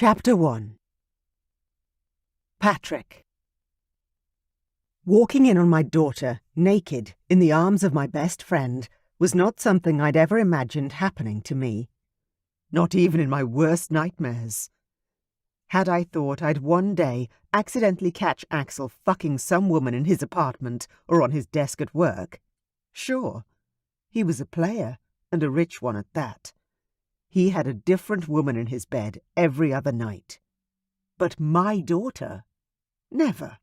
Chapter 1. Patrick. Walking in on my daughter, naked, in the arms of my best friend, was not something I'd ever imagined happening to me. Not even in my worst nightmares. Had I thought I'd one day accidentally catch Axel fucking some woman in his apartment or on his desk at work? Sure. He was a player, and a rich one at that. He had a different woman in his bed every other night. But my daughter? Never.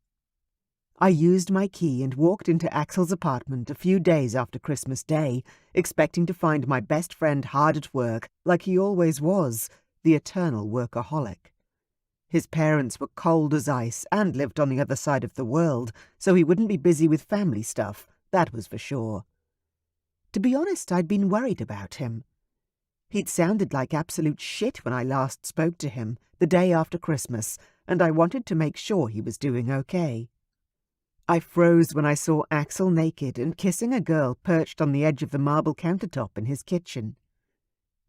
I used my key and walked into Axel's apartment a few days after Christmas Day, expecting to find my best friend hard at work, like he always was, the eternal workaholic. His parents were cold as ice and lived on the other side of the world, so he wouldn't be busy with family stuff, that was for sure. To be honest, I'd been worried about him. He'd sounded like absolute shit when I last spoke to him, the day after Christmas, and I wanted to make sure he was doing okay. I froze when I saw Axel naked and kissing a girl perched on the edge of the marble countertop in his kitchen.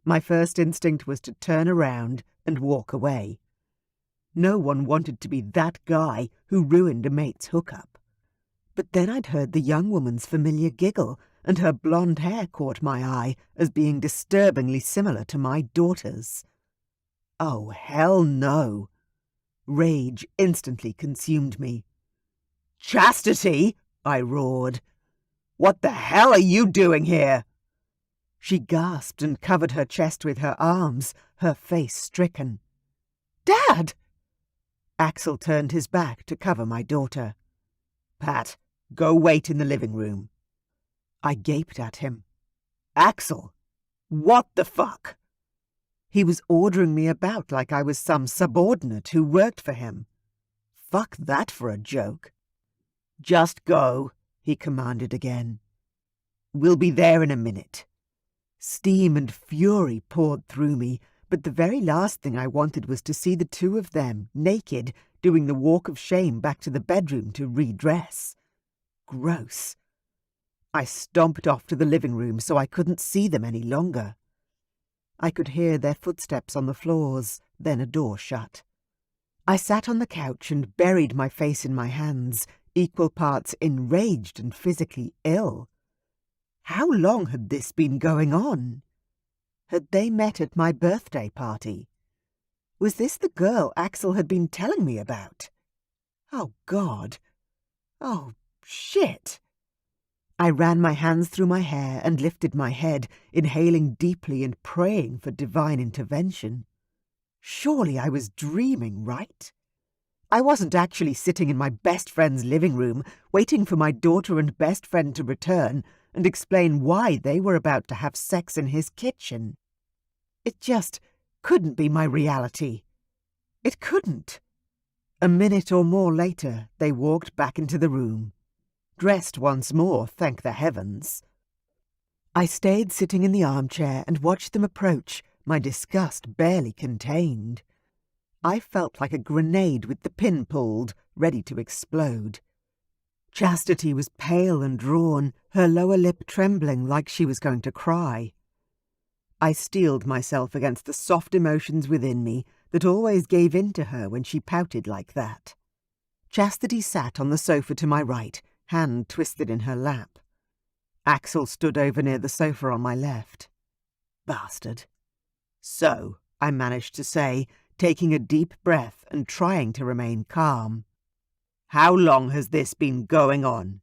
My first instinct was to turn around and walk away. No one wanted to be that guy who ruined a mate's hookup. But then I'd heard the young woman's familiar giggle, and her blonde hair caught my eye as being disturbingly similar to my daughter's. Oh, hell no! Rage instantly consumed me. "Chastity!" I roared. "What the hell are you doing here?" She gasped and covered her chest with her arms, her face stricken. "Dad!" Axel turned his back to cover my daughter. "Pat, go wait in the living room." I gaped at him. "Axel, what the fuck?" He was ordering me about like I was some subordinate who worked for him. Fuck that for a joke. "Just go," he commanded again. "We'll be there in a minute." Steam and fury poured through me, but the very last thing I wanted was to see the two of them, naked, doing the walk of shame back to the bedroom to redress. Gross. I stomped off to the living room so I couldn't see them any longer. I could hear their footsteps on the floors, then a door shut. I sat on the couch and buried my face in my hands, equal parts enraged and physically ill. How long had this been going on? Had they met at my birthday party? Was this the girl Axel had been telling me about? Oh, God. Oh, shit. I ran my hands through my hair and lifted my head, inhaling deeply and praying for divine intervention. Surely I was dreaming, right? I wasn't actually sitting in my best friend's living room, waiting for my daughter and best friend to return and explain why they were about to have sex in his kitchen. It just couldn't be my reality. It couldn't. A minute or more later, they walked back into the room. Dressed once more, thank the heavens. I stayed sitting in the armchair and watched them approach, my disgust barely contained. I felt like a grenade with the pin pulled, ready to explode. Chastity was pale and drawn, her lower lip trembling like she was going to cry. I steeled myself against the soft emotions within me that always gave in to her when she pouted like that. Chastity sat on the sofa to my right, hand twisted in her lap. Axel stood over near the sofa on my left. Bastard. "So," I managed to say, taking a deep breath and trying to remain calm. "How long has this been going on?"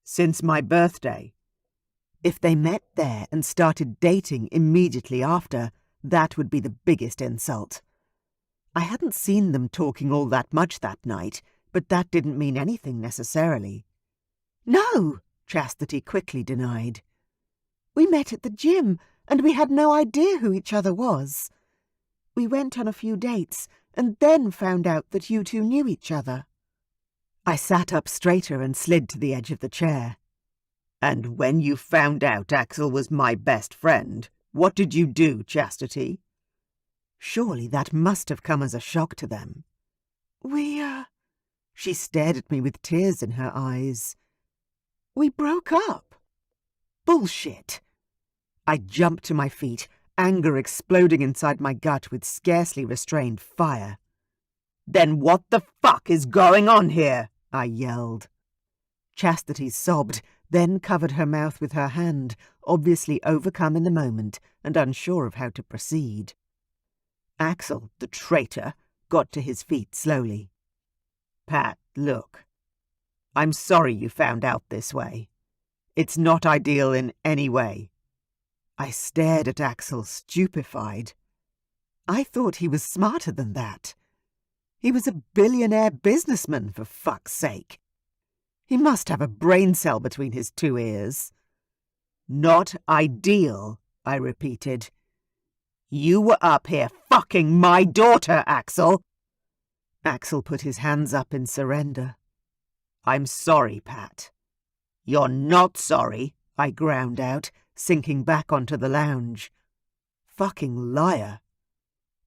"Since my birthday." If they met there and started dating immediately after, that would be the biggest insult. I hadn't seen them talking all that much that night, but that didn't mean anything necessarily. "No," Chastity quickly denied. "We met at the gym, and we had no idea who each other was. We went on a few dates, and then found out that you two knew each other." I sat up straighter and slid to the edge of the chair. "And when you found out Axel was my best friend, what did you do, Chastity?" Surely that must have come as a shock to them. She stared at me with tears in her eyes. "We broke up." Bullshit. I jumped to my feet, anger exploding inside my gut with scarcely restrained fire. "Then what the fuck is going on here?" I yelled. Chastity sobbed, then covered her mouth with her hand, obviously overcome in the moment and unsure of how to proceed. Axel, the traitor, got to his feet slowly. "Pat, look. I'm sorry you found out this way. It's not ideal in any way." I stared at Axel, stupefied. I thought he was smarter than that. He was a billionaire businessman, for fuck's sake. He must have a brain cell between his two ears. "Not ideal," I repeated. "You were up here fucking my daughter, Axel." Axel put his hands up in surrender. "I'm sorry, Pat." "You're not sorry," I ground out, sinking back onto the lounge. Fucking liar.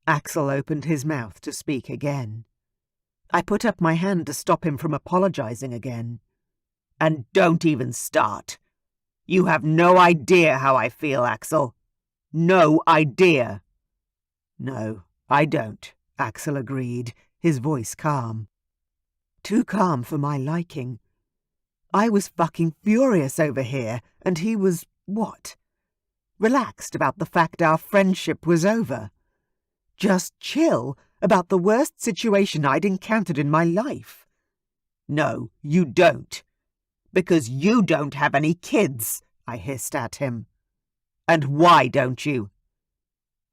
Axel opened his mouth to speak again. I put up my hand to stop him from apologizing again. "And don't even start. You have no idea how I feel, Axel. No idea." "No, I don't," Axel agreed, his voice calm. Too calm for my liking. I was fucking furious over here, and he was, what? Relaxed about the fact our friendship was over. Just chill about the worst situation I'd encountered in my life. "No, you don't. Because you don't have any kids," I hissed at him. "And why don't you?"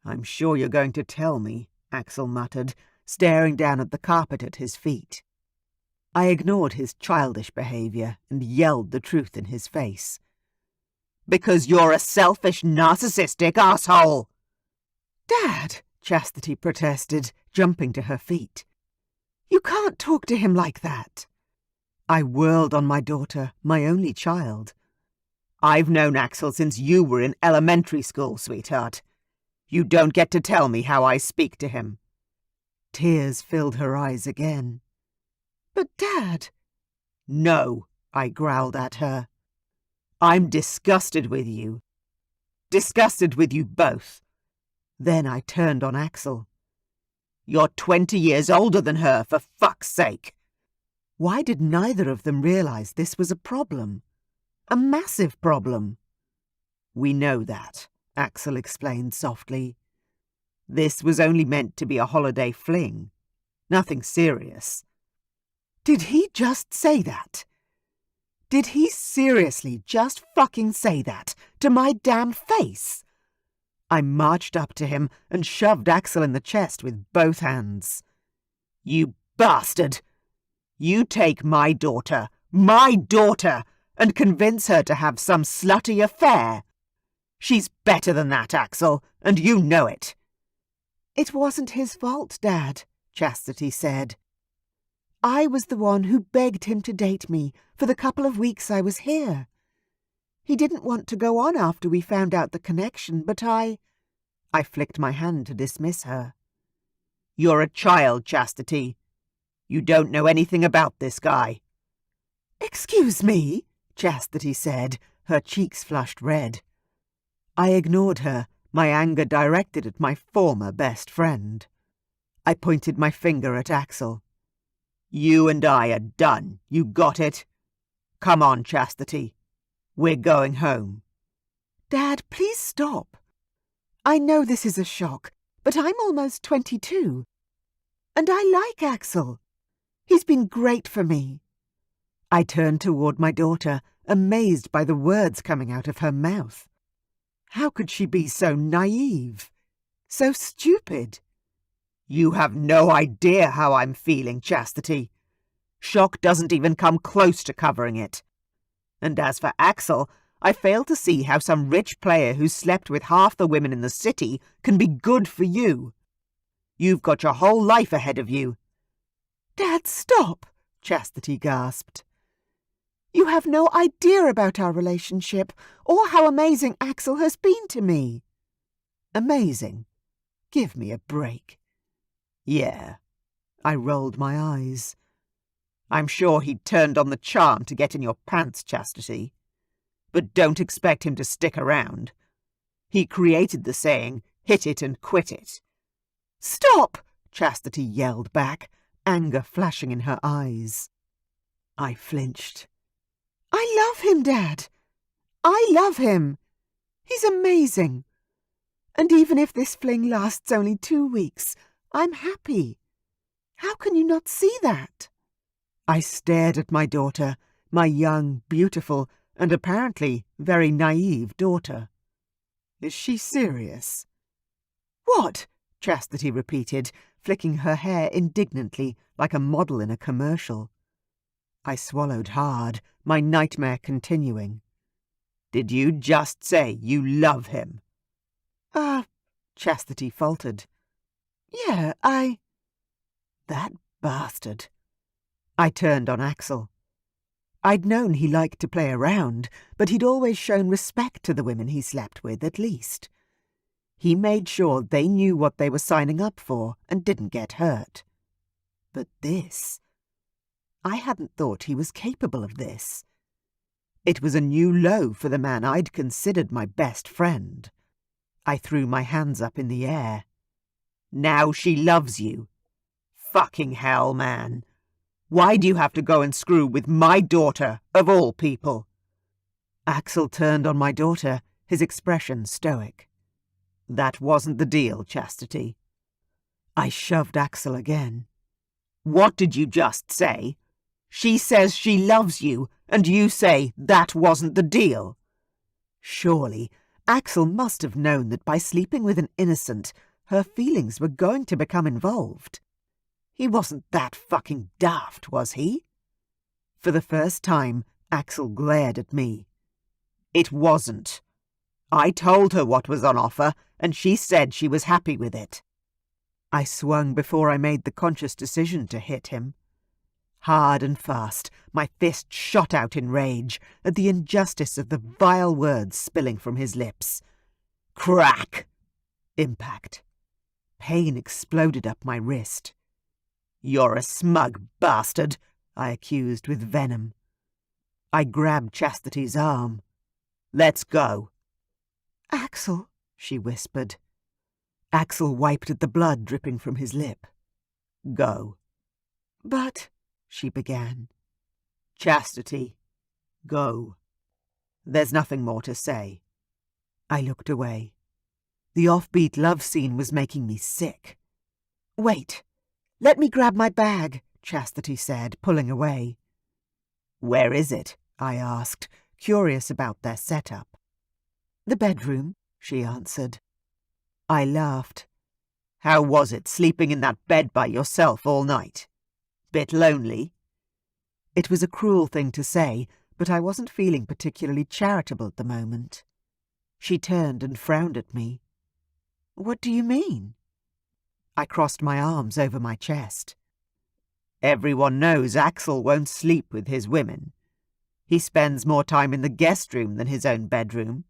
"I'm sure you're going to tell me," Axel muttered, staring down at the carpet at his feet. I ignored his childish behaviour and yelled the truth in his face. "Because you're a selfish, narcissistic asshole!" "Dad!" Chastity protested, jumping to her feet. "You can't talk to him like that." I whirled on my daughter, my only child. "I've known Axel since you were in elementary school, sweetheart. You don't get to tell me how I speak to him." Tears filled her eyes again. "But, Dad—" "No," I growled at her. "I'm disgusted with you. Disgusted with you both." Then I turned on Axel. "You're 20 years older than her, for fuck's sake." Why did neither of them realize this was a problem? A massive problem. "We know that," Axel explained softly. "This was only meant to be a holiday fling. Nothing serious." Did he just say that? Did he seriously just fucking say that to my damn face? I marched up to him and shoved Axel in the chest with both hands. "You bastard! You take my daughter, and convince her to have some slutty affair. She's better than that, Axel, and you know it." "It wasn't his fault, Dad," Chastity said. "I was the one who begged him to date me for the couple of weeks I was here. He didn't want to go on after we found out the connection, but I flicked my hand to dismiss her. "You're a child, Chastity. You don't know anything about this guy." "Excuse me," Chastity said, her cheeks flushed red. I ignored her, my anger directed at my former best friend. I pointed my finger at Axel. "You and I are done, you got it? Come on, Chastity. We're going home." "Dad, please stop. I know this is a shock, but I'm almost 22. And I like Axel. He's been great for me." I turned toward my daughter, amazed by the words coming out of her mouth. How could she be so naive? So stupid? "You have no idea how I'm feeling, Chastity. Shock doesn't even come close to covering it. And as for Axel, I fail to see how some rich player who slept with half the women in the city can be good for you. You've got your whole life ahead of you." "Dad, stop!" Chastity gasped. "You have no idea about our relationship or how amazing Axel has been to me." "Amazing? Give me a break." "Yeah." I rolled my eyes. "I'm sure he turned on the charm to get in your pants, Chastity. But don't expect him to stick around. He created the saying, hit it and quit it. "Stop!" Chastity yelled back, anger flashing in her eyes. I flinched. "I love him, Dad. I love him. He's amazing. And even if this fling lasts only 2 weeks, I'm happy. How can you not see that?" I stared at my daughter, my young, beautiful, and apparently very naive daughter. Is she serious? "What?" Chastity repeated, flicking her hair indignantly like a model in a commercial. I swallowed hard, my nightmare continuing. "Did you just say you love him?" Chastity faltered. "Yeah, That bastard." I turned on Axel. I'd known he liked to play around, but he'd always shown respect to the women he slept with, at least. He made sure they knew what they were signing up for and didn't get hurt. But this... I hadn't thought he was capable of this. It was a new low for the man I'd considered my best friend. I threw my hands up in the air. "Now she loves you. Fucking hell, man. Why do you have to go and screw with my daughter, of all people?" Axel turned on my daughter, his expression stoic. "That wasn't the deal, Chastity." I shoved Axel again. "What did you just say? She says she loves you, and you say that wasn't the deal." Surely, Axel must have known that by sleeping with an innocent, her feelings were going to become involved. He wasn't that fucking daft, was he? For the first time, Axel glared at me. "It wasn't. I told her what was on offer, and she said she was happy with it." I swung before I made the conscious decision to hit him. Hard and fast, my fist shot out in rage at the injustice of the vile words spilling from his lips. Crack! Impact. Pain exploded up my wrist. "You're a smug bastard," I accused with venom. I grabbed Chastity's arm. "Let's go." "Axel," she whispered. Axel wiped at the blood dripping from his lip. "Go." "But," she began. "Chastity, go. There's nothing more to say." I looked away. The offbeat love scene was making me sick. "Wait. Let me grab my bag," Chastity said, pulling away. "Where is it?" I asked, curious about their setup. "The bedroom," she answered. I laughed. "How was it sleeping in that bed by yourself all night? Bit lonely?" It was a cruel thing to say, but I wasn't feeling particularly charitable at the moment. She turned and frowned at me. "What do you mean?" I crossed my arms over my chest. "Everyone knows Axel won't sleep with his women. He spends more time in the guest room than his own bedroom."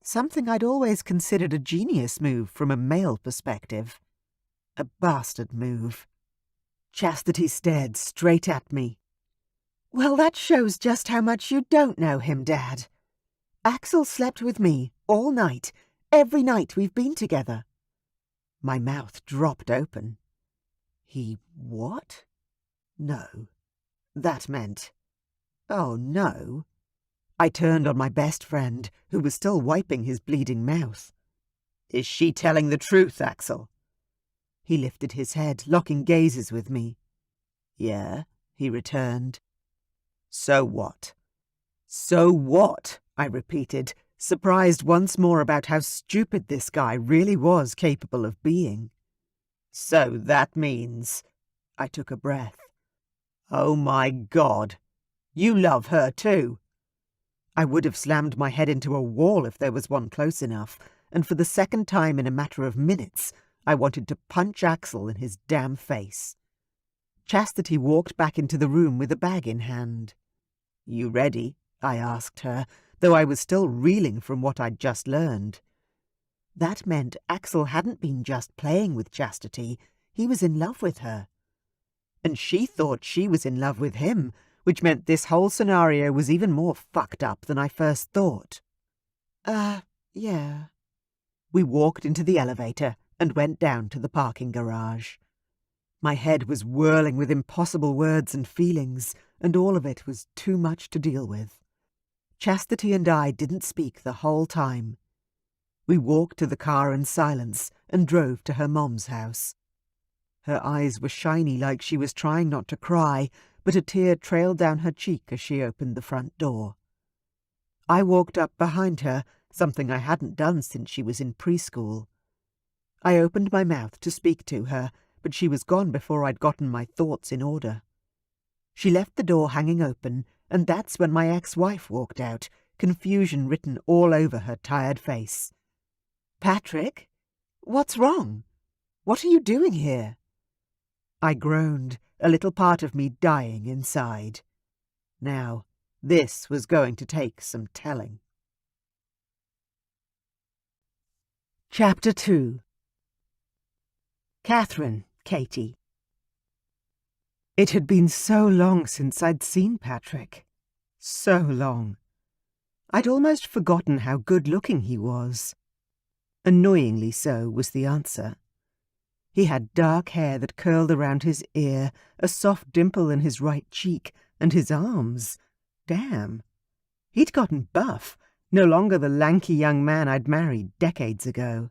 Something I'd always considered a genius move from a male perspective. A bastard move. Chastity stared straight at me. "Well, that shows just how much you don't know him, Dad. Axel slept with me all night, every night we've been together." My mouth dropped open. He what? No. That meant... Oh, no. I turned on my best friend, who was still wiping his bleeding mouth. "Is she telling the truth, Axel?" He lifted his head, locking gazes with me. "Yeah," he returned. "So what?" "So what?" I repeated, surprised once more about how stupid this guy really was capable of being. "So that means..." I took a breath. "Oh my God! You love her too!" I would have slammed my head into a wall if there was one close enough, and for the second time in a matter of minutes, I wanted to punch Axel in his damn face. Chastity walked back into the room with a bag in hand. "You ready?" I asked her, though I was still reeling from what I'd just learned. That meant Axel hadn't been just playing with Chastity, he was in love with her. And she thought she was in love with him, which meant this whole scenario was even more fucked up than I first thought. Yeah." We walked into the elevator and went down to the parking garage. My head was whirling with impossible words and feelings, and all of it was too much to deal with. Chastity and I didn't speak the whole time. We walked to the car in silence and drove to her mom's house. Her eyes were shiny like she was trying not to cry, but a tear trailed down her cheek as she opened the front door. I walked up behind her, something I hadn't done since she was in preschool. I opened my mouth to speak to her, but she was gone before I'd gotten my thoughts in order. She left the door hanging open, and that's when my ex-wife walked out, confusion written all over her tired face. "Patrick? What's wrong? What are you doing here?" I groaned, a little part of me dying inside. Now, this was going to take some telling. Chapter 2. Katherine, Katie. It had been so long since I'd seen Patrick. So long. I'd almost forgotten how good-looking he was. Annoyingly so was the answer. He had dark hair that curled around his ear, a soft dimple in his right cheek, and his arms. Damn. He'd gotten buff, no longer the lanky young man I'd married decades ago.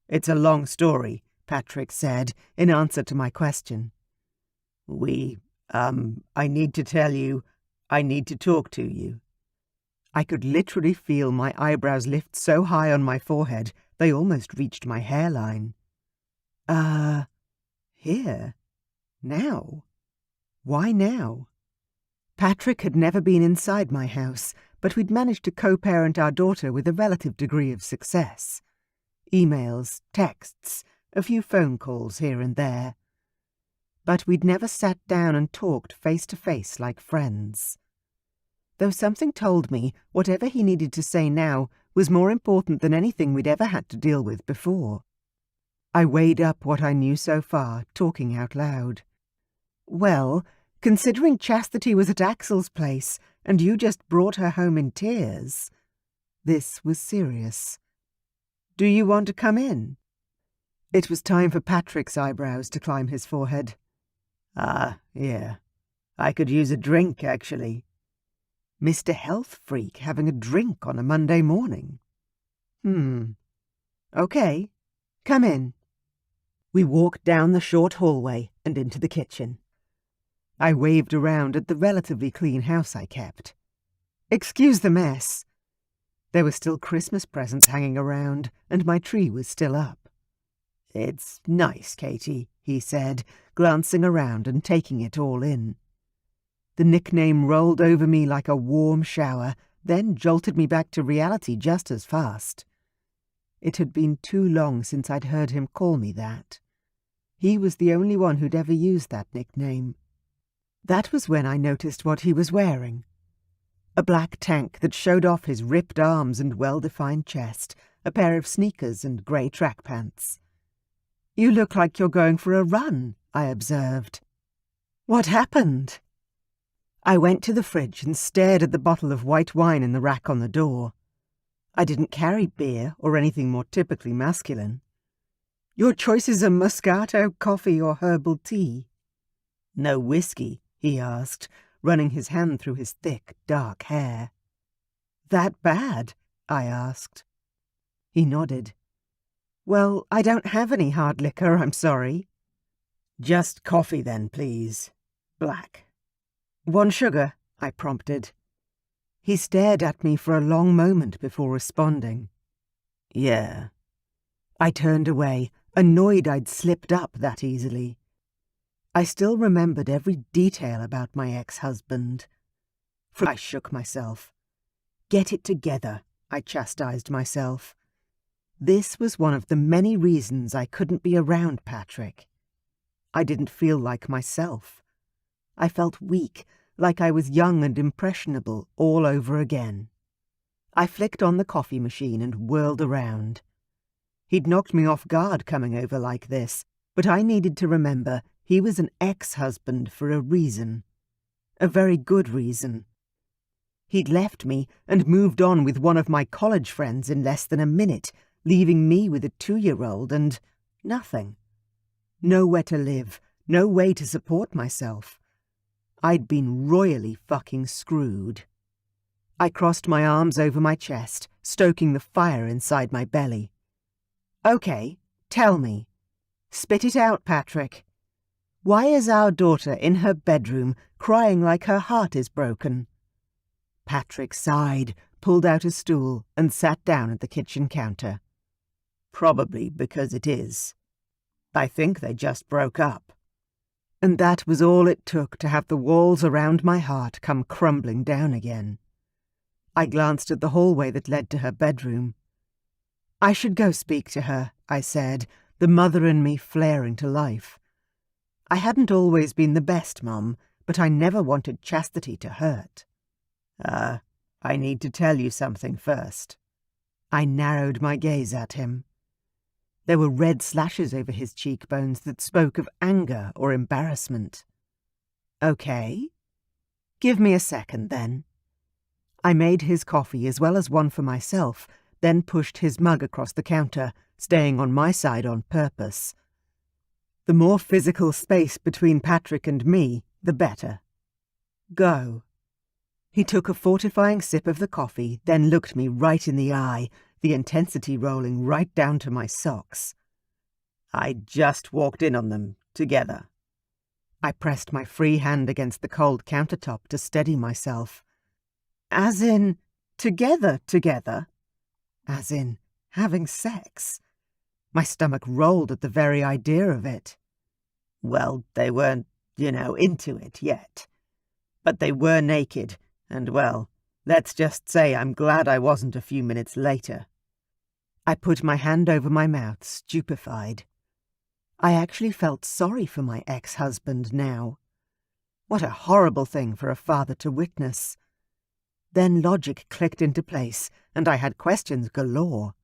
It's a long story," Patrick said, in answer to my question. I need to tell you, I need to talk to you." I could literally feel my eyebrows lift so high on my forehead they almost reached my hairline. Here? Now? Why now? Patrick had never been inside my house, but we'd managed to co-parent our daughter with a relative degree of success. Emails, texts, a few phone calls here and there. But we'd never sat down and talked face-to-face like friends. Though something told me whatever he needed to say now was more important than anything we'd ever had to deal with before. I weighed up what I knew so far, talking out loud. "Well, considering Chastity was at Axel's place, and you just brought her home in tears." This was serious. "Do you want to come in?" It was time for Patrick's eyebrows to climb his forehead. Yeah. I could use a drink, actually." Mr. Health Freak having a drink on a Monday morning. Okay, come in. We walked down the short hallway and into the kitchen. I waved around at the relatively clean house I kept. "Excuse the mess." There were still Christmas presents hanging around, and my tree was still up. "It's nice, Katie," he said, glancing around and taking it all in. The nickname rolled over me like a warm shower, then jolted me back to reality just as fast. It had been too long since I'd heard him call me that. He was the only one who'd ever used that nickname. That was when I noticed what he was wearing. A black tank that showed off his ripped arms and well-defined chest, a pair of sneakers and grey track pants. "You look like you're going for a run," I observed. "What happened?" I went to the fridge and stared at the bottle of white wine in the rack on the door. I didn't carry beer or anything more typically masculine. "Your choices are Moscato, coffee, or herbal tea." "No whiskey?" he asked, running his hand through his thick, dark hair. "That bad?" I asked. He nodded. "Well, I don't have any hard liquor, I'm sorry." "Just coffee then, please. Black." "One sugar?" I prompted. He stared at me for a long moment before responding. "Yeah." I turned away, annoyed I'd slipped up that easily. I still remembered every detail about my ex-husband. I shook myself. "Get it together," I chastised myself. This was one of the many reasons I couldn't be around Patrick. I didn't feel like myself. I felt weak, like I was young and impressionable all over again. I flicked on the coffee machine and whirled around. He'd knocked me off guard coming over like this, but I needed to remember he was an ex-husband for a reason. A very good reason. He'd left me and moved on with one of my college friends in less than a minute, leaving me with a 2-year-old and nothing. Nowhere to live, no way to support myself. I'd been royally fucking screwed. I crossed my arms over my chest, stoking the fire inside my belly. Okay, tell me. Spit it out, Patrick. Why is our daughter in her bedroom crying like her heart is broken? Patrick sighed, pulled out a stool, and sat down at the kitchen counter. Probably because it is. I think they just broke up. And that was all it took to have the walls around my heart come crumbling down again. I glanced at the hallway that led to her bedroom. I should go speak to her, I said, the mother in me flaring to life. I hadn't always been the best mum, but I never wanted Chastity to hurt. I need to tell you something first. I narrowed my gaze at him. There were red slashes over his cheekbones that spoke of anger or embarrassment. Okay. Give me a second, then. I made his coffee as well as one for myself, then pushed his mug across the counter, staying on my side on purpose. The more physical space between Patrick and me, the better. Go. He took a fortifying sip of the coffee, then looked me right in the eye, the intensity rolling right down to my socks. I just walked in on them, together. I pressed my free hand against the cold countertop to steady myself. As in, together? As in, having sex? My stomach rolled at the very idea of it. Well, they weren't, into it yet. But they were naked, and well, let's just say I'm glad I wasn't a few minutes later. I put my hand over my mouth, stupefied. I actually felt sorry for my ex-husband now. What a horrible thing for a father to witness. Then logic clicked into place, and I had questions galore.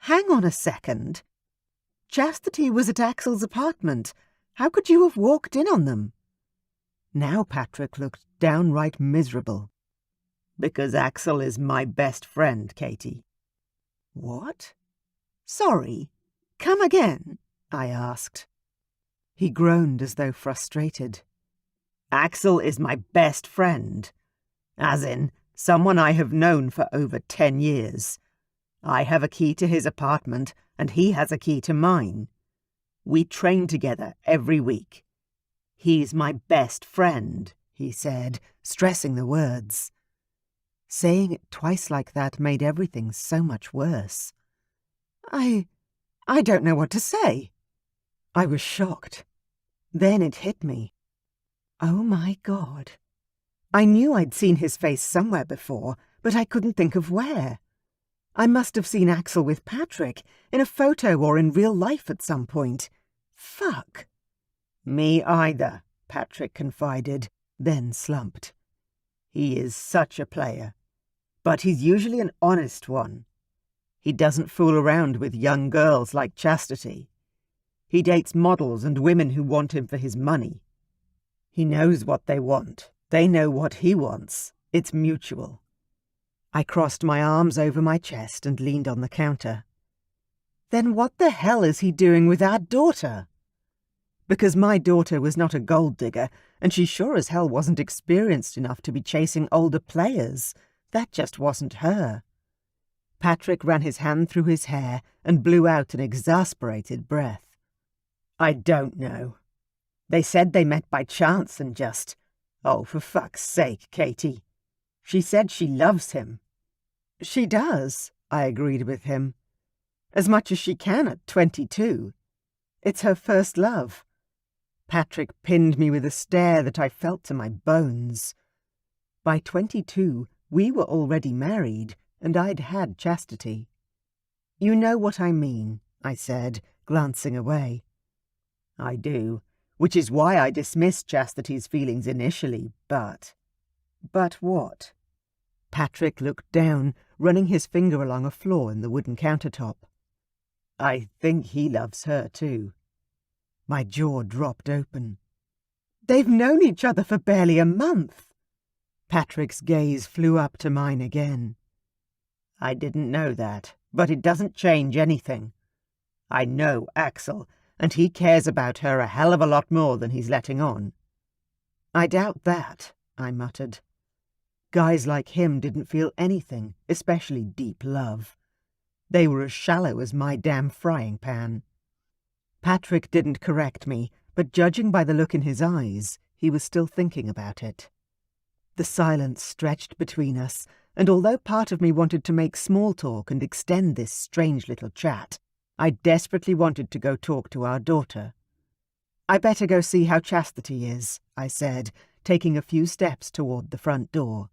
Hang on a second. Chastity was at Axel's apartment. How could you have walked in on them? Now Patrick looked downright miserable. Because Axel is my best friend, Katie. What? Sorry. Come again, I asked. He groaned as though frustrated. Axel is my best friend. As in, someone I have known for over 10 years. I have a key to his apartment, and he has a key to mine. We train together every week. He's my best friend, he said, stressing the words. Saying it twice like that made everything so much worse. I don't know what to say. I was shocked. Then it hit me. Oh my God. I knew I'd seen his face somewhere before, but I couldn't think of where. I must have seen Axel with Patrick, in a photo or in real life at some point. Fuck. Me either, Patrick confided, then slumped. He is such a player. But he's usually an honest one. He doesn't fool around with young girls like Chastity. He dates models and women who want him for his money. He knows what they want. They know what he wants. It's mutual. I crossed my arms over my chest and leaned on the counter. Then what the hell is he doing with our daughter? Because my daughter was not a gold digger, and she sure as hell wasn't experienced enough to be chasing older players. That just wasn't her. Patrick ran his hand through his hair and blew out an exasperated breath. I don't know. They said they met by chance and just... Oh, for fuck's sake, Katie. She said she loves him. She does, I agreed with him. As much as she can at 22. It's her first love. Patrick pinned me with a stare that I felt to my bones. By 22, we were already married, and I'd had Chastity. You know what I mean, I said, glancing away. I do, which is why I dismissed Chastity's feelings initially, but... But what? Patrick looked down, running his finger along a flaw in the wooden countertop. I think he loves her too. My jaw dropped open. They've known each other for barely a month. Patrick's gaze flew up to mine again. I didn't know that, but it doesn't change anything. I know Axel, and he cares about her a hell of a lot more than he's letting on. I doubt that, I muttered. Guys like him didn't feel anything, especially deep love. They were as shallow as my damn frying pan. Patrick didn't correct me, but judging by the look in his eyes, he was still thinking about it. The silence stretched between us, and although part of me wanted to make small talk and extend this strange little chat, I desperately wanted to go talk to our daughter. I better go see how Chastity is, I said, taking a few steps toward the front door.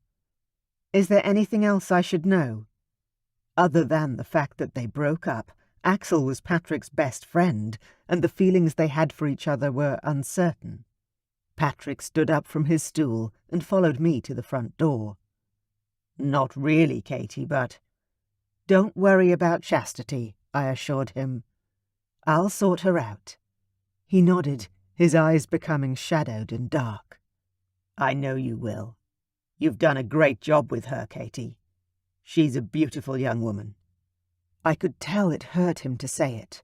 Is there anything else I should know? Other than the fact that they broke up, Axel was Patrick's best friend, and the feelings they had for each other were uncertain. Patrick stood up from his stool and followed me to the front door. Not really, Katie, but... Don't worry about Chastity, I assured him. I'll sort her out. He nodded, his eyes becoming shadowed and dark. I know you will. You've done a great job with her, Katie. She's a beautiful young woman. I could tell it hurt him to say it.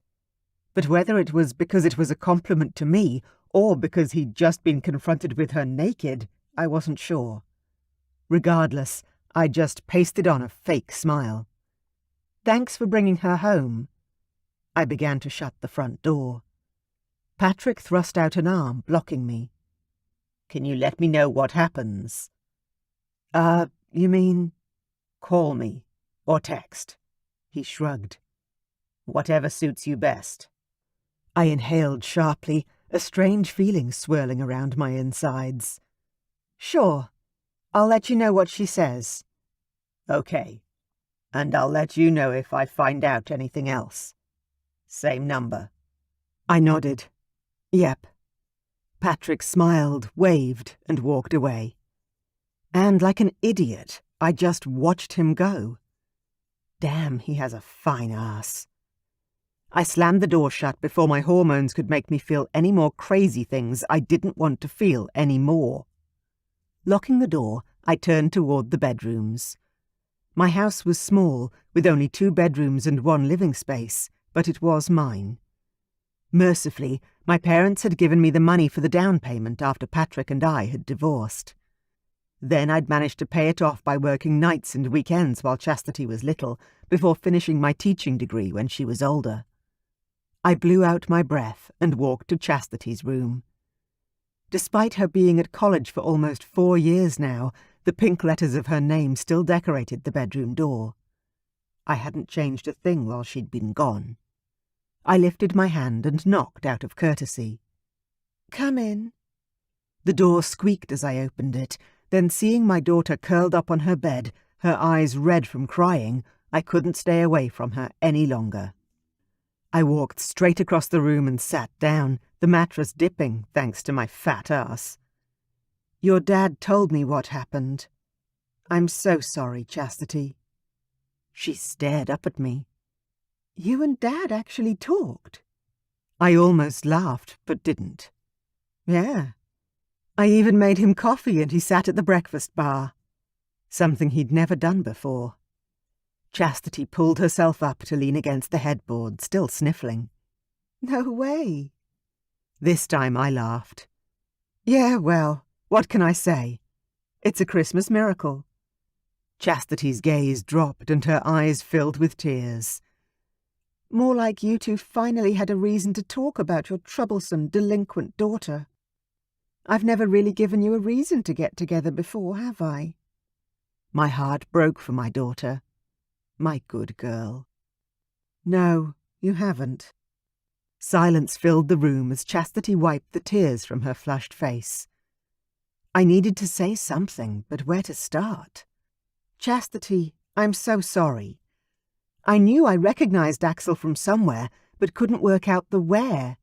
But whether it was because it was a compliment to me or because he'd just been confronted with her naked, I wasn't sure. Regardless, I just pasted on a fake smile. Thanks for bringing her home. I began to shut the front door. Patrick thrust out an arm, blocking me. Can you let me know what happens? You mean... Call me, or text. He shrugged. Whatever suits you best. I inhaled sharply, a strange feeling swirling around my insides. Sure. I'll let you know what she says. Okay. And I'll let you know if I find out anything else. Same number. I nodded. Yep. Patrick smiled, waved, and walked away. And like an idiot, I just watched him go. Damn, he has a fine ass. I slammed the door shut before my hormones could make me feel any more crazy things I didn't want to feel anymore. Locking the door, I turned toward the bedrooms. My house was small, with only 2 bedrooms and 1 living space, but it was mine. Mercifully, my parents had given me the money for the down payment after Patrick and I had divorced. Then I'd managed to pay it off by working nights and weekends while Chastity was little, before finishing my teaching degree when she was older. I blew out my breath and walked to Chastity's room. Despite her being at college for almost 4 years now, the pink letters of her name still decorated the bedroom door. I hadn't changed a thing while she'd been gone. I lifted my hand and knocked out of courtesy. Come in. The door squeaked as I opened it, then seeing my daughter curled up on her bed, her eyes red from crying, I couldn't stay away from her any longer. I walked straight across the room and sat down, the mattress dipping thanks to my fat ass. Your dad told me what happened. I'm so sorry, Chastity. She stared up at me. You and Dad actually talked? I almost laughed, but didn't. Yeah. I even made him coffee and he sat at the breakfast bar. Something he'd never done before. Chastity pulled herself up to lean against the headboard, still sniffling. No way. This time I laughed. Yeah, well, what can I say? It's a Christmas miracle. Chastity's gaze dropped and her eyes filled with tears. More like you two finally had a reason to talk about your troublesome, delinquent daughter. I've never really given you a reason to get together before, have I? My heart broke for my daughter. My good girl. No, you haven't. Silence filled the room as Chastity wiped the tears from her flushed face. I needed to say something, but where to start? Chastity, I'm so sorry. I knew I recognized Axel from somewhere, but couldn't work out the where.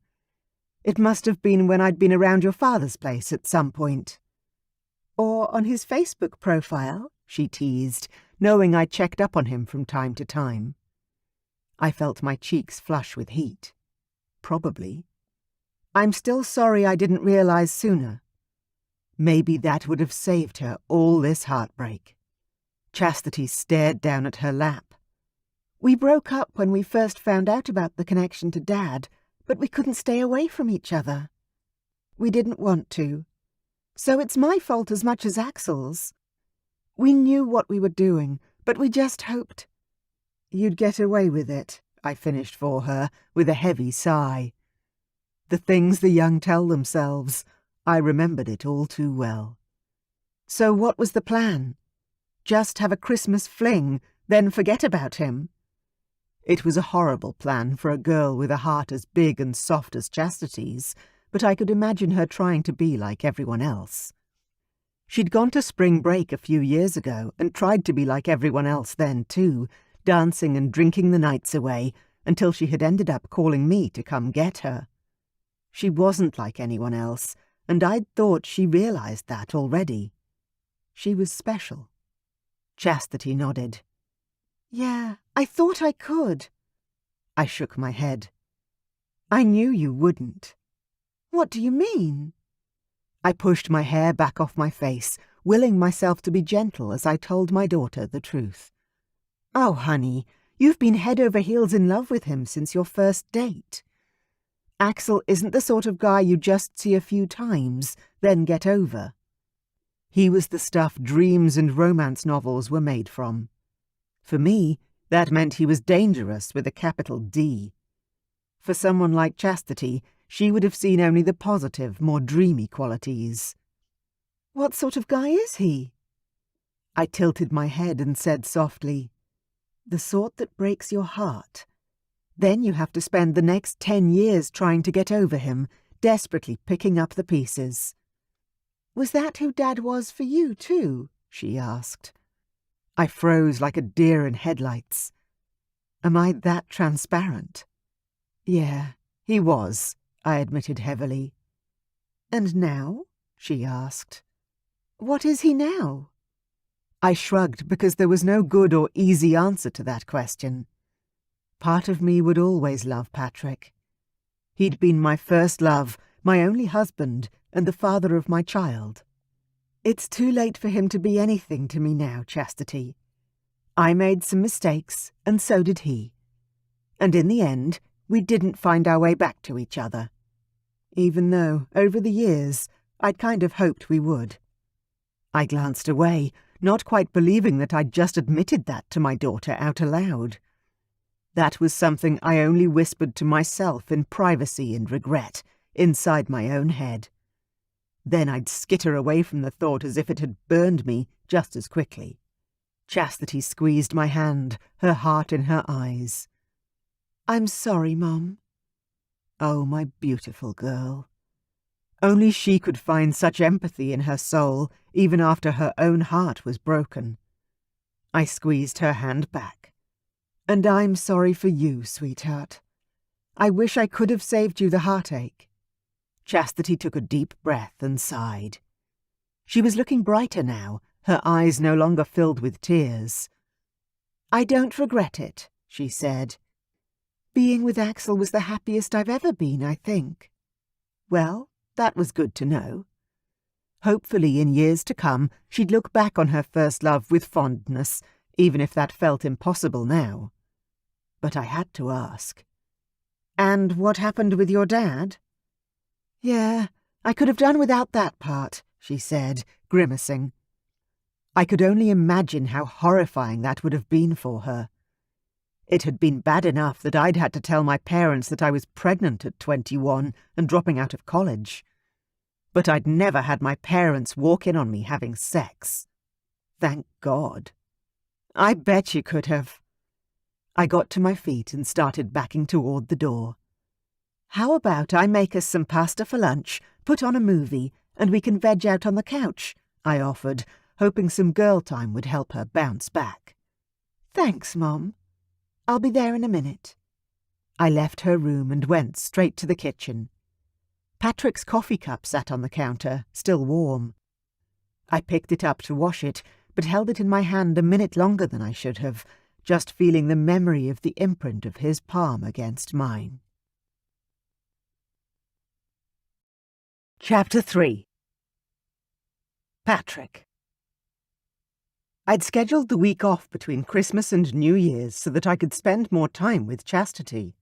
It must have been when I'd been around your father's place at some point. Or on his Facebook profile, she teased, knowing I checked up on him from time to time. I felt my cheeks flush with heat. Probably. I'm still sorry I didn't realize sooner. Maybe that would have saved her all this heartbreak. Chastity stared down at her lap. We broke up when we first found out about the connection to Dad, but we couldn't stay away from each other. We didn't want to. So it's my fault as much as Axel's. We knew what we were doing, but we just hoped. You'd get away with it, I finished for her, with a heavy sigh. The things the young tell themselves, I remembered it all too well. So what was the plan? Just have a Christmas fling, then forget about him? It was a horrible plan for a girl with a heart as big and soft as Chastity's, but I could imagine her trying to be like everyone else. She'd gone to spring break a few years ago and tried to be like everyone else then too, dancing and drinking the nights away, until she had ended up calling me to come get her. She wasn't like anyone else, and I'd thought she realized that already. She was special. Chastity nodded. Yeah, I thought I could. I shook my head. I knew you wouldn't. What do you mean? I pushed my hair back off my face, willing myself to be gentle as I told my daughter the truth. Oh, honey, you've been head over heels in love with him since your first date. Axel isn't the sort of guy you just see a few times, then get over. He was the stuff dreams and romance novels were made from. For me, that meant he was dangerous with a capital D. For someone like Chastity, she would have seen only the positive, more dreamy qualities. What sort of guy is he? I tilted my head and said softly, the sort that breaks your heart. Then you have to spend the next 10 years trying to get over him, desperately picking up the pieces. Was that who Dad was for you, too? She asked. I froze like a deer in headlights. Am I that transparent? Yeah, he was, I admitted heavily. And now? She asked. What is he now? I shrugged because there was no good or easy answer to that question. Part of me would always love Patrick. He'd been my first love, my only husband, and the father of my child. It's too late for him to be anything to me now, Chastity. I made some mistakes, and so did he. And in the end, we didn't find our way back to each other. Even though, over the years, I'd kind of hoped we would. I glanced away, not quite believing that I'd just admitted that to my daughter out aloud. That was something I only whispered to myself in privacy and regret, inside my own head. Then I'd skitter away from the thought as if it had burned me just as quickly. Chastity squeezed my hand, her heart in her eyes. I'm sorry, Mom. Oh, my beautiful girl. Only she could find such empathy in her soul, even after her own heart was broken. I squeezed her hand back. And I'm sorry for you, sweetheart. I wish I could have saved you the heartache. Chastity took a deep breath and sighed. She was looking brighter now, her eyes no longer filled with tears. I don't regret it, she said. Being with Axel was the happiest I've ever been, I think. Well, that was good to know. Hopefully, in years to come, she'd look back on her first love with fondness, even if that felt impossible now. But I had to ask. And what happened with your dad? Yeah, I could have done without that part, she said, grimacing. I could only imagine how horrifying that would have been for her. It had been bad enough that I'd had to tell my parents that I was pregnant at 21 and dropping out of college. But I'd never had my parents walk in on me having sex. Thank God. I bet you could have. I got to my feet and started backing toward the door. How about I make us some pasta for lunch, put on a movie, and we can veg out on the couch, I offered, hoping some girl time would help her bounce back. Thanks, Mom. I'll be there in a minute. I left her room and went straight to the kitchen. Patrick's coffee cup sat on the counter, still warm. I picked it up to wash it, but held it in my hand a minute longer than I should have, just feeling the memory of the imprint of his palm against mine. Chapter 3. Patrick. I'd scheduled the week off between Christmas and New Year's so that I could spend more time with Chastity.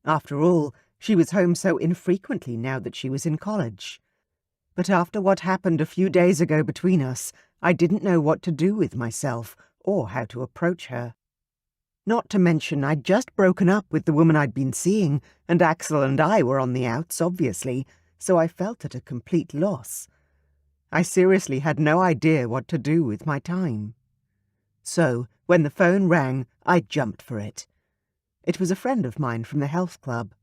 After all, she was home so infrequently now that she was in college. But after what happened a few days ago between us, I didn't know what to do with myself or how to approach her. Not to mention I'd just broken up with the woman I'd been seeing, and Axel and I were on the outs, obviously, so I felt at a complete loss. I seriously had no idea what to do with my time. So, when the phone rang, I jumped for it. It was a friend of mine from the health club.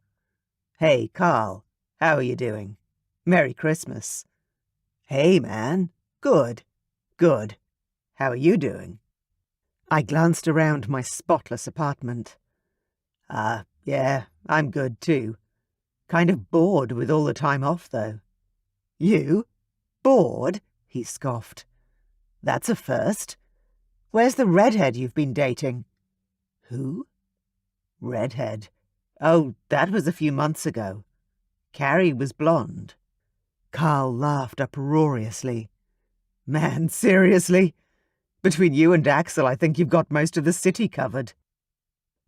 "Hey, Carl, how are you doing? Merry Christmas." "Hey, man. Good. Good. How are you doing?" I glanced around my spotless apartment. Yeah, I'm good too. Kind of bored with all the time off, though." "You? Bored?" he scoffed. "That's a first. Where's the redhead you've been dating?" "Who?" "Redhead. Oh, that was a few months ago. Carrie was blonde." Carl laughed uproariously. "Man, seriously? Between you and Axel, I think you've got most of the city covered."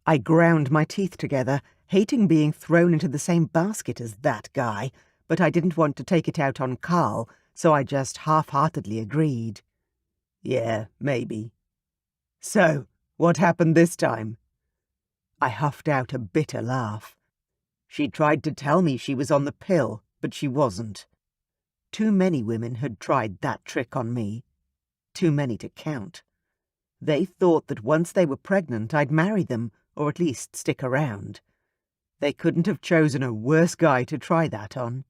I ground my teeth together, hating being thrown into the same basket as that guy, but I didn't want to take it out on Carl, so I just half-heartedly agreed. "Yeah, maybe. So, what happened this time?" I huffed out a bitter laugh. "She tried to tell me she was on the pill, but she wasn't. Too many women had tried that trick on me. Too many to count. They thought that once they were pregnant I'd marry them, or at least stick around. They couldn't have chosen a worse guy to try that on.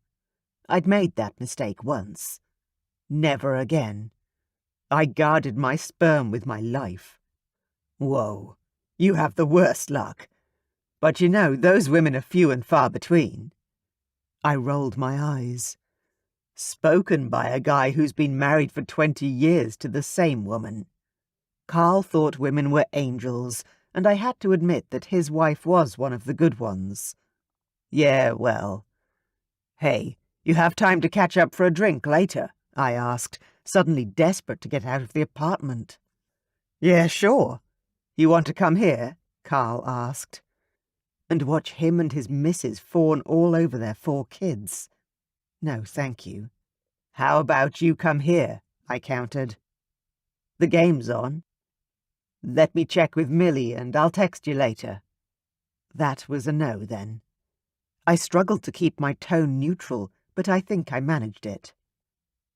I'd made that mistake once. Never again. I guarded my sperm with my life." "Whoa, you have the worst luck. But you know, those women are few and far between." I rolled my eyes. Spoken by a guy who's been married for 20 years to the same woman. Carl thought women were angels, and I had to admit that his wife was one of the good ones. "Yeah, well. Hey, you have time to catch up for a drink later?" I asked, suddenly desperate to get out of the apartment. "Yeah, sure. You want to come here?" Carl asked. "And watch him and his missus fawn all over their 4 kids. No, thank you." "How about you come here?" I countered. "The game's on." "Let me check with Millie and I'll text you later." That was a no, then. I struggled to keep my tone neutral, but I think I managed it.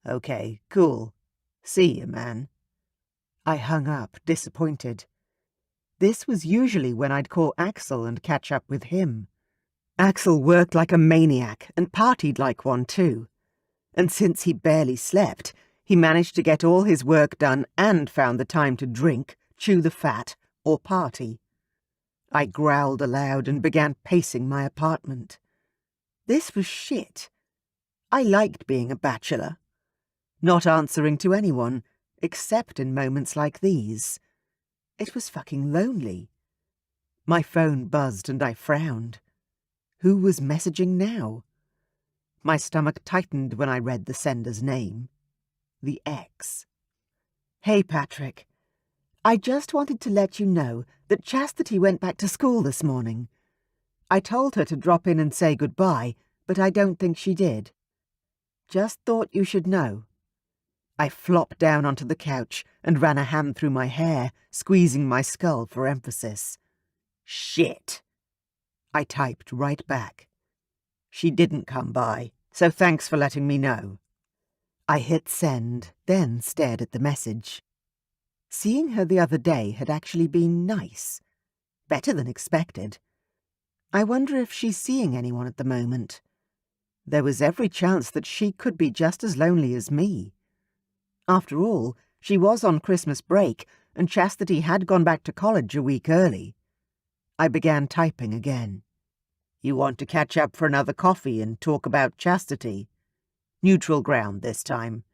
"Okay, cool. See you, man." I hung up, disappointed. This was usually when I'd call Axel and catch up with him. Axel worked like a maniac and partied like one too. And since he barely slept, he managed to get all his work done and found the time to drink, chew the fat, or party. I growled aloud and began pacing my apartment. This was shit. I liked being a bachelor. Not answering to anyone, except in moments like these. It was fucking lonely. My phone buzzed and I frowned. Who was messaging now? My stomach tightened when I read the sender's name. The ex. "Hey, Patrick. I just wanted to let you know that Chastity went back to school this morning. I told her to drop in and say goodbye, but I don't think she did. Just thought you should know." I flopped down onto the couch and ran a hand through my hair, squeezing my skull for emphasis. "Shit." I typed right back. "She didn't come by, so thanks for letting me know." I hit send, then stared at the message. Seeing her the other day had actually been nice. Better than expected. I wonder if she's seeing anyone at the moment. There was every chance that she could be just as lonely as me. After all, she was on Christmas break, and Chastity had gone back to college a week early. I began typing again. "You want to catch up for another coffee and talk about Chastity? Neutral ground this time.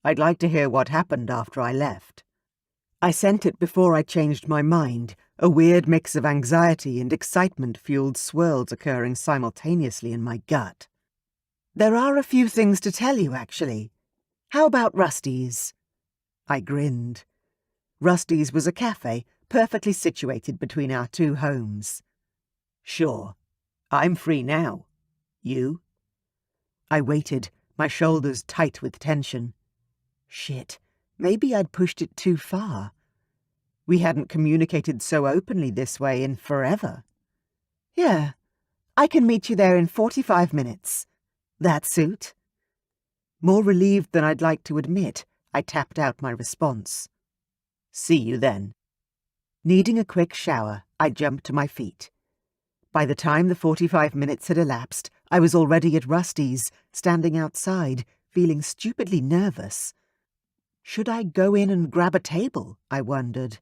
I'd like to hear what happened after I left." I sent it before I changed my mind, a weird mix of anxiety and excitement-fueled swirls occurring simultaneously in my gut. "There are a few things to tell you, actually. How about Rusty's? I grinned. Rusty's was a cafe perfectly situated between our two homes. Sure. I'm free now. You? I waited, my shoulders tight with tension. Shit, maybe I'd pushed it too far. We hadn't communicated so openly this way in forever. Yeah, I can meet you there in 45 minutes. That suit? More relieved than I'd like to admit, I tapped out my response. See you then. Needing a quick shower, I jumped to my feet. By the time the 45 minutes had elapsed, I was already at Rusty's, standing outside, feeling stupidly nervous. Should I go in and grab a table? I wondered.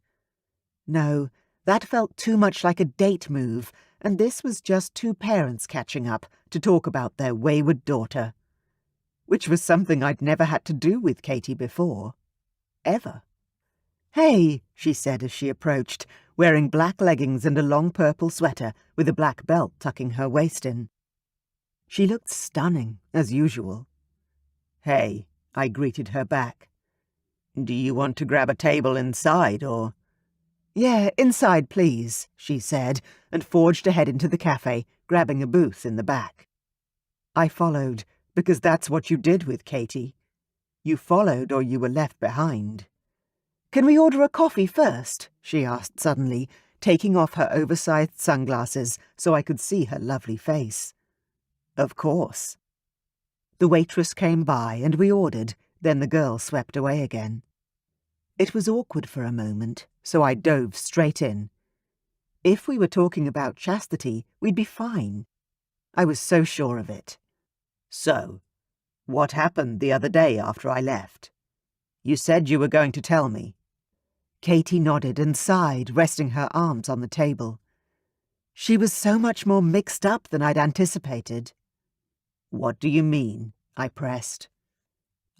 No, that felt too much like a date move, and this was just two parents catching up to talk about their wayward daughter. Which was something I'd never had to do with Katie before. Ever. Hey, she said as she approached, wearing black leggings and a long purple sweater with a black belt tucking her waist in. She looked stunning, as usual. Hey, I greeted her back. Do you want to grab a table inside, or? Yeah, inside, please, she said, and forged ahead into the cafe, grabbing a booth in the back. I followed, because that's what you did with Katie. You followed or you were left behind. Can we order a coffee first? She asked suddenly, taking off her oversized sunglasses so I could see her lovely face. Of course. The waitress came by and we ordered, then the girl swept away again. It was awkward for a moment, so I dove straight in. If we were talking about chastity, we'd be fine. I was so sure of it. So, what happened the other day after I left? You said you were going to tell me. Katie nodded and sighed, resting her arms on the table. She was so much more mixed up than I'd anticipated. What do you mean? I pressed.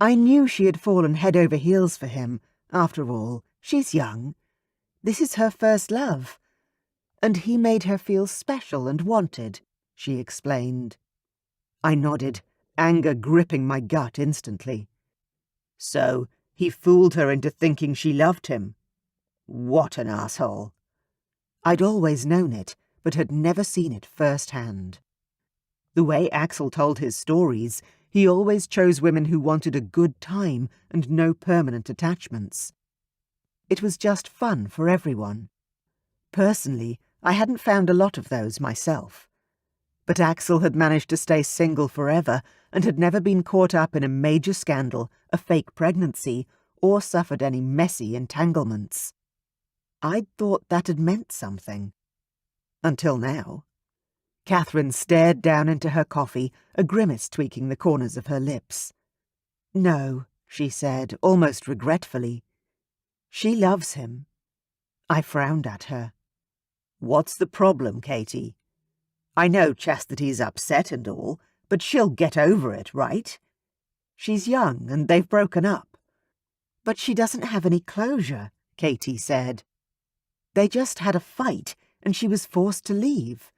I knew she had fallen head over heels for him. After all, she's young. This is her first love. And he made her feel special and wanted, she explained. I nodded, anger gripping my gut instantly. So, he fooled her into thinking she loved him. What an asshole. I'd always known it, but had never seen it firsthand. The way Axel told his stories, he always chose women who wanted a good time and no permanent attachments. It was just fun for everyone. Personally, I hadn't found a lot of those myself. But Axel had managed to stay single forever and had never been caught up in a major scandal, a fake pregnancy, or suffered any messy entanglements. I'd thought that had meant something. Until now. Katherine stared down into her coffee, a grimace tweaking the corners of her lips. No, she said, almost regretfully. She loves him. I frowned at her. What's the problem, Katie? I know Chastity's upset and all, but she'll get over it, right? She's young and they've broken up. But she doesn't have any closure, Katie said. They just had a fight and she was forced to leave.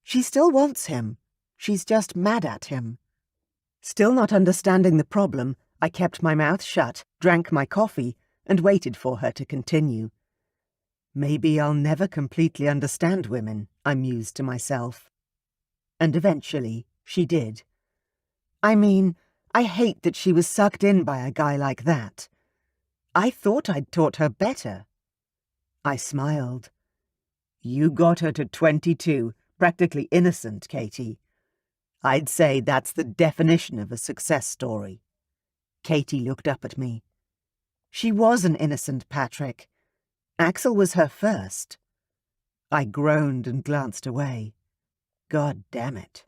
She still wants him. She's just mad at him. Still not understanding the problem, I kept my mouth shut, drank my coffee, and waited for her to continue. Maybe I'll never completely understand women, I mused to myself. And eventually, she did. I mean, I hate that she was sucked in by a guy like that. I thought I'd taught her better. I smiled. You got her to 22, practically innocent, Katie. I'd say that's the definition of a success story. Katie looked up at me. She was an innocent, Patrick. Axel was her first. I groaned and glanced away. God damn it.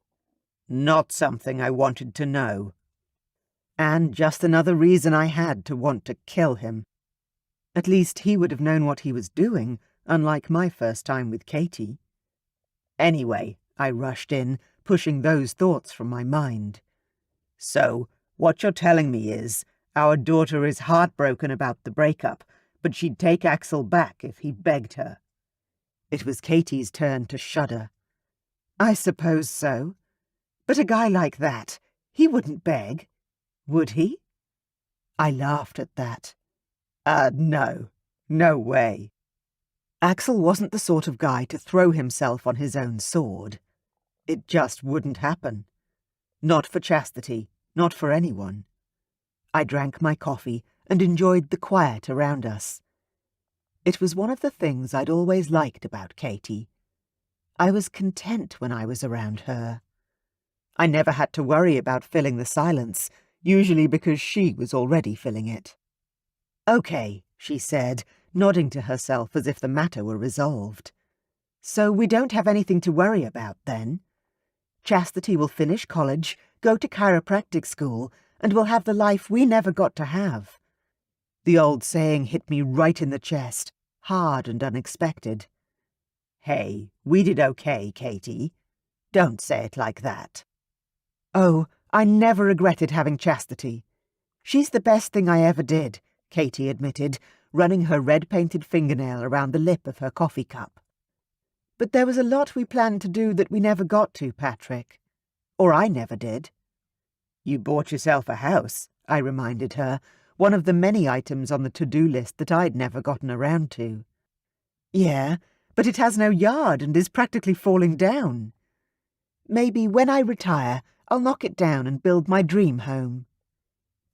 Not something I wanted to know. And just another reason I had to want to kill him. At least he would have known what he was doing, unlike my first time with Katie. Anyway, I rushed in, pushing those thoughts from my mind. So, what you're telling me is, our daughter is heartbroken about the breakup, but she'd take Axel back if he begged her. It was Katie's turn to shudder. I suppose so. But a guy like that, he wouldn't beg, would he? I laughed at that. No. No way. Axel wasn't the sort of guy to throw himself on his own sword. It just wouldn't happen. Not for Chastity, not for anyone. I drank my coffee and enjoyed the quiet around us. It was one of the things I'd always liked about Katie. I was content when I was around her. I never had to worry about filling the silence, usually because she was already filling it. "Okay," she said, nodding to herself as if the matter were resolved. "So we don't have anything to worry about, then? Chastity will finish college, go to chiropractic school, and we'll have the life we never got to have." The old saying hit me right in the chest, hard and unexpected. "Hey, we did okay, Katie. Don't say it like that." "Oh, I never regretted having Chastity. She's the best thing I ever did," Katie admitted, running her red-painted fingernail around the lip of her coffee cup. "But there was a lot we planned to do that we never got to, Patrick. Or I never did." "You bought yourself a house," I reminded her, one of the many items on the to-do list that I'd never gotten around to. "Yeah, but it has no yard and is practically falling down. Maybe when I retire, I'll knock it down and build my dream home."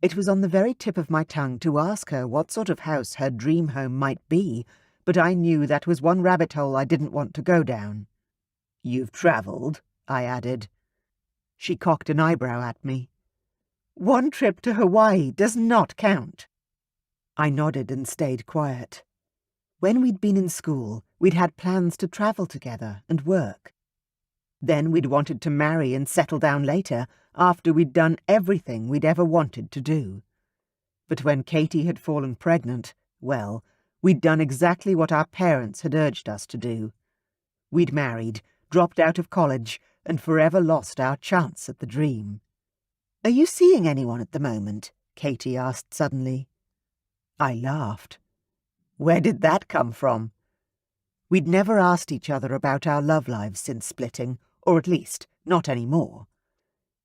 It was on the very tip of my tongue to ask her what sort of house her dream home might be, but I knew that was one rabbit hole I didn't want to go down. "You've travelled," I added. She cocked an eyebrow at me. "One trip to Hawaii does not count." I nodded and stayed quiet. When we'd been in school, we'd had plans to travel together and work. Then we'd wanted to marry and settle down later, after we'd done everything we'd ever wanted to do. But when Katie had fallen pregnant, well, we'd done exactly what our parents had urged us to do. We'd married, dropped out of college, and forever lost our chance at the dream. "Are you seeing anyone at the moment?" Katie asked suddenly. I laughed. Where did that come from? We'd never asked each other about our love lives since splitting, or at least, not anymore.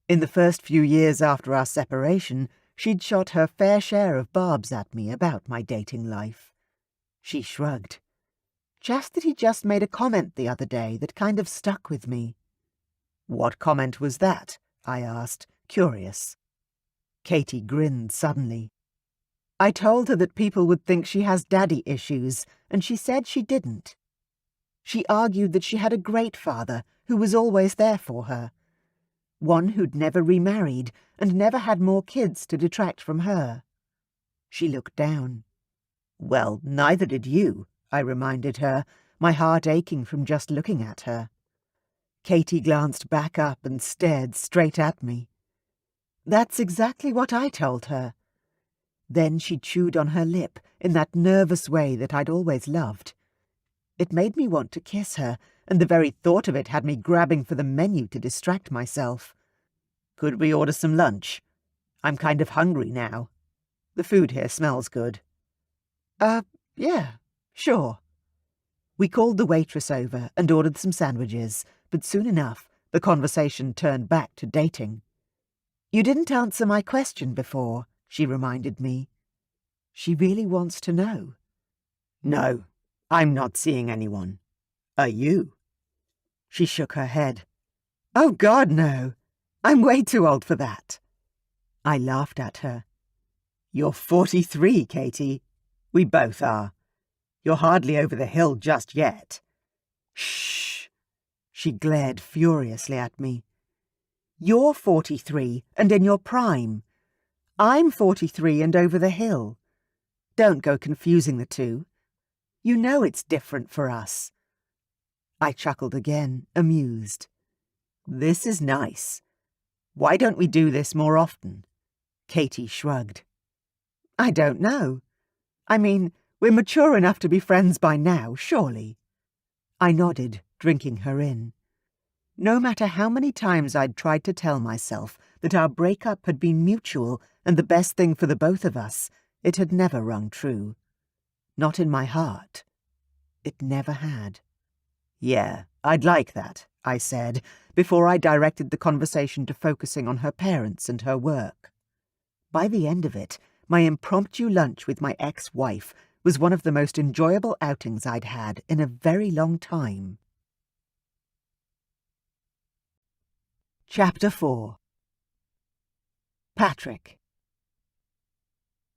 In the first few years after our separation, she'd shot her fair share of barbs at me about my dating life. She shrugged. "Chastity just made a comment the other day that kind of stuck with me." "What comment was that?" I asked, curious. Katie grinned suddenly. "I told her that people would think she has daddy issues, and she said she didn't. She argued that she had a great father who was always there for her. One who'd never remarried and never had more kids to detract from her." She looked down. "Well, neither did you," I reminded her, my heart aching from just looking at her. Katie glanced back up and stared straight at me. "That's exactly what I told her." Then she chewed on her lip in that nervous way that I'd always loved. It made me want to kiss her, and the very thought of it had me grabbing for the menu to distract myself. "Could we order some lunch? I'm kind of hungry now. The food here smells good." Yeah, sure." We called the waitress over and ordered some sandwiches, but soon enough the conversation turned back to dating. "You didn't answer my question before," she reminded me. She really wants to know. "No, I'm not seeing anyone. Are you?" She shook her head. "Oh, God, no. I'm way too old for that." I laughed at her. "You're 43, Katie. We both are. You're hardly over the hill just yet." "Shh!" She glared furiously at me. "You're 43 and in your prime. I'm 43 and over the hill. Don't go confusing the two. You know it's different for us." I chuckled again, amused. "This is nice. Why don't we do this more often?" Katie shrugged. "I don't know. I mean, we're mature enough to be friends by now, surely." I nodded, drinking her in. No matter how many times I'd tried to tell myself that our breakup had been mutual and the best thing for the both of us, it had never rung true. Not in my heart. It never had. "Yeah, I'd like that," I said, before I directed the conversation to focusing on her parents and her work. By the end of it, my impromptu lunch with my ex-wife was one of the most enjoyable outings I'd had in a very long time. Chapter 4. Patrick.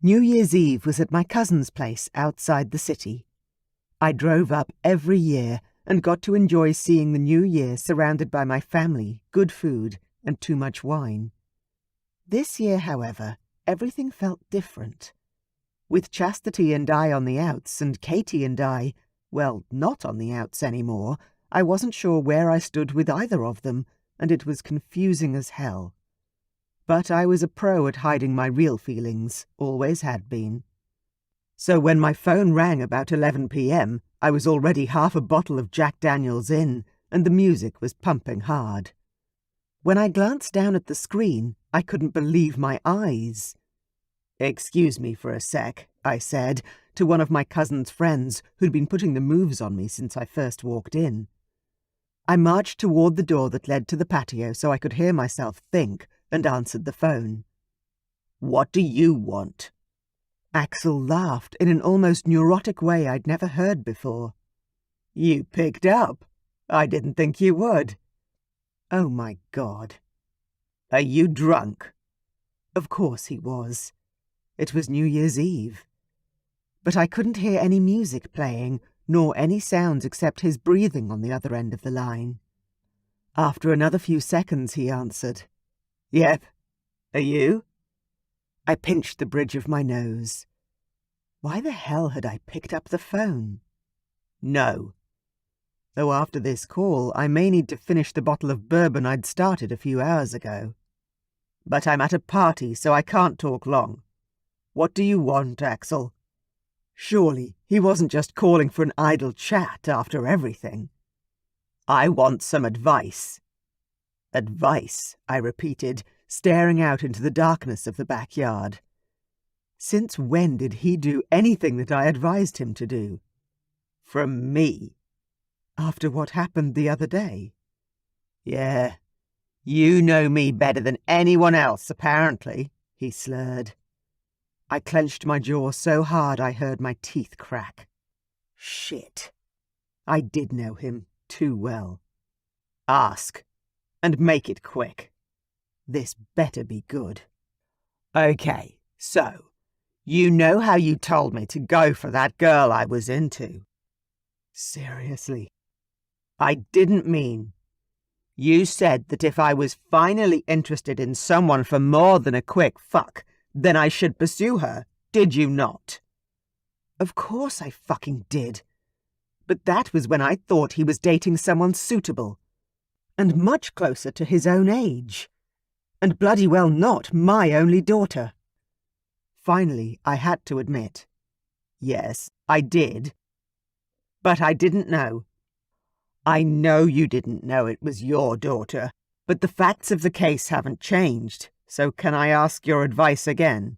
New Year's Eve was at my cousin's place outside the city. I drove up every year and got to enjoy seeing the new year surrounded by my family, good food, and too much wine. This year, however, everything felt different. With Chastity and I on the outs, and Katie and I, well, not on the outs anymore, I wasn't sure where I stood with either of them, and it was confusing as hell. But I was a pro at hiding my real feelings, always had been. So when my phone rang about 11 p.m, I was already half a bottle of Jack Daniels in, and the music was pumping hard. When I glanced down at the screen, I couldn't believe my eyes. "Excuse me for a sec," I said, to one of my cousin's friends who'd been putting the moves on me since I first walked in. I marched toward the door that led to the patio so I could hear myself think, and answered the phone. "What do you want?" Axel laughed in an almost neurotic way I'd never heard before. "You picked up. I didn't think you would." Oh my God. "Are you drunk?" Of course he was. It was New Year's Eve. But I couldn't hear any music playing, nor any sounds except his breathing on the other end of the line. After another few seconds, he answered. "Yep. Are you?" I pinched the bridge of my nose. Why the hell had I picked up the phone? No. Though after this call, I may need to finish the bottle of bourbon I'd started a few hours ago. "But I'm at a party, so I can't talk long. What do you want, Axel?" Surely he wasn't just calling for an idle chat after everything. "I want some advice." "Advice," I repeated, staring out into the darkness of the backyard. Since when did he do anything that I advised him to do? "From me." After what happened the other day? "Yeah, you know me better than anyone else, apparently," he slurred. I clenched my jaw so hard I heard my teeth crack. Shit. I did know him too well. "Ask. And make it quick. This better be good." "Okay, so, you know how you told me to go for that girl I was into?" Seriously? "I didn't mean. You said that if I was finally interested in someone for more than a quick fuck, then I should pursue her, did you not?" Of course I fucking did. But that was when I thought he was dating someone suitable. And much closer to his own age. And bloody well not my only daughter. Finally, I had to admit. Yes, I did. But I didn't know. I know you didn't know it was your daughter, but the facts of the case haven't changed, so can I ask your advice again?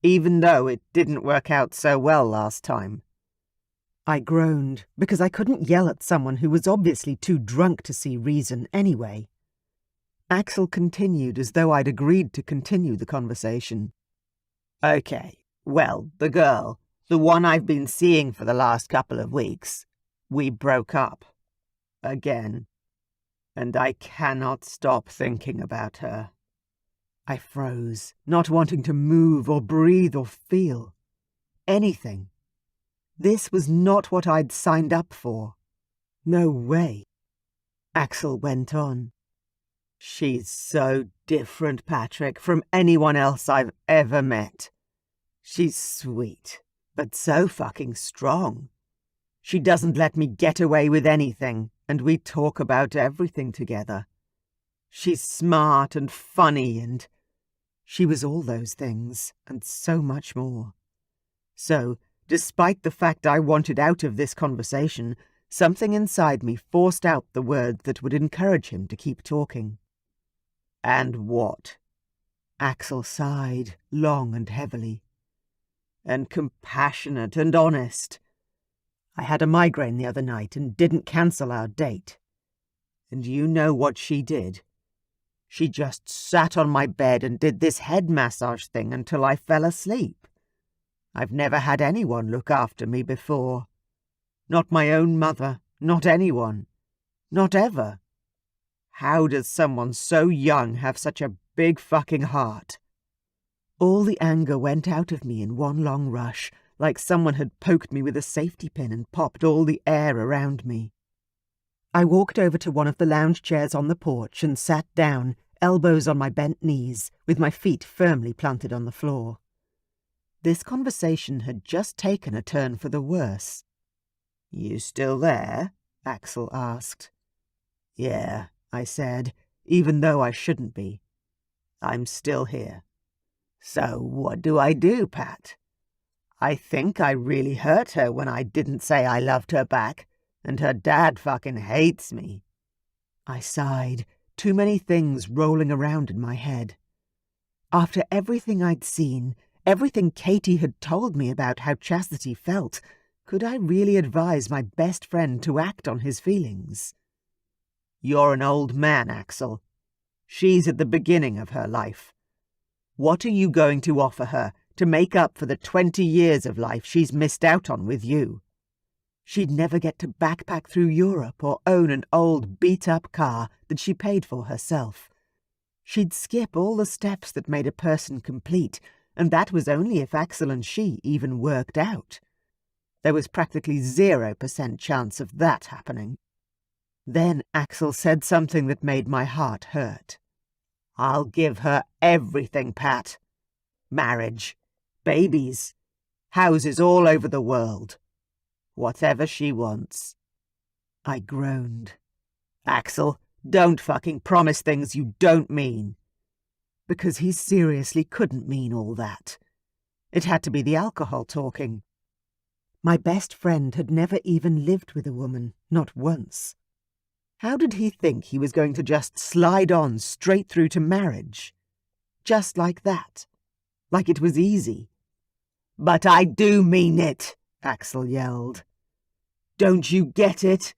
Even though it didn't work out so well last time. I groaned, because I couldn't yell at someone who was obviously too drunk to see reason anyway. Axel continued as though I'd agreed to continue the conversation. "Okay, well, the girl, the one I've been seeing for the last couple of weeks, we broke up. Again. And I cannot stop thinking about her." I froze, not wanting to move or breathe or feel. Anything. This was not what I'd signed up for. No way. Axel went on. "She's so different, Patrick, from anyone else I've ever met. She's sweet, but so fucking strong. She doesn't let me get away with anything, and we talk about everything together. She's smart and funny and..." She was all those things, and so much more. So, despite the fact I wanted out of this conversation, something inside me forced out the words that would encourage him to keep talking. "And what?" Axel sighed, long and heavily. "And compassionate and honest. I had a migraine the other night and didn't cancel our date. And you know what she did? She just sat on my bed and did this head massage thing until I fell asleep. I've never had anyone look after me before. Not my own mother, not anyone. Not ever. How does someone so young have such a big fucking heart? All the anger went out of me in one long rush, like someone had poked me with a safety pin and popped all the air around me. I walked over to one of the lounge chairs on the porch and sat down, elbows on my bent knees, with my feet firmly planted on the floor. This conversation had just taken a turn for the worse. "You still there?" Axel asked. "Yeah," I said, even though I shouldn't be. "I'm still here." "So what do I do, Pat? I think I really hurt her when I didn't say I loved her back, and her dad fucking hates me." I sighed, too many things rolling around in my head. After everything I'd seen, everything Katie had told me about how Chastity felt, could I really advise my best friend to act on his feelings? "You're an old man, Axel. She's at the beginning of her life. What are you going to offer her to make up for the 20 years of life she's missed out on with you? She'd never get to backpack through Europe or own an old beat-up car that she paid for herself. She'd skip all the steps that made a person complete, and that was only if Axel and she even worked out. There was practically 0% chance of that happening." Then Axel said something that made my heart hurt. "I'll give her everything, Pat. Marriage, babies, houses all over the world. Whatever she wants." I groaned. "Axel, don't fucking promise things you don't mean." Because he seriously couldn't mean all that. It had to be the alcohol talking. My best friend had never even lived with a woman, not once. How did he think he was going to just slide on straight through to marriage? Just like that. Like it was easy. "But I do mean it," Axel yelled. "Don't you get it?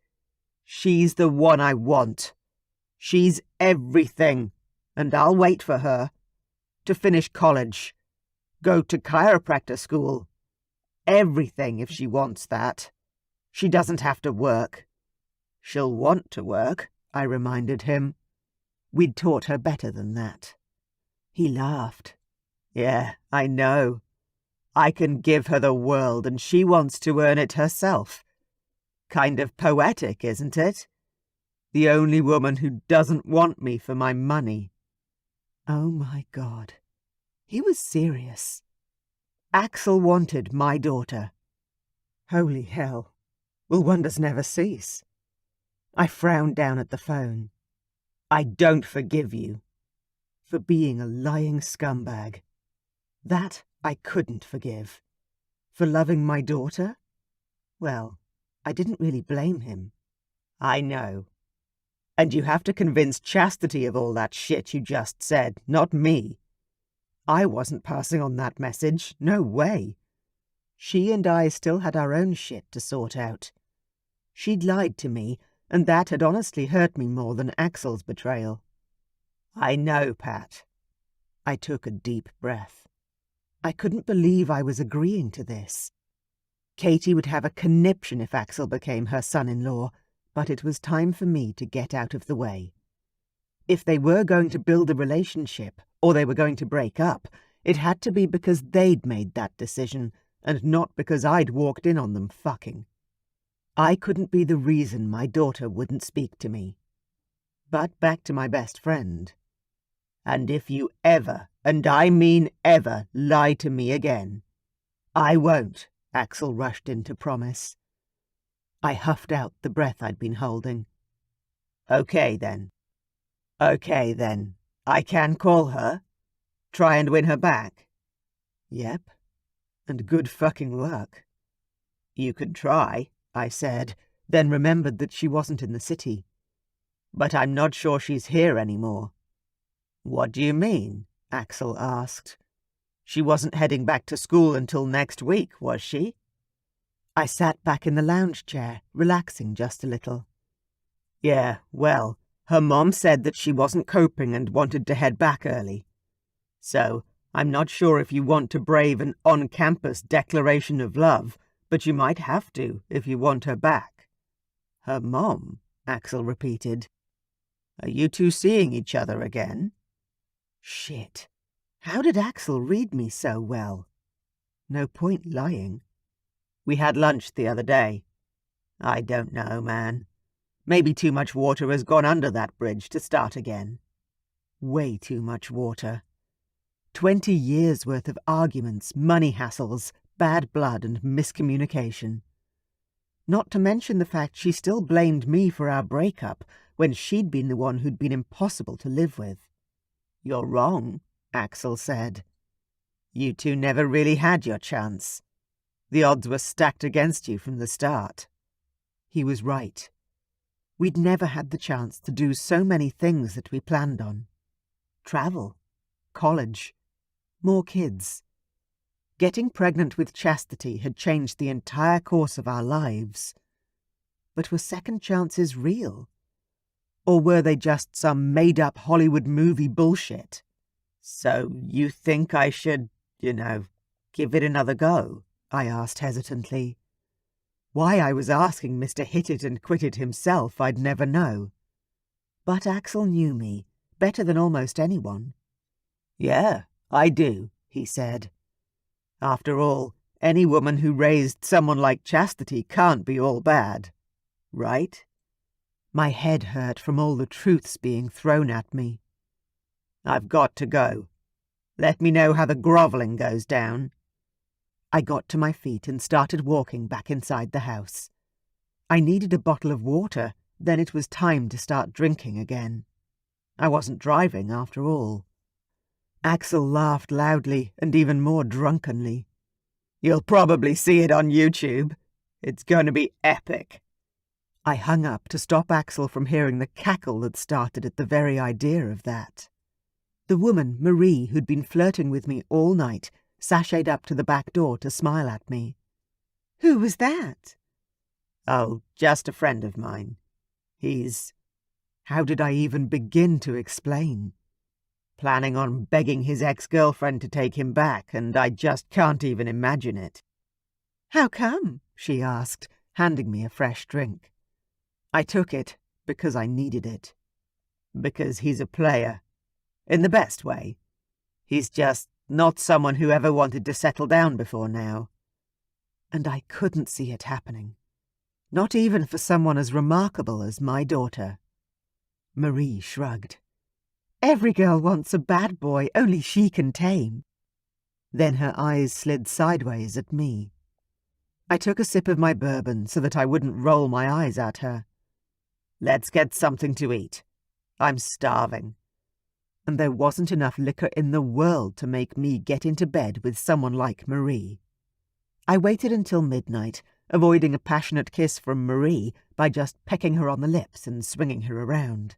She's the one I want. She's everything, and I'll wait for her. To finish college. Go to chiropractor school. Everything if she wants that. She doesn't have to work." "She'll want to work," I reminded him. We'd taught her better than that. He laughed. "Yeah, I know. I can give her the world and she wants to earn it herself. Kind of poetic, isn't it? The only woman who doesn't want me for my money." Oh my God. He was serious. Axel wanted my daughter. Holy hell. Will wonders never cease? I frowned down at the phone. "I don't forgive you." For being a lying scumbag. That I couldn't forgive. For loving my daughter? Well, I didn't really blame him. "I know. And you have to convince Chastity of all that shit you just said, not me. I wasn't passing on that message, no way. She and I still had our own shit to sort out. She'd lied to me, and that had honestly hurt me more than Axel's betrayal." "I know, Pat." I took a deep breath. I couldn't believe I was agreeing to this. Katie would have a conniption if Axel became her son-in-law, but it was time for me to get out of the way. If they were going to build a relationship, or they were going to break up, it had to be because they'd made that decision, and not because I'd walked in on them fucking. I couldn't be the reason my daughter wouldn't speak to me. But back to my best friend. "And if you ever, and I mean ever, lie to me again." "I won't," Axel rushed in to promise. I huffed out the breath I'd been holding. Okay then. I can call her? Try and win her back?" "Yep. And good fucking luck." "You could try," I said, then remembered that she wasn't in the city. "But I'm not sure she's here anymore." "What do you mean?" Axel asked. "She wasn't heading back to school until next week, was she?" I sat back in the lounge chair, relaxing just a little. "Yeah, well, Her mom said that she wasn't coping and wanted to head back early. So, I'm not sure if you want to brave an on-campus declaration of love, but you might have to if you want her back." "Her mom?" Axel repeated. "Are you two seeing each other again?" Shit. How did Axel read me so well? No point lying. "We had lunch the other day." "I don't know, man. Maybe too much water has gone under that bridge to start again." Way too much water. 20 years' worth of arguments, money hassles, bad blood and miscommunication. Not to mention the fact she still blamed me for our breakup when she'd been the one who'd been impossible to live with. "You're wrong," Axel said. "You two never really had your chance. The odds were stacked against you from the start." He was right. We'd never had the chance to do so many things that we planned on. Travel, college, more kids. Getting pregnant with Chastity had changed the entire course of our lives. But were second chances real? Or were they just some made-up Hollywood movie bullshit? "So you think I should, give it another go?" I asked hesitantly. Why I was asking Mr. Hit-It-and-Quit-It himself I'd never know. But Axel knew me, better than almost anyone. "Yeah, I do," he said. "After all, any woman who raised someone like Chastity can't be all bad, right?" My head hurt from all the truths being thrown at me. "I've got to go. Let me know how the grovelling goes down." I got to my feet and started walking back inside the house. I needed a bottle of water, then it was time to start drinking again. I wasn't driving after all. Axel laughed loudly and even more drunkenly. "You'll probably see it on YouTube. It's going to be epic." I hung up to stop Axel from hearing the cackle that started at the very idea of that. The woman, Marie, who'd been flirting with me all night, sashayed up to the back door to smile at me. "Who was that?" "Oh, just a friend of mine. He's—" How did I even begin to explain? Planning on begging his ex-girlfriend to take him back, and I just can't even imagine it. "How come?" she asked, handing me a fresh drink. I took it because I needed it. Because he's a player. In the best way. He's just not someone who ever wanted to settle down before now. And I couldn't see it happening. Not even for someone as remarkable as my daughter. Marie shrugged. "Every girl wants a bad boy only she can tame." Then her eyes slid sideways at me. I took a sip of my bourbon so that I wouldn't roll my eyes at her. "Let's get something to eat. I'm starving." And there wasn't enough liquor in the world to make me get into bed with someone like Marie. I waited until midnight, avoiding a passionate kiss from Marie by just pecking her on the lips and swinging her around.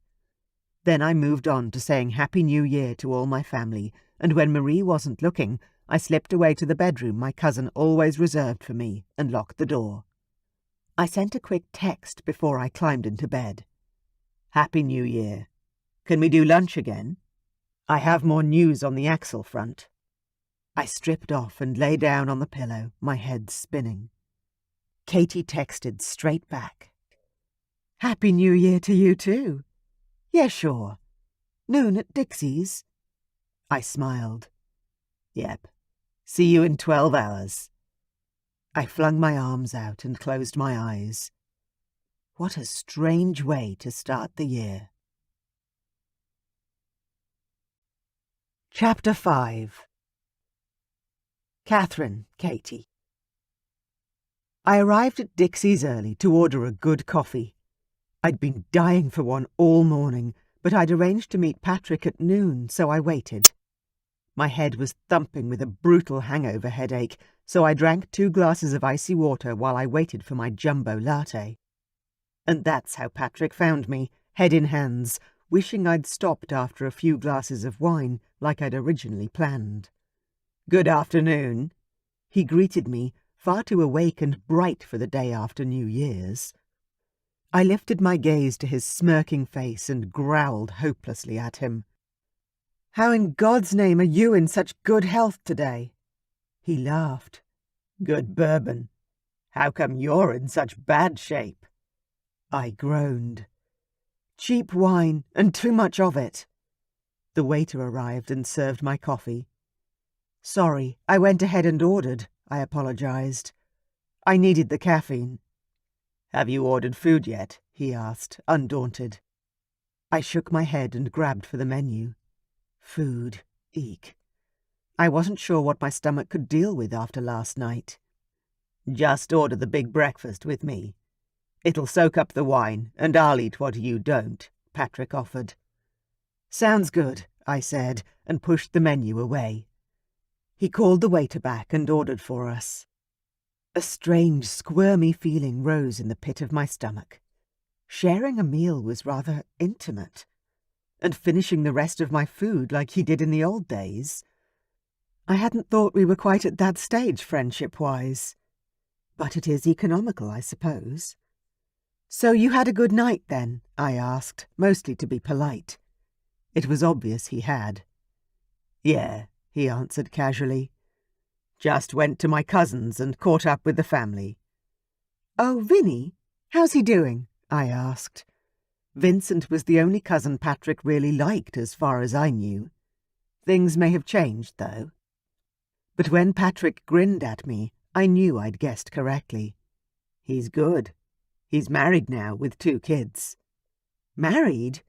Then I moved on to saying Happy New Year to all my family, and when Marie wasn't looking, I slipped away to the bedroom my cousin always reserved for me and locked the door. I sent a quick text before I climbed into bed. "Happy New Year. Can we do lunch again? I have more news on the Axel front." I stripped off and lay down on the pillow, my head spinning. Katie texted straight back. "Happy New Year to you too. Yeah, sure. Noon at Dixie's." I smiled. "Yep. See you in 12 hours. I flung my arms out and closed my eyes. What a strange way to start the year. Chapter 5. Katherine, Katie. I arrived at Dixie's early to order a good coffee. I'd been dying for one all morning, but I'd arranged to meet Patrick at noon, so I waited. My head was thumping with a brutal hangover headache, so I drank 2 glasses of icy water while I waited for my jumbo latte. And that's how Patrick found me, head in hands, wishing I'd stopped after a few glasses of wine like I'd originally planned. "Good afternoon." He greeted me, far too awake and bright for the day after New Year's. I lifted my gaze to his smirking face and growled hopelessly at him. "How in God's name are you in such good health today?" He laughed. "Good bourbon. How come you're in such bad shape?" I groaned. "Cheap wine, and too much of it." The waiter arrived and served my coffee. "Sorry, I went ahead and ordered," I apologized. "I needed the caffeine." "Have you ordered food yet?" he asked, undaunted. I shook my head and grabbed for the menu. Food. Eek. I wasn't sure what my stomach could deal with after last night. "Just order the big breakfast with me. It'll soak up the wine, and I'll eat what you don't," Patrick offered. "Sounds good," I said, and pushed the menu away. He called the waiter back and ordered for us. A strange, squirmy feeling rose in the pit of my stomach. Sharing a meal was rather intimate, and finishing the rest of my food like he did in the old days. I hadn't thought we were quite at that stage friendship-wise. But it is economical, I suppose. "So you had a good night, then?" I asked, mostly to be polite. It was obvious he had. "Yeah," he answered casually. "Just went to my cousin's and caught up with the family." "Oh, Vinny? How's he doing?" I asked. Vincent was the only cousin Patrick really liked as far as I knew. Things may have changed, though. But when Patrick grinned at me, I knew I'd guessed correctly. "He's good. He's married now with 2 kids. "Married?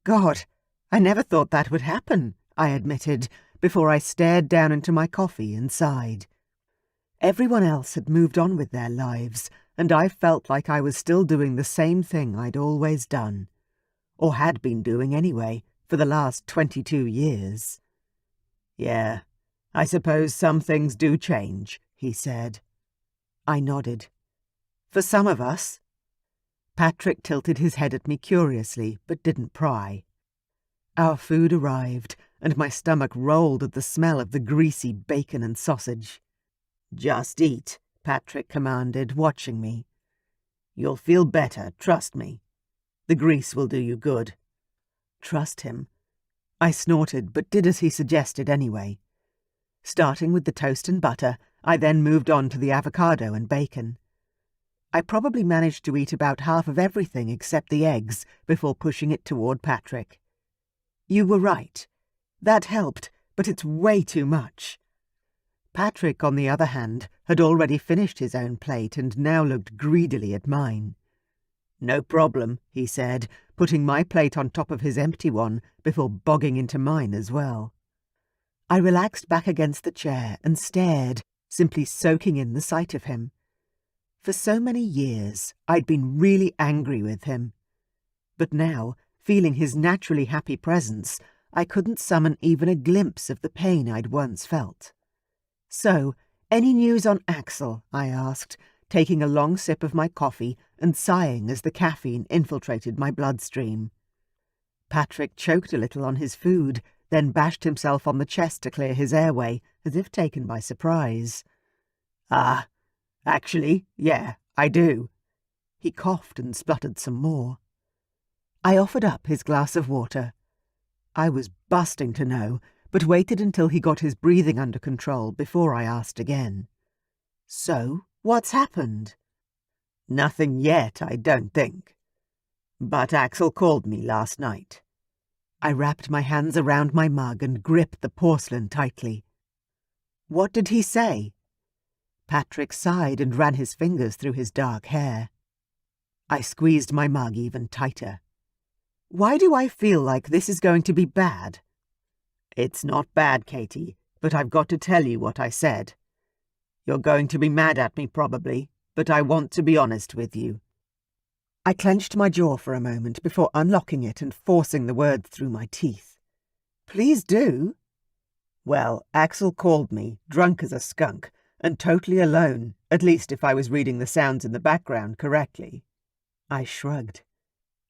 God, I never thought that would happen," I admitted, before I stared down into my coffee and sighed. Everyone else had moved on with their lives, and I felt like I was still doing the same thing I'd always done. Or had been doing anyway, for the last 22 years. "Yeah, I suppose some things do change," he said. I nodded. "For some of us." Patrick tilted his head at me curiously, but didn't pry. Our food arrived, and my stomach rolled at the smell of the greasy bacon and sausage. "Just eat," Patrick commanded, watching me. "You'll feel better, trust me. The grease will do you good." Trust him? I snorted, but did as he suggested anyway. Starting with the toast and butter, I then moved on to the avocado and bacon. I probably managed to eat about half of everything except the eggs before pushing it toward Patrick. "You were right. That helped, but it's way too much." Patrick, on the other hand, had already finished his own plate and now looked greedily at mine. "No problem," he said, putting my plate on top of his empty one before bogging into mine as well. I relaxed back against the chair and stared, simply soaking in the sight of him. For so many years, I'd been really angry with him. But now, feeling his naturally happy presence, I couldn't summon even a glimpse of the pain I'd once felt. "So, any news on Axel?" I asked, taking a long sip of my coffee and sighing as the caffeine infiltrated my bloodstream. Patrick choked a little on his food, then bashed himself on the chest to clear his airway, as if taken by surprise. Actually, yeah, I do." He coughed and spluttered some more. I offered up his glass of water. I was busting to know, but waited until he got his breathing under control before I asked again. "So, what's happened?" "Nothing yet, I don't think. But Axel called me last night." I wrapped my hands around my mug and gripped the porcelain tightly. "What did he say?" Patrick sighed and ran his fingers through his dark hair. I squeezed my mug even tighter. "Why do I feel like this is going to be bad?" "It's not bad, Katie, but I've got to tell you what I said. You're going to be mad at me probably, but I want to be honest with you." I clenched my jaw for a moment before unlocking it and forcing the words through my teeth. "Please do." "Well, Axel called me, drunk as a skunk, and totally alone, at least if I was reading the sounds in the background correctly." I shrugged.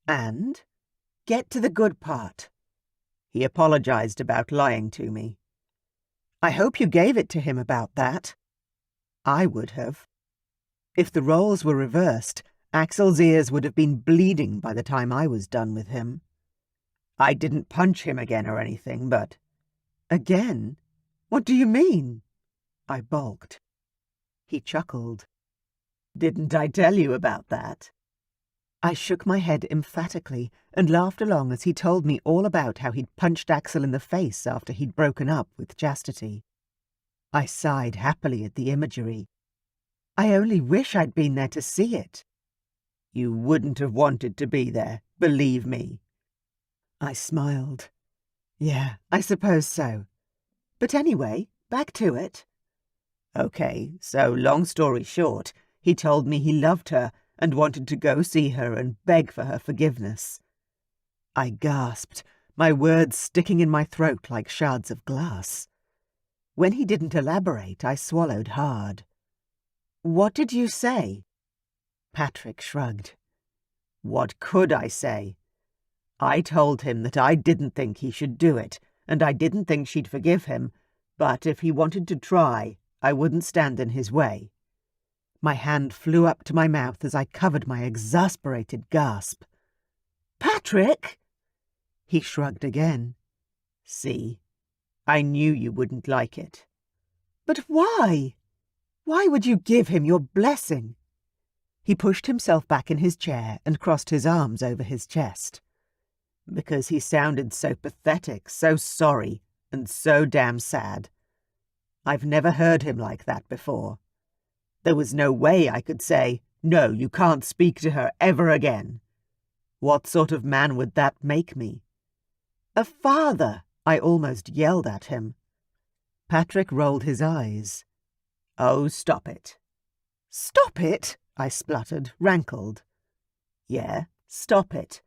"And?" "Get to the good part." "He apologized about lying to me." "I hope you gave it to him about that." I would have. If the roles were reversed, Axel's ears would have been bleeding by the time I was done with him. I didn't punch him again or anything, but... Again? What do you mean? I balked. He chuckled. Didn't I tell you about that? I shook my head emphatically and laughed along as he told me all about how he'd punched Axel in the face after he'd broken up with Chastity. I sighed happily at the imagery. I only wish I'd been there to see it. You wouldn't have wanted to be there, believe me. I smiled. Yeah, I suppose so. But anyway, back to it. Okay, so long story short, he told me he loved her and wanted to go see her and beg for her forgiveness. I gasped, my words sticking in my throat like shards of glass. When he didn't elaborate, I swallowed hard. What did you say? Patrick shrugged. What could I say? I told him that I didn't think he should do it, and I didn't think she'd forgive him, but if he wanted to try, I wouldn't stand in his way. My hand flew up to my mouth as I covered my exasperated gasp. Patrick! He shrugged again. See, I knew you wouldn't like it. But why? Why would you give him your blessing? He pushed himself back in his chair and crossed his arms over his chest. Because he sounded so pathetic, so sorry, and so damn sad. I've never heard him like that before. There was no way I could say, no, you can't speak to her ever again. What sort of man would that make me? A father, I almost yelled at him. Patrick rolled his eyes. Oh, stop it. Stop it? I spluttered, rankled. Yeah, stop it.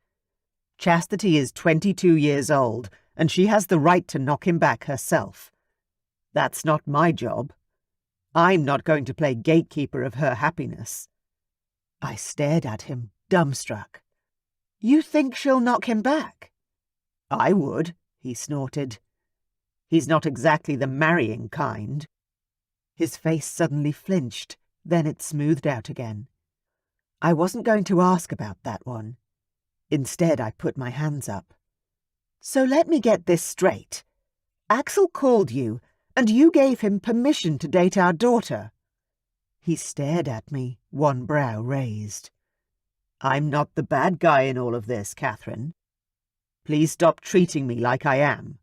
Chastity is 22 years old, and she has the right to knock him back herself. That's not my job. I'm not going to play gatekeeper of her happiness. I stared at him, dumbstruck. You think she'll knock him back? I would, he snorted. He's not exactly the marrying kind. His face suddenly flinched, then it smoothed out again. I wasn't going to ask about that one. Instead, I put my hands up. So let me get this straight. Axel called you, and you gave him permission to date our daughter. He stared at me, one brow raised. I'm not the bad guy in all of this, Katherine. Please stop treating me like I am.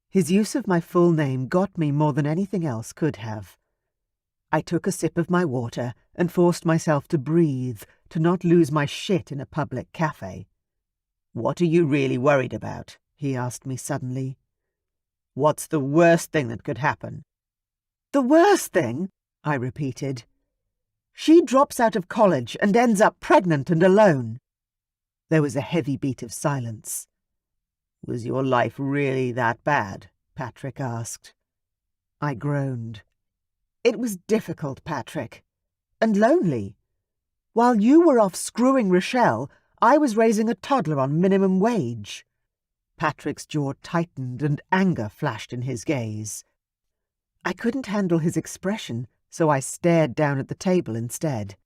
His use of my full name got me more than anything else could have. I took a sip of my water and forced myself to breathe, to not lose my shit in a public cafe. What are you really worried about? He asked me suddenly. What's the worst thing that could happen? The worst thing? I repeated. She drops out of college and ends up pregnant and alone. There was a heavy beat of silence. Was your life really that bad? Patrick asked. I groaned. It was difficult, Patrick. And lonely. While you were off screwing Rochelle, I was raising a toddler on minimum wage. Patrick's jaw tightened and anger flashed in his gaze. I couldn't handle his expression, so I stared down at the table instead.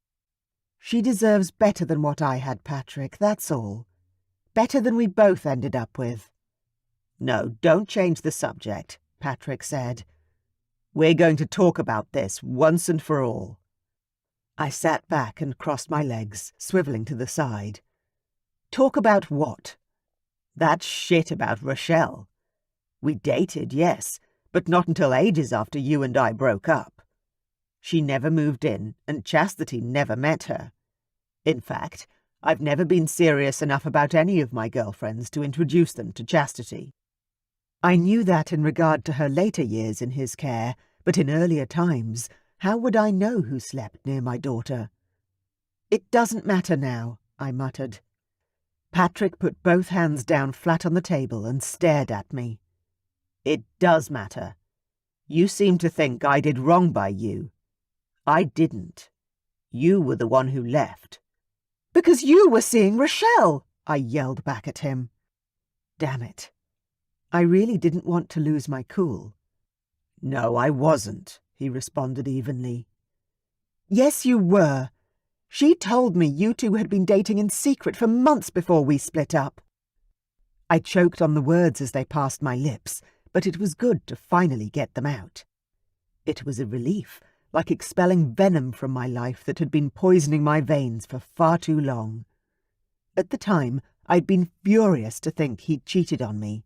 She deserves better than what I had, Patrick, that's all. Better than we both ended up with. No, don't change the subject, Patrick said. We're going to talk about this once and for all. I sat back and crossed my legs, swiveling to the side. Talk about what? That shit about Rochelle. We dated, yes, but not until ages after you and I broke up. She never moved in, and Chastity never met her. In fact, I've never been serious enough about any of my girlfriends to introduce them to Chastity. I knew that in regard to her later years in his care, but in earlier times, how would I know who slept near my daughter? It doesn't matter now, I muttered. Patrick put both hands down flat on the table and stared at me. It does matter. You seem to think I did wrong by you. I didn't. You were the one who left. Because you were seeing Rochelle, I yelled back at him. Damn it. I really didn't want to lose my cool. No, I wasn't, he responded evenly. Yes, you were. She told me you two had been dating in secret for months before we split up. I choked on the words as they passed my lips, but it was good to finally get them out. It was a relief, like expelling venom from my life that had been poisoning my veins for far too long. At the time, I'd been furious to think he'd cheated on me.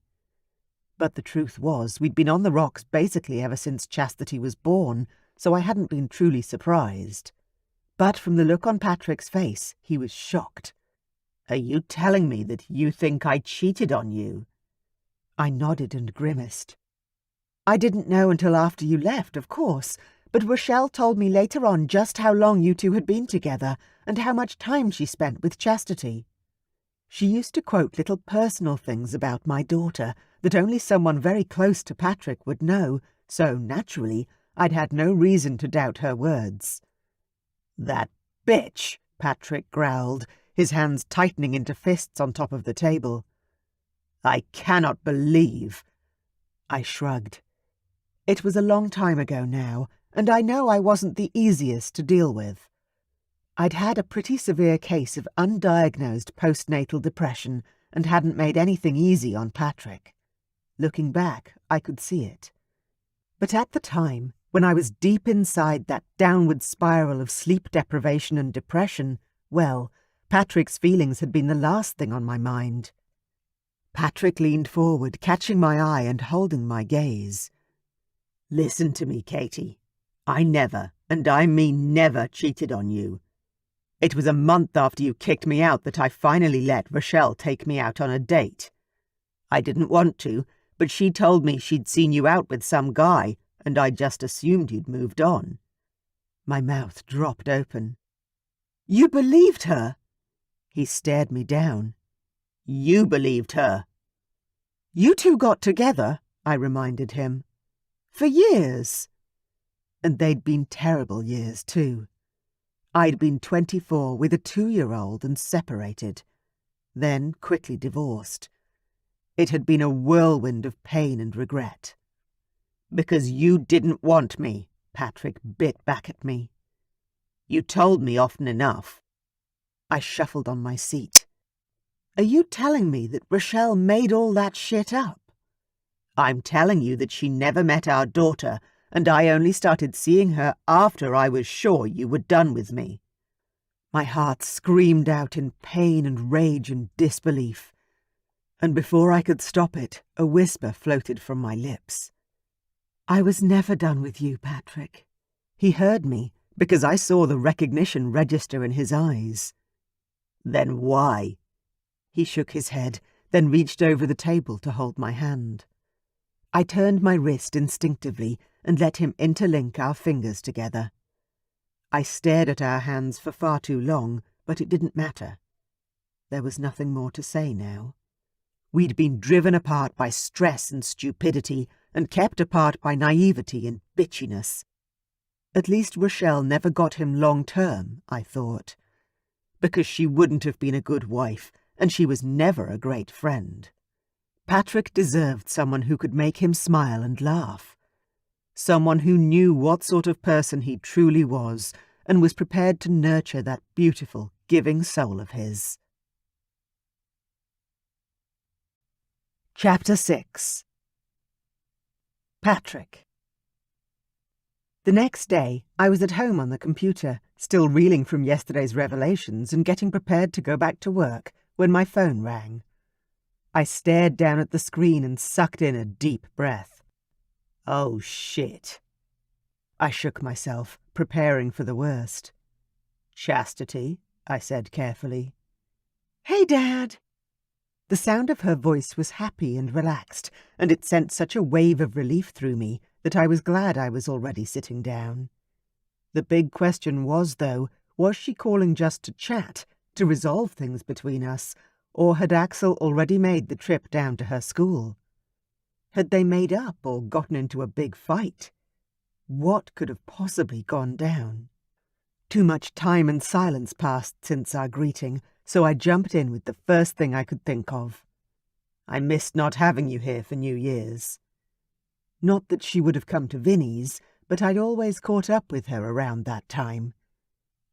But the truth was, we'd been on the rocks basically ever since Chastity was born, so I hadn't been truly surprised. But from the look on Patrick's face, he was shocked. "Are you telling me that you think I cheated on you?" I nodded and grimaced. "I didn't know until after you left, of course, but Rochelle told me later on just how long you two had been together and how much time she spent with Chastity. She used to quote little personal things about my daughter that only someone very close to Patrick would know, so naturally I'd had no reason to doubt her words." "That bitch," Patrick growled, his hands tightening into fists on top of the table. "I cannot believe—" I shrugged. It was a long time ago now, and I know I wasn't the easiest to deal with. I'd had a pretty severe case of undiagnosed postnatal depression and hadn't made anything easy on Patrick. Looking back, I could see it. But at the time, when I was deep inside that downward spiral of sleep deprivation and depression, well, Patrick's feelings had been the last thing on my mind. Patrick leaned forward, catching my eye and holding my gaze. "Listen to me, Katie. I never, and I mean never, cheated on you. It was a month after you kicked me out that I finally let Rochelle take me out on a date. I didn't want to, but she told me she'd seen you out with some guy, and I just assumed you'd moved on." My mouth dropped open. "You believed her?" He stared me down. "You believed her." "You two got together," I reminded him. "For years." And they'd been terrible years, too. I'd been 24 with a 2-year-old and separated, then quickly divorced. It had been a whirlwind of pain and regret. "Because you didn't want me," Patrick bit back at me. "You told me often enough." I shuffled on my seat. "Are you telling me that Rochelle made all that shit up?" "I'm telling you that she never met our daughter, and I only started seeing her after I was sure you were done with me." My heart screamed out in pain and rage and disbelief. And before I could stop it, a whisper floated from my lips. "I was never done with you, Patrick." He heard me, because I saw the recognition register in his eyes. "Then why?" He shook his head, then reached over the table to hold my hand. I turned my wrist instinctively and let him interlink our fingers together. I stared at our hands for far too long, but it didn't matter. There was nothing more to say now. We'd been driven apart by stress and stupidity, and kept apart by naivety and bitchiness. At least Rochelle never got him long-term, I thought. Because she wouldn't have been a good wife, and she was never a great friend. Patrick deserved someone who could make him smile and laugh. Someone who knew what sort of person he truly was, and was prepared to nurture that beautiful, giving soul of his. Chapter 6. Patrick. The next day, I was at home on the computer, still reeling from yesterday's revelations and getting prepared to go back to work, when my phone rang. I stared down at the screen and sucked in a deep breath. Oh, shit. I shook myself, preparing for the worst. "Chastity," I said carefully. "Hey, Dad." The sound of her voice was happy and relaxed, and it sent such a wave of relief through me that I was glad I was already sitting down. The big question was, though, was she calling just to chat, to resolve things between us, or had Axel already made the trip down to her school? Had they made up or gotten into a big fight? What could have possibly gone down? Too much time and silence passed since our greeting, so I jumped in with the first thing I could think of. "I missed not having you here for New Year's." Not that she would have come to Vinnie's, but I'd always caught up with her around that time.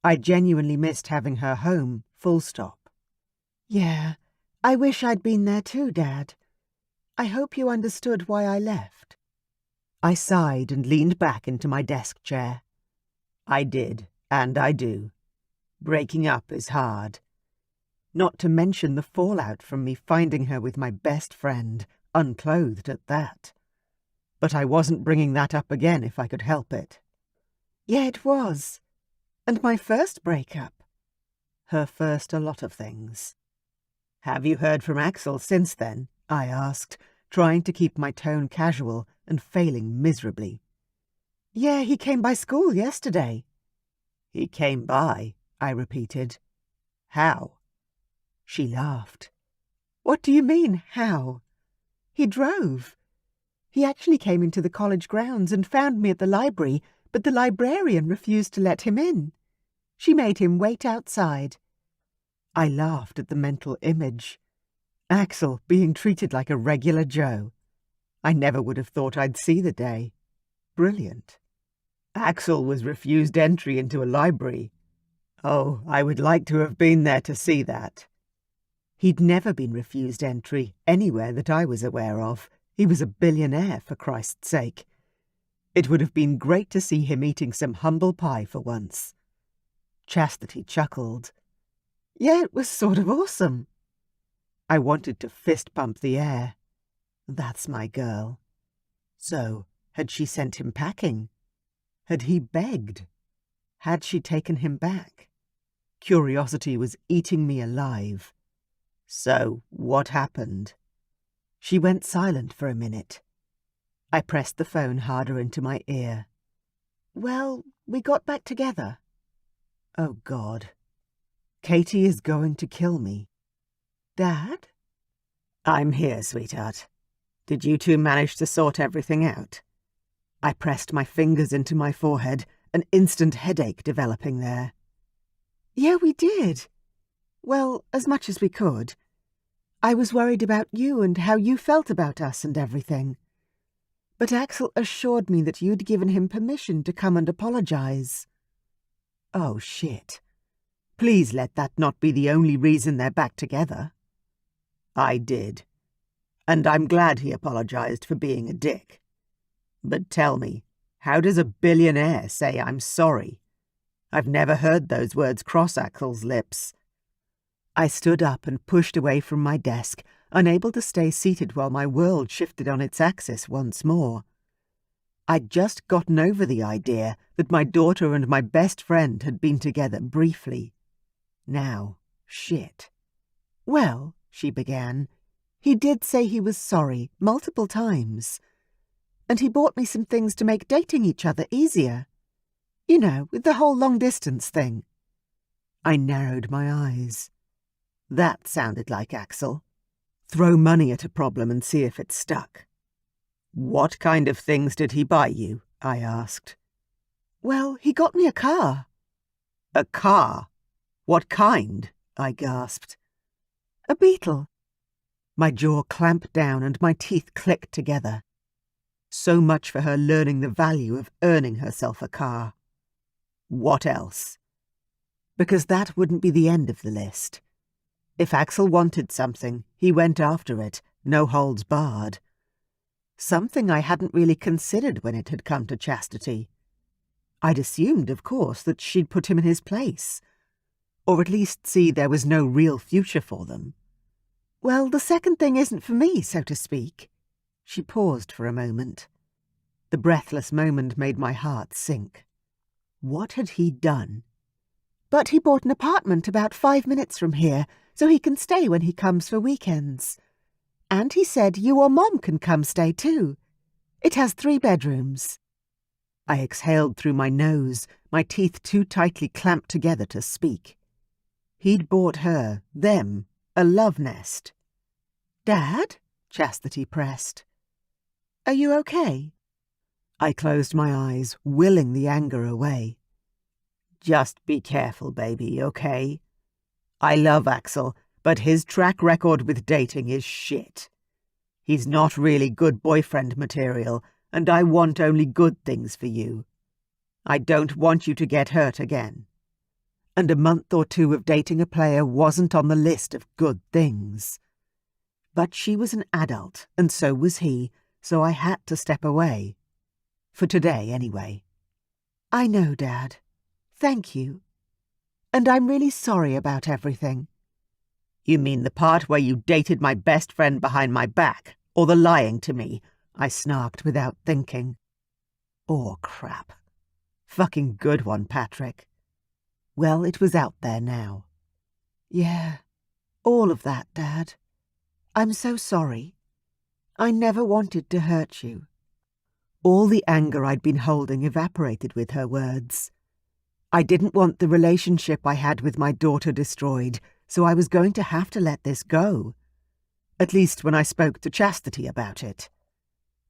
I genuinely missed having her home, full stop. Yeah, I wish I'd been there too, Dad. I hope you understood why I left. I sighed and leaned back into my desk chair. I did, and I do. Breaking up is hard. Not to mention the fallout from me finding her with my best friend, unclothed at that. But I wasn't bringing that up again if I could help it. Yeah, it was. And my first breakup. Her first a lot of things. Have you heard from Axel since then? I asked, trying to keep my tone casual and failing miserably. Yeah, he came by school yesterday. He came by, I repeated. How? She laughed. What do you mean, how? He drove. He actually came into the college grounds and found me at the library, but the librarian refused to let him in. She made him wait outside. I laughed at the mental image. Axel being treated like a regular Joe. I never would have thought I'd see the day. Brilliant. Axel was refused entry into a library. Oh, I would like to have been there to see that. He'd never been refused entry anywhere that I was aware of. He was a billionaire, for Christ's sake. It would have been great to see him eating some humble pie for once. Chastity chuckled. Yeah, it was sort of awesome. I wanted to fist pump the air. That's my girl. So, had she sent him packing? Had he begged? Had she taken him back? Curiosity was eating me alive. So, what happened? She went silent for a minute. I pressed the phone harder into my ear. Well, we got back together. Oh, God. Katie is going to kill me. Dad? I'm here, sweetheart. Did you two manage to sort everything out? I pressed my fingers into my forehead, an instant headache developing there. Yeah, we did. Well, as much as we could. I was worried about you and how you felt about us and everything. But Axel assured me that you'd given him permission to come and apologize. Oh, shit. Please let that not be the only reason they're back together. I did. And I'm glad he apologized for being a dick. But tell me, how does a billionaire say I'm sorry? I've never heard those words cross Axel's lips. I stood up and pushed away from my desk, unable to stay seated while my world shifted on its axis once more. I'd just gotten over the idea that my daughter and my best friend had been together briefly. Now, shit. Well, she began, he did say he was sorry multiple times. And he bought me some things to make dating each other easier. You know, with the whole long-distance thing. I narrowed my eyes. That sounded like Axel. Throw money at a problem and see if it stuck. What kind of things did he buy you? I asked. Well, he got me a car. A car? What kind? I gasped. A Beetle. My jaw clamped down and my teeth clicked together. So much for her learning the value of earning herself a car. What else? Because that wouldn't be the end of the list. If Axel wanted something, he went after it, no holds barred. Something I hadn't really considered when it had come to Chastity. I'd assumed, of course, that she'd put him in his place, or at least see there was no real future for them. Well, the second thing isn't for me, so to speak. She paused for a moment. The breathless moment made my heart sink. What had he done? But he bought an apartment about 5 minutes from here, so he can stay when he comes for weekends. And he said you or Mom can come stay too. It has 3 bedrooms. I exhaled through my nose, my teeth too tightly clamped together to speak. He'd bought her, them, a love nest. Dad? Chastity pressed. Are you okay? I closed my eyes, willing the anger away. Just be careful, baby, okay? I love Axel, but his track record with dating is shit. He's not really good boyfriend material, and I want only good things for you. I don't want you to get hurt again. and a month or two of dating a player wasn't on the list of good things. But she was an adult, and so was he, so I had to step away. For today, anyway. I know, Dad. Thank you. And I'm really sorry about everything. You mean the part where you dated my best friend behind my back, or the lying to me? I snarked without thinking. Oh, crap. Fucking good one, Patrick. Well, it was out there now. Yeah, all of that, Dad. I'm so sorry. I never wanted to hurt you. All the anger I'd been holding evaporated with her words. I didn't want the relationship I had with my daughter destroyed, so I was going to have to let this go. At least when I spoke to Chastity about it.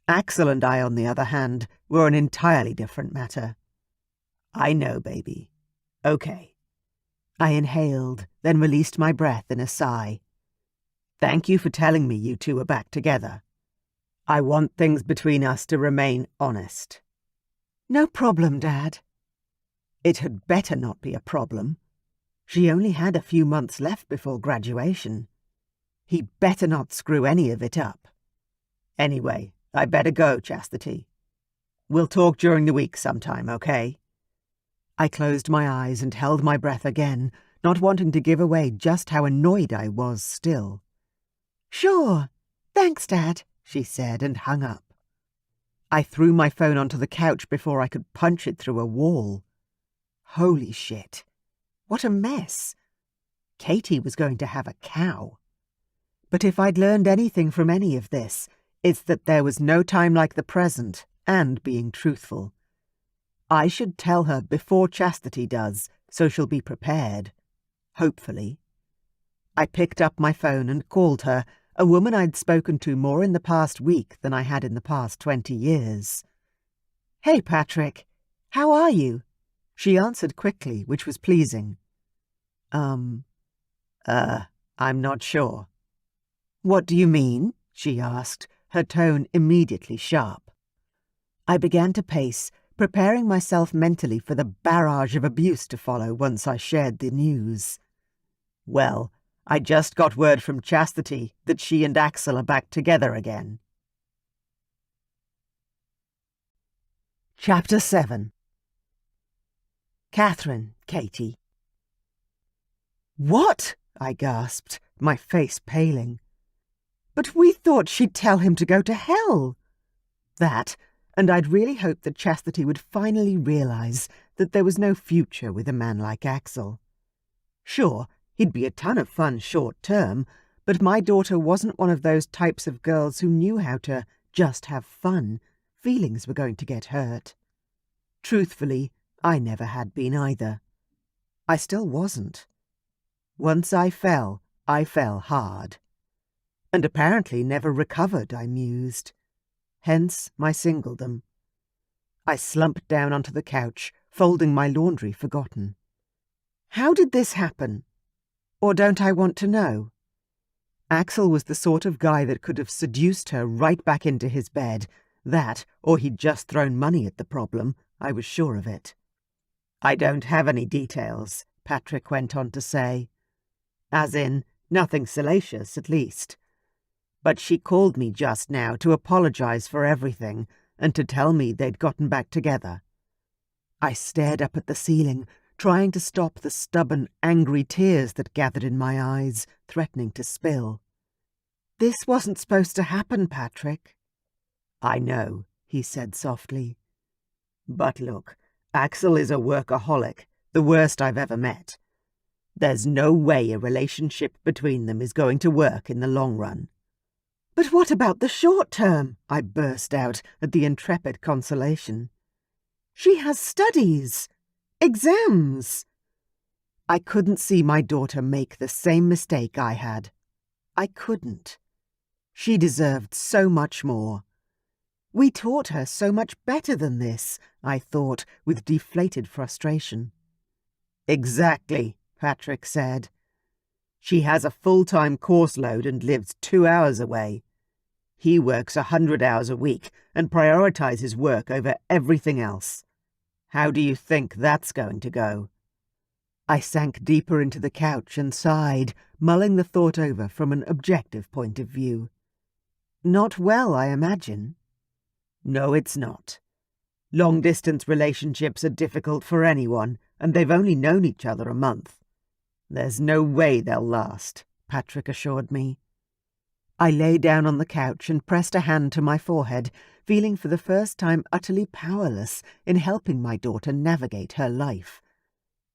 Axel and I, on the other hand, were an entirely different matter. I know, baby. Okay. I inhaled, then released my breath in a sigh. Thank you for telling me you two are back together. I want things between us to remain honest. No problem, Dad. It had better not be a problem. She only had a few months left before graduation. He better not screw any of it up. Anyway, I better go, Chastity. We'll talk during the week sometime, okay? I closed my eyes and held my breath again, not wanting to give away just how annoyed I was still. Sure. Thanks, Dad, she said and hung up. I threw my phone onto the couch before I could punch it through a wall. Holy shit. What a mess. Katie was going to have a cow. But if I'd learned anything from any of this, it's that there was no time like the present, and being truthful. I should tell her before Chastity does, so she'll be prepared. Hopefully. I picked up my phone and called her, a woman I'd spoken to more in the past week than I had in the past 20 years. Hey, Patrick. How are you? She answered quickly, which was pleasing. I'm not sure. What do you mean? She asked, her tone immediately sharp. I began to pace, preparing myself mentally for the barrage of abuse to follow once I shared the news. Well, I just got word from Chastity that she and Axel are back together again. Chapter 7. Katherine, Katie. What? I gasped, my face paling. But we thought she'd tell him to go to hell. That, and I'd really hoped that Chastity would finally realise that there was no future with a man like Axel. Sure, he'd be a ton of fun short-term, but my daughter wasn't one of those types of girls who knew how to just have fun. Feelings were going to get hurt. Truthfully, I never had been either. I still wasn't. Once I fell hard. And apparently never recovered, I mused. Hence my singledom. I slumped down onto the couch, folding my laundry forgotten. How did this happen? Or don't I want to know? Axel was the sort of guy that could have seduced her right back into his bed. That, or he'd just thrown money at the problem, I was sure of it. I don't have any details, Patrick went on to say. As in, nothing salacious, at least. But she called me just now to apologise for everything and to tell me they'd gotten back together. I stared up at the ceiling, trying to stop the stubborn, angry tears that gathered in my eyes, threatening to spill. This wasn't supposed to happen, Patrick. I know, he said softly. But look, Axel is a workaholic, the worst I've ever met. There's no way a relationship between them is going to work in the long run. But what about the short term? I burst out at the intrepid consolation. She has studies, exams. I couldn't see my daughter make the same mistake I had. I couldn't. She deserved so much more. We taught her so much better than this, I thought, with deflated frustration. Exactly, Patrick said. She has a full-time course load and lives 2 hours away. He works 100 hours a week and prioritizes work over everything else. How do you think that's going to go? I sank deeper into the couch and sighed, mulling the thought over from an objective point of view. Not well, I imagine. No, it's not. Long-distance relationships are difficult for anyone, and they've only known each other a month. There's no way they'll last, Patrick assured me. I lay down on the couch and pressed a hand to my forehead, feeling for the first time utterly powerless in helping my daughter navigate her life.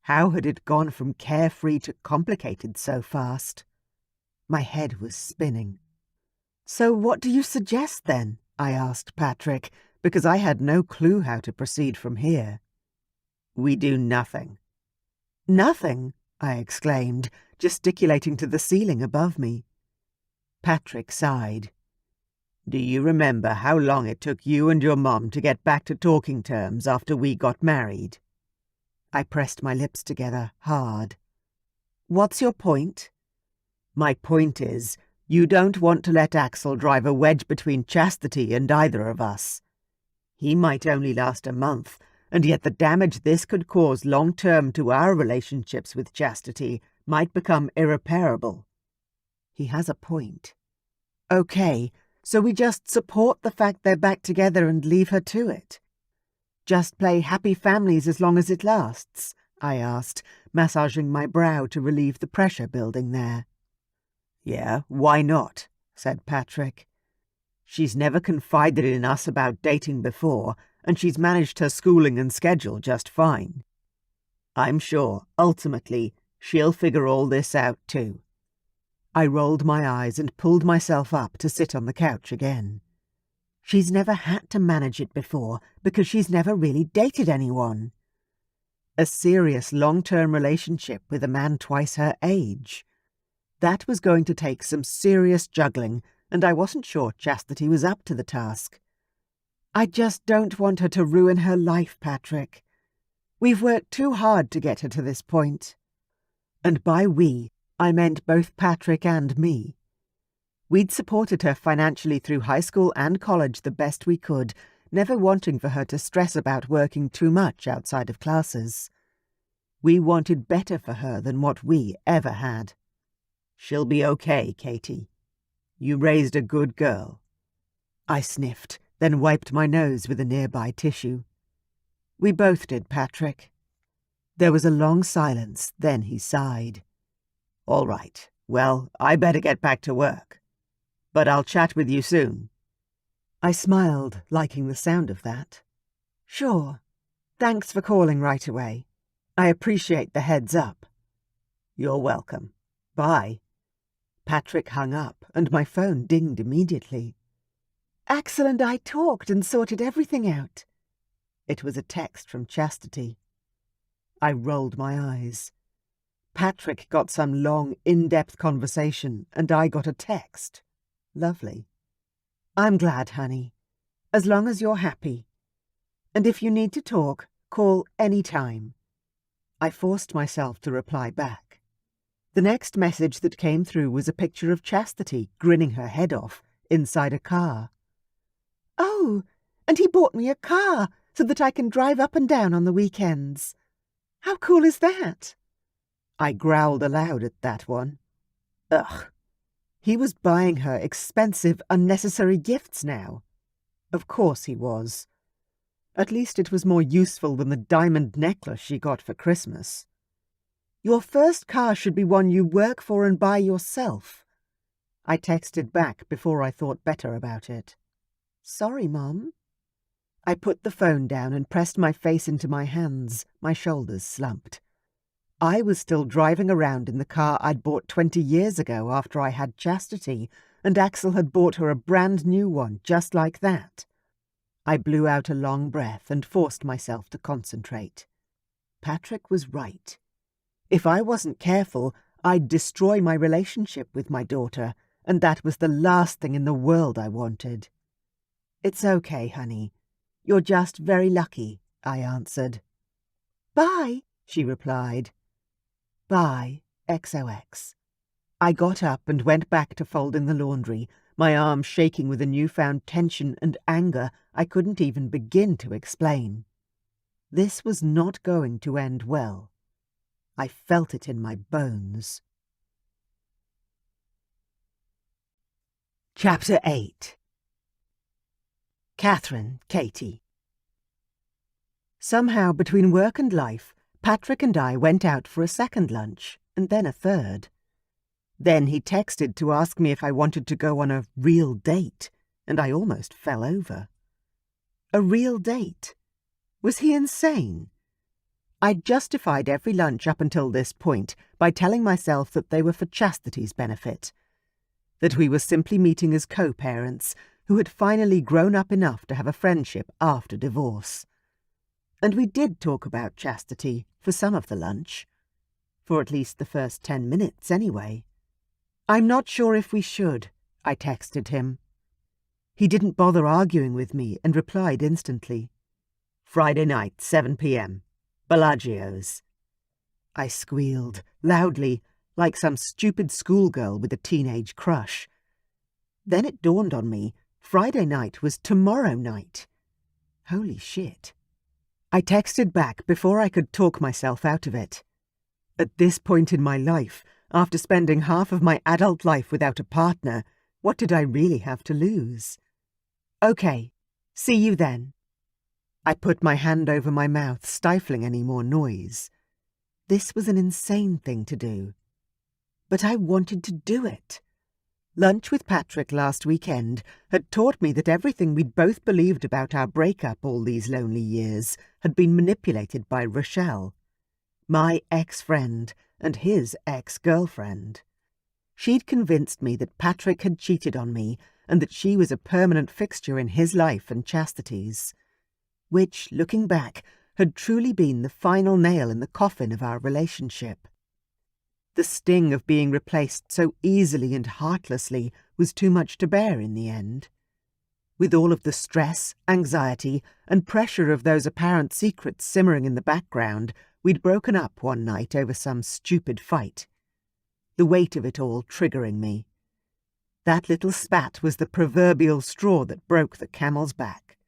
How had it gone from carefree to complicated so fast? My head was spinning. So what do you suggest then? I asked Patrick, because I had no clue how to proceed from here. We do nothing. Nothing? I exclaimed, gesticulating to the ceiling above me. Patrick sighed. Do you remember how long it took you and your mom to get back to talking terms after we got married? I pressed my lips together hard. What's your point? My point is, you don't want to let Axel drive a wedge between Chastity and either of us. He might only last a month, and yet the damage this could cause long-term to our relationships with Chastity might become irreparable. He has a point. Okay, so we just support the fact they're back together and leave her to it. Just play happy families as long as it lasts, I asked, massaging my brow to relieve the pressure building there. Yeah, why not? Said Patrick. She's never confided in us about dating before, and she's managed her schooling and schedule just fine. I'm sure, ultimately, she'll figure all this out too. I rolled my eyes and pulled myself up to sit on the couch again. She's never had to manage it before because she's never really dated anyone. A serious long-term relationship with a man twice her age. That was going to take some serious juggling, and I wasn't sure Chastity was up to the task. I just don't want her to ruin her life, Patrick. We've worked too hard to get her to this point. And by we, I meant both Patrick and me. We'd supported her financially through high school and college the best we could, never wanting for her to stress about working too much outside of classes. We wanted better for her than what we ever had. She'll be okay, Katie. You raised a good girl. I sniffed, then wiped my nose with a nearby tissue. We both did, Patrick. There was a long silence, then he sighed. All right, well, I better get back to work. But I'll chat with you soon. I smiled, liking the sound of that. Sure. Thanks for calling right away. I appreciate the heads up. You're welcome. Bye. Patrick hung up, and my phone dinged immediately. Axel and I talked and sorted everything out. It was a text from Chastity. I rolled my eyes. Patrick got some long, in-depth conversation, and I got a text. Lovely. I'm glad, honey. As long as you're happy. And if you need to talk, call any time. I forced myself to reply back. The next message that came through was a picture of Chastity grinning her head off inside a car. Oh, and he bought me a car so that I can drive up and down on the weekends. How cool is that? I growled aloud at that one. Ugh. He was buying her expensive, unnecessary gifts now. Of course he was. At least it was more useful than the diamond necklace she got for Christmas. Your first car should be one you work for and buy yourself. I texted back before I thought better about it. Sorry, Mom. I put the phone down and pressed my face into my hands, my shoulders slumped. I was still driving around in the car I'd bought 20 years ago after I had Chastity, and Axel had bought her a brand new one just like that. I blew out a long breath and forced myself to concentrate. Patrick was right. If I wasn't careful, I'd destroy my relationship with my daughter, and that was the last thing in the world I wanted. It's okay, honey. You're just very lucky, I answered. Bye, she replied. Bye, XOX. I got up and went back to folding the laundry, my arm shaking with a newfound tension and anger I couldn't even begin to explain. This was not going to end well. I felt it in my bones. Chapter 8. Katherine, Katie. Somehow, between work and life, Patrick and I went out for a second lunch, and then a third. Then he texted to ask me if I wanted to go on a real date, and I almost fell over. A real date? Was he insane? I'd justified every lunch up until this point by telling myself that they were for Chastity's benefit, that we were simply meeting as co-parents who had finally grown up enough to have a friendship after divorce. And we did talk about Chastity for some of the lunch. For at least the first 10 minutes, anyway. "I'm not sure if we should," I texted him. He didn't bother arguing with me and replied instantly. "Friday night, 7 p.m. Bellagio's." I squealed, loudly, like some stupid schoolgirl with a teenage crush. Then it dawned on me, Friday night was tomorrow night. Holy shit. I texted back before I could talk myself out of it. At this point in my life, after spending half of my adult life without a partner, what did I really have to lose? "Okay, see you then." I put my hand over my mouth, stifling any more noise. This was an insane thing to do. But I wanted to do it. Lunch with Patrick last weekend had taught me that everything we'd both believed about our breakup all these lonely years had been manipulated by Rochelle, my ex-friend and his ex-girlfriend. She'd convinced me that Patrick had cheated on me and that she was a permanent fixture in his life and Chastity's, which, looking back, had truly been the final nail in the coffin of our relationship. The sting of being replaced so easily and heartlessly was too much to bear in the end. With all of the stress, anxiety, and pressure of those apparent secrets simmering in the background, we'd broken up one night over some stupid fight. The weight of it all triggering me. That little spat was the proverbial straw that broke the camel's back.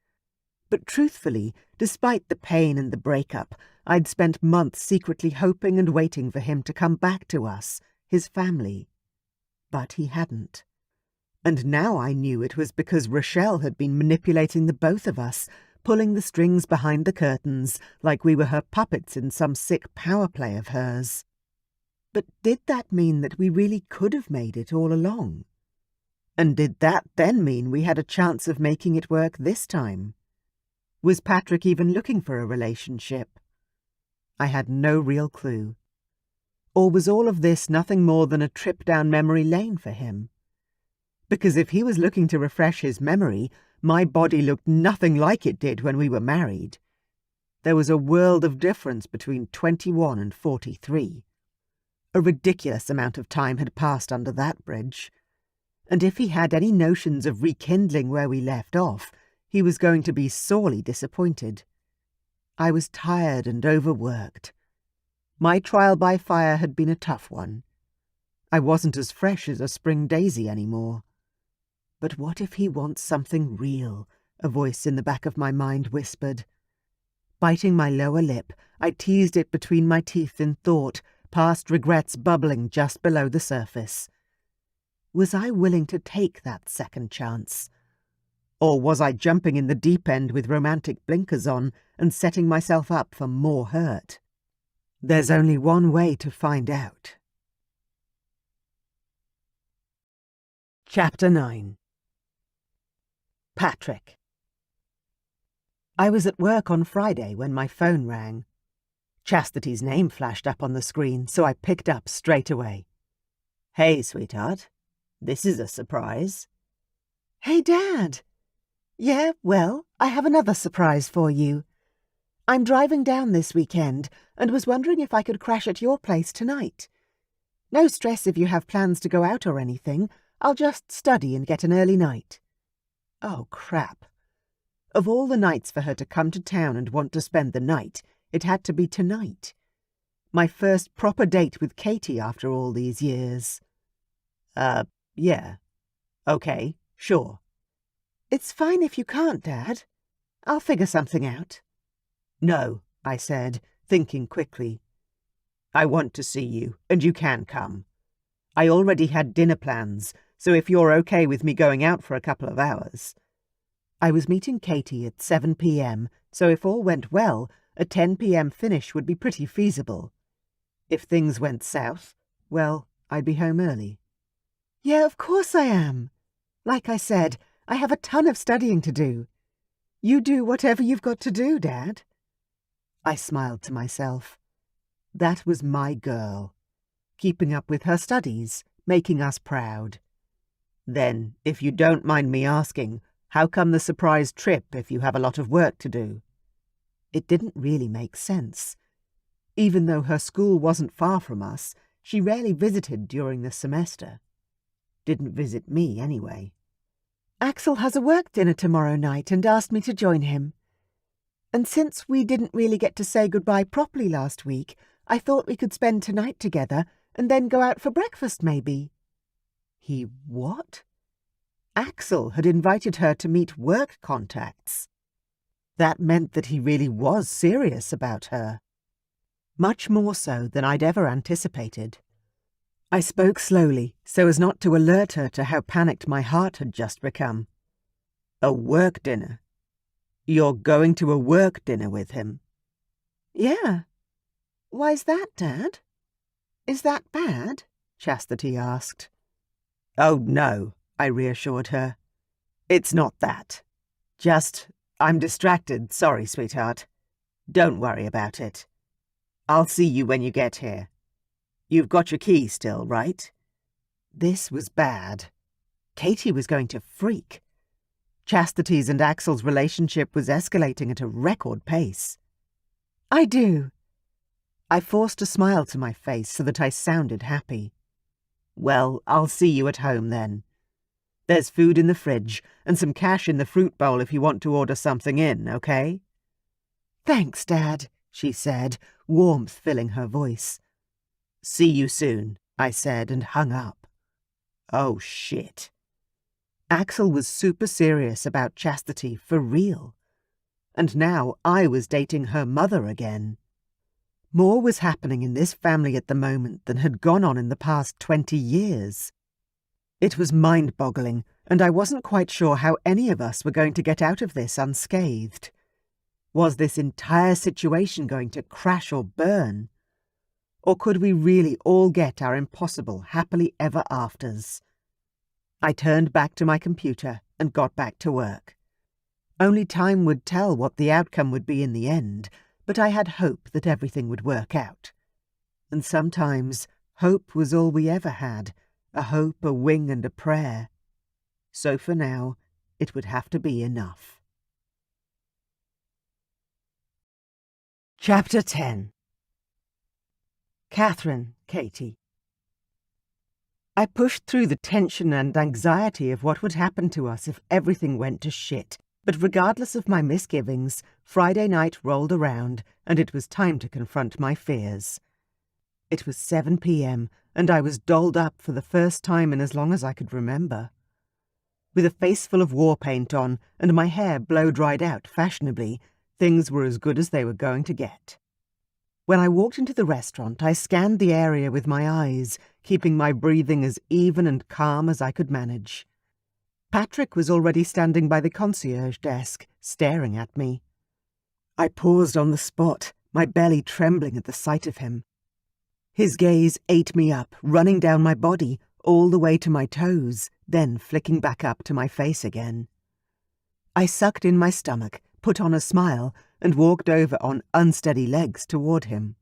But truthfully, despite the pain and the breakup, I'd spent months secretly hoping and waiting for him to come back to us, his family. But he hadn't. And now I knew it was because Rochelle had been manipulating the both of us, pulling the strings behind the curtains like we were her puppets in some sick power play of hers. But did that mean that we really could have made it all along? And did that then mean we had a chance of making it work this time? Was Patrick even looking for a relationship? I had no real clue. Or was all of this nothing more than a trip down memory lane for him? Because if he was looking to refresh his memory, my body looked nothing like it did when we were married. There was a world of difference between 21 and 43. A ridiculous amount of time had passed under that bridge. And if he had any notions of rekindling where we left off, he was going to be sorely disappointed. I was tired and overworked. My trial by fire had been a tough one. I wasn't as fresh as a spring daisy anymore. But what if he wants something real? A voice in the back of my mind whispered. Biting my lower lip, I teased it between my teeth in thought, past regrets bubbling just below the surface. Was I willing to take that second chance? Or was I jumping in the deep end with romantic blinkers on and setting myself up for more hurt? There's only one way to find out. Chapter 9. Patrick. I was at work on Friday when my phone rang. Chastity's name flashed up on the screen, so I picked up straight away. "Hey, sweetheart. This is a surprise." "Hey, Dad. Yeah, well, I have another surprise for you. I'm driving down this weekend and was wondering if I could crash at your place tonight. No stress if you have plans to go out or anything. I'll just study and get an early night." Oh, crap. Of all the nights for her to come to town and want to spend the night, it had to be tonight. My first proper date with Katie after all these years. Yeah. Okay, sure. "It's fine if you can't, Dad. I'll figure something out." "No," I said, thinking quickly. I want to see you, and you can come. I already had dinner plans, so if you're okay with me going out for a couple of hours. I was meeting Katie at 7 p.m, so if all went well, a 10 p.m. finish would be pretty feasible. If things went south, well, I'd be home early. Yeah, of course I am. Like I said, I have a ton of studying to do. You do whatever you've got to do, Dad. I smiled to myself. That was my girl. Keeping up with her studies, making us proud. Then, if you don't mind me asking, how come the surprise trip if you have a lot of work to do? It didn't really make sense. Even though her school wasn't far from us, she rarely visited during the semester. Didn't visit me, anyway. Axel has a work dinner tomorrow night and asked me to join him. And since we didn't really get to say goodbye properly last week, I thought we could spend tonight together and then go out for breakfast, maybe. He what? Axel had invited her to meet work contacts. That meant that he really was serious about her. Much more so than I'd ever anticipated. I spoke slowly, so as not to alert her to how panicked my heart had just become. A work dinner? You're going to a work dinner with him? Yeah. Why's that, Dad? Is that bad? Chastity asked. Oh, no, I reassured her. It's not that. Just, I'm distracted, sorry, sweetheart. Don't worry about it. I'll see you when you get here. You've got your key still, right? This was bad. Katie was going to freak. Chastity's and Axel's relationship was escalating at a record pace. I do. I forced a smile to my face so that I sounded happy. Well, I'll see you at home then. There's food in the fridge and some cash in the fruit bowl if you want to order something in, okay? Thanks, Dad, she said, warmth filling her voice. See you soon, I said and hung up. Oh, shit. Axel was super serious about Chastity for real. And now I was dating her mother again. More was happening in this family at the moment than had gone on in the past 20 years. It was mind-boggling, and I wasn't quite sure how any of us were going to get out of this unscathed. Was this entire situation going to crash or burn? Or could we really all get our impossible happily ever afters? I turned back to my computer and got back to work. Only time would tell what the outcome would be in the end, but I had hope that everything would work out. And sometimes hope was all we ever had, a hope, a wing and a prayer. So for now, it would have to be enough. Chapter 10. Katherine, Katie. I pushed through the tension and anxiety of what would happen to us if everything went to shit, but regardless of my misgivings, Friday night rolled around and it was time to confront my fears. It was 7 p.m. and I was dolled up for the first time in as long as I could remember. With a face full of war paint on and my hair blow-dried out fashionably, things were as good as they were going to get. When I walked into the restaurant, I scanned the area with my eyes, keeping my breathing as even and calm as I could manage. Patrick was already standing by the concierge desk, staring at me. I paused on the spot, my belly trembling at the sight of him. His gaze ate me up, running down my body, all the way to my toes, then flicking back up to my face again. I sucked in my stomach, put on a smile, and walked over on unsteady legs toward him.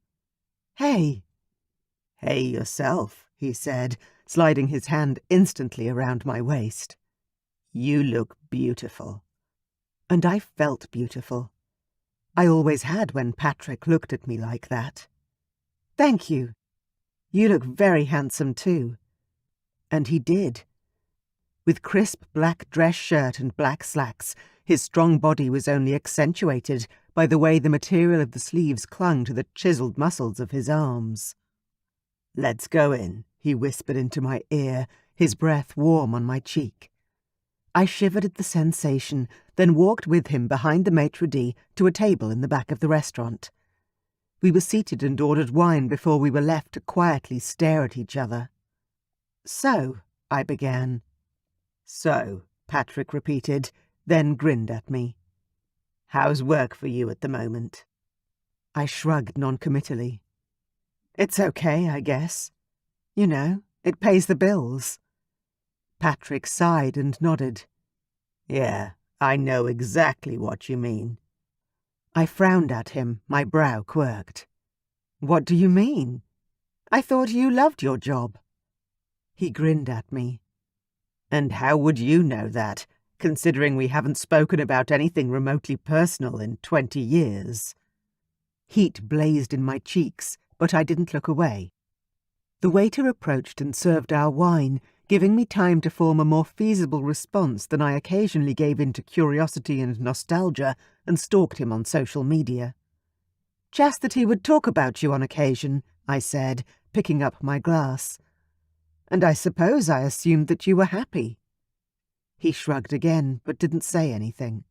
Hey. Hey yourself, he said, sliding his hand instantly around my waist. You look beautiful. And I felt beautiful. I always had when Patrick looked at me like that. Thank you. You look very handsome too. And he did. With crisp black dress shirt and black slacks, his strong body was only accentuated by the way the material of the sleeves clung to the chiseled muscles of his arms. Let's go in, he whispered into my ear, his breath warm on my cheek. I shivered at the sensation, then walked with him behind the maitre d' to a table in the back of the restaurant. We were seated and ordered wine before we were left to quietly stare at each other. "So," I began. "So," Patrick repeated, then grinned at me. "How's work for you at the moment?" I shrugged noncommittally. "It's okay, I guess. You know, it pays the bills." Patrick sighed and nodded. "Yeah, I know exactly what you mean." I frowned at him, my brow quirked. "What do you mean? I thought you loved your job." He grinned at me. "And how would you know that, considering we haven't spoken about anything remotely personal in 20 years? Heat blazed in my cheeks, but I didn't look away. The waiter approached and served our wine, giving me time to form a more feasible response than I occasionally gave in to curiosity and nostalgia and stalked him on social media. "Chastity would talk about you on occasion," I said, picking up my glass. "And I suppose I assumed that you were happy." He shrugged again, but didn't say anything.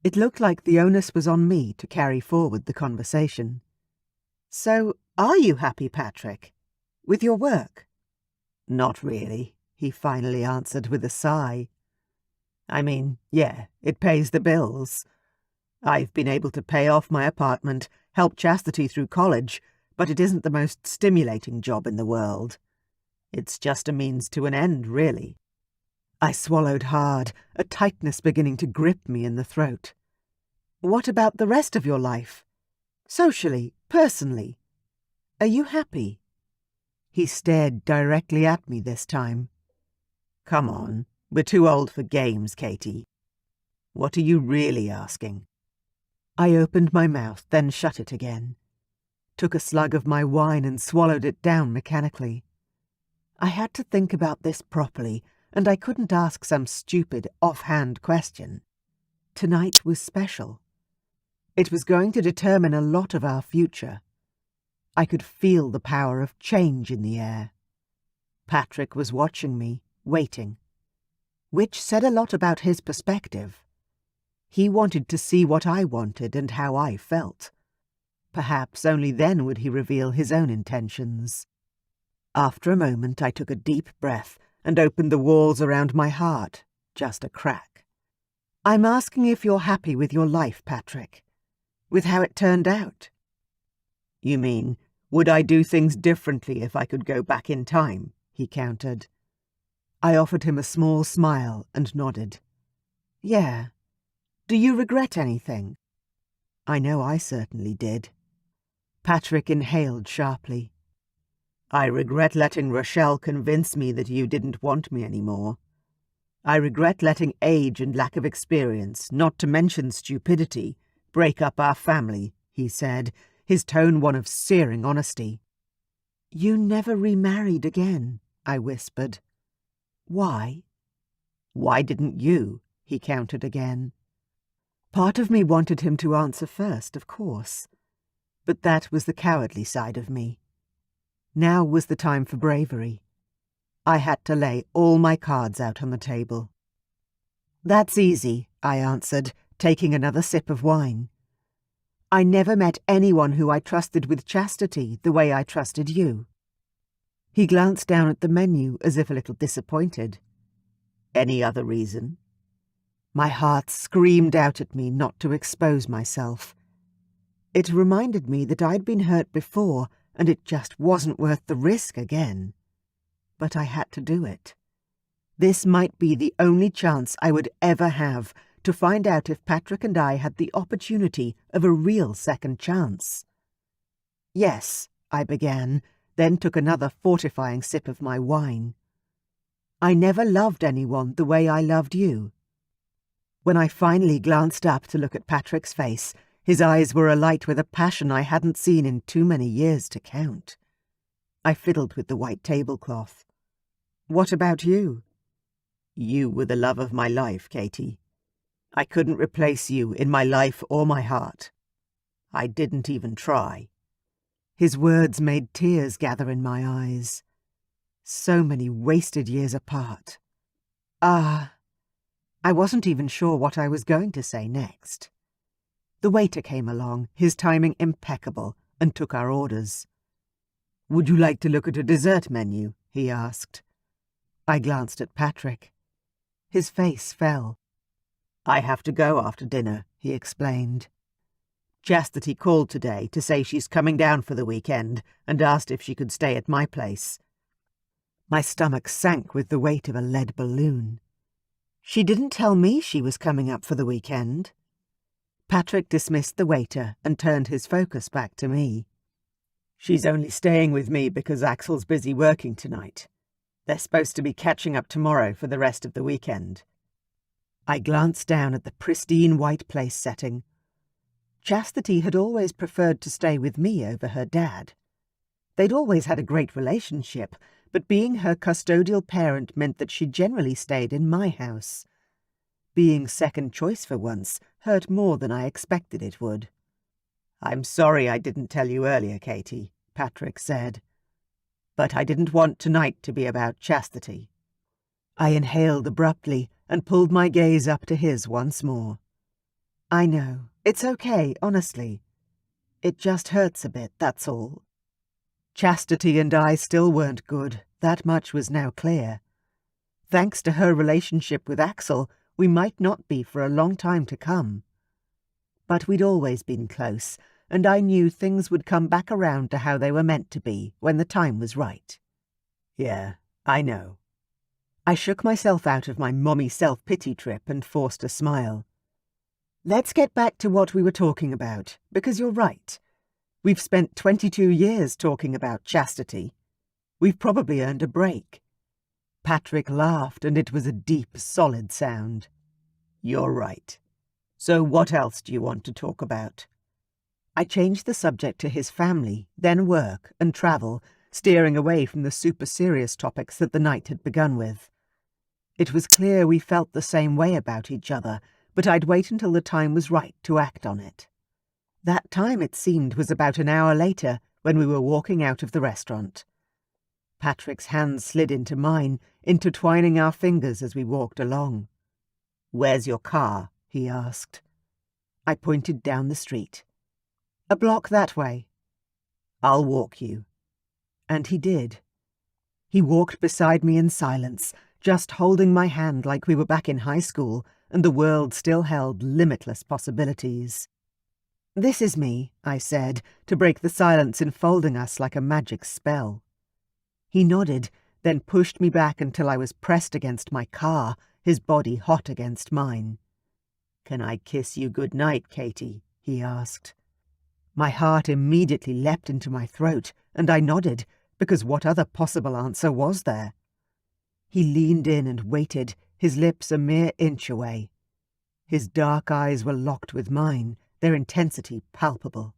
It looked like the onus was on me to carry forward the conversation. "So, are you happy, Patrick? With your work?" "Not really," he finally answered with a sigh. "I mean, yeah, it pays the bills. I've been able to pay off my apartment, help Chastity through college, but it isn't the most stimulating job in the world. It's just a means to an end, really." I swallowed hard, a tightness beginning to grip me in the throat. "What about the rest of your life? Socially, personally? Are you happy?" He stared directly at me this time. "Come on, we're too old for games, Katie. What are you really asking?" I opened my mouth, then shut it again. Took a slug of my wine and swallowed it down mechanically. I had to think about this properly, and I couldn't ask some stupid, offhand question. Tonight was special. It was going to determine a lot of our future. I could feel the power of change in the air. Patrick was watching me, waiting. Which said a lot about his perspective. He wanted to see what I wanted and how I felt. Perhaps only then would he reveal his own intentions. After a moment I took a deep breath and opened the walls around my heart, just a crack. "I'm asking if you're happy with your life, Patrick. With how it turned out." "You mean, would I do things differently if I could go back in time?" he countered. I offered him a small smile and nodded. "Yeah. Do you regret anything?" I know I certainly did. Patrick inhaled sharply. "I regret letting Rochelle convince me that you didn't want me anymore. I regret letting age and lack of experience, not to mention stupidity, break up our family," he said, his tone one of searing honesty. "You never remarried again," I whispered. "Why?" "Why didn't you?" he countered again. Part of me wanted him to answer first, of course. But that was the cowardly side of me. Now was the time for bravery. I had to lay all my cards out on the table. "That's easy," I answered, taking another sip of wine. "I never met anyone who I trusted with chastity the way I trusted you." He glanced down at the menu as if a little disappointed. "Any other reason?" My heart screamed out at me not to expose myself. It reminded me that I'd been hurt before, and it just wasn't worth the risk again. But I had to do it. This might be the only chance I would ever have to find out if Patrick and I had the opportunity of a real second chance. "Yes," I began, then took another fortifying sip of my wine. "I never loved anyone the way I loved you." When I finally glanced up to look at Patrick's face, his eyes were alight with a passion I hadn't seen in too many years to count. I fiddled with the white tablecloth. "What about you?" "You were the love of my life, Katie. I couldn't replace you in my life or my heart. I didn't even try." His words made tears gather in my eyes. So many wasted years apart. I wasn't even sure what I was going to say next. The waiter came along, his timing impeccable, and took our orders. "Would you like to look at a dessert menu?" he asked. I glanced at Patrick. His face fell. "I have to go after dinner," he explained. "Chastity called today to say she's coming down for the weekend and asked if she could stay at my place." My stomach sank with the weight of a lead balloon. "She didn't tell me she was coming up for the weekend." Patrick dismissed the waiter and turned his focus back to me. "She's only staying with me because Axel's busy working tonight. They're supposed to be catching up tomorrow for the rest of the weekend." I glanced down at the pristine white place setting. Chastity had always preferred to stay with me over her dad. They'd always had a great relationship, but being her custodial parent meant that she generally stayed in my house. Being second choice for once hurt more than I expected it would. "I'm sorry I didn't tell you earlier, Katie," Patrick said. "But I didn't want tonight to be about Chastity." I inhaled abruptly and pulled my gaze up to his once more. "I know. It's okay, honestly. It just hurts a bit, that's all." Chastity and I still weren't good, that much was now clear. Thanks to her relationship with Axel, we might not be for a long time to come. But we'd always been close, and I knew things would come back around to how they were meant to be when the time was right. "Yeah, I know." I shook myself out of my mommy self-pity trip and forced a smile. "Let's get back to what we were talking about, because you're right. We've spent 22 years talking about Chastity. We've probably earned a break." Patrick laughed, and it was a deep, solid sound. "You're right. So what else do you want to talk about?" I changed the subject to his family, then work and travel, steering away from the super-serious topics that the night had begun with. It was clear we felt the same way about each other, but I'd wait until the time was right to act on it. That time, it seemed, was about an hour later, when we were walking out of the restaurant. Patrick's hands slid into mine, intertwining our fingers as we walked along. "Where's your car?" he asked. I pointed down the street. "A block that way." "I'll walk you." And he did. He walked beside me in silence, just holding my hand like we were back in high school and the world still held limitless possibilities. "This is me," I said, to break the silence enfolding us like a magic spell. He nodded, then pushed me back until I was pressed against my car, his body hot against mine. "Can I kiss you good night, Katie?" he asked. My heart immediately leapt into my throat, and I nodded, because what other possible answer was there? He leaned in and waited, his lips a mere inch away. His dark eyes were locked with mine, their intensity palpable.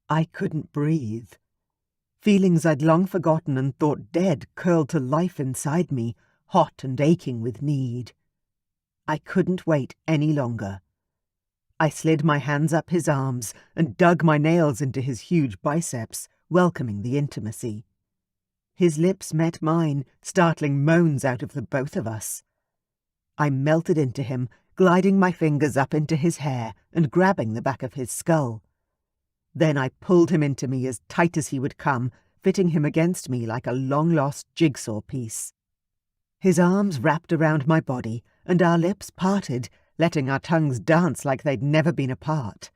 I couldn't breathe. Feelings I'd long forgotten and thought dead curled to life inside me, hot and aching with need. I couldn't wait any longer. I slid my hands up his arms and dug my nails into his huge biceps, welcoming the intimacy. His lips met mine, startling moans out of the both of us. I melted into him, gliding my fingers up into his hair and grabbing the back of his skull. Then I pulled him into me as tight as he would come, fitting him against me like a long-lost jigsaw piece. His arms wrapped around my body, and our lips parted, letting our tongues dance like they'd never been apart.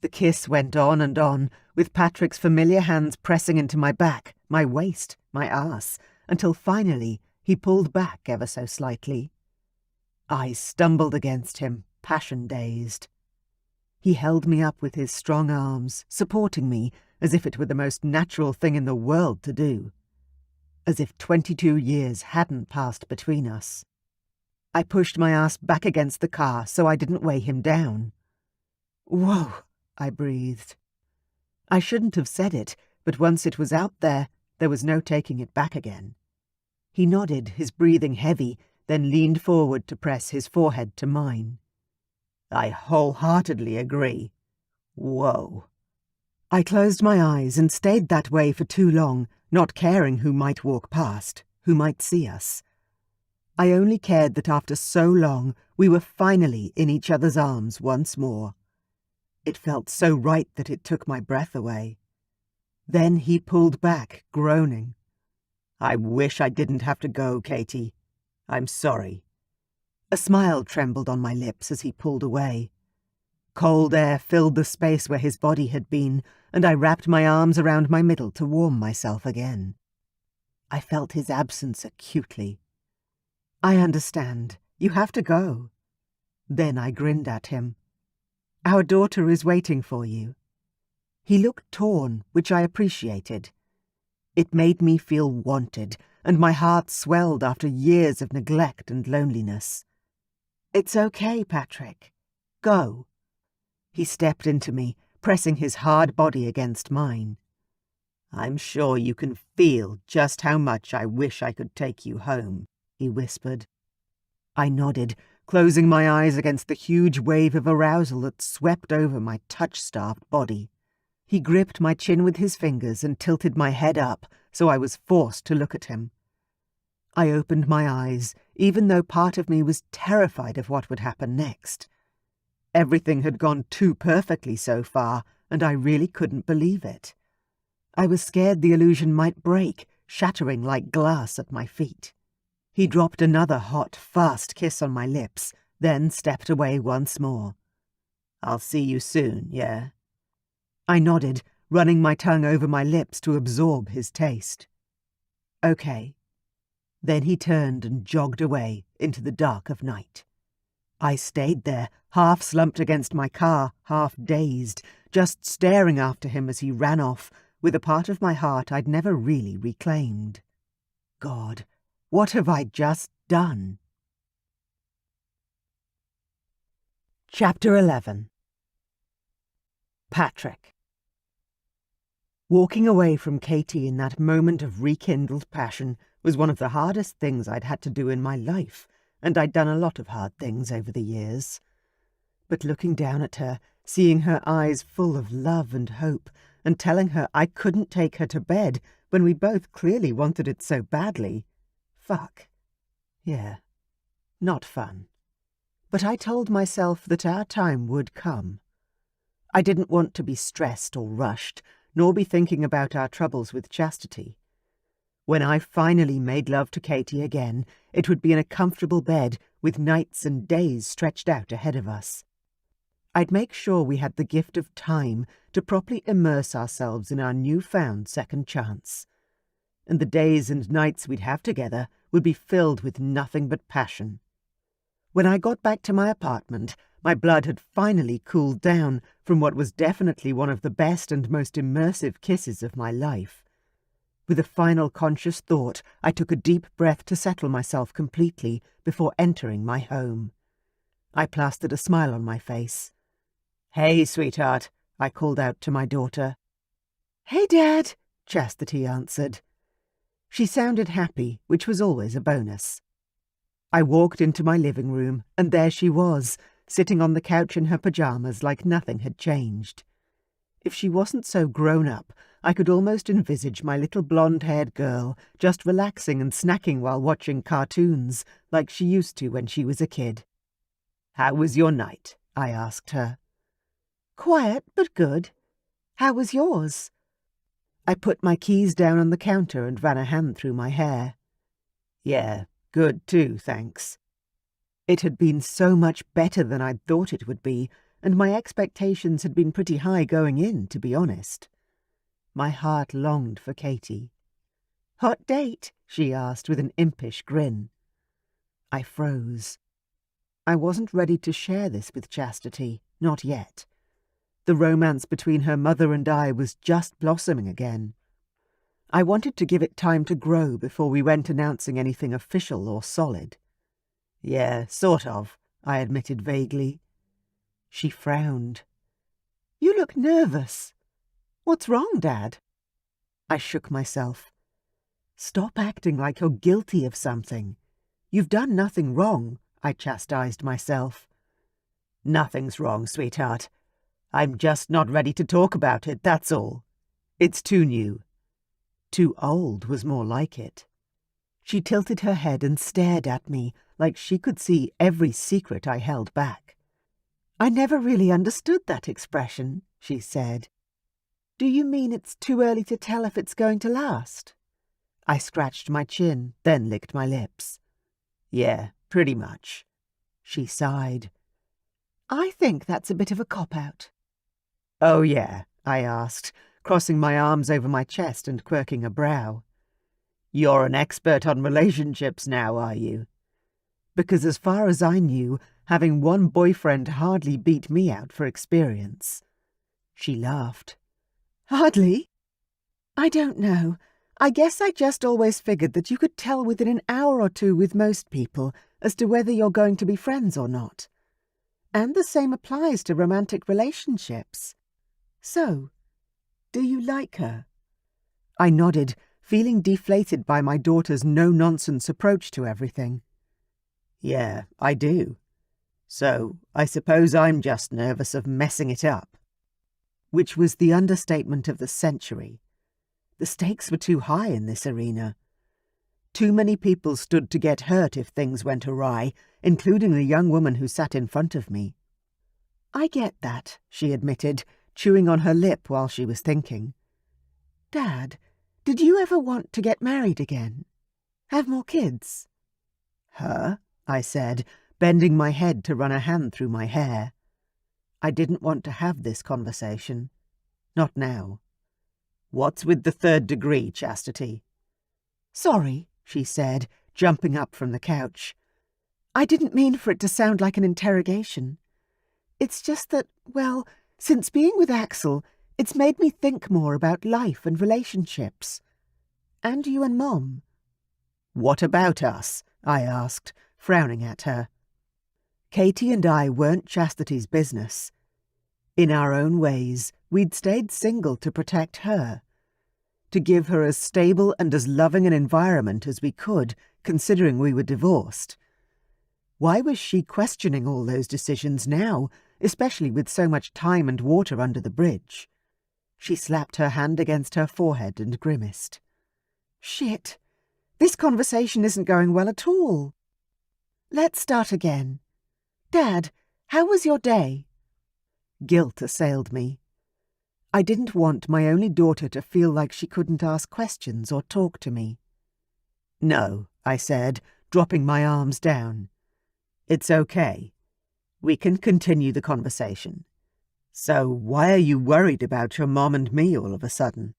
The kiss went on and on, with Patrick's familiar hands pressing into my back, my waist, my arse, until finally he pulled back ever so slightly. I stumbled against him, passion-dazed. He held me up with his strong arms, supporting me, as if it were the most natural thing in the world to do. As if 22 years hadn't passed between us. I pushed my ass back against the car so I didn't weigh him down. "Whoa," I breathed. I shouldn't have said it, but once it was out there was no taking it back again. He nodded, his breathing heavy, then leaned forward to press his forehead to mine. "I wholeheartedly agree. Whoa." I closed my eyes and stayed that way for too long, not caring who might walk past, who might see us. I only cared that after so long we were finally in each other's arms once more. It felt so right that it took my breath away. Then he pulled back, groaning. "I wish I didn't have to go, Katie. I'm sorry." A smile trembled on my lips as he pulled away. Cold air filled the space where his body had been, and I wrapped my arms around my middle to warm myself again. I felt his absence acutely. "I understand. You have to go." Then I grinned at him. "Our daughter is waiting for you." He looked torn, which I appreciated. It made me feel wanted, and my heart swelled after years of neglect and loneliness. "It's okay, Patrick. Go." He stepped into me, pressing his hard body against mine. "I'm sure you can feel just how much I wish I could take you home," he whispered. I nodded, closing my eyes against the huge wave of arousal that swept over my touch-starved body. He gripped my chin with his fingers and tilted my head up, so I was forced to look at him. I opened my eyes, even though part of me was terrified of what would happen next. Everything had gone too perfectly so far, and I really couldn't believe it. I was scared the illusion might break, shattering like glass at my feet. He dropped another hot, fast kiss on my lips, then stepped away once more. "I'll see you soon, yeah?" I nodded, running my tongue over my lips to absorb his taste. "Okay." Then he turned and jogged away into the dark of night. I stayed there, half slumped against my car, half dazed, just staring after him as he ran off, with a part of my heart I'd never really reclaimed. God, what have I just done? Chapter 11. Patrick. Walking away from Katie in that moment of rekindled passion was one of the hardest things I'd had to do in my life, and I'd done a lot of hard things over the years. But looking down at her, seeing her eyes full of love and hope, and telling her I couldn't take her to bed when we both clearly wanted it so badly. Fuck. Yeah. Not fun. But I told myself that our time would come. I didn't want to be stressed or rushed, nor be thinking about our troubles with Chastity. When I finally made love to Katie again, it would be in a comfortable bed with nights and days stretched out ahead of us. I'd make sure we had the gift of time to properly immerse ourselves in our newfound second chance. And the days and nights we'd have together would be filled with nothing but passion. When I got back to my apartment, my blood had finally cooled down from what was definitely one of the best and most immersive kisses of my life. With a final conscious thought, I took a deep breath to settle myself completely before entering my home. I plastered a smile on my face. "Hey, sweetheart," I called out to my daughter. "Hey, Dad," Chastity answered. She sounded happy, which was always a bonus. I walked into my living room, and there she was, sitting on the couch in her pajamas like nothing had changed. If she wasn't so grown up, I could almost envisage my little blonde-haired girl just relaxing and snacking while watching cartoons, like she used to when she was a kid. "How was your night?" I asked her. "Quiet, but good. How was yours?" I put my keys down on the counter and ran a hand through my hair. "Yeah, good too, thanks." It had been so much better than I'd thought it would be, and my expectations had been pretty high going in, to be honest. My heart longed for Katie. "Hot date?" she asked with an impish grin. I froze. I wasn't ready to share this with Chastity, not yet. The romance between her mother and I was just blossoming again. I wanted to give it time to grow before we went announcing anything official or solid. "Yeah, sort of," I admitted vaguely. She frowned. "You look nervous. What's wrong, Dad?" I shook myself. "Stop acting like you're guilty of something. You've done nothing wrong," I chastised myself. "Nothing's wrong, sweetheart. I'm just not ready to talk about it, that's all. It's too new." Too old was more like it. She tilted her head and stared at me like she could see every secret I held back. I never really understood that expression, she said. Do you mean it's too early to tell if it's going to last? I scratched my chin, then licked my lips. Yeah, pretty much. She sighed. I think that's a bit of a cop-out. Oh, yeah, I asked, crossing my arms over my chest and quirking a brow. You're an expert on relationships now, are you? Because as far as I knew, having one boyfriend hardly beat me out for experience. She laughed. Hardly? I don't know. I guess I just always figured that you could tell within an hour or two with most people as to whether you're going to be friends or not. And the same applies to romantic relationships. So, do you like her? I nodded, feeling deflated by my daughter's no-nonsense approach to everything. Yeah, I do. So, I suppose I'm just nervous of messing it up. Which was the understatement of the century. The stakes were too high in this arena. Too many people stood to get hurt if things went awry, including the young woman who sat in front of me. I get that, she admitted, chewing on her lip while she was thinking. Dad, did you ever want to get married again? Have more kids? Her? I said, bending my head to run a hand through my hair. I didn't want to have this conversation. Not now. What's with the third degree, Chastity? Sorry, she said, jumping up from the couch. I didn't mean for it to sound like an interrogation. It's just that, well, since being with Axel, it's made me think more about life and relationships. And you and Mom. What about us? I asked, frowning at her. Katie and I weren't Chastity's business. In our own ways, we'd stayed single to protect her, to give her as stable and as loving an environment as we could, considering we were divorced. Why was she questioning all those decisions now, especially with so much time and water under the bridge? She slapped her hand against her forehead and grimaced. Shit, this conversation isn't going well at all. Let's start again. Dad, how was your day? Guilt assailed me. I didn't want my only daughter to feel like she couldn't ask questions or talk to me. No, I said, dropping my arms down. It's okay. We can continue the conversation. So why are you worried about your mom and me all of a sudden?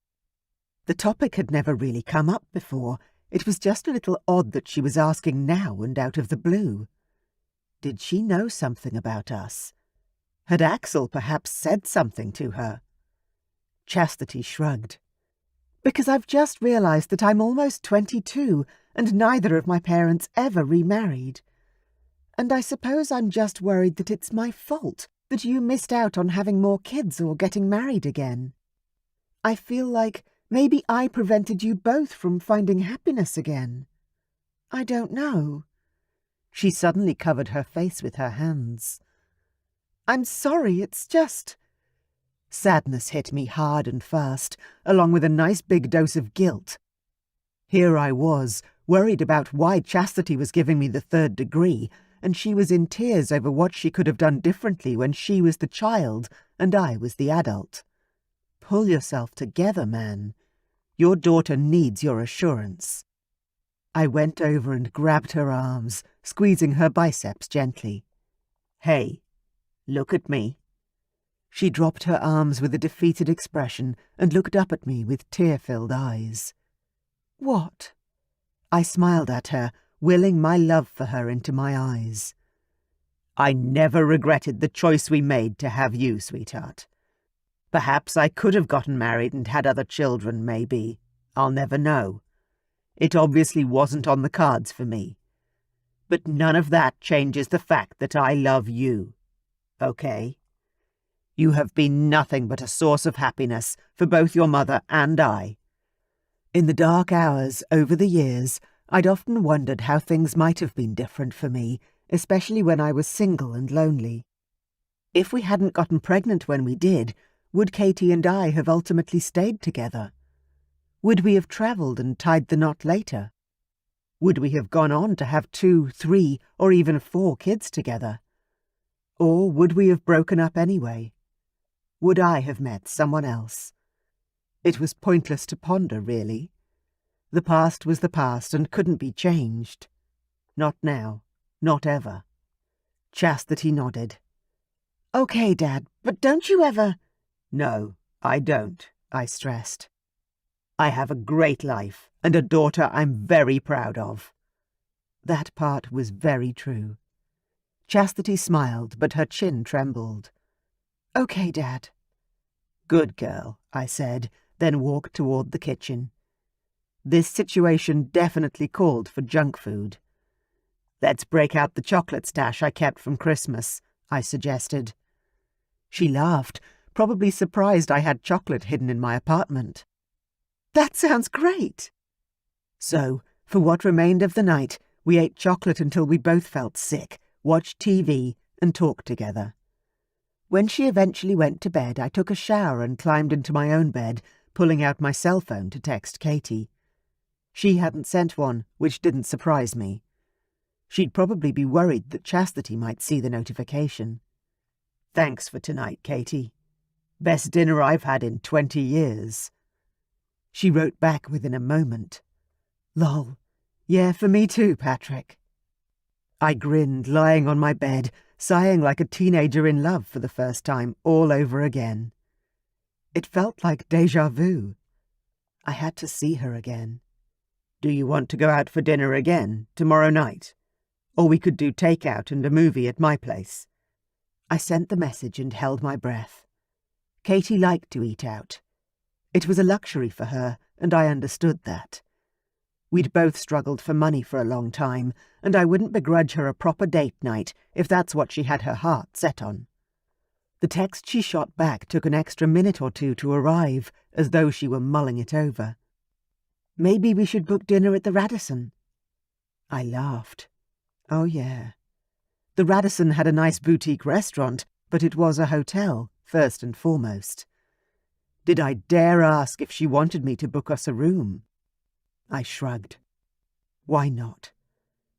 The topic had never really come up before. It was just a little odd that she was asking now and out of the blue. Did she know something about us? Had Axel perhaps said something to her? Chastity shrugged. Because I've just realized that I'm almost 22 and neither of my parents ever remarried. And I suppose I'm just worried that it's my fault that you missed out on having more kids or getting married again. I feel like maybe I prevented you both from finding happiness again. I don't know. She suddenly covered her face with her hands. I'm sorry, it's just... Sadness hit me hard and fast, along with a nice big dose of guilt. Here I was, worried about why Chastity was giving me the third degree, and she was in tears over what she could have done differently when she was the child and I was the adult. Pull yourself together, man. Your daughter needs your assurance. I went over and grabbed her arms, squeezing her biceps gently. Hey, look at me. She dropped her arms with a defeated expression and looked up at me with tear-filled eyes. What? I smiled at her, willing my love for her into my eyes. I never regretted the choice we made to have you, sweetheart. Perhaps I could have gotten married and had other children, maybe. I'll never know. It obviously wasn't on the cards for me. But none of that changes the fact that I love you. Okay? You have been nothing but a source of happiness for both your mother and I. In the dark hours over the years, I'd often wondered how things might have been different for me, especially when I was single and lonely. If we hadn't gotten pregnant when we did, would Katie and I have ultimately stayed together? Would we have travelled and tied the knot later? Would we have gone on to have 2, 3, or even 4 kids together? Or would we have broken up anyway? Would I have met someone else? It was pointless to ponder, really. The past was the past and couldn't be changed. Not now. Not ever. Chastity nodded. "Okay, Dad, but don't you ever—" "No, I don't," I stressed. "I have a great life and a daughter I'm very proud of." That part was very true. Chastity smiled, but her chin trembled. "Okay, Dad." "Good girl," I said, then walked toward the kitchen. This situation definitely called for junk food. "Let's break out the chocolate stash I kept from Christmas," I suggested. She laughed, probably surprised I had chocolate hidden in my apartment. "That sounds great!" So, for what remained of the night, we ate chocolate until we both felt sick, watched TV, and talked together. When she eventually went to bed, I took a shower and climbed into my own bed, pulling out my cell phone to text Katie. She hadn't sent one, which didn't surprise me. She'd probably be worried that Chastity might see the notification. "Thanks for tonight, Katie. Best dinner I've had in 20 years. She wrote back within a moment. "Lol. Yeah, for me too, Patrick." I grinned, lying on my bed, sighing like a teenager in love for the first time all over again. It felt like déjà vu. I had to see her again. "Do you want to go out for dinner again, tomorrow night? Or we could do takeout and a movie at my place." I sent the message and held my breath. Katie liked to eat out. It was a luxury for her, and I understood that. We'd both struggled for money for a long time, and I wouldn't begrudge her a proper date night if that's what she had her heart set on. The text she shot back took an extra minute or two to arrive, as though she were mulling it over. "Maybe we should book dinner at the Radisson." I laughed. Oh, yeah. The Radisson had a nice boutique restaurant, but it was a hotel, first and foremost. Did I dare ask if she wanted me to book us a room? I shrugged. Why not?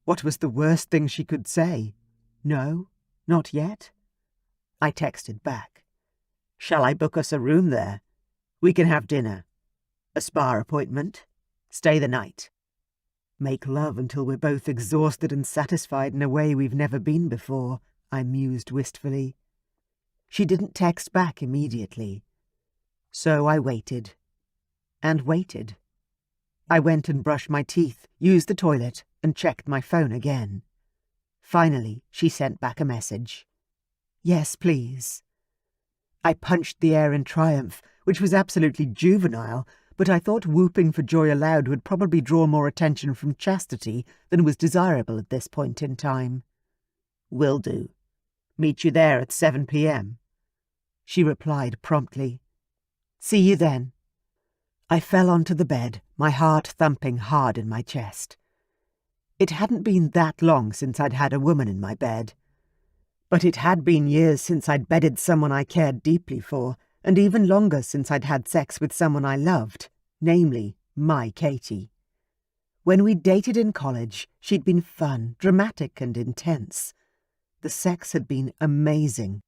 What was the worst thing she could say? No? Not yet? I texted back. "Shall I book us a room there? We can have dinner. A spa appointment. Stay the night. Make love until we're both exhausted and satisfied in a way we've never been before," I mused wistfully. She didn't text back immediately. So I waited. And waited. I went and brushed my teeth, used the toilet, and checked my phone again. Finally, she sent back a message. "Yes, please." I punched the air in triumph, which was absolutely juvenile, but I thought whooping for joy aloud would probably draw more attention from Chastity than was desirable at this point in time. "Will do. Meet you there at 7 p.m. She replied promptly. "See you then." I fell onto the bed, my heart thumping hard in my chest. It hadn't been that long since I'd had a woman in my bed. But it had been years since I'd bedded someone I cared deeply for, and even longer since I'd had sex with someone I loved, namely, my Katie. When we dated in college, she'd been fun, dramatic and intense. The sex had been amazing.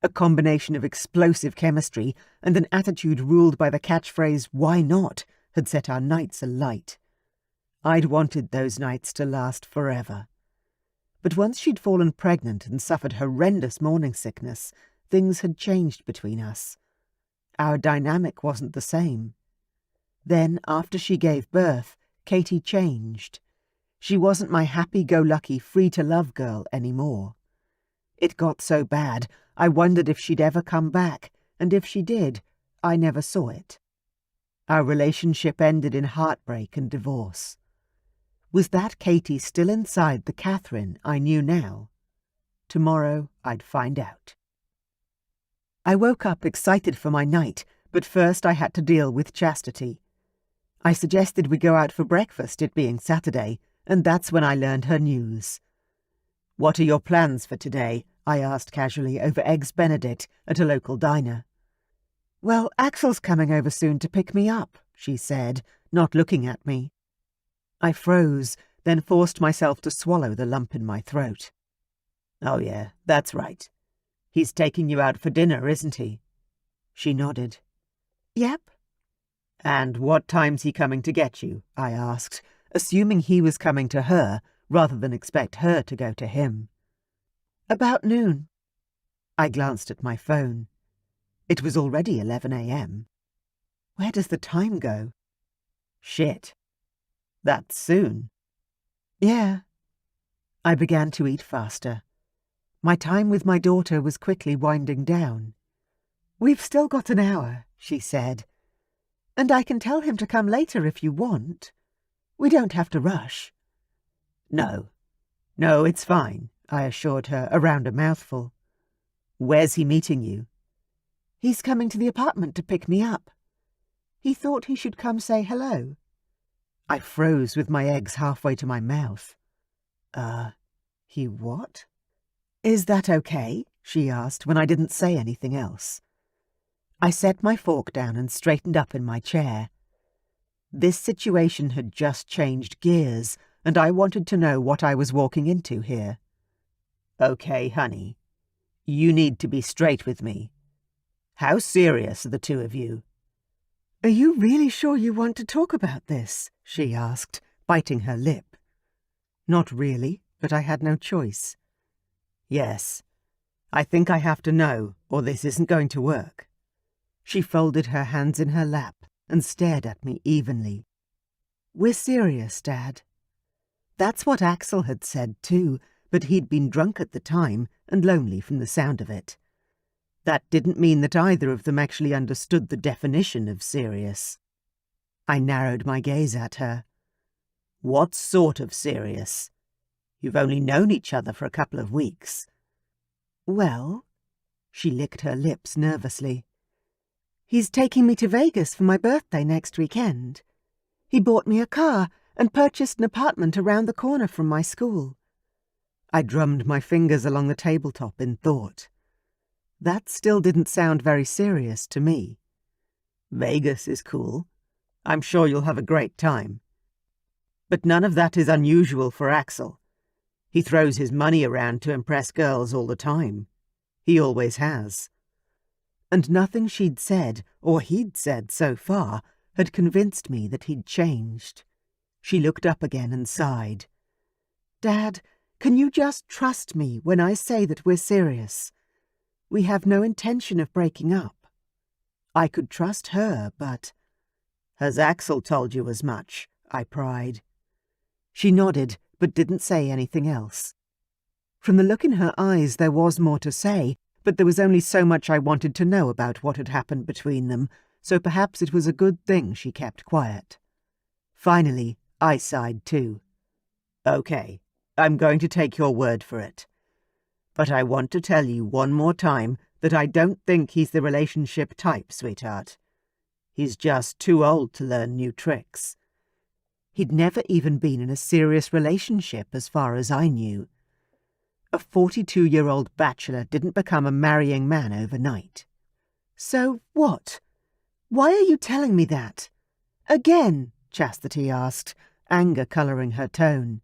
A combination of explosive chemistry and an attitude ruled by the catchphrase, "Why not?" had set our nights alight. I'd wanted those nights to last forever. But once she'd fallen pregnant and suffered horrendous morning sickness, things had changed between us. Our dynamic wasn't the same. Then, after she gave birth, Katie changed. She wasn't my happy-go-lucky, free-to-love girl anymore. It got so bad, I wondered if she'd ever come back, and if she did, I never saw it. Our relationship ended in heartbreak and divorce. Was that Katie still inside the Katherine I knew now? Tomorrow I'd find out. I woke up excited for my night, but first I had to deal with Chastity. I suggested we go out for breakfast, it being Saturday, and that's when I learned her news. "What are your plans for today?" I asked casually over Eggs Benedict at a local diner. "Well, Axel's coming over soon to pick me up," she said, not looking at me. I froze, then forced myself to swallow the lump in my throat. Oh yeah, that's right. He's taking you out for dinner, isn't he? She nodded. Yep. And what time's he coming to get you? I asked, assuming he was coming to her rather than expect her to go to him. About noon. I glanced at my phone. It was already 11 a.m. Where does the time go? Shit. That's soon. Yeah. I began to eat faster. My time with my daughter was quickly winding down. We've still got an hour, she said. And I can tell him to come later if you want. We don't have to rush. No, it's fine, I assured her around a mouthful. Where's he meeting you? He's coming to the apartment to pick me up. He thought he should come say hello. I froze with my eggs halfway to my mouth. He what? Is that okay? She asked when I didn't say anything else. I set my fork down and straightened up in my chair. This situation had just changed gears, and I wanted to know what I was walking into here. Okay, honey. You need to be straight with me. How serious are the two of you? Are you really sure you want to talk about this? She asked, biting her lip. Not really, but I had no choice. Yes. I think I have to know, or this isn't going to work. She folded her hands in her lap and stared at me evenly. We're serious, Dad. That's what Axel had said too, but he'd been drunk at the time and lonely from the sound of it. That didn't mean that either of them actually understood the definition of serious. I narrowed my gaze at her. What sort of serious? You've only known each other for a couple of weeks. Well, she licked her lips nervously. He's taking me to Vegas for my birthday next weekend. He bought me a car and purchased an apartment around the corner from my school. I drummed my fingers along the tabletop in thought. That still didn't sound very serious to me. Vegas is cool. I'm sure you'll have a great time. But none of that is unusual for Axel. He throws his money around to impress girls all the time. He always has. And nothing she'd said, or he'd said so far, had convinced me that he'd changed. She looked up again and sighed. Dad, can you just trust me when I say that we're serious? We have no intention of breaking up. I could trust her, but... Has Axel told you as much? I pried. She nodded, but didn't say anything else. From the look in her eyes, there was more to say, but there was only so much I wanted to know about what had happened between them, so perhaps it was a good thing she kept quiet. Finally, I sighed too. Okay, I'm going to take your word for it. But I want to tell you one more time that I don't think he's the relationship type, sweetheart. He's just too old to learn new tricks. He'd never even been in a serious relationship as far as I knew. A 42-year-old bachelor didn't become a marrying man overnight. So what? Why are you telling me that? Again, Chastity asked, anger colouring her tone.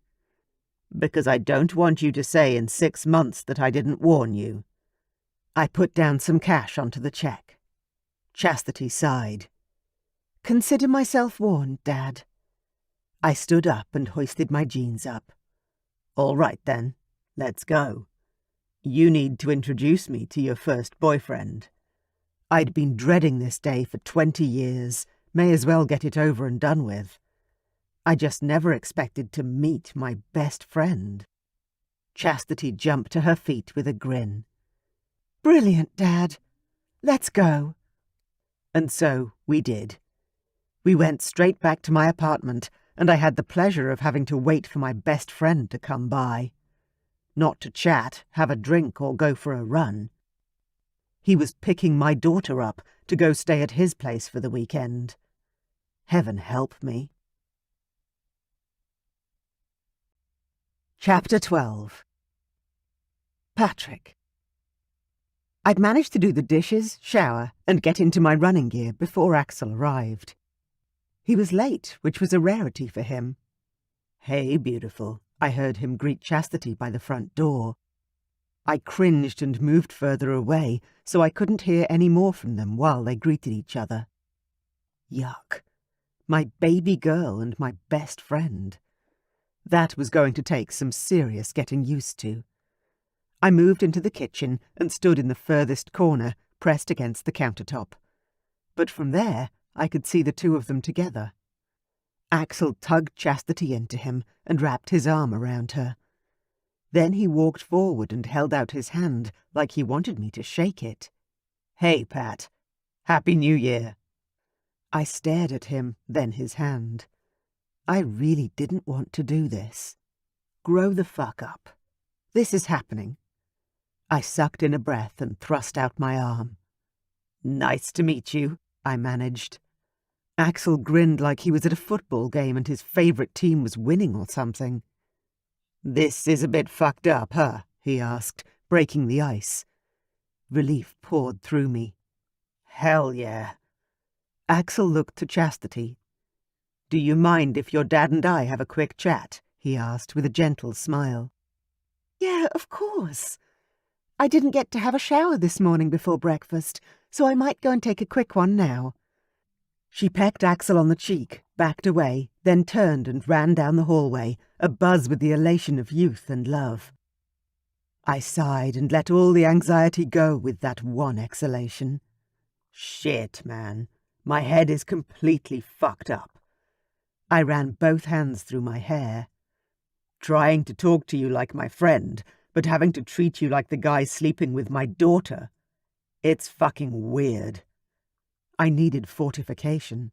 Because I don't want you to say in 6 months that I didn't warn you. I put down some cash onto the cheque. Chastity sighed. Consider myself warned, Dad. I stood up and hoisted my jeans up. All right then, let's go. You need to introduce me to your first boyfriend. I'd been dreading this day for 20 years, may as well get it over and done with. I just never expected to meet my best friend. Chastity jumped to her feet with a grin. Brilliant, Dad. Let's go. And so we did. We went straight back to my apartment, and I had the pleasure of having to wait for my best friend to come by. Not to chat, have a drink, or go for a run. He was picking my daughter up to go stay at his place for the weekend. Heaven help me. Chapter 12. Patrick. I'd managed to do the dishes, shower, and get into my running gear before Axel arrived. He was late, which was a rarity for him. Hey, beautiful, I heard him greet Chastity by the front door. I cringed and moved further away so I couldn't hear any more from them while they greeted each other. Yuck. My baby girl and my best friend. That was going to take some serious getting used to. I moved into the kitchen and stood in the furthest corner, pressed against the countertop. But from there, I could see the two of them together. Axel tugged Chastity into him and wrapped his arm around her. Then he walked forward and held out his hand like he wanted me to shake it. "Hey, Pat. Happy New Year." I stared at him, then his hand. I really didn't want to do this. Grow the fuck up. This is happening. I sucked in a breath and thrust out my arm. "Nice to meet you," I managed. Axel grinned like he was at a football game and his favourite team was winning or something. "This is a bit fucked up, huh?" he asked, breaking the ice. Relief poured through me. "Hell yeah." Axel looked to Chastity. "Do you mind if your dad and I have a quick chat?" he asked with a gentle smile. "Yeah, of course. I didn't get to have a shower this morning before breakfast, so I might go and take a quick one now." She pecked Axel on the cheek, backed away, then turned and ran down the hallway, abuzz with the elation of youth and love. I sighed and let all the anxiety go with that one exhalation. Shit, man. My head is completely fucked up. I ran both hands through my hair. Trying to talk to you like my friend, but having to treat you like the guy sleeping with my daughter. It's fucking weird. I needed fortification.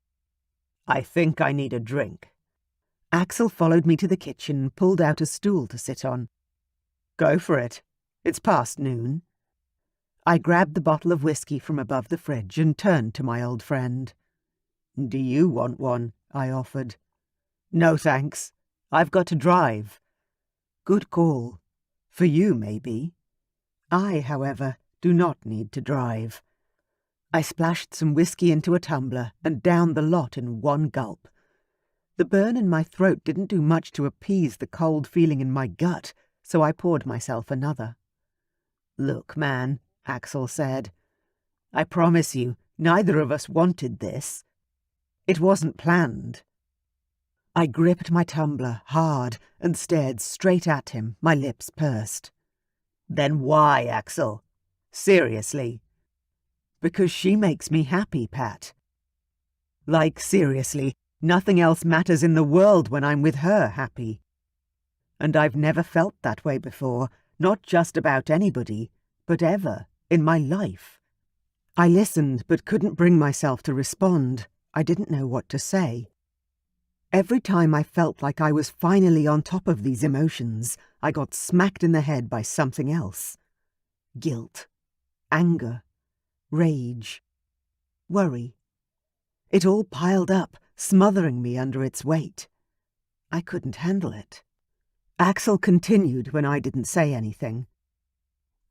I think I need a drink. Axel followed me to the kitchen and pulled out a stool to sit on. Go for it. It's past noon. I grabbed the bottle of whiskey from above the fridge and turned to my old friend. Do you want one? I offered. No thanks. I've got to drive. Good call. For you, maybe. I, however, do not need to drive. I splashed some whiskey into a tumbler and downed the lot in one gulp. The burn in my throat didn't do much to appease the cold feeling in my gut, so I poured myself another. Look, man, Axel said. I promise you, neither of us wanted this. It wasn't planned. I gripped my tumbler hard and stared straight at him, my lips pursed. Then why, Axel? Seriously. Because she makes me happy, Pat. Like, seriously, nothing else matters in the world when I'm with her happy. And I've never felt that way before, not just about anybody, but ever, in my life. I listened, but couldn't bring myself to respond. I didn't know what to say. Every time I felt like I was finally on top of these emotions, I got smacked in the head by something else. Guilt, anger, rage, worry. It all piled up, smothering me under its weight. I couldn't handle it. Axel continued when I didn't say anything.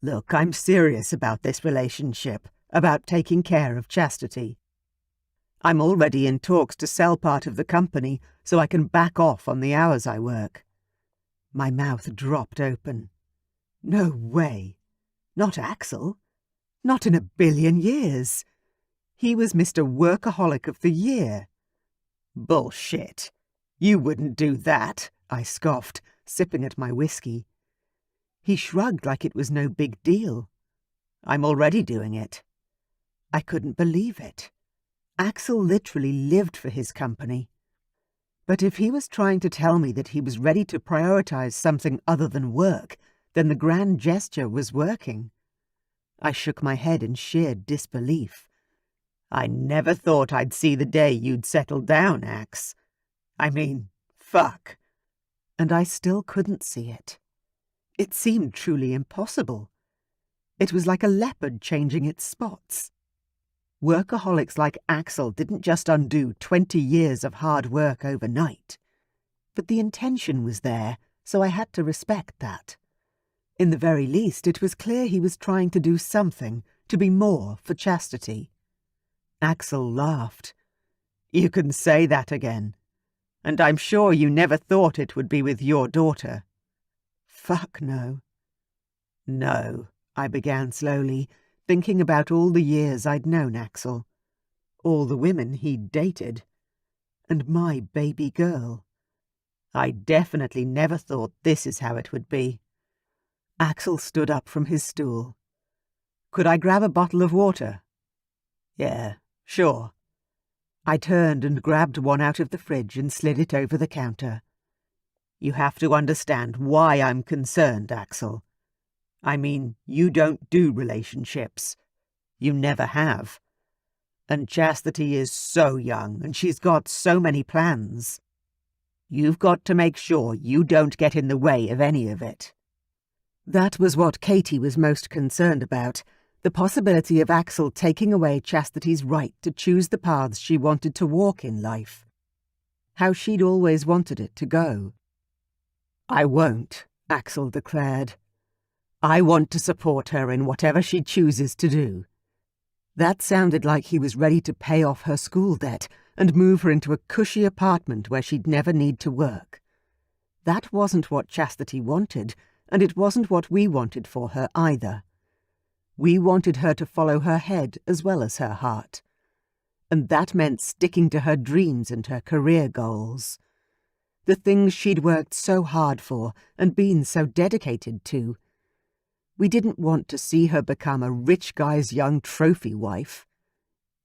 Look, I'm serious about this relationship, about taking care of Chastity. I'm already in talks to sell part of the company so I can back off on the hours I work. My mouth dropped open. No way. Not Axel. Not in a billion years. He was Mr. Workaholic of the Year. Bullshit. You wouldn't do that, I scoffed, sipping at my whiskey. He shrugged like it was no big deal. I'm already doing it. I couldn't believe it. Axel literally lived for his company. But if he was trying to tell me that he was ready to prioritize something other than work, then the grand gesture was working. I shook my head in sheer disbelief. I never thought I'd see the day you'd settle down, Ax. I mean, fuck. And I still couldn't see it. It seemed truly impossible. It was like a leopard changing its spots. Workaholics like Axel didn't just undo 20 years of hard work overnight. But the intention was there, so I had to respect that. In the very least, it was clear he was trying to do something, to be more for Chastity. Axel laughed. You can say that again. And I'm sure you never thought it would be with your daughter. Fuck no. No, I began slowly, thinking about all the years I'd known Axel, all the women he'd dated, and my baby girl. I definitely never thought this is how it would be. Axel stood up from his stool. Could I grab a bottle of water? Yeah, sure. I turned and grabbed one out of the fridge and slid it over the counter. You have to understand why I'm concerned, Axel. I mean, you don't do relationships. You never have. And Chastity is so young, and she's got so many plans. You've got to make sure you don't get in the way of any of it. That was what Katie was most concerned about, the possibility of Axel taking away Chastity's right to choose the paths she wanted to walk in life. How she'd always wanted it to go. I won't, Axel declared. I want to support her in whatever she chooses to do. That sounded like he was ready to pay off her school debt and move her into a cushy apartment where she'd never need to work. That wasn't what Chastity wanted, and it wasn't what we wanted for her either. We wanted her to follow her head as well as her heart. And that meant sticking to her dreams and her career goals. The things she'd worked so hard for and been so dedicated to. We didn't want to see her become a rich guy's young trophy wife.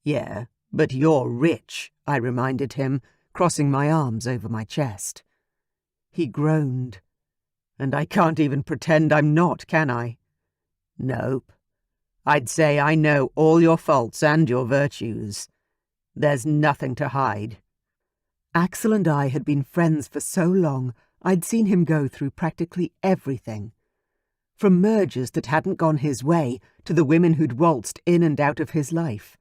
Yeah, but you're rich, I reminded him, crossing my arms over my chest. He groaned. And I can't even pretend I'm not, can I? Nope. I'd say I know all your faults and your virtues. There's nothing to hide. Axel and I had been friends for so long, I'd seen him go through practically everything. From mergers that hadn't gone his way to the women who'd waltzed in and out of his life.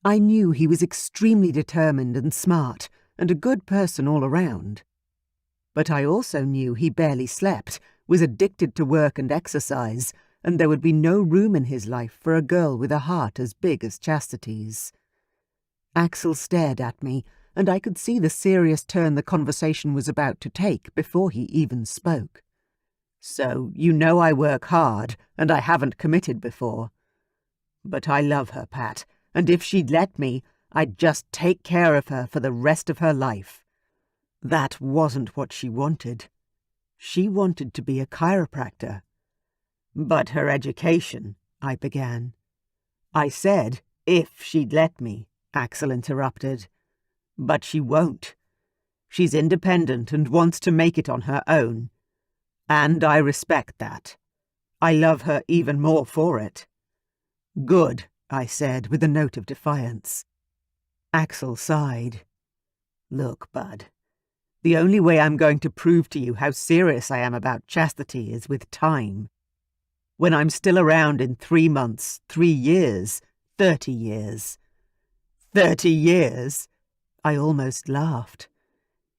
I knew he was extremely determined and smart and a good person all around. But I also knew he barely slept, was addicted to work and exercise, and there would be no room in his life for a girl with a heart as big as Chastity's. Axel stared at me, and I could see the serious turn the conversation was about to take before he even spoke. So, you know I work hard, and I haven't committed before. But I love her, Pat, and if she'd let me, I'd just take care of her for the rest of her life. That wasn't what she wanted. She wanted to be a chiropractor. But her education, I began. I said, if she'd let me, Axel interrupted. But she won't. She's independent and wants to make it on her own. And I respect that. I love her even more for it. Good, I said with a note of defiance. Axel sighed. Look, bud, the only way I'm going to prove to you how serious I am about Chastity is with time. When I'm still around in 3 months, 3 years, 30 years. 30 years? I almost laughed.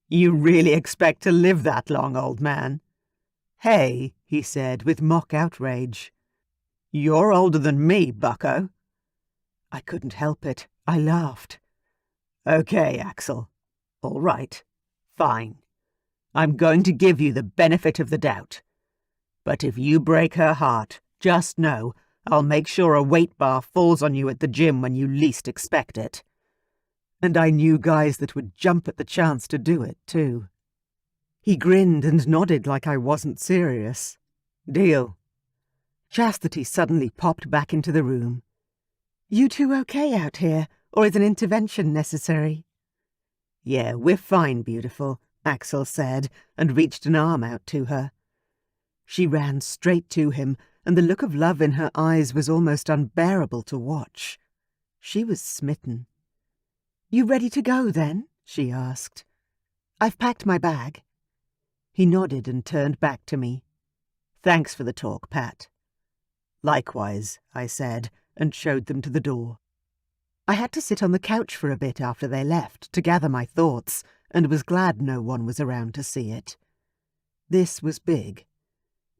You really expect to live that long, old man? Hey, he said with mock outrage. You're older than me, bucko. I couldn't help it. I laughed. Okay, Axel. All right. Fine. I'm going to give you the benefit of the doubt. But if you break her heart, just know I'll make sure a weight bar falls on you at the gym when you least expect it. And I knew guys that would jump at the chance to do it, too. He grinned and nodded like I wasn't serious. Deal. Chastity suddenly popped back into the room. You two okay out here, or is an intervention necessary? Yeah, we're fine, beautiful, Axel said, and reached an arm out to her. She ran straight to him, and the look of love in her eyes was almost unbearable to watch. She was smitten. You ready to go, then? She asked. I've packed my bag. He nodded and turned back to me. Thanks for the talk, Pat. Likewise, I said, and showed them to the door. I had to sit on the couch for a bit after they left to gather my thoughts, and was glad no one was around to see it. This was big.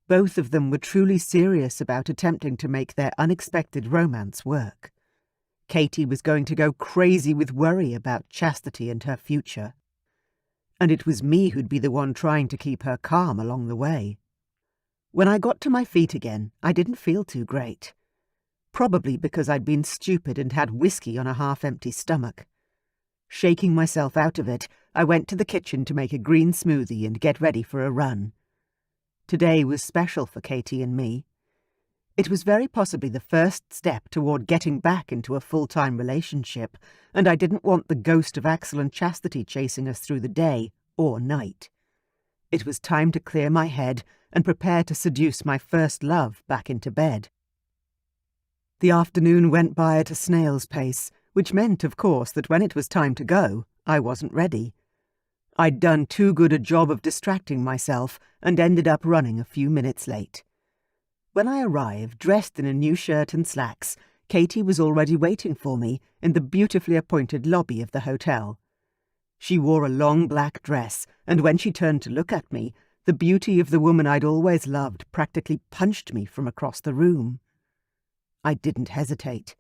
Both of them were truly serious about attempting to make their unexpected romance work. Katie was going to go crazy with worry about Chastity and her future. And it was me who'd be the one trying to keep her calm along the way. When I got to my feet again, I didn't feel too great. Probably because I'd been stupid and had whiskey on a half-empty stomach. Shaking myself out of it, I went to the kitchen to make a green smoothie and get ready for a run. Today was special for Katie and me. It was very possibly the first step toward getting back into a full-time relationship, and I didn't want the ghost of Axel and Chastity chasing us through the day or night. It was time to clear my head and prepare to seduce my first love back into bed. The afternoon went by at a snail's pace, which meant, of course, that when it was time to go, I wasn't ready. I'd done too good a job of distracting myself and ended up running a few minutes late. When I arrived, dressed in a new shirt and slacks, Katie was already waiting for me in the beautifully appointed lobby of the hotel. She wore a long black dress, and when she turned to look at me, the beauty of the woman I'd always loved practically punched me from across the room. I didn't hesitate.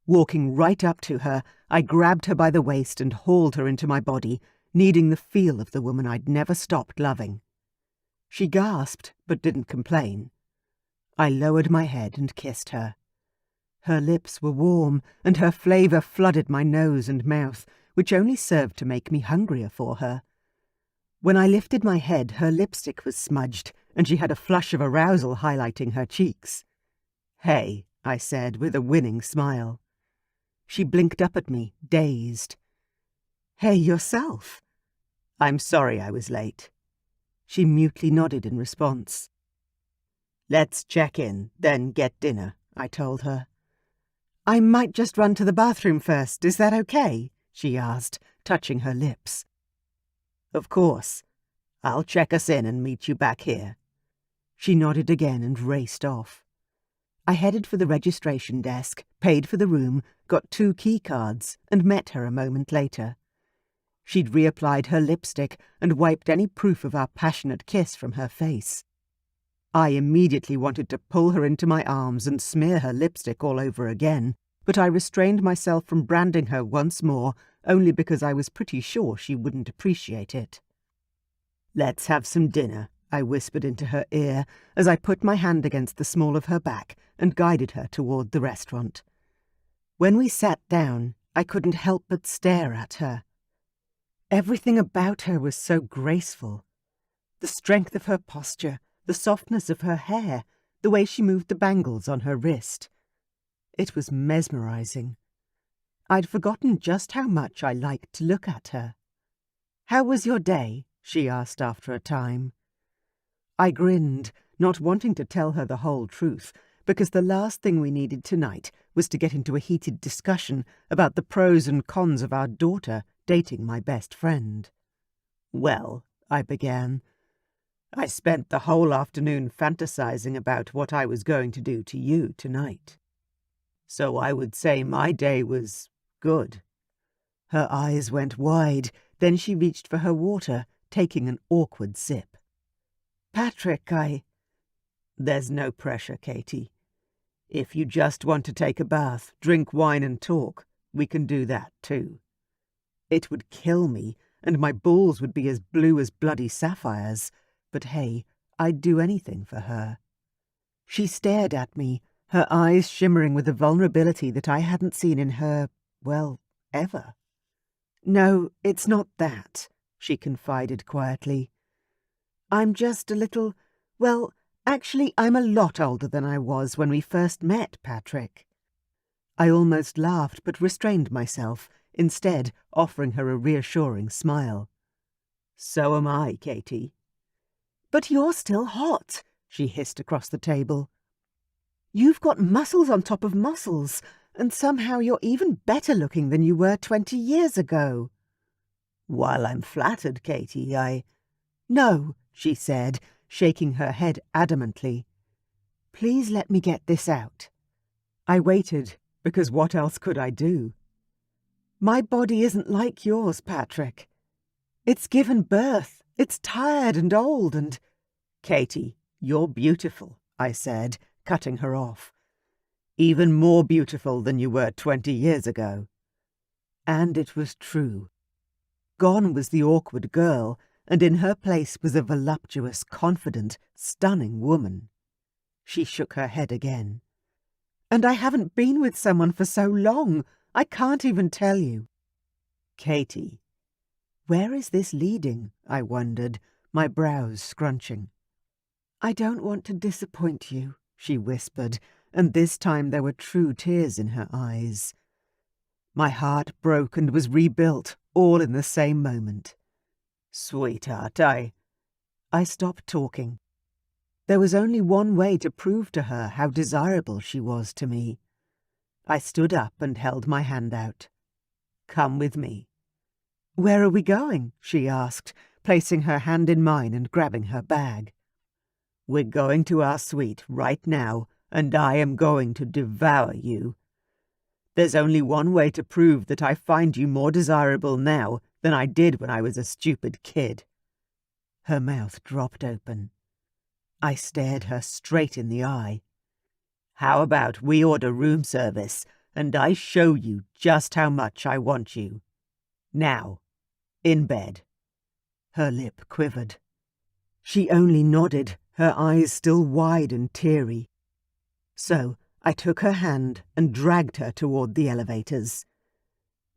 Walking right up to her, I grabbed her by the waist and hauled her into my body, needing the feel of the woman I'd never stopped loving. She gasped, but didn't complain. I lowered my head and kissed her. Her lips were warm, and her flavour flooded my nose and mouth, which only served to make me hungrier for her. When I lifted my head, her lipstick was smudged, and she had a flush of arousal highlighting her cheeks. "Hey," I said with a winning smile. She blinked up at me, dazed. "Hey, yourself." "I'm sorry I was late." She mutely nodded in response. "Let's check in, then get dinner," I told her. "I might just run to the bathroom first, is that okay?" she asked, touching her lips. "Of course. I'll check us in and meet you back here." She nodded again and raced off. I headed for the registration desk, paid for the room, got 2 key cards, and met her a moment later. She'd reapplied her lipstick and wiped any proof of our passionate kiss from her face. I immediately wanted to pull her into my arms and smear her lipstick all over again, but I restrained myself from branding her once more, only because I was pretty sure she wouldn't appreciate it. "Let's have some dinner," I whispered into her ear as I put my hand against the small of her back and guided her toward the restaurant. When we sat down, I couldn't help but stare at her. Everything about her was so graceful. The strength of her posture, the softness of her hair, the way she moved the bangles on her wrist. It was mesmerizing. I'd forgotten just how much I liked to look at her. "How was your day?" she asked after a time. I grinned, not wanting to tell her the whole truth, because the last thing we needed tonight was to get into a heated discussion about the pros and cons of our daughter dating my best friend. "Well," I began, "I spent the whole afternoon fantasizing about what I was going to do to you tonight. So I would say my day was good." Her eyes went wide, then she reached for her water, taking an awkward sip. "Patrick, There's no pressure, Katie. If you just want to take a bath, drink wine and talk, we can do that too. It would kill me, and my balls would be as blue as bloody sapphires, but hey, I'd do anything for her." She stared at me, her eyes shimmering with a vulnerability that I hadn't seen in her, well, ever. "No, it's not that," she confided quietly. "I'm just a little, well, actually I'm a lot older than I was when we first met, Patrick." I almost laughed but restrained myself, instead offering her a reassuring smile. "So am I, Katie." "But you're still hot," she hissed across the table. "You've got muscles on top of muscles, and somehow you're even better looking than you were 20 years ago." "While I'm flattered, Katie, "No," she said, shaking her head adamantly. "Please let me get this out." I waited, because what else could I do? "My body isn't like yours, Patrick. It's given birth. It's tired and old and—" "Katie, you're beautiful," I said, cutting her off. "Even more beautiful than you were 20 years ago." And it was true. Gone was the awkward girl, and in her place was a voluptuous, confident, stunning woman. She shook her head again. "And I haven't been with someone for so long. I can't even tell you." "Katie, where is this leading?" I wondered, my brows scrunching. "I don't want to disappoint you," she whispered, and this time there were true tears in her eyes. My heart broke and was rebuilt, all in the same moment. "Sweetheart, I stopped talking. There was only one way to prove to her how desirable she was to me. I stood up and held my hand out. "Come with me." "Where are we going?" she asked, placing her hand in mine and grabbing her bag. "We're going to our suite right now, and I am going to devour you. There's only one way to prove that I find you more desirable now than I did when I was a stupid kid." Her mouth dropped open. I stared her straight in the eye. "How about we order room service, and I show you just how much I want you? Now, in bed." Her lip quivered. She only nodded, her eyes still wide and teary. So I took her hand and dragged her toward the elevators.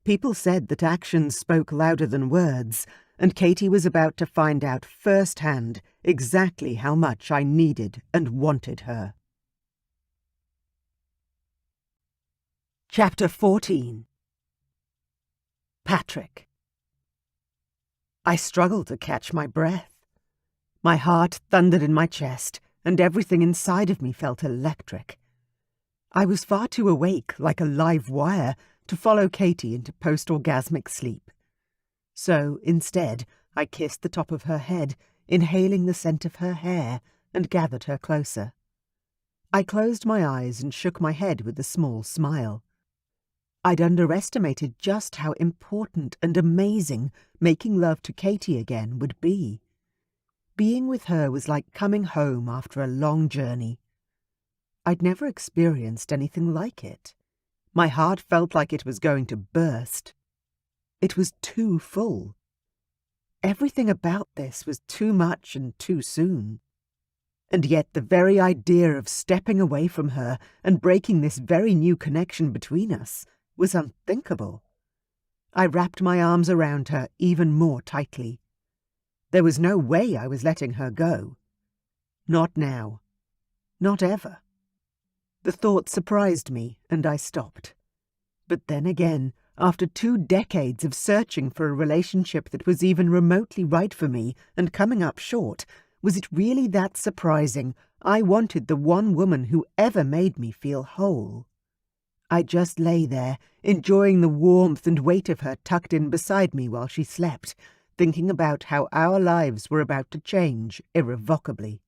People said that actions spoke louder than words, and Katie was about to find out firsthand exactly how much I needed and wanted her. Chapter 14. Patrick. I struggled to catch my breath. My heart thundered in my chest, and everything inside of me felt electric. I was far too awake, like a live wire, to follow Katie into post-orgasmic sleep. So, instead, I kissed the top of her head, inhaling the scent of her hair, and gathered her closer. I closed my eyes and shook my head with a small smile. I'd underestimated just how important and amazing making love to Katie again would be. Being with her was like coming home after a long journey. I'd never experienced anything like it. My heart felt like it was going to burst. It was too full. Everything about this was too much and too soon. And yet the very idea of stepping away from her and breaking this very new connection between us was unthinkable. I wrapped my arms around her even more tightly. There was no way I was letting her go. Not now. Not ever. The thought surprised me, and I stopped. But then again, after 2 decades of searching for a relationship that was even remotely right for me and coming up short, was it really that surprising I wanted the one woman who ever made me feel whole? I just lay there, enjoying the warmth and weight of her tucked in beside me while she slept, thinking about how our lives were about to change irrevocably.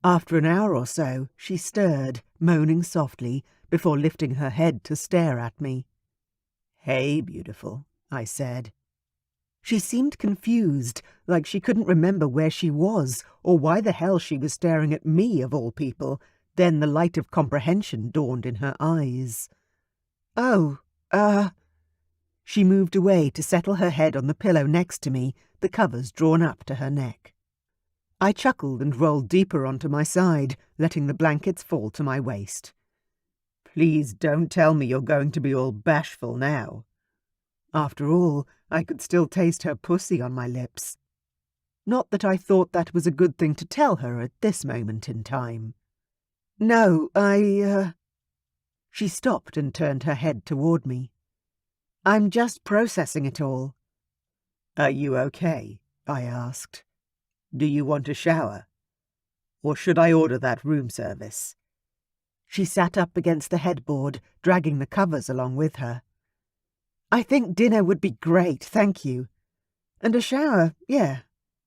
After an hour or so, she stirred, moaning softly, before lifting her head to stare at me. "Hey, beautiful," I said. She seemed confused, like she couldn't remember where she was or why the hell she was staring at me, of all people. Then the light of comprehension dawned in her eyes. "Oh, She moved away to settle her head on the pillow next to me, the covers drawn up to her neck. I chuckled and rolled deeper onto my side, letting the blankets fall to my waist. "Please don't tell me you're going to be all bashful now." After all, I could still taste her pussy on my lips. Not that I thought that was a good thing to tell her at this moment in time. "No, She stopped and turned her head toward me. "I'm just processing it all." "Are you okay?" I asked. "Do you want a shower? Or should I order that room service?" She sat up against the headboard, dragging the covers along with her. "I think dinner would be great, thank you. And a shower, yeah.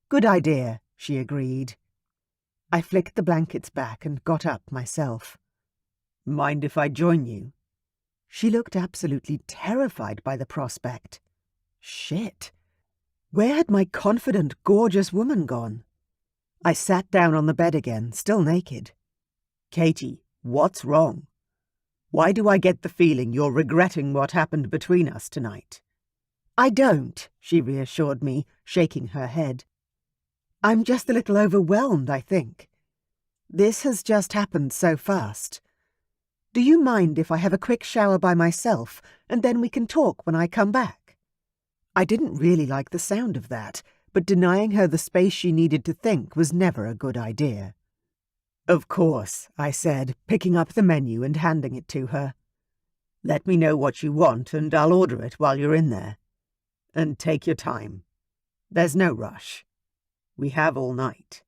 Good idea," she agreed. I flicked the blankets back and got up myself. "Mind if I join you?" She looked absolutely terrified by the prospect. Shit. Where had my confident, gorgeous woman gone? I sat down on the bed again, still naked. "Katie, what's wrong? Why do I get the feeling you're regretting what happened between us tonight?" "I don't," she reassured me, shaking her head. I'm just a little overwhelmed, I think. This has just happened so fast. Do you mind if I have a quick shower by myself, and then we can talk when I come back?" I didn't really like the sound of that, but denying her the space she needed to think was never a good idea. "Of course," I said, picking up the menu and handing it to her. "Let me know what you want, and I'll order it while you're in there. And take your time. There's no rush. We have all night."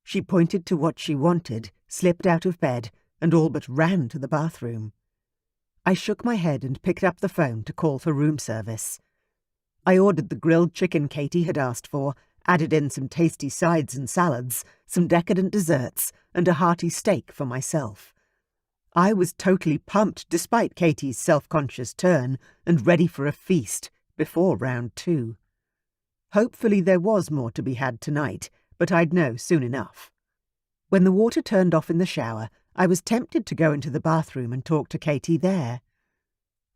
She pointed to what she wanted, slipped out of bed, and all but ran to the bathroom. I shook my head and picked up the phone to call for room service. I ordered the grilled chicken Katie had asked for, added in some tasty sides and salads, some decadent desserts, and a hearty steak for myself. I was totally pumped despite Katie's self-conscious turn, and ready for a feast before round 2. Hopefully there was more to be had tonight, but I'd know soon enough. When the water turned off in the shower, I was tempted to go into the bathroom and talk to Katie there.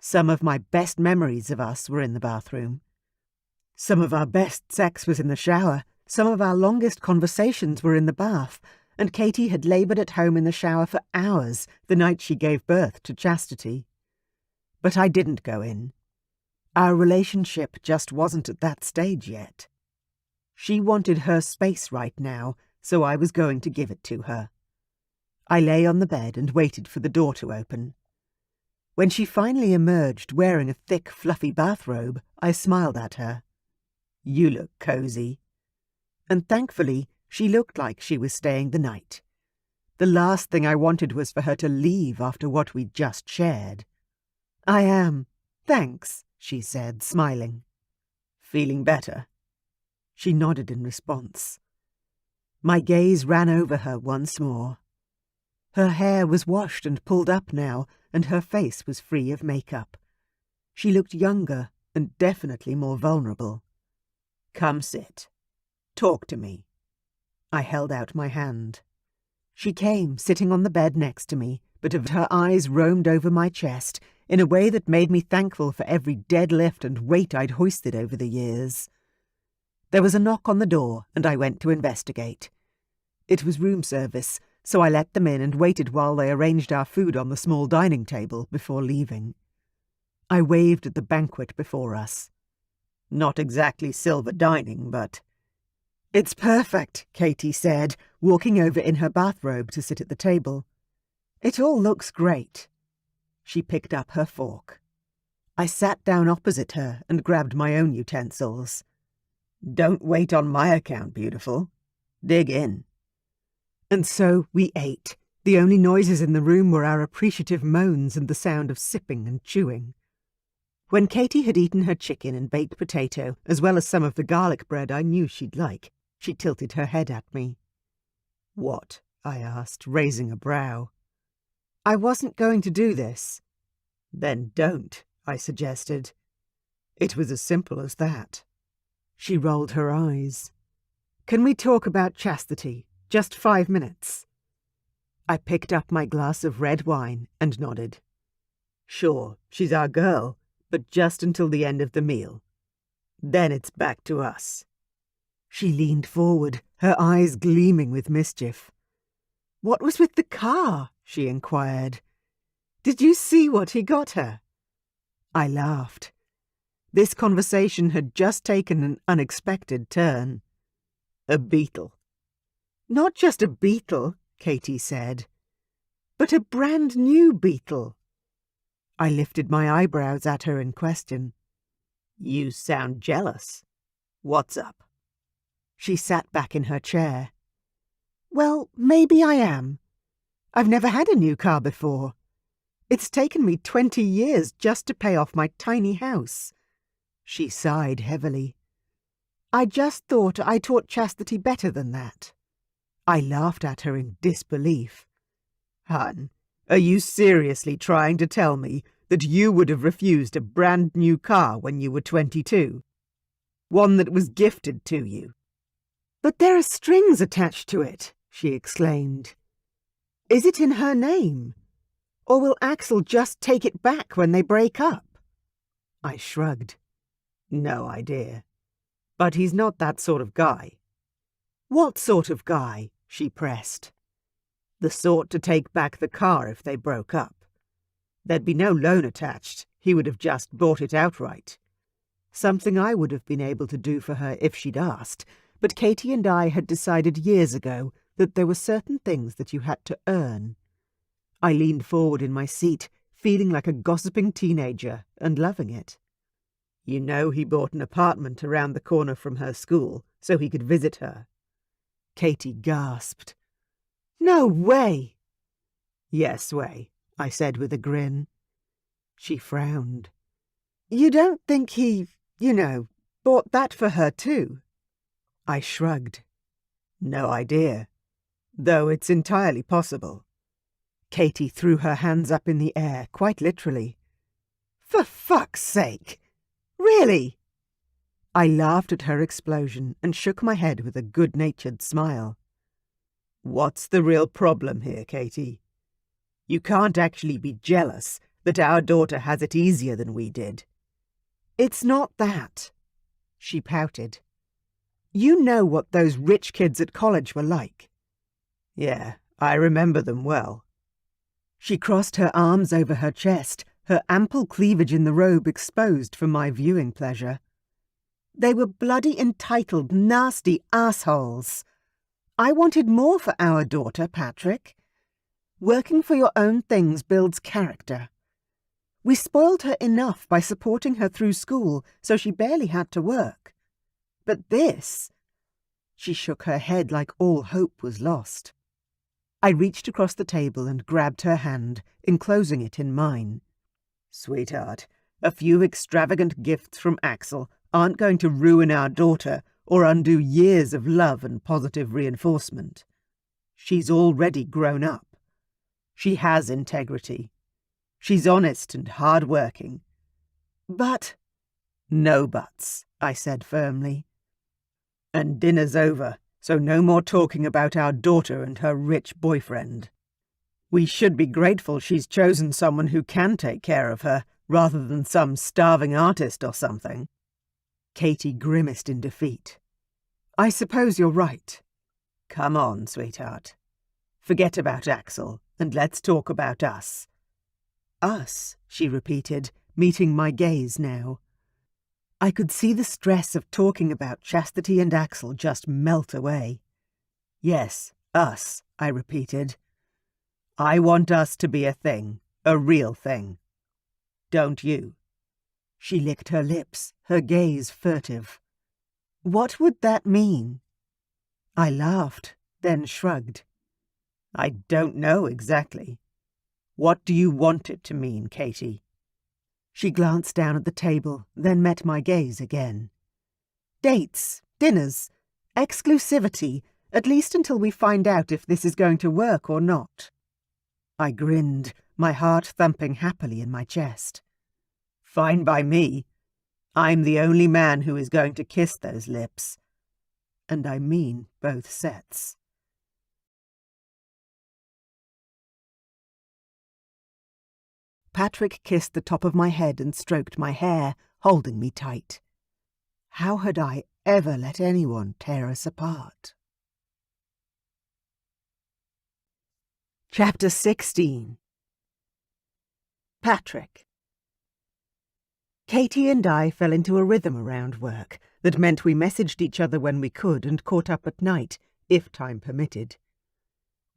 Some of my best memories of us were in the bathroom. Some of our best sex was in the shower, some of our longest conversations were in the bath, and Katie had laboured at home in the shower for hours the night she gave birth to Chastity. But I didn't go in. Our relationship just wasn't at that stage yet. She wanted her space right now, so I was going to give it to her. I lay on the bed and waited for the door to open. When she finally emerged wearing a thick, fluffy bathrobe, I smiled at her. "You look cosy." And thankfully, she looked like she was staying the night. The last thing I wanted was for her to leave after what we'd just shared. "I am. Thanks," she said, smiling. "Feeling better?" She nodded in response. My gaze ran over her once more. Her hair was washed and pulled up now, and her face was free of makeup. She looked younger and definitely more vulnerable. "Come sit. Talk to me." I held out my hand. She came, sitting on the bed next to me, but her eyes roamed over my chest in a way that made me thankful for every deadlift and weight I'd hoisted over the years. There was a knock on the door, and I went to investigate. It was room service, so I let them in and waited while they arranged our food on the small dining table before leaving. I waved at the banquet before us. Not exactly silver dining, but... "It's perfect," Katie said, walking over in her bathrobe to sit at the table. "It all looks great." She picked up her fork. I sat down opposite her and grabbed my own utensils. "Don't wait on my account, beautiful. Dig in." And so we ate. The only noises in the room were our appreciative moans and the sound of sipping and chewing. When Katie had eaten her chicken and baked potato, as well as some of the garlic bread I knew she'd like, she tilted her head at me. "What?" I asked, raising a brow. "I wasn't going to do this." "Then don't," I suggested. It was as simple as that. She rolled her eyes. "Can we talk about Chastity? Just 5 minutes?" I picked up my glass of red wine and nodded. "Sure, she's our girl, but just until the end of the meal. Then it's back to us." She leaned forward, her eyes gleaming with mischief. "What was with the car?" she inquired. "Did you see what he got her?" I laughed. This conversation had just taken an unexpected turn. "A beetle." "Not just a beetle," Katie said, "but a brand new beetle." I lifted my eyebrows at her in question. "You sound jealous. What's up?" She sat back in her chair. "Well, maybe I am. I've never had a new car before. It's taken me 20 years just to pay off my tiny house." She sighed heavily. "I just thought I taught Chastity better than that." I laughed at her in disbelief. "Hun, are you seriously trying to tell me that you would have refused a brand new car when you were 22? One that was gifted to you?" "But there are strings attached to it," she exclaimed. "Is it in her name? Or will Axel just take it back when they break up?" I shrugged. "No idea. But he's not that sort of guy." "What sort of guy?" she pressed. "The sort to take back the car if they broke up. There'd be no loan attached. He would have just bought it outright. Something I would have been able to do for her if she'd asked, but Katie and I had decided years ago that there were certain things that you had to earn." I leaned forward in my seat, feeling like a gossiping teenager and loving it. "You know he bought an apartment around the corner from her school so he could visit her." Katie gasped. "No way!" "Yes way," I said with a grin. She frowned. "You don't think he, bought that for her too?" I shrugged. "No idea. Though it's entirely possible." Katie threw her hands up in the air, quite literally. "For fuck's sake! Really?" I laughed at her explosion and shook my head with a good-natured smile. "What's the real problem here, Katie? You can't actually be jealous that our daughter has it easier than we did." "It's not that." She pouted. "You know what those rich kids at college were like." "Yeah, I remember them well." She crossed her arms over her chest, her ample cleavage in the robe exposed for my viewing pleasure. "They were bloody entitled, nasty assholes. I wanted more for our daughter, Patrick. Working for your own things builds character. We spoiled her enough by supporting her through school so she barely had to work. But this—" She shook her head like all hope was lost. I reached across the table and grabbed her hand, enclosing it in mine. "Sweetheart, a few extravagant gifts from Axel aren't going to ruin our daughter or undo years of love and positive reinforcement. She's already grown up. She has integrity. She's honest and hard-working." "But—" "No buts," I said firmly. "And dinner's over, so no more talking about our daughter and her rich boyfriend. We should be grateful she's chosen someone who can take care of her, rather than some starving artist or something." Katie grimaced in defeat. "I suppose you're right." "Come on, sweetheart. Forget about Axel, and let's talk about us." "Us," she repeated, meeting my gaze now. I could see the stress of talking about Chastity and Axel just melt away. "Yes, us," I repeated. "I want us to be a thing, a real thing. Don't you?" She licked her lips, her gaze furtive. "What would that mean?" I laughed, then shrugged. "I don't know exactly. What do you want it to mean, Katie?" She glanced down at the table, then met my gaze again. "Dates, dinners, exclusivity, at least until we find out if this is going to work or not." I grinned, my heart thumping happily in my chest. "Fine by me. I'm the only man who is going to kiss those lips. And I mean both sets." Patrick kissed the top of my head and stroked my hair, holding me tight. How had I ever let anyone tear us apart? Chapter 16. Patrick. Katie and I fell into a rhythm around work that meant we messaged each other when we could and caught up at night, if time permitted.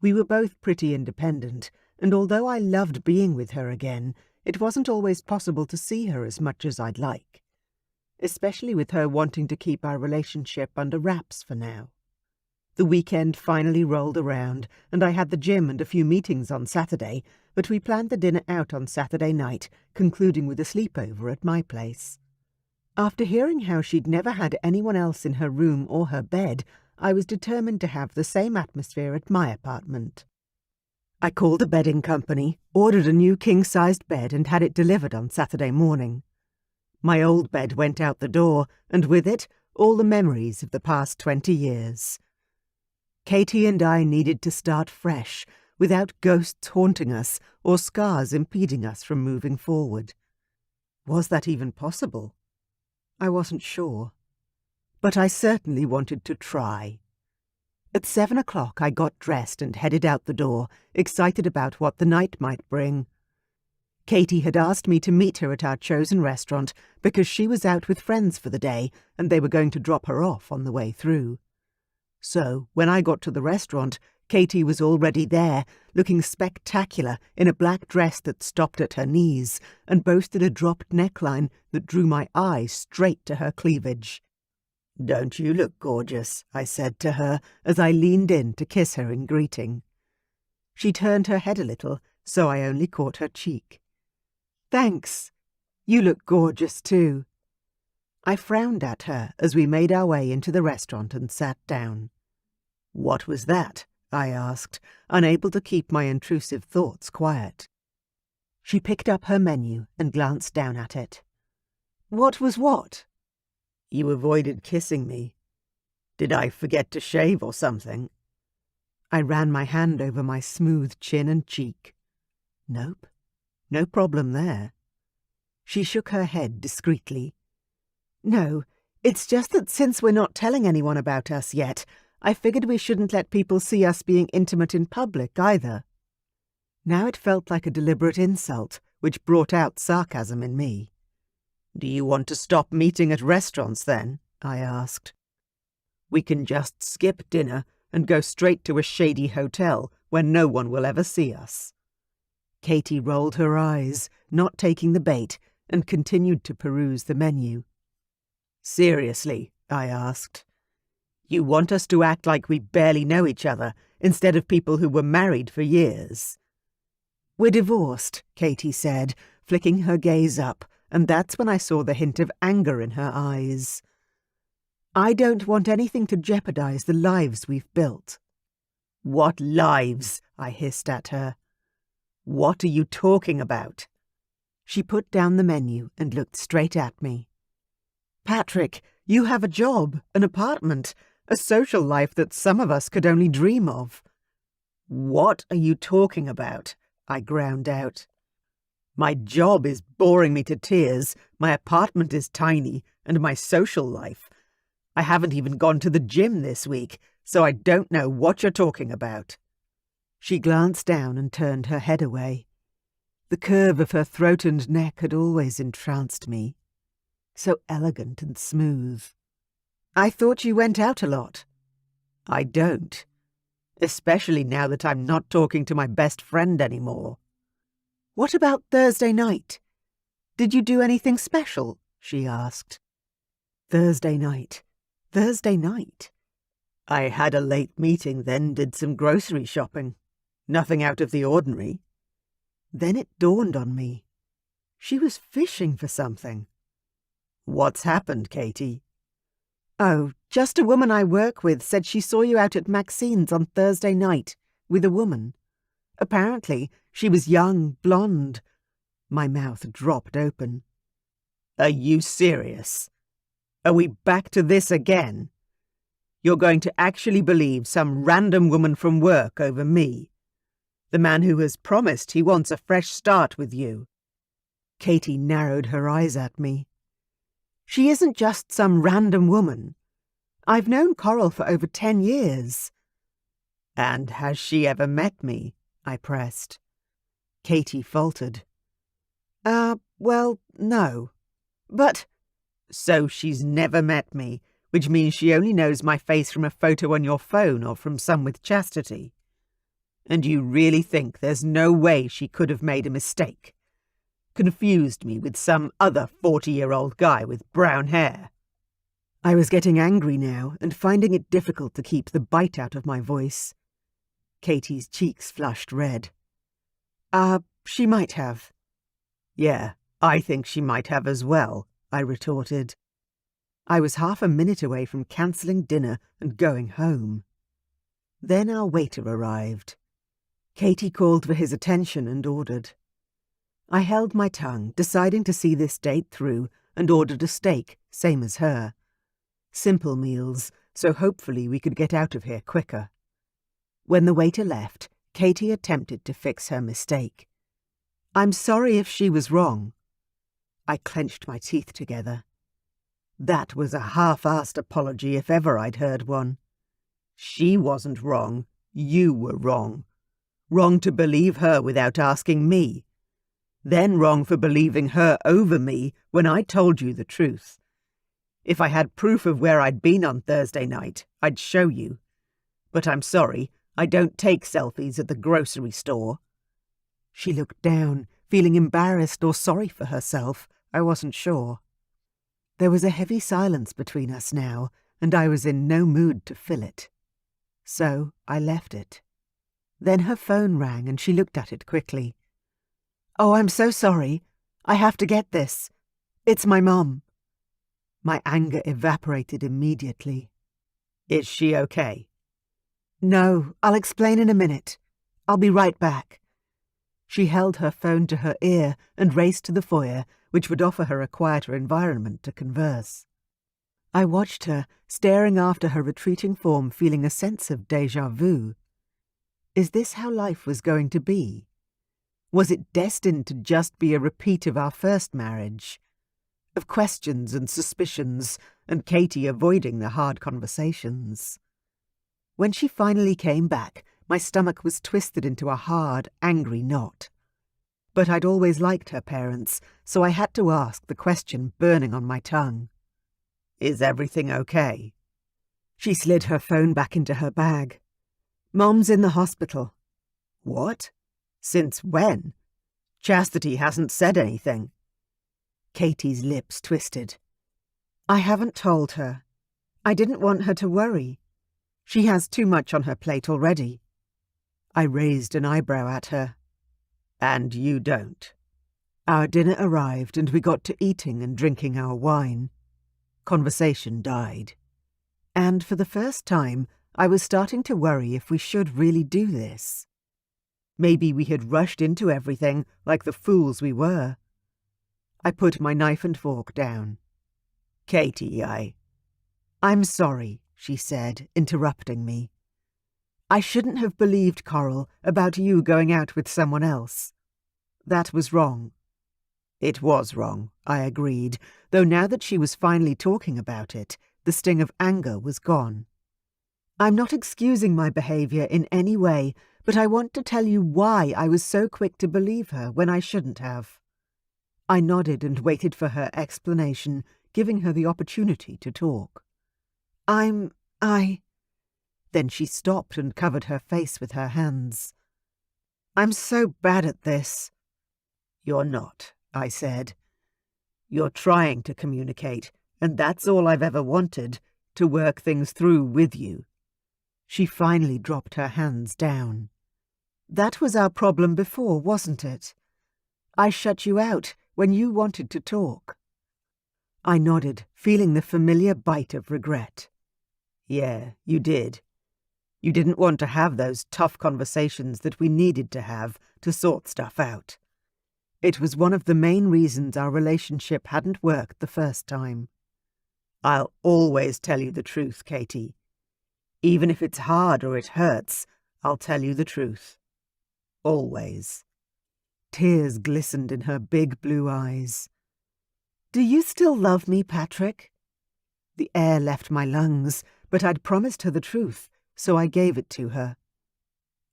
We were both pretty independent, and although I loved being with her again, it wasn't always possible to see her as much as I'd like, especially with her wanting to keep our relationship under wraps for now. The weekend finally rolled around, and I had the gym and a few meetings on Saturday, but we planned the dinner out on Saturday night, concluding with a sleepover at my place. After hearing how she'd never had anyone else in her room or her bed, I was determined to have the same atmosphere at my apartment. I called a bedding company, ordered a new king-sized bed, and had it delivered on Saturday morning. My old bed went out the door, and with it, all the memories of the past 20 years. Katie and I needed to start fresh, without ghosts haunting us or scars impeding us from moving forward. Was that even possible? I wasn't sure. But I certainly wanted to try. At 7 o'clock I got dressed and headed out the door, excited about what the night might bring. Katie had asked me to meet her at our chosen restaurant because she was out with friends for the day and they were going to drop her off on the way through. So, when I got to the restaurant, Katie was already there, looking spectacular in a black dress that stopped at her knees and boasted a dropped neckline that drew my eye straight to her cleavage. "Don't you look gorgeous?" I said to her as I leaned in to kiss her in greeting. She turned her head a little, so I only caught her cheek. "Thanks. You look gorgeous too." I frowned at her as we made our way into the restaurant and sat down. "What was that?" I asked, unable to keep my intrusive thoughts quiet. She picked up her menu and glanced down at it. "What was what?" "You avoided kissing me. Did I forget to shave or something?" I ran my hand over my smooth chin and cheek. Nope, no problem there. She shook her head discreetly. "No, it's just that since we're not telling anyone about us yet, I figured we shouldn't let people see us being intimate in public either." Now it felt like a deliberate insult, which brought out sarcasm in me. "Do you want to stop meeting at restaurants then?" I asked. "We can just skip dinner and go straight to a shady hotel where no one will ever see us." Katie rolled her eyes, not taking the bait, and continued to peruse the menu. "Seriously?" I asked. "You want us to act like we barely know each other, instead of people who were married for years?" "We're divorced," Katie said, flicking her gaze up, and that's when I saw the hint of anger in her eyes. "I don't want anything to jeopardize the lives we've built." "What lives?" I hissed at her. "What are you talking about?" She put down the menu and looked straight at me. "Patrick, you have a job, an apartment, a social life that some of us could only dream of." "What are you talking about?" I ground out. "My job is boring me to tears, my apartment is tiny, and my social life. I haven't even gone to the gym this week, so I don't know what you're talking about." She glanced down and turned her head away. The curve of her throat and neck had always entranced me. So elegant and smooth. "I thought you went out a lot." "I don't. Especially now that I'm not talking to my best friend anymore." "What about Thursday night? Did you do anything special?" she asked. Thursday night. Thursday night. I had a late meeting, then did some grocery shopping. Nothing out of the ordinary. Then it dawned on me. She was fishing for something. "What's happened, Katie?" "Oh, just a woman I work with said she saw you out at Maxine's on Thursday night with a woman. Apparently, she was young, blonde." My mouth dropped open. "Are you serious? Are we back to this again? You're going to actually believe some random woman from work over me? The man who has promised he wants a fresh start with you?" Katie narrowed her eyes at me. "She isn't just some random woman. I've known Coral for over 10 years. "And has she ever met me?" I pressed. Katie faltered. Well, no. But—" "So she's never met me, which means she only knows my face from a photo on your phone or from some with Chastity. And you really think there's no way she could have made a mistake? Confused me with some other 40-year-old guy with brown hair?" I was getting angry now and finding it difficult to keep the bite out of my voice. Katie's cheeks flushed red. She might have." "Yeah, I think she might have as well," I retorted. I was half a minute away from cancelling dinner and going home. Then our waiter arrived. Katie called for his attention and ordered. I held my tongue, deciding to see this date through, and ordered a steak, same as her. Simple meals, so hopefully we could get out of here quicker. When the waiter left, Katie attempted to fix her mistake. "I'm sorry if she was wrong." I clenched my teeth together. That was a half-assed apology if ever I'd heard one. She wasn't wrong. You were wrong. Wrong to believe her without asking me. Then wrong for believing her over me when I told you the truth. If I had proof of where I'd been on Thursday night, I'd show you. But I'm sorry, I don't take selfies at the grocery store. She looked down, feeling embarrassed or sorry for herself. I wasn't sure. There was a heavy silence between us now, and I was in no mood to fill it. So I left it. Then her phone rang and she looked at it quickly. "Oh, I'm so sorry. I have to get this. It's my mum." My anger evaporated immediately. "Is she okay?" "No, I'll explain in a minute. I'll be right back." She held her phone to her ear and raced to the foyer, which would offer her a quieter environment to converse. I watched her, staring after her retreating form, feeling a sense of déjà vu. Is this how life was going to be? Was it destined to just be a repeat of our first marriage? Of questions and suspicions, and Katie avoiding the hard conversations. When she finally came back, my stomach was twisted into a hard, angry knot. But I'd always liked her parents, so I had to ask the question burning on my tongue. "Is everything okay?" She slid her phone back into her bag. "Mom's in the hospital." "What? Since when? Chastity hasn't said anything." Katie's lips twisted. "I haven't told her. I didn't want her to worry. She has too much on her plate already." I raised an eyebrow at her. "And you don't?" Our dinner arrived and we got to eating and drinking our wine. Conversation died. And for the first time, I was starting to worry if we should really do this. Maybe we had rushed into everything like the fools we were. I put my knife and fork down. "Katie, I'm sorry," she said, interrupting me. "I shouldn't have believed Coral about you going out with someone else. That was wrong." It was wrong, I agreed, though now that she was finally talking about it, the sting of anger was gone. "I'm not excusing my behaviour in any way, but I want to tell you why I was so quick to believe her when I shouldn't have." I nodded and waited for her explanation, giving her the opportunity to talk. I... Then she stopped and covered her face with her hands. "I'm so bad at this." "You're not," I said. "You're trying to communicate, and that's all I've ever wanted, to work things through with you." She finally dropped her hands down. "That was our problem before, wasn't it? I shut you out when you wanted to talk." I nodded, feeling the familiar bite of regret. "Yeah, you did. You didn't want to have those tough conversations that we needed to have to sort stuff out. It was one of the main reasons our relationship hadn't worked the first time. I'll always tell you the truth, Katie. Even if it's hard or it hurts, I'll tell you the truth. Always." Tears glistened in her big blue eyes. "Do you still love me, Patrick?" The air left my lungs, but I'd promised her the truth, so I gave it to her.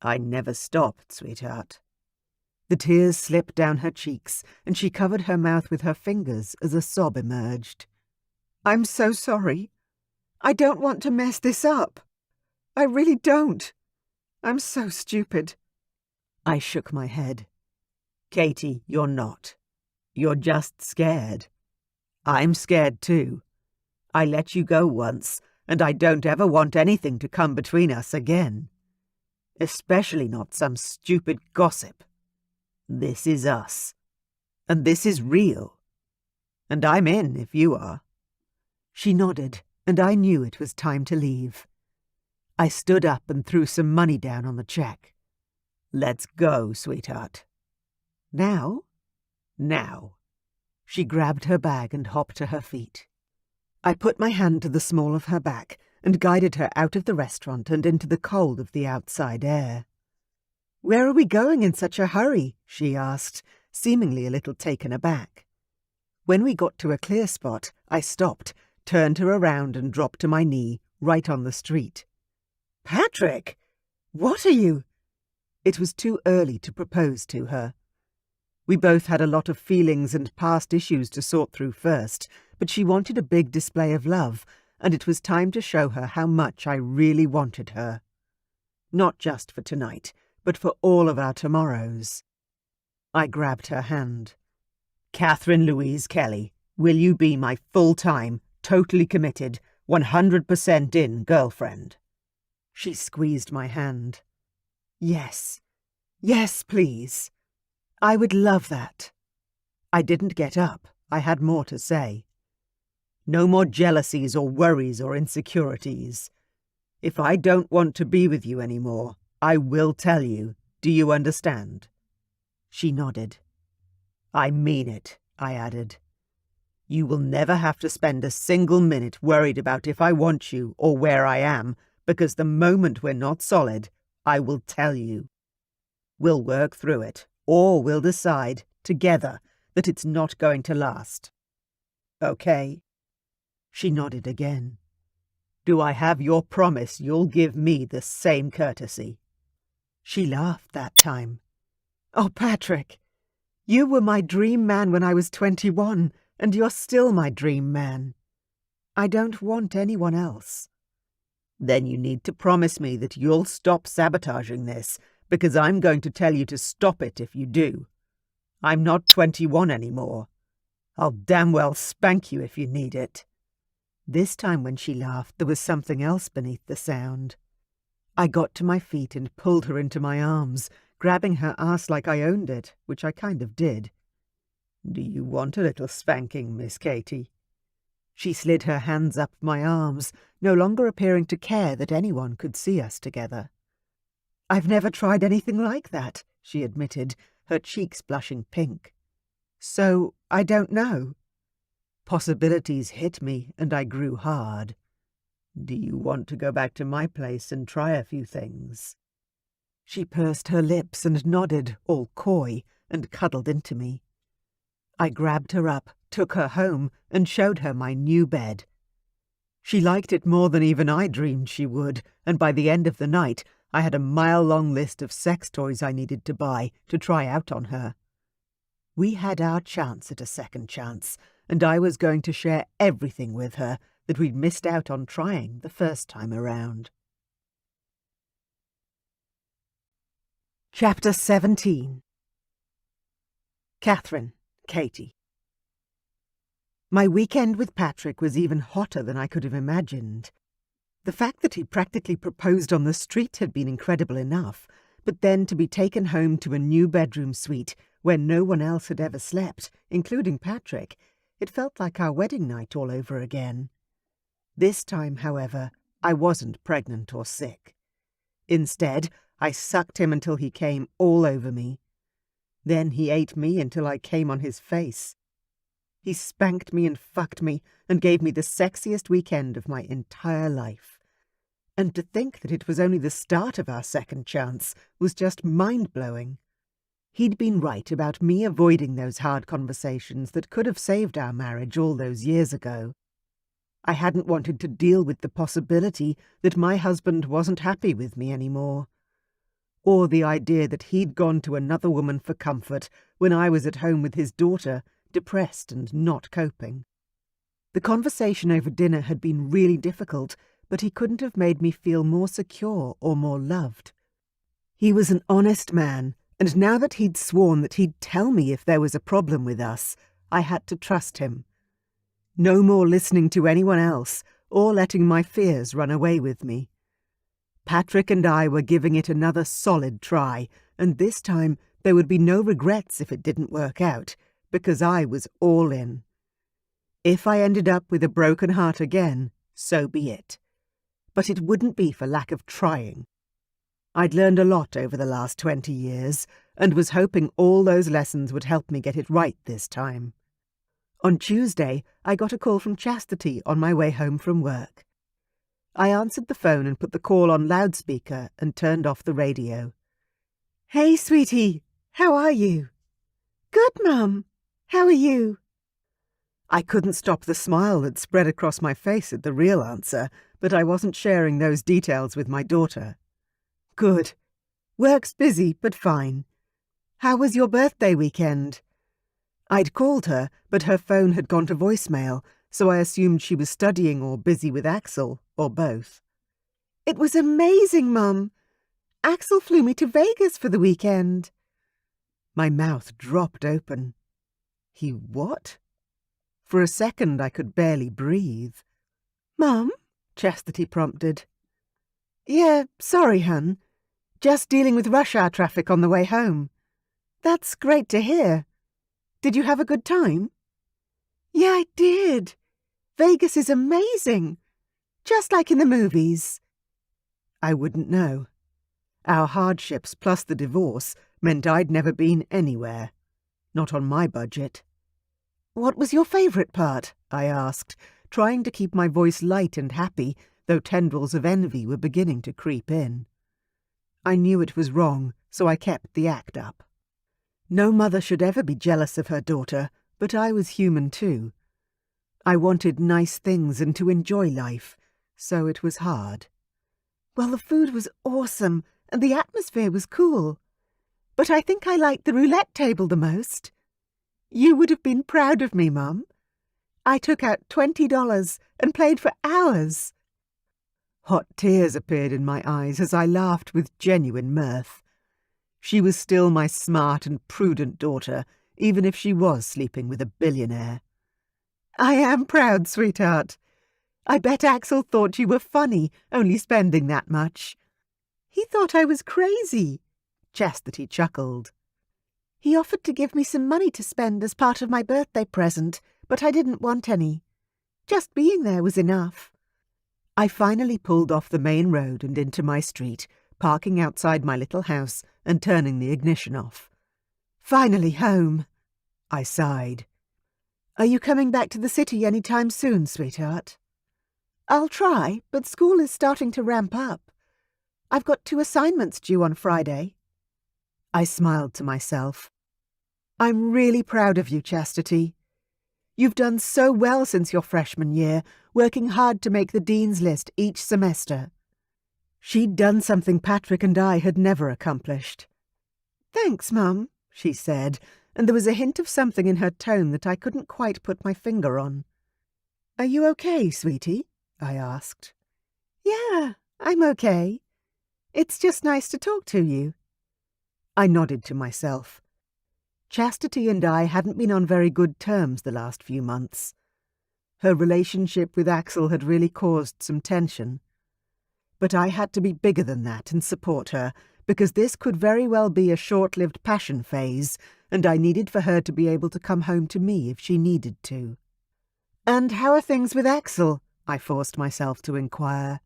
"I never stopped, sweetheart." The tears slipped down her cheeks, and she covered her mouth with her fingers as a sob emerged. "I'm so sorry. I don't want to mess this up. I really don't. I'm so stupid." I shook my head. "Katie, you're not. You're just scared. I'm scared too. I let you go once, and I don't ever want anything to come between us again. Especially not some stupid gossip. This is us. And this is real. And I'm in if you are." She nodded, and I knew it was time to leave. I stood up and threw some money down on the check. "Let's go, sweetheart." "Now?" "Now." She grabbed her bag and hopped to her feet. I put my hand to the small of her back and guided her out of the restaurant and into the cold of the outside air. "Where are we going in such a hurry?" she asked, seemingly a little taken aback. When we got to a clear spot, I stopped, turned her around and dropped to my knee, right on the street. Patrick! What are you? It was too early to propose to her. We both had a lot of feelings and past issues to sort through first, but she wanted a big display of love, and it was time to show her how much I really wanted her. Not just for tonight, but for all of our tomorrows. I grabbed her hand. Katherine Louise Kelly, will you be my full-time, totally committed, 100% in girlfriend? She squeezed my hand. Yes. Yes, please. I would love that. I didn't get up. I had more to say. No more jealousies or worries or insecurities. If I don't want to be with you anymore, I will tell you. Do you understand? She nodded. I mean it, I added. You will never have to spend a single minute worried about if I want you or where I am, because the moment we're not solid, I will tell you. We'll work through it, or we'll decide, together, that it's not going to last. Okay? She nodded again. Do I have your promise you'll give me the same courtesy? She laughed that time. Oh, Patrick, you were my dream man when I was 21, and you're still my dream man. I don't want anyone else. Then you need to promise me that you'll stop sabotaging this, because I'm going to tell you to stop it if you do. I'm not 21 anymore. I'll damn well spank you if you need it. This time when she laughed, there was something else beneath the sound. I got to my feet and pulled her into my arms, grabbing her ass like I owned it, which I kind of did. Do you want a little spanking, Miss Katie? She slid her hands up my arms, no longer appearing to care that anyone could see us together. I've never tried anything like that, she admitted, her cheeks blushing pink. So, I don't know. Possibilities hit me, and I grew hard. Do you want to go back to my place and try a few things? She pursed her lips and nodded, all coy, and cuddled into me. I grabbed her up, took her home, and showed her my new bed. She liked it more than even I dreamed she would, and by the end of the night I had a mile-long list of sex toys I needed to buy to try out on her. We had our chance at a second chance, and I was going to share everything with her that we'd missed out on trying the first time around. Chapter 17. Katherine, Katie. My weekend with Patrick was even hotter than I could have imagined. The fact that he practically proposed on the street had been incredible enough, but then to be taken home to a new bedroom suite where no one else had ever slept, including Patrick, it felt like our wedding night all over again. This time, however, I wasn't pregnant or sick. Instead, I sucked him until he came all over me. Then he ate me until I came on his face. He spanked me and fucked me and gave me the sexiest weekend of my entire life. And to think that it was only the start of our second chance was just mind-blowing. He'd been right about me avoiding those hard conversations that could have saved our marriage all those years ago. I hadn't wanted to deal with the possibility that my husband wasn't happy with me anymore, or the idea that he'd gone to another woman for comfort when I was at home with his daughter, depressed and not coping. The conversation over dinner had been really difficult, but he couldn't have made me feel more secure or more loved. He was an honest man, and now that he'd sworn that he'd tell me if there was a problem with us, I had to trust him. No more listening to anyone else or letting my fears run away with me. Patrick and I were giving it another solid try, and this time there would be no regrets if it didn't work out, because I was all in. If I ended up with a broken heart again, so be it. But it wouldn't be for lack of trying. I'd learned a lot over the last 20 years, and was hoping all those lessons would help me get it right this time. On Tuesday, I got a call from Chastity on my way home from work. I answered the phone and put the call on loudspeaker and turned off the radio. "Hey, sweetie, how are you?" "Good, Mum. How are you?" I couldn't stop the smile that spread across my face at the real answer, but I wasn't sharing those details with my daughter. Good. Work's busy, but fine. How was your birthday weekend? I'd called her, but her phone had gone to voicemail, so I assumed she was studying or busy with Axel, or both. It was amazing, Mum. Axel flew me to Vegas for the weekend. My mouth dropped open. He what? For a second I could barely breathe. Mum? Chastity prompted. Yeah, sorry, hun. Just dealing with rush hour traffic on the way home. That's great to hear. Did you have a good time? Yeah, I did. Vegas is amazing. Just like in the movies. I wouldn't know. Our hardships plus the divorce meant I'd never been anywhere. Not on my budget. What was your favourite part? I asked, trying to keep my voice light and happy, though tendrils of envy were beginning to creep in. I knew it was wrong, so I kept the act up. No mother should ever be jealous of her daughter, but I was human too. I wanted nice things and to enjoy life, so it was hard. Well, the food was awesome, and the atmosphere was cool. But I think I liked the roulette table the most. You would have been proud of me, Mum. I took out $20 and played for hours. Hot tears appeared in my eyes as I laughed with genuine mirth. She was still my smart and prudent daughter, even if she was sleeping with a billionaire. I am proud, sweetheart. I bet Axel thought you were funny, only spending that much. He thought I was crazy. Chastity chuckled. He offered to give me some money to spend as part of my birthday present, but I didn't want any. Just being there was enough. I finally pulled off the main road and into my street, parking outside my little house and turning the ignition off. Finally home. I sighed. Are you coming back to the city any time soon, sweetheart? I'll try, but school is starting to ramp up. I've got 2 assignments due on Friday. I smiled to myself. I'm really proud of you, Chastity. You've done so well since your freshman year, working hard to make the dean's list each semester. She'd done something Patrick and I had never accomplished. Thanks, Mum, she said, and there was a hint of something in her tone that I couldn't quite put my finger on. Are you okay, sweetie? I asked. Yeah, I'm okay. It's just nice to talk to you. I nodded to myself. Chastity and I hadn't been on very good terms the last few months. Her relationship with Axel had really caused some tension. But I had to be bigger than that and support her, because this could very well be a short-lived passion phase, and I needed for her to be able to come home to me if she needed to. And how are things with Axel? I forced myself to inquire.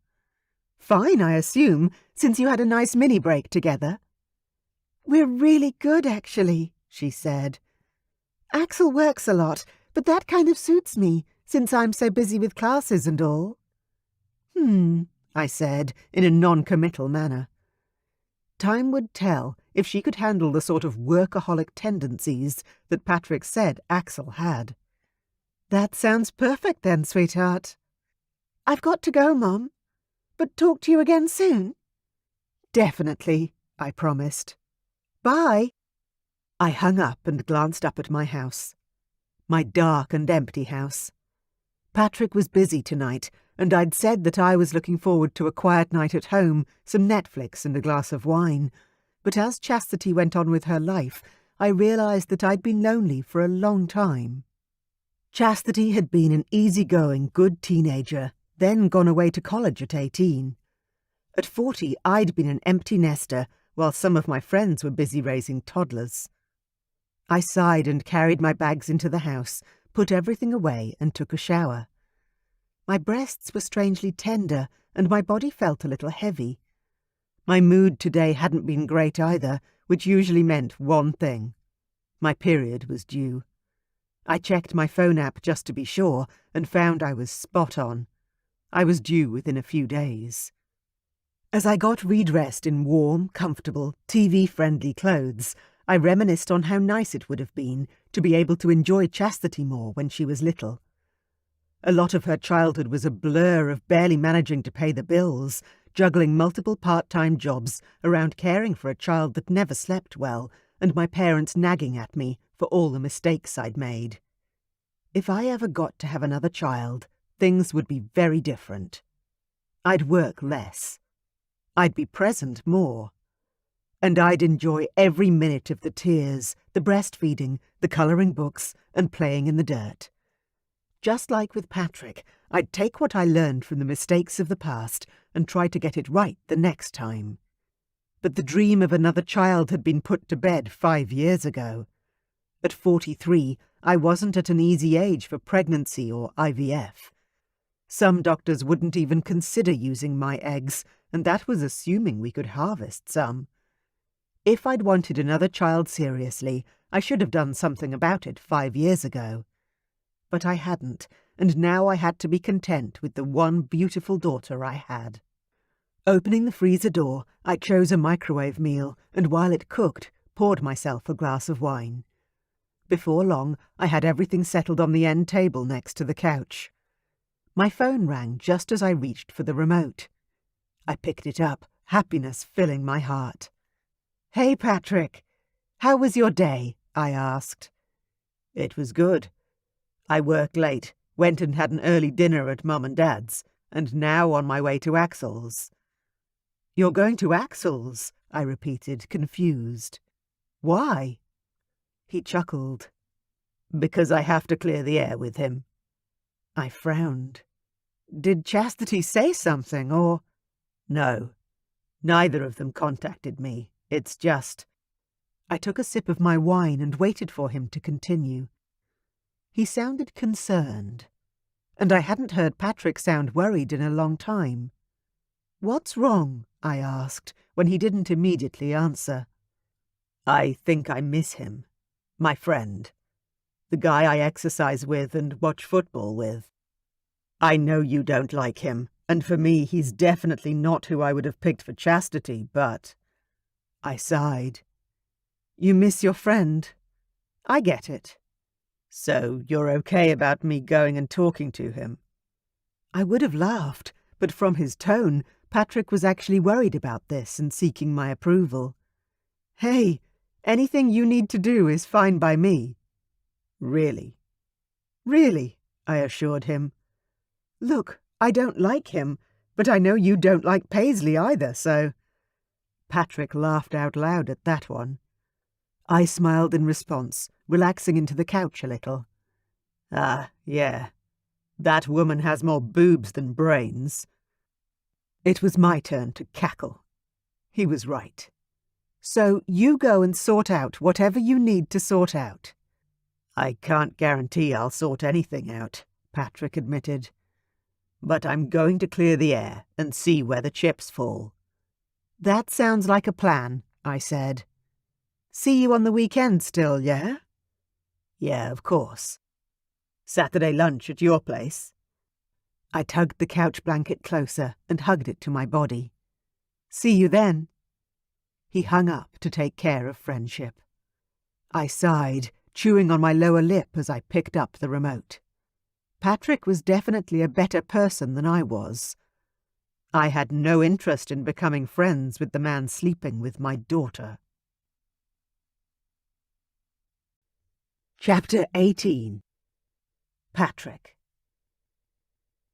Fine, I assume, since you had a nice mini-break together. We're really good, actually, she said. Axel works a lot, but that kind of suits me, since I'm so busy with classes and all. I said, in a non-committal manner. Time would tell if she could handle the sort of workaholic tendencies that Patrick said Axel had. That sounds perfect then, sweetheart. I've got to go, Mum, but talk to you again soon. Definitely, I promised. Bye. I hung up and glanced up at my house. My dark and empty house. Patrick was busy tonight, and I'd said that I was looking forward to a quiet night at home, some Netflix and a glass of wine. But as Chastity went on with her life, I realised that I'd been lonely for a long time. Chastity had been an easygoing, good teenager, then gone away to college at 18. At 40, I'd been an empty nester, while some of my friends were busy raising toddlers. I sighed and carried my bags into the house, put everything away and took a shower. My breasts were strangely tender, and my body felt a little heavy. My mood today hadn't been great either, which usually meant one thing. My period was due. I checked my phone app just to be sure, and found I was spot on. I was due within a few days. As I got redressed in warm, comfortable, TV-friendly clothes, I reminisced on how nice it would have been to be able to enjoy Chastity more when she was little. A lot of her childhood was a blur of barely managing to pay the bills, juggling multiple part-time jobs around caring for a child that never slept well, and my parents nagging at me for all the mistakes I'd made. If I ever got to have another child, things would be very different. I'd work less. I'd be present more. And I'd enjoy every minute of the tears, the breastfeeding, the colouring books, and playing in the dirt. Just like with Patrick, I'd take what I learned from the mistakes of the past and try to get it right the next time. But the dream of another child had been put to bed 5 years ago. At 43, I wasn't at an easy age for pregnancy or IVF. Some doctors wouldn't even consider using my eggs, and that was assuming we could harvest some. If I'd wanted another child seriously, I should have done something about it 5 years ago. But I hadn't, and now I had to be content with the one beautiful daughter I had. Opening the freezer door, I chose a microwave meal, and while it cooked, poured myself a glass of wine. Before long, I had everything settled on the end table next to the couch. My phone rang just as I reached for the remote. I picked it up, happiness filling my heart. "Hey, Patrick. How was your day?" I asked. "It was good. I worked late, went and had an early dinner at Mum and Dad's, and now on my way to Axel's." "You're going to Axel's?" I repeated, confused. "Why?" He chuckled. "Because I have to clear the air with him." I frowned. "Did Chastity say something, or—" "No. Neither of them contacted me. It's just—" I took a sip of my wine and waited for him to continue. He sounded concerned, and I hadn't heard Patrick sound worried in a long time. "What's wrong?" I asked, when he didn't immediately answer. "I think I miss him. My friend. The guy I exercise with and watch football with. I know you don't like him, and for me he's definitely not who I would have picked for Chastity, but—" I sighed. "You miss your friend? I get it. So you're okay about me going and talking to him?" I would have laughed, but from his tone, Patrick was actually worried about this and seeking my approval. "Hey, anything you need to do is fine by me." "Really?" "Really," I assured him. "Look, I don't like him, but I know you don't like Paisley either, so—" Patrick laughed out loud at that one. I smiled in response, relaxing into the couch a little. "Ah, yeah. That woman has more boobs than brains." It was my turn to cackle. He was right. "So you go and sort out whatever you need to sort out." "I can't guarantee I'll sort anything out," Patrick admitted. "But I'm going to clear the air and see where the chips fall." "That sounds like a plan," I said. "See you on the weekend still, yeah?" "Yeah, of course. Saturday lunch at your place?" I tugged the couch blanket closer and hugged it to my body. "See you then." He hung up to take care of friendship. I sighed, chewing on my lower lip as I picked up the remote. Patrick was definitely a better person than I was. I had no interest in becoming friends with the man sleeping with my daughter. Chapter 18. Patrick.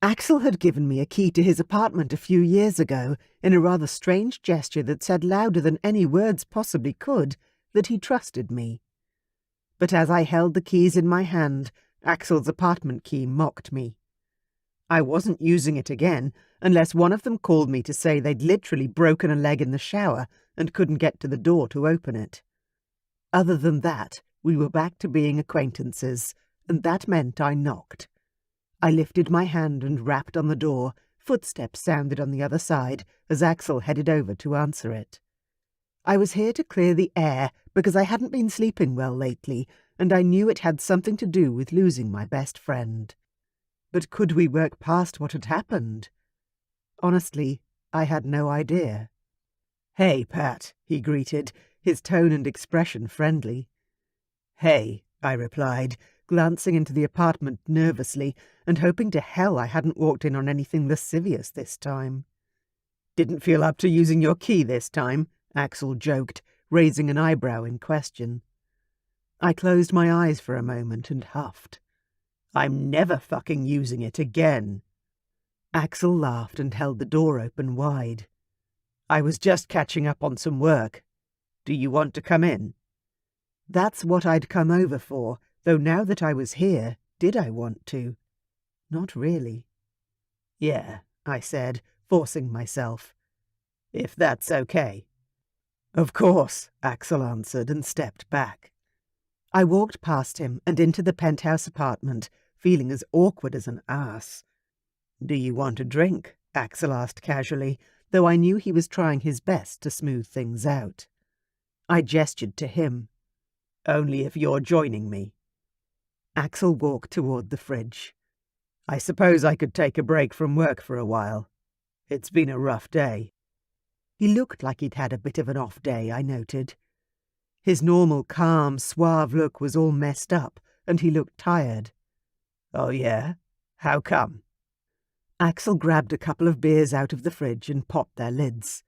Axel had given me a key to his apartment a few years ago in a rather strange gesture that said louder than any words possibly could that he trusted me. But as I held the keys in my hand, Axel's apartment key mocked me. I wasn't using it again unless one of them called me to say they'd literally broken a leg in the shower and couldn't get to the door to open it. Other than that, we were back to being acquaintances, and that meant I knocked. I lifted my hand and rapped on the door. Footsteps sounded on the other side as Axel headed over to answer it. I was here to clear the air because I hadn't been sleeping well lately, and I knew it had something to do with losing my best friend. But could we work past what had happened? Honestly, I had no idea. "Hey, Pat," he greeted, his tone and expression friendly. "Hey," I replied, glancing into the apartment nervously and hoping to hell I hadn't walked in on anything lascivious this time. "Didn't feel up to using your key this time," Axel joked, raising an eyebrow in question. I closed my eyes for a moment and huffed. "I'm never fucking using it again." Axel laughed and held the door open wide. "I was just catching up on some work. Do you want to come in?" That's what I'd come over for, though now that I was here, did I want to? Not really. "Yeah," I said, forcing myself. "If that's okay." "Of course," Axel answered and stepped back. I walked past him and into the penthouse apartment, feeling as awkward as an ass. "Do you want a drink?" Axel asked casually, though I knew he was trying his best to smooth things out. I gestured to him. "Only if you're joining me." Axel walked toward the fridge. "I suppose I could take a break from work for a while. It's been a rough day." He looked like he'd had a bit of an off day, I noted. His normal, calm, suave look was all messed up, and he looked tired. "Oh yeah? How come?" Axel grabbed a couple of beers out of the fridge and popped their lids.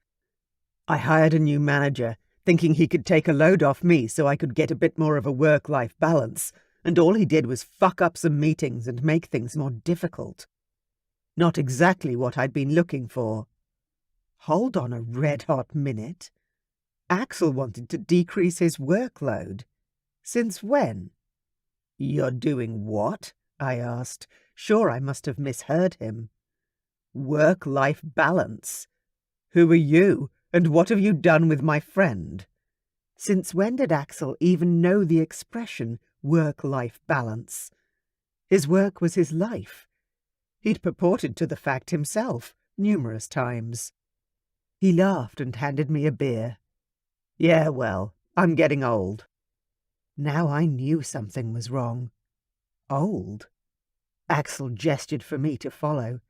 "I hired a new manager, thinking he could take a load off me so I could get a bit more of a work-life balance, and all he did was fuck up some meetings and make things more difficult. Not exactly what I'd been looking for." Hold on a red-hot minute. Axel wanted to decrease his workload. Since when? "You're doing what?" I asked. Sure, I must have misheard him. "Work-life balance. Who are you, and what have you done with my friend?" Since when did Axel even know the expression work-life balance? His work was his life. He'd purported to the fact himself numerous times. He laughed and handed me a beer. "Yeah, well, I'm getting old." Now I knew something was wrong. Old? Axel gestured for me to follow,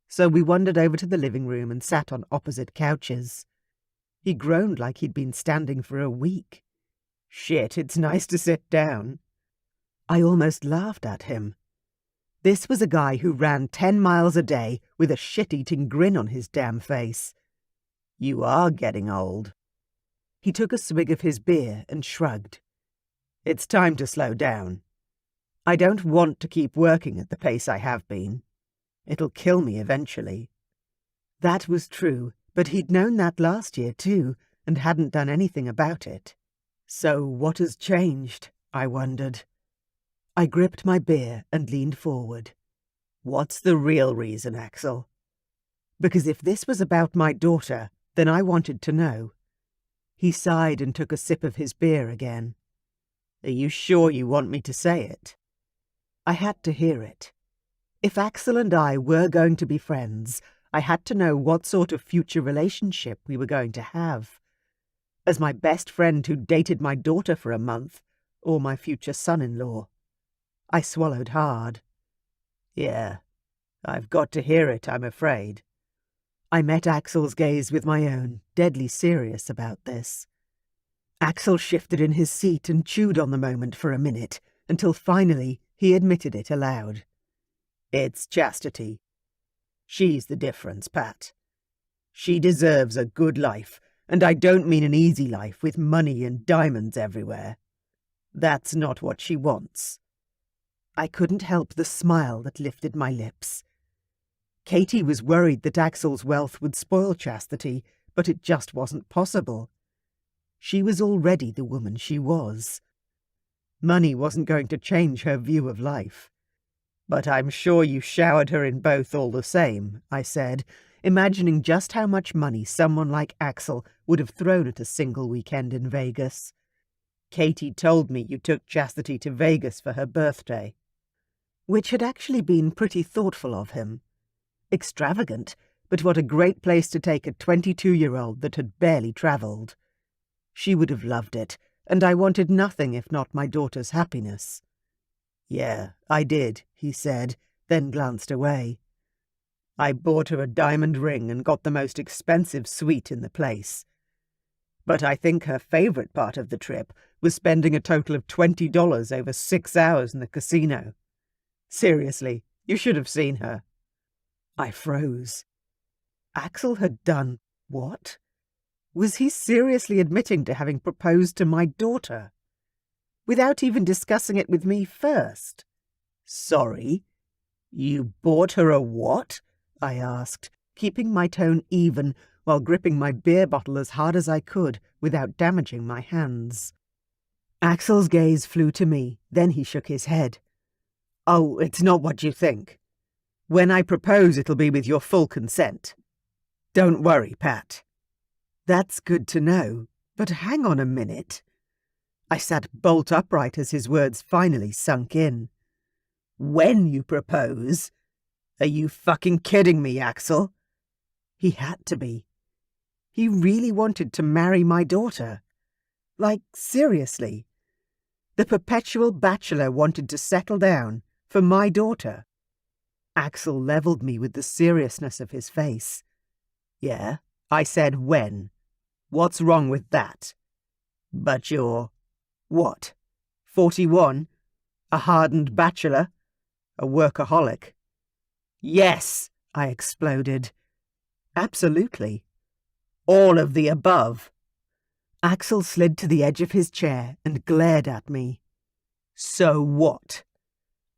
so we wandered over to the living room and sat on opposite couches. He groaned like he'd been standing for a week. "Shit, it's nice to sit down." I almost laughed at him. This was a guy who ran 10 miles a day with a shit-eating grin on his damn face. "You are getting old." He took a swig of his beer and shrugged. "It's time to slow down. I don't want to keep working at the pace I have been. It'll kill me eventually." That was true, but he'd known that last year too, and hadn't done anything about it. So what has changed? I wondered. I gripped my beer and leaned forward. "What's the real reason, Axel?" Because if this was about my daughter, then I wanted to know. He sighed and took a sip of his beer again. "Are you sure you want me to say it?" I had to hear it. If Axel and I were going to be friends, I had to know what sort of future relationship we were going to have. As my best friend who dated my daughter for a month, or my future son-in-law. I swallowed hard. "Yeah, I've got to hear it, I'm afraid." I met Axel's gaze with my own, deadly serious about this. Axel shifted in his seat and chewed on the moment for a minute, until finally he admitted it aloud. "It's Chastity. She's the difference, Pat. She deserves a good life, and I don't mean an easy life with money and diamonds everywhere. That's not what she wants." I couldn't help the smile that lifted my lips. Katie was worried that Axel's wealth would spoil Chastity, but it just wasn't possible. She was already the woman she was. Money wasn't going to change her view of life. "But I'm sure you showered her in both all the same," I said, imagining just how much money someone like Axel would have thrown at a single weekend in Vegas. "Katie told me you took Chastity to Vegas for her birthday." Which had actually been pretty thoughtful of him. Extravagant, but what a great place to take a 22-year-old that had barely travelled. She would have loved it, and I wanted nothing if not my daughter's happiness. "Yeah, I did," he said, then glanced away. "I bought her a diamond ring and got the most expensive suite in the place. But I think her favourite part of the trip was spending a total of $20 over 6 hours in the casino. Seriously, you should have seen her. I froze. Axel had done what? Was he seriously admitting to having proposed to my daughter? Without even discussing it with me first? Sorry? You bought her a what? I asked, keeping my tone even while gripping my beer bottle as hard as I could without damaging my hands. Axel's gaze flew to me, then he shook his head. Oh, it's not what you think. When I propose, it'll be with your full consent. Don't worry, Pat. That's good to know, but hang on a minute. I sat bolt upright as his words finally sunk in. When you propose? Are you fucking kidding me, Axel? He had to be. He really wanted to marry my daughter. Like, seriously. The perpetual bachelor wanted to settle down for my daughter. Axel levelled me with the seriousness of his face. Yeah, I said when. What's wrong with that? But you're... what? 41? A hardened bachelor? A workaholic? Yes, I exploded. Absolutely. All of the above. Axel slid to the edge of his chair and glared at me. So what?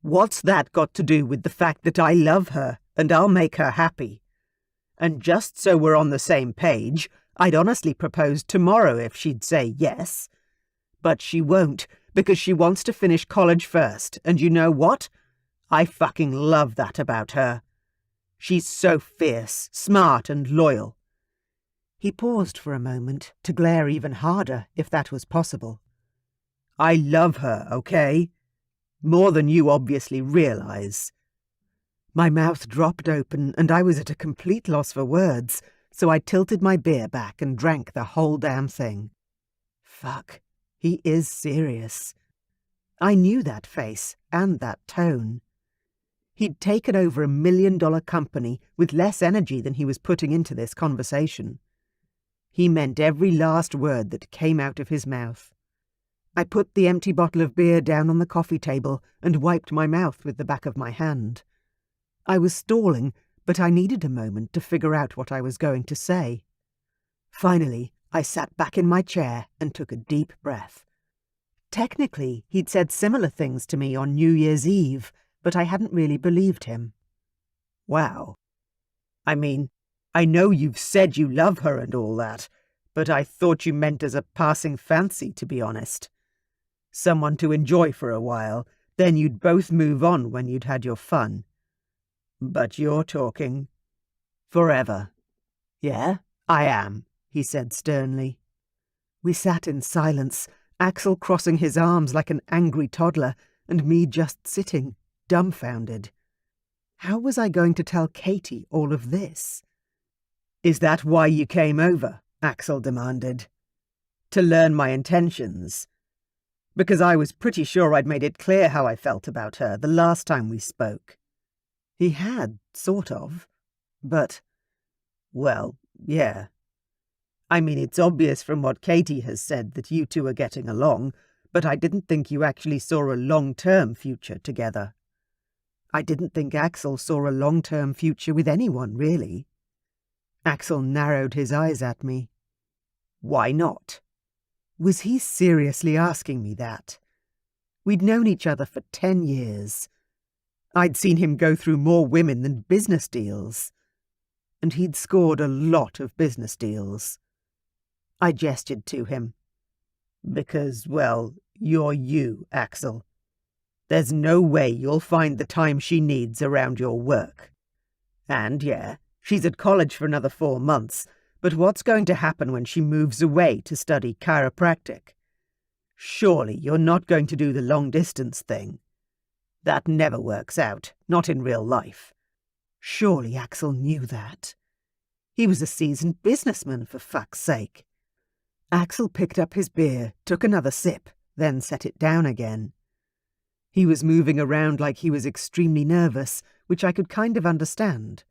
What's that got to do with the fact that I love her and I'll make her happy? And just so we're on the same page, I'd honestly propose tomorrow if she'd say yes. But she won't, because she wants to finish college first, and you know what? I fucking love that about her. She's so fierce, smart and loyal. He paused for a moment to glare even harder, if that was possible. I love her, okay? More than you obviously realise. My mouth dropped open and I was at a complete loss for words, so I tilted my beer back and drank the whole damn thing. Fuck, he is serious. I knew that face and that tone. He'd taken over $1 million company with less energy than he was putting into this conversation. He meant every last word that came out of his mouth. I put the empty bottle of beer down on the coffee table and wiped my mouth with the back of my hand. I was stalling, but I needed a moment to figure out what I was going to say. Finally, I sat back in my chair and took a deep breath. Technically, he'd said similar things to me on New Year's Eve, but I hadn't really believed him. Wow. I mean, I know you've said you love her and all that, but I thought you meant as a passing fancy, to be honest. Someone to enjoy for a while, then you'd both move on when you'd had your fun. But you're talking forever. Yeah, I am, he said sternly. We sat in silence, Axel crossing his arms like an angry toddler, and me just sitting, dumbfounded. How was I going to tell Katie all of this? Is that why you came over? Axel demanded. To learn my intentions. Because I was pretty sure I'd made it clear how I felt about her the last time we spoke. He had, sort of. But, well, yeah. I mean, it's obvious from what Katie has said that you two are getting along, but I didn't think you actually saw a long-term future together. I didn't think Axel saw a long-term future with anyone, really. Axel narrowed his eyes at me. Why not? Was he seriously asking me that? We'd known each other for 10 years. I'd seen him go through more women than business deals. And he'd scored a lot of business deals. I gestured to him. Because, well, you're you, Axel. There's no way you'll find the time she needs around your work. And, yeah, she's at college for another 4 months, but what's going to happen when she moves away to study chiropractic? Surely you're not going to do the long-distance thing. That never works out, not in real life. Surely Axel knew that. He was a seasoned businessman, for fuck's sake. Axel picked up his beer, took another sip, then set it down again. He was moving around like he was extremely nervous, which I could kind of understand.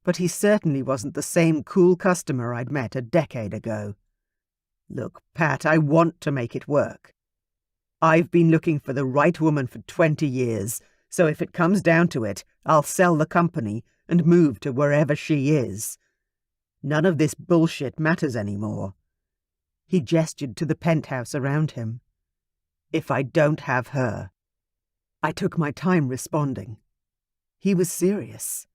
But he certainly wasn't the same cool customer I'd met a decade ago. Look, Pat, I want to make it work. I've been looking for the right woman for 20 years, so if it comes down to it, I'll sell the company and move to wherever she is. None of this bullshit matters anymore. He gestured to the penthouse around him. If I don't have her. I took my time responding. He was serious.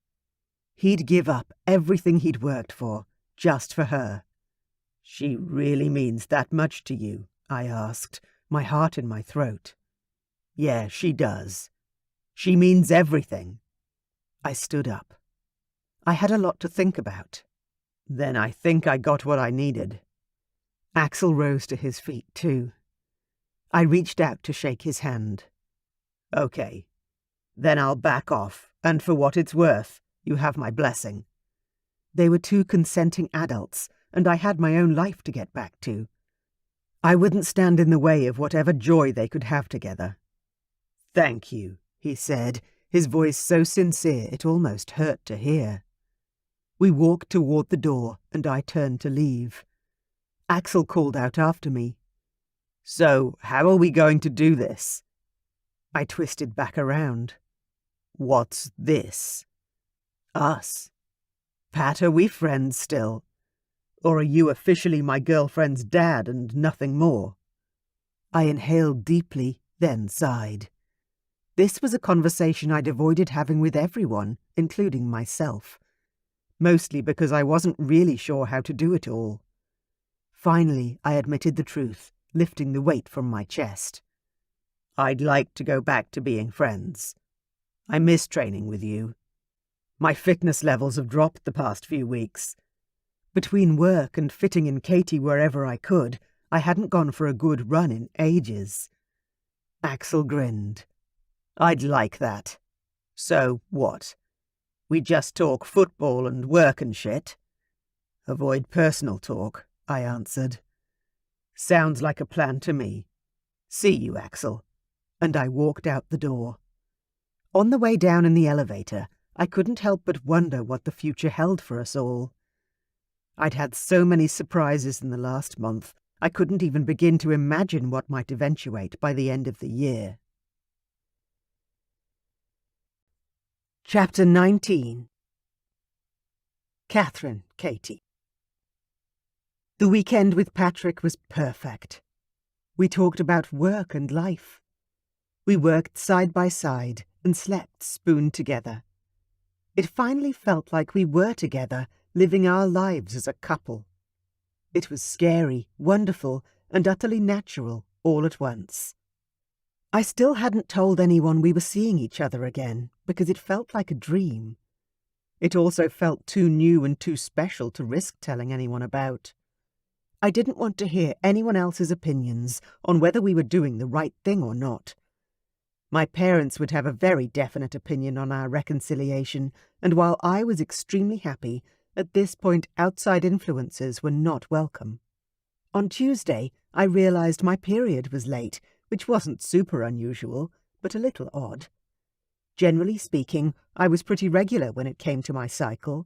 He'd give up everything he'd worked for, just for her. She really means that much to you? I asked, my heart in my throat. Yeah, she does. She means everything. I stood up. I had a lot to think about. Then I think I got what I needed. Axel rose to his feet too. I reached out to shake his hand. Okay, then I'll back off, and for what it's worth, you have my blessing. They were two consenting adults, and I had my own life to get back to. I wouldn't stand in the way of whatever joy they could have together. Thank you, he said, his voice so sincere it almost hurt to hear. We walked toward the door, and I turned to leave. Axel called out after me. So, how are we going to do this? I twisted back around. What's this? Us. Pat, are we friends still? Or are you officially my girlfriend's dad and nothing more? I inhaled deeply, then sighed. This was a conversation I'd avoided having with everyone, including myself. Mostly because I wasn't really sure how to do it all. Finally, I admitted the truth, lifting the weight from my chest. I'd like to go back to being friends. I miss training with you. My fitness levels have dropped the past few weeks. Between work and fitting in Katie wherever I could, I hadn't gone for a good run in ages. Axel grinned. I'd like that. So, what? We just talk football and work and shit? Avoid personal talk, I answered. Sounds like a plan to me. See you, Axel. And I walked out the door. On the way down in the elevator, I couldn't help but wonder what the future held for us all. I'd had so many surprises in the last month, I couldn't even begin to imagine what might eventuate by the end of the year. Chapter 19. Katherine, Katie. The weekend with Patrick was perfect. We talked about work and life. We worked side by side and slept spooned together. It finally felt like we were together, living our lives as a couple. It was scary, wonderful, and utterly natural all at once. I still hadn't told anyone we were seeing each other again, because it felt like a dream. It also felt too new and too special to risk telling anyone about. I didn't want to hear anyone else's opinions on whether we were doing the right thing or not. My parents would have a very definite opinion on our reconciliation, and while I was extremely happy, at this point outside influences were not welcome. On Tuesday, I realized my period was late, which wasn't super unusual, but a little odd. Generally speaking, I was pretty regular when it came to my cycle.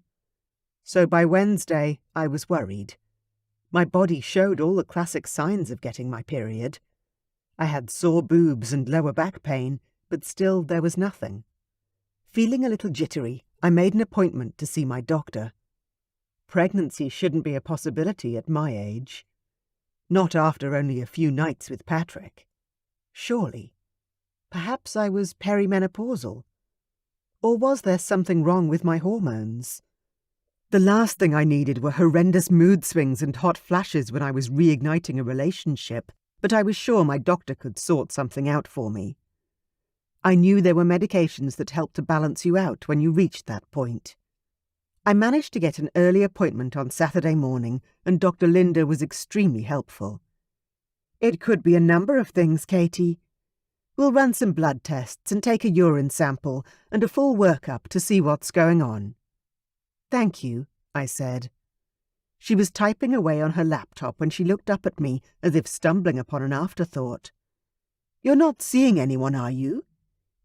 So by Wednesday, I was worried. My body showed all the classic signs of getting my period. I had sore boobs and lower back pain, but still there was nothing. Feeling a little jittery, I made an appointment to see my doctor. Pregnancy shouldn't be a possibility at my age. Not after only a few nights with Patrick. Surely. Perhaps I was perimenopausal. Or was there something wrong with my hormones? The last thing I needed were horrendous mood swings and hot flashes when I was reigniting a relationship, but I was sure my doctor could sort something out for me. I knew there were medications that helped to balance you out when you reached that point. I managed to get an early appointment on Saturday morning, and Dr. Linda was extremely helpful. It could be a number of things, Katie. We'll run some blood tests and take a urine sample and a full workup to see what's going on. Thank you, I said. She was typing away on her laptop when she looked up at me as if stumbling upon an afterthought. You're not seeing anyone, are you?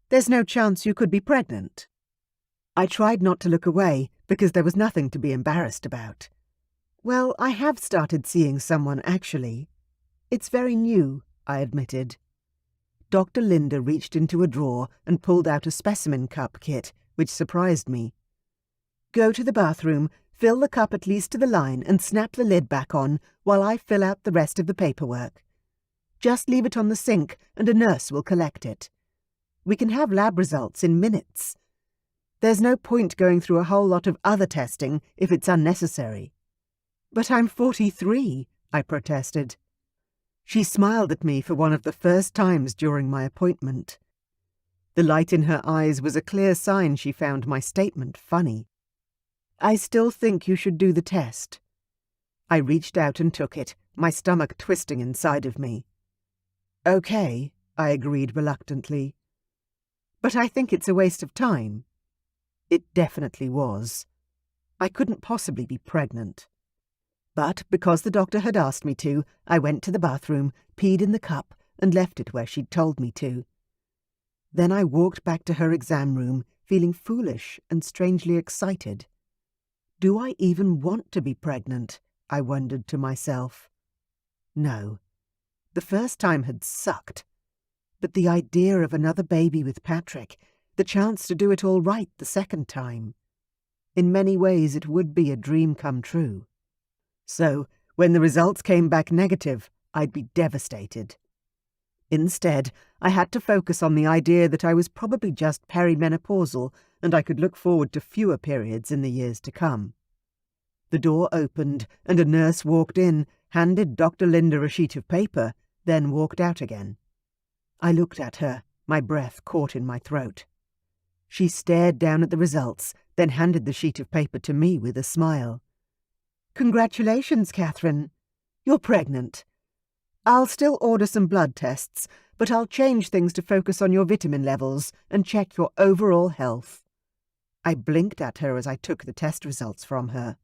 There's no chance you could be pregnant. I tried not to look away because there was nothing to be embarrassed about. Well, I have started seeing someone, actually. It's very new, I admitted. Dr. Linda reached into a drawer and pulled out a specimen cup kit, which surprised me. Go to the bathroom, fill the cup at least to the line and snap the lid back on while I fill out the rest of the paperwork. Just leave it on the sink and a nurse will collect it. We can have lab results in minutes. There's no point going through a whole lot of other testing if it's unnecessary. But I'm 43, I protested. She smiled at me for one of the first times during my appointment. The light in her eyes was a clear sign she found my statement funny. I still think you should do the test. I reached out and took it, my stomach twisting inside of me. Okay, I agreed reluctantly. But I think it's a waste of time. It definitely was. I couldn't possibly be pregnant. But because the doctor had asked me to, I went to the bathroom, peed in the cup, and left it where she'd told me to. Then I walked back to her exam room, feeling foolish and strangely excited. Do I even want to be pregnant? I wondered to myself. No. The first time had sucked. But the idea of another baby with Patrick, the chance to do it all right the second time. In many ways it would be a dream come true. So, when the results came back negative, I'd be devastated. Instead, I had to focus on the idea that I was probably just perimenopausal and I could look forward to fewer periods in the years to come. The door opened and a nurse walked in, handed Dr. Linda a sheet of paper, then walked out again. I looked at her, my breath caught in my throat. She stared down at the results, then handed the sheet of paper to me with a smile. Congratulations, Katherine. You're pregnant. I'll still order some blood tests, but I'll change things to focus on your vitamin levels and check your overall health. I blinked at her as I took the test results from her.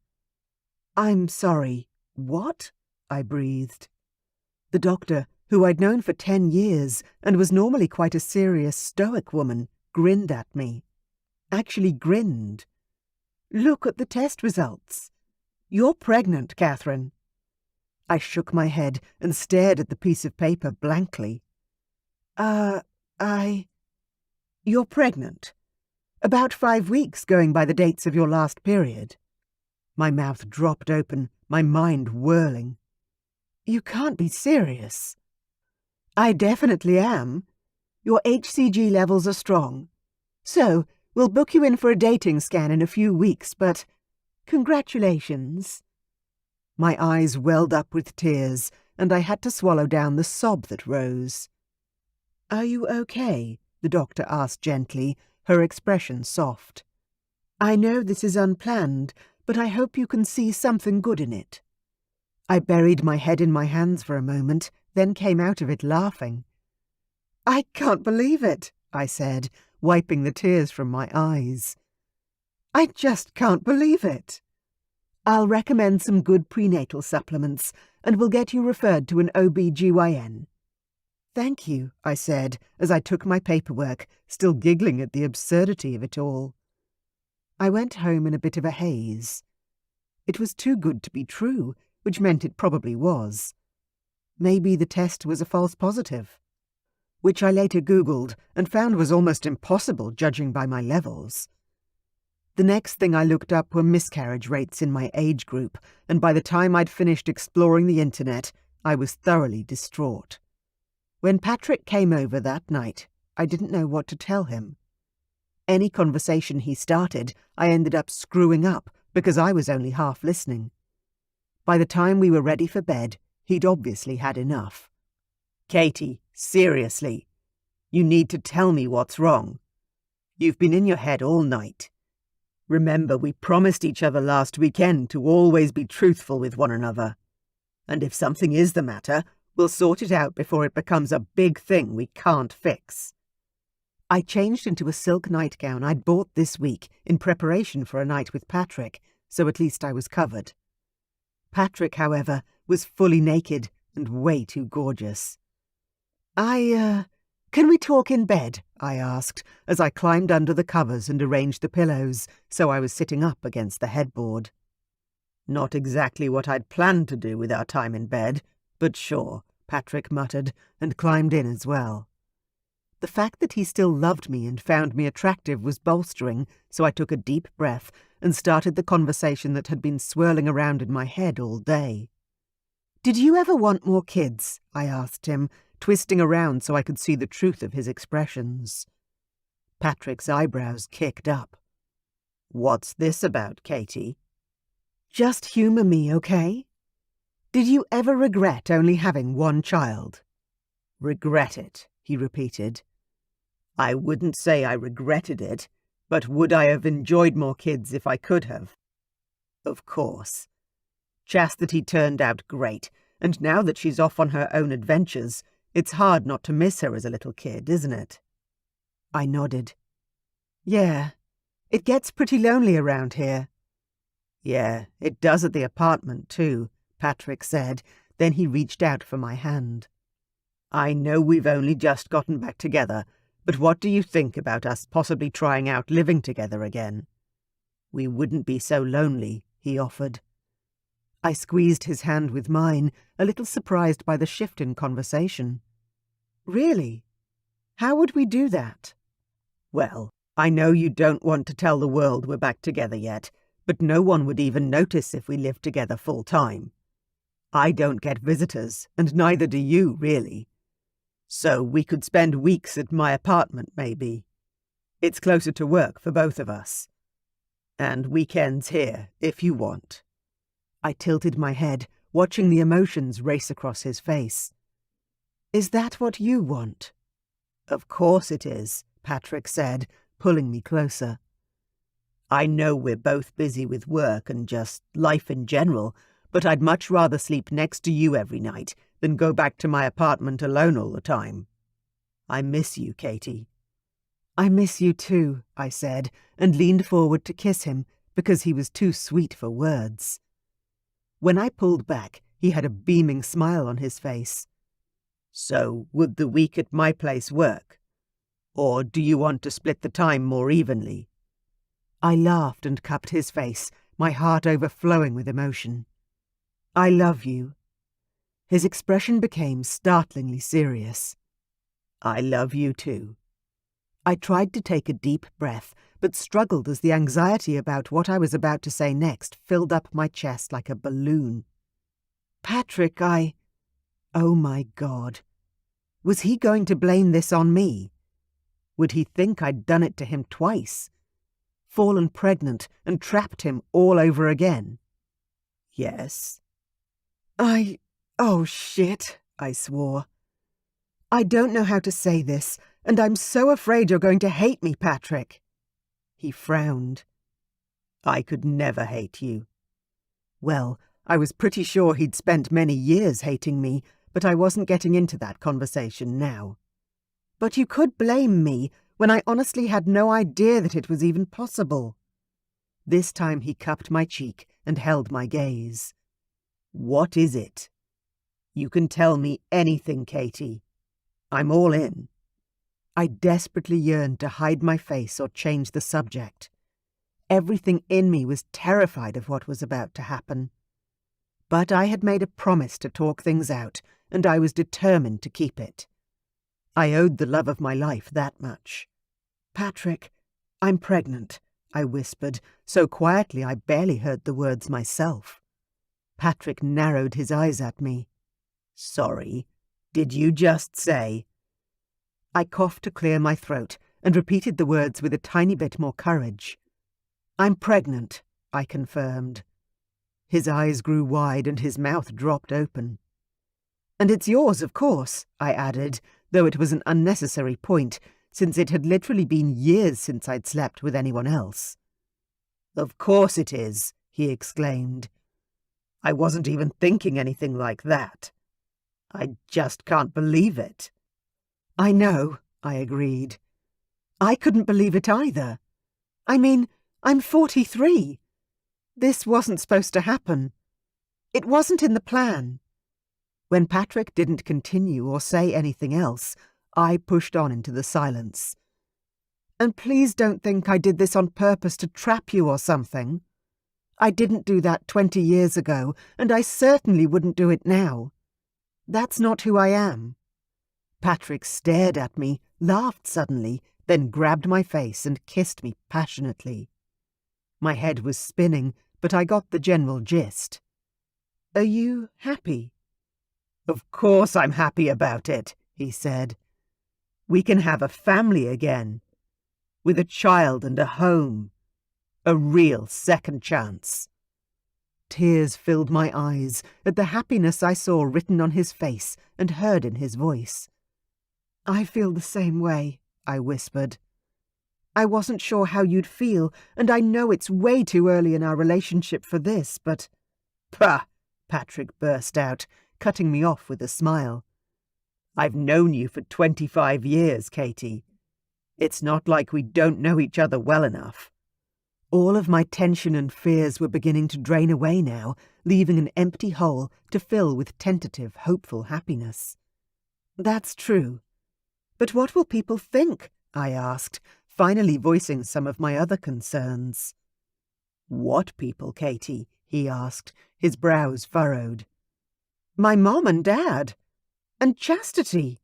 I'm sorry. What? I breathed. The doctor, who I'd known for 10 years and was normally quite a serious, stoic woman, grinned at me. Actually grinned. Look at the test results. You're pregnant, Katherine. I shook my head and stared at the piece of paper blankly. You're pregnant. About 5 weeks, going by the dates of your last period. My mouth dropped open, my mind whirling. You can't be serious. I definitely am. Your HCG levels are strong. So, we'll book you in for a dating scan in a few weeks, but congratulations. My eyes welled up with tears, and I had to swallow down the sob that rose. Are you okay? The doctor asked gently, her expression soft. I know this is unplanned, but I hope you can see something good in it. I buried my head in my hands for a moment, then came out of it laughing. I can't believe it, I said, wiping the tears from my eyes. I just can't believe it. I'll recommend some good prenatal supplements, and we'll get you referred to an OB-GYN. Thank you, I said, as I took my paperwork, still giggling at the absurdity of it all. I went home in a bit of a haze. It was too good to be true, which meant it probably was. Maybe the test was a false positive, which I later Googled and found was almost impossible judging by my levels. The next thing I looked up were miscarriage rates in my age group, and by the time I'd finished exploring the internet, I was thoroughly distraught. When Patrick came over that night, I didn't know what to tell him. Any conversation he started, I ended up screwing up because I was only half listening. By the time we were ready for bed, he'd obviously had enough. Katie, seriously, you need to tell me what's wrong. You've been in your head all night. Remember, we promised each other last weekend to always be truthful with one another. And if something is the matter, we'll sort it out before it becomes a big thing we can't fix. I changed into a silk nightgown I'd bought this week in preparation for a night with Patrick, so at least I was covered. Patrick, however, was fully naked and way too gorgeous. Can we talk in bed? I asked, as I climbed under the covers and arranged the pillows, so I was sitting up against the headboard. Not exactly what I'd planned to do with our time in bed, but sure, Patrick muttered, and climbed in as well. The fact that he still loved me and found me attractive was bolstering, so I took a deep breath and started the conversation that had been swirling around in my head all day. "Did you ever want more kids?" I asked him, twisting around so I could see the truth of his expressions. Patrick's eyebrows kicked up. "What's this about, Katie?" "Just humour me, okay? Did you ever regret only having one child?" "Regret it," he repeated. "I wouldn't say I regretted it, but would I have enjoyed more kids if I could have? Of course. Chastity turned out great, and now that she's off on her own adventures, it's hard not to miss her as a little kid, isn't it?" I nodded. "Yeah, it gets pretty lonely around here." "Yeah, it does at the apartment too," Patrick said. Then he reached out for my hand. "I know we've only just gotten back together, but what do you think about us possibly trying out living together again? We wouldn't be so lonely," he offered. I squeezed his hand with mine, a little surprised by the shift in conversation. "Really? How would we do that?" "Well, I know you don't want to tell the world we're back together yet, but no one would even notice if we lived together full time. I don't get visitors, and neither do you, really. So we could spend weeks at my apartment, maybe. It's closer to work for both of us. And weekends here, if you want." I tilted my head, watching the emotions race across his face. "Is that what you want?" "Of course it is," Patrick said, pulling me closer. "I know we're both busy with work and just life in general, but I'd much rather sleep next to you every night than go back to my apartment alone all the time. I miss you, Katie." "I miss you too," I said, and leaned forward to kiss him because he was too sweet for words. When I pulled back, he had a beaming smile on his face. "So, would the week at my place work? Or do you want to split the time more evenly?" I laughed and cupped his face, my heart overflowing with emotion. "I love you." His expression became startlingly serious. "I love you too." I tried to take a deep breath, but struggled as the anxiety about what I was about to say next filled up my chest like a balloon. "Patrick, Oh my God. Was he going to blame this on me? Would he think I'd done it to him twice? Fallen pregnant and trapped him all over again? "Yes." Oh shit," I swore. "I don't know how to say this, and I'm so afraid you're going to hate me, Patrick." He frowned. "I could never hate you." Well, I was pretty sure he'd spent many years hating me, but I wasn't getting into that conversation now. "But you could blame me when I honestly had no idea that it was even possible." This time he cupped my cheek and held my gaze. "What is it?" "You can tell me anything, Katie. I'm all in." I desperately yearned to hide my face or change the subject. Everything in me was terrified of what was about to happen. But I had made a promise to talk things out, and I was determined to keep it. I owed the love of my life that much. "Patrick, I'm pregnant," I whispered, so quietly I barely heard the words myself. Patrick narrowed his eyes at me. "Sorry, did you just say—" I coughed to clear my throat and repeated the words with a tiny bit more courage. "I'm pregnant," I confirmed. His eyes grew wide and his mouth dropped open. "And it's yours, of course," I added, though it was an unnecessary point, since it had literally been years since I'd slept with anyone else. "Of course it is," he exclaimed. "I wasn't even thinking anything like that. I just can't believe it." "I know," I agreed. "I couldn't believe it either. I mean, I'm 43. This wasn't supposed to happen. It wasn't in the plan." When Patrick didn't continue or say anything else, I pushed on into the silence. "And please don't think I did this on purpose to trap you or something. I didn't do that 20 years ago, and I certainly wouldn't do it now. That's not who I am." Patrick stared at me, laughed suddenly, then grabbed my face and kissed me passionately. My head was spinning, but I got the general gist. "Are you happy?" "Of course I'm happy about it," he said. "We can have a family again, with a child and a home. A real second chance." Tears filled my eyes at the happiness I saw written on his face and heard in his voice. "I feel the same way," I whispered. "I wasn't sure how you'd feel, and I know it's way too early in our relationship for this, but—" "Pah!" Patrick burst out, cutting me off with a smile. "I've known you for 25 years, Katie. It's not like we don't know each other well enough." All of my tension and fears were beginning to drain away now, leaving an empty hole to fill with tentative, hopeful happiness. "That's true. But what will people think?" I asked, finally voicing some of my other concerns. "What people, Katie?" he asked, his brows furrowed. "My mom and dad. And Chastity.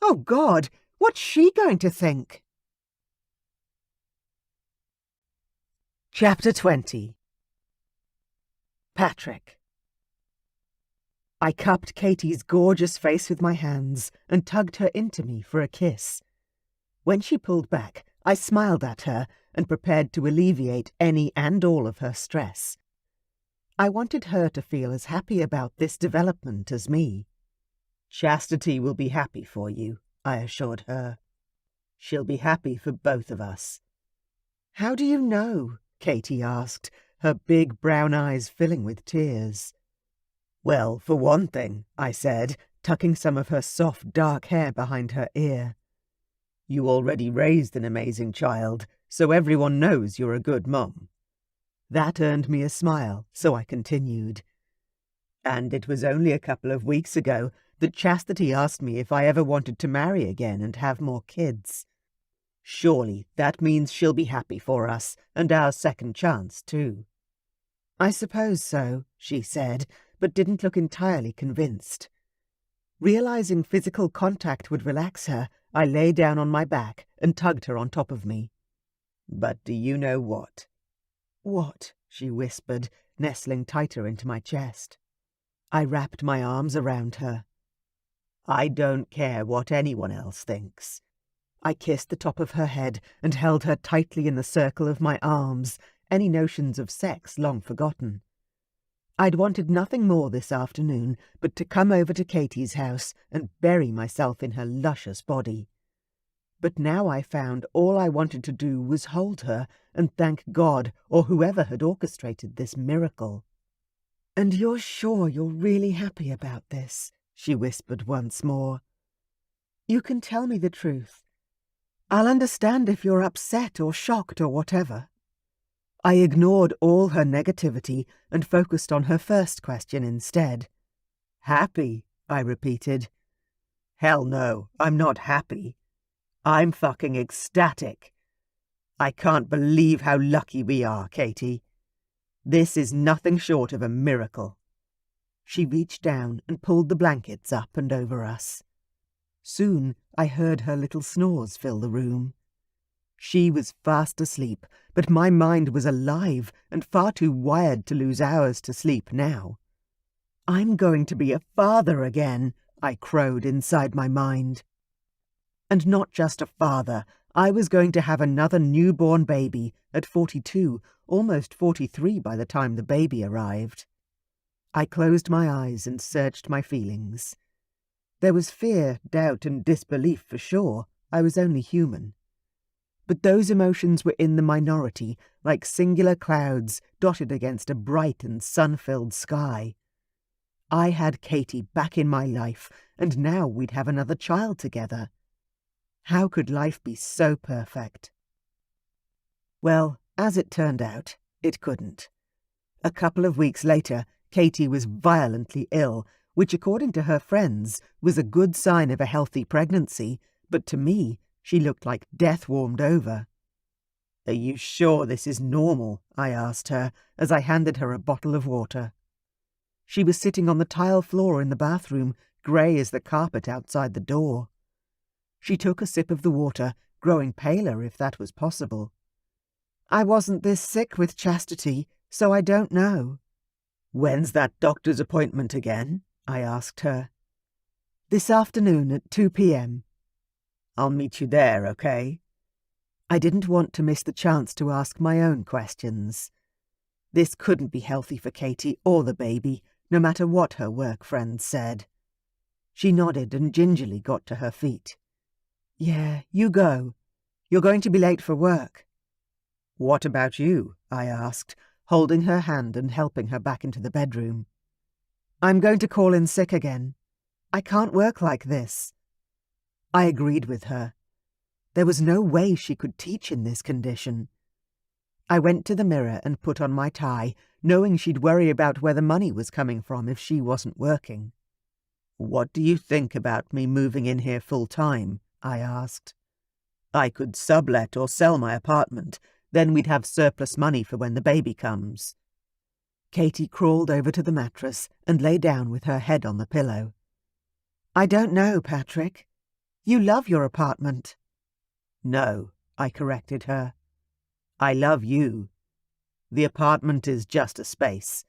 Oh, God, what's she going to think?" Chapter 20. Patrick. I cupped Katie's gorgeous face with my hands and tugged her into me for a kiss. When she pulled back, I smiled at her and prepared to alleviate any and all of her stress. I wanted her to feel as happy about this development as me. "Chastity will be happy for you," I assured her. "She'll be happy for both of us." "How do you know?" Katie asked, her big brown eyes filling with tears. "Well, for one thing," I said, tucking some of her soft dark hair behind her ear. "You already raised an amazing child, so everyone knows you're a good mum." That earned me a smile, so I continued. "And it was only a couple of weeks ago that Chastity asked me if I ever wanted to marry again and have more kids. Surely that means she'll be happy for us, and our second chance, too." "I suppose so," she said, but didn't look entirely convinced. Realizing physical contact would relax her, I lay down on my back and tugged her on top of me. "But do you know what?" "What?" she whispered, nestling tighter into my chest. I wrapped my arms around her. "I don't care what anyone else thinks." I kissed the top of her head and held her tightly in the circle of my arms, any notions of sex long forgotten. I'd wanted nothing more this afternoon but to come over to Katie's house and bury myself in her luscious body. But now I found all I wanted to do was hold her and thank God or whoever had orchestrated this miracle. "And you're sure you're really happy about this?" she whispered once more. "You can tell me the truth. I'll understand if you're upset or shocked or whatever." I ignored all her negativity and focused on her first question instead. "Happy?" I repeated. "Hell no, I'm not happy. I'm fucking ecstatic. I can't believe how lucky we are, Katie. This is nothing short of a miracle." She reached down and pulled the blankets up and over us. Soon I heard her little snores fill the room. She was fast asleep, but my mind was alive and far too wired to lose hours to sleep now. "I'm going to be a father again," I crowed inside my mind. And not just a father, I was going to have another newborn baby at 42, almost 43 by the time the baby arrived. I closed my eyes and searched my feelings. There was fear, doubt, and disbelief for sure. I was only human. But those emotions were in the minority, like singular clouds dotted against a bright and sun-filled sky. I had Katie back in my life, and now we'd have another child together. How could life be so perfect? Well, as it turned out, it couldn't. A couple of weeks later, Katie was violently ill, which, according to her friends, was a good sign of a healthy pregnancy, but to me, she looked like death warmed over. Are you sure this is normal? I asked her as I handed her a bottle of water. She was sitting on the tile floor in the bathroom, grey as the carpet outside the door. She took a sip of the water, growing paler if that was possible. I wasn't this sick with Chastity, so I don't know. When's that doctor's appointment again? I asked her. This afternoon at 2 p.m. I'll meet you there, okay? I didn't want to miss the chance to ask my own questions. This couldn't be healthy for Katie or the baby, no matter what her work friends said. She nodded and gingerly got to her feet. Yeah, you go. You're going to be late for work. What about you? I asked, holding her hand and helping her back into the bedroom. I'm going to call in sick again. I can't work like this. I agreed with her. There was no way she could teach in this condition. I went to the mirror and put on my tie, knowing she'd worry about where the money was coming from if she wasn't working. What do you think about me moving in here full-time? I asked. I could sublet or sell my apartment, then we'd have surplus money for when the baby comes. Katie crawled over to the mattress and lay down with her head on the pillow. I don't know, Patrick. You love your apartment. No, I corrected her. I love you. The apartment is just a space.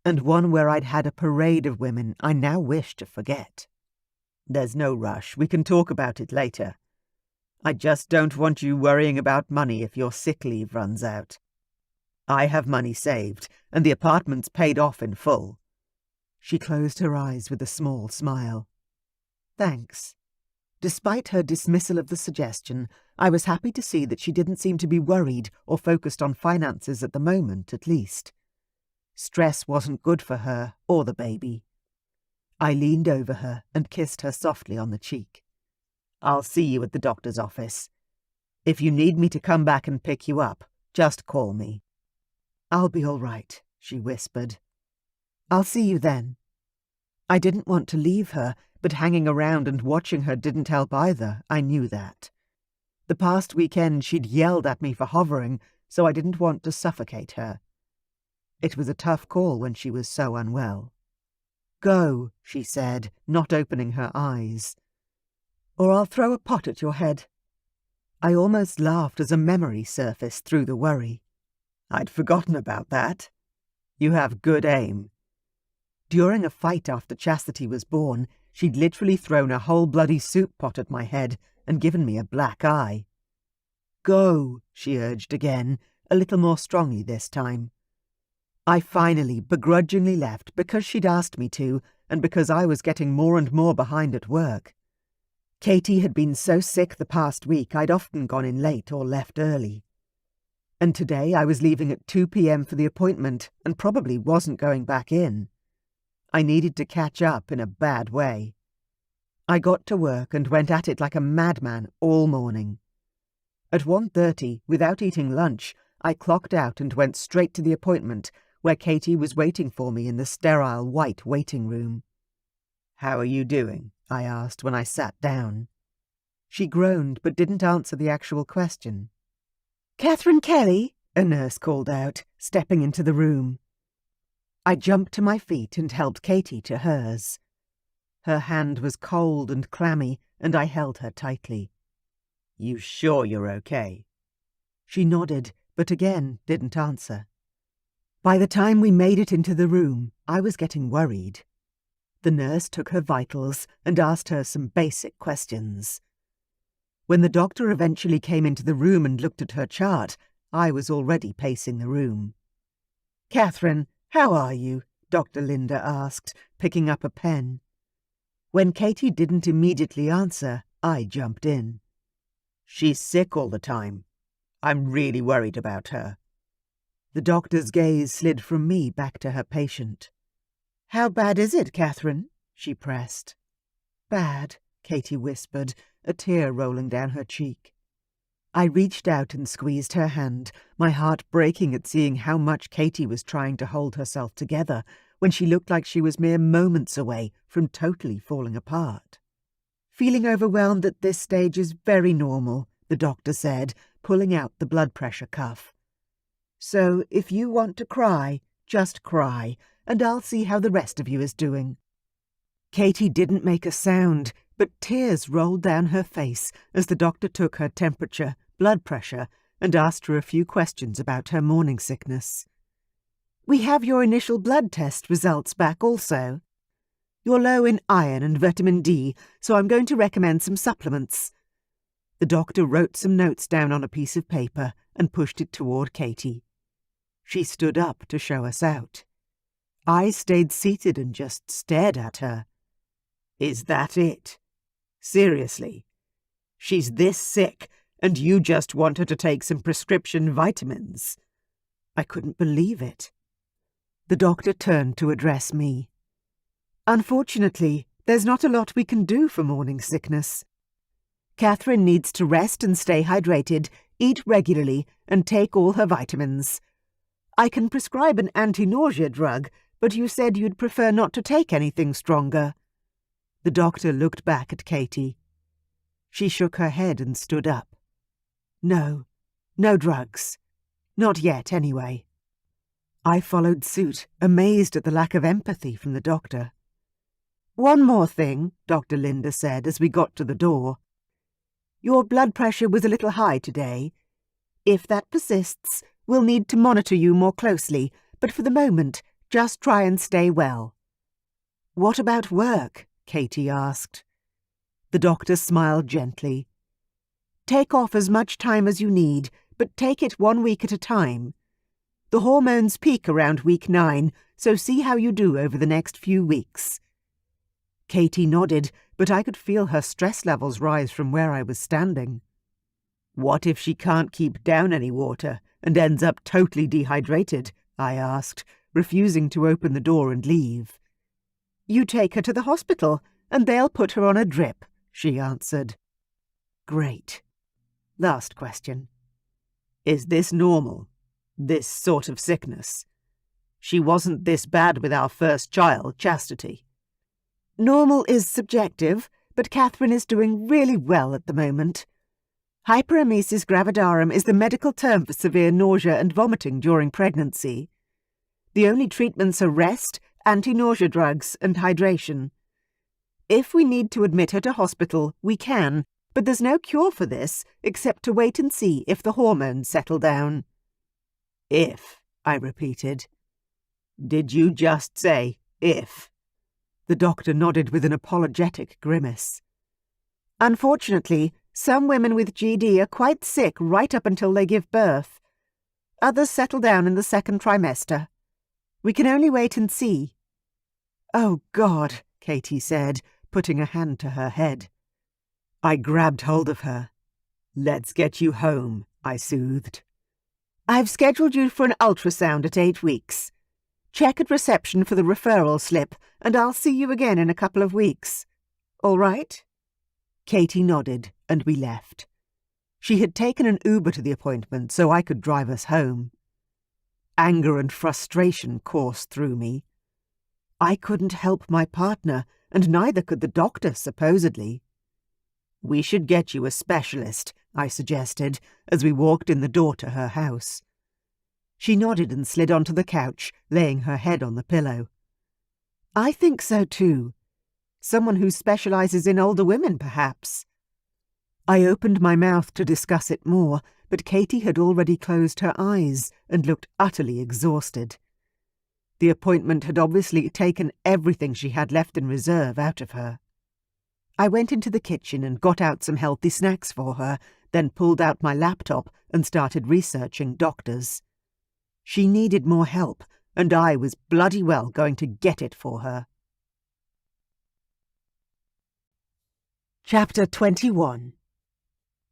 And one where I'd had a parade of women I now wish to forget. There's no rush. We can talk about it later. I just don't want you worrying about money if your sick leave runs out. I have money saved, and the apartment's paid off in full. She closed her eyes with a small smile. Thanks. Despite her dismissal of the suggestion, I was happy to see that she didn't seem to be worried or focused on finances at the moment, at least. Stress wasn't good for her or the baby. I leaned over her and kissed her softly on the cheek. I'll see you at the doctor's office. If you need me to come back and pick you up, just call me. I'll be all right, she whispered. I'll see you then. I didn't want to leave her, but hanging around and watching her didn't help either, I knew that. The past weekend she'd yelled at me for hovering, so I didn't want to suffocate her. It was a tough call when she was so unwell. Go, she said, not opening her eyes. Or I'll throw a pot at your head. I almost laughed as a memory surfaced through the worry. I'd forgotten about that. You have good aim. During a fight after Chastity was born, she'd literally thrown a whole bloody soup pot at my head and given me a black eye. Go, she urged again, a little more strongly this time. I finally begrudgingly left because she'd asked me to and because I was getting more and more behind at work. Katie had been so sick the past week I'd often gone in late or left early. And today I was leaving at 2 p.m. for the appointment and probably wasn't going back in. I needed to catch up in a bad way. I got to work and went at it like a madman all morning. At 1:30, without eating lunch, I clocked out and went straight to the appointment, where Katie was waiting for me in the sterile white waiting room. How are you doing? I asked when I sat down. She groaned but didn't answer the actual question. Katherine Kelly, a nurse called out, stepping into the room. I jumped to my feet and helped Katie to hers. Her hand was cold and clammy, and I held her tightly. You sure you're okay? She nodded, but again didn't answer. By the time we made it into the room, I was getting worried. The nurse took her vitals and asked her some basic questions. When the doctor eventually came into the room and looked at her chart, I was already pacing the room. Katherine, how are you? Dr. Linda asked, picking up a pen. When Katie didn't immediately answer, I jumped in. She's sick all the time. I'm really worried about her. The doctor's gaze slid from me back to her patient. How bad is it, Katherine? She pressed. Bad, Katie whispered, a tear rolling down her cheek. I reached out and squeezed her hand, my heart breaking at seeing how much Katie was trying to hold herself together when she looked like she was mere moments away from totally falling apart. Feeling overwhelmed at this stage is very normal, the doctor said, pulling out the blood pressure cuff. "So if you want to cry, just cry, and I'll see how the rest of you is doing." Katie didn't make a sound, but tears rolled down her face as the doctor took her temperature, blood pressure, and asked her a few questions about her morning sickness. "We have your initial blood test results back also. You're low in iron and vitamin D, so I'm going to recommend some supplements." The doctor wrote some notes down on a piece of paper and pushed it toward Katie. She stood up to show us out. I stayed seated and just stared at her. "Is that it? Seriously? She's this sick, and you just want her to take some prescription vitamins?" I couldn't believe it. The doctor turned to address me. "Unfortunately, there's not a lot we can do for morning sickness. Katherine needs to rest and stay hydrated, eat regularly, and take all her vitamins. I can prescribe an anti-nausea drug, but you said you'd prefer not to take anything stronger." The doctor looked back at Katie. She shook her head and stood up. "No drugs. Not yet, anyway." I followed suit, amazed at the lack of empathy from the doctor. "One more thing," Dr. Linda said as we got to the door. "Your blood pressure was a little high today. If that persists, we'll need to monitor you more closely, but for the moment, just try and stay well." "What about work?" Katie asked. The doctor smiled gently. "Take off as much time as you need, but take it 1 week at a time. The hormones peak around week 9, so see how you do over the next few weeks." Katie nodded, but I could feel her stress levels rise from where I was standing. "What if she can't keep down any water and ends up totally dehydrated?" I asked, refusing to open the door and leave. "You take her to the hospital, and they'll put her on a drip," she answered. "Great. Last question. Is this normal? This sort of sickness? She wasn't this bad with our first child, Chastity." "Normal is subjective, but Katherine is doing really well at the moment. Hyperemesis gravidarum is the medical term for severe nausea and vomiting during pregnancy. The only treatments are rest, anti-nausea drugs, and hydration. If we need to admit her to hospital, we can, but there's no cure for this except to wait and see if the hormones settle down." "If," I repeated. "Did you just say if?" The doctor nodded with an apologetic grimace. "Unfortunately, some women with GD are quite sick right up until they give birth. Others settle down in the second trimester. We can only wait and see." "Oh, God," Katie said, putting a hand to her head. I grabbed hold of her. "Let's get you home," I soothed. "I've scheduled you for an ultrasound at 8 weeks. Check at reception for the referral slip, and I'll see you again in a couple of weeks. All right?" Katie nodded, and we left. She had taken an Uber to the appointment so I could drive us home. Anger and frustration coursed through me. I couldn't help my partner, and neither could the doctor, supposedly. "We should get you a specialist," I suggested, as we walked in the door to her house. She nodded and slid onto the couch, laying her head on the pillow. "I think so too. Someone who specializes in older women, perhaps." I opened my mouth to discuss it more, but Katie had already closed her eyes and looked utterly exhausted. The appointment had obviously taken everything she had left in reserve out of her. I went into the kitchen and got out some healthy snacks for her, then pulled out my laptop and started researching doctors. She needed more help, and I was bloody well going to get it for her. Chapter 21.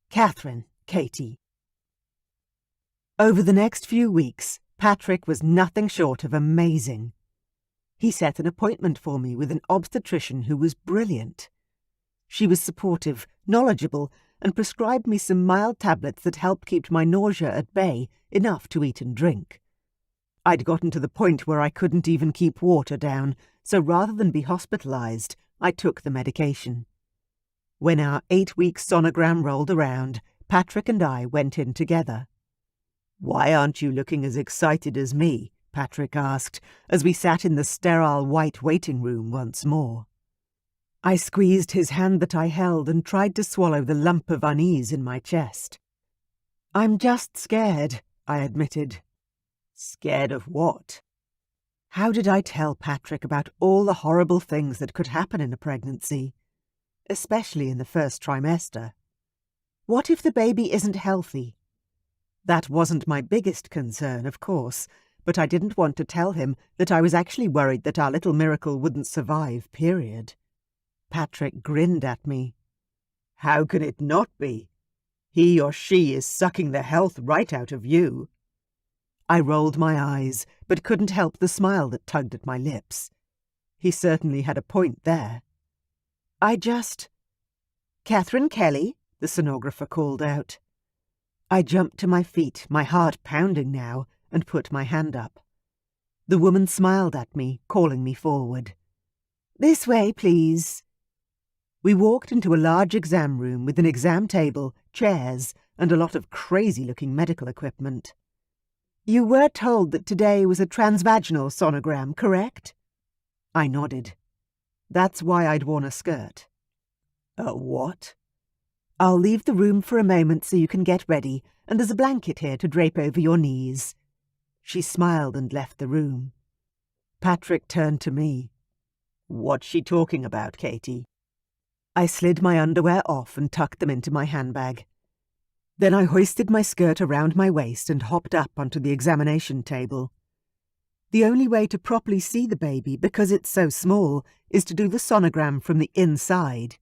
Katherine, Katie. Over the next few weeks, Patrick was nothing short of amazing. He set an appointment for me with an obstetrician who was brilliant. She was supportive, knowledgeable, and prescribed me some mild tablets that helped keep my nausea at bay, enough to eat and drink. I'd gotten to the point where I couldn't even keep water down, so rather than be hospitalized, I took the medication. When our 8-week sonogram rolled around, Patrick and I went in together. "Why aren't you looking as excited as me?" Patrick asked, as we sat in the sterile white waiting room once more. I squeezed his hand that I held and tried to swallow the lump of unease in my chest. "I'm just scared," I admitted. "Scared of what?" How did I tell Patrick about all the horrible things that could happen in a pregnancy, especially in the first trimester? What if the baby isn't healthy? That wasn't my biggest concern, of course, but I didn't want to tell him that I was actually worried that our little miracle wouldn't survive, period. Patrick grinned at me. "How can it not be? He or she is sucking the health right out of you." I rolled my eyes, but couldn't help the smile that tugged at my lips. He certainly had a point there. "Katherine Kelly," the sonographer called out. I jumped to my feet, my heart pounding now, and put my hand up. The woman smiled at me, calling me forward. "This way, please." We walked into a large exam room with an exam table, chairs, and a lot of crazy-looking medical equipment. "You were told that today was a transvaginal sonogram, correct?" I nodded. That's why I'd worn a skirt. "A what?" "I'll leave the room for a moment so you can get ready, and there's a blanket here to drape over your knees." She smiled and left the room. Patrick turned to me. "What's she talking about, Katie?" I slid my underwear off and tucked them into my handbag. Then I hoisted my skirt around my waist and hopped up onto the examination table. The only way to properly see the baby, because it's so small, is to do the sonogram from the inside.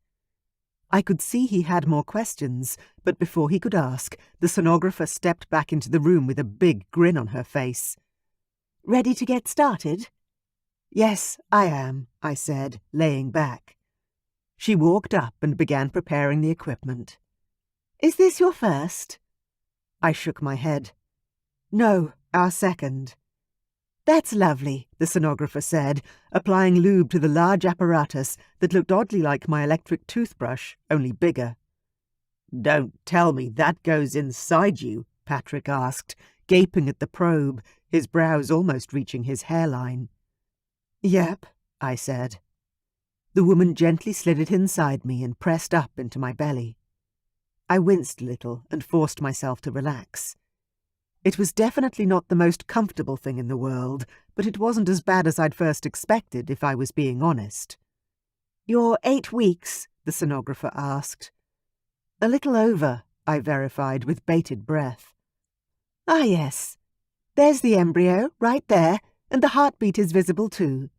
I could see he had more questions, but before he could ask, the sonographer stepped back into the room with a big grin on her face. "Ready to get started?" "Yes, I am," I said, laying back. She walked up and began preparing the equipment. "Is this your first?" I shook my head. "No, our second." "That's lovely," the sonographer said, applying lube to the large apparatus that looked oddly like my electric toothbrush, only bigger. "Don't tell me that goes inside you?" Patrick asked, gaping at the probe, his brows almost reaching his hairline. "Yep," I said. The woman gently slid it inside me and pressed up into my belly. I winced a little and forced myself to relax. It was definitely not the most comfortable thing in the world, but it wasn't as bad as I'd first expected, if I was being honest. "You're 8 weeks?" the sonographer asked. "A little over," I verified with bated breath. "Ah, yes. There's the embryo, right there, and the heartbeat is visible too."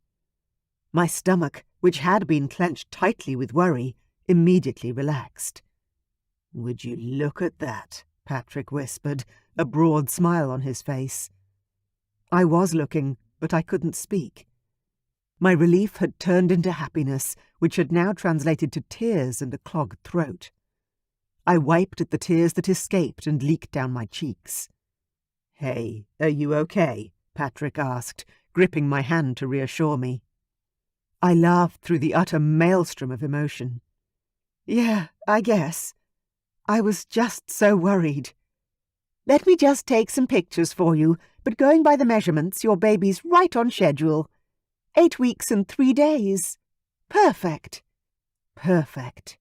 My stomach, which had been clenched tightly with worry, immediately relaxed. "Would you look at that?" Patrick whispered, a broad smile on his face. I was looking, but I couldn't speak. My relief had turned into happiness, which had now translated to tears and a clogged throat. I wiped at the tears that escaped and leaked down my cheeks. "Hey, are you okay?" Patrick asked, gripping my hand to reassure me. I laughed through the utter maelstrom of emotion. "Yeah, I guess. I was just so worried. Let me just take some pictures for you, but going by the measurements, your baby's right on schedule. 8 weeks and 3 days. Perfect." Perfect.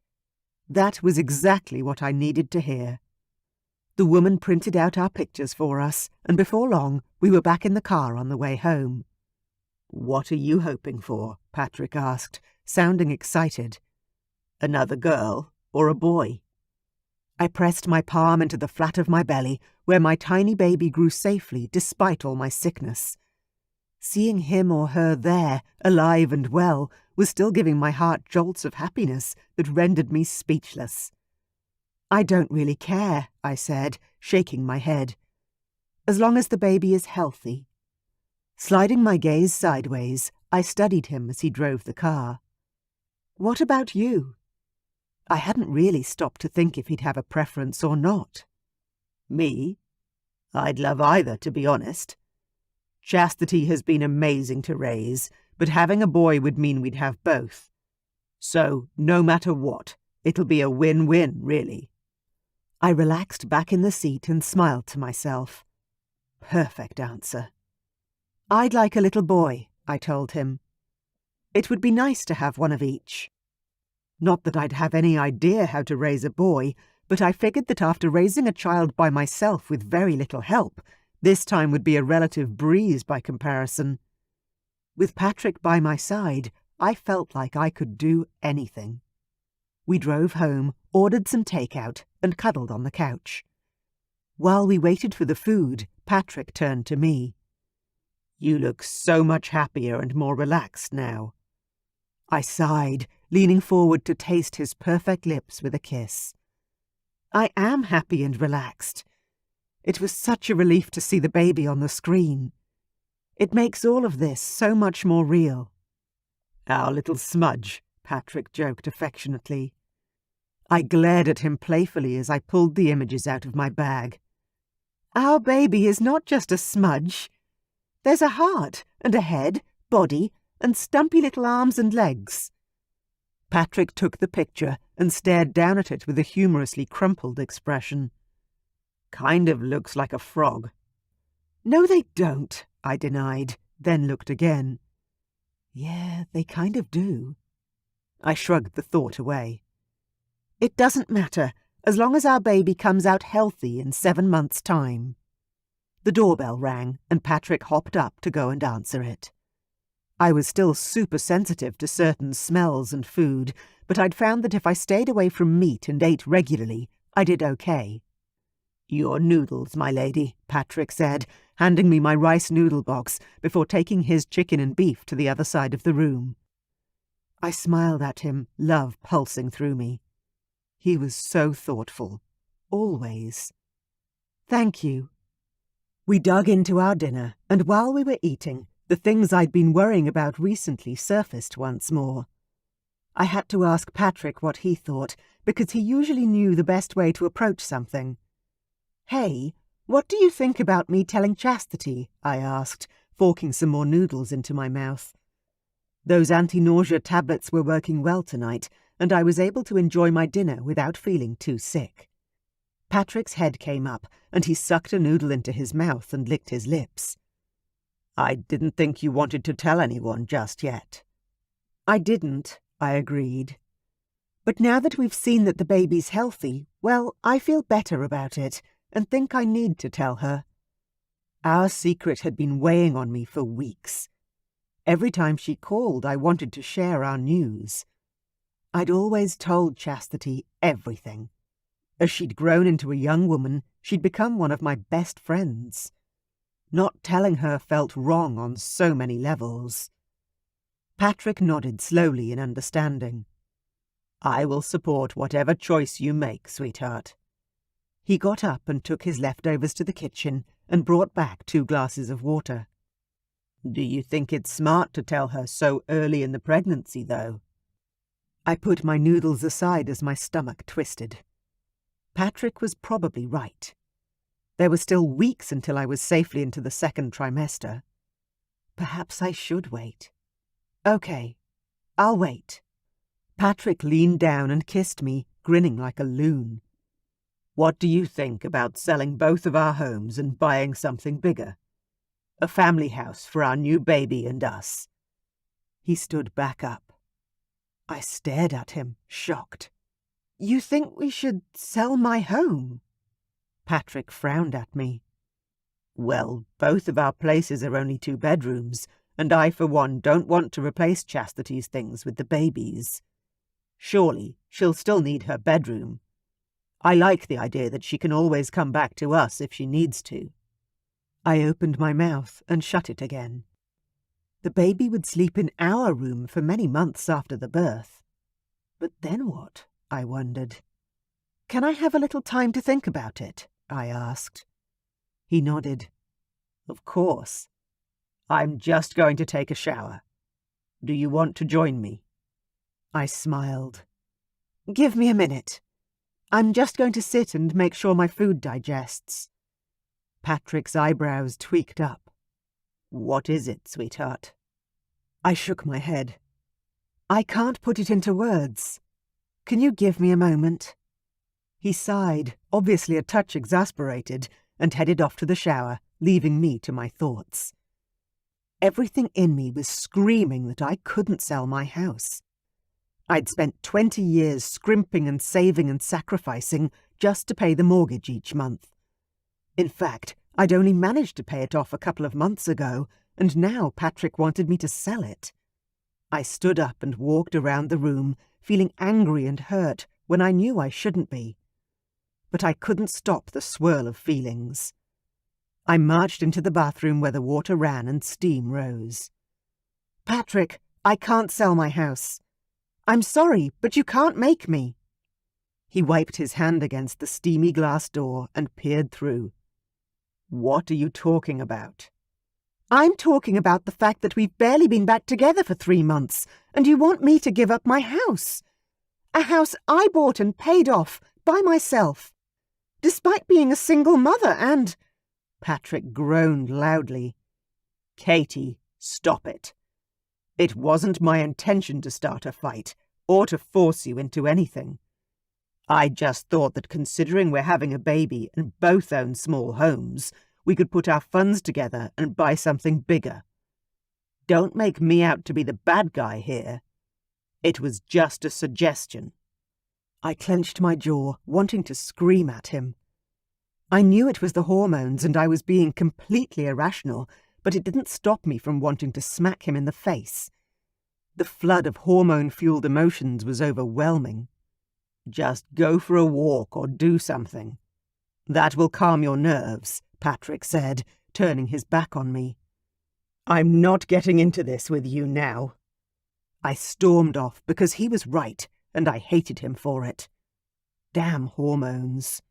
That was exactly what I needed to hear. The woman printed out our pictures for us, and before long we were back in the car on the way home. "What are you hoping for?" Patrick asked, sounding excited. "Another girl or a boy?" I pressed my palm into the flat of my belly, where my tiny baby grew safely despite all my sickness. Seeing him or her there, alive and well, was still giving my heart jolts of happiness that rendered me speechless. "I don't really care," I said, shaking my head. "As long as the baby is healthy." Sliding my gaze sideways, I studied him as he drove the car. "What about you?" I hadn't really stopped to think if he'd have a preference or not. "Me? I'd love either, to be honest. Chastity has been amazing to raise, but having a boy would mean we'd have both. So, no matter what, it'll be a win-win, really." I relaxed back in the seat and smiled to myself. Perfect answer. I'd like a little boy, I told him. It would be nice to have one of each. Not that I'd have any idea how to raise a boy, but I figured that after raising a child by myself with very little help, this time would be a relative breeze by comparison. With Patrick by my side, I felt like I could do anything. We drove home, ordered some takeout, and cuddled on the couch. While we waited for the food, Patrick turned to me. You look so much happier and more relaxed now. I sighed, leaning forward to taste his perfect lips with a kiss. I am happy and relaxed. It was such a relief to see the baby on the screen. It makes all of this so much more real. Our little smudge, Patrick joked affectionately. I glared at him playfully as I pulled the images out of my bag. Our baby is not just a smudge. There's a heart and a head, body, and stumpy little arms and legs. Patrick took the picture and stared down at it with a humorously crumpled expression. Kind of looks like a frog. No, they don't, I denied, then looked again. Yeah, they kind of do. I shrugged the thought away. It doesn't matter, as long as our baby comes out healthy in 7 months' time. The doorbell rang, and Patrick hopped up to go and answer it. I was still super sensitive to certain smells and food, but I'd found that if I stayed away from meat and ate regularly, I did okay. Your noodles, my lady, Patrick said, handing me my rice noodle box before taking his chicken and beef to the other side of the room. I smiled at him, love pulsing through me. He was so thoughtful. Always. Thank you. We dug into our dinner, and while we were eating, the things I'd been worrying about recently surfaced once more. I had to ask Patrick what he thought, because he usually knew the best way to approach something. Hey, what do you think about me telling Chastity? I asked, forking some more noodles into my mouth. Those anti-nausea tablets were working well tonight, and I was able to enjoy my dinner without feeling too sick. Patrick's head came up, and he sucked a noodle into his mouth and licked his lips. I didn't think you wanted to tell anyone just yet. I didn't, I agreed. But now that we've seen that the baby's healthy, well, I feel better about it, and think I need to tell her. Our secret had been weighing on me for weeks. Every time she called, I wanted to share our news. I'd always told Chastity everything. As she'd grown into a young woman, she'd become one of my best friends. Not telling her felt wrong on so many levels. Patrick nodded slowly in understanding. I will support whatever choice you make, sweetheart. He got up and took his leftovers to the kitchen and brought back 2 glasses of water. Do you think it's smart to tell her so early in the pregnancy, though? I put my noodles aside as my stomach twisted. Patrick was probably right. There were still weeks until I was safely into the 2nd trimester. Perhaps I should wait. Okay, I'll wait. Patrick leaned down and kissed me, grinning like a loon. What do you think about selling both of our homes and buying something bigger? A family house for our new baby and us. He stood back up. I stared at him, shocked. You think we should sell my home? Patrick frowned at me. Well, both of our places are only 2 bedrooms, and I, for one, don't want to replace Chastity's things with the baby's. Surely, she'll still need her bedroom. I like the idea that she can always come back to us if she needs to. I opened my mouth and shut it again. The baby would sleep in our room for many months after the birth. But then what? I wondered. Can I have a little time to think about it? I asked. He nodded. Of course. I'm just going to take a shower. Do you want to join me? I smiled. Give me a minute. I'm just going to sit and make sure my food digests. Patrick's eyebrows tweaked up. What is it, sweetheart? I shook my head. I can't put it into words. Can you give me a moment? He sighed, obviously a touch exasperated, and headed off to the shower, leaving me to my thoughts. Everything in me was screaming that I couldn't sell my house. I'd spent 20 years scrimping and saving and sacrificing just to pay the mortgage each month. In fact, I'd only managed to pay it off a couple of months ago, and now Patrick wanted me to sell it. I stood up and walked around the room, feeling angry and hurt when I knew I shouldn't be. But I couldn't stop the swirl of feelings. I marched into the bathroom where the water ran and steam rose. "Patrick, I can't sell my house. I'm sorry, but you can't make me." He wiped his hand against the steamy glass door and peered through. "What are you talking about?" "I'm talking about the fact that we've barely been back together for 3 months, and you want me to give up my house. A house I bought and paid off by myself, despite being a single mother and—" Patrick groaned loudly. "Katie, stop it. It wasn't my intention to start a fight, or to force you into anything. I just thought that considering we're having a baby and both own small homes, we could put our funds together and buy something bigger. Don't make me out to be the bad guy here. It was just a suggestion." I clenched my jaw, wanting to scream at him. I knew it was the hormones and I was being completely irrational, but it didn't stop me from wanting to smack him in the face. The flood of hormone-fueled emotions was overwhelming. "Just go for a walk or do something. That will calm your nerves," Patrick said, turning his back on me. "I'm not getting into this with you now." I stormed off because he was right, and I hated him for it. Damn hormones.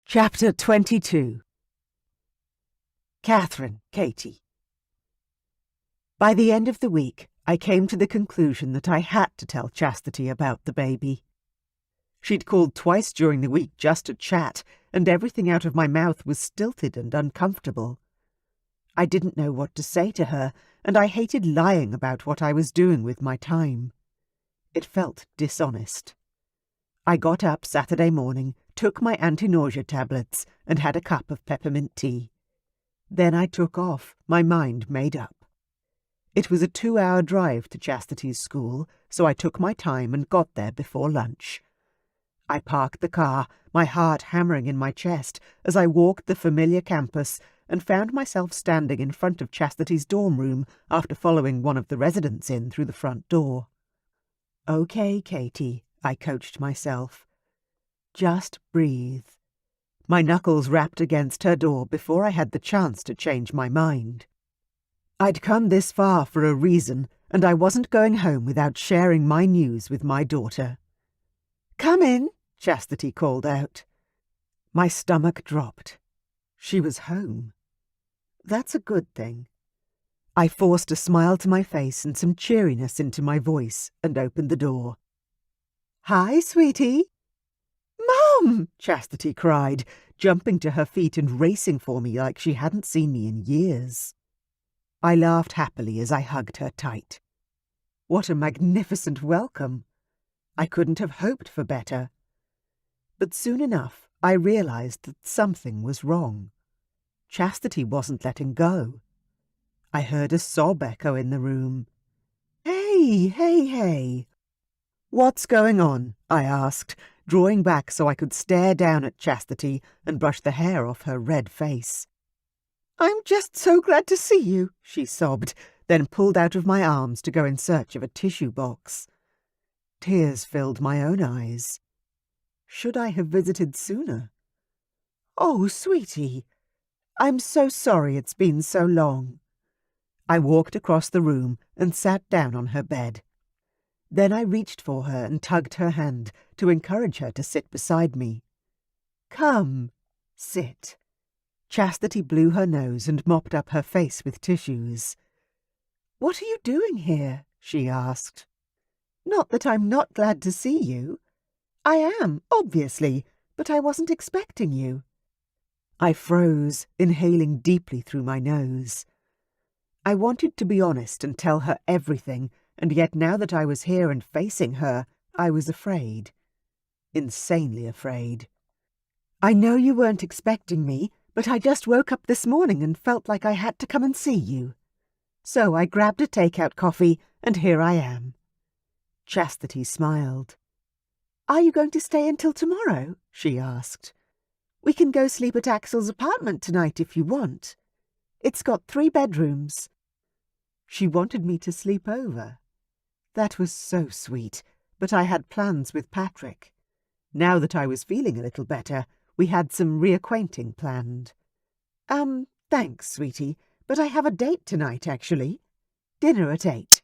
Chapter 22. Katherine, Katie. By the end of the week, I came to the conclusion that I had to tell Chastity about the baby. She'd called twice during the week just to chat, and everything out of my mouth was stilted and uncomfortable. I didn't know what to say to her, and I hated lying about what I was doing with my time. It felt dishonest. I got up Saturday morning, took my anti-nausea tablets, and had a cup of peppermint tea. Then I took off, my mind made up. It was a 2-hour drive to Chastity's school, so I took my time and got there before lunch. I parked the car, my heart hammering in my chest, as I walked the familiar campus and found myself standing in front of Chastity's dorm room after following one of the residents in through the front door. "Okay, Katie," I coached myself. "Just breathe." My knuckles rapped against her door before I had the chance to change my mind. I'd come this far for a reason, and I wasn't going home without sharing my news with my daughter. "Come in," Chastity called out. My stomach dropped. She was home. That's a good thing. I forced a smile to my face and some cheeriness into my voice and opened the door. "Hi, sweetie." "Mom!" Chastity cried, jumping to her feet and racing for me like she hadn't seen me in years. I laughed happily as I hugged her tight. What a magnificent welcome! I couldn't have hoped for better. But soon enough, I realized that something was wrong. Chastity wasn't letting go. I heard a sob echo in the room. "Hey, hey, hey!" "What's going on?" I asked, drawing back so I could stare down at Chastity and brush the hair off her red face. "I'm just so glad to see you," she sobbed, then pulled out of my arms to go in search of a tissue box. Tears filled my own eyes. Should I have visited sooner? "Oh, sweetie, I'm so sorry it's been so long." I walked across the room and sat down on her bed. Then I reached for her and tugged her hand to encourage her to sit beside me. "Come, sit." Chastity blew her nose and mopped up her face with tissues. "What are you doing here?" she asked. "Not that I'm not glad to see you. I am, obviously, but I wasn't expecting you." I froze, inhaling deeply through my nose. I wanted to be honest and tell her everything, and yet now that I was here and facing her, I was afraid. Insanely afraid. I know you weren't expecting me, but I just woke up this morning and felt like I had to come and see you. So I grabbed a takeout coffee, and here I am. Chastity smiled. Are you going to stay until tomorrow? She asked. We can go sleep at Axel's apartment tonight if you want. It's got 3 bedrooms. She wanted me to sleep over. That was so sweet, but I had plans with Patrick. Now that I was feeling a little better, we had some reacquainting planned. Thanks, sweetie, but I have a date tonight, actually. Dinner at 8.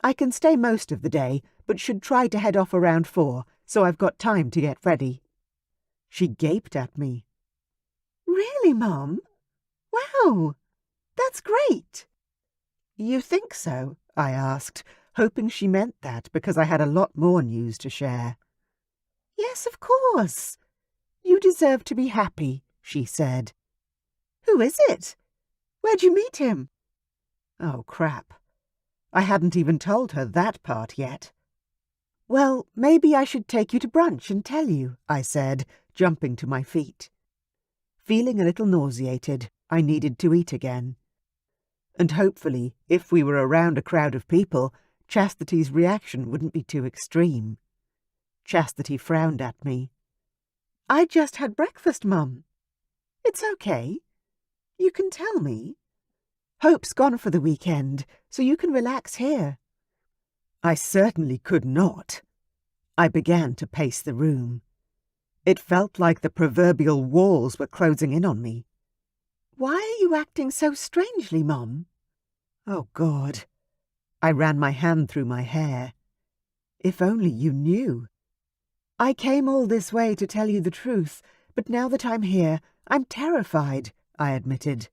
I can stay most of the day, but should try to head off around 4, so I've got time to get ready. She gaped at me. Really, Mum? Wow, that's great. You think so? I asked, hoping she meant that because I had a lot more news to share. Yes, of course. You deserve to be happy, she said. Who is it? Where'd you meet him? Oh, crap. I hadn't even told her that part yet. Well, maybe I should take you to brunch and tell you, I said, jumping to my feet. Feeling a little nauseated, I needed to eat again. And hopefully, if we were around a crowd of people, Chastity's reaction wouldn't be too extreme. Chastity frowned at me. I just had breakfast, Mum. It's okay. You can tell me. Hope's gone for the weekend, so you can relax here. I certainly could not. I began to pace the room. It felt like the proverbial walls were closing in on me. Why are you acting so strangely, Mum? Oh, God. I ran my hand through my hair. If only you knew. I came all this way to tell you the truth, but now that I'm here, I'm terrified, I admitted.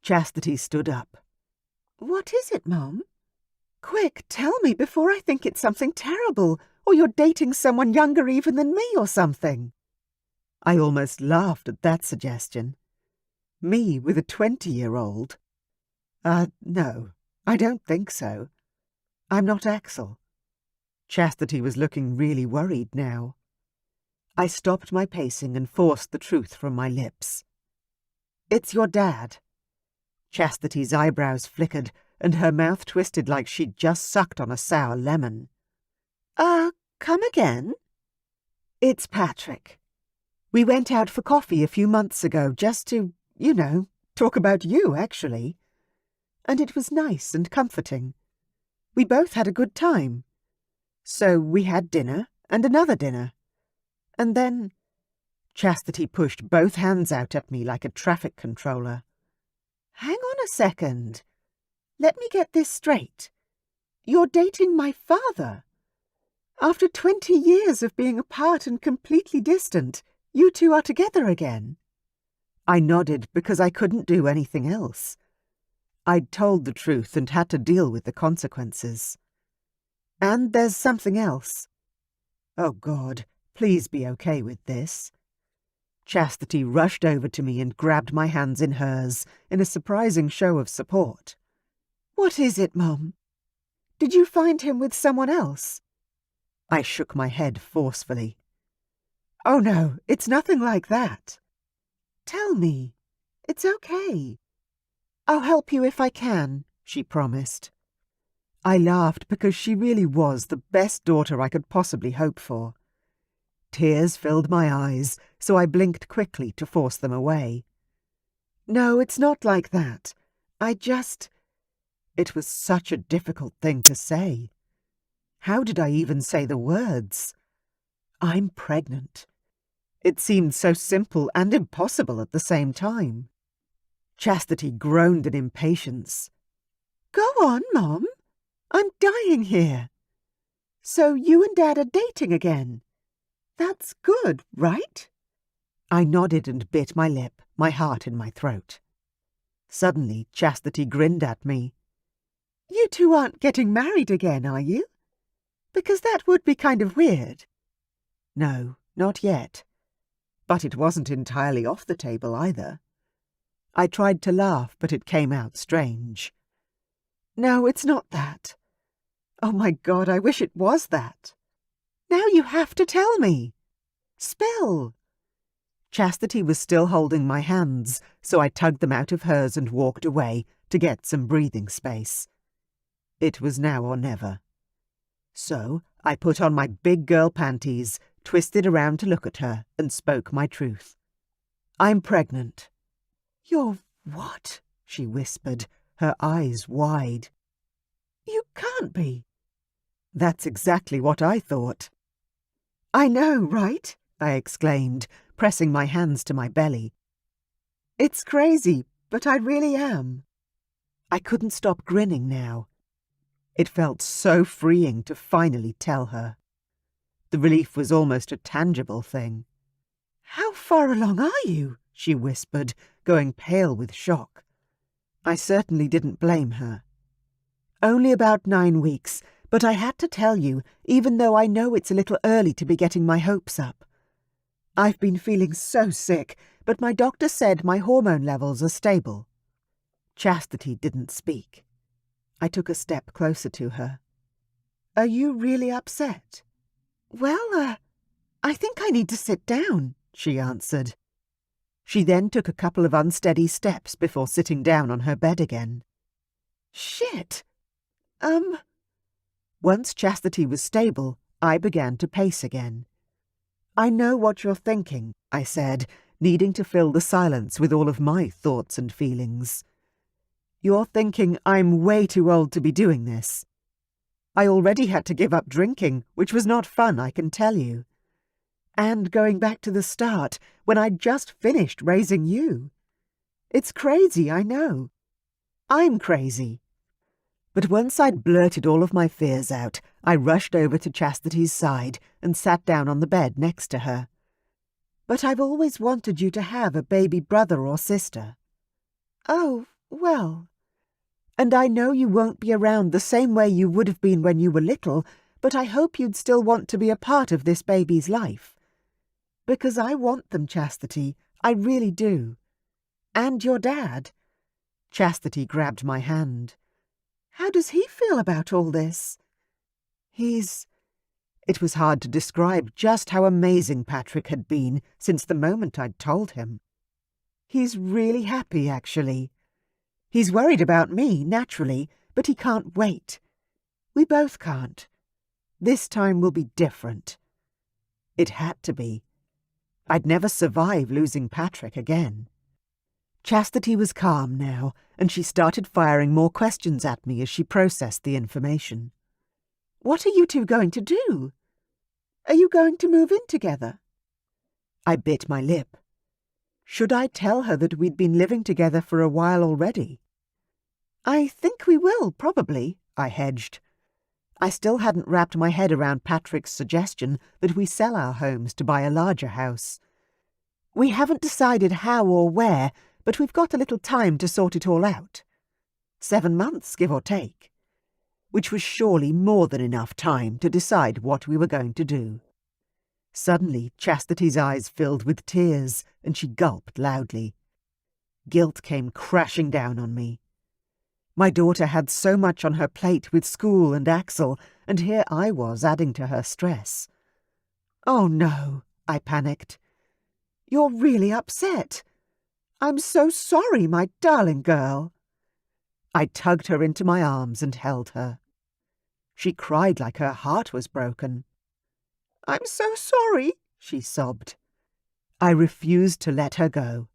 Chastity stood up. What is it, Mum? Quick, tell me before I think it's something terrible, or you're dating someone younger even than me or something. I almost laughed at that suggestion. Me with a 20-year-old? No, I don't think so. I'm not Axel. Chastity was looking really worried now. I stopped my pacing and forced the truth from my lips. It's your dad. Chastity's eyebrows flickered, and her mouth twisted like she'd just sucked on a sour lemon. Come again? It's Patrick. We went out for coffee a few months ago just to, talk about you, actually. And it was nice and comforting. We both had a good time. So we had dinner and another dinner. And then Chastity pushed both hands out at me like a traffic controller. Hang on a second. Let me get this straight. You're dating my father. After 20 years of being apart and completely distant, you two are together again. I nodded because I couldn't do anything else. I'd told the truth and had to deal with the consequences. And there's something else. Oh, God, please be okay with this. Chastity rushed over to me and grabbed my hands in hers in a surprising show of support. What is it, Mum? Did you find him with someone else? I shook my head forcefully. Oh, no, it's nothing like that. Tell me. It's okay. I'll help you if I can, she promised. I laughed because she really was the best daughter I could possibly hope for. Tears filled my eyes, so I blinked quickly to force them away. No, it's not like that. It was such a difficult thing to say. How did I even say the words? I'm pregnant. It seemed so simple and impossible at the same time. Chastity groaned in impatience. Go on, Mum. I'm dying here. So you and Dad are dating again? That's good, right? I nodded and bit my lip, my heart in my throat. Suddenly, Chastity grinned at me. You two aren't getting married again, are you? Because that would be kind of weird. No, not yet. But it wasn't entirely off the table either. I tried to laugh, but it came out strange. No, it's not that. Oh, my God, I wish it was that. Now you have to tell me. Spill. Chastity was still holding my hands, so I tugged them out of hers and walked away to get some breathing space. It was now or never. So I put on my big girl panties, twisted around to look at her, and spoke my truth. I'm pregnant. You're what? She whispered, her eyes wide. You can't be. That's exactly what I thought. I know, right? I exclaimed, pressing my hands to my belly. It's crazy, but I really am. I couldn't stop grinning now. It felt so freeing to finally tell her. The relief was almost a tangible thing. How far along are you? She whispered, going pale with shock. I certainly didn't blame her. Only about 9 weeks, but I had to tell you, even though I know it's a little early to be getting my hopes up. I've been feeling so sick, but my doctor said my hormone levels are stable. Chastity didn't speak. I took a step closer to her. Are you really upset? Well, I think I need to sit down, she answered. She then took a couple of unsteady steps before sitting down on her bed again. Shit! Once Chastity was stable, I began to pace again. I know what you're thinking, I said, needing to fill the silence with all of my thoughts and feelings. You're thinking I'm way too old to be doing this. I already had to give up drinking, which was not fun, I can tell you. And going back to the start, when I'd just finished raising you. It's crazy, I know. I'm crazy. But once I'd blurted all of my fears out, I rushed over to Chastity's side and sat down on the bed next to her. But I've always wanted you to have a baby brother or sister. Oh, well. And I know you won't be around the same way you would have been when you were little, but I hope you'd still want to be a part of this baby's life. Because I want them, Chastity. I really do. And your dad. Chastity grabbed my hand. How does he feel about all this? It was hard to describe just how amazing Patrick had been since the moment I'd told him. He's really happy, actually. He's worried about me, naturally, but he can't wait. We both can't. This time will be different. It had to be. I'd never survive losing Patrick again. Chastity was calm now, and she started firing more questions at me as she processed the information. What are you two going to do? Are you going to move in together? I bit my lip. Should I tell her that we'd been living together for a while already? I think we will, probably, I hedged. I still hadn't wrapped my head around Patrick's suggestion that we sell our homes to buy a larger house. We haven't decided how or where, but we've got a little time to sort it all out. 7 months, give or take. Which was surely more than enough time to decide what we were going to do. Suddenly, Chastity's eyes filled with tears, and she gulped loudly. Guilt came crashing down on me. My daughter had so much on her plate with school and Axel, and here I was adding to her stress. Oh no, I panicked. You're really upset. I'm so sorry, my darling girl. I tugged her into my arms and held her. She cried like her heart was broken. I'm so sorry, she sobbed. I refused to let her go.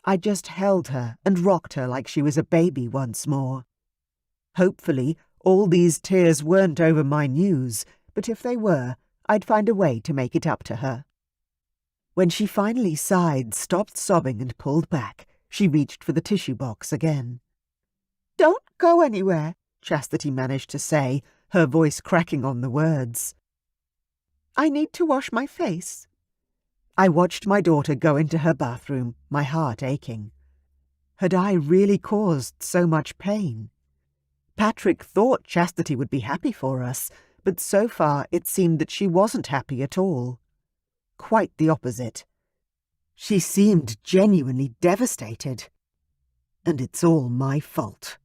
I just held her and rocked her like she was a baby once more. Hopefully, all these tears weren't over my news, but if they were, I'd find a way to make it up to her. When she finally sighed, stopped sobbing and pulled back, she reached for the tissue box again. Don't go anywhere, Chastity managed to say, her voice cracking on the words. I need to wash my face. I watched my daughter go into her bathroom, my heart aching. Had I really caused so much pain? Patrick thought Chastity would be happy for us, but so far it seemed that she wasn't happy at all. Quite the opposite. She seemed genuinely devastated. And it's all my fault.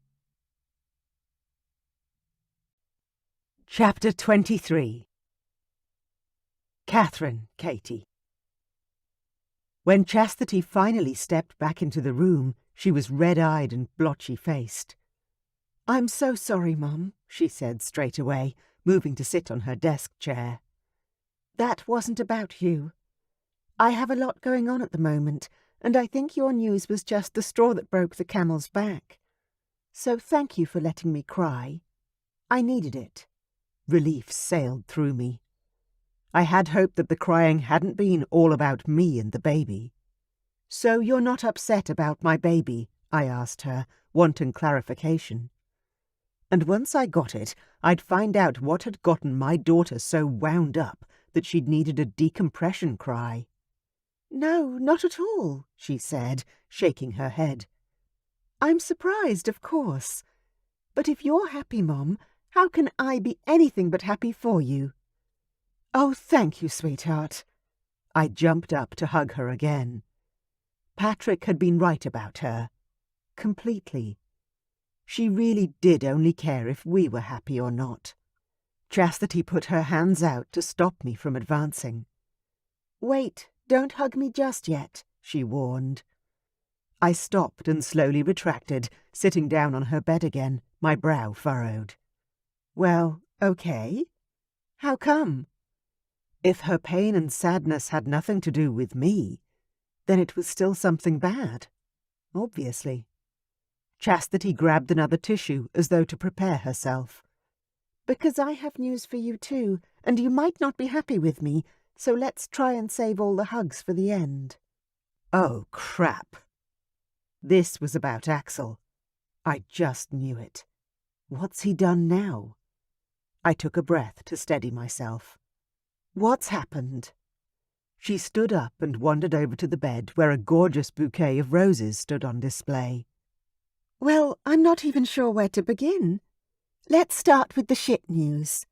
Chapter 23. Katherine, Katie. When Chastity finally stepped back into the room, she was red-eyed and blotchy-faced. "I'm so sorry, Mum," she said straight away, moving to sit on her desk chair. "That wasn't about you. I have a lot going on at the moment, and I think your news was just the straw that broke the camel's back. So thank you for letting me cry. I needed it." Relief sailed through me. I had hoped that the crying hadn't been all about me and the baby. "So you're not upset about my baby?" I asked her, wanting clarification. And once I got it, I'd find out what had gotten my daughter so wound up that she'd needed a decompression cry. "No, not at all," she said, shaking her head. "I'm surprised, of course. But if you're happy, Mom, how can I be anything but happy for you?" "Oh, thank you, sweetheart." I jumped up to hug her again. Patrick had been right about her. Completely. She really did only care if we were happy or not. Chastity put her hands out to stop me from advancing. "Wait, don't hug me just yet," she warned. I stopped and slowly retracted, sitting down on her bed again, my brow furrowed. "Well, okay. How come?" If her pain and sadness had nothing to do with me, then it was still something bad. Obviously. Chastity grabbed another tissue as though to prepare herself. "Because I have news for you too, and you might not be happy with me, so let's try and save all the hugs for the end." Oh, crap. This was about Axel. I just knew it. What's he done now? I took a breath to steady myself. "What's happened?" She stood up and wandered over to the bed where a gorgeous bouquet of roses stood on display. "Well, I'm not even sure where to begin. Let's start with the shit news.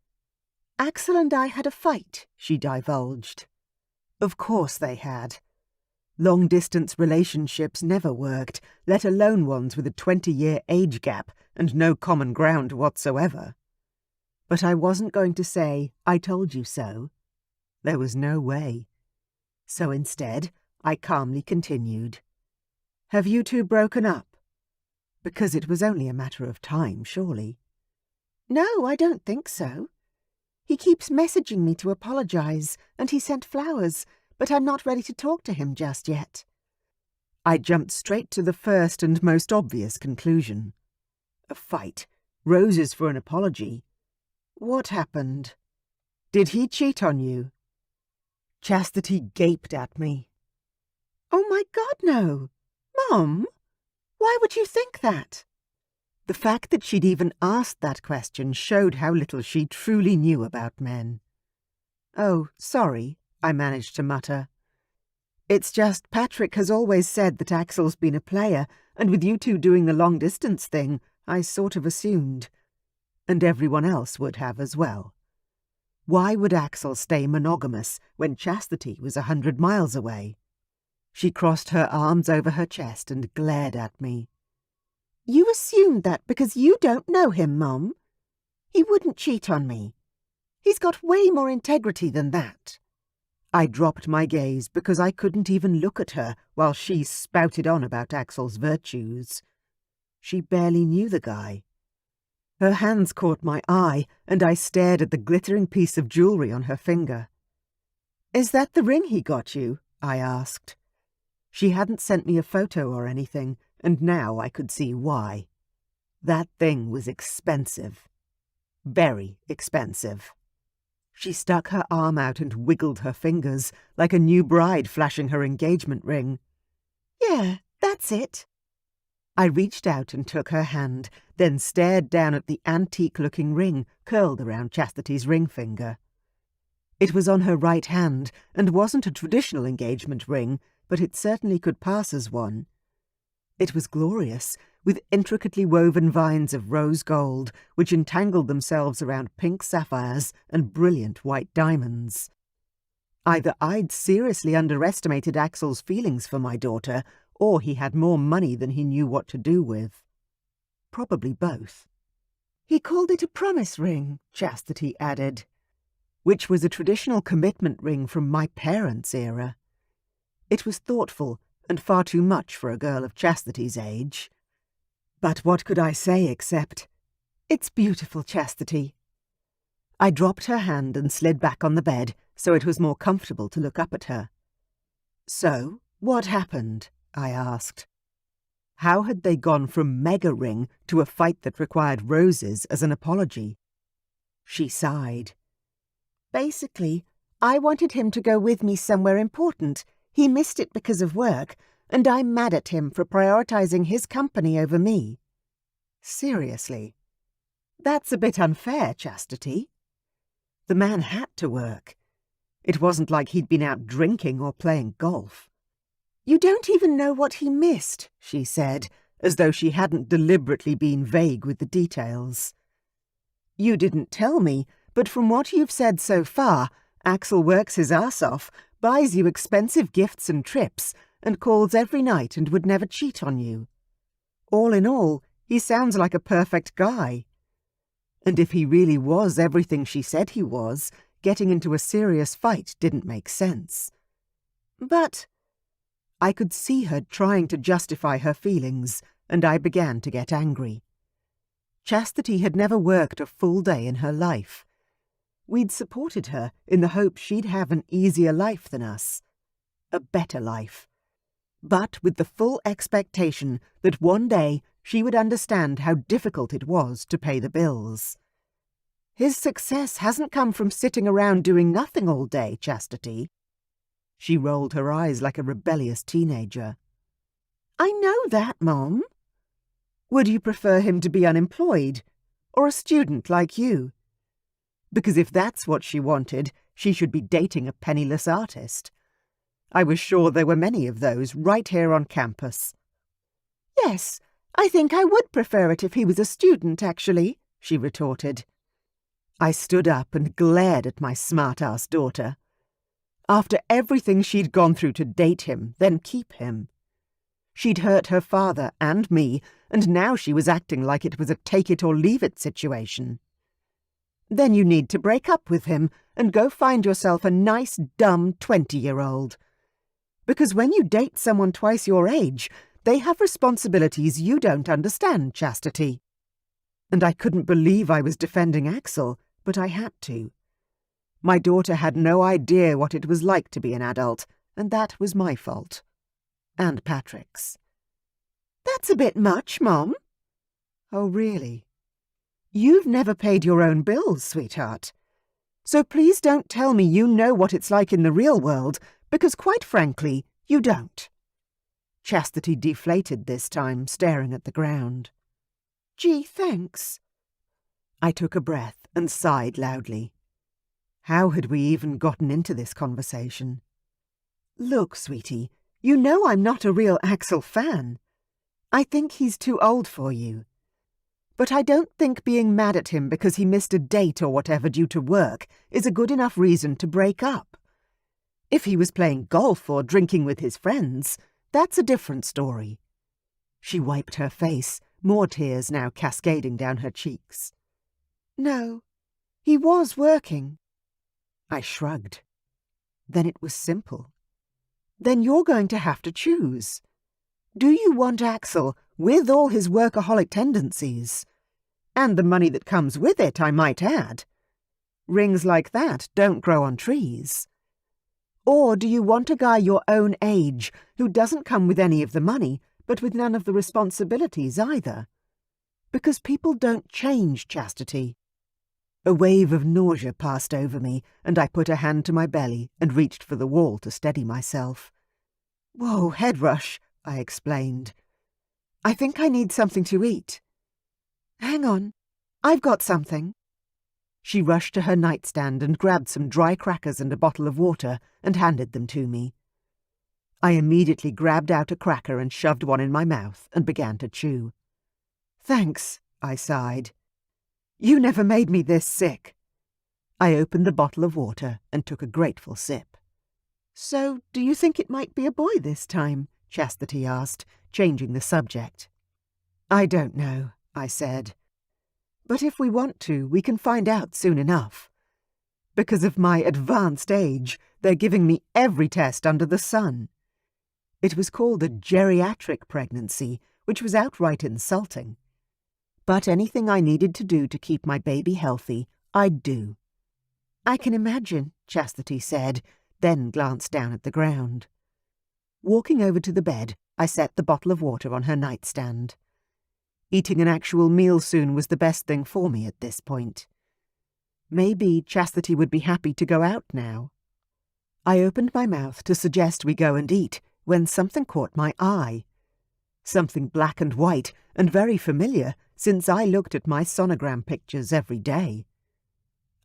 Axel and I had a fight," she divulged. Of course they had. Long-distance relationships never worked, let alone ones with a 20-year age gap and no common ground whatsoever. But I wasn't going to say, "I told you so." There was no way. So instead, I calmly continued. "Have you two broken up?" Because it was only a matter of time, surely. "No, I don't think so. He keeps messaging me to apologize, and he sent flowers, but I'm not ready to talk to him just yet." I jumped straight to the first and most obvious conclusion. A fight. Roses for an apology. What happened? Did he cheat on you? Chastity gaped at me. "Oh my God, no! Mom, why would you think that?" The fact that she'd even asked that question showed how little she truly knew about men. "Oh, sorry," I managed to mutter. "It's just Patrick has always said that Axel's been a player, and with you two doing the long-distance thing, I sort of assumed. And everyone else would have as well. Why would Axel stay monogamous when Chastity was 100 miles away?" She crossed her arms over her chest and glared at me. "You assumed that because you don't know him, Mom. He wouldn't cheat on me. He's got way more integrity than that." I dropped my gaze because I couldn't even look at her while she spouted on about Axel's virtues. She barely knew the guy. Her hands caught my eye, and I stared at the glittering piece of jewellery on her finger. "Is that the ring he got you?" I asked. She hadn't sent me a photo or anything, and now I could see why. That thing was expensive. Very expensive. She stuck her arm out and wiggled her fingers, like a new bride flashing her engagement ring. "Yeah, that's it." I reached out and took her hand, then stared down at the antique-looking ring curled around Chastity's ring finger. It was on her right hand and wasn't a traditional engagement ring, but it certainly could pass as one. It was glorious, with intricately woven vines of rose gold, which entangled themselves around pink sapphires and brilliant white diamonds. Either I'd seriously underestimated Axel's feelings for my daughter, or he had more money than he knew what to do with. Probably both. "He called it a promise ring," Chastity added. which was a traditional commitment ring from my parents' era. It was thoughtful and far too much for a girl of Chastity's age. But what could I say except, "It's beautiful, Chastity." I dropped her hand and slid back on the bed so it was more comfortable to look up at her. "So, what happened?" I asked. How had they gone from mega ring to a fight that required roses as an apology? She sighed. "Basically, I wanted him to go with me somewhere important. He missed it because of work, and I'm mad at him for prioritizing his company over me." Seriously? That's a bit unfair, Chastity. The man had to work. It wasn't like he'd been out drinking or playing golf. "You don't even know what he missed," she said, as though she hadn't deliberately been vague with the details. "You didn't tell me, but from what you've said so far, Axel works his ass off, buys you expensive gifts and trips, and calls every night and would never cheat on you. All in all, he sounds like a perfect guy. And if he really was everything she said he was, getting into a serious fight didn't make sense. But I could see her trying to justify her feelings, and I began to get angry. Chastity had never worked a full day in her life. We'd supported her in the hope she'd have an easier life than us. A better life. But with the full expectation that one day she would understand how difficult it was to pay the bills. His success hasn't come from sitting around doing nothing all day, Chastity. She rolled her eyes like a rebellious teenager. "I know that, Mom." "Would you prefer him to be unemployed, or a student like you? Because if that's what she wanted, she should be dating a penniless artist. I was sure there were many of those right here on campus." "Yes, I think I would prefer it if he was a student, actually," she retorted. I stood up and glared at my smart-ass daughter. After everything she'd gone through to date him, then keep him. She'd hurt her father and me, and now she was acting like it was a take-it-or-leave-it situation. "Then you need to break up with him and go find yourself a nice, dumb 20-year-old. Because when you date someone twice your age, they have responsibilities you don't understand, Chastity." And I couldn't believe I was defending Axel, but I had to. My daughter had no idea what it was like to be an adult, and that was my fault. And Patrick's. "That's a bit much, Mom." "Oh, really? You've never paid your own bills, sweetheart. So please don't tell me you know what it's like in the real world, because quite frankly, you don't." Chastity deflated this time, staring at the ground. "Gee, thanks." I took a breath and sighed loudly. How had we even gotten into this conversation? "Look, sweetie, you know I'm not a real Axel fan. I think he's too old for you. But I don't think being mad at him because he missed a date or whatever due to work is a good enough reason to break up. If he was playing golf or drinking with his friends, that's a different story." She wiped her face, more tears now cascading down her cheeks. "No, he was working." I shrugged. Then it was simple. Then you're going to have to choose. Do you want Axel, with all his workaholic tendencies? And the money that comes with it, I might add. Rings like that don't grow on trees. Or do you want a guy your own age, who doesn't come with any of the money, but with none of the responsibilities either? Because people don't change, Chastity. A wave of nausea passed over me, and I put a hand to my belly and reached for the wall to steady myself. "Whoa, head rush," I explained. "I think I need something to eat." "Hang on, I've got something." She rushed to her nightstand and grabbed some dry crackers and a bottle of water and handed them to me. I immediately grabbed out a cracker and shoved one in my mouth and began to chew. "Thanks," I sighed. "You never made me this sick." I opened the bottle of water and took a grateful sip. "So, do you think it might be a boy this time?" Chastity asked, changing the subject. "I don't know," I said. "But if we want to, we can find out soon enough. Because of my advanced age, they're giving me every test under the sun. It was called a geriatric pregnancy, which was outright insulting. But anything I needed to do to keep my baby healthy, I'd do. I can imagine, Chastity said, then glanced down at the ground. Walking over to the bed, I set the bottle of water on her nightstand. Eating an actual meal soon was the best thing for me at this point. Maybe Chastity would be happy to go out now. I opened my mouth to suggest we go and eat when something caught my eye. Something black and white and very familiar since I looked at my sonogram pictures every day.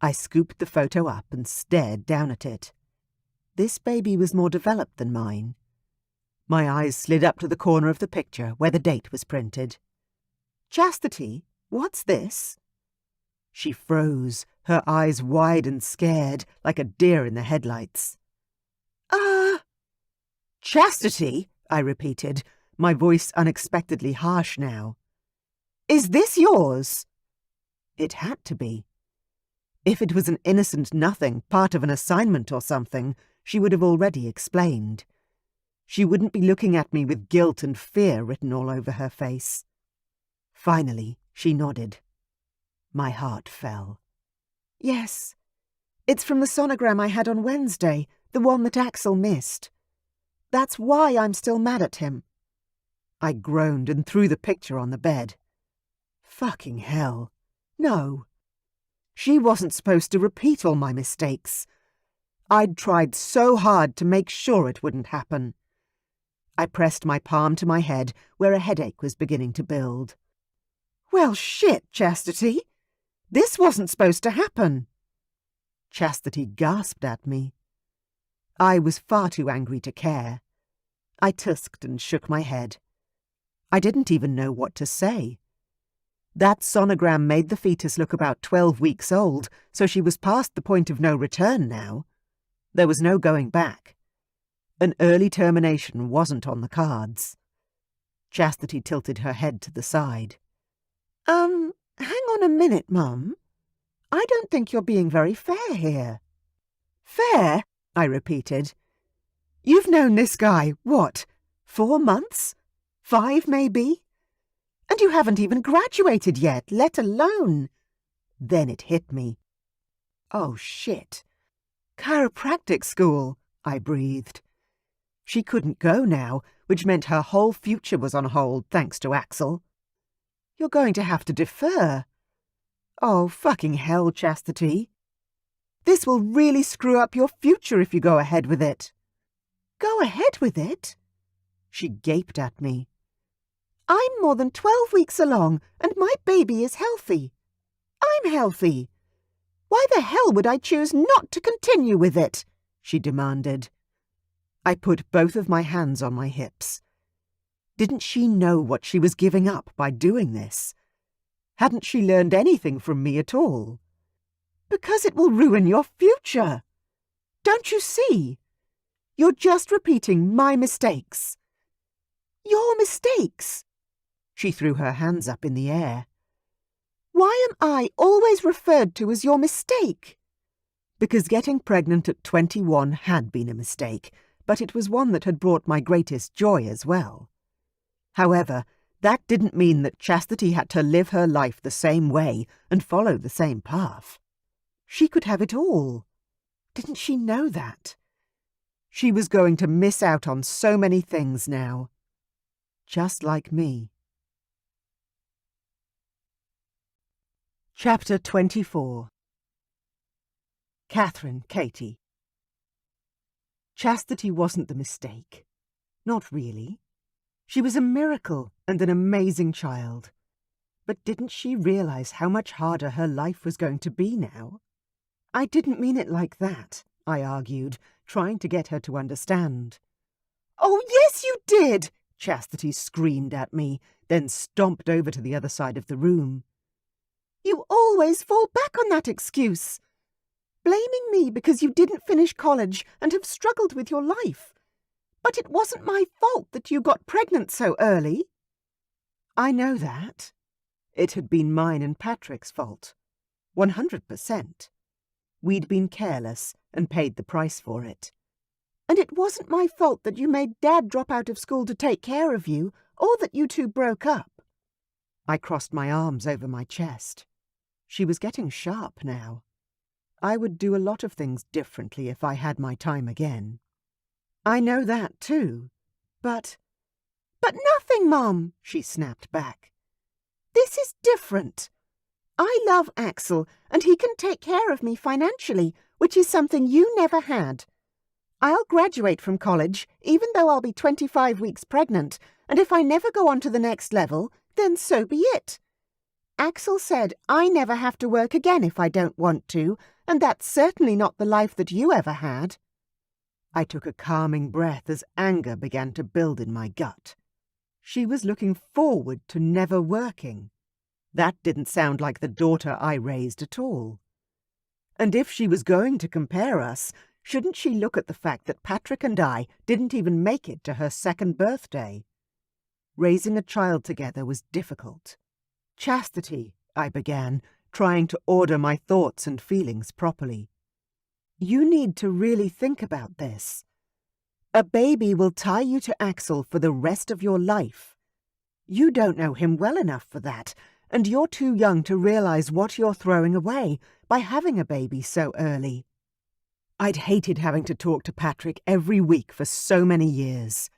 I scooped the photo up and stared down at it. This baby was more developed than mine. My eyes slid up to the corner of the picture where the date was printed. "Chastity, what's this?" She froze, her eyes wide and scared, like a deer in the headlights. Chastity, I repeated, my voice unexpectedly harsh now. "Is this yours?" It had to be. If it was an innocent nothing, part of an assignment or something, she would have already explained. She wouldn't be looking at me with guilt and fear written all over her face. Finally, she nodded. My heart fell. "Yes. It's from the sonogram I had on Wednesday, the one that Axel missed. That's why I'm still mad at him." I groaned and threw the picture on the bed. Fucking hell. No. She wasn't supposed to repeat all my mistakes. I'd tried so hard to make sure it wouldn't happen. I pressed my palm to my head where a headache was beginning to build. "Well, shit, Chastity. This wasn't supposed to happen." Chastity gasped at me. I was far too angry to care. I tusked and shook my head. I didn't even know what to say. That sonogram made the fetus look about 12 weeks old, so she was past the point of no return now. There was no going back. An early termination wasn't on the cards. Chastity tilted her head to the side. Hang on a minute, Mum. I don't think you're being very fair here." "Fair?" I repeated. "You've known this guy, what, 4 months? 5, maybe? And you haven't even graduated yet, let alone—" Then it hit me. "Oh, shit. Chiropractic school," I breathed. She couldn't go now, which meant her whole future was on hold, thanks to Axel. "You're going to have to defer." "Oh, fucking hell, Chastity. This will really screw up your future if you go ahead with it." "Go ahead with it?" She gaped at me. "I'm more than 12 weeks along, and my baby is healthy. I'm healthy. Why the hell would I choose not to continue with it?" she demanded. I put both of my hands on my hips. Didn't she know what she was giving up by doing this? Hadn't she learned anything from me at all? "Because it will ruin your future. Don't you see? You're just repeating my mistakes." "Your mistakes?" She threw her hands up in the air. "Why am I always referred to as your mistake?" Because getting pregnant at 21 had been a mistake, but it was one that had brought my greatest joy as well. However, that didn't mean that Chastity had to live her life the same way and follow the same path. She could have it all. Didn't she know that? She was going to miss out on so many things now. Just like me. Chapter 24. Katherine, Katie. Chastity wasn't the mistake. Not really. She was a miracle and an amazing child. But didn't she realize how much harder her life was going to be now? "I didn't mean it like that," I argued, trying to get her to understand. "Oh, yes, you did!" Chastity screamed at me, then stomped over to the other side of the room. "You always fall back on that excuse. Blaming me because you didn't finish college and have struggled with your life. But it wasn't my fault that you got pregnant so early." "I know that. It had been mine and Patrick's fault. 100%. We'd been careless and paid the price for it. And it wasn't my fault that you made Dad drop out of school to take care of you, or that you two broke up. I crossed my arms over my chest. She was getting sharp now. I would do a lot of things differently if I had my time again. I know that too, but nothing, Mom, she snapped back. This is different. I love Axel, and he can take care of me financially, which is something you never had. I'll graduate from college, even though I'll be 25 weeks pregnant, and if I never go on to the next level, then so be it. Axel said I never have to work again if I don't want to, and that's certainly not the life that you ever had. I took a calming breath as anger began to build in my gut. She was looking forward to never working. That didn't sound like the daughter I raised at all. And if she was going to compare us, shouldn't she look at the fact that Patrick and I didn't even make it to her second birthday? Raising a child together was difficult. Chastity, I began, trying to order my thoughts and feelings properly. You need to really think about this. A baby will tie you to Axel for the rest of your life. You don't know him well enough for that, and you're too young to realize what you're throwing away by having a baby so early. I'd hated having to talk to Patrick every week for so many years.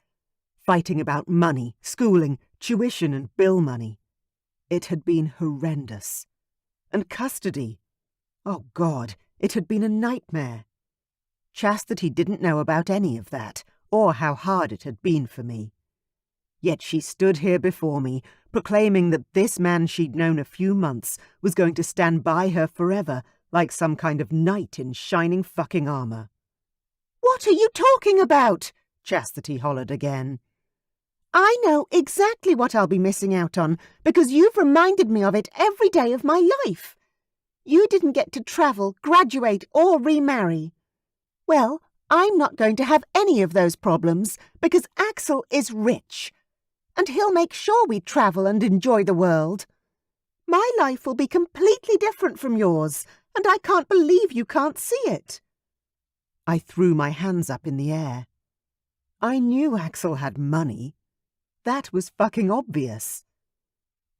Fighting about money, schooling, tuition and bill money. It had been horrendous. And custody. Oh God, it had been a nightmare. Chastity didn't know about any of that, or how hard it had been for me. Yet she stood here before me, proclaiming that this man she'd known a few months was going to stand by her forever, like some kind of knight in shining fucking armor. "What are you talking about?" Chastity hollered again. "I know exactly what I'll be missing out on, because you've reminded me of it every day of my life. You didn't get to travel, graduate, or remarry. Well, I'm not going to have any of those problems, because Axel is rich. And he'll make sure we travel and enjoy the world. My life will be completely different from yours, and I can't believe you can't see it." I threw my hands up in the air. I knew Axel had money. That was fucking obvious.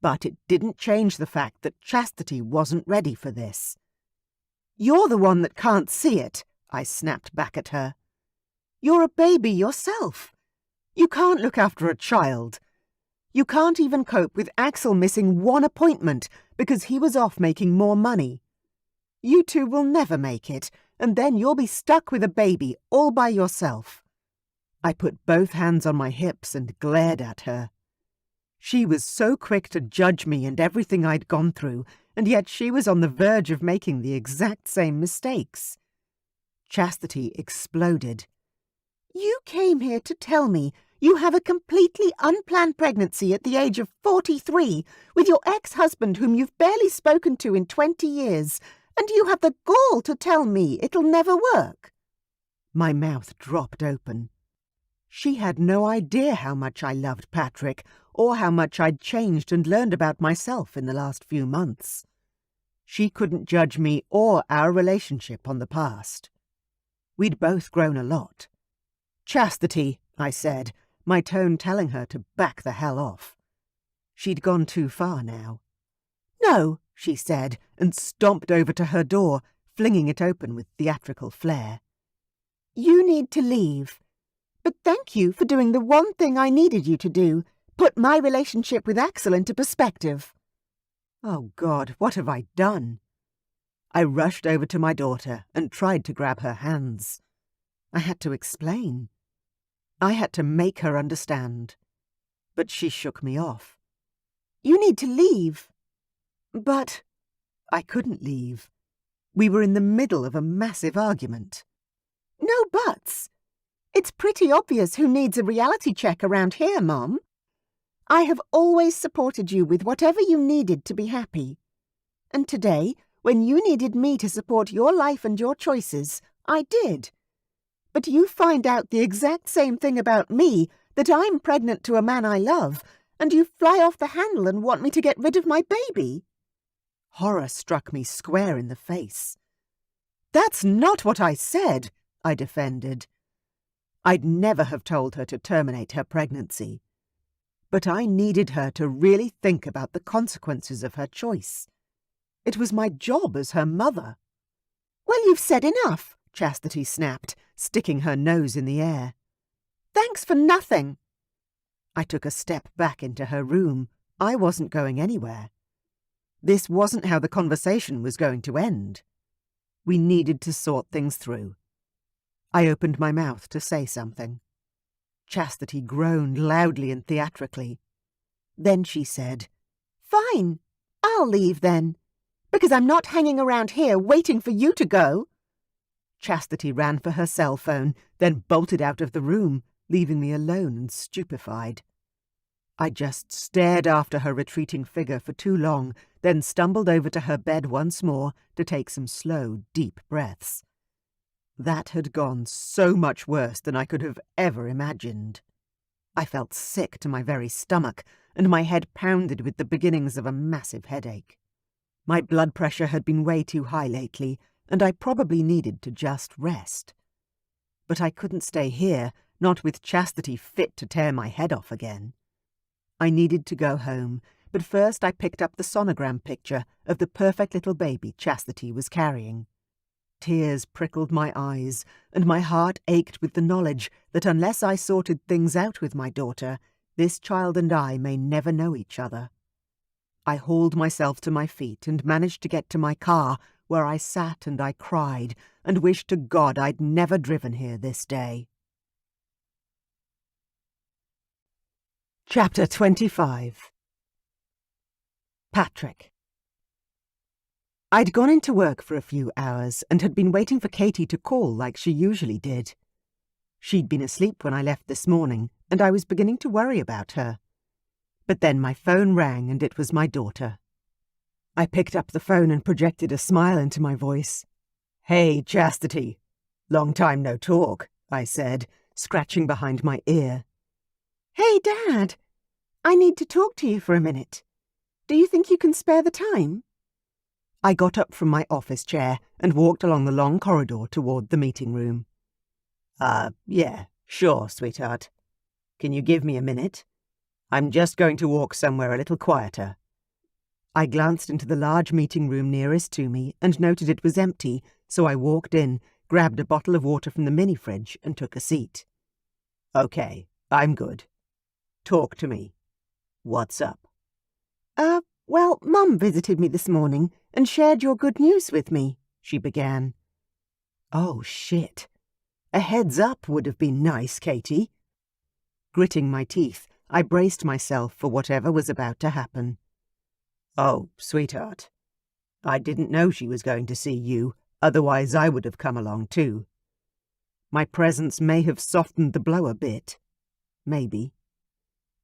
But it didn't change the fact that Chastity wasn't ready for this. "You're the one that can't see it," I snapped back at her. "You're a baby yourself. You can't look after a child. You can't even cope with Axel missing one appointment because he was off making more money. You two will never make it, and then you'll be stuck with a baby all by yourself." I put both hands on my hips and glared at her. She was so quick to judge me and everything I'd gone through, and yet she was on the verge of making the exact same mistakes. Chastity exploded. "You came here to tell me you have a completely unplanned pregnancy at the age of 43 with your ex-husband whom you've barely spoken to in 20 years, and you have the gall to tell me it'll never work." My mouth dropped open. She had no idea how much I loved Patrick, or how much I'd changed and learned about myself in the last few months. She couldn't judge me or our relationship on the past. We'd both grown a lot. "Chastity," I said, my tone telling her to back the hell off. She'd gone too far now. "No," she said, and stomped over to her door, flinging it open with theatrical flair. "You need to leave. But thank you for doing the one thing I needed you to do, put my relationship with Axel into perspective." Oh God, what have I done? I rushed over to my daughter and tried to grab her hands. I had to explain. I had to make her understand. But she shook me off. "You need to leave." "But—" I couldn't leave. We were in the middle of a massive argument. "No buts. It's pretty obvious who needs a reality check around here, Mom. I have always supported you with whatever you needed to be happy. And today, when you needed me to support your life and your choices, I did. But you find out the exact same thing about me, that I'm pregnant to a man I love, and you fly off the handle and want me to get rid of my baby." Horror struck me square in the face. That's not what I said, I defended. I'd never have told her to terminate her pregnancy. But I needed her to really think about the consequences of her choice. It was my job as her mother. Well, you've said enough, Chastity snapped, sticking her nose in the air. Thanks for nothing. I took a step back into her room. I wasn't going anywhere. This wasn't how the conversation was going to end. We needed to sort things through. I opened my mouth to say something. Chastity groaned loudly and theatrically. Then she said, Fine, I'll leave then, because I'm not hanging around here waiting for you to go. Chastity ran for her cell phone, then bolted out of the room, leaving me alone and stupefied. I just stared after her retreating figure for too long, then stumbled over to her bed once more to take some slow, deep breaths. That had gone so much worse than I could have ever imagined. I felt sick to my very stomach, and my head pounded with the beginnings of a massive headache. My blood pressure had been way too high lately, and I probably needed to just rest. But I couldn't stay here, not with Chastity fit to tear my head off again. I needed to go home, but first I picked up the sonogram picture of the perfect little baby Chastity was carrying. Tears prickled my eyes, and my heart ached with the knowledge that unless I sorted things out with my daughter, this child and I may never know each other. I hauled myself to my feet and managed to get to my car, where I sat and I cried and wished to God I'd never driven here this day. Chapter 25. Patrick. I'd gone into work for a few hours and had been waiting for Katie to call like she usually did. She'd been asleep when I left this morning, and I was beginning to worry about her. But then my phone rang, and it was my daughter. I picked up the phone and projected a smile into my voice. "Hey, Chastity. Long time no talk," I said, scratching behind my ear. "Hey, Dad. I need to talk to you for a minute. Do you think you can spare the time?" I got up from my office chair and walked along the long corridor toward the meeting room. Yeah, sure, sweetheart. Can you give me a minute? I'm just going to walk somewhere a little quieter." I glanced into the large meeting room nearest to me and noted it was empty, so I walked in, grabbed a bottle of water from the mini-fridge and took a seat. "Okay, I'm good. Talk to me. What's up?" Well, Mum visited me this morning and shared your good news with me," she began. Oh, shit. A heads up would have been nice, Katie. Gritting my teeth, I braced myself for whatever was about to happen. "Oh, sweetheart. I didn't know she was going to see you, otherwise I would have come along too. My presence may have softened the blow a bit. Maybe.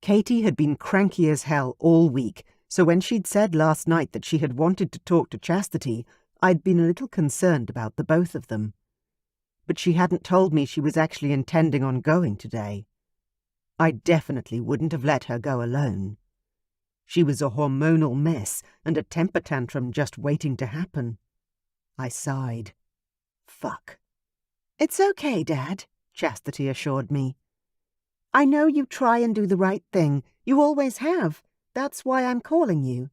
Katie had been cranky as hell all week, so when she'd said last night that she had wanted to talk to Chastity, I'd been a little concerned about the both of them. But she hadn't told me she was actually intending on going today. I definitely wouldn't have let her go alone. She was a hormonal mess and a temper tantrum just waiting to happen. I sighed. Fuck. "It's okay, Dad," Chastity assured me. "I know you try and do the right thing. You always have. That's why I'm calling you.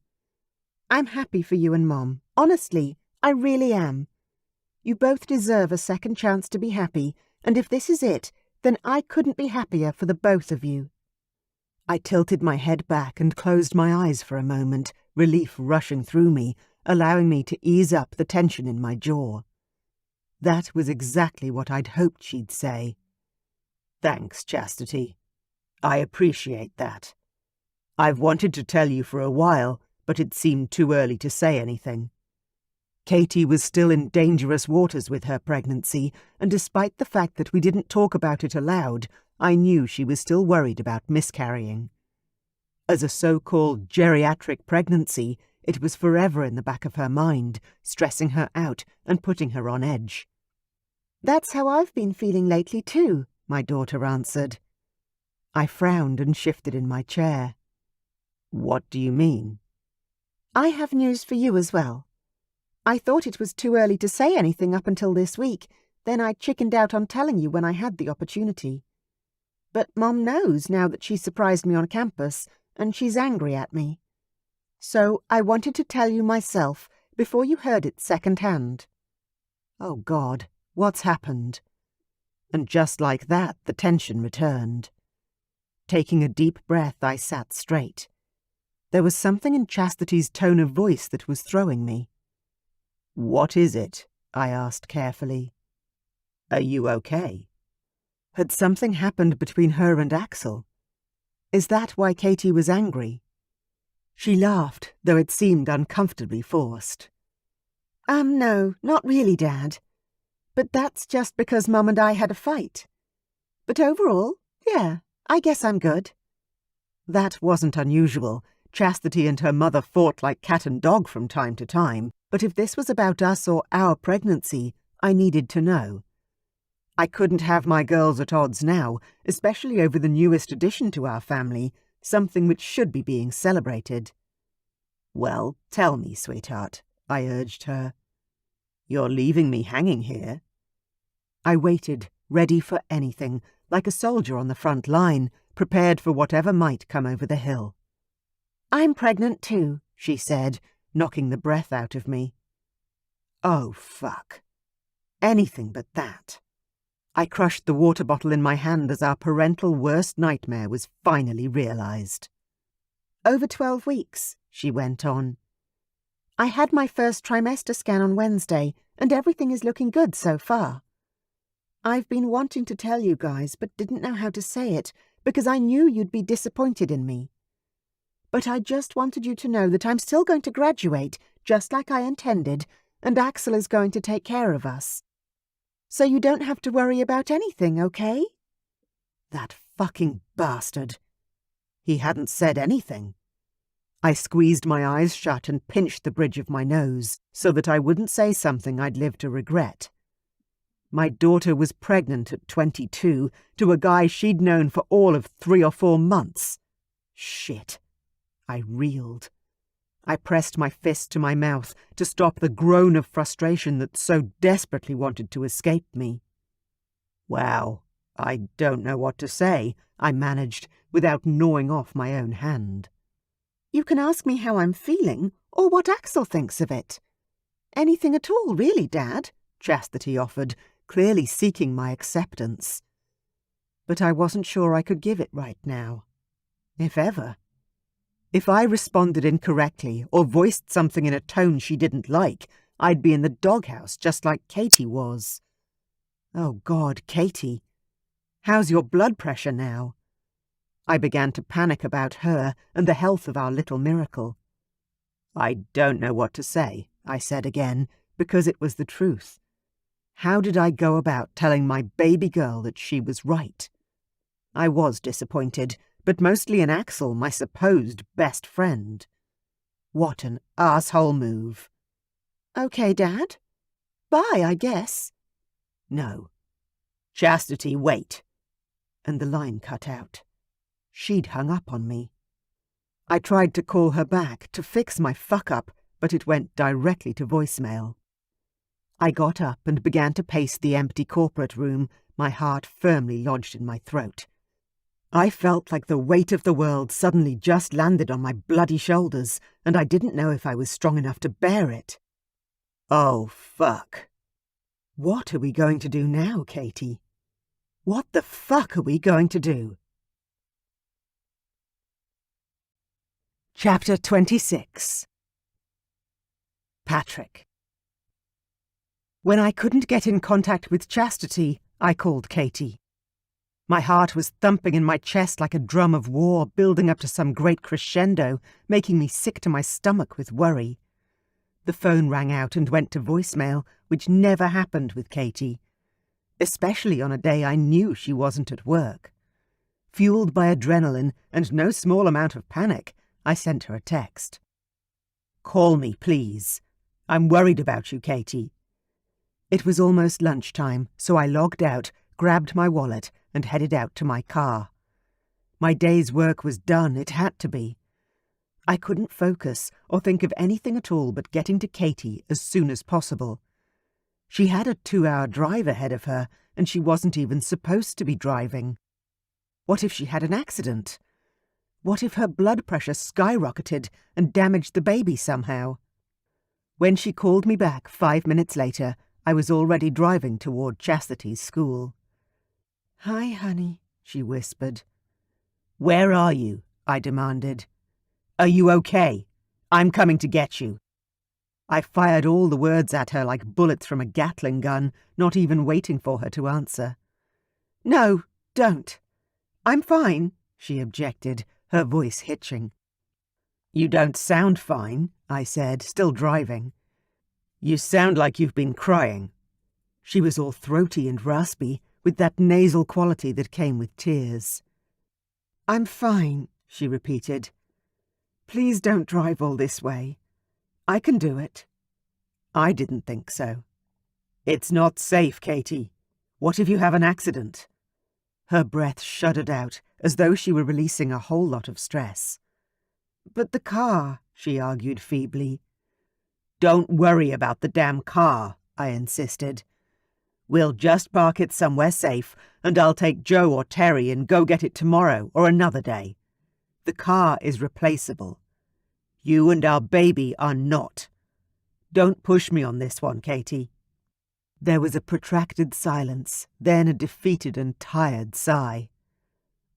I'm happy for you and Mom. Honestly, I really am. You both deserve a second chance to be happy, and if this is it, then I couldn't be happier for the both of you." I tilted my head back and closed my eyes for a moment, relief rushing through me, allowing me to ease up the tension in my jaw. That was exactly what I'd hoped she'd say. "Thanks, Chastity. I appreciate that. I've wanted to tell you for a while, but it seemed too early to say anything." Katie was still in dangerous waters with her pregnancy, and despite the fact that we didn't talk about it aloud, I knew she was still worried about miscarrying. As a so-called geriatric pregnancy, it was forever in the back of her mind, stressing her out and putting her on edge. "That's how I've been feeling lately too," my daughter answered. I frowned and shifted in my chair. "What do you mean?" "I have news for you as well. I thought it was too early to say anything up until this week, then I chickened out on telling you when I had the opportunity. But Mom knows now that she surprised me on campus, and she's angry at me. So I wanted to tell you myself before you heard it second-hand. Oh God, what's happened? And just like that, the tension returned. Taking a deep breath, I sat straight. There was something in Chastity's tone of voice that was throwing me. "What is it?" I asked carefully. "Are you okay?" Had something happened between her and Axel? Is that why Katie was angry? She laughed, though it seemed uncomfortably forced. No, not really, Dad. But that's just because Mum and I had a fight. But overall, yeah, I guess I'm good." That wasn't unusual. Chastity and her mother fought like cat and dog from time to time, but if this was about us or our pregnancy, I needed to know. I couldn't have my girls at odds now, especially over the newest addition to our family, something which should be being celebrated. "Well, tell me, sweetheart," I urged her. "You're leaving me hanging here." I waited, ready for anything, like a soldier on the front line, prepared for whatever might come over the hill. "I'm pregnant too," she said, knocking the breath out of me. Oh, fuck. Anything but that. I crushed the water bottle in my hand as our parental worst nightmare was finally realized. "Over 12 weeks, she went on. "I had my first trimester scan on Wednesday, and everything is looking good so far. I've been wanting to tell you guys, but didn't know how to say it, because I knew you'd be disappointed in me. But I just wanted you to know that I'm still going to graduate, just like I intended, and Axel is going to take care of us. So you don't have to worry about anything, okay?" That fucking bastard. He hadn't said anything. I squeezed my eyes shut and pinched the bridge of my nose so that I wouldn't say something I'd live to regret. My daughter was pregnant at 22 to a guy she'd known for all of 3 or 4 months. Shit. I reeled. I pressed my fist to my mouth to stop the groan of frustration that so desperately wanted to escape me. "Wow, I don't know what to say," I managed, without gnawing off my own hand. "You can ask me how I'm feeling, or what Axel thinks of it. Anything at all, really, Dad," Chastity offered, clearly seeking my acceptance. But I wasn't sure I could give it right now. If ever. If I responded incorrectly or voiced something in a tone she didn't like, I'd be in the doghouse just like Katie was. Oh God, Katie. How's your blood pressure now? I began to panic about her and the health of our little miracle. "I don't know what to say," I said again, because it was the truth. How did I go about telling my baby girl that she was right? I was disappointed, but mostly in Axel, my supposed best friend. What an asshole move. "Okay, Dad. Bye, I guess." No. "Chastity, wait." And the line cut out. She'd hung up on me. I tried to call her back to fix my fuck-up, but it went directly to voicemail. I got up and began to pace the empty corporate room, my heart firmly lodged in my throat. I felt like the weight of the world suddenly just landed on my bloody shoulders, and I didn't know if I was strong enough to bear it. Oh, fuck. What are we going to do now, Katie? What the fuck are we going to do? Chapter 26. Patrick. When I couldn't get in contact with Chastity, I called Katie. My heart was thumping in my chest like a drum of war, building up to some great crescendo, making me sick to my stomach with worry. The phone rang out and went to voicemail, which never happened with Katie, especially on a day I knew she wasn't at work. Fueled by adrenaline and no small amount of panic, I sent her a text. "Call me, please. I'm worried about you, Katie." It was almost lunchtime, so I logged out, grabbed my wallet, and headed out to my car. My day's work was done, it had to be. I couldn't focus or think of anything at all but getting to Katie as soon as possible. She had a 2-hour drive ahead of her, and she wasn't even supposed to be driving. What if she had an accident? What if her blood pressure skyrocketed and damaged the baby somehow? When she called me back 5 minutes later, I was already driving toward Chastity's school. "Hi, honey," she whispered. "Where are you?" I demanded. "Are you okay? I'm coming to get you." I fired all the words at her like bullets from a Gatling gun, not even waiting for her to answer. "No, don't. I'm fine," she objected, her voice hitching. "You don't sound fine," I said, still driving. "You sound like you've been crying." She was all throaty and raspy, with that nasal quality that came with tears. "I'm fine," she repeated. "Please don't drive all this way. I can do it." I didn't think so. "It's not safe, Katie. What if you have an accident?" Her breath shuddered out, as though she were releasing a whole lot of stress. "But the car," she argued feebly. "Don't worry about the damn car," I insisted. "We'll just park it somewhere safe, and I'll take Joe or Terry and go get it tomorrow or another day. The car is replaceable. You and our baby are not. Don't push me on this one, Katie." There was a protracted silence, then a defeated and tired sigh.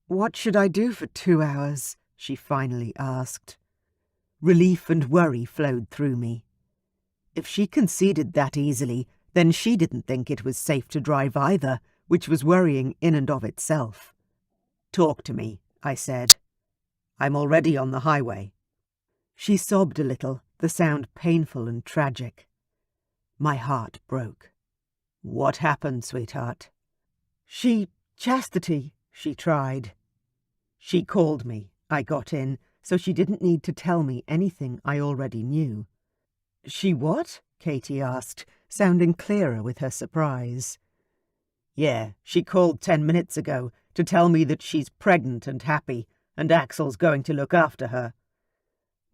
"What should I do for 2 hours?" she finally asked. Relief and worry flowed through me. If she conceded that easily, then she didn't think it was safe to drive either, which was worrying in and of itself. "Talk to me," I said. "I'm already on the highway." She sobbed a little, the sound painful and tragic. My heart broke. "What happened, sweetheart?" Chastity," she tried. "She called me," I got in, so she didn't need to tell me anything I already knew. "She what?" Katie asked, sounding clearer with her surprise. "Yeah, she called 10 minutes ago to tell me that she's pregnant and happy, and Axel's going to look after her."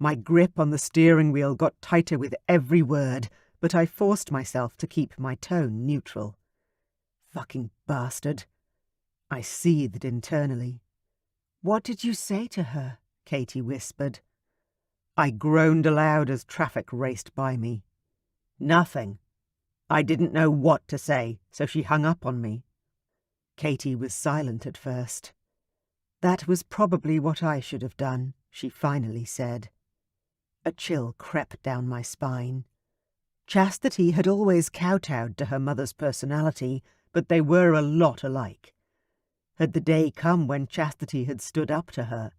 My grip on the steering wheel got tighter with every word, but I forced myself to keep my tone neutral. Fucking bastard. I seethed internally. "What did you say to her?" Katie whispered. I groaned aloud as traffic raced by me. "Nothing. I didn't know what to say, so she hung up on me." Katie was silent at first. "That was probably what I should have done," she finally said. A chill crept down my spine. Chastity had always kowtowed to her mother's personality, but they were a lot alike. Had the day come when Chastity had stood up to her?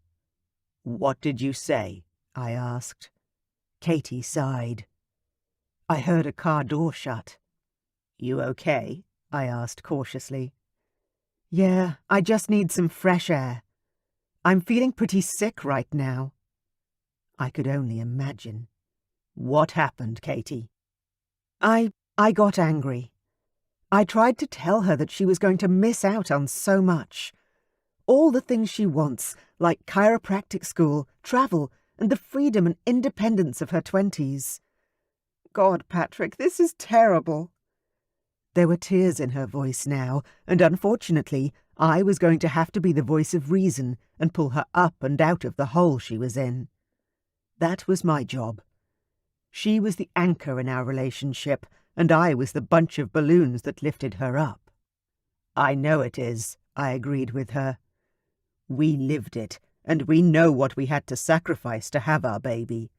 "What did you say?" I asked. Katie sighed. "I heard a car door shut." "You okay?" I asked cautiously. "Yeah, I just need some fresh air. I'm feeling pretty sick right now." I could only imagine. "What happened, Katie?" I got angry. I tried to tell her that she was going to miss out on so much. All the things she wants, like chiropractic school, travel, and the freedom and independence of her 20s. God, Patrick, this is terrible. There were tears in her voice now, and unfortunately, I was going to have to be the voice of reason and pull her up and out of the hole she was in. That was my job. She was the anchor in our relationship, and I was the bunch of balloons that lifted her up. "I know it is," I agreed with her. "We lived it, and we know what we had to sacrifice to have our baby.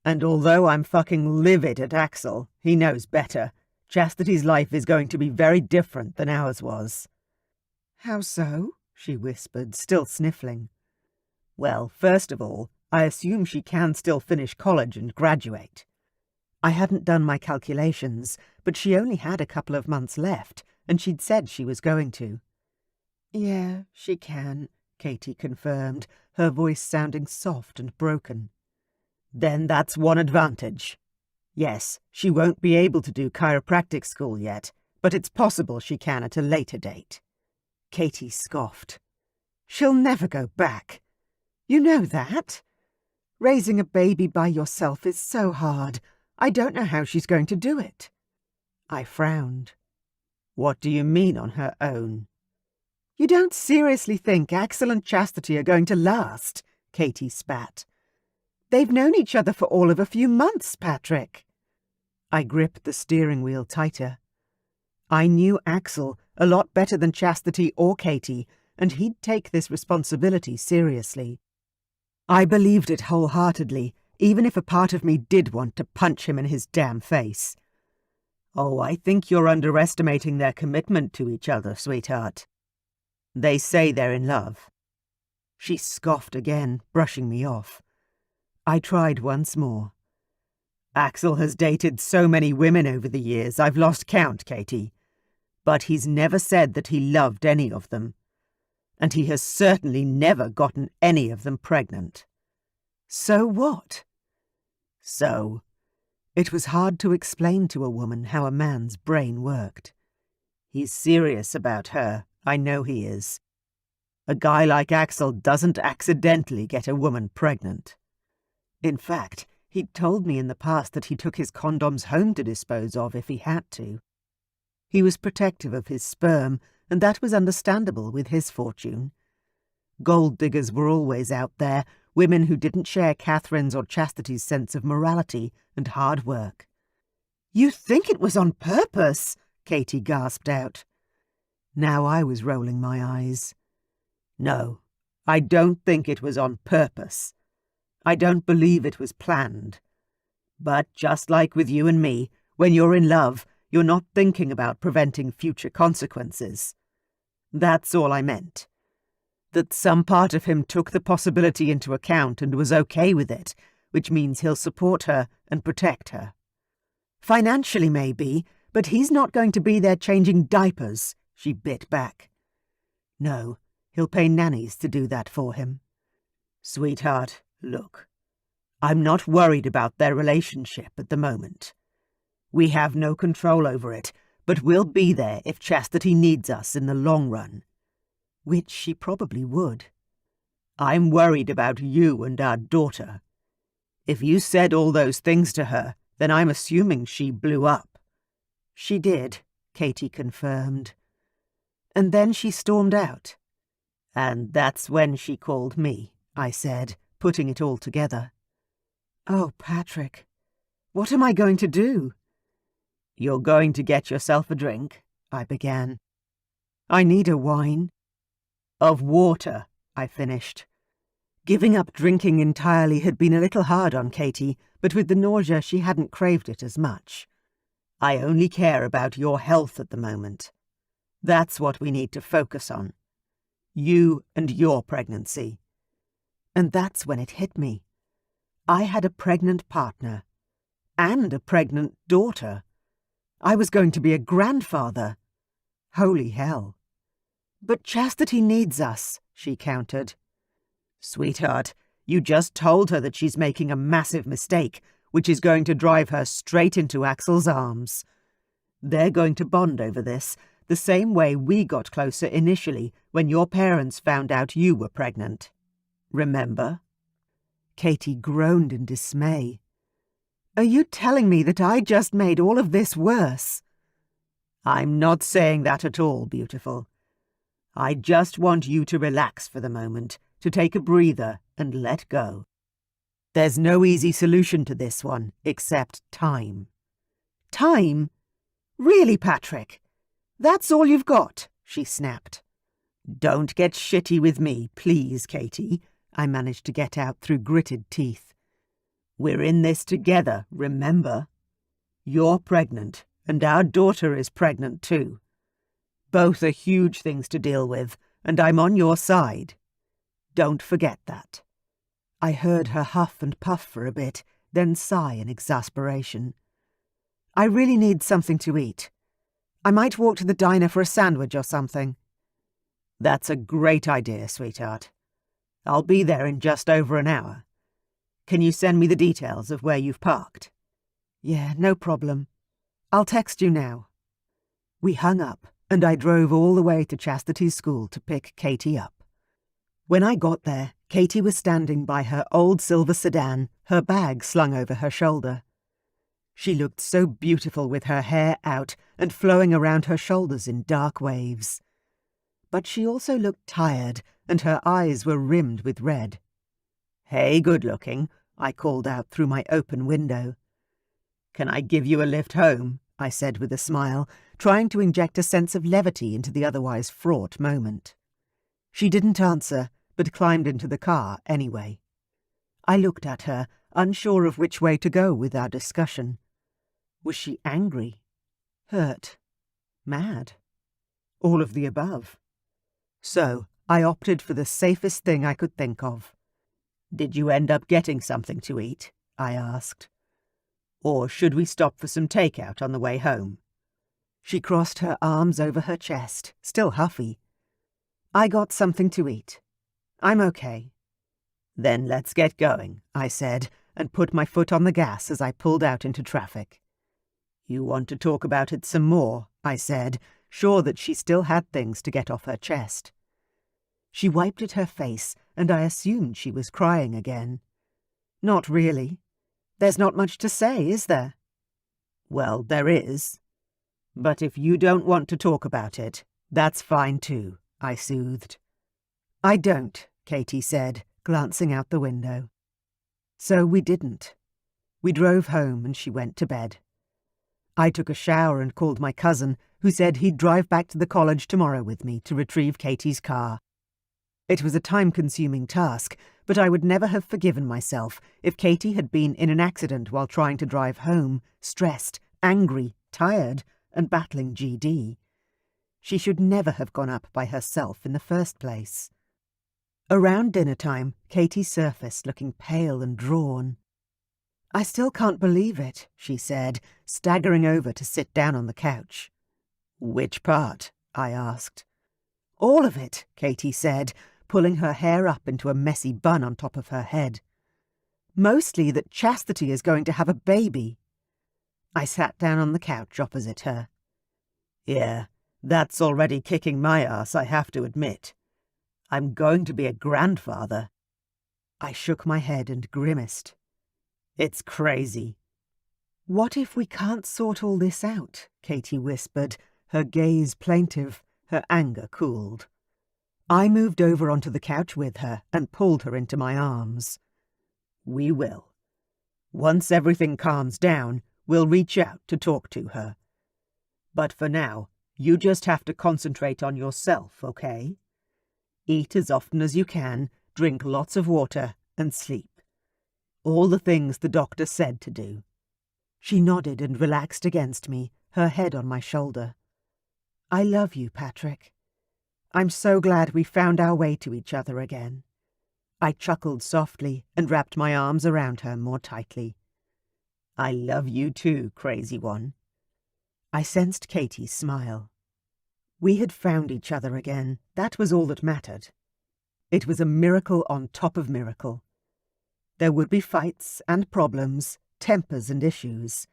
And although I'm fucking livid at Axel, he knows better. Chastity's life is going to be very different than ours was." "How so?" she whispered, still sniffling. "Well, first of all, I assume she can still finish college and graduate." I hadn't done my calculations, but she only had a couple of months left, and she'd said she was going to. "Yeah, she can," Katie confirmed, her voice sounding soft and broken. "Then that's one advantage. Yes, she won't be able to do chiropractic school yet, but it's possible she can at a later date." Katie scoffed. "She'll never go back. You know that?" Raising a baby by yourself is so hard. I don't know how she's going to do it." I frowned. "What do you mean on her own?" "You don't seriously think Axel and Chastity are going to last?" Katie spat. "They've known each other for all of a few months, Patrick." I gripped the steering wheel tighter. I knew Axel a lot better than Chastity or Katie, and he'd take this responsibility seriously. I believed it wholeheartedly, even if a part of me did want to punch him in his damn face. "Oh, I think you're underestimating their commitment to each other, sweetheart. They say they're in love." She scoffed again, brushing me off. I tried once more. "Axel has dated so many women over the years, I've lost count, Katie. But he's never said that he loved any of them. And he has certainly never gotten any of them pregnant." "So what?" "So, it was hard to explain to a woman how a man's brain worked. He's serious about her, I know he is. A guy like Axel doesn't accidentally get a woman pregnant. In fact, he'd told me in the past that he took his condoms home to dispose of if he had to. He was protective of his sperm, and that was understandable with his fortune. Gold diggers were always out there, women who didn't share Katherine's or Chastity's sense of morality and hard work. "You think it was on purpose?" Katie gasped out. Now I was rolling my eyes. "No, I don't think it was on purpose. I don't believe it was planned. But just like with you and me, when you're in love, you're not thinking about preventing future consequences. That's all I meant. That some part of him took the possibility into account and was okay with it, which means he'll support her and protect her. Financially, maybe, but he's not going to be there changing diapers," she bit back. "No, he'll pay nannies to do that for him." "Sweetheart, look, I'm not worried about their relationship at the moment. We have no control over it, but we'll be there if Chastity needs us in the long run." Which she probably would. "I'm worried about you and our daughter. If you said all those things to her, then I'm assuming she blew up." "She did," Katie confirmed. "And then she stormed out." "And that's when she called me," I said, putting it all together. "Oh, Patrick, what am I going to do?" "You're going to get yourself a drink," I began. "I need a wine." "Of water," I finished. Giving up drinking entirely had been a little hard on Katie, but with the nausea she hadn't craved it as much. "I only care about your health at the moment. That's what we need to focus on. You and your pregnancy." And that's when it hit me. I had a pregnant partner. And a pregnant daughter. I was going to be a grandfather. Holy hell. "But Chastity needs us," she countered. "Sweetheart, you just told her that she's making a massive mistake, which is going to drive her straight into Axel's arms. They're going to bond over this, the same way we got closer initially when your parents found out you were pregnant. Remember?" Katie groaned in dismay. "Are you telling me that I just made all of this worse?" "I'm not saying that at all, beautiful. I just want you to relax for the moment, to take a breather and let go. There's no easy solution to this one, except time." "Time? Really, Patrick? That's all you've got?" she snapped. "Don't get shitty with me, please, Katie," I managed to get out through gritted teeth. "We're in this together, remember? You're pregnant, and our daughter is pregnant too. Both are huge things to deal with, and I'm on your side. Don't forget that." I heard her huff and puff for a bit, then sigh in exasperation. "I really need something to eat. I might walk to the diner for a sandwich or something." "That's a great idea, sweetheart. I'll be there in just over an hour. Can you send me the details of where you've parked?" "Yeah, no problem. I'll text you now." We hung up, and I drove all the way to Chastity's school to pick Katie up. When I got there, Katie was standing by her old silver sedan, her bag slung over her shoulder. She looked so beautiful with her hair out and flowing around her shoulders in dark waves. But she also looked tired, and her eyes were rimmed with red. "Hey, good-looking," I called out through my open window. "Can I give you a lift home?" I said with a smile, trying to inject a sense of levity into the otherwise fraught moment. She didn't answer, but climbed into the car anyway. I looked at her, unsure of which way to go with our discussion. Was she angry? Hurt? Mad? All of the above? So I opted for the safest thing I could think of. "Did you end up getting something to eat?" I asked. "Or should we stop for some takeout on the way home?" She crossed her arms over her chest, still huffy. "I got something to eat. I'm okay." "Then let's get going," I said, and put my foot on the gas as I pulled out into traffic. "You want to talk about it some more?" I said, sure that she still had things to get off her chest. She wiped at her face, and I assumed she was crying again. "Not really. There's not much to say, is there?" "Well, there is. But if you don't want to talk about it, that's fine too," I soothed. "I don't," Katie said, glancing out the window. So we didn't. We drove home and she went to bed. I took a shower and called my cousin, who said he'd drive back to the college tomorrow with me to retrieve Katie's car. It was a time-consuming task, but I would never have forgiven myself if Katie had been in an accident while trying to drive home, stressed, angry, tired, and battling GD. She should never have gone up by herself in the first place. Around dinner-time, Katie surfaced looking pale and drawn. "I still can't believe it," she said, staggering over to sit down on the couch. "Which part?" I asked. "All of it," Katie said, pulling her hair up into a messy bun on top of her head. "Mostly that Chastity is going to have a baby." I sat down on the couch opposite her. "Yeah, that's already kicking my ass, I have to admit. I'm going to be a grandfather." I shook my head and grimaced. "It's crazy." "What if we can't sort all this out?" Katie whispered, her gaze plaintive, her anger cooled. I moved over onto the couch with her and pulled her into my arms. "We will. Once everything calms down, we'll reach out to talk to her. But for now, you just have to concentrate on yourself, okay? Eat as often as you can, drink lots of water, and sleep. All the things the doctor said to do." She nodded and relaxed against me, her head on my shoulder. "I love you, Patrick. I'm so glad we found our way to each other again." I chuckled softly and wrapped my arms around her more tightly. "I love you too, crazy one." I sensed Katie's smile. We had found each other again. That was all that mattered. It was a miracle on top of miracle. There would be fights and problems, tempers and issues.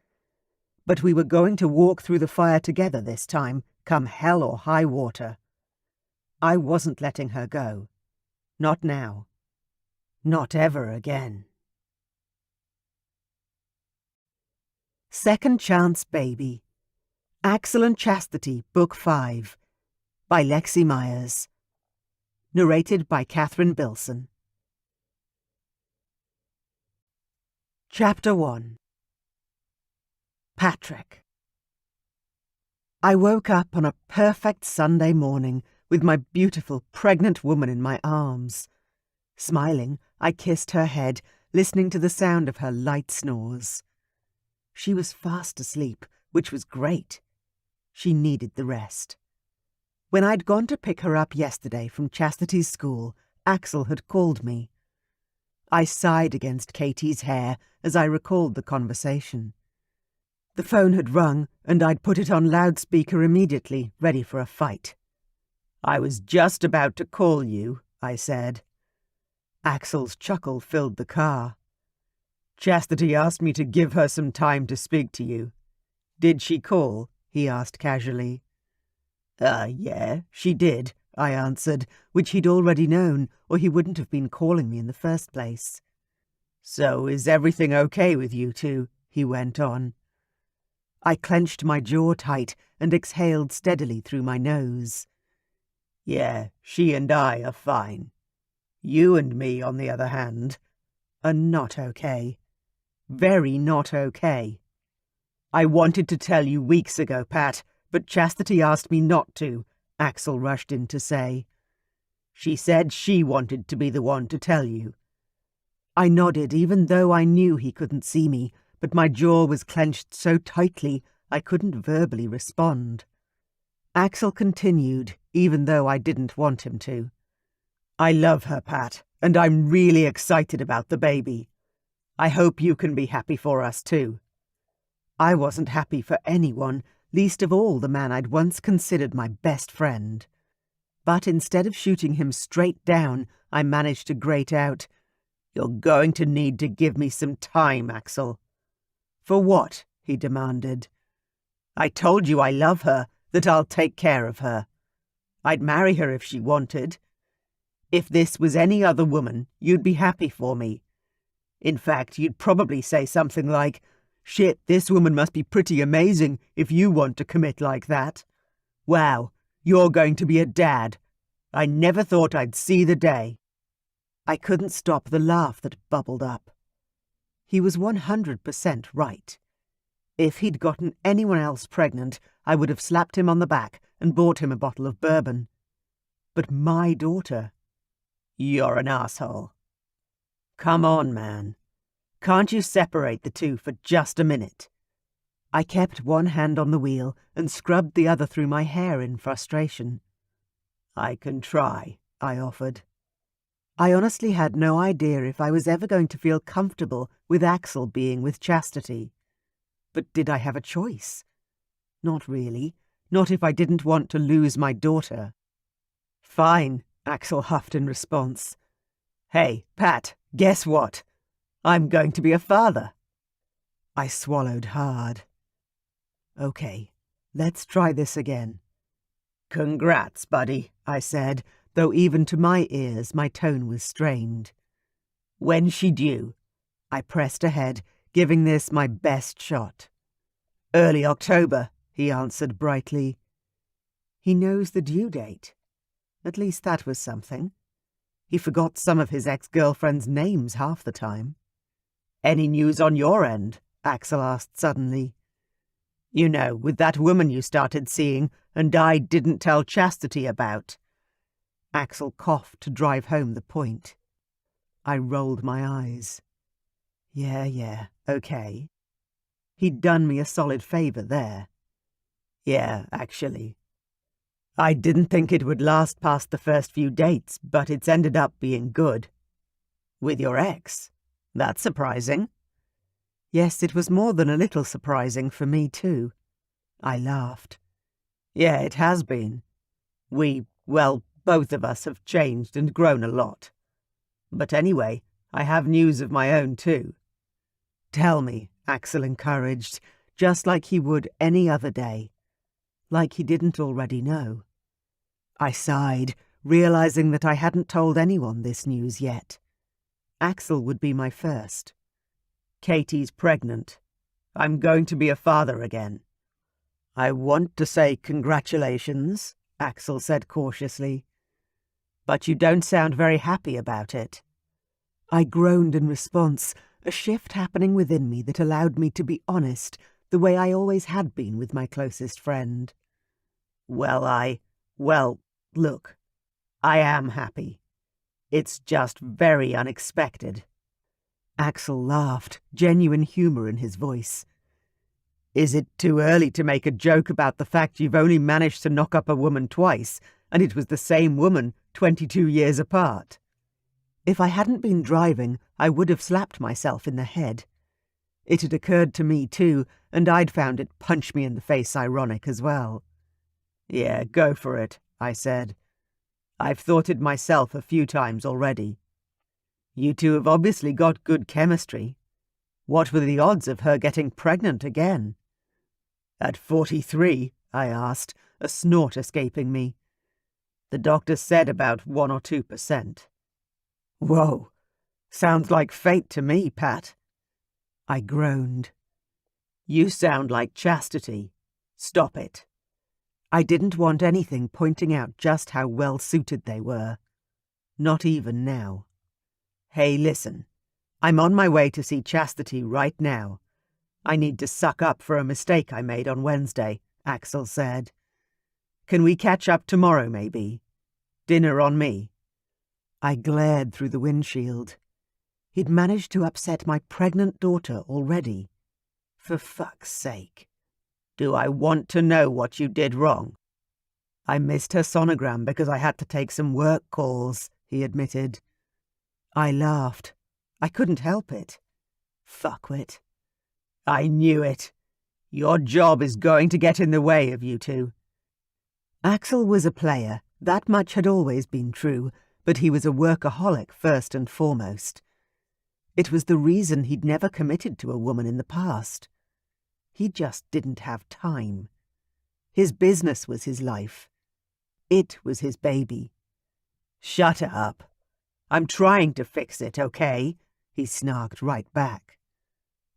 But we were going to walk through the fire together this time, come hell or high water. I wasn't letting her go. Not now. Not ever again. Second Chance Baby. Axel and Chastity, Book 5. By Lexi Myers. Narrated by Catherine Bilson. Chapter 1. Patrick. I woke up on a perfect Sunday morning with my beautiful, pregnant woman in my arms. Smiling, I kissed her head, listening to the sound of her light snores. She was fast asleep, which was great. She needed the rest. When I'd gone to pick her up yesterday from Chastity's school, Axel had called me. I sighed against Katie's hair as I recalled the conversation. The phone had rung, and I'd put it on loudspeaker immediately, ready for a fight. "I was just about to call you," I said. Axel's chuckle filled the car. "Chastity asked me to give her some time to speak to you. Did she call?" he asked casually. Yeah, she did," I answered, which he'd already known, or he wouldn't have been calling me in the first place. So is everything okay with you two? He went on. I clenched my jaw tight and exhaled steadily through my nose. Yeah, she and I are fine. You and me, on the other hand, are not okay. Very not okay. I wanted to tell you weeks ago, Pat, but Chastity asked me not to, Axel rushed in to say. She said she wanted to be the one to tell you. I nodded, even though I knew he couldn't see me, but my jaw was clenched so tightly I couldn't verbally respond. Axel continued, even though I didn't want him to. I love her, Pat, and I'm really excited about the baby. I hope you can be happy for us too. I wasn't happy for anyone, least of all the man I'd once considered my best friend. But instead of shooting him straight down, I managed to grate out, You're going to need to give me some time, Axel. For what? He demanded. I told you I love her, that I'll take care of her. I'd marry her if she wanted. If this was any other woman, you'd be happy for me. In fact, you'd probably say something like, Shit, this woman must be pretty amazing if you want to commit like that. Wow, you're going to be a dad. I never thought I'd see the day. I couldn't stop the laugh that bubbled up. He was 100% right. If he'd gotten anyone else pregnant, I would have slapped him on the back and bought him a bottle of bourbon. But my daughter... You're an asshole. Come on, man. Can't you separate the two for just a minute? I kept one hand on the wheel and scrubbed the other through my hair in frustration. I can try, I offered. I honestly had no idea if I was ever going to feel comfortable with Axel being with Chastity. But did I have a choice? Not really. Not if I didn't want to lose my daughter. Fine, Axel huffed in response. Hey, Pat, guess what? I'm going to be a father. I swallowed hard. Okay, let's try this again. Congrats, buddy, I said, though even to my ears my tone was strained. When's she due? I pressed ahead, giving this my best shot. Early October, he answered brightly. He knows the due date. At least that was something. He forgot some of his ex-girlfriend's names half the time. Any news on your end? Axel asked suddenly. You know, with that woman you started seeing and I didn't tell Chastity about. Axel coughed to drive home the point. I rolled my eyes. Yeah, okay. He'd done me a solid favour there. Yeah, actually. I didn't think it would last past the first few dates, but it's ended up being good. With your ex? That's surprising. Yes, it was more than a little surprising for me too. I laughed. Yeah, it has been. Both of us have changed and grown a lot. But anyway, I have news of my own too. Tell me, Axel encouraged, just like he would any other day. Like he didn't already know. I sighed, realizing that I hadn't told anyone this news yet. Axel would be my first. Katie's pregnant. I'm going to be a father again. I want to say congratulations, Axel said cautiously. But you don't sound very happy about it. I groaned in response, a shift happening within me that allowed me to be honest, the way I always had been with my closest friend. Look, I am happy. It's just very unexpected. Axel laughed, genuine humour in his voice. Is it too early to make a joke about the fact you've only managed to knock up a woman twice, and it was the same woman 22 years apart? If I hadn't been driving, I would have slapped myself in the head. It had occurred to me too, and I'd found it punch me in the face ironic as well. Yeah, go for it, I said. I've thought it myself a few times already. You two have obviously got good chemistry. What were the odds of her getting pregnant again? At 43, I asked, a snort escaping me. The doctor said about 1 or 2%. Whoa, sounds like fate to me, Pat. I groaned. You sound like Chastity. Stop it. I didn't want anything pointing out just how well suited they were. Not even now. Hey, listen. I'm on my way to see Chastity right now. I need to suck up for a mistake I made on Wednesday, Axel said. Can we catch up tomorrow, maybe? Dinner on me. I glared through the windshield. He'd managed to upset my pregnant daughter already. For fuck's sake. Do I want to know what you did wrong? I missed her sonogram because I had to take some work calls, he admitted. I laughed. I couldn't help it. Fuckwit. I knew it. Your job is going to get in the way of you two. Axel was a player. That much had always been true, but he was a workaholic first and foremost. It was the reason he'd never committed to a woman in the past. He just didn't have time. His business was his life. It was his baby. Shut up. I'm trying to fix it, okay? He snarked right back.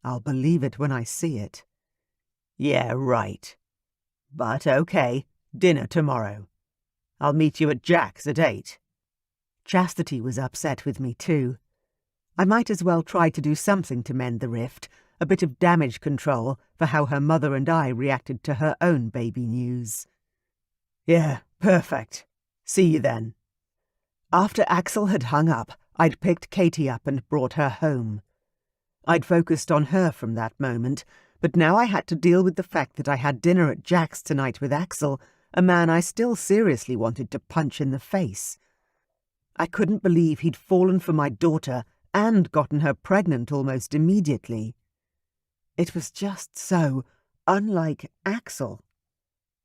I'll believe it when I see it. Yeah, right. But okay, dinner tomorrow. I'll meet you at Jack's at 8. Chastity was upset with me too. I might as well try to do something to mend the rift, a bit of damage control for how her mother and I reacted to her own baby news. Yeah, perfect. See you then. After Axel had hung up, I'd picked Katie up and brought her home. I'd focused on her from that moment, but now I had to deal with the fact that I had dinner at Jack's tonight with Axel, a man I still seriously wanted to punch in the face. I couldn't believe he'd fallen for my daughter and gotten her pregnant almost immediately. It was just so unlike Axel.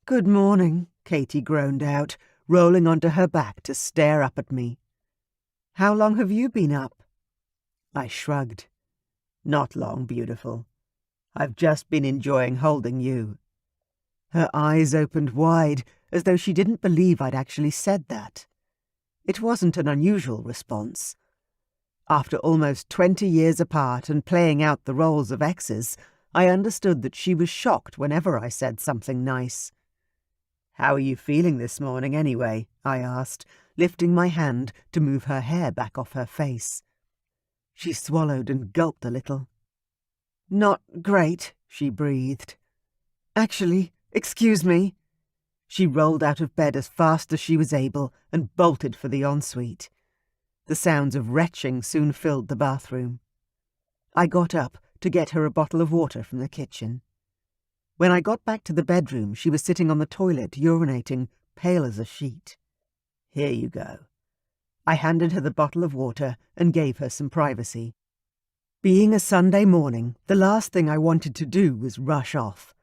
Good morning, Katie groaned out, rolling onto her back to stare up at me. How long have you been up? I shrugged. Not long, beautiful. I've just been enjoying holding you. Her eyes opened wide, as though she didn't believe I'd actually said that. It wasn't an unusual response. After almost 20 years apart and playing out the roles of exes, I understood that she was shocked whenever I said something nice. How are you feeling this morning anyway? I asked, lifting my hand to move her hair back off her face. She swallowed and gulped a little. Not great, she breathed. Actually, excuse me. She rolled out of bed as fast as she was able and bolted for the ensuite. The sounds of retching soon filled the bathroom. I got up to get her a bottle of water from the kitchen. When I got back to the bedroom, she was sitting on the toilet, urinating, pale as a sheet. Here you go. I handed her the bottle of water and gave her some privacy. Being a Sunday morning, the last thing I wanted to do was rush off.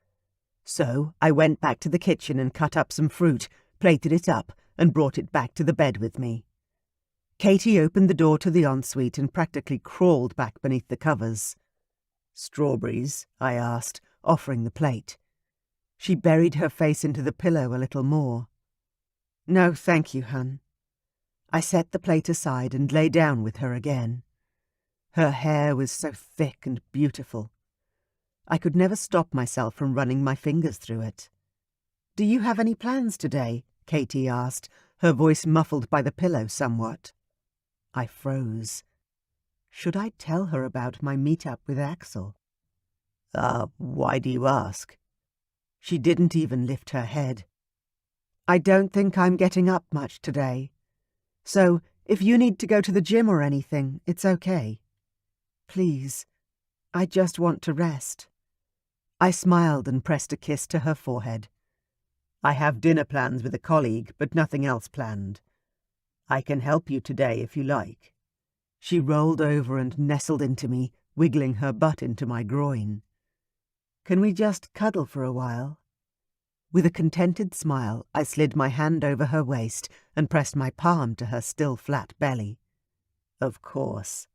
So I went back to the kitchen and cut up some fruit, plated it up, and brought it back to the bed with me. Katie opened the door to the ensuite and practically crawled back beneath the covers. Strawberries? I asked, offering the plate. She buried her face into the pillow a little more. No, thank you, hun. I set the plate aside and lay down with her again. Her hair was so thick and beautiful. I could never stop myself from running my fingers through it. Do you have any plans today? Katie asked, her voice muffled by the pillow somewhat. I froze. Should I tell her about my meet-up with Axel? Why do you ask? She didn't even lift her head. I don't think I'm getting up much today. So, if you need to go to the gym or anything, it's okay. Please, I just want to rest. I smiled and pressed a kiss to her forehead. I have dinner plans with a colleague, but nothing else planned. I can help you today if you like. She rolled over and nestled into me, wiggling her butt into my groin. Can we just cuddle for a while? With a contented smile, I slid my hand over her waist and pressed my palm to her still flat belly. Of course.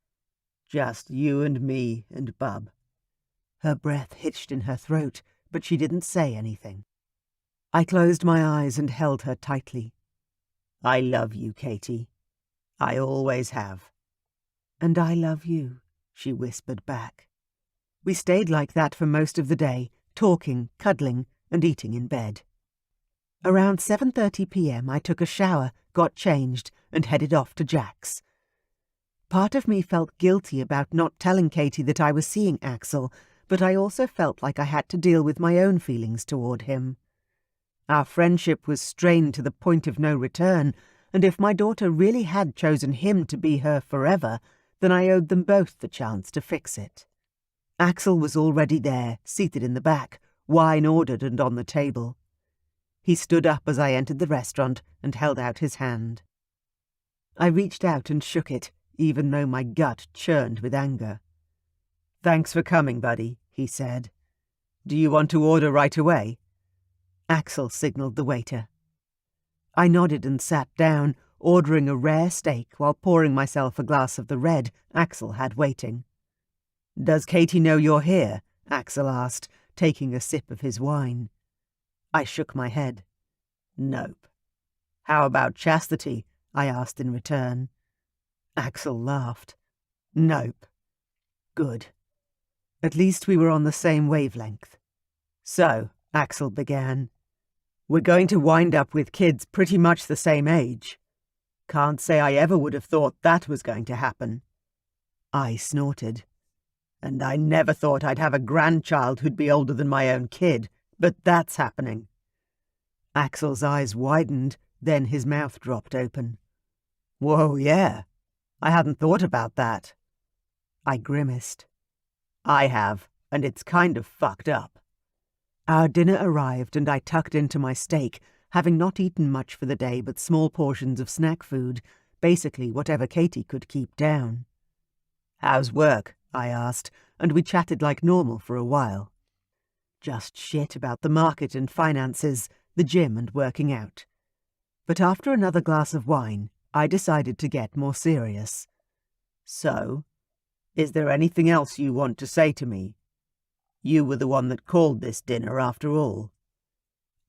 Just you and me and Bub. Her breath hitched in her throat, but she didn't say anything. I closed my eyes and held her tightly. I love you, Katie. I always have. And I love you, she whispered back. We stayed like that for most of the day, talking, cuddling, and eating in bed. Around 7:30 p.m. I took a shower, got changed, and headed off to Jack's. Part of me felt guilty about not telling Katie that I was seeing Axel, but I also felt like I had to deal with my own feelings toward him. Our friendship was strained to the point of no return, and if my daughter really had chosen him to be her forever, then I owed them both the chance to fix it. Axel was already there, seated in the back, wine ordered and on the table. He stood up as I entered the restaurant and held out his hand. I reached out and shook it, even though my gut churned with anger. Thanks for coming, buddy, he said. Do you want to order right away? Axel signalled the waiter. I nodded and sat down, ordering a rare steak while pouring myself a glass of the red Axel had waiting. Does Katie know you're here? Axel asked, taking a sip of his wine. I shook my head. Nope. How about Chastity? I asked in return. Axel laughed. Nope. Good. At least we were on the same wavelength. So, Axel began, we're going to wind up with kids pretty much the same age. Can't say I ever would have thought that was going to happen. I snorted. And I never thought I'd have a grandchild who'd be older than my own kid, but that's happening. Axel's eyes widened, then his mouth dropped open. Whoa, yeah. I hadn't thought about that. I grimaced. I have, and it's kind of fucked up. Our dinner arrived and I tucked into my steak, having not eaten much for the day but small portions of snack food, basically whatever Katie could keep down. How's work? I asked, and we chatted like normal for a while. Just shit about the market and finances, the gym and working out. But after another glass of wine, I decided to get more serious. So, is there anything else you want to say to me? You were the one that called this dinner, after all.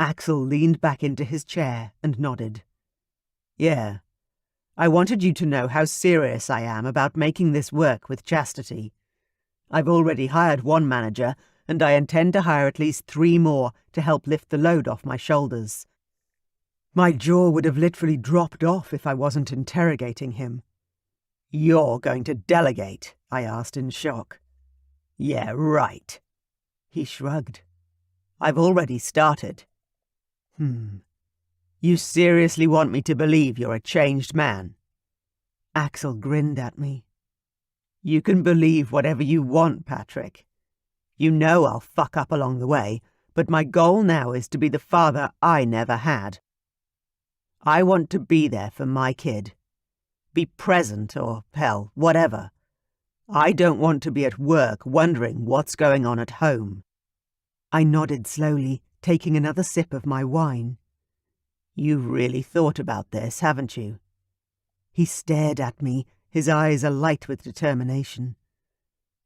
Axel leaned back into his chair and nodded. Yeah. I wanted you to know how serious I am about making this work with Chastity. I've already hired one manager, and I intend to hire at least 3 more to help lift the load off my shoulders. My jaw would have literally dropped off if I wasn't interrogating him. You're going to delegate? I asked in shock. Yeah, right. He shrugged. I've already started. You seriously want me to believe you're a changed man? Axel grinned at me. You can believe whatever you want, Patrick. You know I'll fuck up along the way, but my goal now is to be the father I never had. I want to be there for my kid. Be present or, hell, whatever. I don't want to be at work wondering what's going on at home. I nodded slowly, taking another sip of my wine. You've really thought about this, haven't you? He stared at me, his eyes alight with determination.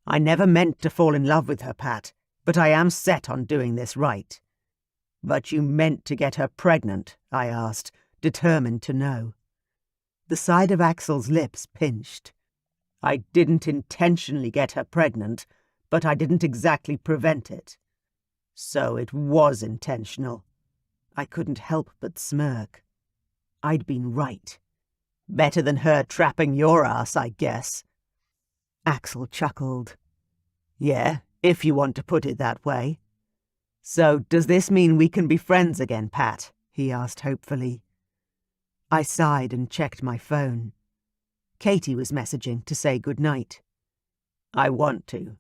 I never meant to fall in love with her, Pat, but I am set on doing this right. But you meant to get her pregnant? I asked, determined to know. The side of Axel's lips pinched. I didn't intentionally get her pregnant, but I didn't exactly prevent it. So it was intentional. I couldn't help but smirk. I'd been right. Better than her trapping your ass, I guess. Axel chuckled. Yeah, if you want to put it that way. So does this mean we can be friends again, Pat? He asked hopefully. I sighed and checked my phone. Katie was messaging to say goodnight. I want to.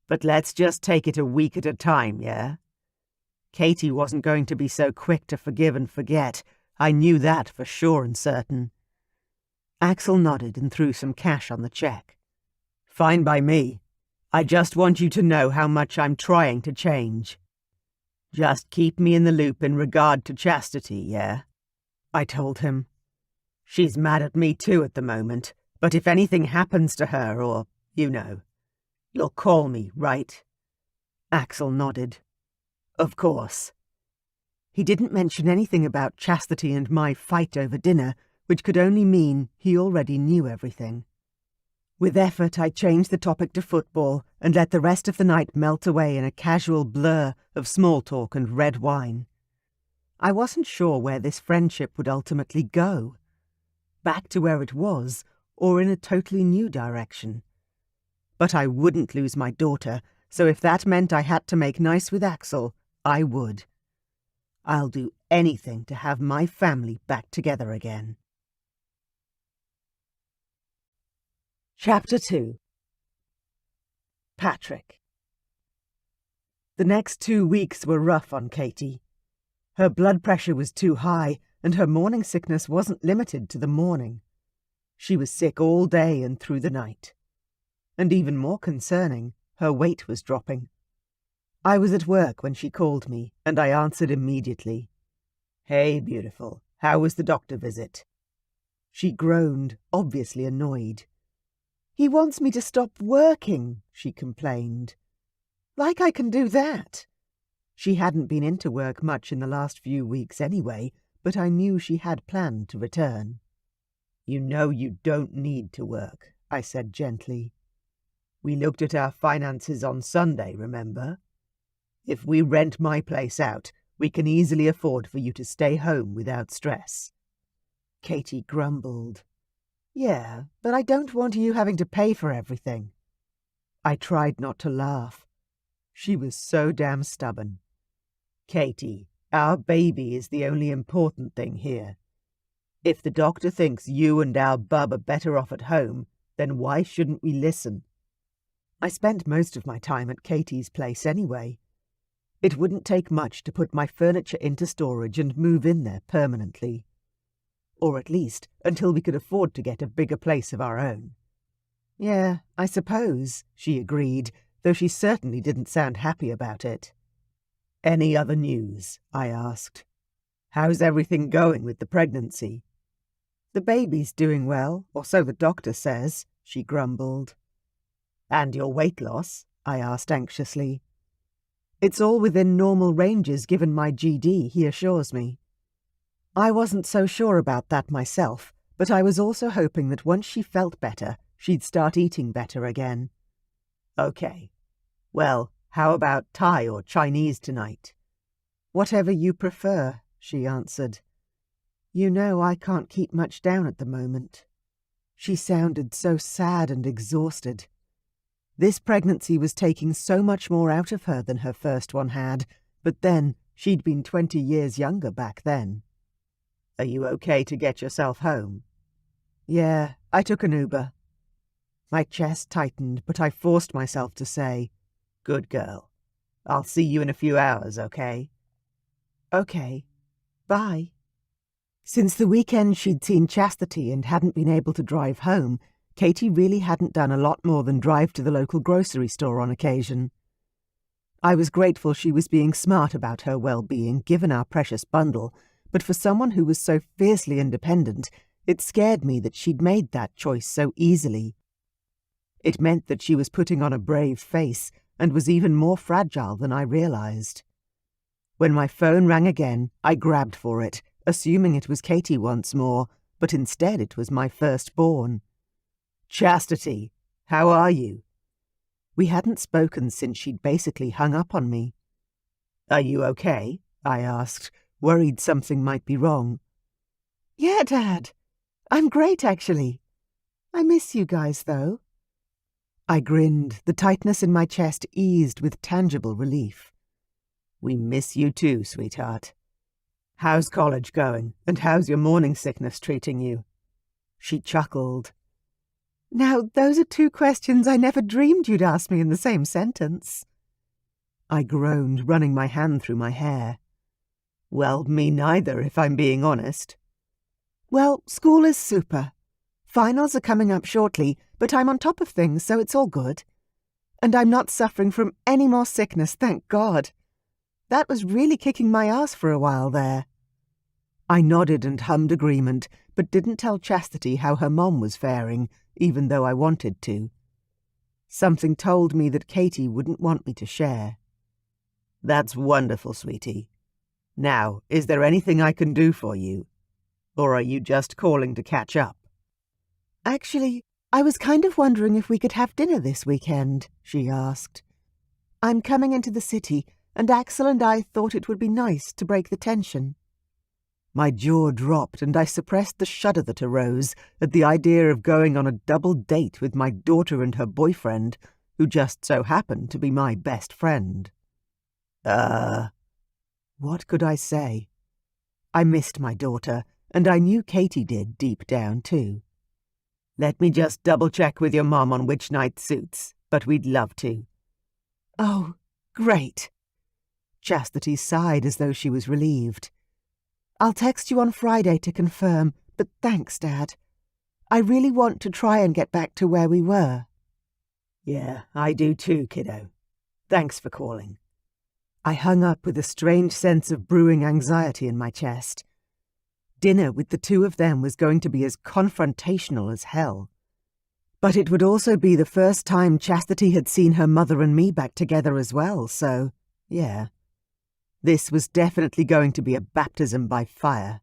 But let's just take it a week at a time, yeah? Katie wasn't going to be so quick to forgive and forget. I knew that for sure and certain. Axel nodded and threw some cash on the check. Fine by me. I just want you to know how much I'm trying to change. Just keep me in the loop in regard to Chastity, yeah? I told him. She's mad at me too at the moment, but if anything happens to her or, you know, you'll call me, right? Axel nodded. Of course. He didn't mention anything about Chastity and my fight over dinner, which could only mean he already knew everything. With effort, I changed the topic to football and let the rest of the night melt away in a casual blur of small talk and red wine. I wasn't sure where this friendship would ultimately go. Back to where it was, or in a totally new direction. But I wouldn't lose my daughter, so if that meant I had to make nice with Axel, I would. I'll do anything to have my family back together again. Chapter 2. Patrick. The next 2 weeks were rough on Katie. Her blood pressure was too high, and her morning sickness wasn't limited to the morning. She was sick all day and through the night. And even more concerning, her weight was dropping. I was at work when she called me, and I answered immediately. "Hey, beautiful, how was the doctor visit?" She groaned, obviously annoyed. "He wants me to stop working," she complained. "Like I can do that." She hadn't been into work much in the last few weeks anyway, but I knew she had planned to return. "You know you don't need to work," I said gently. "We looked at our finances on Sunday, remember? If we rent my place out, we can easily afford for you to stay home without stress." Katie grumbled. "Yeah, but I don't want you having to pay for everything." I tried not to laugh. She was so damn stubborn. "Katie, our baby is the only important thing here. If the doctor thinks you and our bub are better off at home, then why shouldn't we listen?" I spent most of my time at Katie's place anyway. It wouldn't take much to put my furniture into storage and move in there permanently. Or at least until we could afford to get a bigger place of our own. "Yeah, I suppose," she agreed, though she certainly didn't sound happy about it. "Any other news?" I asked. "How's everything going with the pregnancy?" "The baby's doing well, or so the doctor says," she grumbled. "And your weight loss?" I asked anxiously. "It's all within normal ranges given my GD, he assures me." I wasn't so sure about that myself, but I was also hoping that once she felt better, she'd start eating better again. "Okay. Well, how about Thai or Chinese tonight?" "Whatever you prefer," she answered. "You know I can't keep much down at the moment." She sounded so sad and exhausted. This pregnancy was taking so much more out of her than her first one had, but then she'd been 20 years younger back then. "Are you okay to get yourself home?" "Yeah, I took an Uber." My chest tightened, but I forced myself to say, "Good girl. I'll see you in a few hours, okay?" "Okay. Bye." Since the weekend she'd seen Chastity and hadn't been able to drive home, Katie really hadn't done a lot more than drive to the local grocery store on occasion. I was grateful she was being smart about her well-being, given our precious bundle, but for someone who was so fiercely independent, it scared me that she'd made that choice so easily. It meant that she was putting on a brave face and was even more fragile than I realized. When my phone rang again, I grabbed for it, assuming it was Katie once more, but instead it was my firstborn. "Chastity, how are you?" We hadn't spoken since she'd basically hung up on me. "Are you okay?" I asked, worried something might be wrong. "Yeah, Dad. I'm great, actually. I miss you guys, though." I grinned, the tightness in my chest eased with tangible relief. "We miss you too, sweetheart. How's college going, and how's your morning sickness treating you?" She chuckled. "Now, those are 2 questions I never dreamed you'd ask me in the same sentence." I groaned, running my hand through my hair. "Well, me neither, if I'm being honest." "Well, school is super. Finals are coming up shortly, but I'm on top of things, so it's all good. And I'm not suffering from any more sickness, thank God. That was really kicking my ass for a while there." I nodded and hummed agreement, but didn't tell Chastity how her mom was faring, even though I wanted to. Something told me that Katie wouldn't want me to share. "That's wonderful, sweetie. Now, is there anything I can do for you? Or are you just calling to catch up? Actually, I was kind of wondering if we could have dinner this weekend, she asked. I'm coming into the city, and Axel and I thought it would be nice to break the tension. My jaw dropped and I suppressed the shudder that arose at the idea of going on a double date with my daughter and her boyfriend, who just so happened to be my best friend. What could I say? I missed my daughter, and I knew Katie did deep down too. Let me just double-check with your mom on which night suits, but we'd love to. Oh, great. Chastity sighed as though she was relieved. I'll text you on Friday to confirm, but thanks, Dad. I really want to try and get back to where we were. Yeah, I do too, kiddo. Thanks for calling. I hung up with a strange sense of brewing anxiety in my chest. Dinner with the two of them was going to be as confrontational as hell. But it would also be the first time Chastity had seen her mother and me back together as well, so, yeah. This was definitely going to be a baptism by fire.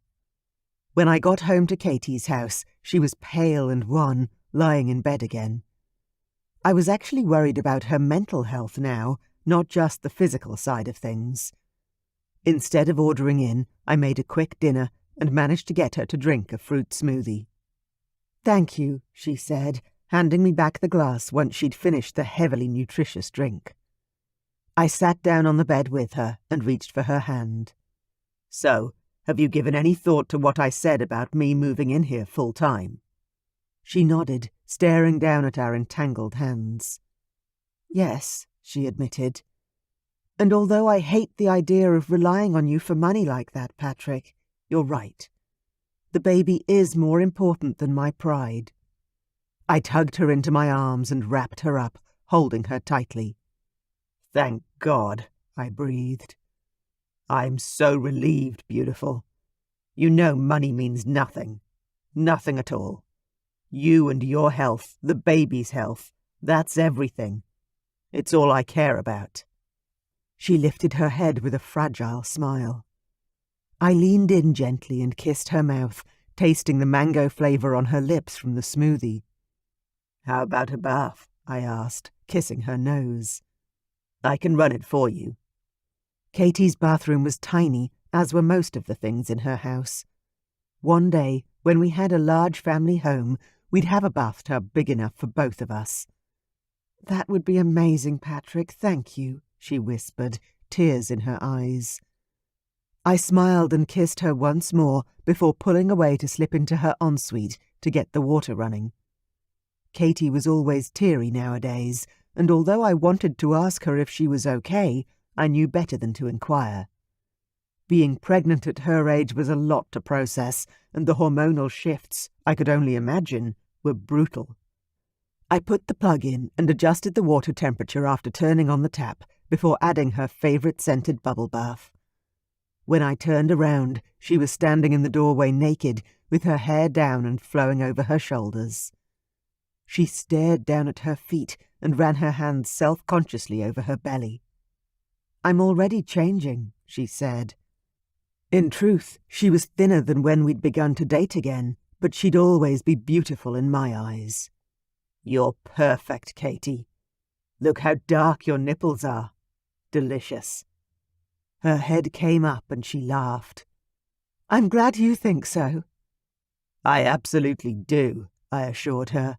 When I got home to Katie's house, she was pale and wan, lying in bed again. I was actually worried about her mental health now, not just the physical side of things. Instead of ordering in, I made a quick dinner and managed to get her to drink a fruit smoothie. Thank you, she said, handing me back the glass once she'd finished the heavily nutritious drink. I sat down on the bed with her and reached for her hand. So, have you given any thought to what I said about me moving in here full-time? She nodded, staring down at our entangled hands. Yes, she admitted. And although I hate the idea of relying on you for money like that, Patrick, you're right. The baby is more important than my pride. I tugged her into my arms and wrapped her up, holding her tightly. Thank God, I breathed. I'm so relieved, beautiful. You know money means nothing. Nothing at all. You and your health, the baby's health, that's everything. It's all I care about. She lifted her head with a fragile smile. I leaned in gently and kissed her mouth, tasting the mango flavor on her lips from the smoothie. How about a bath? I asked, kissing her nose. I can run it for you. Katie's bathroom was tiny, as were most of the things in her house. One day, when we had a large family home, we'd have a bathtub big enough for both of us. That would be amazing, Patrick, thank you, she whispered, tears in her eyes. I smiled and kissed her once more before pulling away to slip into her ensuite to get the water running. Katie was always teary nowadays, and although I wanted to ask her if she was okay, I knew better than to inquire. Being pregnant at her age was a lot to process, and the hormonal shifts, I could only imagine, were brutal. I put the plug in and adjusted the water temperature after turning on the tap before adding her favourite scented bubble bath. When I turned around, she was standing in the doorway naked, with her hair down and flowing over her shoulders. She stared down at her feet and ran her hands self-consciously over her belly. I'm already changing, she said. In truth, she was thinner than when we'd begun to date again, but she'd always be beautiful in my eyes. You're perfect, Katie. Look how dark your nipples are. Delicious. Her head came up and she laughed. I'm glad you think so. I absolutely do, I assured her.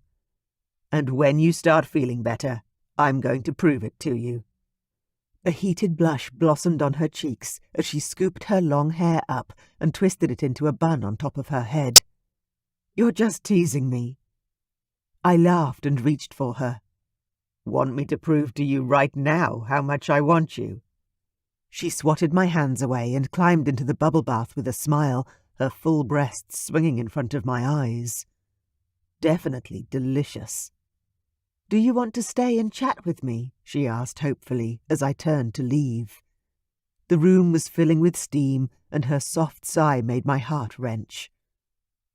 And when you start feeling better, I'm going to prove it to you. A heated blush blossomed on her cheeks as she scooped her long hair up and twisted it into a bun on top of her head. You're just teasing me. I laughed and reached for her. Want me to prove to you right now how much I want you? She swatted my hands away and climbed into the bubble bath with a smile, her full breasts swinging in front of my eyes. Definitely delicious. Do you want to stay and chat with me? She asked hopefully as I turned to leave. The room was filling with steam and her soft sigh made my heart wrench.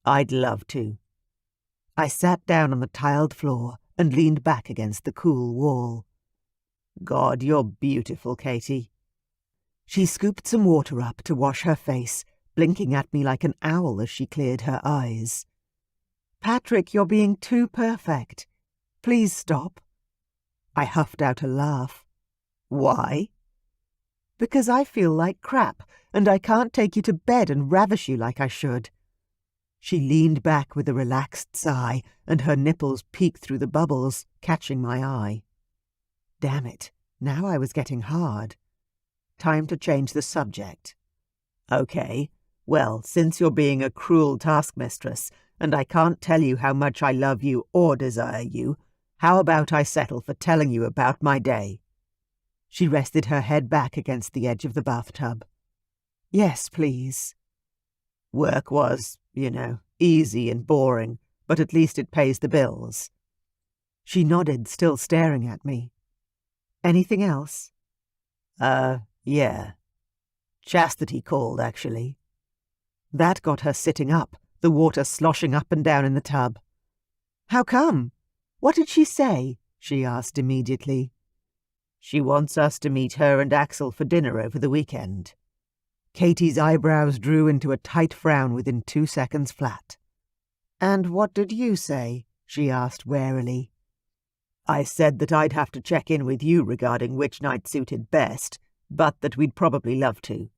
I'd love to. I sat down on the tiled floor and leaned back against the cool wall. God, you're beautiful, Katie. She scooped some water up to wash her face, blinking at me like an owl as she cleared her eyes. "Patrick, you're being too perfect. Please stop." I huffed out a laugh. "Why?" "Because I feel like crap, and I can't take you to bed and ravish you like I should." She leaned back with a relaxed sigh, and her nipples peeked through the bubbles, catching my eye. Damn it, now I was getting hard. Time to change the subject. "Okay, well, since you're being a cruel taskmistress, and I can't tell you how much I love you or desire you, how about I settle for telling you about my day?" She rested her head back against the edge of the bathtub. "Yes, please." "Work was, easy and boring, but at least it pays the bills." She nodded, still staring at me. "Anything else?" Yeah. Chastity called, actually." That got her sitting up, the water sloshing up and down in the tub. "How come? What did she say?" she asked immediately. "She wants us to meet her and Axel for dinner over the weekend." Katie's eyebrows drew into a tight frown within 2 seconds flat. "And what did you say?" she asked warily. "I said that I'd have to check in with you regarding which night suited best, but that we'd probably love to."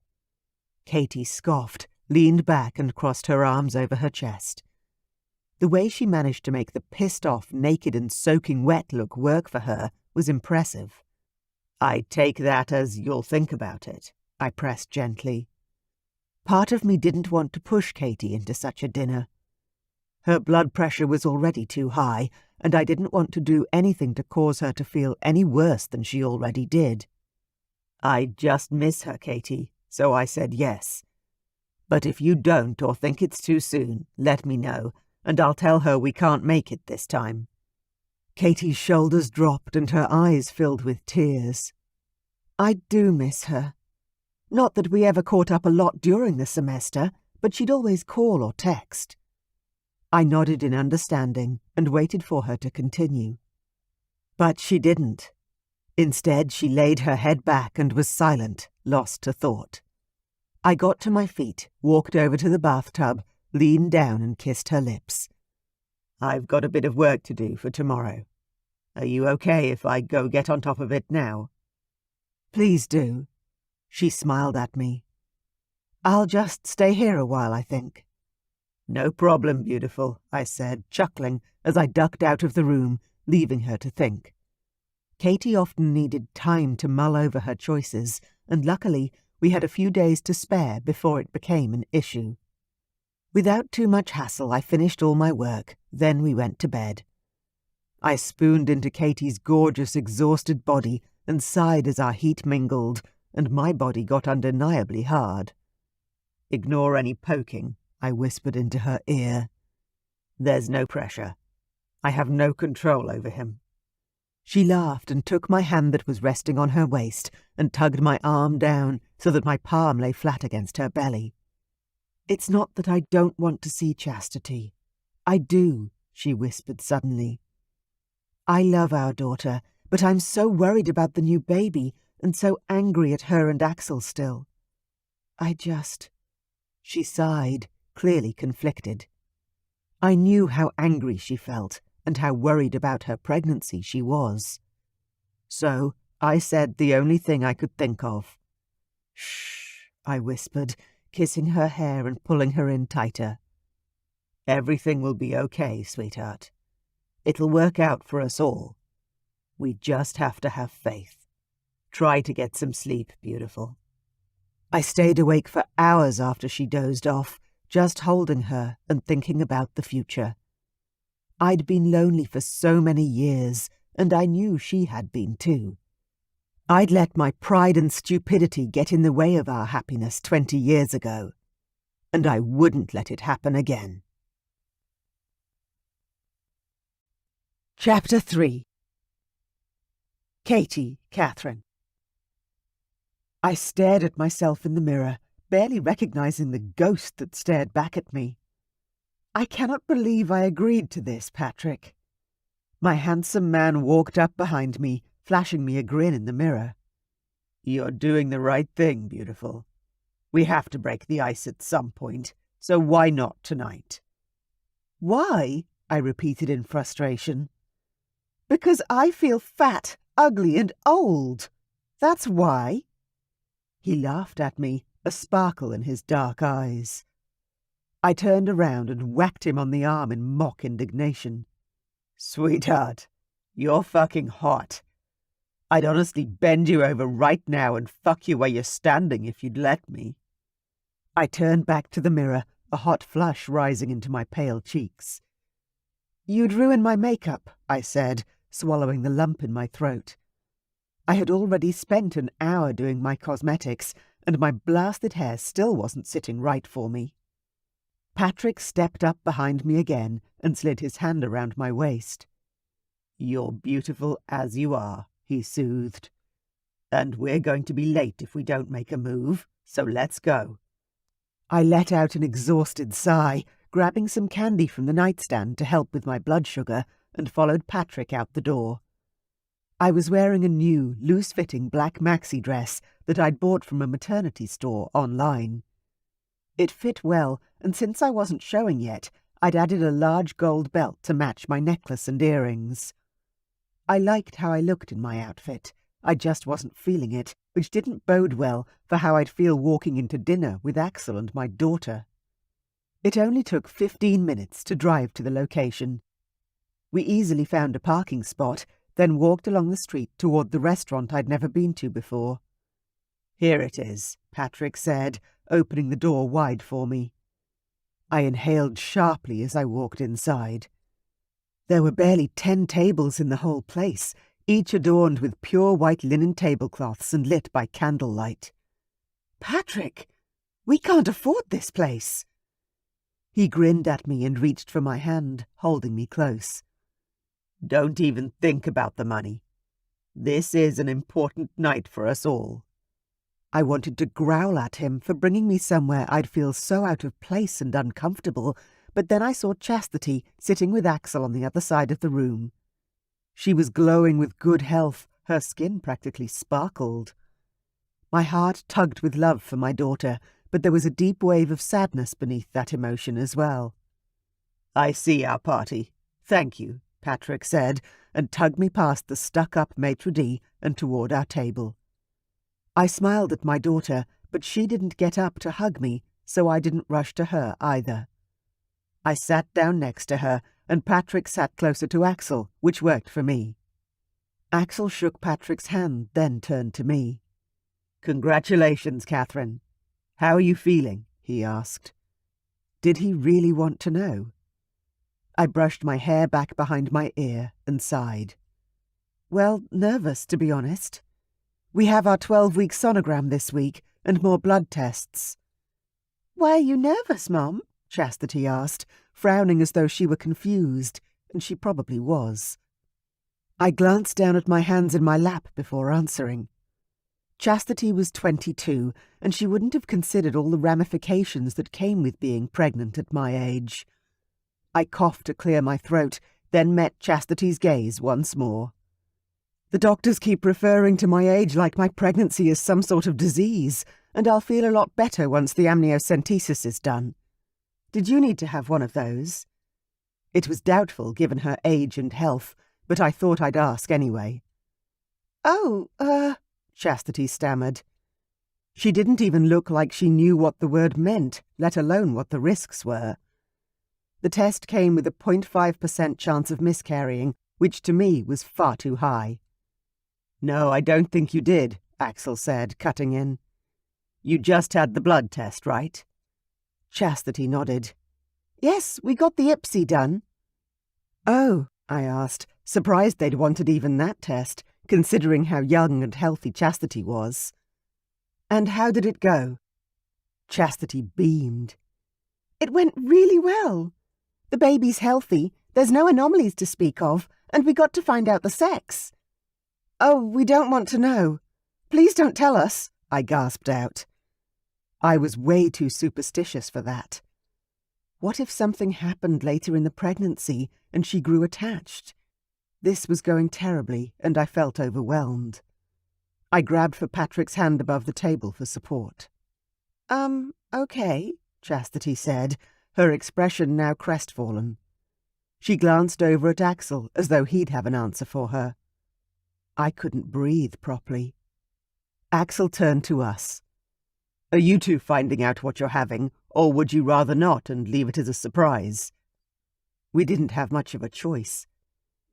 Katie scoffed, leaned back and crossed her arms over her chest. The way she managed to make the pissed-off, naked and soaking wet look work for her was impressive. "I take that as you'll think about it," I pressed gently. Part of me didn't want to push Katie into such a dinner. Her blood pressure was already too high, and I didn't want to do anything to cause her to feel any worse than she already did. "I just miss her, Katie, so I said yes. But if you don't or think it's too soon, let me know, and I'll tell her we can't make it this time." Katie's shoulders dropped and her eyes filled with tears. "I do miss her. Not that we ever caught up a lot during the semester, but she'd always call or text." I nodded in understanding and waited for her to continue. But she didn't. Instead, she laid her head back and was silent, lost to thought. I got to my feet, walked over to the bathtub, leaned down and kissed her lips. "I've got a bit of work to do for tomorrow. Are you okay if I go get on top of it now?" "Please do." She smiled at me. "I'll just stay here a while, I think." "No problem, beautiful," I said, chuckling as I ducked out of the room, leaving her to think. Katie often needed time to mull over her choices, and luckily we had a few days to spare before it became an issue. Without too much hassle, I finished all my work, then we went to bed. I spooned into Katie's gorgeous, exhausted body and sighed as our heat mingled, and my body got undeniably hard. "Ignore any poking," I whispered into her ear. "There's no pressure. I have no control over him." She laughed and took my hand that was resting on her waist and tugged my arm down so that my palm lay flat against her belly. "It's not that I don't want to see Chastity. I do," she whispered suddenly. "I love our daughter, but I'm so worried about the new baby and so angry at her and Axel still. She sighed, clearly conflicted. I knew how angry she felt and how worried about her pregnancy she was. So I said the only thing I could think of. "Shh," I whispered, kissing her hair and pulling her in tighter. "Everything will be okay, sweetheart. It'll work out for us all. We just have to have faith. Try to get some sleep, beautiful." I stayed awake for hours after she dozed off, just holding her and thinking about the future. I'd been lonely for so many years, and I knew she had been too. I'd let my pride and stupidity get in the way of our happiness 20 years ago, and I wouldn't let it happen again. Chapter 3. Katherine. I stared at myself in the mirror, barely recognizing the ghost that stared back at me. I cannot believe I agreed to this, Patrick. My handsome man walked up behind me, flashing me a grin in the mirror. You're doing the right thing, beautiful. We have to break the ice at some point, so why not tonight? Why? I repeated in frustration. Because I feel fat, ugly, and old. That's why. He laughed at me, a sparkle in his dark eyes. I turned around and whacked him on the arm in mock indignation. Sweetheart, you're fucking hot. I'd honestly bend you over right now and fuck you where you're standing if you'd let me. I turned back to the mirror, a hot flush rising into my pale cheeks. You'd ruin my makeup, I said, swallowing the lump in my throat. I had already spent an hour doing my cosmetics, and my blasted hair still wasn't sitting right for me. Patrick stepped up behind me again and slid his hand around my waist. You're beautiful as you are, he soothed. And we're going to be late if we don't make a move, so let's go. I let out an exhausted sigh, grabbing some candy from the nightstand to help with my blood sugar, and followed Patrick out the door. I was wearing a new, loose-fitting black maxi dress that I'd bought from a maternity store online. It fit well, and since I wasn't showing yet, I'd added a large gold belt to match my necklace and earrings. I liked how I looked in my outfit. I just wasn't feeling it, which didn't bode well for how I'd feel walking into dinner with Axel and my daughter. It only took 15 minutes to drive to the location. We easily found a parking spot, then walked along the street toward the restaurant I'd never been to before. Here it is, Patrick said, opening the door wide for me. I inhaled sharply as I walked inside. There were barely 10 tables in the whole place, each adorned with pure white linen tablecloths and lit by candlelight. Patrick, we can't afford this place. He grinned at me and reached for my hand, holding me close. Don't even think about the money. This is an important night for us all. I wanted to growl at him for bringing me somewhere I'd feel so out of place and uncomfortable, but then I saw Chastity sitting with Axel on the other side of the room. She was glowing with good health, her skin practically sparkled. My heart tugged with love for my daughter, but there was a deep wave of sadness beneath that emotion as well. I see our party. Thank you, Patrick said, and tugged me past the stuck-up maitre d' and toward our table. I smiled at my daughter, but she didn't get up to hug me, so I didn't rush to her either. I sat down next to her, and Patrick sat closer to Axel, which worked for me. Axel shook Patrick's hand, then turned to me. Congratulations, Katherine. How are you feeling? He asked. Did he really want to know? I brushed my hair back behind my ear and sighed. Well, nervous, to be honest. We have our 12-week sonogram this week, and more blood tests. Why are you nervous, Mum? Chastity asked, frowning as though she were confused, and she probably was. I glanced down at my hands in my lap before answering. Chastity was 22, and she wouldn't have considered all the ramifications that came with being pregnant at my age. I coughed to clear my throat, then met Chastity's gaze once more. The doctors keep referring to my age like my pregnancy is some sort of disease, and I'll feel a lot better once the amniocentesis is done. Did you need to have one of those? It was doubtful, given her age and health, but I thought I'd ask anyway. Chastity stammered. She didn't even look like she knew what the word meant, let alone what the risks were. The test came with a 0.5% chance of miscarrying, which to me was far too high. No, I don't think you did, Axel said, cutting in. You just had the blood test, right? Chastity nodded. Yes, we got the IPSI done. Oh, I asked, surprised they'd wanted even that test, considering how young and healthy Chastity was. And how did it go? Chastity beamed. It went really well. The baby's healthy, there's no anomalies to speak of, and we got to find out the sex. Oh, we don't want to know. Please don't tell us, I gasped out. I was way too superstitious for that. What if something happened later in the pregnancy and she grew attached? This was going terribly, and I felt overwhelmed. I grabbed for Patrick's hand above the table for support. Okay, Chastity said, her expression now crestfallen. She glanced over at Axel as though he'd have an answer for her. I couldn't breathe properly. Axel turned to us. Are you two finding out what you're having, or would you rather not and leave it as a surprise? We didn't have much of a choice.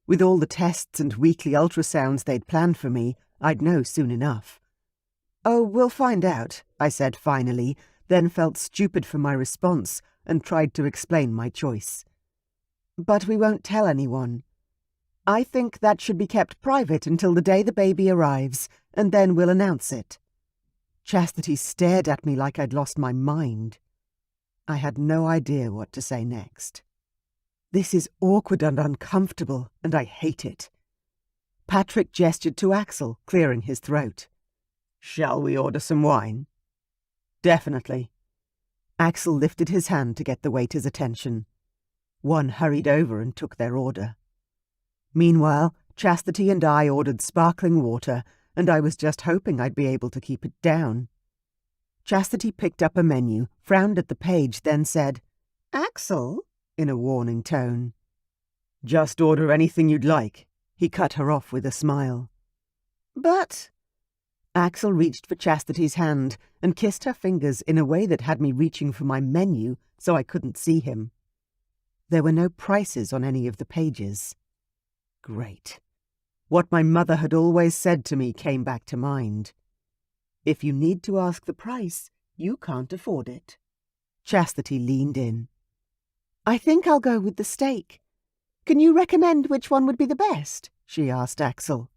With all the tests and weekly ultrasounds they'd planned for me, I'd know soon enough. Oh, we'll find out, I said finally, then felt stupid for my response and tried to explain my choice. But we won't tell anyone. I think that should be kept private until the day the baby arrives, and then we'll announce it. Chastity stared at me like I'd lost my mind. I had no idea what to say next. This is awkward and uncomfortable, and I hate it. Patrick gestured to Axel, clearing his throat. Shall we order some wine? Definitely. Axel lifted his hand to get the waiter's attention. One hurried over and took their order. Meanwhile, Chastity and I ordered sparkling water, and I was just hoping I'd be able to keep it down. Chastity picked up a menu, frowned at the page, then said, Axel? In a warning tone. Just order anything you'd like. He cut her off with a smile. But... Axel reached for Chastity's hand and kissed her fingers in a way that had me reaching for my menu so I couldn't see him. There were no prices on any of the pages. Great. What my mother had always said to me came back to mind. If you need to ask the price, you can't afford it. Chastity leaned in. I think I'll go with the steak. Can you recommend which one would be the best? She asked Axel.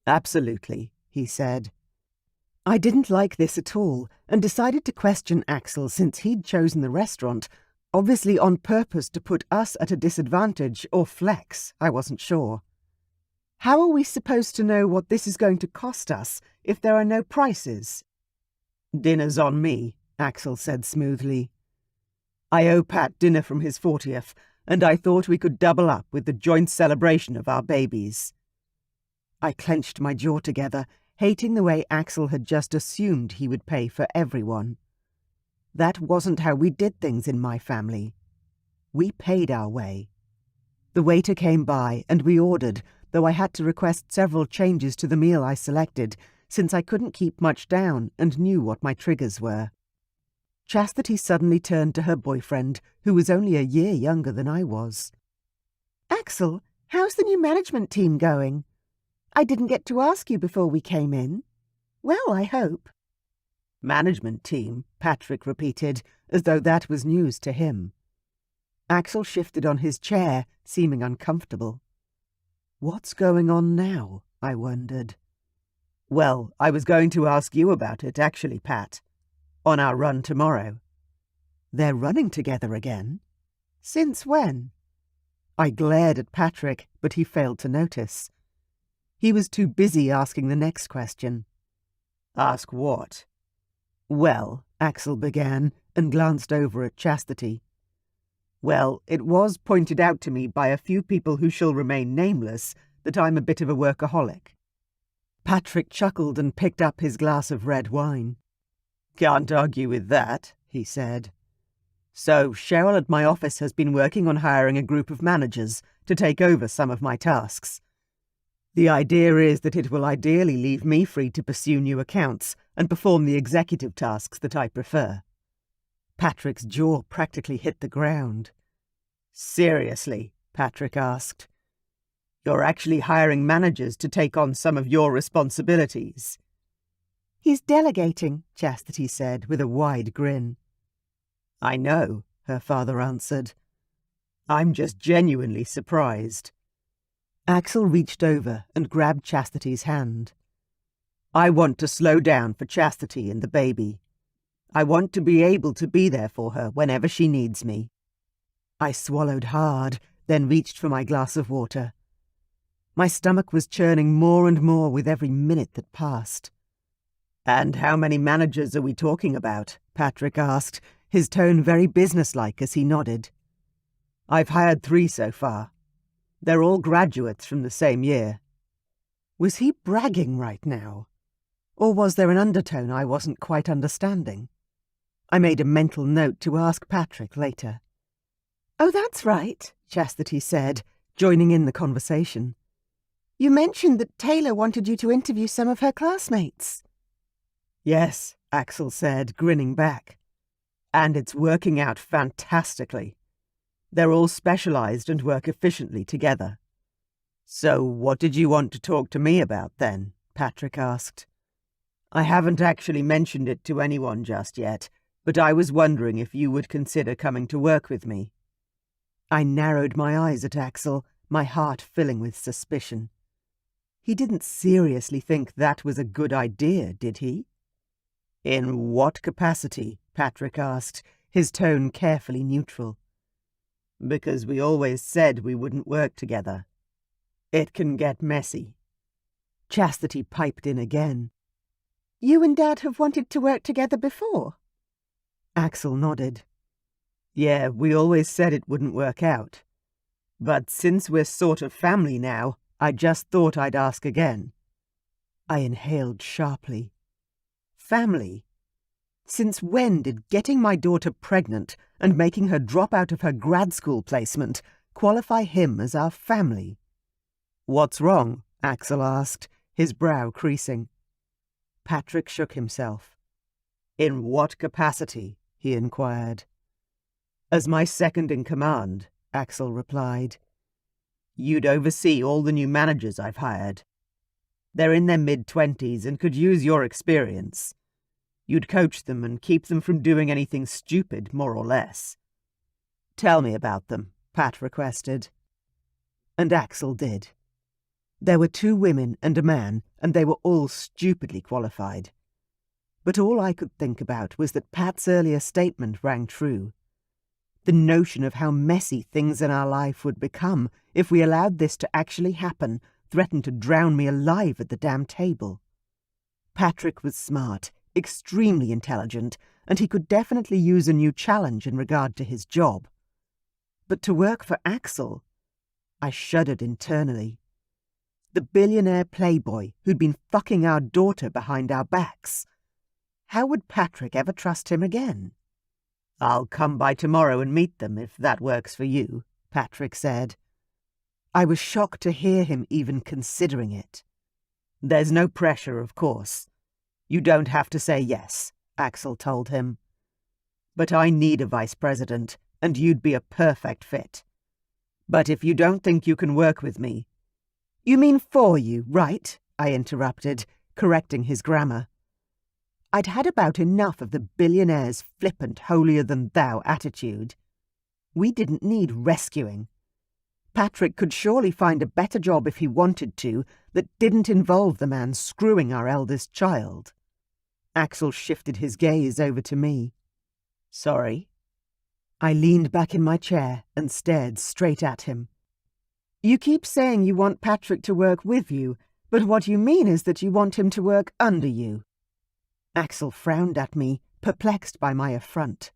Absolutely, he said. I didn't like this at all and decided to question Axel since he'd chosen the restaurant, obviously on purpose to put us at a disadvantage or flex, I wasn't sure. How are we supposed to know what this is going to cost us if there are no prices? Dinner's on me, Axel said smoothly. I owe Pat dinner from his 40th, and I thought we could double up with the joint celebration of our babies. I clenched my jaw together, hating the way Axel had just assumed he would pay for everyone. That wasn't how we did things in my family. We paid our way. The waiter came by and we ordered, though I had to request several changes to the meal I selected, since I couldn't keep much down and knew what my triggers were. Chastity suddenly turned to her boyfriend, who was only a year younger than I was. Axel, how's the new management team going? I didn't get to ask you before we came in. Well, I hope. Management team, Patrick repeated, as though that was news to him. Axel shifted on his chair, seeming uncomfortable. What's going on now? I wondered. Well, I was going to ask you about it, actually, Pat. On our run tomorrow. They're running together again? Since when? I glared at Patrick, but he failed to notice. He was too busy asking the next question. Ask what? Well, Axel began, and glanced over at Chastity. Well, it was pointed out to me by a few people who shall remain nameless that I'm a bit of a workaholic. Patrick chuckled and picked up his glass of red wine. Can't argue with that, he said. So, Cheryl at my office has been working on hiring a group of managers to take over some of my tasks. The idea is that it will ideally leave me free to pursue new accounts and perform the executive tasks that I prefer. Patrick's jaw practically hit the ground. Seriously, Patrick asked. You're actually hiring managers to take on some of your responsibilities? He's delegating, Chastity said with a wide grin. I know, her father answered. I'm just genuinely surprised. Axel reached over and grabbed Chastity's hand. I want to slow down for Chastity and the baby. I want to be able to be there for her whenever she needs me. I swallowed hard, then reached for my glass of water. My stomach was churning more and more with every minute that passed. And how many managers are we talking about? Patrick asked, his tone very businesslike as he nodded. I've hired 3 so far. They're all graduates from the same year. Was he bragging right now? Or was there an undertone I wasn't quite understanding? I made a mental note to ask Patrick later. "Oh, that's right," Chastity said, joining in the conversation. "You mentioned that Taylor wanted you to interview some of her classmates." "Yes," Axel said, grinning back. "And it's working out fantastically. They're all specialized and work efficiently together." "So what did you want to talk to me about then?" Patrick asked. "I haven't actually mentioned it to anyone just yet, but I was wondering if you would consider coming to work with me." I narrowed my eyes at Axel, my heart filling with suspicion. He didn't seriously think that was a good idea, did he? "In what capacity?" Patrick asked, his tone carefully neutral. "Because we always said we wouldn't work together. It can get messy." Chastity piped in again. "You and Dad have wanted to work together before?" Axel nodded. "Yeah, we always said it wouldn't work out. But since we're sort of family now, I just thought I'd ask again." I inhaled sharply. Family? Since when did getting my daughter pregnant and making her drop out of her grad school placement qualify him as our family? "What's wrong?" Axel asked, his brow creasing. Patrick shook himself. "In what capacity?" he inquired. "As my second in command," Axel replied. "You'd oversee all the new managers I've hired. They're in their mid-20s and could use your experience. You'd coach them and keep them from doing anything stupid, more or less." "Tell me about them," Pat requested. And Axel did. There were 2 women and a man, and they were all stupidly qualified. But all I could think about was that Pat's earlier statement rang true. The notion of how messy things in our life would become if we allowed this to actually happen threatened to drown me alive at the damn table. Patrick was smart, extremely intelligent, and he could definitely use a new challenge in regard to his job. But to work for Axel? I shuddered internally. The billionaire playboy who'd been fucking our daughter behind our backs. How would Patrick ever trust him again? "I'll come by tomorrow and meet them, if that works for you," Patrick said. I was shocked to hear him even considering it. "There's no pressure, of course. You don't have to say yes," Axel told him. "But I need a vice president, and you'd be a perfect fit. But if you don't think you can work with me—" "You mean for you, right?" I interrupted, correcting his grammar. I'd had about enough of the billionaire's flippant, holier-than-thou attitude. We didn't need rescuing. Patrick could surely find a better job if he wanted to that didn't involve the man screwing our eldest child. Axel shifted his gaze over to me. "Sorry?" I leaned back in my chair and stared straight at him. "You keep saying you want Patrick to work with you, but what you mean is that you want him to work under you." Axel frowned at me, perplexed by my affront.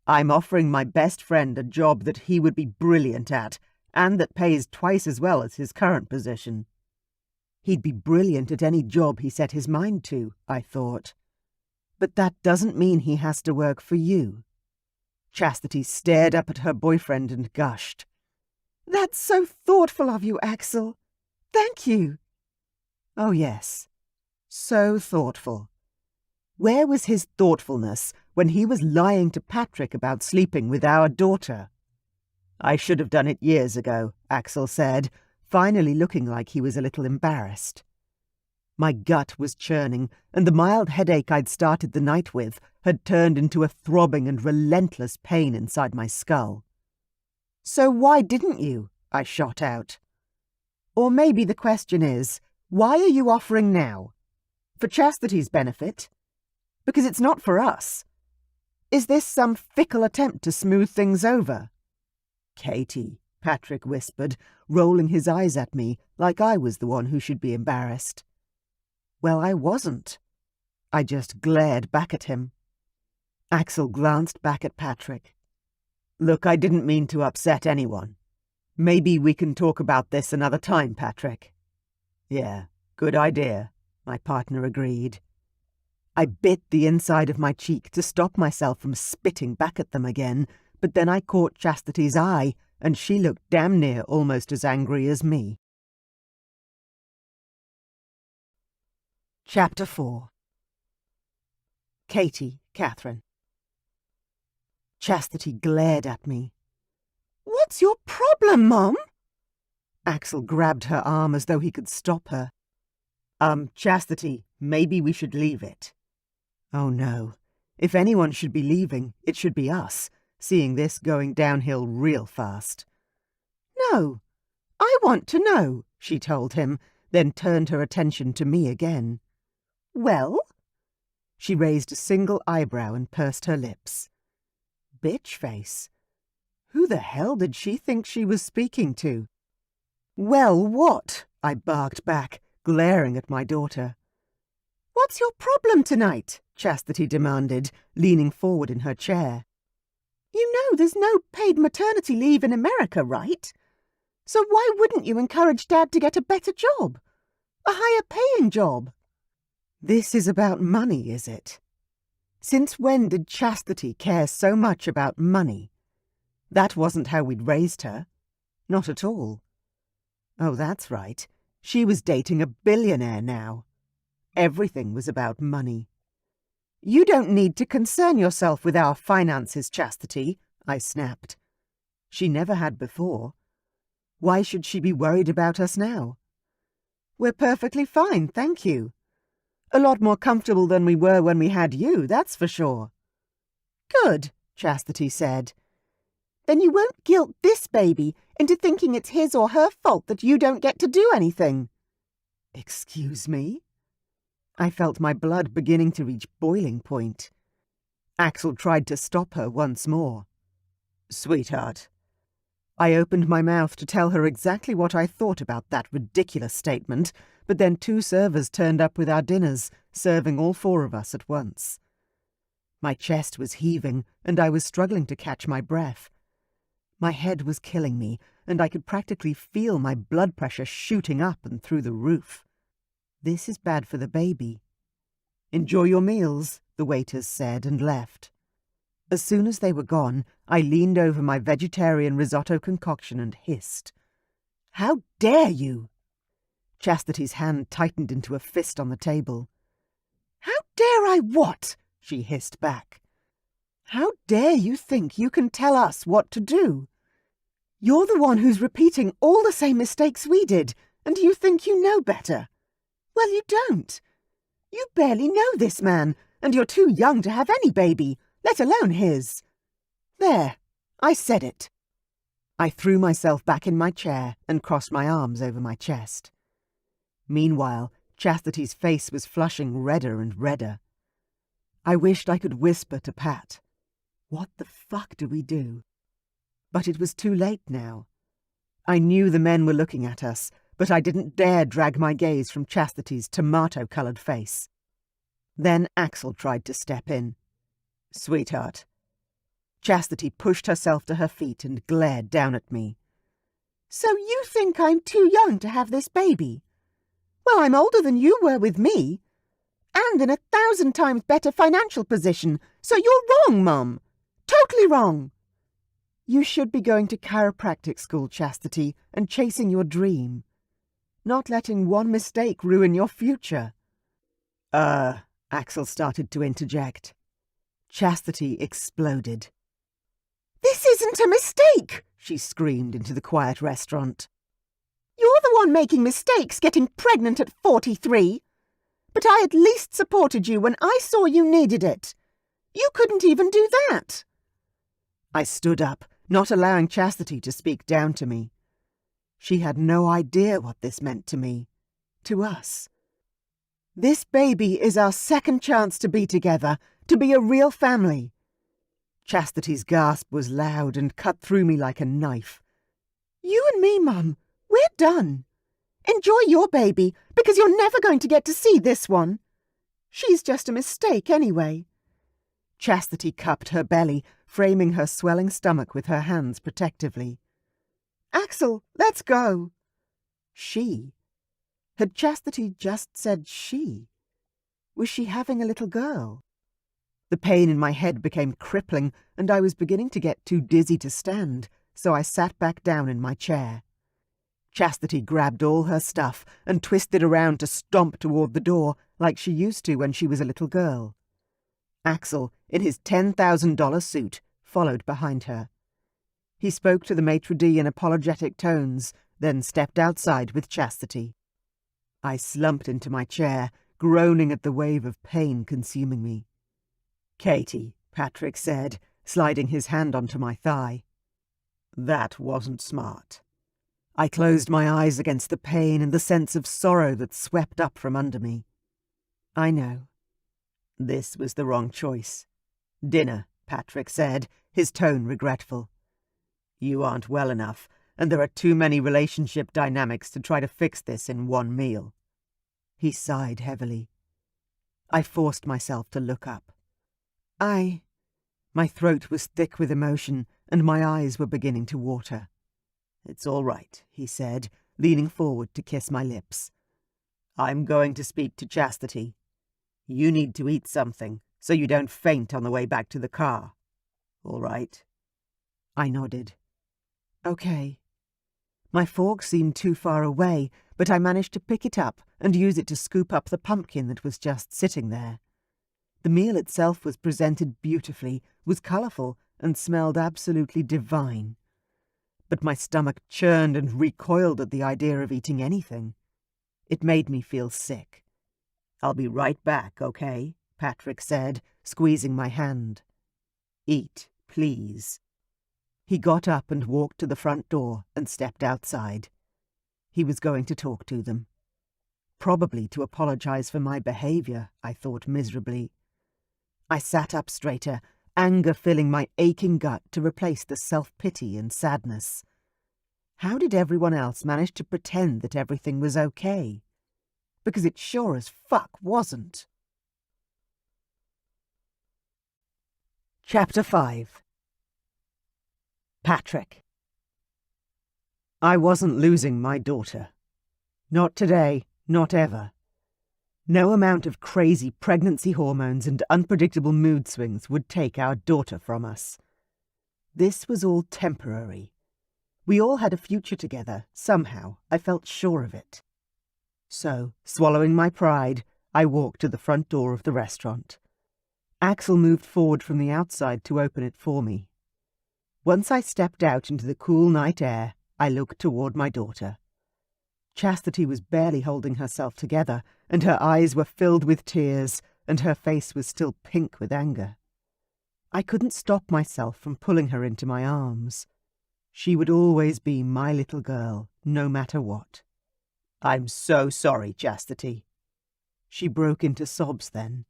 "I'm offering my best friend a job that he would be brilliant at, and that pays twice as well as his current position." He'd be brilliant at any job he set his mind to, I thought. But that doesn't mean he has to work for you. Chastity stared up at her boyfriend and gushed. "That's so thoughtful of you, Axel. Thank you." Oh yes, so thoughtful. Where was his thoughtfulness when he was lying to Patrick about sleeping with our daughter? "I should have done it years ago," Axel said, finally looking like he was a little embarrassed. My gut was churning, and the mild headache I'd started the night with had turned into a throbbing and relentless pain inside my skull. "So why didn't you?" I shot out. "Or maybe the question is, why are you offering now? For Chastity's benefit? Because it's not for us. Is this some fickle attempt to smooth things over?" "Katie," Patrick whispered, rolling his eyes at me like I was the one who should be embarrassed. Well, I wasn't. I just glared back at him. Axel glanced back at Patrick. "Look, I didn't mean to upset anyone. Maybe we can talk about this another time, Patrick." "Yeah, good idea," my partner agreed. I bit the inside of my cheek to stop myself from spitting back at them again, but then I caught Chastity's eye, and she looked damn near almost as angry as me. Chapter 4. Katherine. Chastity glared at me. "What's your problem, Mom?" Axel grabbed her arm as though he could stop her. Chastity, maybe we should leave it." Oh no. If anyone should be leaving, it should be us, seeing this going downhill real fast. "No, I want to know," she told him, then turned her attention to me again. "Well?" She raised a single eyebrow and pursed her lips. Bitch face. Who the hell did she think she was speaking to? "Well, what?" I barked back, glaring at my daughter. "What's your problem tonight?" Chastity demanded, leaning forward in her chair. "You know there's no paid maternity leave in America, right? So why wouldn't you encourage Dad to get a better job? A higher-paying job?" This is about money, is it? Since when did Chastity care so much about money? That wasn't how we'd raised her. Not at all. Oh, that's right. She was dating a billionaire now. Everything was about money. "You don't need to concern yourself with our finances, Chastity," I snapped. She never had before. Why should she be worried about us now? "We're perfectly fine, thank you. A lot more comfortable than we were when we had you, that's for sure." "Good," Chastity said. "Then you won't guilt this baby into thinking it's his or her fault that you don't get to do anything." Excuse me? I felt my blood beginning to reach boiling point. Axel tried to stop her once more. "Sweetheart." I opened my mouth to tell her exactly what I thought about that ridiculous statement, but then 2 servers turned up with our dinners, serving all 4 of us at once. My chest was heaving, and I was struggling to catch my breath. My head was killing me, and I could practically feel my blood pressure shooting up and through the roof. This is bad for the baby. "Enjoy your meals," the waiters said, and left. As soon as they were gone, I leaned over my vegetarian risotto concoction and hissed. "How dare you!" Chastity's hand tightened into a fist on the table. "How dare I what?" she hissed back. "How dare you think you can tell us what to do? You're the one who's repeating all the same mistakes we did, and you think you know better. Well, you don't. You barely know this man, and you're too young to have any baby, let alone his." There, I said it. I threw myself back in my chair and crossed my arms over my chest. Meanwhile, Chastity's face was flushing redder and redder. I wished I could whisper to Pat, "What the fuck do we do?" But it was too late now. I knew the men were looking at us, but I didn't dare drag my gaze from Chastity's tomato-coloured face. Then Axel tried to step in. "Sweetheart." Chastity pushed herself to her feet and glared down at me. "So you think I'm too young to have this baby? Well, I'm older than you were with me, and in 1,000 times better financial position, so you're wrong, Mum. Totally wrong." "You should be going to chiropractic school, Chastity, and chasing your dream. Not letting one mistake ruin your future." Axel started to interject. Chastity exploded. "This isn't a mistake," she screamed into the quiet restaurant. "You're the one making mistakes, getting pregnant at 43. But I at least supported you when I saw you needed it. You couldn't even do that." I stood up, not allowing Chastity to speak down to me. She had no idea what this meant to me, to us. This baby is our second chance to be together, to be a real family. Chastity's gasp was loud and cut through me like a knife. "You and me, Mum, we're done. Enjoy your baby, because you're never going to get to see this one. She's just a mistake anyway." Chastity cupped her belly, framing her swelling stomach with her hands protectively. "Axel, let's go." She? Had Chastity just said she? Was she having a little girl? The pain in my head became crippling, and I was beginning to get too dizzy to stand, so I sat back down in my chair. Chastity grabbed all her stuff and twisted around to stomp toward the door like she used to when she was a little girl. Axel, in his $10,000 suit, followed behind her. He spoke to the maitre d' in apologetic tones, then stepped outside with Chastity. I slumped into my chair, groaning at the wave of pain consuming me. "Katie," Patrick said, sliding his hand onto my thigh. "That wasn't smart." I closed my eyes against the pain and the sense of sorrow that swept up from under me. "I know. This was the wrong choice." "Dinner," Patrick said, his tone regretful. "You aren't well enough, and there are too many relationship dynamics to try to fix this in one meal." He sighed heavily. I forced myself to look up. My throat was thick with emotion, and my eyes were beginning to water. "It's all right," he said, leaning forward to kiss my lips. "I'm going to speak to Chastity. You need to eat something, so you don't faint on the way back to the car. All right?" I nodded. "Okay." My fork seemed too far away, but I managed to pick it up and use it to scoop up the pumpkin that was just sitting there. The meal itself was presented beautifully, was colourful, and smelled absolutely divine. But my stomach churned and recoiled at the idea of eating anything. It made me feel sick. "I'll be right back, okay?" Patrick said, squeezing my hand. "Eat, please." He got up and walked to the front door and stepped outside. He was going to talk to them. Probably to apologize for my behavior, I thought miserably. I sat up straighter, anger filling my aching gut to replace the self-pity and sadness. How did everyone else manage to pretend that everything was okay? Because it sure as fuck wasn't. Chapter 5. Patrick. I wasn't losing my daughter. Not today, not ever. No amount of crazy pregnancy hormones and unpredictable mood swings would take our daughter from us. This was all temporary. We all had a future together, somehow. I felt sure of it. So, swallowing my pride, I walked to the front door of the restaurant. Axel moved forward from the outside to open it for me. Once I stepped out into the cool night air, I looked toward my daughter. Chastity was barely holding herself together, and her eyes were filled with tears, and her face was still pink with anger. I couldn't stop myself from pulling her into my arms. She would always be my little girl, no matter what. "I'm so sorry, Chastity." She broke into sobs then.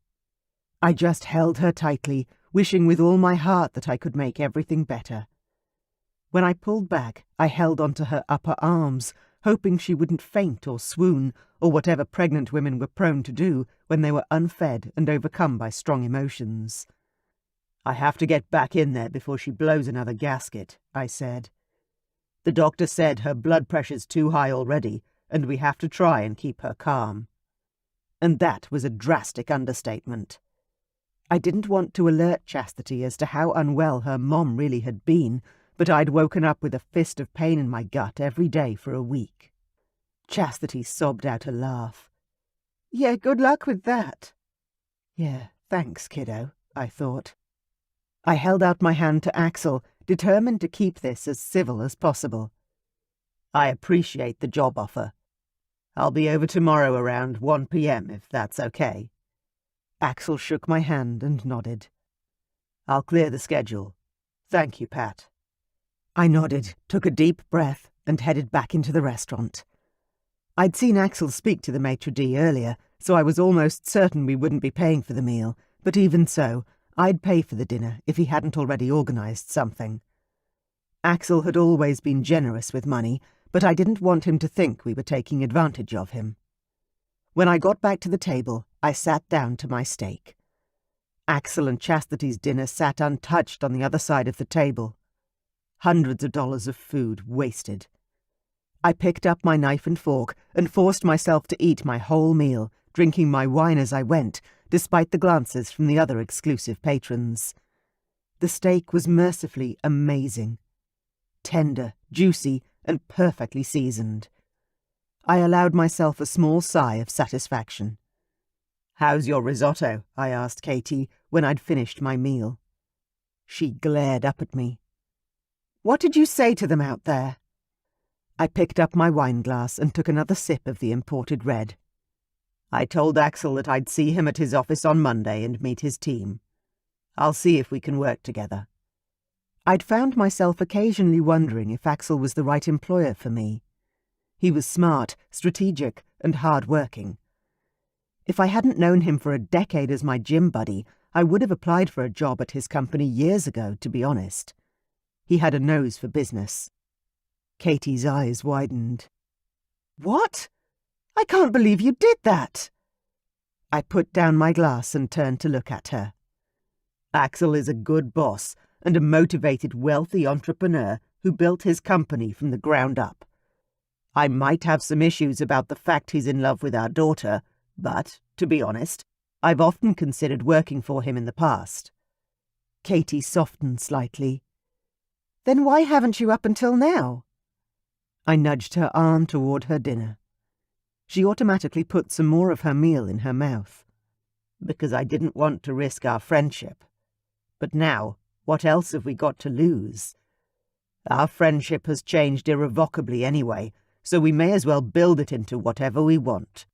I just held her tightly, wishing with all my heart that I could make everything better. When I pulled back, I held onto her upper arms, hoping she wouldn't faint or swoon, or whatever pregnant women were prone to do when they were unfed and overcome by strong emotions. "I have to get back in there before she blows another gasket," I said. "The doctor said her blood pressure's too high already, and we have to try and keep her calm." And that was a drastic understatement. I didn't want to alert Chastity as to how unwell her mom really had been, but I'd woken up with a fist of pain in my gut every day for a week. Chastity sobbed out a laugh. "Yeah, good luck with that." "Yeah, thanks, kiddo," I thought. I held out my hand to Axel, determined to keep this as civil as possible. "I appreciate the job offer. I'll be over tomorrow around 1 p.m. if that's okay." Axel shook my hand and nodded. "I'll clear the schedule. Thank you, Pat." I nodded, took a deep breath, and headed back into the restaurant. I'd seen Axel speak to the maitre d' earlier, so I was almost certain we wouldn't be paying for the meal, but even so, I'd pay for the dinner if he hadn't already organised something. Axel had always been generous with money, but I didn't want him to think we were taking advantage of him. When I got back to the table, I sat down to my steak. Axel and Chastity's dinner sat untouched on the other side of the table. Hundreds of dollars of food wasted. I picked up my knife and fork and forced myself to eat my whole meal, drinking my wine as I went, despite the glances from the other exclusive patrons. The steak was mercifully amazing. Tender, juicy, and perfectly seasoned. I allowed myself a small sigh of satisfaction. "How's your risotto?" I asked Katie when I'd finished my meal. She glared up at me. "What did you say to them out there?" I picked up my wine glass and took another sip of the imported red. "I told Axel that I'd see him at his office on Monday and meet his team. I'll see if we can work together." I'd found myself occasionally wondering if Axel was the right employer for me. He was smart, strategic, and hard-working. If I hadn't known him for a decade as my gym buddy, I would have applied for a job at his company years ago, to be honest. He had a nose for business. Katie's eyes widened. "What? I can't believe you did that!" I put down my glass and turned to look at her. "Axel is a good boss and a motivated, wealthy entrepreneur who built his company from the ground up. I might have some issues about the fact he's in love with our daughter, but, to be honest, I've often considered working for him in the past." Katie softened slightly. "Then why haven't you up until now?" I nudged her arm toward her dinner. She automatically put some more of her meal in her mouth. "Because I didn't want to risk our friendship. But now, what else have we got to lose? Our friendship has changed irrevocably anyway, so we may as well build it into whatever we want."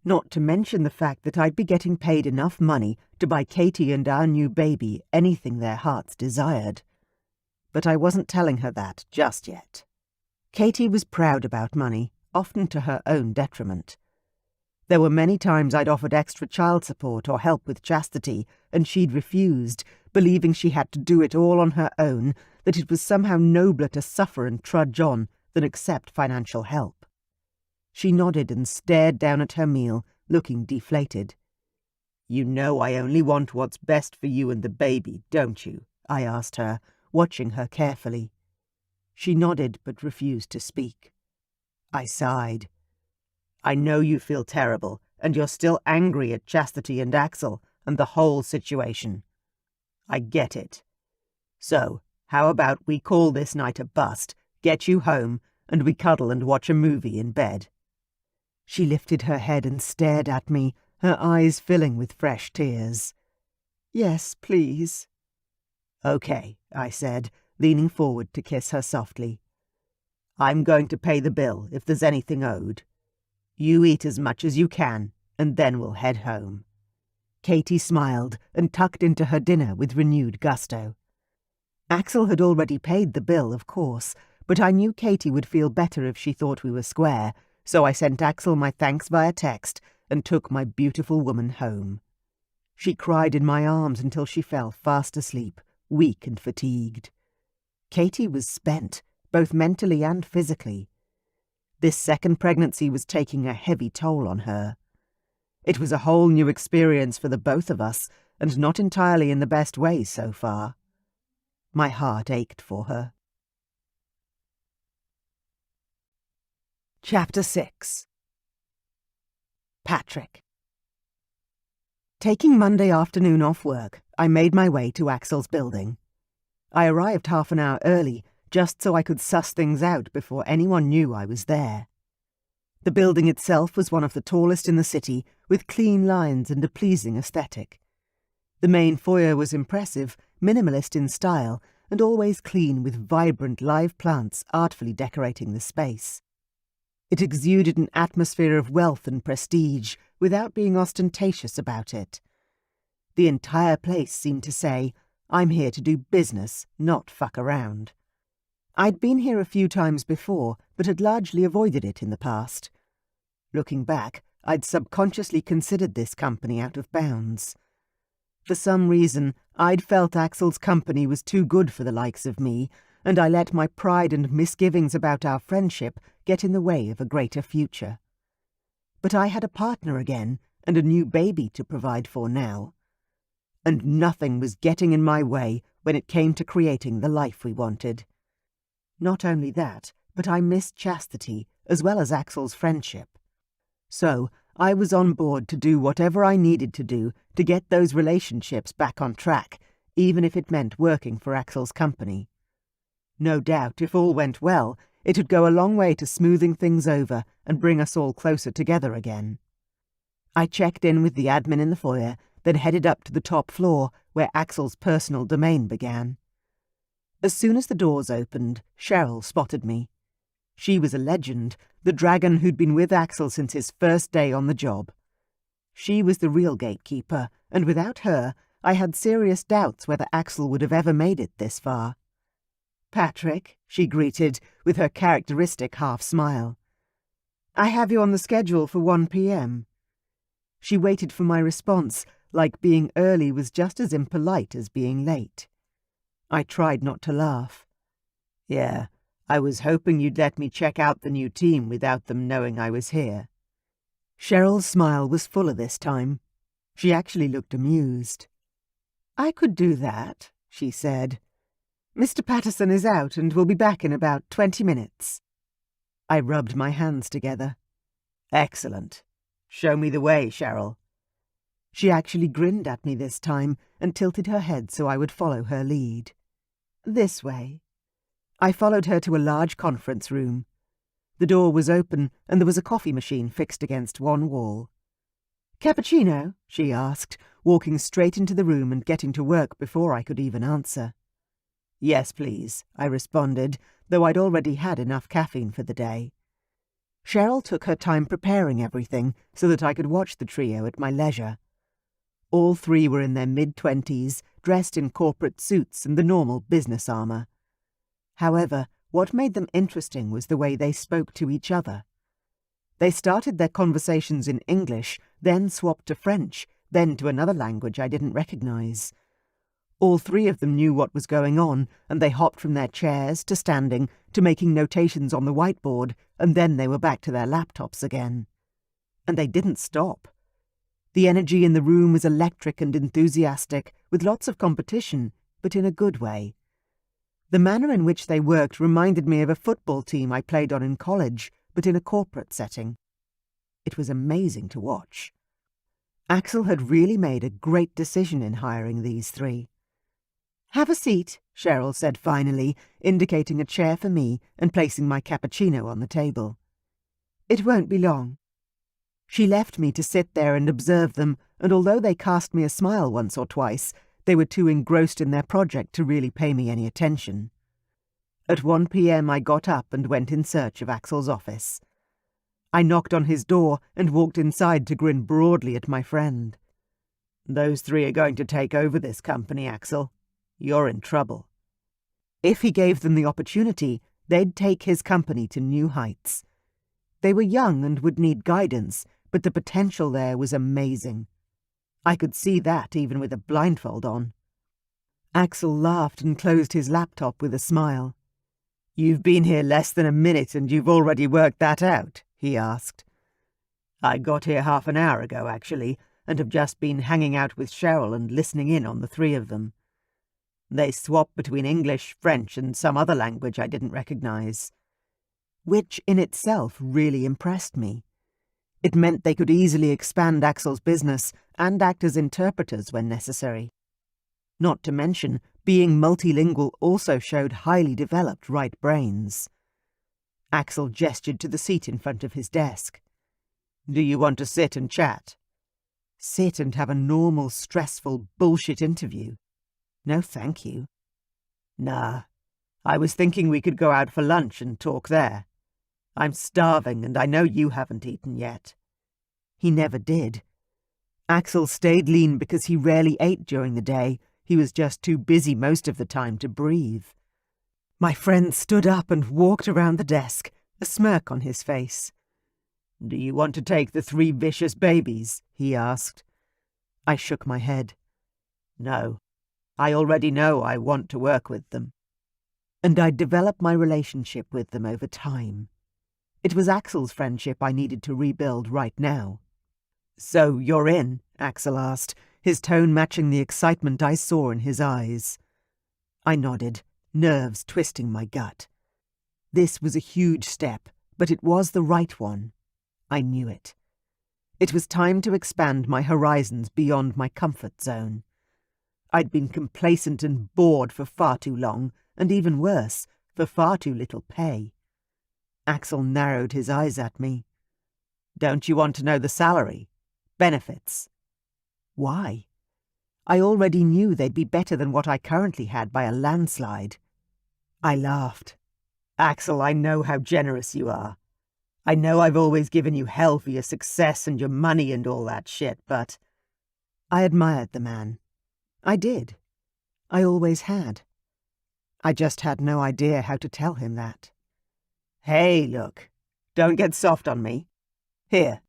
Not to mention the fact that I'd be getting paid enough money to buy Katie and our new baby anything their hearts desired. But I wasn't telling her that just yet. Katie was proud about money, often to her own detriment. There were many times I'd offered extra child support or help with chastity, and she'd refused, believing she had to do it all on her own, that it was somehow nobler to suffer and trudge on than accept financial help. She nodded and stared down at her meal, looking deflated. "You know I only want what's best for you and the baby, don't you?" I asked her, watching her carefully. She nodded but refused to speak. I sighed. "I know you feel terrible, and you're still angry at Chastity and Axel and the whole situation. I get it. So, how about we call this night a bust, get you home, and we cuddle and watch a movie in bed?" She lifted her head and stared at me, her eyes filling with fresh tears. "Yes, please." "Okay," I said, leaning forward to kiss her softly. "I'm going to pay the bill if there's anything owed. You eat as much as you can, and then we'll head home." Katie smiled and tucked into her dinner with renewed gusto. Axel had already paid the bill, of course, but I knew Katie would feel better if she thought we were square, so I sent Axel my thanks via text and took my beautiful woman home. She cried in my arms until she fell fast asleep, weak and fatigued. Katie was spent, both mentally and physically. This second pregnancy was taking a heavy toll on her. It was a whole new experience for the both of us, and not entirely in the best way so far. My heart ached for her. Chapter 6. Patrick. Taking Monday afternoon off work, I made my way to Axel's building. I arrived half an hour early, just so I could suss things out before anyone knew I was there. The building itself was one of the tallest in the city, with clean lines and a pleasing aesthetic. The main foyer was impressive, minimalist in style, and always clean with vibrant live plants artfully decorating the space. It exuded an atmosphere of wealth and prestige, without being ostentatious about it. The entire place seemed to say, "I'm here to do business, not fuck around." I'd been here a few times before, but had largely avoided it in the past. Looking back, I'd subconsciously considered this company out of bounds. For some reason, I'd felt Axel's company was too good for the likes of me, and I let my pride and misgivings about our friendship get in the way of a greater future. But I had a partner again, and a new baby to provide for now. And nothing was getting in my way when it came to creating the life we wanted. Not only that, but I missed Chastity as well as Axel's friendship. So I was on board to do whatever I needed to do to get those relationships back on track, even if it meant working for Axel's company. No doubt, if all went well, it would go a long way to smoothing things over and bring us all closer together again. I checked in with the admin in the foyer, then headed up to the top floor where Axel's personal domain began. As soon as the doors opened, Cheryl spotted me. She was a legend, the dragon who'd been with Axel since his first day on the job. She was the real gatekeeper, and without her, I had serious doubts whether Axel would have ever made it this far. "Patrick," she greeted, with her characteristic half-smile. "I have you on the schedule for 1 p.m. She waited for my response, like being early was just as impolite as being late. I tried not to laugh. "Yeah, I was hoping you'd let me check out the new team without them knowing I was here." Cheryl's smile was fuller this time. She actually looked amused. "I could do that," she said. "Mr. Patterson is out and will be back in about 20 minutes. I rubbed my hands together. "Excellent. Show me the way, Cheryl." She actually grinned at me this time and tilted her head so I would follow her lead. "This way." I followed her to a large conference room. The door was open and there was a coffee machine fixed against one wall. "Cappuccino?" she asked, walking straight into the room and getting to work before I could even answer. "Yes, please," I responded, though I'd already had enough caffeine for the day. Cheryl took her time preparing everything so that I could watch the trio at my leisure. All three were in their mid-20s, dressed in corporate suits and the normal business armour. However, what made them interesting was the way they spoke to each other. They started their conversations in English, then swapped to French, then to another language I didn't recognise. All three of them knew what was going on, and they hopped from their chairs to standing to making notations on the whiteboard, and then they were back to their laptops again. And they didn't stop. The energy in the room was electric and enthusiastic, with lots of competition, but in a good way. The manner in which they worked reminded me of a football team I played on in college, but in a corporate setting. It was amazing to watch. Axel had really made a great decision in hiring these three. "Have a seat," Cheryl said finally, indicating a chair for me and placing my cappuccino on the table. "It won't be long." She left me to sit there and observe them, and although they cast me a smile once or twice, they were too engrossed in their project to really pay me any attention. At 1 p.m. I got up and went in search of Axel's office. I knocked on his door and walked inside to grin broadly at my friend. "Those three are going to take over this company, Axel. You're in trouble." If he gave them the opportunity, they'd take his company to new heights. They were young and would need guidance, but the potential there was amazing. I could see that even with a blindfold on. Axel laughed and closed his laptop with a smile. "You've been here less than a minute and you've already worked that out?" he asked. "I got here half an hour ago, actually, and have just been hanging out with Cheryl and listening in on the three of them. They swap between English, French, and some other language I didn't recognise. Which in itself really impressed me. It meant they could easily expand Axel's business and act as interpreters when necessary. Not to mention, being multilingual also showed highly developed right brains. Axel gestured to the seat in front of his desk. "Do you want to sit and chat?" Sit and have a normal, stressful, bullshit interview? No, thank you. "Nah, I was thinking we could go out for lunch and talk there. I'm starving and I know you haven't eaten yet." He never did. Axel stayed lean because he rarely ate during the day. He was just too busy most of the time to breathe. My friend stood up and walked around the desk, a smirk on his face. "Do you want to take the three vicious babies?" he asked. I shook my head. "No. I already know I want to work with them." And I'd developed my relationship with them over time. It was Axel's friendship I needed to rebuild right now. "So you're in?" Axel asked, his tone matching the excitement I saw in his eyes. I nodded, nerves twisting my gut. This was a huge step, but it was the right one. I knew it. It was time to expand my horizons beyond my comfort zone. I'd been complacent and bored for far too long, and even worse, for far too little pay. Axel narrowed his eyes at me. "Don't you want to know the salary? Benefits?" Why? I already knew they'd be better than what I currently had by a landslide. I laughed. "Axel, I know how generous you are. I know I've always given you hell for your success and your money and all that shit, but—" I admired the man. I did. I always had. I just had no idea how to tell him that. "Hey, look. Don't get soft on me. Here."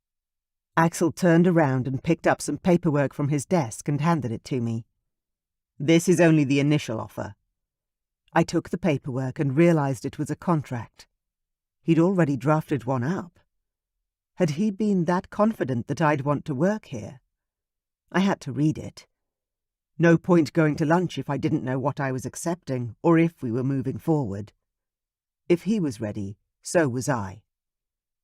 Axel turned around and picked up some paperwork from his desk and handed it to me. "This is only the initial offer." I took the paperwork and realized it was a contract. He'd already drafted one up. Had he been that confident that I'd want to work here? I had to read it. No point going to lunch if I didn't know what I was accepting or if we were moving forward. If he was ready, so was I.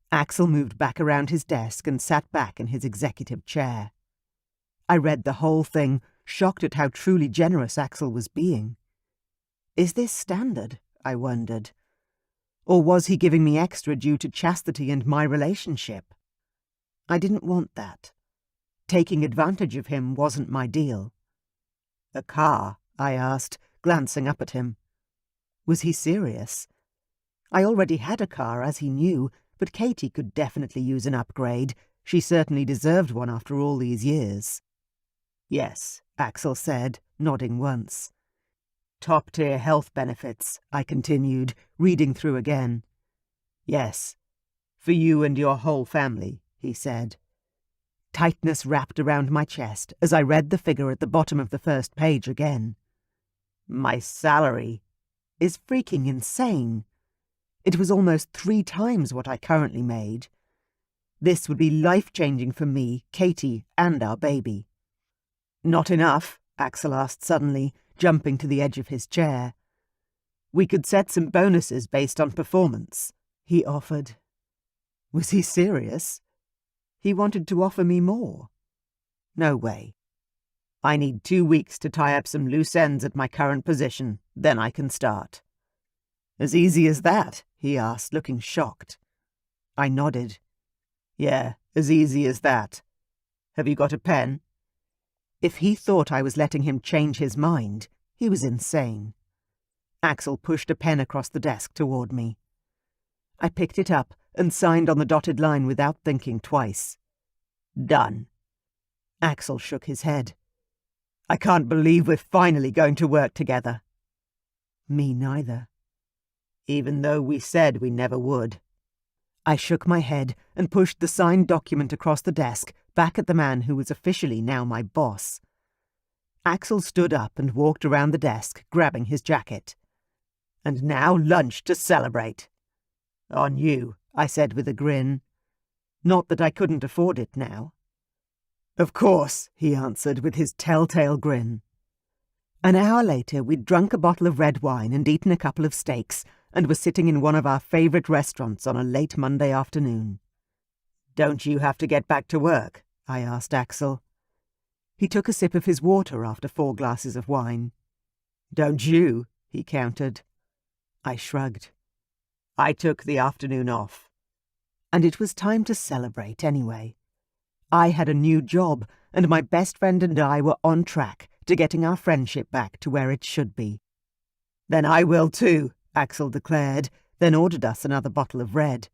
Axel moved back around his desk and sat back in his executive chair. I read the whole thing, shocked at how truly generous Axel was being. Is this standard? I wondered. Or was he giving me extra due to Chastity and my relationship? I didn't want that. Taking advantage of him wasn't my deal. "A car?" I asked, glancing up at him. Was he serious? I already had a car, as he knew, but Katie could definitely use an upgrade. She certainly deserved one after all these years. "Yes," Axel said, nodding once. "Top-tier health benefits," I continued, reading through again. "Yes, for you and your whole family," he said. Tightness wrapped around my chest as I read the figure at the bottom of the first page again. My salary is freaking insane. It was almost 3 times what I currently made. This would be life-changing for me, Katie, and our baby. "Not enough?" Axel asked suddenly, jumping to the edge of his chair. "We could set some bonuses based on performance," he offered. Was he serious? He wanted to offer me more. No way. "I need 2 weeks to tie up some loose ends at my current position, then I can start." "As easy as that?" he asked, looking shocked. I nodded. "Yeah, as easy as that. Have you got a pen?" If he thought I was letting him change his mind, he was insane. Axel pushed a pen across the desk toward me. I picked it up and signed on the dotted line without thinking twice. "Done." Axel shook his head. "I can't believe we're finally going to work together." Me neither. "Even though we said we never would." I shook my head and pushed the signed document across the desk, back at the man who was officially now my boss. Axel stood up and walked around the desk, grabbing his jacket. "And now lunch to celebrate." "On you," I said with a grin. Not that I couldn't afford it now. "Of course," he answered with his telltale grin. An hour later, we'd drunk a bottle of red wine and eaten a couple of steaks, and were sitting in one of our favourite restaurants on a late Monday afternoon. "Don't you have to get back to work?" I asked Axel. He took a sip of his water after 4 glasses of wine. "Don't you?" he countered. I shrugged. I took the afternoon off. And it was time to celebrate anyway. I had a new job, and my best friend and I were on track to getting our friendship back to where it should be. "Then I will too," Axel declared, then ordered us another bottle of red.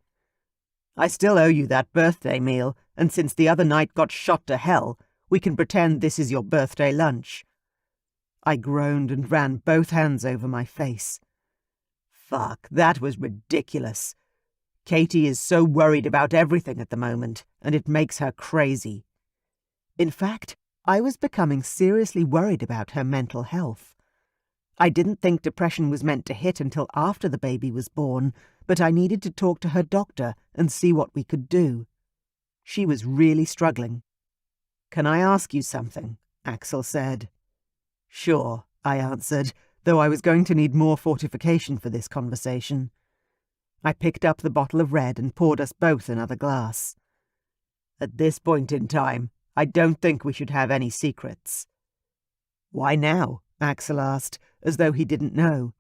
"I still owe you that birthday meal, and since the other night got shot to hell, we can pretend this is your birthday lunch." I groaned and ran both hands over my face. Fuck, that was ridiculous. Katie is so worried about everything at the moment, and it makes her crazy. In fact, I was becoming seriously worried about her mental health. I didn't think depression was meant to hit until after the baby was born, but I needed to talk to her doctor and see what we could do. She was really struggling. "Can I ask you something?" Axel said. "Sure," I answered, though I was going to need more fortification for this conversation. I picked up the bottle of red and poured us both another glass. At this point in time, I don't think we should have any secrets. Why now? Axel asked, as though he didn't know.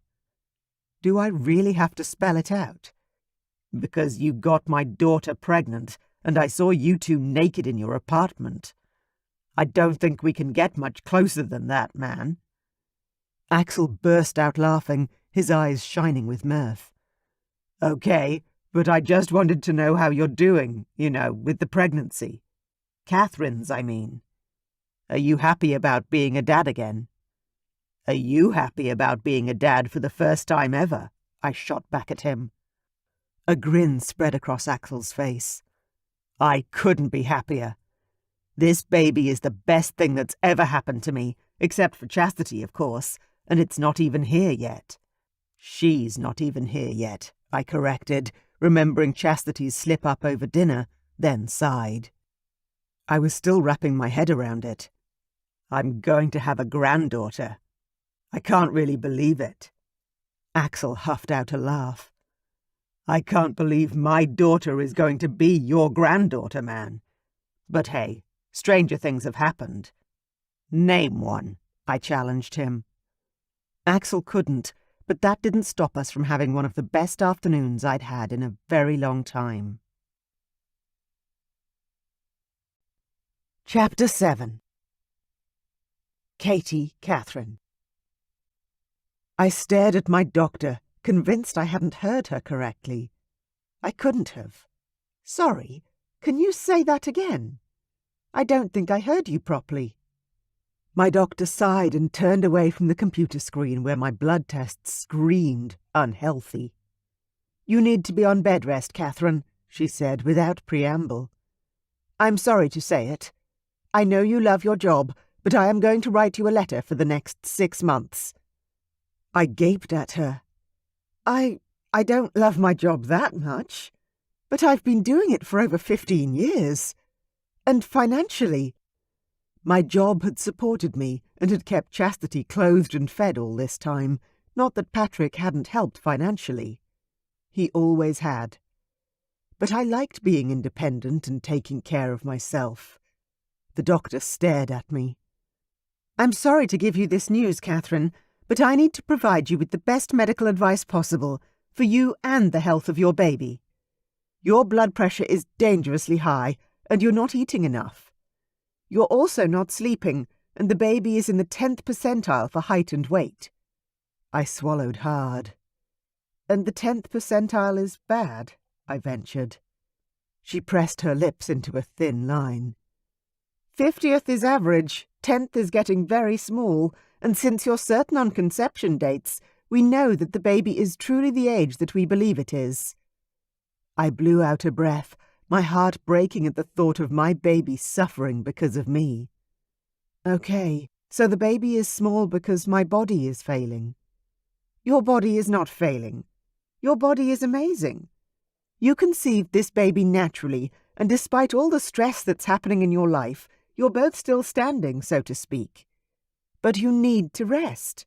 Do I really have to spell it out? Because you got my daughter pregnant, and I saw you two naked in your apartment. I don't think we can get much closer than that, man. Axel burst out laughing, his eyes shining with mirth. Okay, but I just wanted to know how you're doing, with the pregnancy. Katherine's, I mean. Are you happy about being a dad again? Are you happy about being a dad for the first time ever? I shot back at him. A grin spread across Axel's face. I couldn't be happier. This baby is the best thing that's ever happened to me, except for Chastity, of course, and it's not even here yet. She's not even here yet, I corrected, remembering Chastity's slip-up over dinner, then sighed. I was still wrapping my head around it. I'm going to have a granddaughter. I can't really believe it. Axel huffed out a laugh. I can't believe my daughter is going to be your granddaughter, man. But hey, stranger things have happened. Name one, I challenged him. Axel couldn't, but that didn't stop us from having one of the best afternoons I'd had in a very long time. Chapter 7. Katherine. I stared at my doctor, convinced I hadn't heard her correctly. I couldn't have. Sorry, can you say that again? I don't think I heard you properly. My doctor sighed and turned away from the computer screen where my blood tests screamed unhealthy. You need to be on bed rest, Katherine, she said without preamble. I'm sorry to say it. I know you love your job, but I am going to write you a letter for the next 6 months. I gaped at her. I don't love my job that much, but I've been doing it for over 15 years. And financially, my job had supported me and had kept Chastity clothed and fed all this time, not that Patrick hadn't helped financially. He always had. But I liked being independent and taking care of myself. The doctor stared at me. I'm sorry to give you this news, Katherine, but I need to provide you with the best medical advice possible for you and the health of your baby. Your blood pressure is dangerously high, and you're not eating enough. You're also not sleeping, and the baby is in the 10th percentile for height and weight. I swallowed hard. And the 10th percentile is bad, I ventured. She pressed her lips into a thin line. 50th is average, 10th is getting very small, and since you're certain on conception dates, we know that the baby is truly the age that we believe it is. I blew out a breath, my heart breaking at the thought of my baby suffering because of me. Okay, so the baby is small because my body is failing. Your body is not failing. Your body is amazing. You conceived this baby naturally, and despite all the stress that's happening in your life, you're both still standing, so to speak. But you need to rest.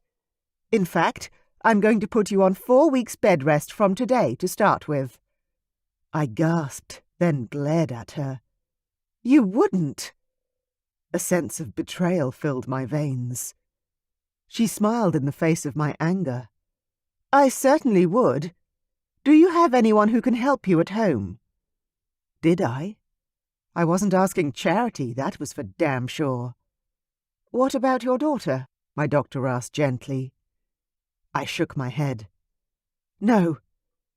In fact, I'm going to put you on 4 weeks bed rest from today to start with. I gasped, then glared at her. You wouldn't. A sense of betrayal filled my veins. She smiled in the face of my anger. I certainly would. Do you have anyone who can help you at home? Did I? I wasn't asking Charity, that was for damn sure. What about your daughter? My doctor asked gently. I shook my head. No,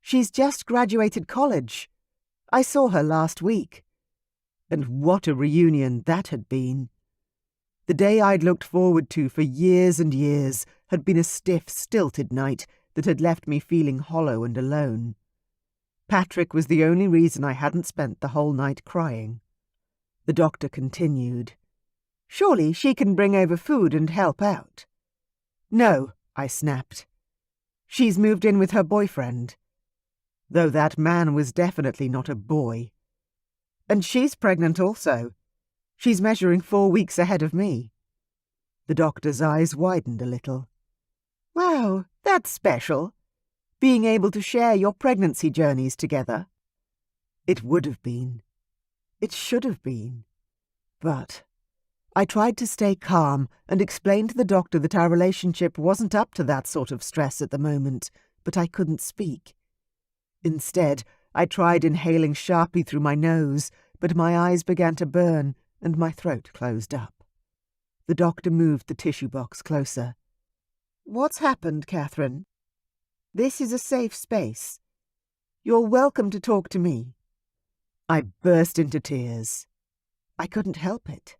she's just graduated college. I saw her last week. And what a reunion that had been. The day I'd looked forward to for years and years had been a stiff, stilted night that had left me feeling hollow and alone. Patrick was the only reason I hadn't spent the whole night crying. The doctor continued. Surely she can bring over food and help out. No, I snapped. She's moved in with her boyfriend. Though that man was definitely not a boy. And she's pregnant also. She's measuring 4 weeks ahead of me. The doctor's eyes widened a little. Wow, that's special. Being able to share your pregnancy journeys together. It would have been. It should have been. But I tried to stay calm and explain to the doctor that our relationship wasn't up to that sort of stress at the moment, but I couldn't speak. Instead, I tried inhaling sharply through my nose, but my eyes began to burn and my throat closed up. The doctor moved the tissue box closer. "What's happened, Katherine? This is a safe space. You're welcome to talk to me." I burst into tears. I couldn't help it.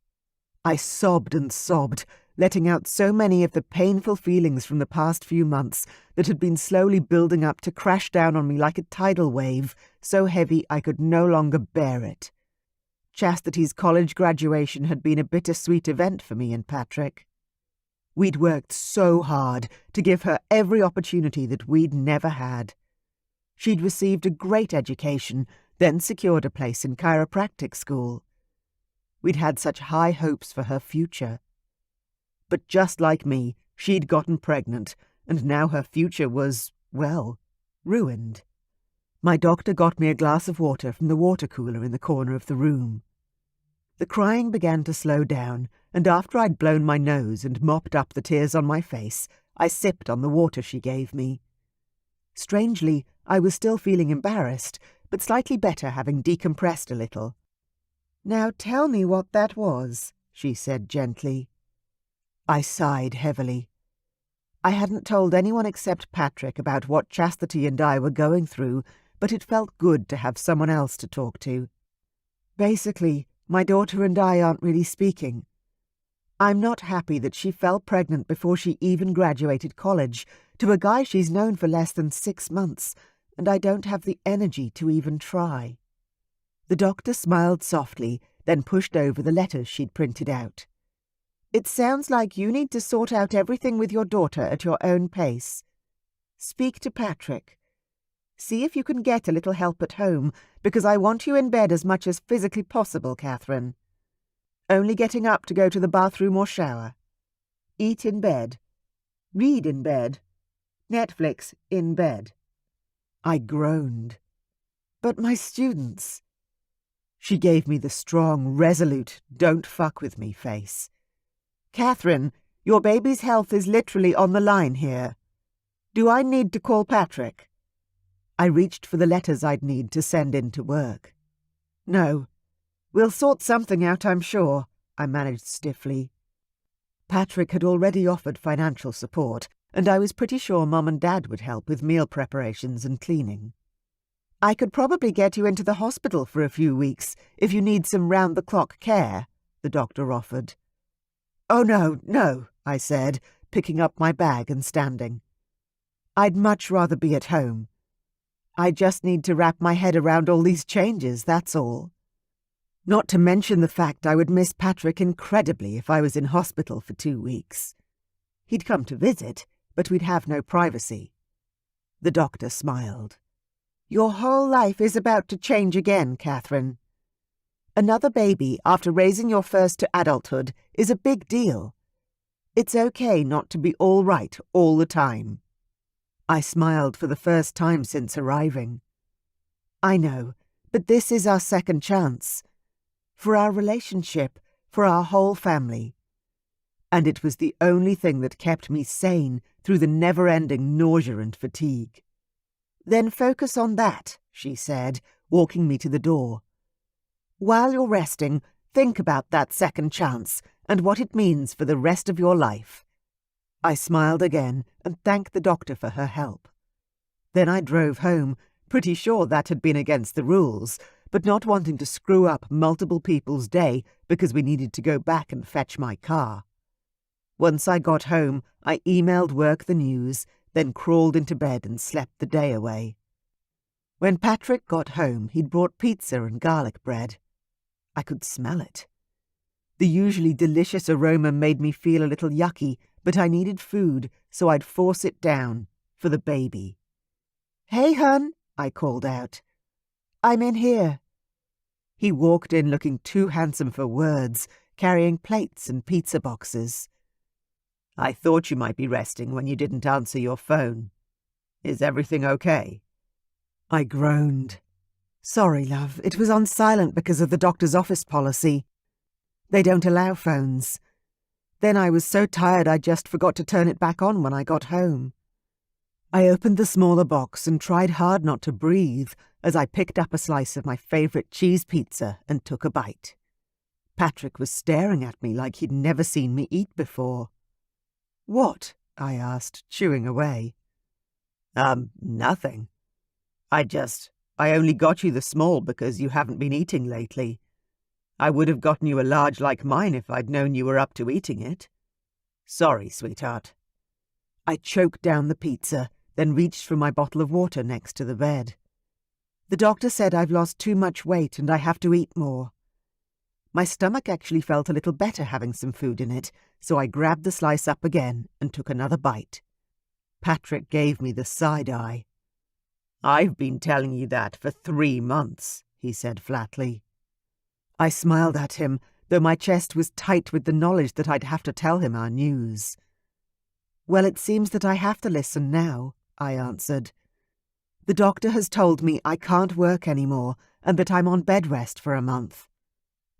I sobbed and sobbed, letting out so many of the painful feelings from the past few months that had been slowly building up to crash down on me like a tidal wave, so heavy I could no longer bear it. Chastity's college graduation had been a bittersweet event for me and Patrick. We'd worked so hard to give her every opportunity that we'd never had. She'd received a great education, then secured a place in chiropractic school. We'd had such high hopes for her future. But just like me, she'd gotten pregnant, and now her future was, well, ruined. My doctor got me a glass of water from the water cooler in the corner of the room. The crying began to slow down, and after I'd blown my nose and mopped up the tears on my face, I sipped on the water she gave me. Strangely, I was still feeling embarrassed, but slightly better having decompressed a little. "Now tell me what that was," she said gently. I sighed heavily. I hadn't told anyone except Patrick about what Chastity and I were going through, but it felt good to have someone else to talk to. Basically, my daughter and I aren't really speaking. I'm not happy that she fell pregnant before she even graduated college, to a guy she's known for less than 6 months, and I don't have the energy to even try. The doctor smiled softly, then pushed over the letters she'd printed out. "It sounds like you need to sort out everything with your daughter at your own pace. Speak to Patrick. See if you can get a little help at home, because I want you in bed as much as physically possible, Katherine. Only getting up to go to the bathroom or shower. Eat in bed. Read in bed. Netflix in bed." I groaned. "But my students..." She gave me the strong, resolute, don't fuck with me face. "Katherine, your baby's health is literally on the line here. Do I need to call Patrick?" I reached for the letters I'd need to send in to work. "No. We'll sort something out, I'm sure," I managed stiffly. Patrick had already offered financial support, and I was pretty sure Mum and Dad would help with meal preparations and cleaning. "I could probably get you into the hospital for a few weeks if you need some round-the-clock care," the doctor offered. "Oh, no," I said, picking up my bag and standing. "I'd much rather be at home. I just need to wrap my head around all these changes, that's all. Not to mention the fact I would miss Patrick incredibly if I was in hospital for 2 weeks. He'd come to visit, but we'd have no privacy." The doctor smiled. "Your whole life is about to change again, Katherine. Another baby after raising your first to adulthood is a big deal. It's okay not to be all right all the time." I smiled for the first time since arriving. "I know, but this is our second chance. For our relationship, for our whole family." And it was the only thing that kept me sane through the never-ending nausea and fatigue. "Then focus on that," she said, walking me to the door. "While you're resting, think about that second chance and what it means for the rest of your life." I smiled again and thanked the doctor for her help. Then I drove home, pretty sure that had been against the rules, but not wanting to screw up multiple people's day because we needed to go back and fetch my car. Once I got home, I emailed work the news, then crawled into bed and slept the day away. When Patrick got home, he'd brought pizza and garlic bread. I could smell it. The usually delicious aroma made me feel a little yucky, but I needed food, so I'd force it down, for the baby. "Hey, hun," I called out. "I'm in here." He walked in looking too handsome for words, carrying plates and pizza boxes. "I thought you might be resting when you didn't answer your phone." Is everything okay?" I groaned. "Sorry, love. It was on silent because of the doctor's office policy. They don't allow phones. Then I was so tired I just forgot to turn it back on when I got home." I opened the smaller box and tried hard not to breathe as I picked up a slice of my favourite cheese pizza and took a bite. Patrick was staring at me like he'd never seen me eat before. "What?" I asked, chewing away. Nothing. I only got you the small because you haven't been eating lately. I would have gotten you a large like mine if I'd known you were up to eating it. Sorry, sweetheart." I choked down the pizza, then reached for my bottle of water next to the bed. "The doctor said I've lost too much weight and I have to eat more." My stomach actually felt a little better having some food in it, so I grabbed the slice up again and took another bite. Patrick gave me the side eye. "I've been telling you that for 3 months," he said flatly. I smiled at him, though my chest was tight with the knowledge that I'd have to tell him our news. "Well, it seems that I have to listen now," I answered. "The doctor has told me I can't work anymore and that I'm on bed rest for a month."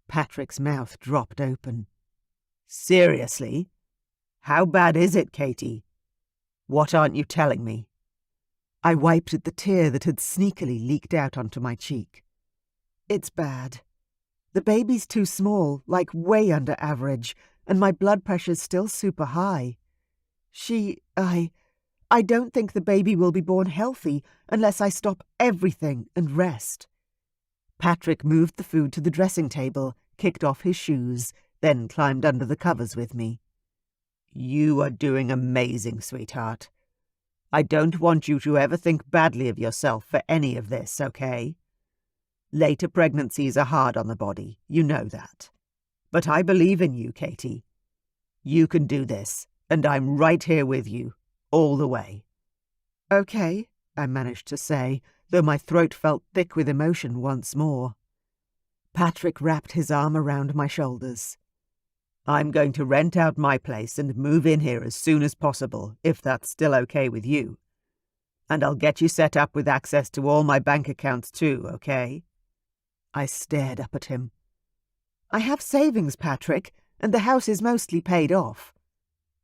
Patrick's mouth dropped open. "Seriously? How bad is it, Katie? What aren't you telling me?" I wiped at the tear that had sneakily leaked out onto my cheek. "It's bad. The baby's too small, like way under average, and my blood pressure's still super high. I don't think the baby will be born healthy unless I stop everything and rest." Patrick moved the food to the dressing table, kicked off his shoes, then climbed under the covers with me. "You are doing amazing, sweetheart. I don't want you to ever think badly of yourself for any of this, okay? Later pregnancies are hard on the body, you know that. But I believe in you, Katie. You can do this, and I'm right here with you, all the way." "Okay," I managed to say, though my throat felt thick with emotion once more. Patrick wrapped his arm around my shoulders. "I'm going to rent out my place and move in here as soon as possible, if that's still okay with you. And I'll get you set up with access to all my bank accounts too, okay?" I stared up at him. "I have savings, Patrick, and the house is mostly paid off."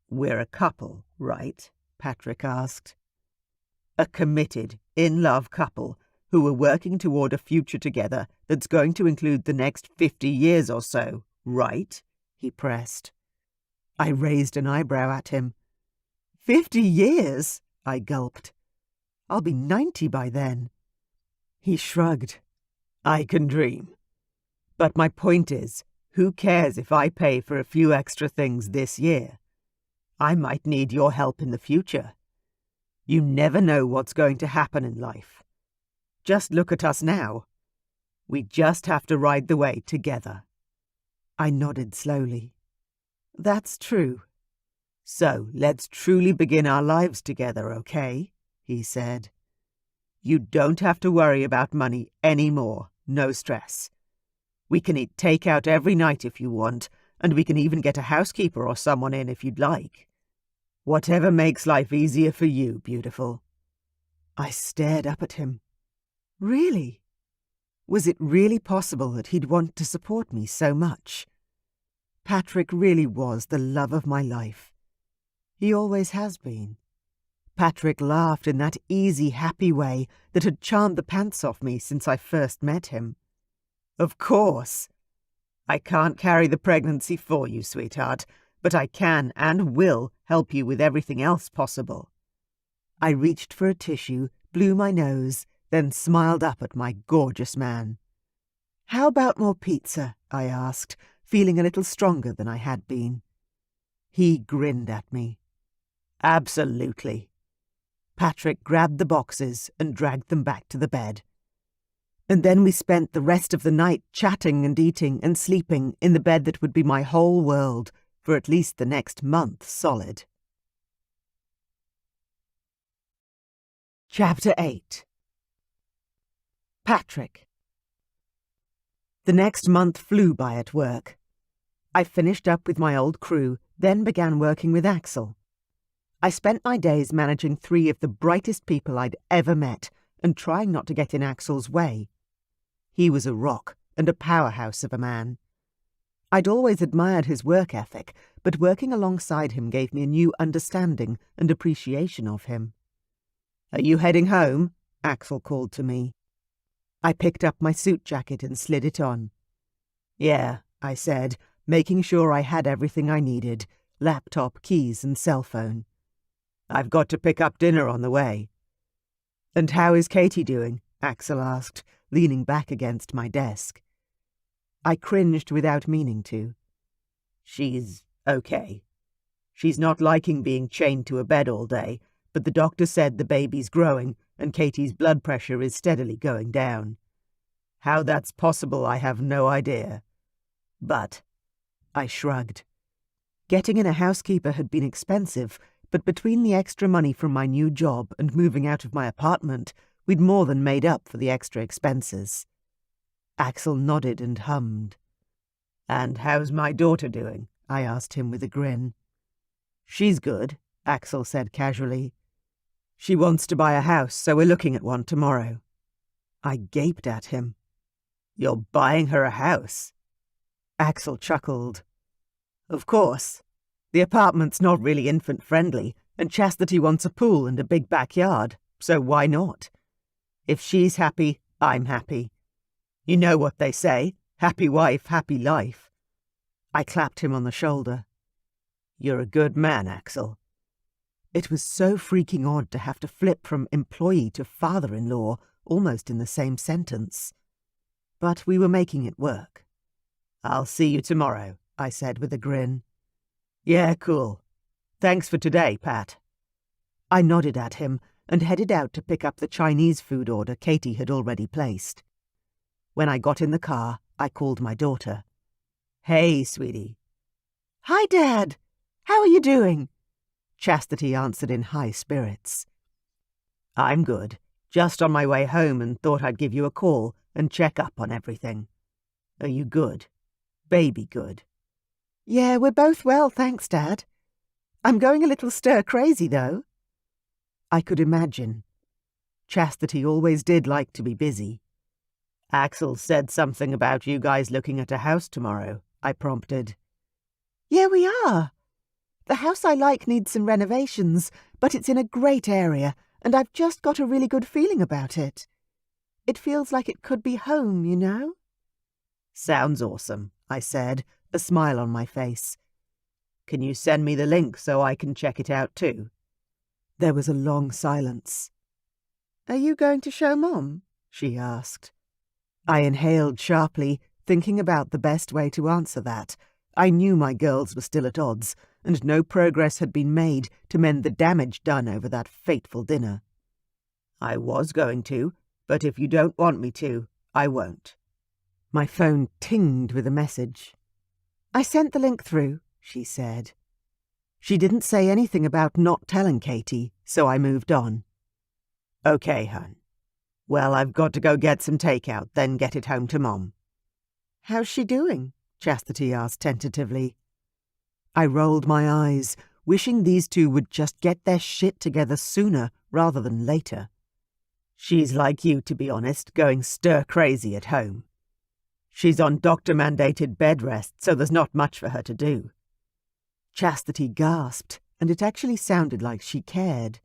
"We're a couple, right?" Patrick asked. "A committed, in-love couple who are working toward a future together that's going to include the next 50 years or so, right?" he pressed. I raised an eyebrow at him. 50 years? I gulped. "I'll be 90 by then." He shrugged. "I can dream. But my point is, who cares if I pay for a few extra things this year? I might need your help in the future. You never know what's going to happen in life. Just look at us now. We just have to ride the wave together." I nodded slowly. "That's true." "So let's truly begin our lives together, okay?" he said. "You don't have to worry about money anymore. No stress. We can eat takeout every night if you want, and we can even get a housekeeper or someone in if you'd like. Whatever makes life easier for you, beautiful." I stared up at him. Really? Was it really possible that he'd want to support me so much? Patrick really was the love of my life. He always has been. Patrick laughed in that easy, happy way that had charmed the pants off me since I first met him. "Of course. I can't carry the pregnancy for you, sweetheart, but I can and will help you with everything else possible." I reached for a tissue, blew my nose, then smiled up at my gorgeous man. "How about more pizza?" I asked, feeling a little stronger than I had been. He grinned at me. "Absolutely." Patrick grabbed the boxes and dragged them back to the bed. And then we spent the rest of the night chatting and eating and sleeping in the bed that would be my whole world for at least the next month solid. Chapter 8. Patrick. The next month flew by at work. I finished up with my old crew, then began working with Axel. I spent my days managing 3 of the brightest people I'd ever met and trying not to get in Axel's way. He was a rock and a powerhouse of a man. I'd always admired his work ethic, but working alongside him gave me a new understanding and appreciation of him. "Are you heading home?" Axel called to me. I picked up my suit jacket and slid it on. "Yeah," I said, making sure I had everything I needed, laptop, keys and cell phone. "I've got to pick up dinner on the way." "And how is Katie doing?" Axel asked, leaning back against my desk. I cringed without meaning to. "She's okay. She's not liking being chained to a bed all day, but the doctor said the baby's growing and Katie's blood pressure is steadily going down. How that's possible, I have no idea. But," I shrugged. Getting in a housekeeper had been expensive, but between the extra money from my new job and moving out of my apartment, we'd more than made up for the extra expenses. Axel nodded and hummed. "And how's my daughter doing?" I asked him with a grin. "She's good," Axel said casually. "She wants to buy a house, so we're looking at one tomorrow." I gaped at him. "You're buying her a house?" Axel chuckled. "Of course. The apartment's not really infant-friendly, and Chastity wants a pool and a big backyard, so why not? If she's happy, I'm happy. You know what they say, happy wife, happy life." I clapped him on the shoulder. "You're a good man, Axel." It was so freaking odd to have to flip from employee to father-in-law almost in the same sentence. But we were making it work. "I'll see you tomorrow," I said with a grin. "Yeah, cool. Thanks for today, Pat." I nodded at him and headed out to pick up the Chinese food order Katie had already placed. When I got in the car, I called my daughter. "Hey, sweetie." "Hi, Dad. How are you doing?" Chastity answered in high spirits. "I'm good. Just on my way home and thought I'd give you a call and check up on everything. Are you good? Baby good?" "Yeah, we're both well, thanks, Dad. I'm going a little stir-crazy, though." I could imagine. Chastity always did like to be busy. "Axel said something about you guys looking at a house tomorrow," I prompted. "Yeah, we are. The house I like needs some renovations, but it's in a great area, and I've just got a really good feeling about it. It feels like it could be home, you know?" "Sounds awesome," I said, a smile on my face. "Can you send me the link so I can check it out too?" There was a long silence. "Are you going to show Mom?" she asked. I inhaled sharply, thinking about the best way to answer that. I knew my girls were still at odds, and no progress had been made to mend the damage done over that fateful dinner. "I was going to, but if you don't want me to, I won't." My phone tinged with a message. "I sent the link through," she said. She didn't say anything about not telling Katie, so I moved on. "Okay, hun. Well, I've got to go get some takeout, then get it home to Mom." "How's she doing?" Chastity asked tentatively. I rolled my eyes, wishing these two would just get their shit together sooner rather than later. "She's like you, to be honest, going stir-crazy at home. She's on doctor-mandated bed rest, so there's not much for her to do." Chastity gasped, and it actually sounded like she cared.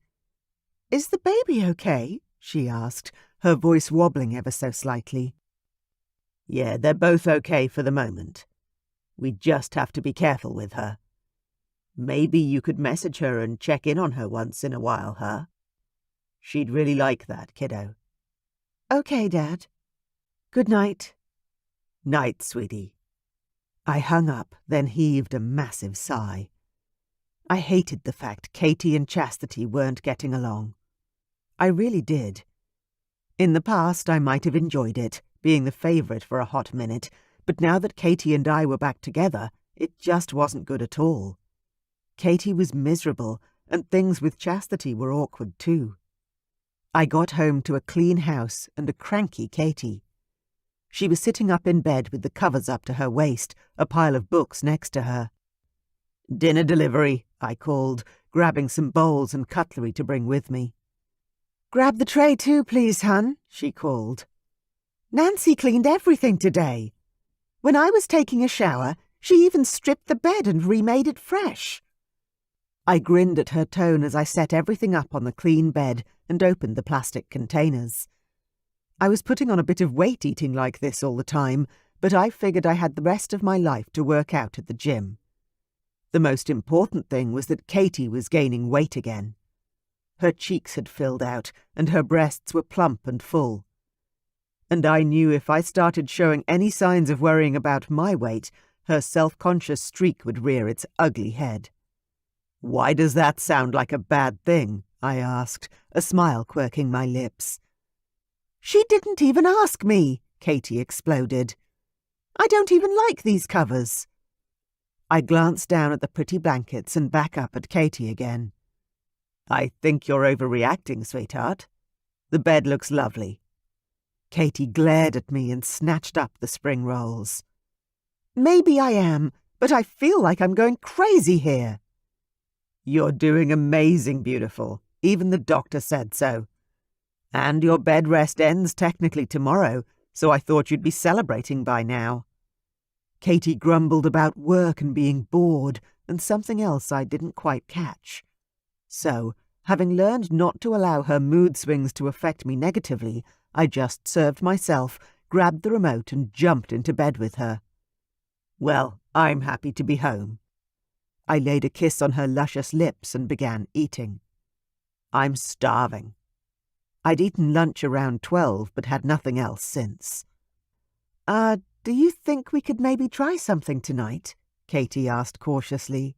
"Is the baby okay?" she asked, her voice wobbling ever so slightly. "Yeah, they're both okay for the moment. We just have to be careful with her. Maybe you could message her and check in on her once in a while, huh? She'd really like that, kiddo." "Okay, Dad. Good night." "Night, sweetie." I hung up, then heaved a massive sigh. I hated the fact Katie and Chastity weren't getting along. I really did. In the past, I might have enjoyed it, being the favourite for a hot minute, but now that Katie and I were back together, it just wasn't good at all. Katie was miserable, and things with Chastity were awkward too. I got home to a clean house and a cranky Katie. She was sitting up in bed with the covers up to her waist, a pile of books next to her. "Dinner delivery," I called, grabbing some bowls and cutlery to bring with me. "Grab the tray too, please, hun," she called. "Nancy cleaned everything today. When I was taking a shower, she even stripped the bed and remade it fresh." I grinned at her tone as I set everything up on the clean bed and opened the plastic containers. I was putting on a bit of weight eating like this all the time, but I figured I had the rest of my life to work out at the gym. The most important thing was that Katie was gaining weight again. Her cheeks had filled out, and her breasts were plump and full. And I knew if I started showing any signs of worrying about my weight, her self-conscious streak would rear its ugly head. "Why does that sound like a bad thing?" I asked, a smile quirking my lips. "She didn't even ask me," Katie exploded. "I don't even like these covers." I glanced down at the pretty blankets and back up at Katie again. "I think you're overreacting, sweetheart. The bed looks lovely." Katie glared at me and snatched up the spring rolls. "Maybe I am, but I feel like I'm going crazy here." "You're doing amazing, beautiful. Even the doctor said so. And your bed rest ends technically tomorrow, so I thought you'd be celebrating by now." Katie grumbled about work and being bored and something else I didn't quite catch. So, having learned not to allow her mood swings to affect me negatively, I just served myself, grabbed the remote and jumped into bed with her. "Well, I'm happy to be home." I laid a kiss on her luscious lips and began eating. "I'm starving." I'd eaten lunch around 12, but had nothing else since. Do you think we could maybe try something tonight?" Katie asked cautiously.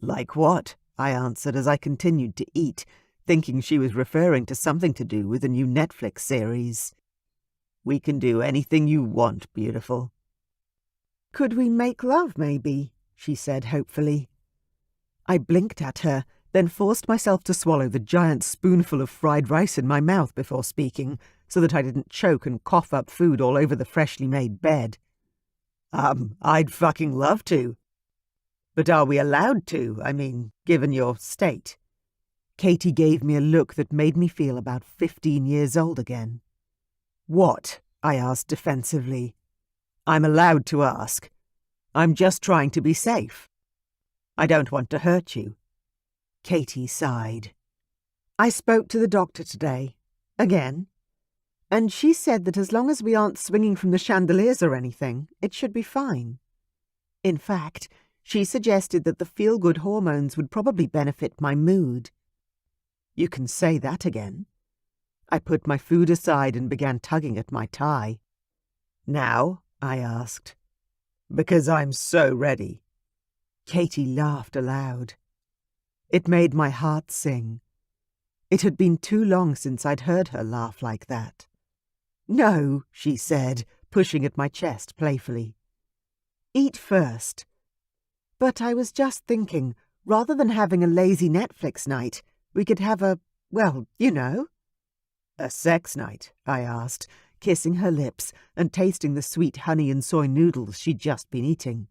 "Like what?" I answered as I continued to eat, thinking she was referring to something to do with a new Netflix series. "We can do anything you want, beautiful." "Could we make love, maybe?" she said hopefully. I blinked at her, then forced myself to swallow the giant spoonful of fried rice in my mouth before speaking, so that I didn't choke and cough up food all over the freshly made bed. I'd fucking love to. But are we allowed to? I mean, given your state?" Katie gave me a look that made me feel about 15 years old again. "What?" I asked defensively. "I'm allowed to ask. I'm just trying to be safe. I don't want to hurt you." Katie sighed. "I spoke to the doctor today. Again. And she said that as long as we aren't swinging from the chandeliers or anything, it should be fine. In fact, she suggested that the feel-good hormones would probably benefit my mood." "You can say that again." I put my food aside and began tugging at my tie. "Now?" I asked. "Because I'm so ready." Katie laughed aloud. It made my heart sing. It had been too long since I'd heard her laugh like that. "No," she said, pushing at my chest playfully. "Eat first." "But I was just thinking, rather than having a lazy Netflix night, we could have a, well, you know." "A sex night?" I asked, kissing her lips and tasting the sweet honey and soy noodles she'd just been eating.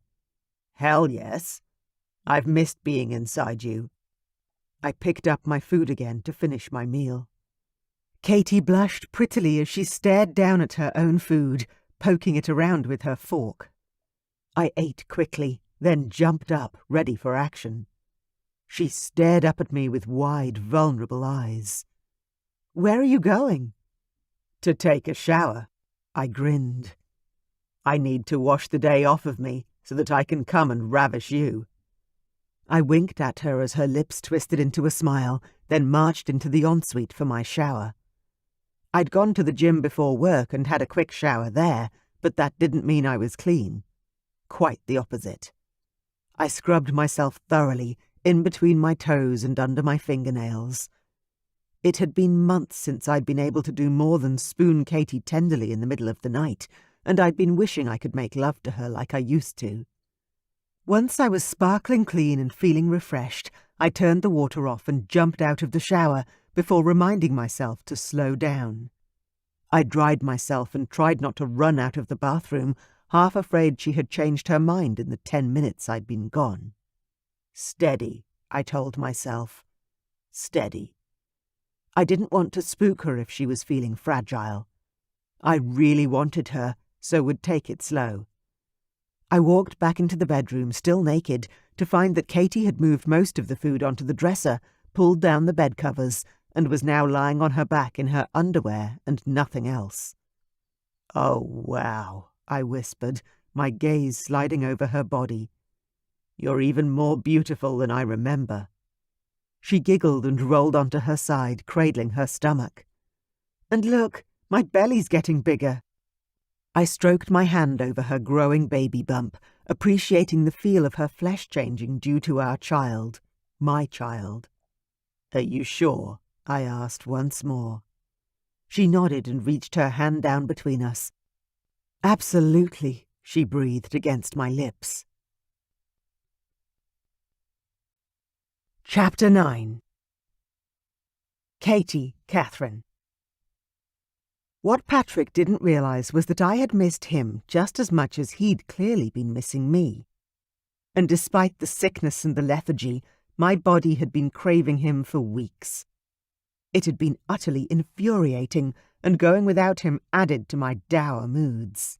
"Hell yes. I've missed being inside you." I picked up my food again to finish my meal. Katie blushed prettily as she stared down at her own food, poking it around with her fork. I ate quickly, then jumped up, ready for action. She stared up at me with wide, vulnerable eyes. "Where are you going?" "To take a shower." I grinned. "I need to wash the day off of me so that I can come and ravish you." I winked at her as her lips twisted into a smile, then marched into the ensuite for my shower. I'd gone to the gym before work and had a quick shower there, but that didn't mean I was clean. Quite the opposite. I scrubbed myself thoroughly, in between my toes and under my fingernails. It had been months since I'd been able to do more than spoon Katie tenderly in the middle of the night, and I'd been wishing I could make love to her like I used to. Once I was sparkling clean and feeling refreshed, I turned the water off and jumped out of the shower before reminding myself to slow down. I dried myself and tried not to run out of the bathroom, half afraid she had changed her mind in the 10 minutes I'd been gone. "Steady," I told myself. Steady. I didn't want to spook her if she was feeling fragile. I really wanted her, so would take it slow. I walked back into the bedroom, still naked, to find that Katie had moved most of the food onto the dresser, pulled down the bed covers, and was now lying on her back in her underwear and nothing else. "Oh, wow," I whispered, my gaze sliding over her body. "You're even more beautiful than I remember." She giggled and rolled onto her side, cradling her stomach. "And look, my belly's getting bigger." I stroked my hand over her growing baby bump, appreciating the feel of her flesh changing due to our child, my child. "Are you sure?" I asked once more. She nodded and reached her hand down between us. "Absolutely," she breathed against my lips. Chapter 9. Katherine. What Patrick didn't realize was that I had missed him just as much as he'd clearly been missing me. And despite the sickness and the lethargy, my body had been craving him for weeks. It had been utterly infuriating, and going without him added to my dour moods.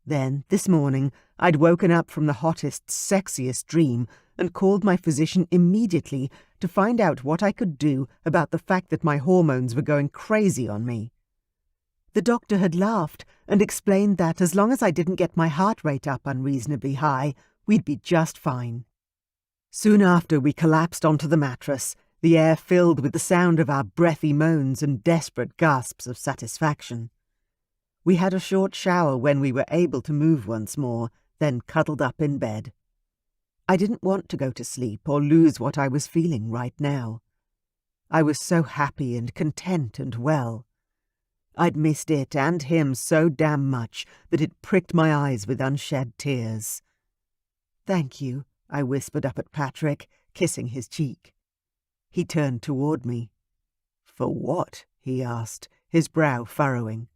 Then, this morning, I'd woken up from the hottest, sexiest dream and called my physician immediately to find out what I could do about the fact that my hormones were going crazy on me. The doctor had laughed and explained that as long as I didn't get my heart rate up unreasonably high, we'd be just fine. Soon after, we collapsed onto the mattress, the air filled with the sound of our breathy moans and desperate gasps of satisfaction. We had a short shower when we were able to move once more, then cuddled up in bed. I didn't want to go to sleep or lose what I was feeling right now. I was so happy and content and well. I'd missed it and him so damn much that it pricked my eyes with unshed tears. "Thank you," I whispered up at Patrick, kissing his cheek. He turned toward me. "For what?" he asked, his brow furrowing.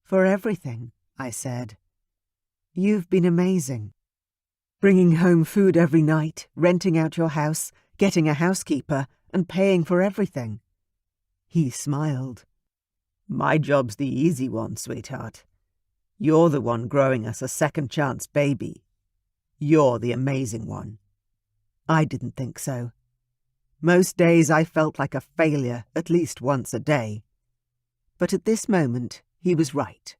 "For everything," I said. "You've been amazing. Bringing home food every night, renting out your house, getting a housekeeper, and paying for everything." He smiled. "My job's the easy one, sweetheart. You're the one growing us a second-chance baby. You're the amazing one." I didn't think so. Most days I felt like a failure at least once a day. But at this moment, he was right.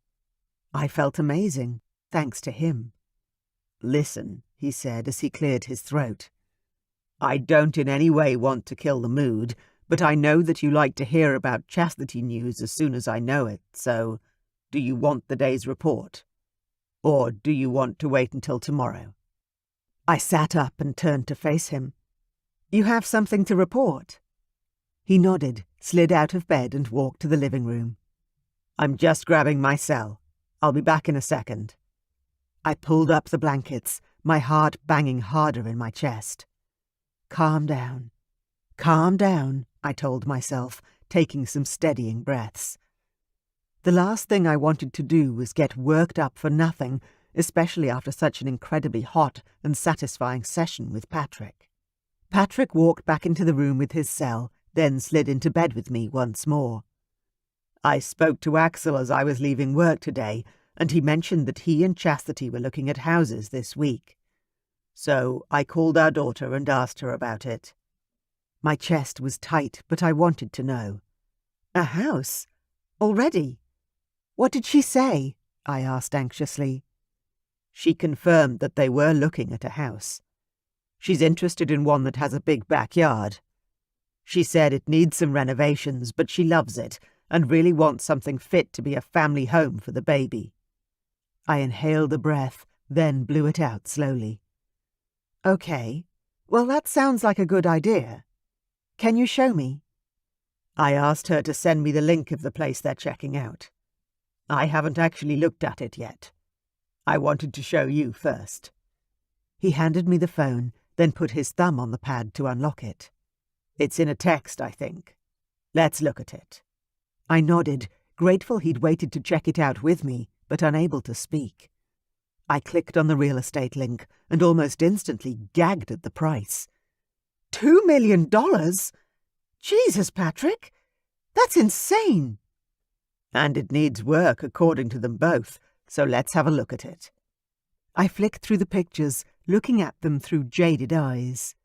I felt amazing, thanks to him. "Listen," he said as he cleared his throat. "I don't in any way want to kill the mood, but I know that you like to hear about chastity news as soon as I know it, so do you want the day's report? Or do you want to wait until tomorrow?" I sat up and turned to face him. "You have something to report?" He nodded, slid out of bed and walked to the living room. "I'm just grabbing my cell. I'll be back in a second." I pulled up the blankets, my heart banging harder in my chest. Calm down, I told myself, taking some steadying breaths. The last thing I wanted to do was get worked up for nothing, especially after such an incredibly hot and satisfying session with Patrick. Patrick walked back into the room with his cell, then slid into bed with me once more. "I spoke to Axel as I was leaving work today, and he mentioned that he and Chastity were looking at houses this week. So I called our daughter and asked her about it." My chest was tight, but I wanted to know. "A house? Already? What did she say?" I asked anxiously. "She confirmed that they were looking at a house. She's interested in one that has a big backyard. She said it needs some renovations, but she loves it and really wants something fit to be a family home for the baby." I inhaled a breath, then blew it out slowly. "Okay, well that sounds like a good idea. Can you show me?" I asked her to send me the link of the place they're checking out. I haven't actually looked at it yet. I wanted to show you first. He handed me the phone, then put his thumb on the pad to unlock it. "It's in a text, I think. Let's look at it." I nodded, grateful he'd waited to check it out with me, but unable to speak. I clicked on the real estate link and almost instantly gagged at the price. $2 million? Jesus, Patrick, that's insane. And it needs work, according to them both, so let's have a look at it. I flicked through the pictures, looking at them through jaded eyes.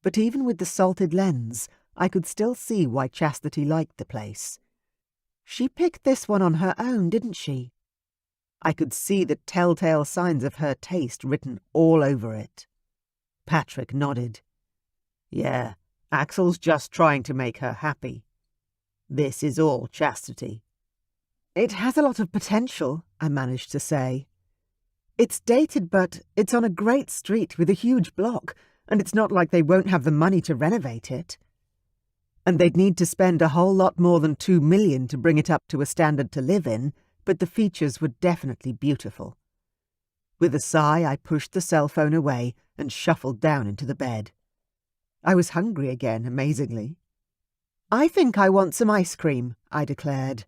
But even with the salted lens, I could still see why Chastity liked the place. She picked this one on her own, didn't she? I could see the telltale signs of her taste written all over it. Patrick nodded. Yeah, Axel's just trying to make her happy. This is all Chastity. It has a lot of potential, I managed to say. It's dated, but it's on a great street with a huge block, and it's not like they won't have the money to renovate it. And they'd need to spend a whole lot more than $2 million to bring it up to a standard to live in, but the features were definitely beautiful. With a sigh, I pushed the cell phone away and shuffled down into the bed. I was hungry again, amazingly. I think I want some ice cream, I declared.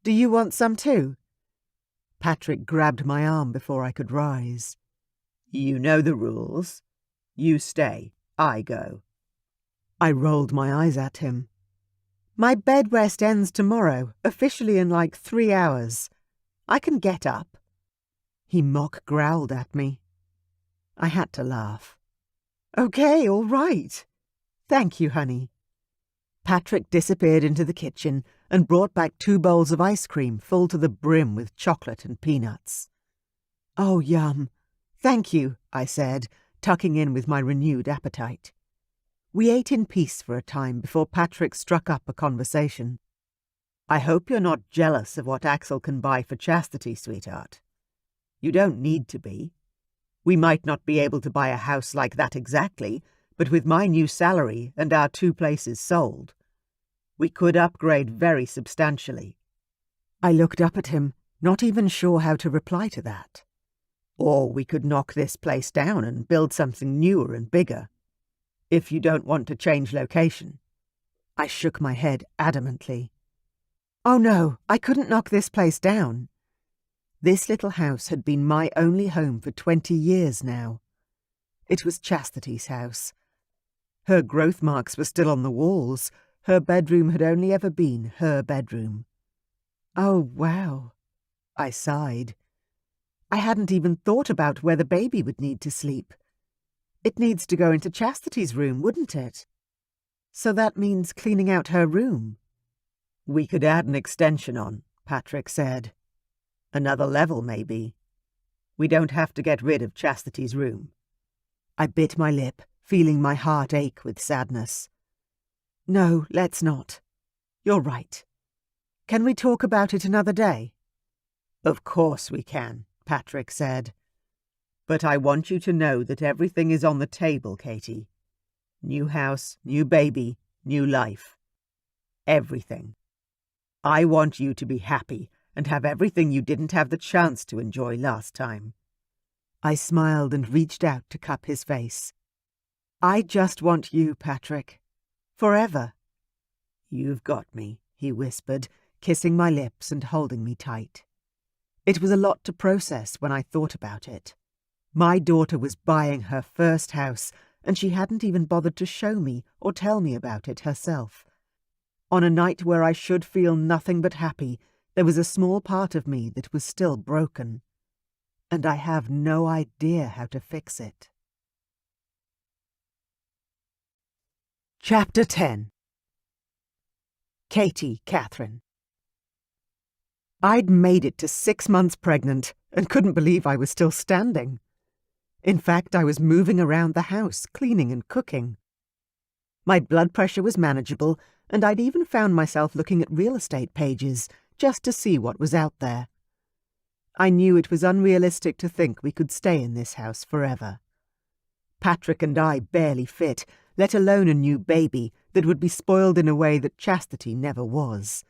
Do you want some too? Patrick grabbed my arm before I could rise. You know the rules. You stay, I go. I rolled my eyes at him. My bed rest ends tomorrow, officially in like 3 hours. I can get up. He mock growled at me. I had to laugh. Okay, all right. Thank you, honey. Patrick disappeared into the kitchen and brought back 2 bowls of ice cream full to the brim with chocolate and peanuts. Oh, yum. Thank you, I said, tucking in with my renewed appetite. We ate in peace for a time before Patrick struck up a conversation. I hope you're not jealous of what Axel can buy for Chastity, sweetheart. You don't need to be. We might not be able to buy a house like that exactly, but with my new salary and our 2 places sold, we could upgrade very substantially. I looked up at him, not even sure how to reply to that. Or we could knock this place down and build something newer and bigger. If you don't want to change location. I shook my head adamantly. Oh no, I couldn't knock this place down. This little house had been my only home for 20 years now. It was Chastity's house. Her growth marks were still on the walls. Her bedroom had only ever been her bedroom. Oh, wow. I sighed. I hadn't even thought about where the baby would need to sleep. It needs to go into Chastity's room, wouldn't it? So that means cleaning out her room. We could add an extension on, Patrick said. Another level, maybe. We don't have to get rid of Chastity's room. I bit my lip, feeling my heart ache with sadness. No, let's not. You're right. Can we talk about it another day? Of course we can, Patrick said. But I want you to know that everything is on the table, Katie. New house, new baby, new life. Everything. I want you to be happy and have everything you didn't have the chance to enjoy last time. I smiled and reached out to cup his face. I just want you, Patrick. Forever. You've got me, he whispered, kissing my lips and holding me tight. It was a lot to process when I thought about it. My daughter was buying her first house, and she hadn't even bothered to show me or tell me about it herself. On a night where I should feel nothing but happy, there was a small part of me that was still broken. And I have no idea how to fix it. Chapter 10. Katherine. I'd made it to 6 months pregnant and couldn't believe I was still standing. In fact, I was moving around the house, cleaning and cooking. My blood pressure was manageable, and I'd even found myself looking at real estate pages just to see what was out there. I knew it was unrealistic to think we could stay in this house forever. Patrick and I barely fit, let alone a new baby that would be spoiled in a way that Chastity never was.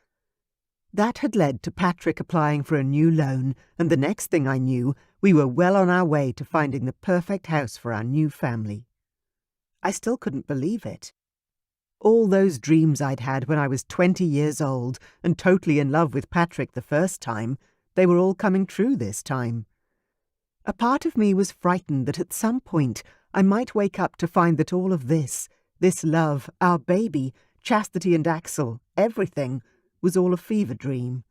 That had led to Patrick applying for a new loan, and the next thing I knew, we were well on our way to finding the perfect house for our new family. I still couldn't believe it. All those dreams I'd had when I was 20 years old and totally in love with Patrick the first time, they were all coming true this time. A part of me was frightened that at some point I might wake up to find that all of this, This love, our baby, Chastity and Axel, everything, was all a fever dream.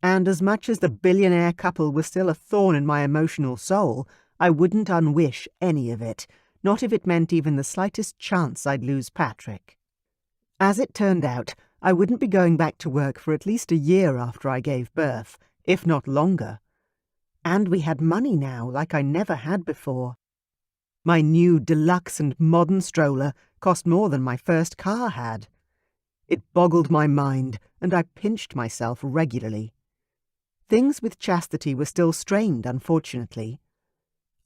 And as much as the billionaire couple was still a thorn in my emotional soul, I wouldn't unwish any of it, not if it meant even the slightest chance I'd lose Patrick. As it turned out, I wouldn't be going back to work for at least a year after I gave birth, if not longer. And we had money now like I never had before. My new deluxe and modern stroller cost more than my first car had. It boggled my mind, and I pinched myself regularly. Things with Chastity were still strained, unfortunately.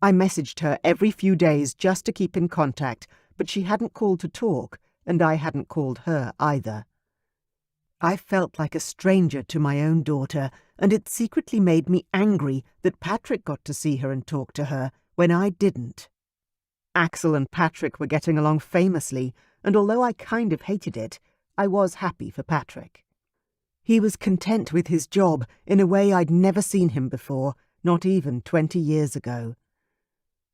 I messaged her every few days just to keep in contact, but she hadn't called to talk, and I hadn't called her either. I felt like a stranger to my own daughter, and it secretly made me angry that Patrick got to see her and talk to her when I didn't. Axel and Patrick were getting along famously, and although I kind of hated it, I was happy for Patrick. He was content with his job in a way I'd never seen him before, not even 20 years ago.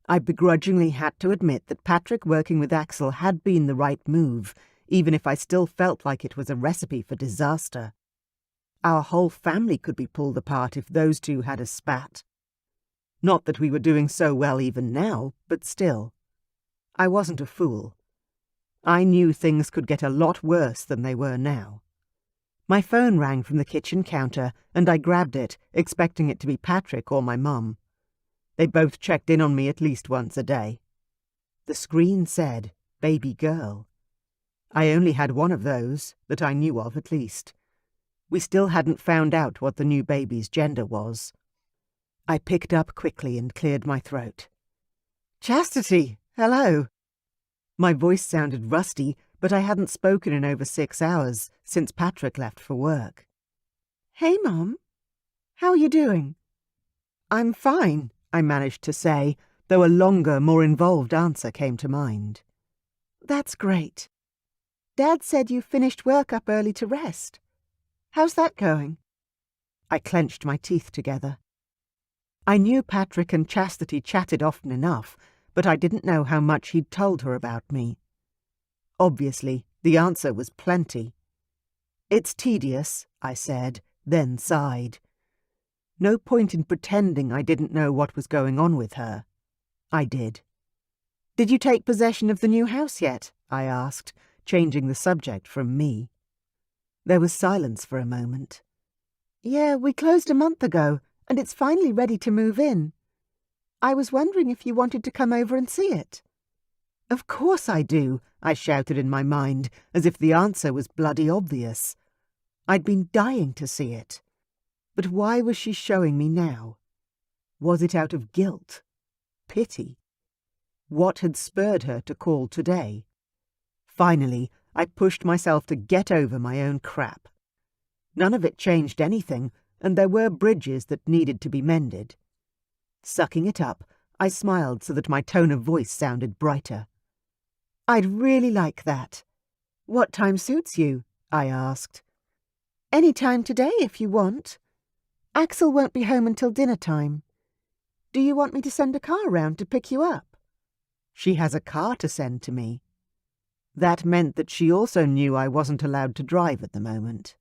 I begrudgingly had to admit that Patrick working with Axel had been the right move, even if I still felt like it was a recipe for disaster. Our whole family could be pulled apart if those two had a spat. Not that we were doing so well even now, but still. I wasn't a fool. I knew things could get a lot worse than they were now. My phone rang from the kitchen counter, and I grabbed it, expecting it to be Patrick or my mum. They both checked in on me at least once a day. The screen said, "Baby girl." I only had one of those, that I knew of at least. We still hadn't found out what the new baby's gender was. I picked up quickly and cleared my throat. "Chastity, hello." My voice sounded rusty, but I hadn't spoken in over 6 hours, since Patrick left for work. "Hey, Mum. How are you doing?" "I'm fine," I managed to say, though a longer, more involved answer came to mind. "That's great. Dad said you finished work up early to rest. How's that going?" I clenched my teeth together. I knew Patrick and Chastity chatted often enough, but I didn't know how much he'd told her about me. Obviously, the answer was plenty. "It's tedious," I said, then sighed. No point in pretending I didn't know what was going on with her. I did. "Did you take possession of the new house yet?" I asked, changing the subject from me. There was silence for a moment. "Yeah, we closed a month ago, and it's finally ready to move in. I was wondering if you wanted to come over and see it." "Of course I do," I shouted in my mind, as if the answer was bloody obvious. I'd been dying to see it. But why was she showing me now? Was it out of guilt? Pity? What had spurred her to call today? Finally, I pushed myself to get over my own crap. None of it changed anything, and there were bridges that needed to be mended. Sucking it up, I smiled so that my tone of voice sounded brighter. "I'd really like that. What time suits you?" I asked. "Any time today if you want. Axel won't be home until dinner time. Do you want me to send a car round to pick you up?" She has a car to send to me. That meant that she also knew I wasn't allowed to drive at the moment.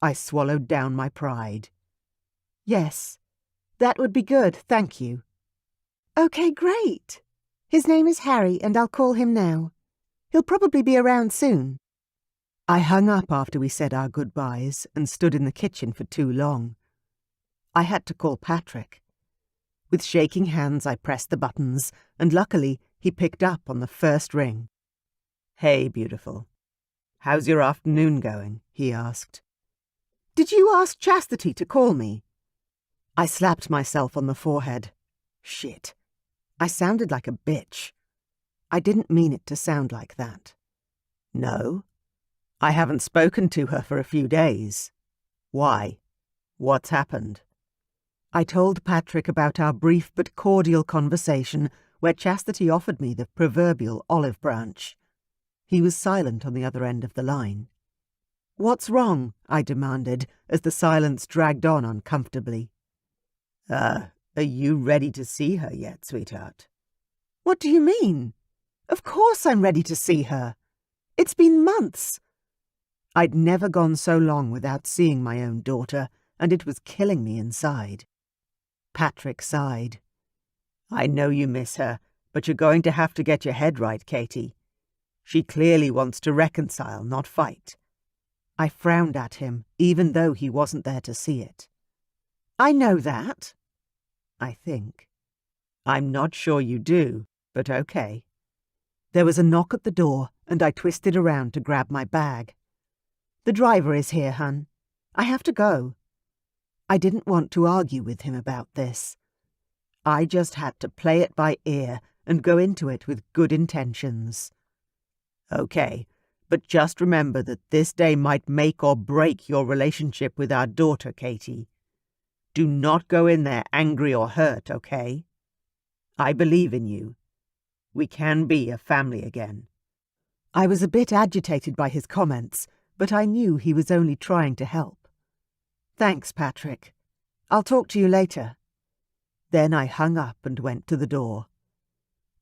I swallowed down my pride. "Yes, that would be good, thank you." "Okay, great. His name is Harry, and I'll call him now. He'll probably be around soon." I hung up after we said our goodbyes and stood in the kitchen for too long. I had to call Patrick. With shaking hands I pressed the buttons, and luckily he picked up on the first ring. "Hey, beautiful. How's your afternoon going?" he asked. "Did you ask Chastity to call me?" I slapped myself on the forehead. Shit. I sounded like a bitch. I didn't mean it to sound like that. "No. I haven't spoken to her for a few days. Why? What's happened?" I told Patrick about our brief but cordial conversation where Chastity offered me the proverbial olive branch. He was silent on the other end of the line. "What's wrong?" I demanded, as the silence dragged on uncomfortably. Are you ready to see her yet, sweetheart?" "What do you mean? Of course I'm ready to see her. It's been months. I'd never gone so long without seeing my own daughter, and it was killing me inside. Patrick sighed. I know you miss her, but you're going to have to get your head right, Katie. She clearly wants to reconcile, not fight. I frowned at him, even though he wasn't there to see it. I know that. I think. I'm not sure you do, but okay. There was a knock at the door, and I twisted around to grab my bag. The driver is here, hun. I have to go. I didn't want to argue with him about this. I just had to play it by ear and go into it with good intentions. Okay, but just remember that this day might make or break your relationship with our daughter, Katie. Do not go in there angry or hurt, okay? I believe in you. We can be a family again. I was a bit agitated by his comments, but I knew he was only trying to help. Thanks, Patrick. I'll talk to you later. Then I hung up and went to the door.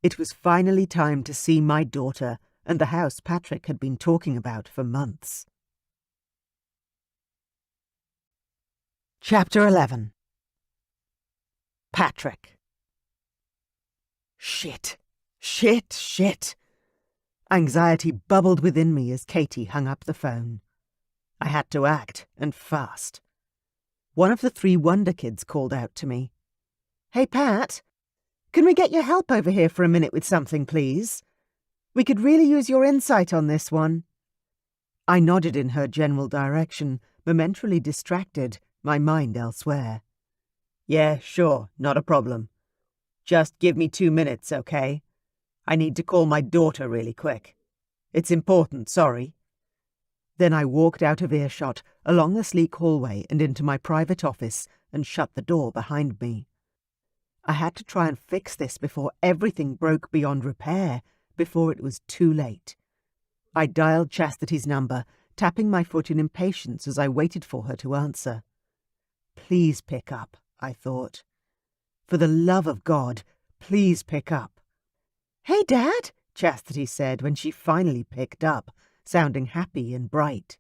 It was finally time to see my daughter and the house Patrick had been talking about for months. Chapter 11. Patrick. Shit. Anxiety bubbled within me as Katie hung up the phone. I had to act, and fast. One of the 3 Wonder Kids called out to me. Hey, Pat, can we get your help over here for a minute with something, please? We could really use your insight on this one. I nodded in her general direction, momentarily distracted, my mind elsewhere. Yeah, sure, not a problem. Just give me 2 minutes, okay? I need to call my daughter really quick. It's important, sorry. Then I walked out of earshot, along the sleek hallway and into my private office, and shut the door behind me. I had to try and fix this before everything broke beyond repair, before it was too late. I dialed Chastity's number, tapping my foot in impatience as I waited for her to answer. Please pick up, I thought. For the love of God, please pick up. Hey, Dad, Chastity said when she finally picked up, sounding happy and bright.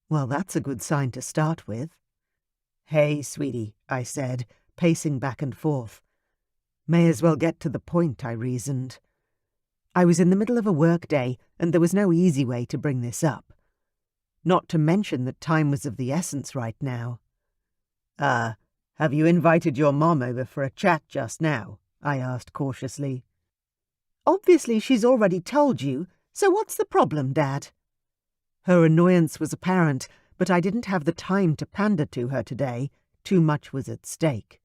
Well, that's a good sign to start with. Hey, sweetie, I said, pacing back and forth. May as well get to the point, I reasoned. I was in the middle of a work-day, and there was no easy way to bring this up. Not to mention that time was of the essence right now. Have you invited your mom over for a chat just now? I asked cautiously. Obviously she's already told you, so what's the problem, Dad? Her annoyance was apparent, but I didn't have the time to pander to her today. Too much was at stake.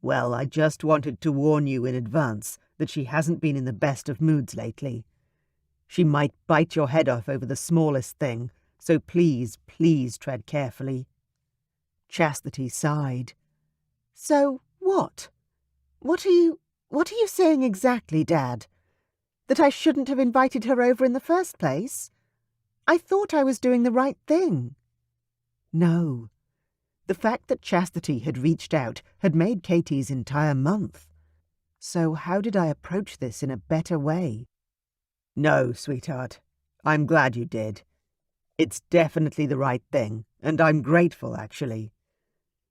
Well, I just wanted to warn you in advance that she hasn't been in the best of moods lately. She might bite your head off over the smallest thing, so please, please tread carefully. Chastity sighed. So what? What are you saying exactly, Dad? That I shouldn't have invited her over in the first place? I thought I was doing the right thing. No. The fact that Chastity had reached out had made Katie's entire month. So how did I approach this in a better way? No, sweetheart. I'm glad you did. It's definitely the right thing, and I'm grateful, actually.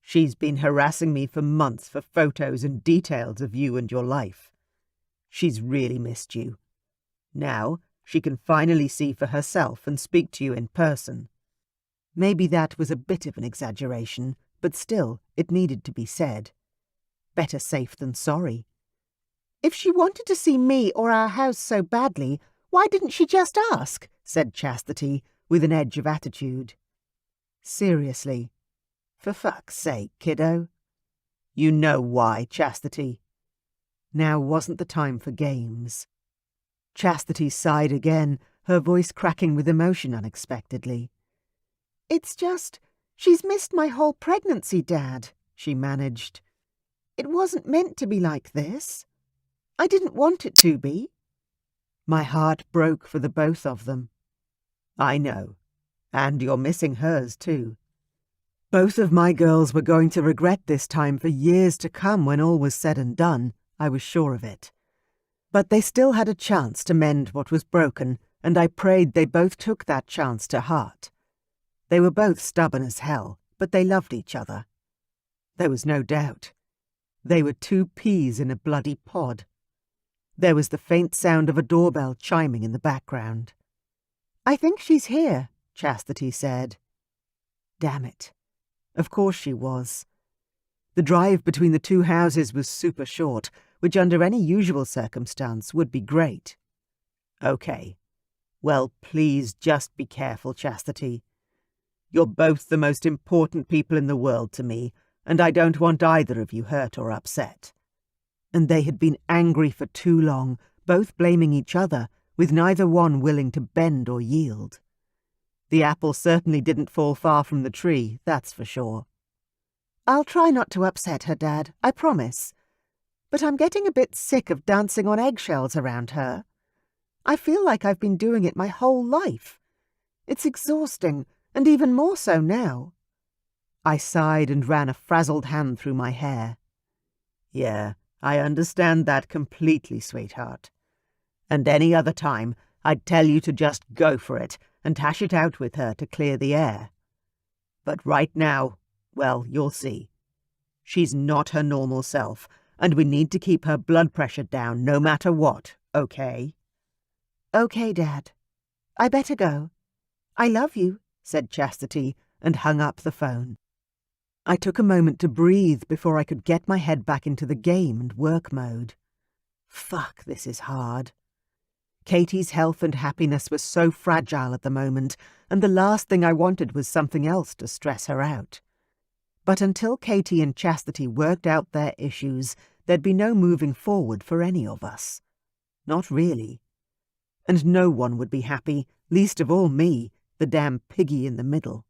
She's been harassing me for months for photos and details of you and your life. She's really missed you. Now, she can finally see for herself and speak to you in person. Maybe that was a bit of an exaggeration, but still, it needed to be said. Better safe than sorry. If she wanted to see me or our house so badly, why didn't she just ask? Said Chastity, with an edge of attitude. Seriously. For fuck's sake, kiddo. You know why, Chastity. Now wasn't the time for games. Chastity sighed again, her voice cracking with emotion unexpectedly. It's just, she's missed my whole pregnancy, Dad, she managed. It wasn't meant to be like this. I didn't want it to be. My heart broke for the both of them. I know. And you're missing hers, too. Both of my girls were going to regret this time for years to come when all was said and done. I was sure of it. But they still had a chance to mend what was broken, and I prayed they both took that chance to heart. They were both stubborn as hell, but they loved each other. There was no doubt. They were two peas in a bloody pod. There was the faint sound of a doorbell chiming in the background. "I think she's here," Chastity said. Damn it. Of course she was. The drive between the two houses was super short, which under any usual circumstance would be great. Okay. Well, please just be careful, Chastity. You're both the most important people in the world to me, and I don't want either of you hurt or upset. And they had been angry for too long, both blaming each other, with neither one willing to bend or yield. The apple certainly didn't fall far from the tree, that's for sure. "I'll try not to upset her, Dad, I promise. But I'm getting a bit sick of dancing on eggshells around her. I feel like I've been doing it my whole life. It's exhausting, and even more so now." I sighed and ran a frazzled hand through my hair. Yeah, I understand that completely, sweetheart. And any other time, I'd tell you to just go for it and hash it out with her to clear the air. But right now, well, you'll see. She's not her normal self, and we need to keep her blood pressure down no matter what, okay? "Okay, Dad. I better go. I love you," said Chastity, and hung up the phone. I took a moment to breathe before I could get my head back into the game and work mode. Fuck, this is hard. Katie's health and happiness were so fragile at the moment, and the last thing I wanted was something else to stress her out. But until Katie and Chastity worked out their issues, there'd be no moving forward for any of us. Not really. And no one would be happy, least of all me, the damn piggy in the middle.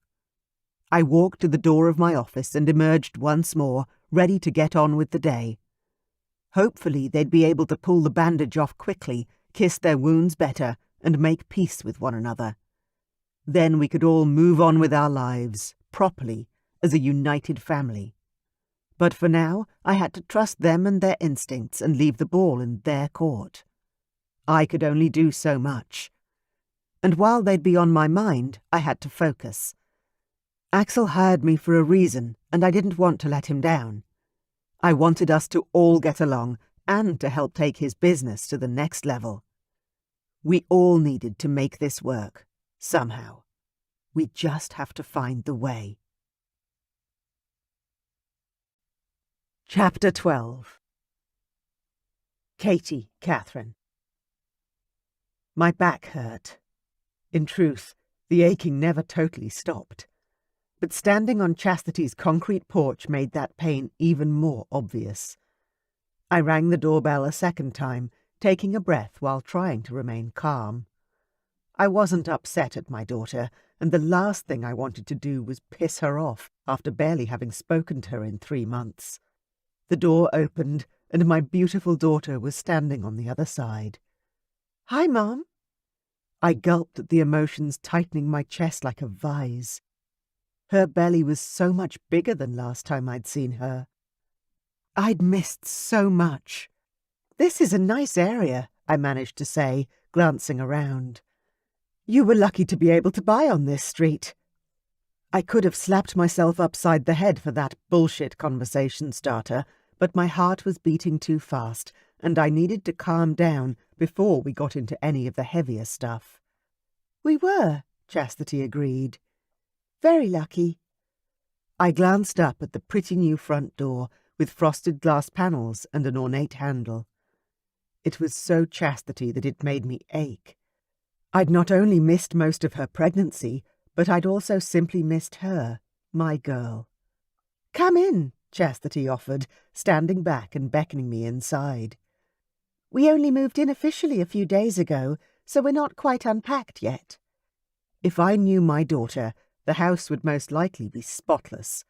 I walked to the door of my office and emerged once more, ready to get on with the day. Hopefully they'd be able to pull the bandage off quickly, kiss their wounds better, and make peace with one another. Then we could all move on with our lives, properly, as a united family. But for now, I had to trust them and their instincts and leave the ball in their court. I could only do so much. And while they'd be on my mind, I had to focus. Axel hired me for a reason, and I didn't want to let him down. I wanted us to all get along, and to help take his business to the next level. We all needed to make this work, somehow. We just have to find the way. Chapter 12. Katherine. My back hurt. In truth, the aching never totally stopped. But standing on Chastity's concrete porch made that pain even more obvious. I rang the doorbell a second time, taking a breath while trying to remain calm. I wasn't upset at my daughter, and the last thing I wanted to do was piss her off after barely having spoken to her in 3 months. The door opened, and my beautiful daughter was standing on the other side. "Hi, Mom." I gulped at the emotions tightening my chest like a vise. Her belly was so much bigger than last time I'd seen her. I'd missed so much. "This is a nice area," I managed to say, glancing around. "You were lucky to be able to buy on this street." I could have slapped myself upside the head for that bullshit conversation starter, but my heart was beating too fast, and I needed to calm down before we got into any of the heavier stuff. "We were," Chastity agreed. "Very lucky." I glanced up at the pretty new front door, with frosted glass panels and an ornate handle. It was so Chastity that it made me ache. I'd not only missed most of her pregnancy, but I'd also simply missed her, my girl. "Come in," Chastity offered, standing back and beckoning me inside. "We only moved in officially a few days ago, so we're not quite unpacked yet." If I knew my daughter, the house would most likely be spotless.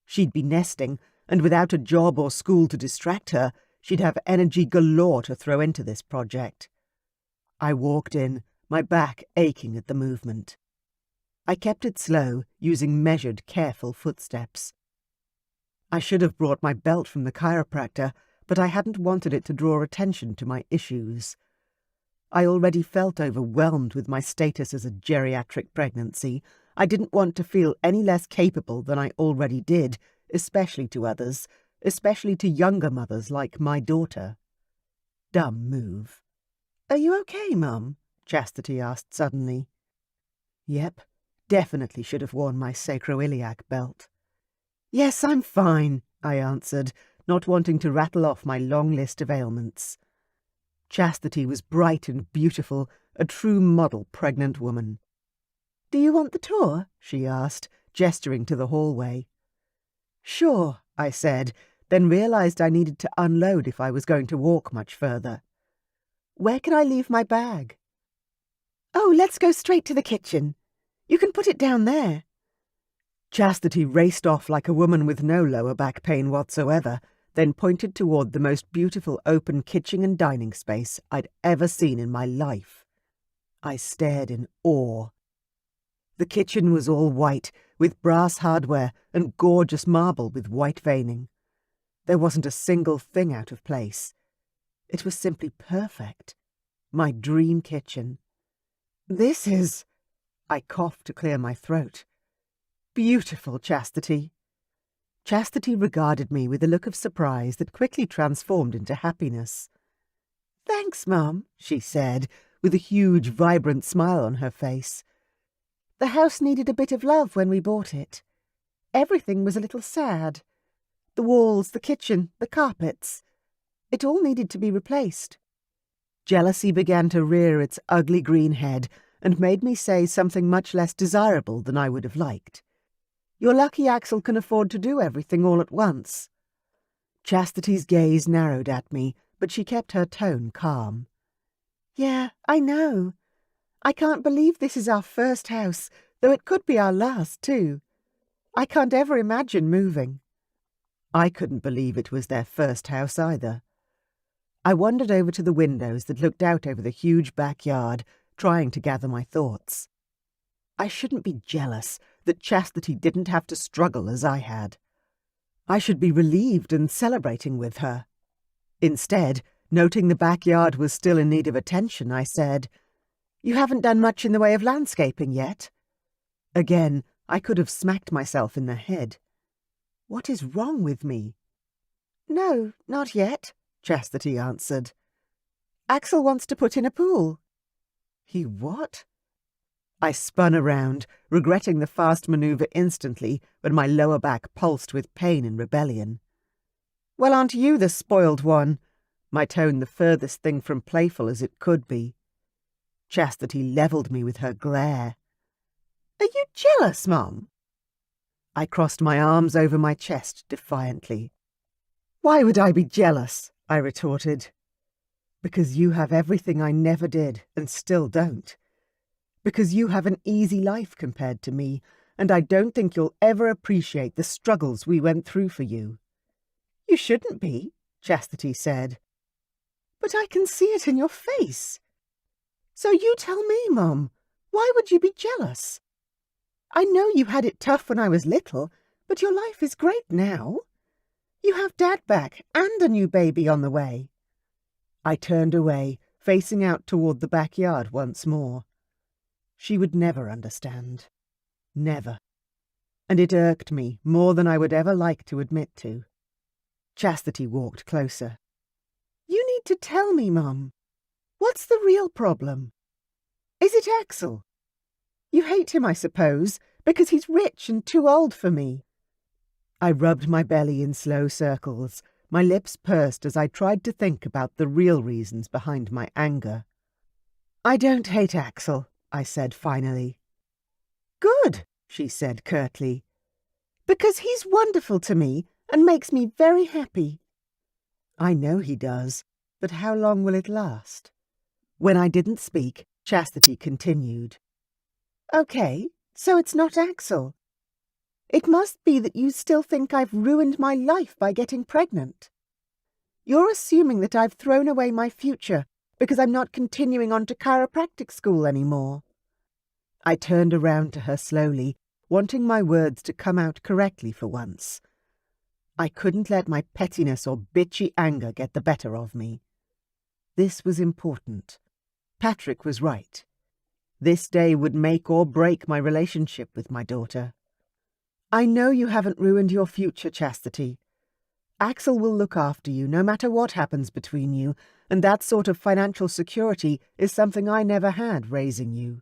She'd be nesting, and without a job or school to distract her, she'd have energy galore to throw into this project. I walked in, my back aching at the movement. I kept it slow, using measured, careful footsteps. I should have brought my belt from the chiropractor, but I hadn't wanted it to draw attention to my issues. I already felt overwhelmed with my status as a geriatric pregnancy. I didn't want to feel any less capable than I already did, especially to others, especially to younger mothers like my daughter. Dumb move. "Are you okay, Mum?" Chastity asked suddenly. Yep, definitely should have worn my sacroiliac belt. "Yes, I'm fine," I answered, not wanting to rattle off my long list of ailments. Chastity was bright and beautiful, a true model pregnant woman. "Do you want the tour?" she asked, gesturing to the hallway. "Sure," I said, then realised I needed to unload if I was going to walk much further. "Where can I leave my bag?" "Oh, let's go straight to the kitchen. You can put it down there." Chastity raced off like a woman with no lower back pain whatsoever, then pointed toward the most beautiful open kitchen and dining space I'd ever seen in my life. I stared in awe. The kitchen was all white, with brass hardware and gorgeous marble with white veining. There wasn't a single thing out of place. It was simply perfect. My dream kitchen. "This is—" I coughed to clear my throat. "Beautiful, Chastity." Chastity regarded me with a look of surprise that quickly transformed into happiness. "Thanks, Mum," she said, with a huge, vibrant smile on her face. "The house needed a bit of love when we bought it. Everything was a little sad. The walls, the kitchen, the carpets. It all needed to be replaced." Jealousy began to rear its ugly green head and made me say something much less desirable than I would have liked. "You're lucky Axel can afford to do everything all at once." Chastity's gaze narrowed at me, but she kept her tone calm. "Yeah, I know. I can't believe this is our first house, though it could be our last, too. I can't ever imagine moving." I couldn't believe it was their first house either. I wandered over to the windows that looked out over the huge backyard, trying to gather my thoughts. I shouldn't be jealous that Chastity didn't have to struggle as I had. I should be relieved and celebrating with her. Instead, noting the backyard was still in need of attention, I said, "You haven't done much in the way of landscaping yet?" Again, I could have smacked myself in the head. What is wrong with me? "No, not yet," Chastity answered. "Axel wants to put in a pool." "He what?" I spun around, regretting the fast manoeuvre instantly when my lower back pulsed with pain and rebellion. "Well, aren't you the spoiled one?" My tone the furthest thing from playful as it could be. Chastity levelled me with her glare. "Are you jealous, Mum?" I crossed my arms over my chest defiantly. "Why would I be jealous?" I retorted. "Because you have everything I never did and still don't. Because you have an easy life compared to me, and I don't think you'll ever appreciate the struggles we went through for you." "You shouldn't be," Chastity said. "But I can see it in your face." "So you tell me, Mum, why would you be jealous? I know you had it tough when I was little, but your life is great now. You have Dad back and a new baby on the way." I turned away, facing out toward the backyard once more. She would never understand. Never. And it irked me more than I would ever like to admit to. Chastity walked closer. "You need to tell me, Mum. What's the real problem? Is it Axel? You hate him, I suppose, because he's rich and too old for me." I rubbed my belly in slow circles, my lips pursed as I tried to think about the real reasons behind my anger. "I don't hate Axel," I said finally. "Good," she said curtly. "Because he's wonderful to me and makes me very happy." "I know he does, but how long will it last?" When I didn't speak, Chastity continued. "Okay, so it's not Axel. It must be that you still think I've ruined my life by getting pregnant. You're assuming that I've thrown away my future because I'm not continuing on to chiropractic school anymore." I turned around to her slowly, wanting my words to come out correctly for once. I couldn't let my pettiness or bitchy anger get the better of me. This was important. Patrick was right. This day would make or break my relationship with my daughter. I know you haven't ruined your future, Chastity. Axel will look after you no matter what happens between you, and that sort of financial security is something I never had raising you.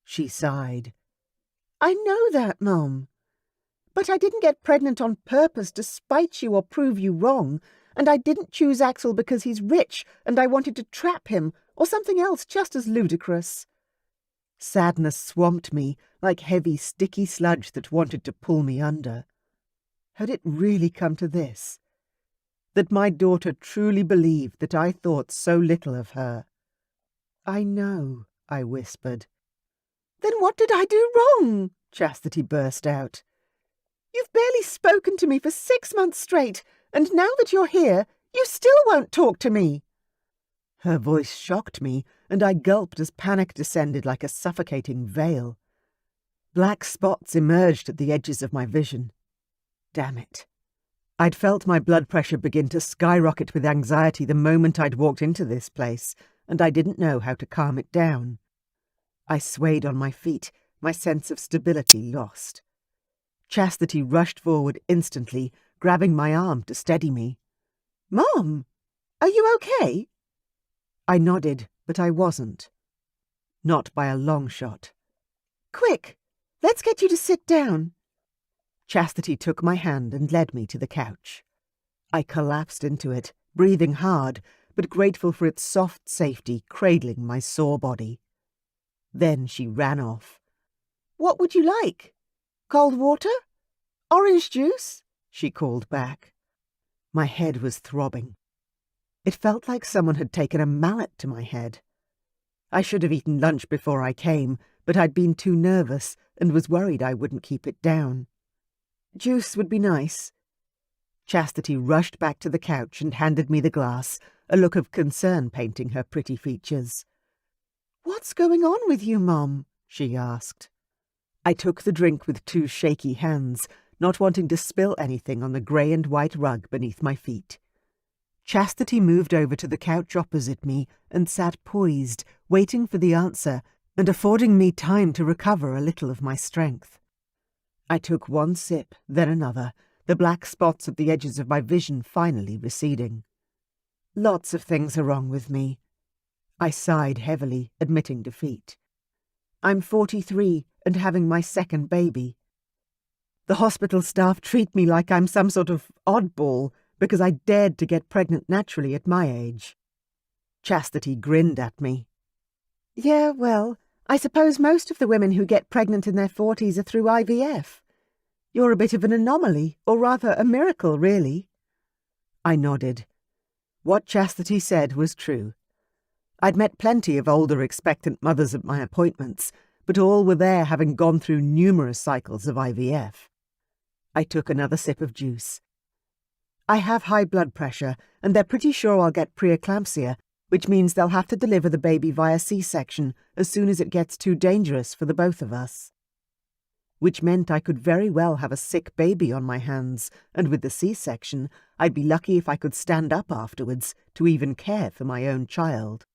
She sighed. I know that, Mum. But I didn't get pregnant on purpose to spite you or prove you wrong, and I didn't choose Axel because he's rich and I wanted to trap him, or something else just as ludicrous. Sadness swamped me like heavy, sticky sludge that wanted to pull me under. Had it really come to this? That my daughter truly believed that I thought so little of her? I know, I whispered. Then what did I do wrong? Chastity burst out. You've barely spoken to me for 6 months straight, and now that you're here, you still won't talk to me. Her voice shocked me, and I gulped as panic descended like a suffocating veil. Black spots emerged at the edges of my vision. Damn it. I'd felt my blood pressure begin to skyrocket with anxiety the moment I'd walked into this place, and I didn't know how to calm it down. I swayed on my feet, my sense of stability lost. Chastity rushed forward instantly, grabbing my arm to steady me. Mom, are you okay? I nodded, but I wasn't. Not by a long shot. Quick, let's get you to sit down. Chastity took my hand and led me to the couch. I collapsed into it, breathing hard, but grateful for its soft safety cradling my sore body. Then she ran off. What would you like? Cold water? Orange juice? She called back. My head was throbbing. It felt like someone had taken a mallet to my head. I should have eaten lunch before I came, but I'd been too nervous and was worried I wouldn't keep it down. Juice would be nice. Chastity rushed back to the couch and handed me the glass, a look of concern painting her pretty features. What's going on with you, Mom? She asked. I took the drink with 2 shaky hands, not wanting to spill anything on the grey and white rug beneath my feet. Chastity moved over to the couch opposite me and sat poised, waiting for the answer and affording me time to recover a little of my strength. I took one sip, then another, the black spots at the edges of my vision finally receding. Lots of things are wrong with me. I sighed heavily, admitting defeat. I'm 43 and having my 2nd baby. The hospital staff treat me like I'm some sort of oddball because I dared to get pregnant naturally at my age. Chastity grinned at me. Yeah, well, I suppose most of the women who get pregnant in their 40s are through IVF. You're a bit of an anomaly, or rather a miracle, really. I nodded. What Chastity said was true. I'd met plenty of older expectant mothers at my appointments, but all were there having gone through numerous cycles of IVF. I took another sip of juice. I have high blood pressure, and they're pretty sure I'll get preeclampsia, which means they'll have to deliver the baby via C-section as soon as it gets too dangerous for the both of us. Which meant I could very well have a sick baby on my hands, and with the C-section, I'd be lucky if I could stand up afterwards to even care for my own child.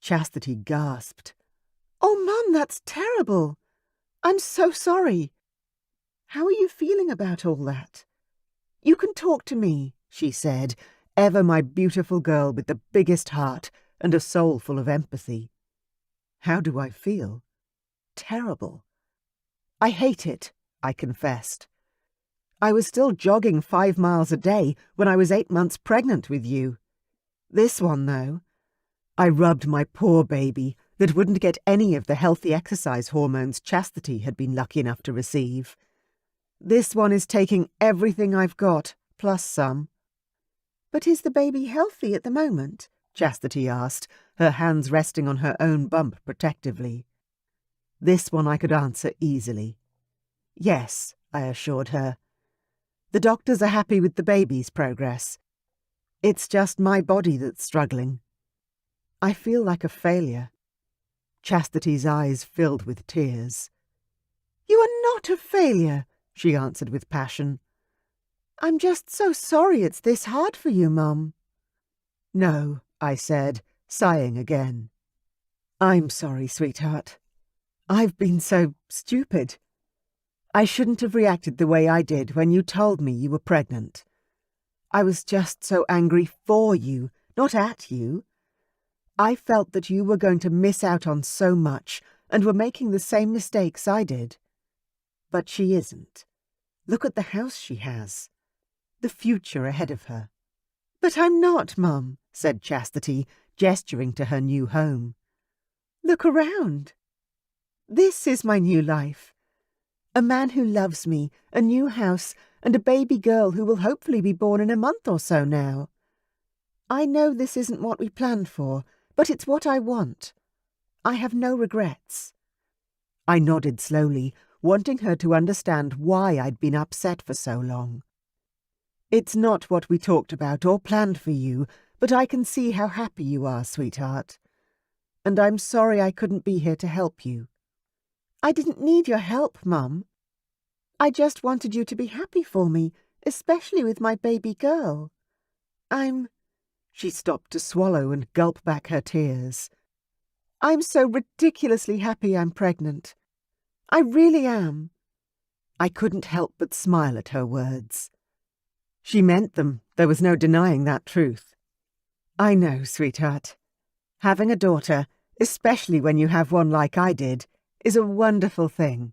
Chastity gasped. Oh, Mum, that's terrible. I'm so sorry. How are you feeling about all that? You can talk to me, she said, ever my beautiful girl with the biggest heart and a soul full of empathy. How do I feel? Terrible. I hate it, I confessed. I was still jogging 5 miles a day when I was 8 months pregnant with you. This one, though, I rubbed my poor baby that wouldn't get any of the healthy exercise hormones Chastity had been lucky enough to receive. This one is taking everything I've got, plus some. But is the baby healthy at the moment? Chastity asked, her hands resting on her own bump protectively. This one I could answer easily. Yes, I assured her. The doctors are happy with the baby's progress. It's just my body that's struggling. I feel like a failure. Chastity's eyes filled with tears. You are not a failure, she answered with passion. I'm just so sorry it's this hard for you, Mum. No, I said, sighing again. I'm sorry, sweetheart. I've been so stupid. I shouldn't have reacted the way I did when you told me you were pregnant. I was just so angry for you, not at you. I felt that you were going to miss out on so much and were making the same mistakes I did. But she isn't. Look at the house she has. The future ahead of her. But I'm not, Mum, said Chastity, gesturing to her new home. Look around. This is my new life. A man who loves me, a new house, and a baby girl who will hopefully be born in a month or so now. I know this isn't what we planned for, but it's what I want. I have no regrets. I nodded slowly, wanting her to understand why I'd been upset for so long. It's not what we talked about or planned for you, but I can see how happy you are, sweetheart. And I'm sorry I couldn't be here to help you. I didn't need your help, Mum. I just wanted you to be happy for me, especially with my baby girl. She stopped to swallow and gulp back her tears. I'm so ridiculously happy I'm pregnant. I really am. I couldn't help but smile at her words. She meant them. There was no denying that truth. I know, sweetheart. Having a daughter, especially when you have one like I did, is a wonderful thing.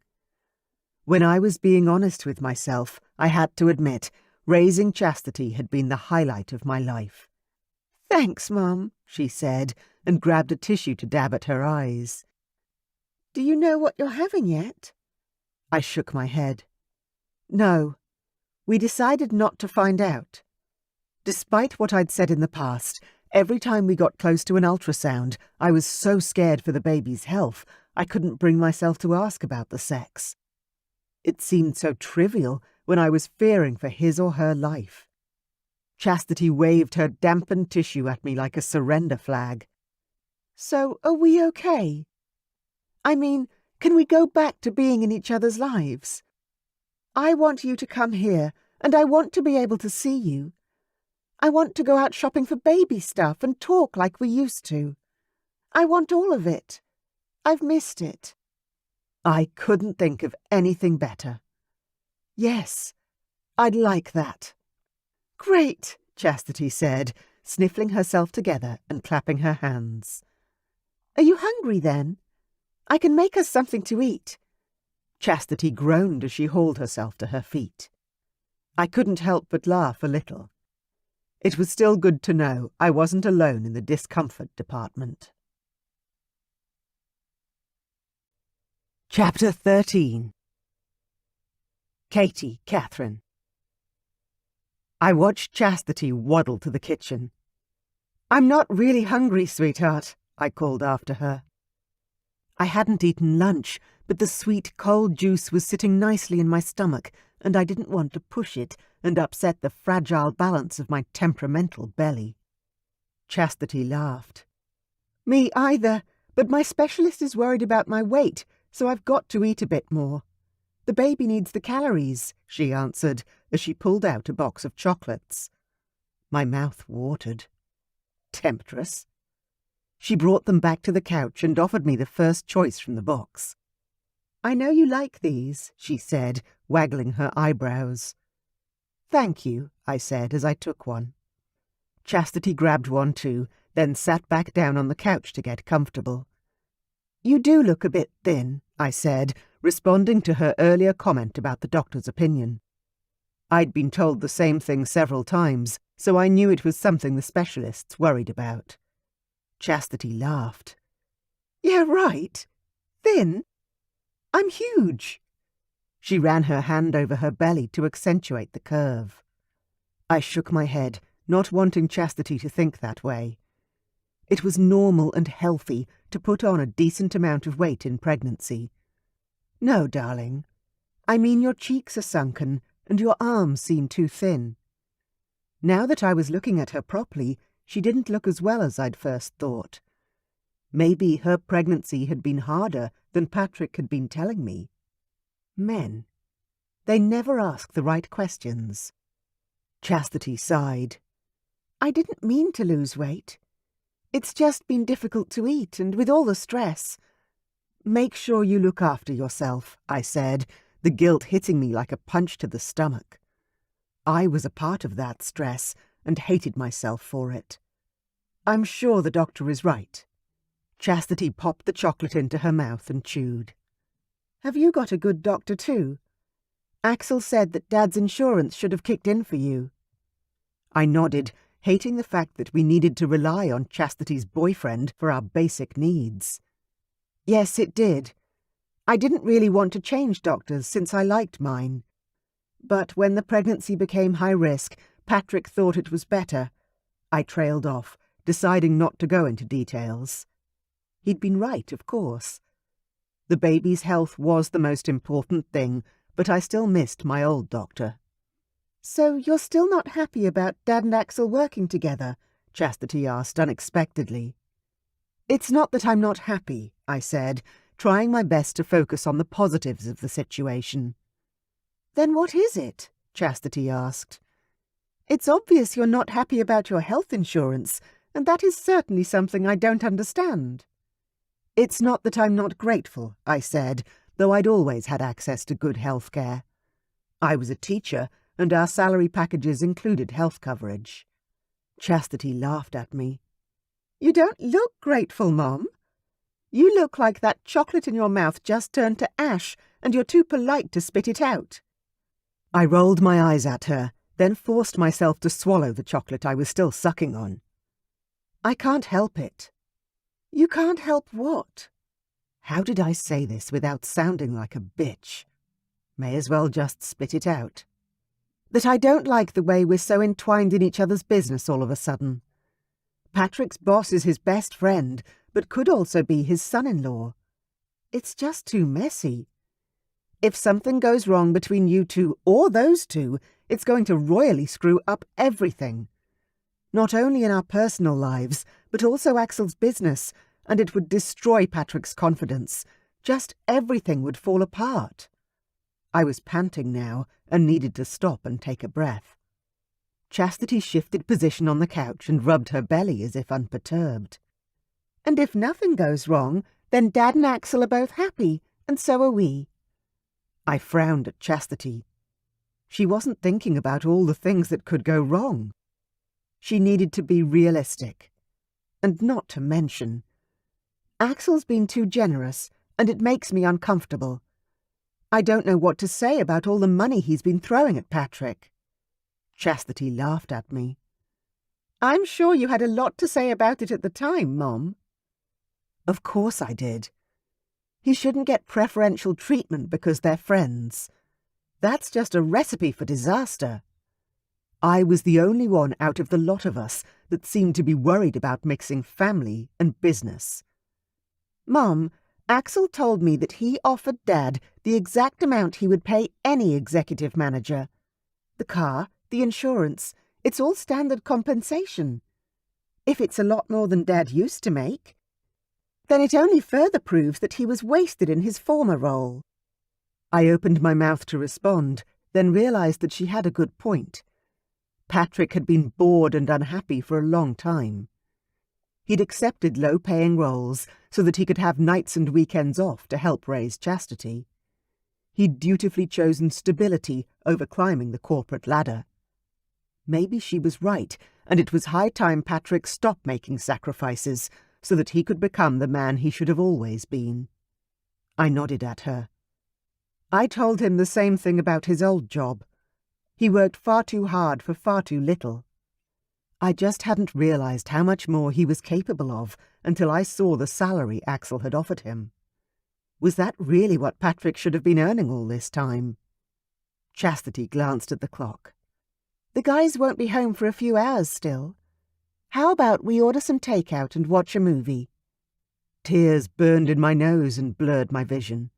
When I was being honest with myself, I had to admit, raising Chastity had been the highlight of my life. Thanks, Mum, she said, and grabbed a tissue to dab at her eyes. Do you know what you're having yet? I shook my head. No. We decided not to find out. Despite what I'd said in the past, every time we got close to an ultrasound, I was so scared for the baby's health, I couldn't bring myself to ask about the sex. It seemed so trivial when I was fearing for his or her life. Chastity waved her dampened tissue at me like a surrender flag. So, are we okay? I mean, can we go back to being in each other's lives? I want you to come here, and I want to be able to see you. I want to go out shopping for baby stuff and talk like we used to. I want all of it. I've missed it. I couldn't think of anything better. Yes, I'd like that. Great, Chastity said, sniffling herself together and clapping her hands. Are you hungry then? I can make us something to eat. Chastity groaned as she hauled herself to her feet. I couldn't help but laugh a little. It was still good to know I wasn't alone in the discomfort department. Chapter 13. Katherine. I watched Chastity waddle to the kitchen. I'm not really hungry, sweetheart, I called after her. I hadn't eaten lunch, but the sweet, cold juice was sitting nicely in my stomach, and I didn't want to push it and upset the fragile balance of my temperamental belly. Chastity laughed. Me either, but my specialist is worried about my weight, so I've got to eat a bit more. The baby needs the calories, she answered, as she pulled out a box of chocolates. My mouth watered. Temptress. She brought them back to the couch and offered me the first choice from the box. I know you like these, she said, waggling her eyebrows. Thank you, I said as I took one. Chastity grabbed one too, then sat back down on the couch to get comfortable. You do look a bit thin, I said, responding to her earlier comment about the doctor's opinion. I'd been told the same thing several times, so I knew it was something the specialists worried about. Chastity laughed. Yeah, right. Thin? I'm huge. She ran her hand over her belly to accentuate the curve. I shook my head, not wanting Chastity to think that way. It was normal and healthy to put on a decent amount of weight in pregnancy. No, darling. I mean your cheeks are sunken and your arms seem too thin. Now that I was looking at her properly, she didn't look as well as I'd first thought. Maybe her pregnancy had been harder than Patrick had been telling me. Men. They never ask the right questions. Chastity sighed. I didn't mean to lose weight. It's just been difficult to eat, and with all the stress. Make sure you look after yourself, I said, the guilt hitting me like a punch to the stomach. I was a part of that stress and hated myself for it. I'm sure the doctor is right. Chastity popped the chocolate into her mouth and chewed. Have you got a good doctor too? Axel said that Dad's insurance should have kicked in for you. I nodded, hating the fact that we needed to rely on Chastity's boyfriend for our basic needs. Yes, it did. I didn't really want to change doctors since I liked mine. But when the pregnancy became high risk, Patrick thought it was better. I trailed off, deciding not to go into details. He'd been right, of course. The baby's health was the most important thing, but I still missed my old doctor. So you're still not happy about Dad and Axel working together? Chastity asked unexpectedly. It's not that I'm not happy, I said, trying my best to focus on the positives of the situation. Then what is it? Chastity asked. It's obvious you're not happy about your health insurance, and that is certainly something I don't understand. It's not that I'm not grateful, I said, though I'd always had access to good health care. I was a teacher, and our salary packages included health coverage. Chastity laughed at me. You don't look grateful, Mom. You look like that chocolate in your mouth just turned to ash, and you're too polite to spit it out. I rolled my eyes at her, then forced myself to swallow the chocolate I was still sucking on. I can't help it. You can't help what? How did I say this without sounding like a bitch? May as well just spit it out. That I don't like the way we're so entwined in each other's business all of a sudden. Patrick's boss is his best friend, but could also be his son-in-law. It's just too messy. If something goes wrong between you two or those two, it's going to royally screw up everything. Not only in our personal lives, but also Axel's business, and it would destroy Patrick's confidence. Just everything would fall apart. I was panting now and needed to stop and take a breath. Chastity shifted position on the couch and rubbed her belly as if unperturbed. And if nothing goes wrong, then Dad and Axel are both happy, and so are we. I frowned at Chastity. She wasn't thinking about all the things that could go wrong. She needed to be realistic. And not to mention, Axel's been too generous, and it makes me uncomfortable. I don't know what to say about all the money he's been throwing at Patrick. Chastity laughed at me. I'm sure you had a lot to say about it at the time, Mom. Of course I did. He shouldn't get preferential treatment because they're friends. That's just a recipe for disaster. I was the only one out of the lot of us that seemed to be worried about mixing family and business. Mom, Axel told me that he offered Dad the exact amount he would pay any executive manager. The car, the insurance, it's all standard compensation. If it's a lot more than Dad used to make, then it only further proves that he was wasted in his former role. I opened my mouth to respond, then realized that she had a good point. Patrick had been bored and unhappy for a long time. He'd accepted low-paying roles so that he could have nights and weekends off to help raise Chastity. He'd dutifully chosen stability over climbing the corporate ladder. Maybe she was right, and it was high time Patrick stopped making sacrifices so that he could become the man he should have always been. I nodded at her. I told him the same thing about his old job. He worked far too hard for far too little. I just hadn't realized how much more he was capable of until I saw the salary Axel had offered him. Was that really what Patrick should have been earning all this time? Chastity glanced at the clock. The guys won't be home for a few hours still. How about we order some takeout and watch a movie? Tears burned in my nose and blurred my vision.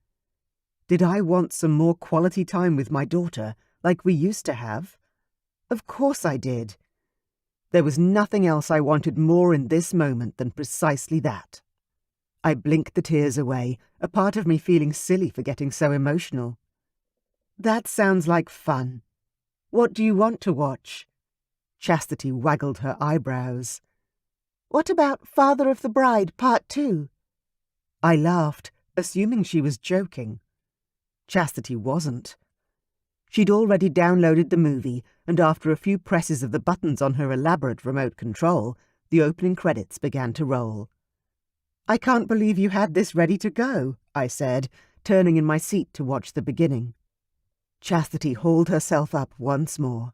Did I want some more quality time with my daughter, like we used to have? Of course I did. There was nothing else I wanted more in this moment than precisely that. I blinked the tears away, a part of me feeling silly for getting so emotional. That sounds like fun. What do you want to watch? Chastity waggled her eyebrows. What about Father of the Bride, Part 2? I laughed, assuming she was joking. Chastity wasn't. She'd already downloaded the movie, and after a few presses of the buttons on her elaborate remote control, the opening credits began to roll. I can't believe you had this ready to go, I said, turning in my seat to watch the beginning. Chastity hauled herself up once more.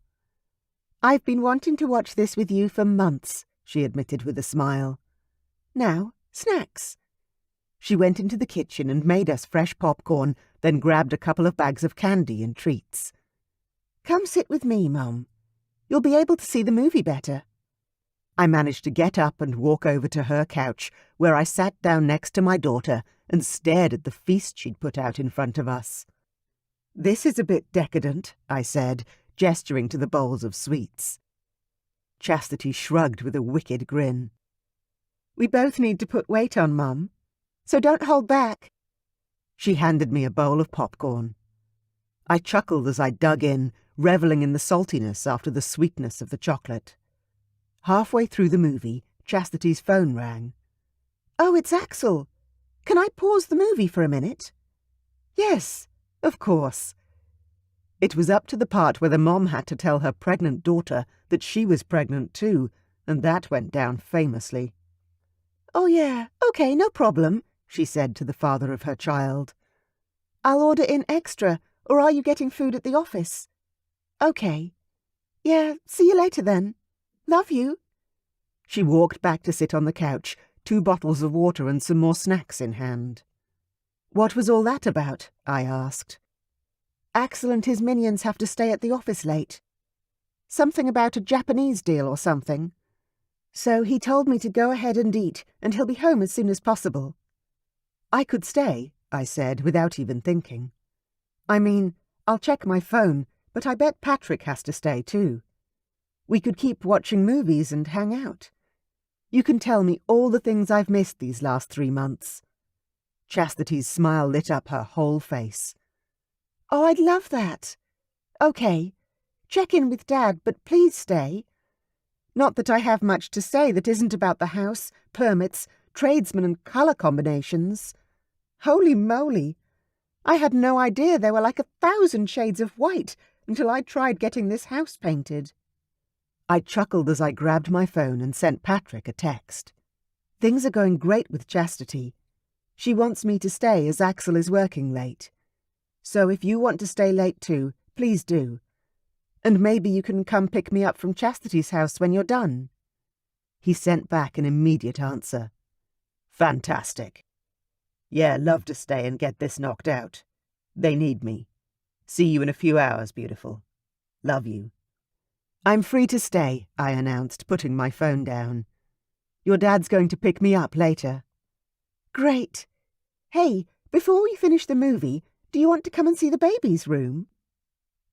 I've been wanting to watch this with you for months, she admitted with a smile. Now, snacks. She went into the kitchen and made us fresh popcorn, then grabbed a couple of bags of candy and treats. Come sit with me, Mum. You'll be able to see the movie better. I managed to get up and walk over to her couch, where I sat down next to my daughter and stared at the feast she'd put out in front of us. This is a bit decadent, I said, gesturing to the bowls of sweets. Chastity shrugged with a wicked grin. We both need to put weight on, Mum, so don't hold back. She handed me a bowl of popcorn. I chuckled as I dug in, revelling in the saltiness after the sweetness of the chocolate. Halfway through the movie, Chastity's phone rang. Oh, it's Axel. Can I pause the movie for a minute? Yes, of course. It was up to the part where the mom had to tell her pregnant daughter that she was pregnant too, and that went down famously. Oh yeah, okay, no problem, she said to the father of her child. I'll order in extra, or are you getting food at the office? Okay. Yeah, see you later then. Love you. She walked back to sit on the couch, 2 bottles of water and some more snacks in hand. What was all that about? I asked. Axel and his minions have to stay at the office late. Something about a Japanese deal or something. So he told me to go ahead and eat, and he'll be home as soon as possible. I could stay, I said, without even thinking. I mean, I'll check my phone, but I bet Patrick has to stay too. We could keep watching movies and hang out. You can tell me all the things I've missed these last 3 months. Chastity's smile lit up her whole face. Oh, I'd love that. Okay, check in with Dad, but please stay. Not that I have much to say that isn't about the house, permits, tradesmen and colour combinations. Holy moly! I had no idea there were like 1,000 shades of white until I tried getting this house painted. I chuckled as I grabbed my phone and sent Patrick a text. Things are going great with Chastity. She wants me to stay as Axel is working late. So if you want to stay late too, please do. And maybe you can come pick me up from Chastity's house when you're done. He sent back an immediate answer. Fantastic. Yeah, love to stay and get this knocked out. They need me. See you in a few hours, beautiful. Love you. I'm free to stay, I announced, putting my phone down. Your dad's going to pick me up later. Great. Hey, before we finish the movie, do you want to come and see the baby's room?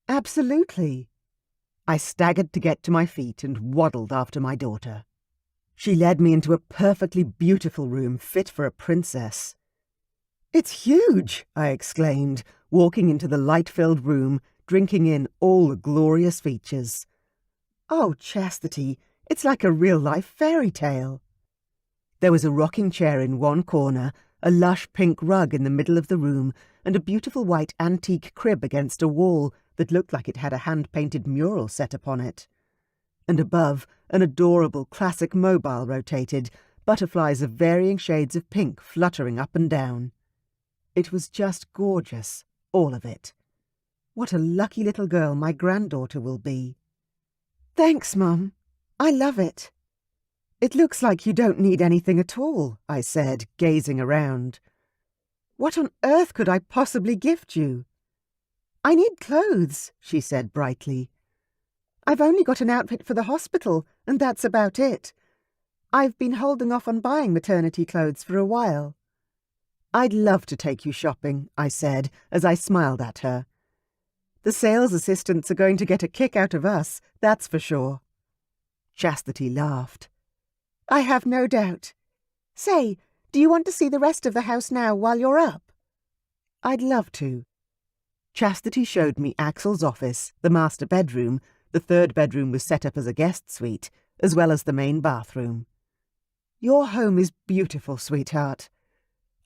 Absolutely. I staggered to get to my feet and waddled after my daughter. She led me into a perfectly beautiful room fit for a princess. It's huge, I exclaimed, walking into the light-filled room, drinking in all the glorious features. Oh, Chastity, it's like a real-life fairy tale. There was a rocking chair in one corner, a lush pink rug in the middle of the room, and a beautiful white antique crib against a wall that looked like it had a hand-painted mural set upon it. And above, an adorable classic mobile rotated, butterflies of varying shades of pink fluttering up and down. It was just gorgeous, all of it. What a lucky little girl my granddaughter will be. Thanks, Mum. I love it. It looks like you don't need anything at all, I said, gazing around. What on earth could I possibly gift you? I need clothes, she said brightly. I've only got an outfit for the hospital, and that's about it. I've been holding off on buying maternity clothes for a while. I'd love to take you shopping, I said, as I smiled at her. The sales assistants are going to get a kick out of us, that's for sure. Chastity laughed. I have no doubt. Say, do you want to see the rest of the house now while you're up? I'd love to. Chastity showed me Axel's office, the master bedroom, The third bedroom was set up as a guest suite, as well as the main bathroom. "Your home is beautiful, sweetheart.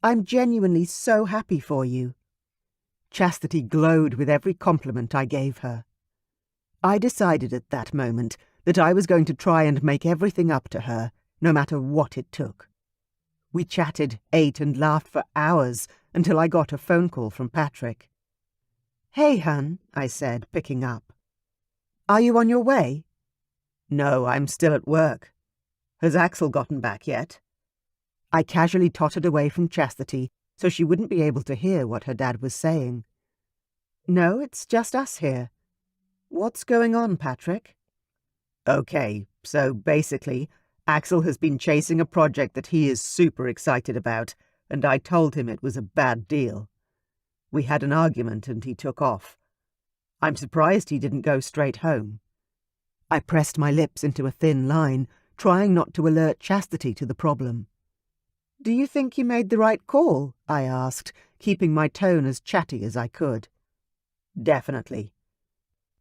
I'm genuinely so happy for you." Chastity glowed with every compliment I gave her. I decided at that moment that I was going to try and make everything up to her, no matter what it took. We chatted, ate, and laughed for hours until I got a phone call from Patrick. "Hey, hun," I said, picking up. "Are you on your way?" "No, I'm still at work. Has Axel gotten back yet?" I casually tottered away from Chastity so she wouldn't be able to hear what her dad was saying. "No, it's just us here. What's going on, Patrick?" "Okay, so basically, Axel has been chasing a project that he is super excited about, and I told him it was a bad deal. We had an argument and he took off. I'm surprised he didn't go straight home." I pressed my lips into a thin line, trying not to alert Chastity to the problem. "Do you think you made the right call?" I asked, keeping my tone as chatty as I could. "Definitely.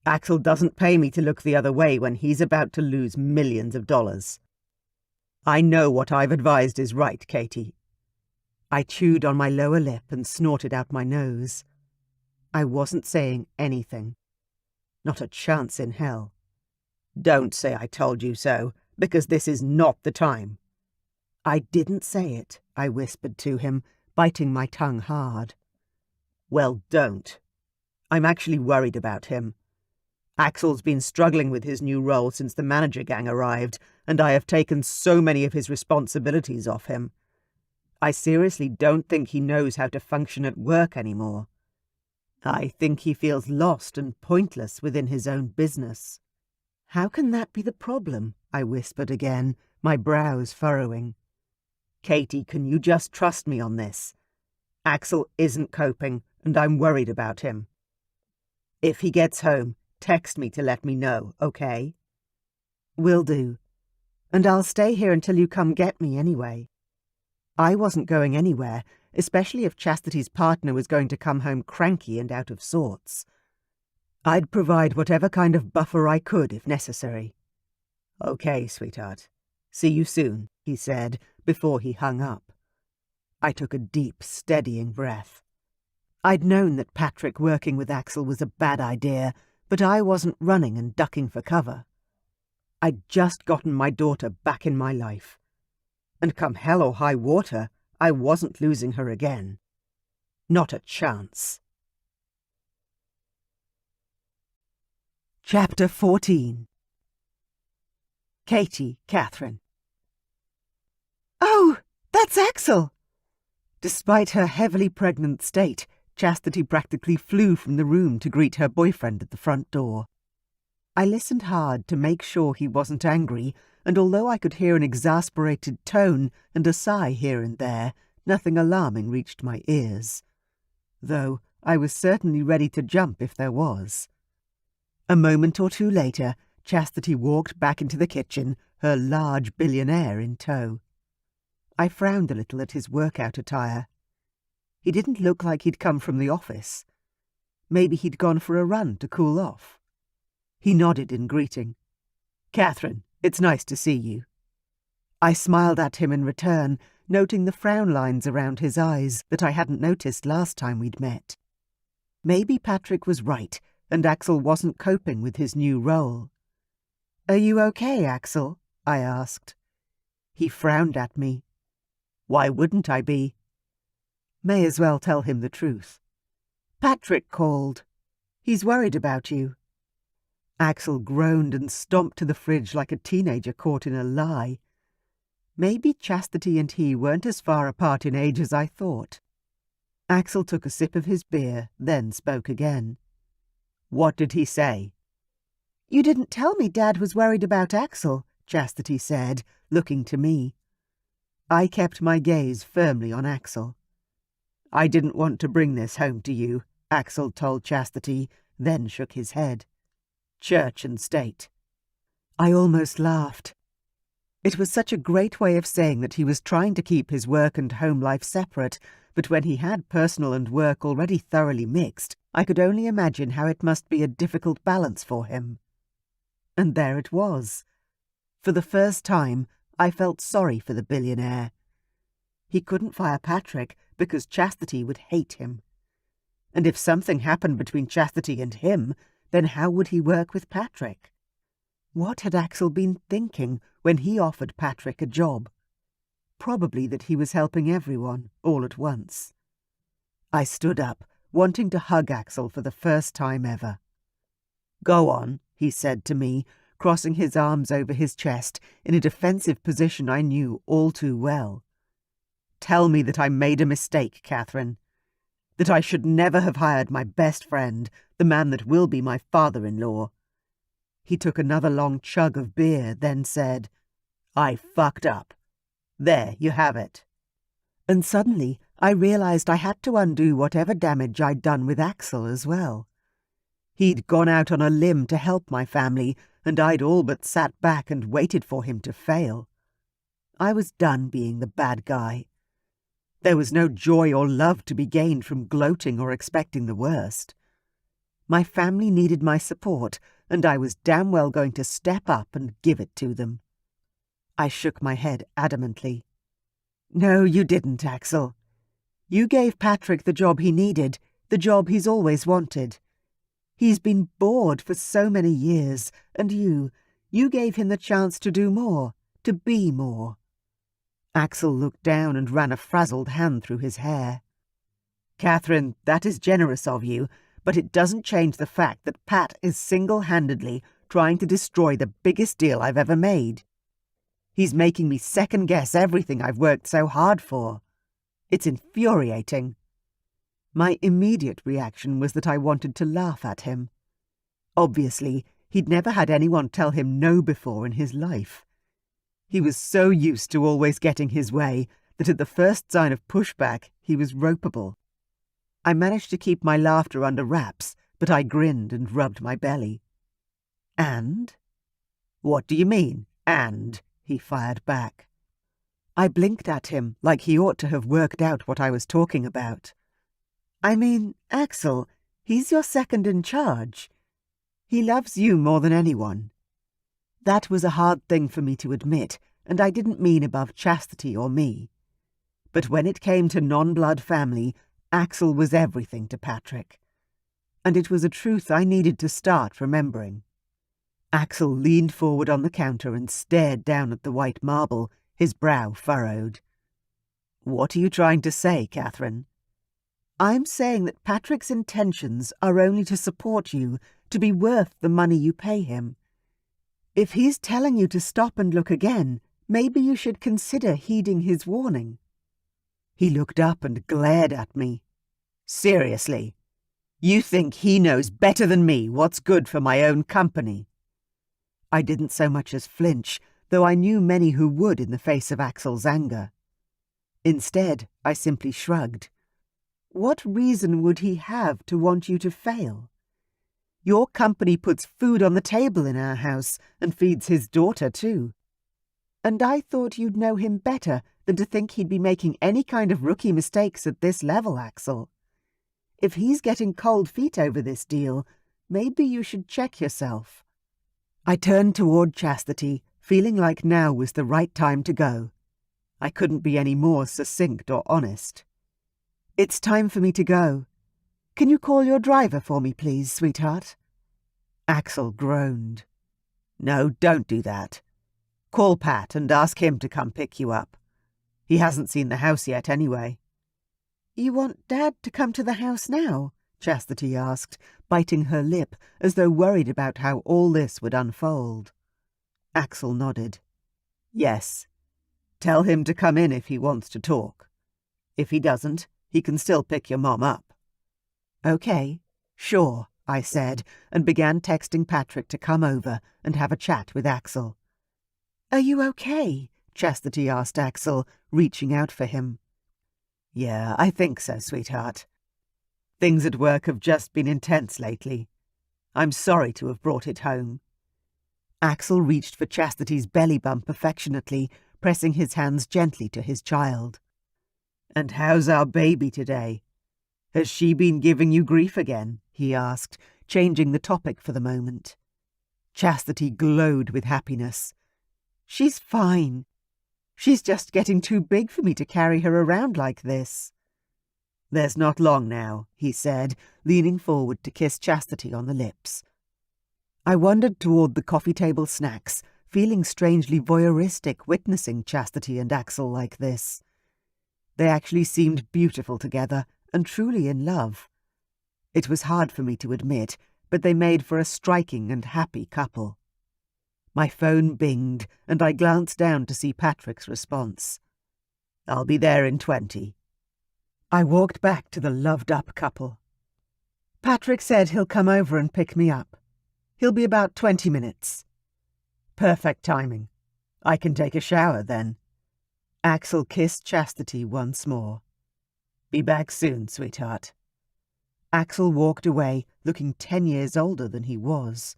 Axel doesn't pay me to look the other way when he's about to lose millions of dollars. I know what I've advised is right, Katie." I chewed on my lower lip and snorted out my nose. I wasn't saying anything. Not a chance in hell. "Don't say I told you so, because this is not the time." "I didn't say it," I whispered to him, biting my tongue hard. "Well, don't. I'm actually worried about him. Axel's been struggling with his new role since the manager gang arrived, and I have taken so many of his responsibilities off him. I seriously don't think he knows how to function at work anymore. I think he feels lost and pointless within his own business." "How can that be the problem?" I whispered again, my brows furrowing. "Katie, can you just trust me on this? Axel isn't coping, and I'm worried about him. If he gets home, text me to let me know, okay?" "Will do. And I'll stay here until you come get me anyway." I wasn't going anywhere, especially if Chastity's partner was going to come home cranky and out of sorts. I'd provide whatever kind of buffer I could if necessary. "Okay, sweetheart. See you soon," he said before he hung up. I took a deep, steadying breath. I'd known that Patrick working with Axel was a bad idea, but I wasn't running and ducking for cover. I'd just gotten my daughter back in my life. And come hell or high water, I wasn't losing her again. Not a chance. Chapter 14. Katherine. "Oh, that's Axel!" Despite her heavily pregnant state, Chastity practically flew from the room to greet her boyfriend at the front door. I listened hard to make sure he wasn't angry, and although I could hear an exasperated tone and a sigh here and there, nothing alarming reached my ears. Though I was certainly ready to jump if there was. A moment or two later, Chastity walked back into the kitchen, her large billionaire in tow. I frowned a little at his workout attire. He didn't look like he'd come from the office. Maybe he'd gone for a run to cool off. He nodded in greeting. "Katherine, it's nice to see you." I smiled at him in return, noting the frown lines around his eyes that I hadn't noticed last time we'd met. Maybe Patrick was right, and Axel wasn't coping with his new role. "Are you okay, Axel?" I asked. He frowned at me. Why wouldn't I be? May as well tell him the truth. "Patrick called. He's worried about you." Axel groaned and stomped to the fridge like a teenager caught in a lie. Maybe Chastity and he weren't as far apart in age as I thought. Axel took a sip of his beer, then spoke again. "What did he say?" "You didn't tell me Dad was worried about Axel," Chastity said, looking to me. I kept my gaze firmly on Axel. "I didn't want to bring this home to you," Axel told Chastity, then shook his head. "Church and state." I almost laughed. It was such a great way of saying that he was trying to keep his work and home life separate, but when he had personal and work already thoroughly mixed, I could only imagine how it must be a difficult balance for him. And there it was. For the first time, I felt sorry for the billionaire. He couldn't fire Patrick because Chastity would hate him. And if something happened between Chastity and him, then how would he work with Patrick? What had Axel been thinking when he offered Patrick a job? Probably that he was helping everyone, all at once. I stood up, wanting to hug Axel for the first time ever. "Go on," he said to me, crossing his arms over his chest in a defensive position I knew all too well. "Tell me that I made a mistake, Katherine. That I should never have hired my best friend, the man that will be my father-in-law." He took another long chug of beer, then said, "I fucked up. There, you have it." And suddenly I realized I had to undo whatever damage I'd done with Axel as well. He'd gone out on a limb to help my family, and I'd all but sat back and waited for him to fail. I was done being the bad guy. There was no joy or love to be gained from gloating or expecting the worst. My family needed my support, and I was damn well going to step up and give it to them. I shook my head adamantly. "No, you didn't, Axel. You gave Patrick the job he needed, the job he's always wanted. He's been bored for so many years, and you gave him the chance to do more, to be more." Axel looked down and ran a frazzled hand through his hair. "Katherine, that is generous of you, but it doesn't change the fact that Pat is single-handedly trying to destroy the biggest deal I've ever made. He's making me second-guess everything I've worked so hard for. It's infuriating." My immediate reaction was that I wanted to laugh at him. Obviously, he'd never had anyone tell him no before in his life. He was so used to always getting his way that at the first sign of pushback, he was ropeable. I managed to keep my laughter under wraps, but I grinned and rubbed my belly. "And?" "What do you mean, and?" he fired back. I blinked at him like he ought to have worked out what I was talking about. "I mean, Axel, he's your second in charge. He loves you more than anyone." That was a hard thing for me to admit, and I didn't mean above Chastity or me. But when it came to non-blood family, Axel was everything to Patrick. And it was a truth I needed to start remembering. Axel leaned forward on the counter and stared down at the white marble, his brow furrowed. "What are you trying to say, Katherine?" "I'm saying that Patrick's intentions are only to support you, to be worth the money you pay him. If he's telling you to stop and look again, maybe you should consider heeding his warning." He looked up and glared at me. "Seriously? You think he knows better than me what's good for my own company?" I didn't so much as flinch, though I knew many who would in the face of Axel's anger. Instead, I simply shrugged. What reason would he have to want you to fail? Your company puts food on the table in our house and feeds his daughter too. And I thought you'd know him better than to think he'd be making any kind of rookie mistakes at this level, Axel. If he's getting cold feet over this deal, maybe you should check yourself." I turned toward Chastity, feeling like now was the right time to go. I couldn't be any more succinct or honest. "It's time for me to go. Can you call your driver for me, please, sweetheart?" Axel groaned. "No, don't do that. Call Pat and ask him to come pick you up. He hasn't seen the house yet anyway." "You want Dad to come to the house now?" Chastity asked, biting her lip as though worried about how all this would unfold. Axel nodded. "Yes. Tell him to come in if he wants to talk. If he doesn't, he can still pick your mom up." "Okay, sure," I said, and began texting Patrick to come over and have a chat with Axel. "Are you okay?" Chastity asked Axel, reaching out for him. "Yeah, I think so, sweetheart. Things at work have just been intense lately. I'm sorry to have brought it home." Axel reached for Chastity's belly bump affectionately, pressing his hands gently to his child. "And how's our baby today? Has she been giving you grief again?" he asked, changing the topic for the moment. Chastity glowed with happiness. She's fine. She's just getting too big for me to carry her around like this. There's not long now, he said, leaning forward to kiss Chastity on the lips. I wandered toward the coffee table snacks, feeling strangely voyeuristic witnessing Chastity and Axel like this. They actually seemed beautiful together and truly in love. It was hard for me to admit, but they made for a striking and happy couple. My phone binged, and I glanced down to see Patrick's response. "I'll be there in 20. I walked back to the loved-up couple. Patrick said he'll come over and pick me up. He'll be about 20 minutes. Perfect timing. I can take a shower then. Axel kissed Chastity once more. Be back soon, sweetheart. Axel walked away, looking 10 years older than he was.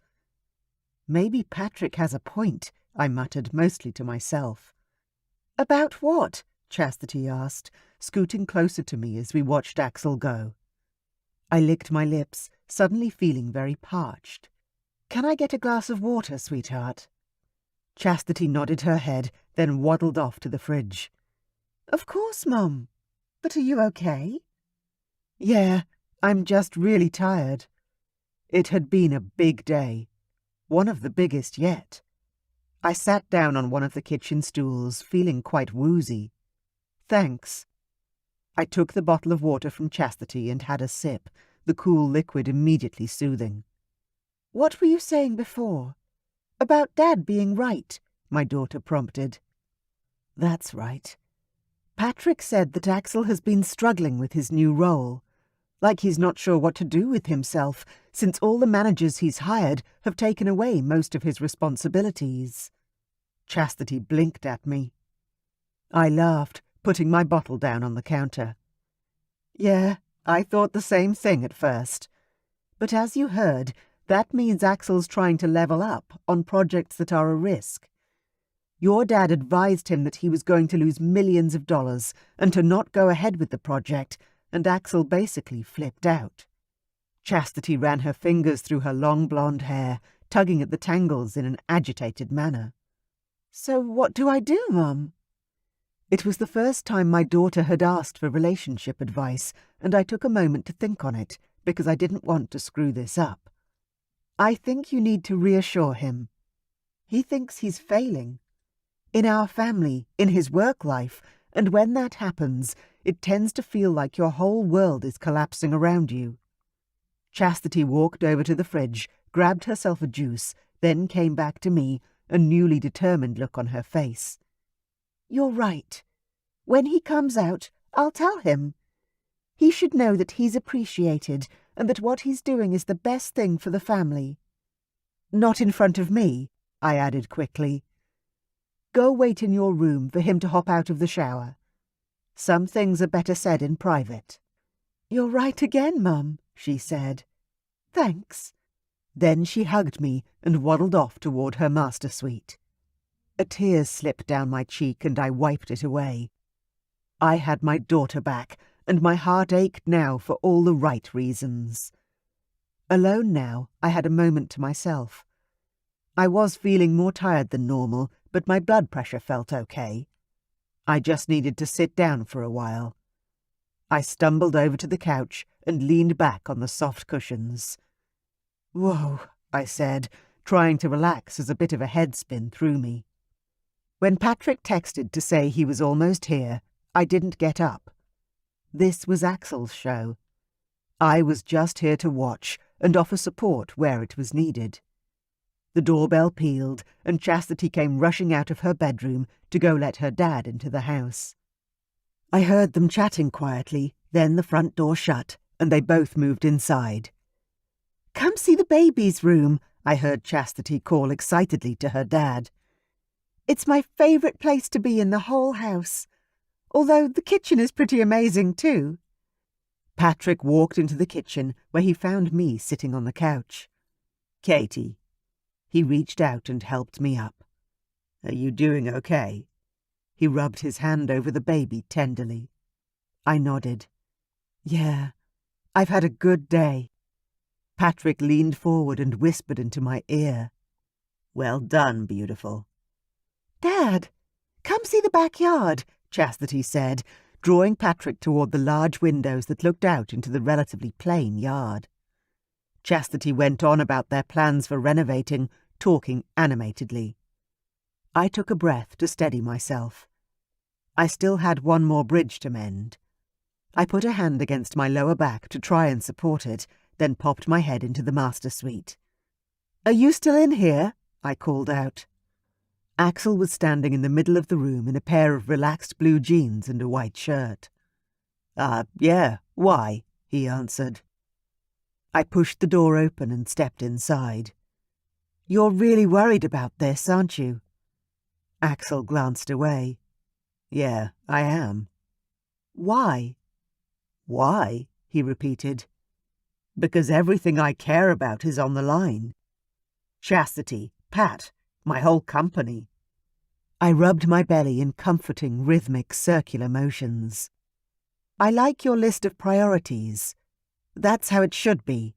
Maybe Patrick has a point, I muttered, mostly to myself. About what? Chastity asked, scooting closer to me as we watched Axel go. I licked my lips, suddenly feeling very parched. Can I get a glass of water, sweetheart? Chastity nodded her head, then waddled off to the fridge. Of course, Mum. But are you okay? Yeah, I'm just really tired. It had been a big day. One of the biggest yet. I sat down on one of the kitchen stools, feeling quite woozy. Thanks. I took the bottle of water from Chastity and had a sip, the cool liquid immediately soothing. What were you saying before? About Dad being right, my daughter prompted. That's right. Patrick said that Axel has been struggling with his new role, like he's not sure what to do with himself, since all the managers he's hired have taken away most of his responsibilities. Chastity blinked at me. I laughed, putting my bottle down on the counter. Yeah, I thought the same thing at first. But as you heard, that means Axel's trying to level up on projects that are a risk. Your dad advised him that he was going to lose millions of dollars and to not go ahead with the project, and Axel basically flipped out. Chastity ran her fingers through her long blonde hair, tugging at the tangles in an agitated manner. So what do I do, Mum? It was the first time my daughter had asked for relationship advice, and I took a moment to think on it, because I didn't want to screw this up. I think you need to reassure him. He thinks he's failing. In our family, in his work life, and when that happens, it tends to feel like your whole world is collapsing around you. Chastity walked over to the fridge, grabbed herself a juice, then came back to me, a newly determined look on her face. You're right. When he comes out, I'll tell him. He should know that he's appreciated and that what he's doing is the best thing for the family. Not in front of me, I added quickly. Go wait in your room for him to hop out of the shower. Some things are better said in private. You're right again, Mum, she said. Thanks. Then she hugged me and waddled off toward her master suite. A tear slipped down my cheek and I wiped it away. I had my daughter back, and my heart ached now for all the right reasons. Alone now, I had a moment to myself. I was feeling more tired than normal, but my blood pressure felt okay. I just needed to sit down for a while. I stumbled over to the couch and leaned back on the soft cushions. Whoa, I said, trying to relax as a bit of a head spin through me. When Patrick texted to say he was almost here, I didn't get up. This was Axel's show. I was just here to watch and offer support where it was needed. The doorbell pealed, and Chastity came rushing out of her bedroom to go let her dad into the house. I heard them chatting quietly, then the front door shut, and they both moved inside. Come see the baby's room, I heard Chastity call excitedly to her dad. It's my favourite place to be in the whole house, although the kitchen is pretty amazing too. Patrick walked into the kitchen, where he found me sitting on the couch. Katie. He reached out and helped me up. Are you doing okay? He rubbed his hand over the baby tenderly. I nodded. Yeah, I've had a good day. Patrick leaned forward and whispered into my ear. Well done, beautiful. Dad, come see the backyard, Chastity said, drawing Patrick toward the large windows that looked out into the relatively plain yard. Chastity went on about their plans for renovating, talking animatedly. I took a breath to steady myself. I still had one more bridge to mend. I put a hand against my lower back to try and support it, then popped my head into the master suite. "Are you still in here?" I called out. Axel was standing in the middle of the room in a pair of relaxed blue jeans and a white shirt. Yeah, why?" he answered. I pushed the door open and stepped inside. "You're really worried about this, aren't you?" Axel glanced away. "Yeah, I am." "Why?" "Why?" he repeated. "Because everything I care about is on the line. Chastity, Pat, my whole company." I rubbed my belly in comforting, rhythmic, circular motions. "I like your list of priorities. That's how it should be."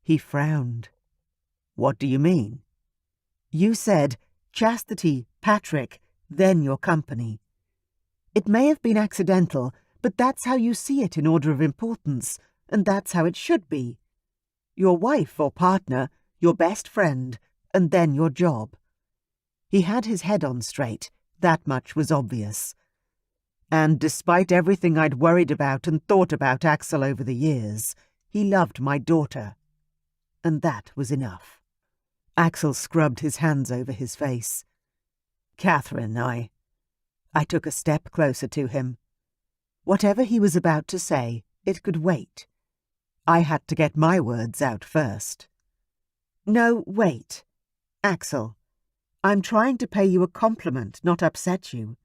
He frowned. "What do you mean?" "You said, Chastity, Patrick, then your company. It may have been accidental, but that's how you see it in order of importance, and that's how it should be. Your wife or partner, your best friend, and then your job." He had his head on straight, that much was obvious. And despite everything I'd worried about and thought about Axel over the years, he loved my daughter. And that was enough. Axel scrubbed his hands over his face. "Katherine, I took a step closer to him. Whatever he was about to say, it could wait. I had to get my words out first. "No, wait. Axel, I'm trying to pay you a compliment, not upset you.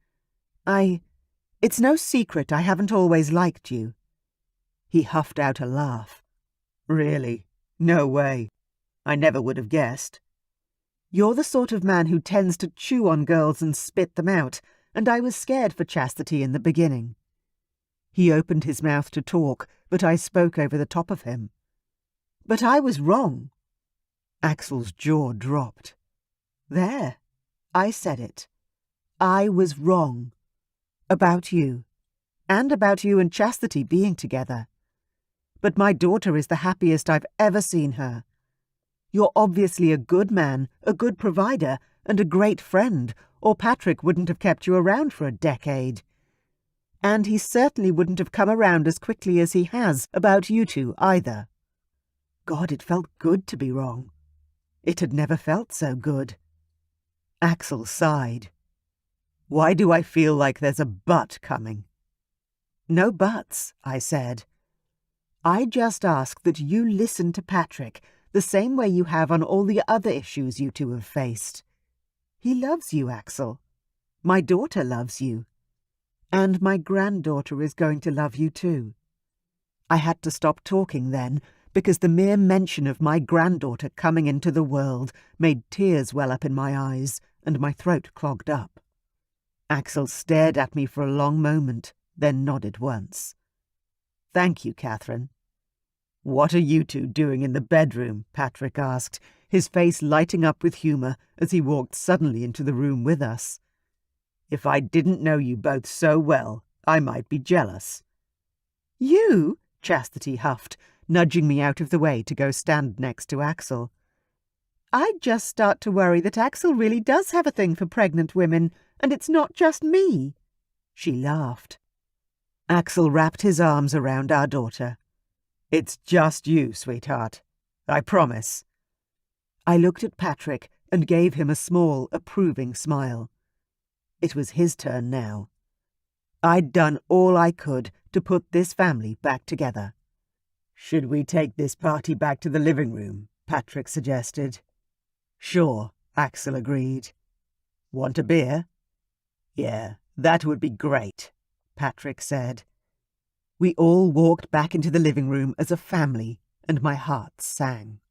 It's no secret I haven't always liked you." He huffed out a laugh. "Really? No way. I never would have guessed." "You're the sort of man who tends to chew on girls and spit them out, and I was scared for Chastity in the beginning." He opened his mouth to talk, but I spoke over the top of him. "But I was wrong." Axel's jaw dropped. "There, I said it. I was wrong. About you. And about you and Chastity being together. But my daughter is the happiest I've ever seen her. You're obviously a good man, a good provider, and a great friend, or Patrick wouldn't have kept you around for a decade. And he certainly wouldn't have come around as quickly as he has about you two either." God, it felt good to be wrong. It had never felt so good. Axel sighed. "Why do I feel like there's a but coming?" "No buts," I said. "I just ask that you listen to Patrick the same way you have on all the other issues you two have faced. He loves you, Axel. My daughter loves you. And my granddaughter is going to love you too." I had to stop talking then, because the mere mention of my granddaughter coming into the world made tears well up in my eyes and my throat clogged up. Axel stared at me for a long moment, then nodded once. "Thank you, Katherine." "What are you two doing in the bedroom?" Patrick asked, his face lighting up with humour as he walked suddenly into the room with us. "If I didn't know you both so well, I might be jealous." "You?" Chastity huffed, nudging me out of the way to go stand next to Axel. "I'd just start to worry that Axel really does have a thing for pregnant women, and it's not just me." She laughed. Axel wrapped his arms around our daughter. "It's just you, sweetheart. I promise." I looked at Patrick and gave him a small, approving smile. It was his turn now. I'd done all I could to put this family back together. "Should we take this party back to the living room?" Patrick suggested. "Sure," Axel agreed. "Want a beer?" "Yeah, that would be great," Patrick said. We all walked back into the living room as a family, and my heart sang.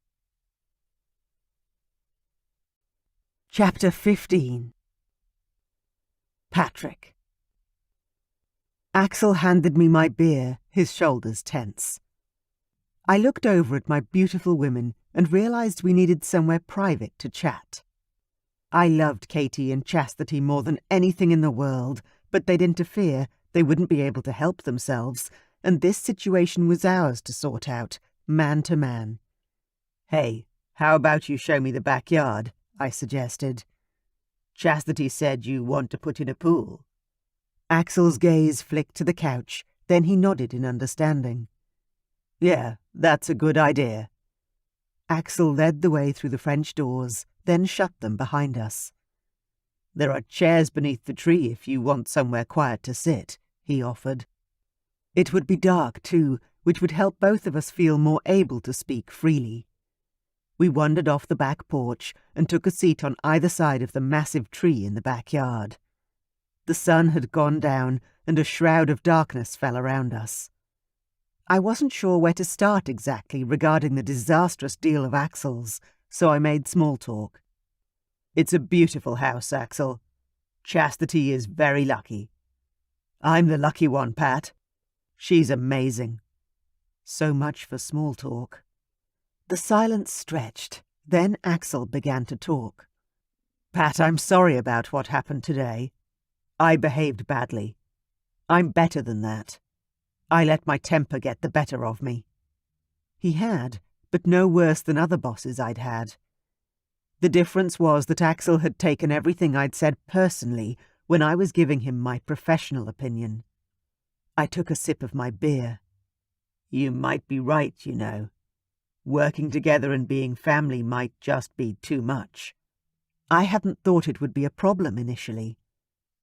Chapter 15. Patrick. Axel handed me my beer, his shoulders tense. I looked over at my beautiful women and realized we needed somewhere private to chat. I loved Katie and Chastity more than anything in the world, but they'd interfere. They wouldn't be able to help themselves, and this situation was ours to sort out, man to man. "Hey, how about you show me the backyard?" I suggested. "Chastity said you want to put in a pool." Axel's gaze flicked to the couch, then he nodded in understanding. "Yeah, that's a good idea." Axel led the way through the French doors, then shut them behind us. "There are chairs beneath the tree if you want somewhere quiet to sit," he offered. It would be dark, too, which would help both of us feel more able to speak freely. We wandered off the back porch and took a seat on either side of the massive tree in the backyard. The sun had gone down, and a shroud of darkness fell around us. I wasn't sure where to start exactly regarding the disastrous deal of Axel's, so I made small talk. "It's a beautiful house, Axel. Chastity is very lucky. I'm the lucky one, Pat. She's amazing." So much for small talk. The silence stretched. Then Axel began to talk. "Pat, I'm sorry about what happened today. I behaved badly. I'm better than that. I let my temper get the better of me." He had, but no worse than other bosses I'd had. The difference was that Axel had taken everything I'd said personally when I was giving him my professional opinion. I took a sip of my beer. "You might be right, you know. Working together and being family might just be too much." I hadn't thought it would be a problem initially.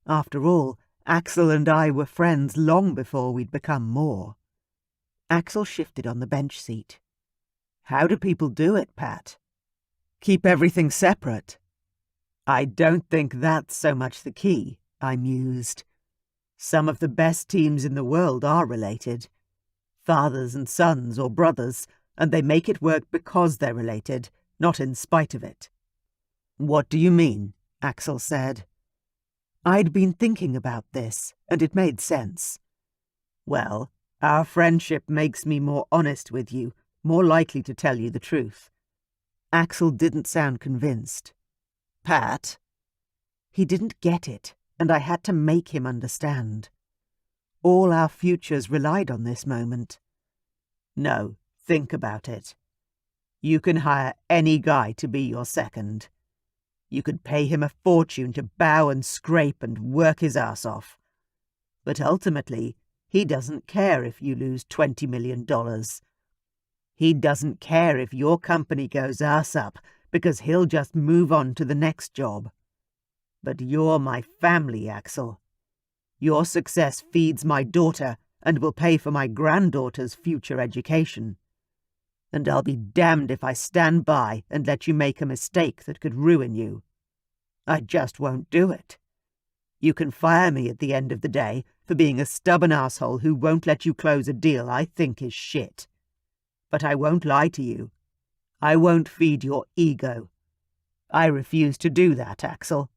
After all, Axel and I were friends long before we'd become more. Axel shifted on the bench seat. "How do people do it, Pat? Keep everything separate." "I don't think that's so much the key," I mused. "Some of the best teams in the world are related. Fathers and sons or brothers, and they make it work because they're related, not in spite of it." "What do you mean?" Axel said. I'd been thinking about this, and it made sense. "Well, our friendship makes me more honest with you, more likely to tell you the truth." Axel didn't sound convinced. "Pat?" He didn't get it, and I had to make him understand. All our futures relied on this moment. "No, think about it. You can hire any guy to be your second. You could pay him a fortune to bow and scrape and work his ass off. But ultimately, he doesn't care if you lose $20 million. He doesn't care if your company goes ass up, because he'll just move on to the next job. But you're my family, Axel. Your success feeds my daughter and will pay for my granddaughter's future education. And I'll be damned if I stand by and let you make a mistake that could ruin you. I just won't do it. You can fire me at the end of the day for being a stubborn asshole who won't let you close a deal I think is shit. But I won't lie to you. I won't feed your ego. I refuse to do that, Axel."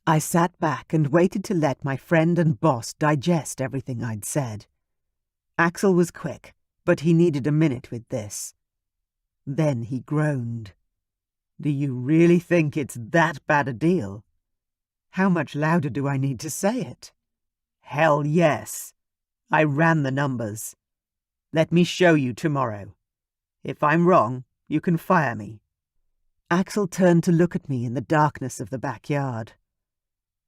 I sat back and waited to let my friend and boss digest everything I'd said. Axel was quick, but he needed a minute with this. Then he groaned. "Do you really think it's that bad a deal?" How much louder do I need to say it? "Hell yes. I ran the numbers. Let me show you tomorrow. If I'm wrong, you can fire me." Axel turned to look at me in the darkness of the backyard.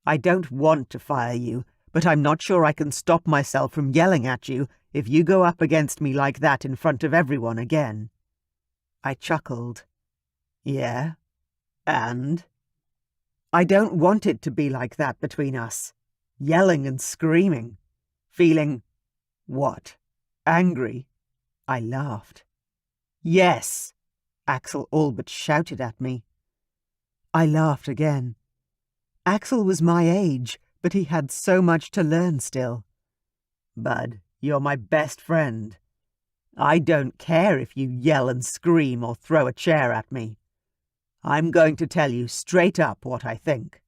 "I don't want to fire you, but I'm not sure I can stop myself from yelling at you if you go up against me like that in front of everyone again." I chuckled. "Yeah? And?" "I don't want it to be like that between us. Yelling and screaming. Feeling..." "What? Angry?" I laughed. "Yes!" Axel all but shouted at me. I laughed again. Axel was my age, but he had so much to learn still. "Bud, you're my best friend. I don't care if you yell and scream or throw a chair at me. I'm going to tell you straight up what I think.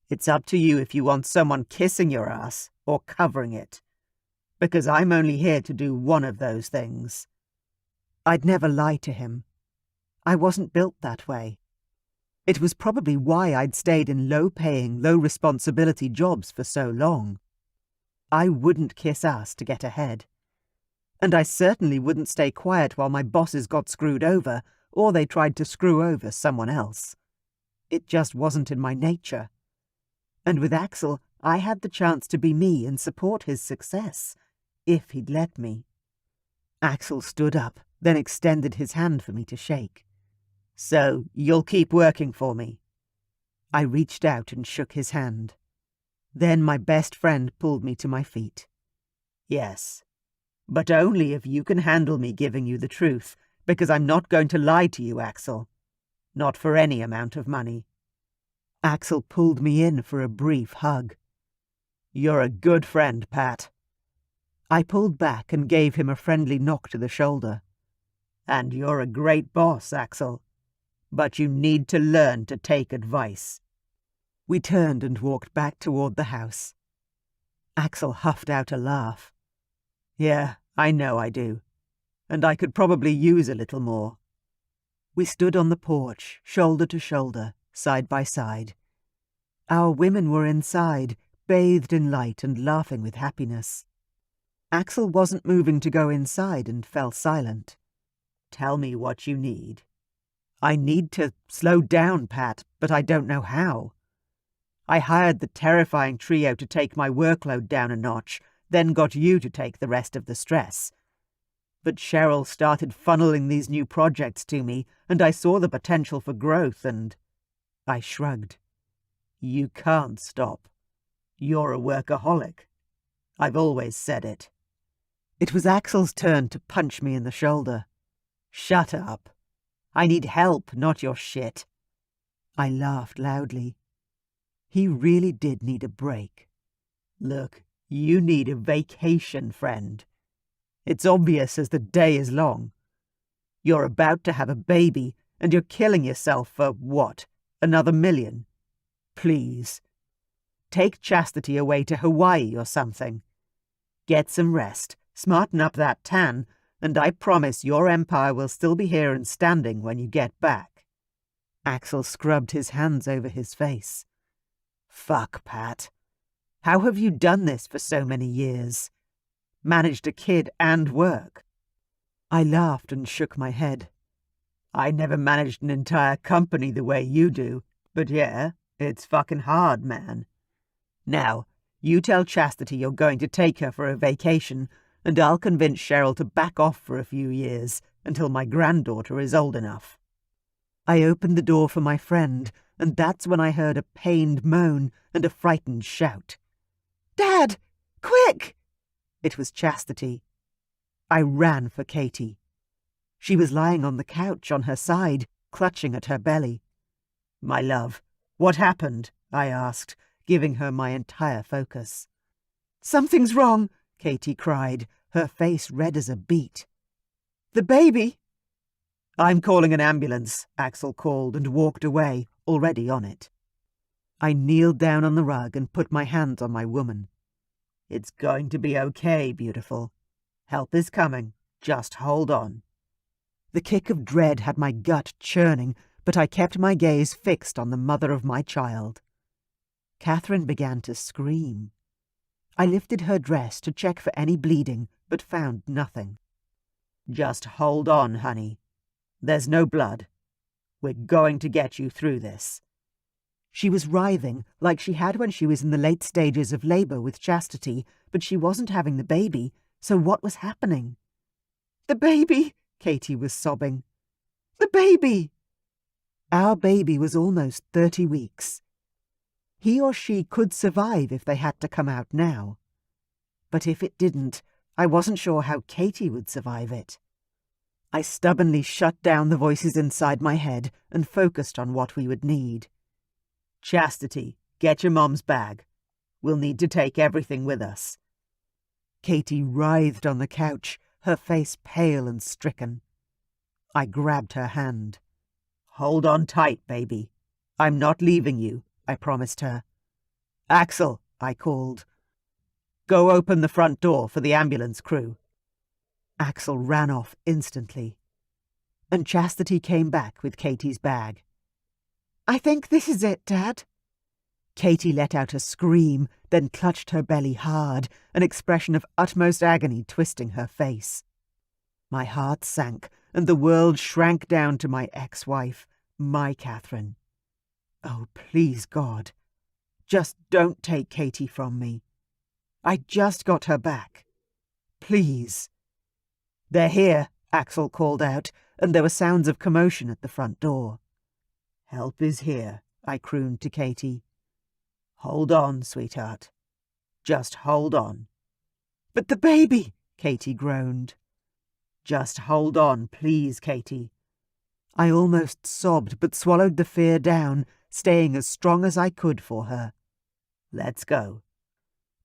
It's up to you if you want someone kissing your ass or covering it, because I'm only here to do one of those things." I'd never lie to him. I wasn't built that way. It was probably why I'd stayed in low-paying, low-responsibility jobs for so long. I wouldn't kiss ass to get ahead. And I certainly wouldn't stay quiet while my bosses got screwed over or they tried to screw over someone else. It just wasn't in my nature. And with Axel, I had the chance to be me and support his success, if he'd let me. Axel stood up, then extended his hand for me to shake. "So, you'll keep working for me?" I reached out and shook his hand. Then my best friend pulled me to my feet. "Yes, but only if you can handle me giving you the truth, because I'm not going to lie to you, Axel. Not for any amount of money." Axel pulled me in for a brief hug. "You're a good friend, Pat." I pulled back and gave him a friendly knock to the shoulder. "And you're a great boss, Axel. But you need to learn to take advice." We turned and walked back toward the house. Axel huffed out a laugh. "Yeah, I know I do. And I could probably use a little more." We stood on the porch, shoulder to shoulder, side by side. Our women were inside, bathed in light and laughing with happiness. Axel wasn't moving to go inside and fell silent. "Tell me what you need." "I need to slow down, Pat, but I don't know how. I hired the terrifying trio to take my workload down a notch, then got you to take the rest of the stress. But Cheryl started funneling these new projects to me, and I saw the potential for growth, and..." I shrugged. "You can't stop. You're a workaholic. I've always said it." It was Axel's turn to punch me in the shoulder. "Shut up. I need help, not your shit." I laughed loudly. He really did need a break. "Look, you need a vacation, friend. It's obvious as the day is long. You're about to have a baby, and you're killing yourself for, what, another $1 million? Please. Take Chastity away to Hawaii or something. Get some rest, smarten up that tan, and I promise your empire will still be here and standing when you get back." Axel scrubbed his hands over his face. "Fuck, Pat. How have you done this for so many years? Managed a kid and work?" I laughed and shook my head. "I never managed an entire company the way you do, but yeah, it's fucking hard, man. Now, you tell Chastity you're going to take her for a vacation, and I'll convince Cheryl to back off for a few years until my granddaughter is old enough." I opened the door for my friend, and that's when I heard a pained moan and a frightened shout. "Dad! Quick!" It was Chastity. I ran for Katie. She was lying on the couch on her side, clutching at her belly. "My love, what happened?" I asked, giving her my entire focus. "Something's wrong," Katie cried, her face red as a beet. "The baby—" "I'm calling an ambulance," Axel called and walked away, already on it. I kneeled down on the rug and put my hands on my woman. "It's going to be okay, beautiful. Help is coming. Just hold on." The kick of dread had my gut churning, but I kept my gaze fixed on the mother of my child. Katherine began to scream. I lifted her dress to check for any bleeding, but found nothing. "Just hold on, honey. There's no blood. We're going to get you through this." She was writhing, like she had when she was in the late stages of labour with Chastity, but she wasn't having the baby, so what was happening? "The baby!" Katie was sobbing. "The baby!" Our baby was almost 30 weeks. He or she could survive if they had to come out now. But if it didn't, I wasn't sure how Katie would survive it. I stubbornly shut down the voices inside my head and focused on what we would need. "Chastity, get your mom's bag. We'll need to take everything with us." Katie writhed on the couch, her face pale and stricken. I grabbed her hand. "Hold on tight, baby. I'm not leaving you," I promised her. "Axel," I called. "Go open the front door for the ambulance crew." Axel ran off instantly, and Chastity came back with Katie's bag. I think this is it, Dad. Katie let out a scream, then clutched her belly hard, an expression of utmost agony twisting her face. My heart sank, and the world shrank down to my ex-wife, my Katherine. Oh, please, God, just don't take Katie from me. I just got her back. Please. They're here, Axel called out, and there were sounds of commotion at the front door. Help is here, I crooned to Katie. Hold on, sweetheart. Just hold on. But the baby, Katie groaned. Just hold on, please, Katie. I almost sobbed, but swallowed the fear down, staying as strong as I could for her. Let's go.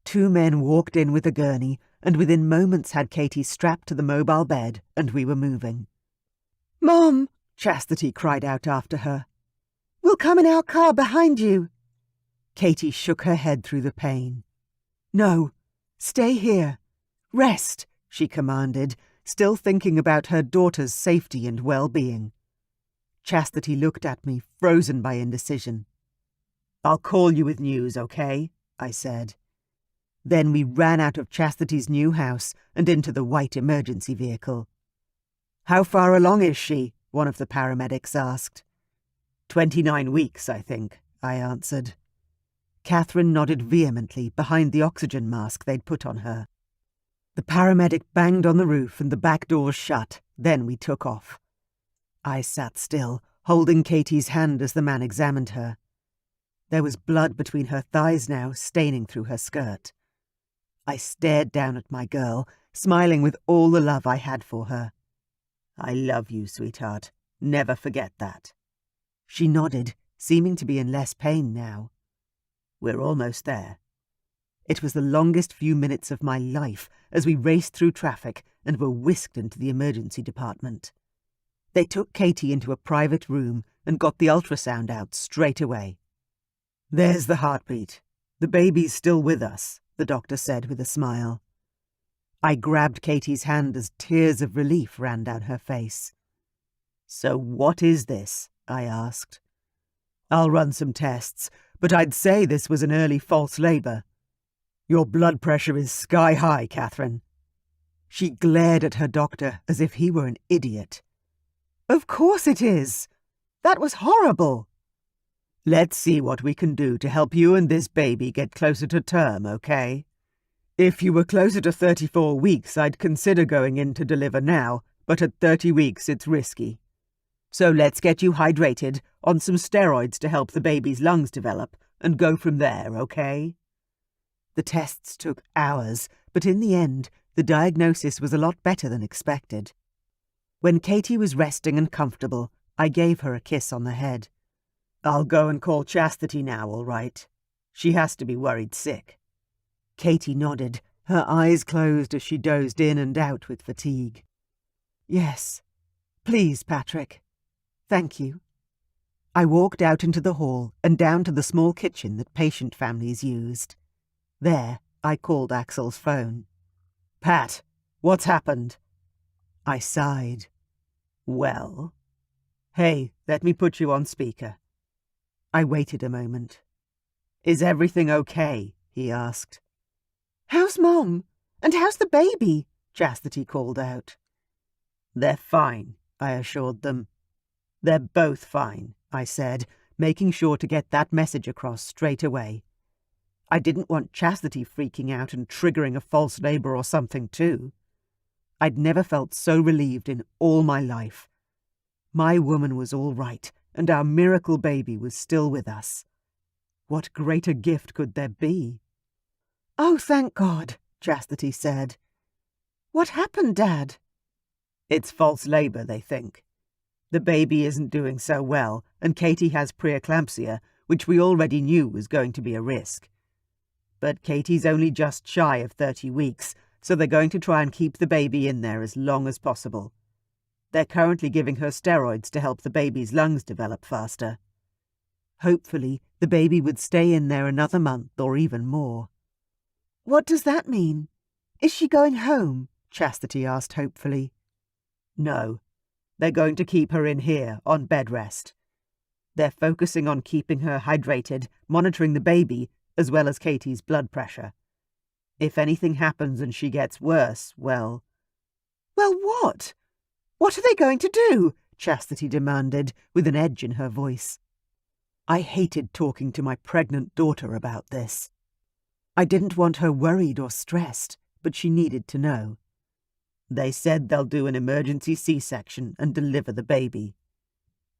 2 men walked in with a gurney, and within moments had Katie strapped to the mobile bed, and we were moving. Mom, Chastity cried out after her. We'll come in our car behind you. Katie shook her head through the pain. No, stay here. Rest, she commanded, still thinking about her daughter's safety and well-being. Chastity looked at me, frozen by indecision. I'll call you with news, okay? I said. Then we ran out of Chastity's new house and into the white emergency vehicle. How far along is she? One of the paramedics asked. 29 weeks, I think, I answered. Katherine nodded vehemently behind the oxygen mask they'd put on her. The paramedic banged on the roof and the back doors shut. Then we took off. I sat still, holding Katie's hand as the man examined her. There was blood between her thighs now, staining through her skirt. I stared down at my girl, smiling with all the love I had for her. I love you, sweetheart. Never forget that. She nodded, seeming to be in less pain now. We're almost there. It was the longest few minutes of my life as we raced through traffic and were whisked into the emergency department. They took Katie into a private room and got the ultrasound out straight away. There's the heartbeat. The baby's still with us, the doctor said with a smile. I grabbed Katie's hand as tears of relief ran down her face. So what is this? I asked. I'll run some tests, but I'd say this was an early false labour. Your blood pressure is sky high, Katherine. She glared at her doctor as if he were an idiot. Of course it is. That was horrible. Let's see what we can do to help you and this baby get closer to term, okay? If you were closer to 34 weeks, I'd consider going in to deliver now, but at 30 weeks it's risky. So let's get you hydrated, on some steroids to help the baby's lungs develop, and go from there, okay? The tests took hours, but in the end, the diagnosis was a lot better than expected. When Katie was resting and comfortable, I gave her a kiss on the head. I'll go and call Chastity now, all right? She has to be worried sick. Katie nodded, her eyes closed as she dozed in and out with fatigue. Yes. Please, Patrick. Thank you. I walked out into the hall and down to the small kitchen that patient families used. There, I called Axel's phone. Pat, what's happened? I sighed. Well? Hey, let me put you on speaker. I waited a moment. Is everything okay? He asked. How's Mom? And how's the baby? Chastity called out. They're fine, I assured them. They're both fine, I said, making sure to get that message across straight away. I didn't want Chastity freaking out and triggering a false labour or something too. I'd never felt so relieved in all my life. My woman was all right, and our miracle baby was still with us. What greater gift could there be? Oh, thank God, Chastity said. What happened, Dad? It's false labour, they think. The baby isn't doing so well, and Katie has preeclampsia, which we already knew was going to be a risk. But Katie's only just shy of 30 weeks, so they're going to try and keep the baby in there as long as possible. They're currently giving her steroids to help the baby's lungs develop faster. Hopefully, the baby would stay in there another month or even more. What does that mean? Is she going home? Chastity asked hopefully. No. They're going to keep her in here, on bed rest. They're focusing on keeping her hydrated, monitoring the baby, as well as Katie's blood pressure. If anything happens and she gets worse, well... Well, what? What are they going to do? Chastity demanded, with an edge in her voice. I hated talking to my pregnant daughter about this. I didn't want her worried or stressed, but she needed to know. They said they'll do an emergency C-section and deliver the baby.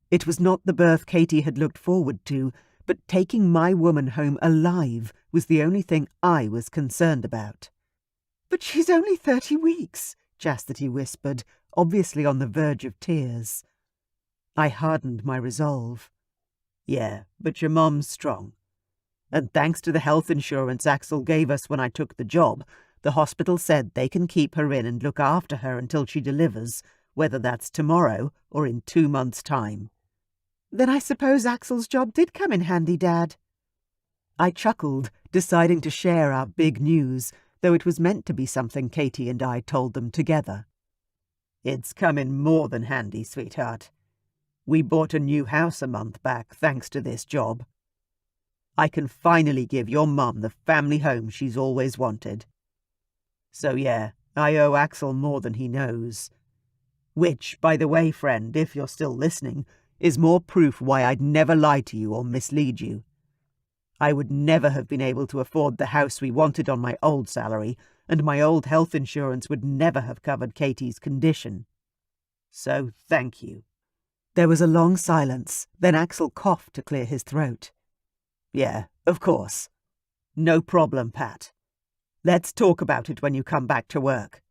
It was not the birth Katie had looked forward to, but taking my woman home alive was the only thing I was concerned about. But she's only 30 weeks, Chastity whispered, obviously on the verge of tears. I hardened my resolve. Yeah, but your mom's strong. And thanks to the health insurance Axel gave us when I took the job, the hospital said they can keep her in and look after her until she delivers, whether that's tomorrow or in 2 months' time. Then I suppose Axel's job did come in handy, Dad. I chuckled, deciding to share our big news, though it was meant to be something Katie and I told them together. It's come in more than handy, sweetheart. We bought a new house a month back, thanks to this job. I can finally give your mum the family home she's always wanted. So yeah, I owe Axel more than he knows. Which, by the way, friend, if you're still listening, is more proof why I'd never lie to you or mislead you. I would never have been able to afford the house we wanted on my old salary, and my old health insurance would never have covered Katie's condition. So thank you. There was a long silence, then Axel coughed to clear his throat. Yeah, of course. No problem, Pat. Let's talk about it when you come back to work.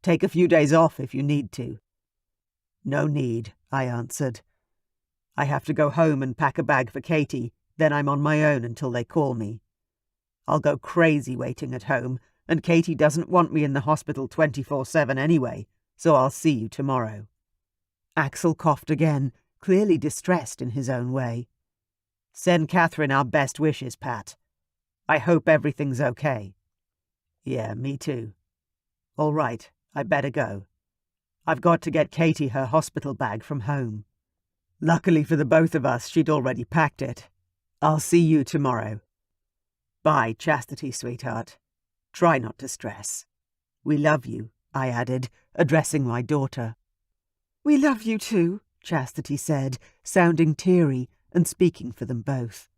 Take a few days off if you need to. No need, I answered. I have to go home and pack a bag for Katie, then I'm on my own until they call me. I'll go crazy waiting at home, and Katie doesn't want me in the hospital 24/7 anyway, so I'll see you tomorrow. Axel coughed again, clearly distressed in his own way. Send Katherine our best wishes, Pat. I hope everything's okay. Yeah, me too. All right, I better go. I've got to get Katie her hospital bag from home. Luckily for the both of us, she'd already packed it. I'll see you tomorrow. Bye, Chastity, sweetheart. Try not to stress. We love you, I added, addressing my daughter. We love you too, Chastity said, sounding teary and speaking for them both.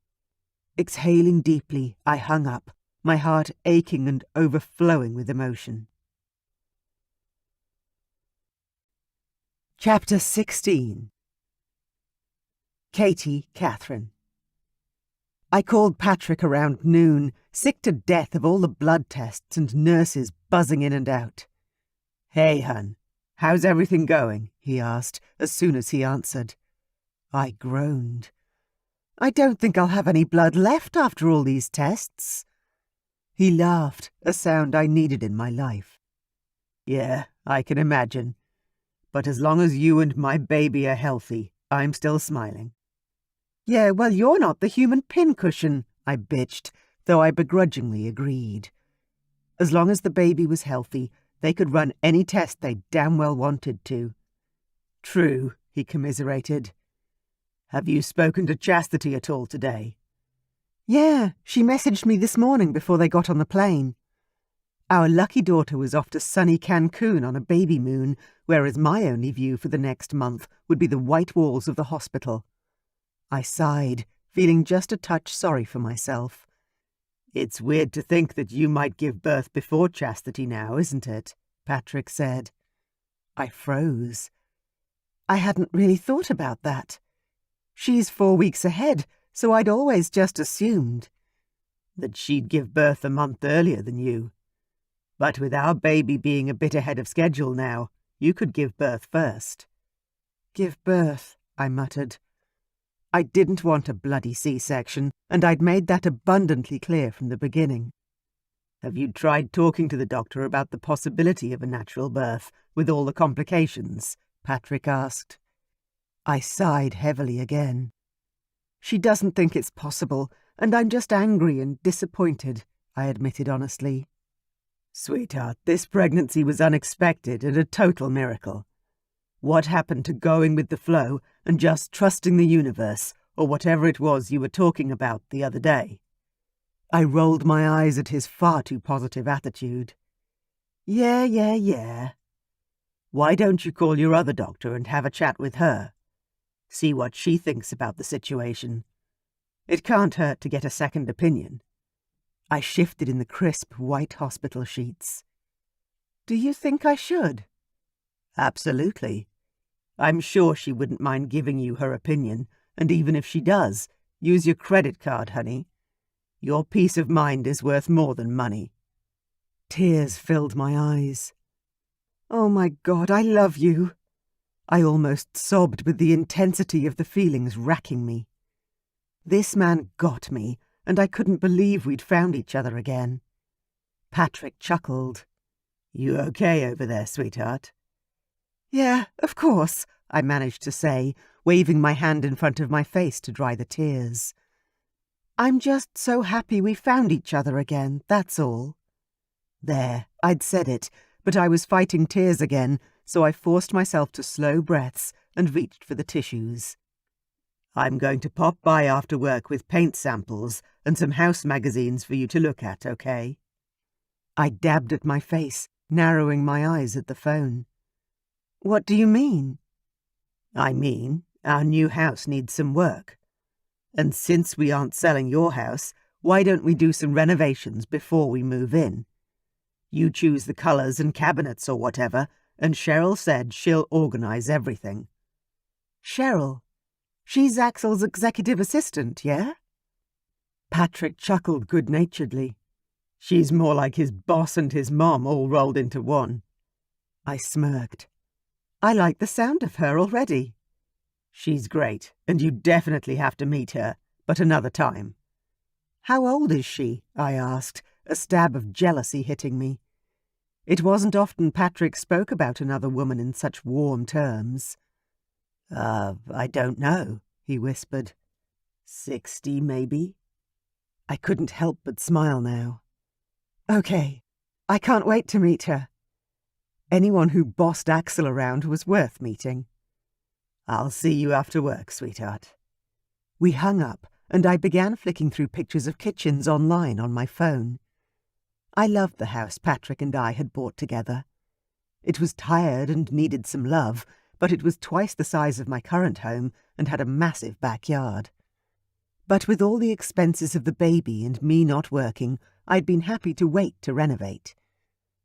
Exhaling deeply, I hung up, my heart aching and overflowing with emotion. Chapter 16. Katie, Katherine. I called Patrick around noon, sick to death of all the blood tests and nurses buzzing in and out. Hey, hun, how's everything going? He asked as soon as he answered. I groaned. I don't think I'll have any blood left after all these tests. He laughed, a sound I needed in my life. Yeah, I can imagine. But as long as you and my baby are healthy, I'm still smiling. Yeah, well, you're not the human pincushion, I bitched, though I begrudgingly agreed. As long as the baby was healthy, they could run any test they damn well wanted to. True, he commiserated. Have you spoken to Chastity at all today? Yeah, she messaged me this morning before they got on the plane. Our lucky daughter was off to sunny Cancun on a baby moon, whereas my only view for the next month would be the white walls of the hospital. I sighed, feeling just a touch sorry for myself. It's weird to think that you might give birth before Chastity now, isn't it? Patrick said. I froze. I hadn't really thought about that. She's 4 weeks ahead, so I'd always just assumed that she'd give birth a month earlier than you. But with our baby being a bit ahead of schedule now, you could give birth first. Give birth, I muttered. I didn't want a bloody C-section, and I'd made that abundantly clear from the beginning. Have you tried talking to the doctor about the possibility of a natural birth, with all the complications? Patrick asked. I sighed heavily again. She doesn't think it's possible, and I'm just angry and disappointed, I admitted honestly. Sweetheart, this pregnancy was unexpected and a total miracle. What happened to going with the flow and just trusting the universe, or whatever it was you were talking about the other day." I rolled my eyes at his far too positive attitude. Yeah. Why don't you call your other doctor and have a chat with her? See what she thinks about the situation. It can't hurt to get a second opinion." I shifted in the crisp white hospital sheets. "Do you think I should?" "Absolutely. I'm sure she wouldn't mind giving you her opinion, and even if she does, use your credit card, honey. Your peace of mind is worth more than money." Tears filled my eyes. "Oh my God, I love you." I almost sobbed with the intensity of the feelings racking me. This man got me, and I couldn't believe we'd found each other again. Patrick chuckled. "You okay over there, sweetheart?" "Yeah, of course," I managed to say, waving my hand in front of my face to dry the tears. "I'm just so happy we found each other again, that's all." There, I'd said it, but I was fighting tears again, so I forced myself to slow breaths and reached for the tissues. "I'm going to pop by after work with paint samples and some house magazines for you to look at, okay?" I dabbed at my face, narrowing my eyes at the phone. "What do you mean?" "I mean, our new house needs some work. And since we aren't selling your house, why don't we do some renovations before we move in? You choose the colours and cabinets or whatever, and Cheryl said she'll organise everything." "Cheryl? She's Axel's executive assistant, yeah?" Patrick chuckled good-naturedly. "She's more like his boss and his mom all rolled into one." I smirked. "I like the sound of her already." "She's great, and you definitely have to meet her, but another time." "How old is she?" I asked, a stab of jealousy hitting me. It wasn't often Patrick spoke about another woman in such warm terms. I don't know," he whispered. 60, maybe?" I couldn't help but smile now. "Okay, I can't wait to meet her." Anyone who bossed Axel around was worth meeting. "I'll see you after work, sweetheart." We hung up, and I began flicking through pictures of kitchens online on my phone. I loved the house Patrick and I had bought together. It was tired and needed some love, but it was twice the size of my current home and had a massive backyard. But with all the expenses of the baby and me not working, I'd been happy to wait to renovate.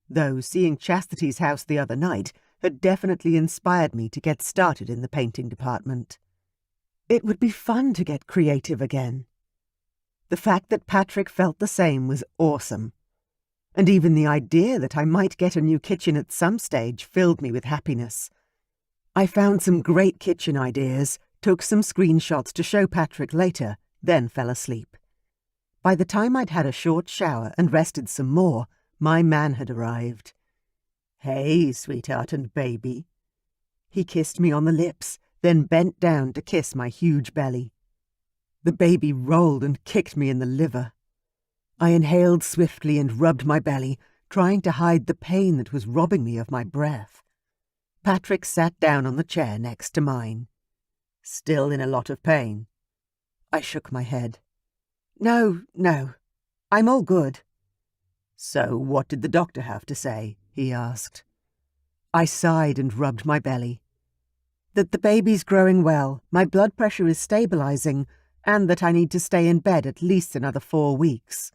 Though seeing Chastity's house the other night had definitely inspired me to get started in the painting department. It would be fun to get creative again. The fact that Patrick felt the same was awesome. And even the idea that I might get a new kitchen at some stage filled me with happiness. I found some great kitchen ideas, took some screenshots to show Patrick later, then fell asleep. By the time I'd had a short shower and rested some more, my man had arrived. "Hey, sweetheart and baby." He kissed me on the lips, then bent down to kiss my huge belly. The baby rolled and kicked me in the liver. I inhaled swiftly and rubbed my belly, trying to hide the pain that was robbing me of my breath. Patrick sat down on the chair next to mine. "Still in a lot of pain?" I shook my head. No, I'm all good." "So what did the doctor have to say?" he asked. I sighed and rubbed my belly. "That the baby's growing well, my blood pressure is stabilizing, and that I need to stay in bed at least another 4 weeks.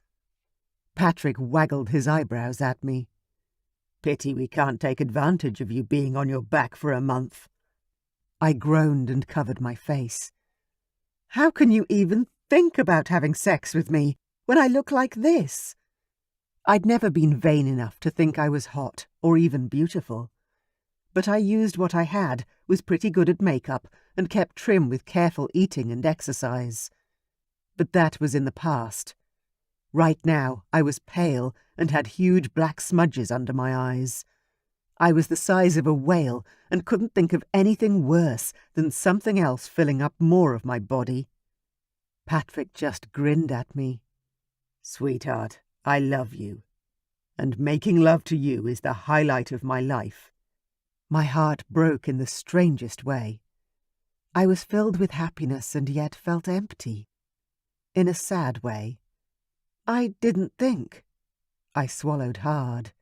Patrick waggled his eyebrows at me. "Pity we can't take advantage of you being on your back for a month." I groaned and covered my face. "How can you even think about having sex with me when I look like this?" I'd never been vain enough to think I was hot or even beautiful. But I used what I had, was pretty good at makeup, and kept trim with careful eating and exercise. But that was in the past. Right now, I was pale and had huge black smudges under my eyes. I was the size of a whale and couldn't think of anything worse than something else filling up more of my body. Patrick just grinned at me. "Sweetheart, I love you. And making love to you is the highlight of my life." My heart broke in the strangest way. I was filled with happiness and yet felt empty. In a sad way. I didn't think. I swallowed hard.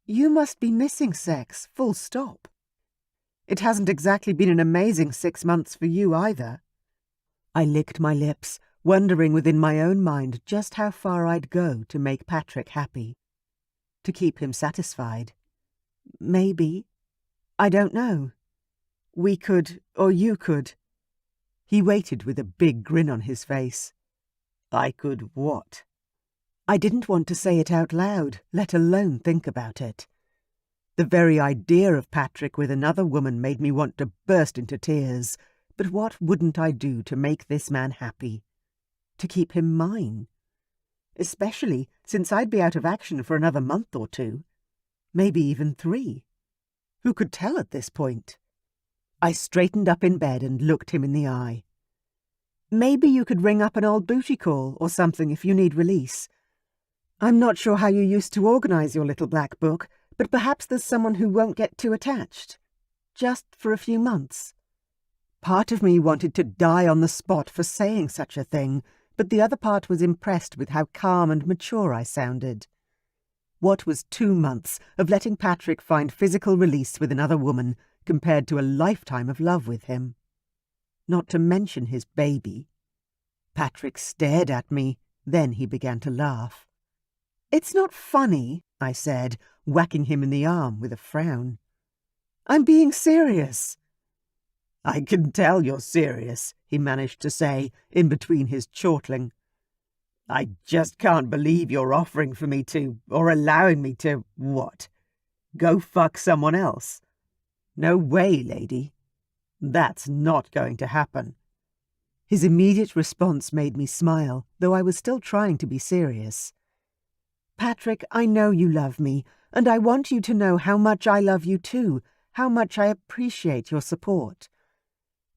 You must be missing sex, full stop. It hasn't exactly been an amazing 6 months for you either. I licked my lips, wondering within my own mind just how far I'd go to make Patrick happy. To keep him satisfied. Maybe. I don't know. We could, or you could. He waited with a big grin on his face. I could what? I didn't want to say it out loud, let alone think about it. The very idea of Patrick with another woman made me want to burst into tears. But what wouldn't I do to make this man happy? To keep him mine? Especially since I'd be out of action for another month or 2. Maybe even 3. Who could tell at this point? I straightened up in bed and looked him in the eye. Maybe you could ring up an old booty call or something if you need release. I'm not sure how you used to organise your little black book, but perhaps there's someone who won't get too attached. Just for a few months. Part of me wanted to die on the spot for saying such a thing, but the other part was impressed with how calm and mature I sounded. What was 2 months of letting Patrick find physical release with another woman compared to a lifetime of love with him? Not to mention his baby. Patrick stared at me, then he began to laugh. It's not funny, I said, whacking him in the arm with a frown. I'm being serious. I can tell you're serious, he managed to say, in between his chortling. I just can't believe you're offering for me to, or allowing me to, what? Go fuck someone else? No way, lady. That's not going to happen. His immediate response made me smile, though I was still trying to be serious. Patrick, I know you love me, and I want you to know how much I love you too, how much I appreciate your support.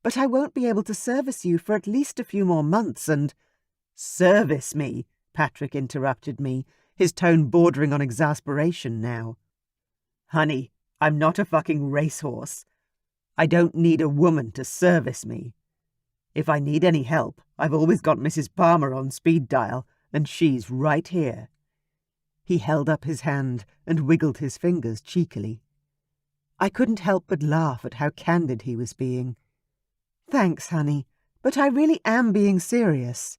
But I won't be able to service you for at least a few more months and— Service me, Patrick interrupted me, his tone bordering on exasperation now. Honey, I'm not a fucking racehorse. I don't need a woman to service me. If I need any help, I've always got Mrs. Palmer on speed dial, and she's right here. He held up his hand and wiggled his fingers cheekily. I couldn't help but laugh at how candid he was being. Thanks, honey, but I really am being serious.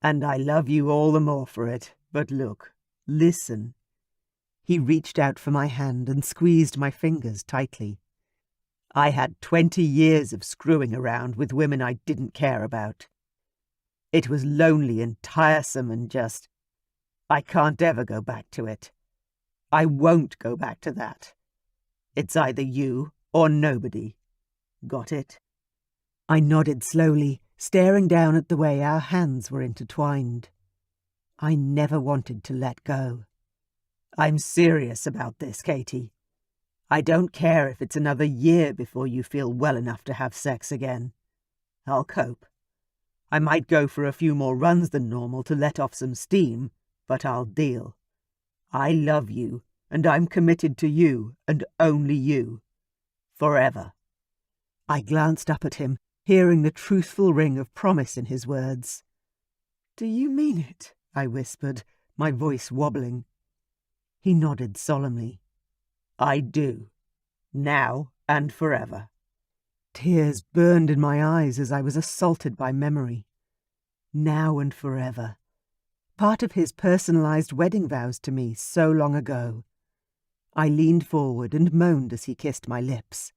And I love you all the more for it. But look, listen. He reached out for my hand and squeezed my fingers tightly. I had 20 years of screwing around with women I didn't care about. It was lonely and tiresome and just— I can't ever go back to it. I won't go back to that. It's either you or nobody. Got it? I nodded slowly, staring down at the way our hands were intertwined. I never wanted to let go. I'm serious about this, Katie. I don't care if it's another year before you feel well enough to have sex again. I'll cope. I might go for a few more runs than normal to let off some steam, but I'll deal. I love you, and I'm committed to you, and only you. Forever. I glanced up at him, hearing the truthful ring of promise in his words. Do you mean it? I whispered, my voice wobbling. He nodded solemnly. I do. Now and forever. Tears burned in my eyes as I was assaulted by memory. Now and forever. Part of his personalized wedding vows to me so long ago. I leaned forward and moaned as he kissed my lips.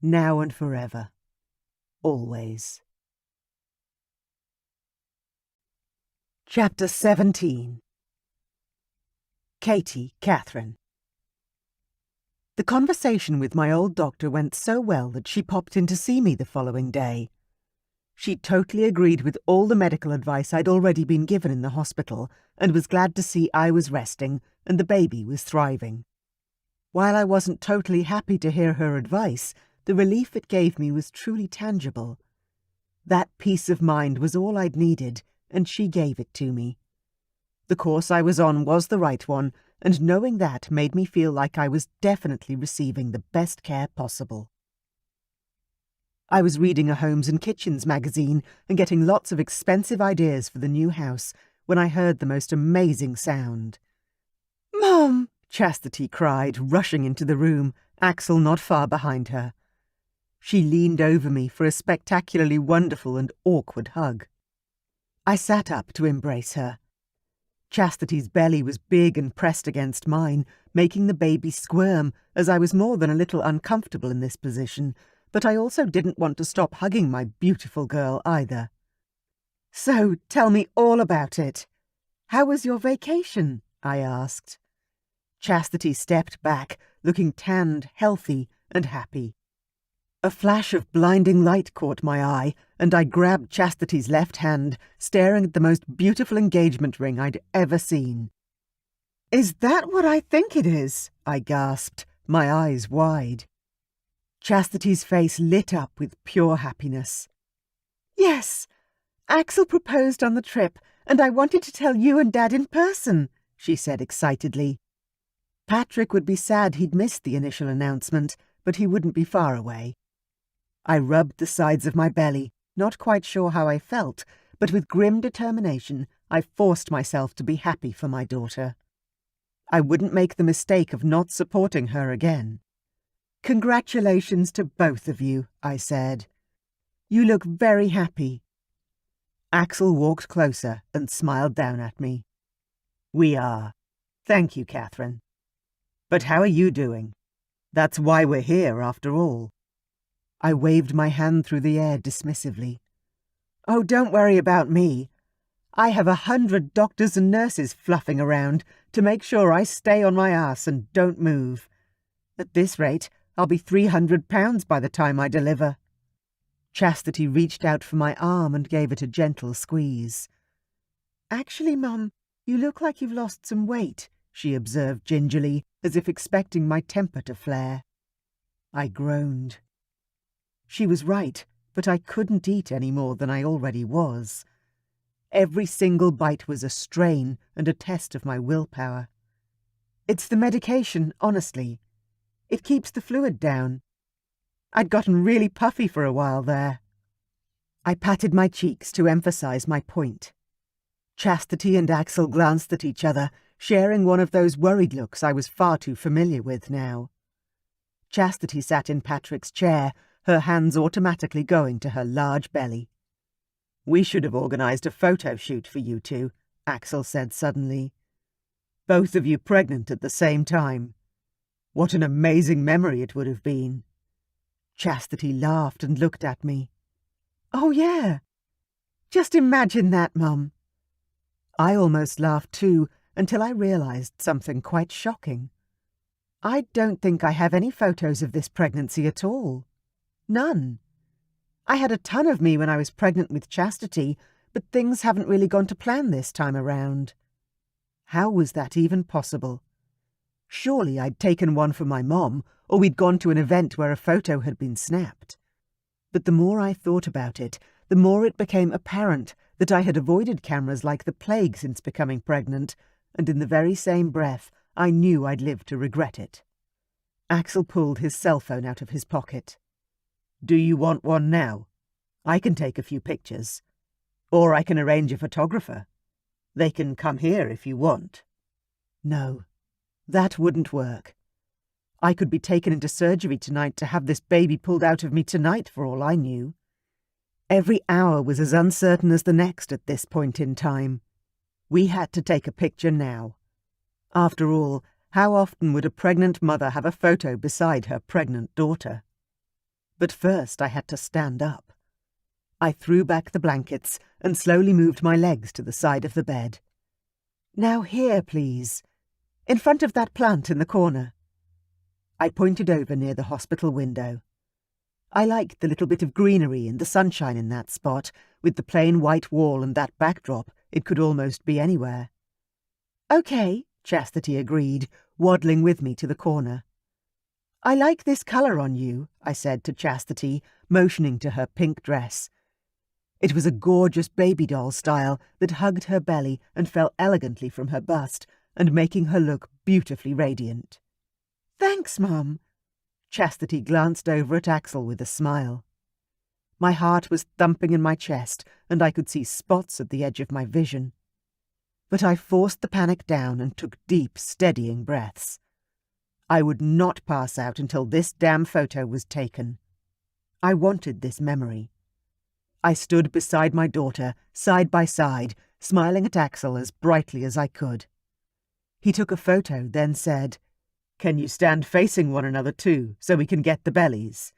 Now and forever. Always. Chapter 17. Katherine. The conversation with my old doctor went so well that she popped in to see me the following day. She totally agreed with all the medical advice I'd already been given in the hospital and was glad to see I was resting and the baby was thriving. While I wasn't totally happy to hear her advice, the relief it gave me was truly tangible. That peace of mind was all I'd needed, and she gave it to me. The course I was on was the right one, and knowing that made me feel like I was definitely receiving the best care possible. I was reading a Homes and Kitchens magazine and getting lots of expensive ideas for the new house when I heard the most amazing sound. Mom! Chastity cried, rushing into the room, Axel not far behind her. She leaned over me for a spectacularly wonderful and awkward hug. I sat up to embrace her. Chastity's belly was big and pressed against mine, making the baby squirm, as I was more than a little uncomfortable in this position, but I also didn't want to stop hugging my beautiful girl either. So, tell me all about it. How was your vacation? I asked. Chastity stepped back, looking tanned, healthy, and happy. A flash of blinding light caught my eye, and I grabbed Chastity's left hand, staring at the most beautiful engagement ring I'd ever seen. Is that what I think it is? I gasped, my eyes wide. Chastity's face lit up with pure happiness. Yes, Axel proposed on the trip, and I wanted to tell you and Dad in person, she said excitedly. Patrick would be sad he'd missed the initial announcement, but he wouldn't be far away. I rubbed the sides of my belly, not quite sure how I felt, but with grim determination I forced myself to be happy for my daughter. I wouldn't make the mistake of not supporting her again. Congratulations to both of you, I said. You look very happy. Axel walked closer and smiled down at me. We are. Thank you, Katherine. But how are you doing? That's why we're here, after all. I waved my hand through the air dismissively. Oh, don't worry about me. I have 100 doctors and nurses fluffing around to make sure I stay on my ass and don't move. At this rate, I'll be 300 pounds by the time I deliver. Chastity reached out for my arm and gave it a gentle squeeze. Actually, Mum, you look like you've lost some weight, she observed gingerly, as if expecting my temper to flare. I groaned. She was right, but I couldn't eat any more than I already was. Every single bite was a strain and a test of my willpower. It's the medication, honestly. It keeps the fluid down. I'd gotten really puffy for a while there. I patted my cheeks to emphasize my point. Chastity and Axel glanced at each other, sharing one of those worried looks I was far too familiar with now. Chastity sat in Patrick's chair, her hands automatically going to her large belly. We should have organised a photo shoot for you two, Axel said suddenly. Both of you pregnant at the same time. What an amazing memory it would have been. Chastity laughed and looked at me. Oh, yeah. Just imagine that, Mum. I almost laughed too, until I realised something quite shocking. I don't think I have any photos of this pregnancy at all. None. I had a ton of me when I was pregnant with Chastity, but things haven't really gone to plan this time around. How was that even possible? Surely I'd taken one for my mom, or we'd gone to an event where a photo had been snapped. But the more I thought about it, the more it became apparent that I had avoided cameras like the plague since becoming pregnant, and in the very same breath I knew I'd live to regret it. Axel pulled his cell phone out of his pocket. Do you want one now? I can take a few pictures. Or I can arrange a photographer. They can come here if you want. No, that wouldn't work. I could be taken into surgery tonight to have this baby pulled out of me tonight for all I knew. Every hour was as uncertain as the next at this point in time. We had to take a picture now. After all, how often would a pregnant mother have a photo beside her pregnant daughter? But first I had to stand up. I threw back the blankets and slowly moved my legs to the side of the bed. Now here, please. In front of that plant in the corner. I pointed over near the hospital window. I liked the little bit of greenery and the sunshine in that spot. With the plain white wall and that backdrop, it could almost be anywhere. Okay, Chastity agreed, waddling with me to the corner. I like this colour on you, I said to Chastity, motioning to her pink dress. It was a gorgeous baby doll style that hugged her belly and fell elegantly from her bust, and making her look beautifully radiant. Thanks, Mum. Chastity glanced over at Axel with a smile. My heart was thumping in my chest, and I could see spots at the edge of my vision. But I forced the panic down and took deep, steadying breaths. I would not pass out until this damn photo was taken. I wanted this memory. I stood beside my daughter, side by side, smiling at Axel as brightly as I could. He took a photo, then said, "Can you stand facing one another too, so we can get the bellies?"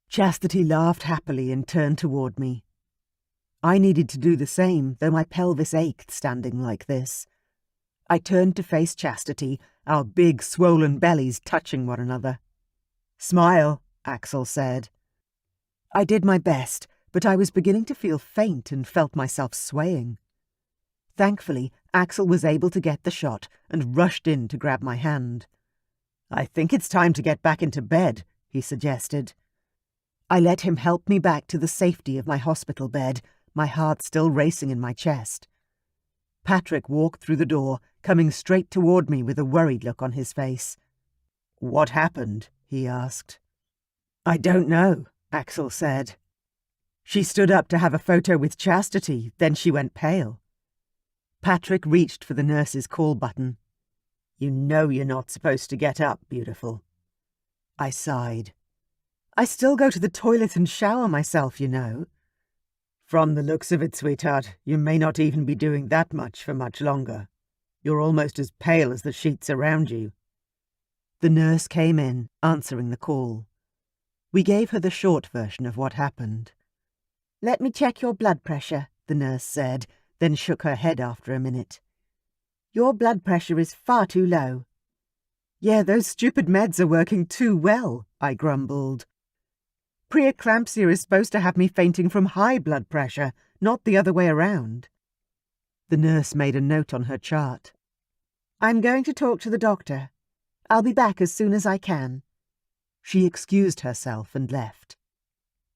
Chastity laughed happily and turned toward me. I needed to do the same, though my pelvis ached standing like this. I turned to face Chastity, our big, swollen bellies touching one another. "Smile," Axel said. I did my best, but I was beginning to feel faint and felt myself swaying. Thankfully, Axel was able to get the shot and rushed in to grab my hand. "I think it's time to get back into bed," he suggested. I let him help me back to the safety of my hospital bed, my heart still racing in my chest. Patrick walked through the door, coming straight toward me with a worried look on his face. "What happened?" he asked. "I don't know," Axel said. "She stood up to have a photo with Chastity, then she went pale." Patrick reached for the nurse's call button. "You know you're not supposed to get up, beautiful." I sighed. "I still go to the toilet and shower myself, you know." "From the looks of it, sweetheart, you may not even be doing that much for much longer. You're almost as pale as the sheets around you." The nurse came in, answering the call. We gave her the short version of what happened. "Let me check your blood pressure," the nurse said, then shook her head after a minute. "Your blood pressure is far too low." "Yeah, those stupid meds are working too well," I grumbled. "Preeclampsia is supposed to have me fainting from high blood pressure, not the other way around." The nurse made a note on her chart. "I'm going to talk to the doctor. I'll be back as soon as I can." She excused herself and left.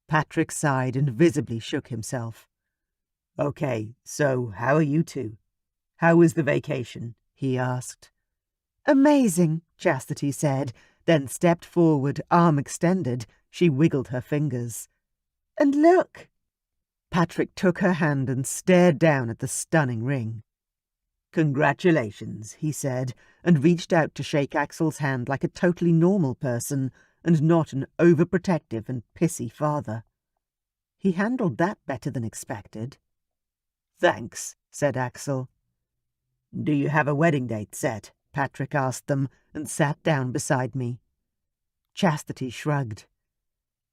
Patrick sighed and visibly shook himself. "Okay, so how are you two? How was the vacation?" he asked. "Amazing," Chastity said, then stepped forward, arm extended. She wiggled her fingers. "And look!" Patrick took her hand and stared down at the stunning ring. "Congratulations," he said, and reached out to shake Axel's hand like a totally normal person and not an overprotective and pissy father. He handled that better than expected. "Thanks," said Axel. "Do you have a wedding date set?" Patrick asked them and sat down beside me. Chastity shrugged.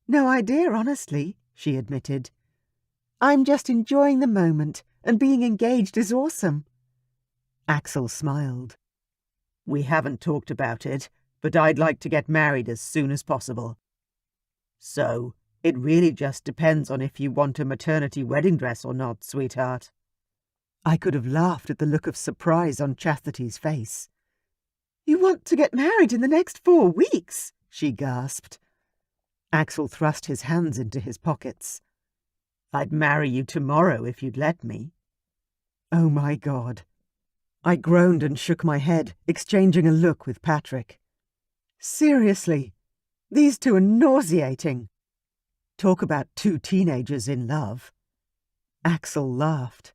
"No idea, honestly," she admitted. "I'm just enjoying the moment, and being engaged is awesome." Axel smiled. "We haven't talked about it, but I'd like to get married as soon as possible. So, it really just depends on if you want a maternity wedding dress or not, sweetheart." I could have laughed at the look of surprise on Chastity's face. "You want to get married in the next 4 weeks?" she gasped. Axel thrust his hands into his pockets. "I'd marry you tomorrow if you'd let me." Oh my God. I groaned and shook my head, exchanging a look with Patrick. "Seriously, these two are nauseating." Talk about two teenagers in love. Axel laughed.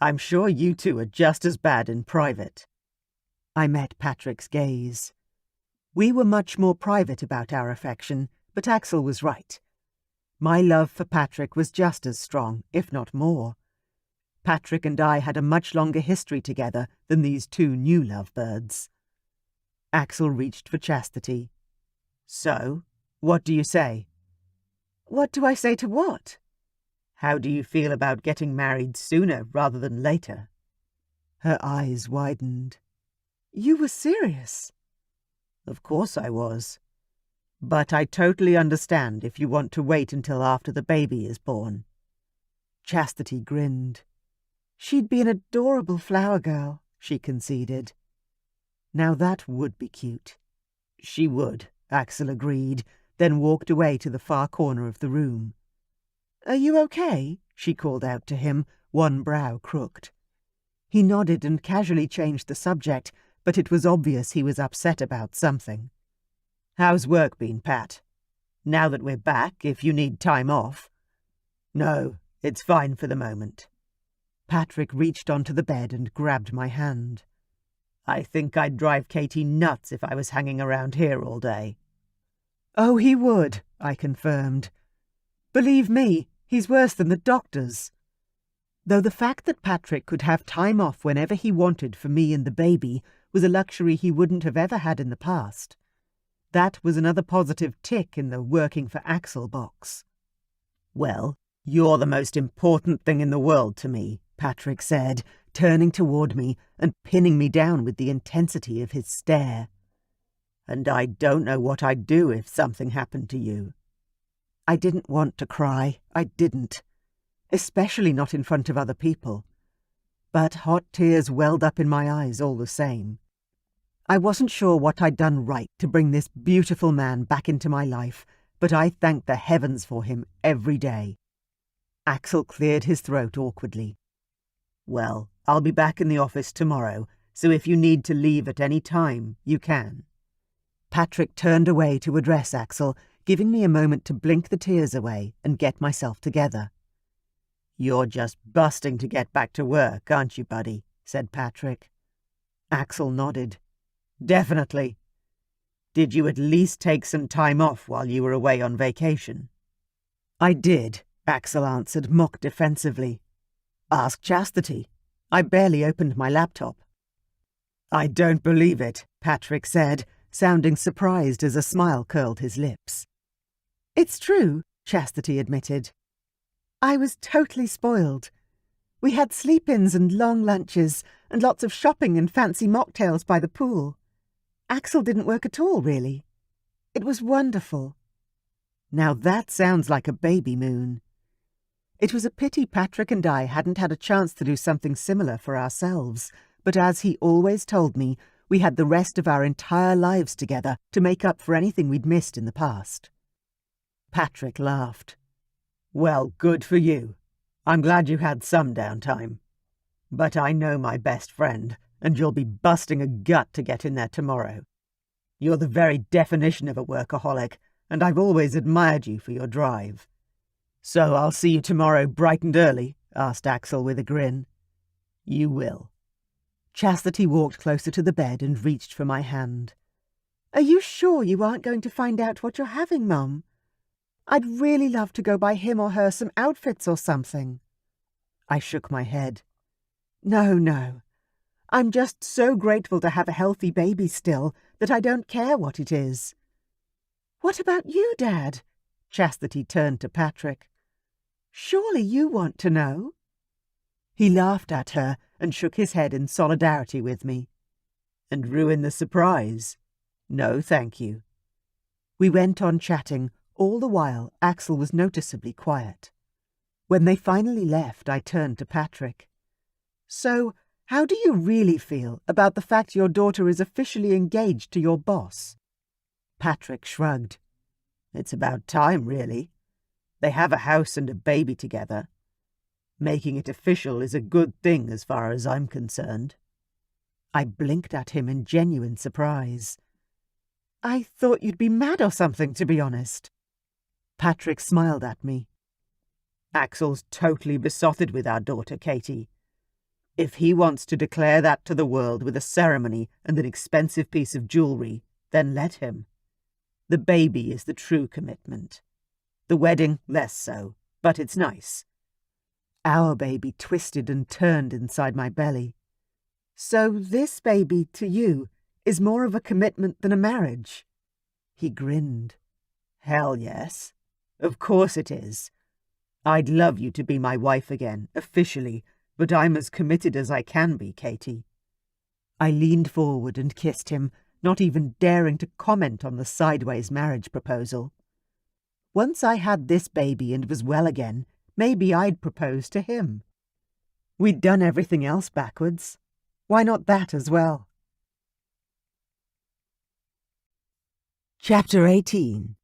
"I'm sure you two are just as bad in private." I met Patrick's gaze. We were much more private about our affection, but Axel was right. My love for Patrick was just as strong, if not more. Patrick and I had a much longer history together than these two new lovebirds. Axel reached for Chastity. "So, what do you say?" "What do I say to what?" "How do you feel about getting married sooner rather than later?" Her eyes widened. "You were serious?" "Of course I was. But I totally understand if you want to wait until after the baby is born." Chastity grinned. "She'd be an adorable flower girl," she conceded. Now that would be cute. "She would," Axel agreed, then walked away to the far corner of the room. "Are you okay?" she called out to him, one brow crooked. He nodded and casually changed the subject, but it was obvious he was upset about something. "How's work been, Pat? Now that we're back, if you need time off." No, it's fine for the moment. Patrick reached onto the bed and grabbed my hand. I think I'd drive Katie nuts if I was hanging around here all day. Oh, he would, I confirmed. Believe me, he's worse than the doctors. Though the fact that Patrick could have time off whenever he wanted for me and the baby was a luxury he wouldn't have ever had in the past. That was another positive tick in the working for Axel box. Well, you're the most important thing in the world to me, Patrick said, turning toward me and pinning me down with the intensity of his stare. And I don't know what I'd do if something happened to you. I didn't want to cry. I didn't. Especially not in front of other people. But hot tears welled up in my eyes all the same. I wasn't sure what I'd done right to bring this beautiful man back into my life, but I thanked the heavens for him every day. Axel cleared his throat awkwardly. Well, I'll be back in the office tomorrow, so if you need to leave at any time, you can. Patrick turned away to address Axel, giving me a moment to blink the tears away and get myself together. You're just busting to get back to work, aren't you, buddy? Said Patrick. Axel nodded. Definitely. Did you at least take some time off while you were away on vacation? I did, Axel answered mock defensively. Ask Chastity. I barely opened my laptop. I don't believe it, Patrick said, sounding surprised as a smile curled his lips. It's true, Chastity admitted. I was totally spoiled. We had sleep-ins and long lunches, and lots of shopping and fancy mocktails by the pool. Axel didn't work at all, really. It was wonderful. Now that sounds like a baby moon. It was a pity Patrick and I hadn't had a chance to do something similar for ourselves, but as he always told me, we had the rest of our entire lives together to make up for anything we'd missed in the past. Patrick laughed. Well, good for you. I'm glad you had some downtime. But I know my best friend, and you'll be busting a gut to get in there tomorrow. You're the very definition of a workaholic, and I've always admired you for your drive. So I'll see you tomorrow bright and early? Asked Axel with a grin. You will. Chastity walked closer to the bed and reached for my hand. Are you sure you aren't going to find out what you're having, Mum? I'd really love to go buy him or her some outfits or something. I shook my head. No. I'm just so grateful to have a healthy baby still that I don't care what it is. What about you, Dad? Chastity turned to Patrick. Surely you want to know? He laughed at her and shook his head in solidarity with me. And ruin the surprise? No, thank you. We went on chatting. All the while, Axel was noticeably quiet. When they finally left, I turned to Patrick. So, how do you really feel about the fact your daughter is officially engaged to your boss? Patrick shrugged. It's about time, really. They have a house and a baby together. Making it official is a good thing as far as I'm concerned. I blinked at him in genuine surprise. I thought you'd be mad or something, to be honest. Patrick smiled at me. Axel's totally besotted with our daughter, Katie. If he wants to declare that to the world with a ceremony and an expensive piece of jewellery, then let him. The baby is the true commitment. The wedding, less so, but it's nice. Our baby twisted and turned inside my belly. So this baby, to you, is more of a commitment than a marriage? He grinned. Hell yes. Of course it is. I'd love you to be my wife again, officially, but I'm as committed as I can be, Katie. I leaned forward and kissed him, not even daring to comment on the sideways marriage proposal. Once I had this baby and was well again, maybe I'd propose to him. We'd done everything else backwards. Why not that as well? Chapter 18.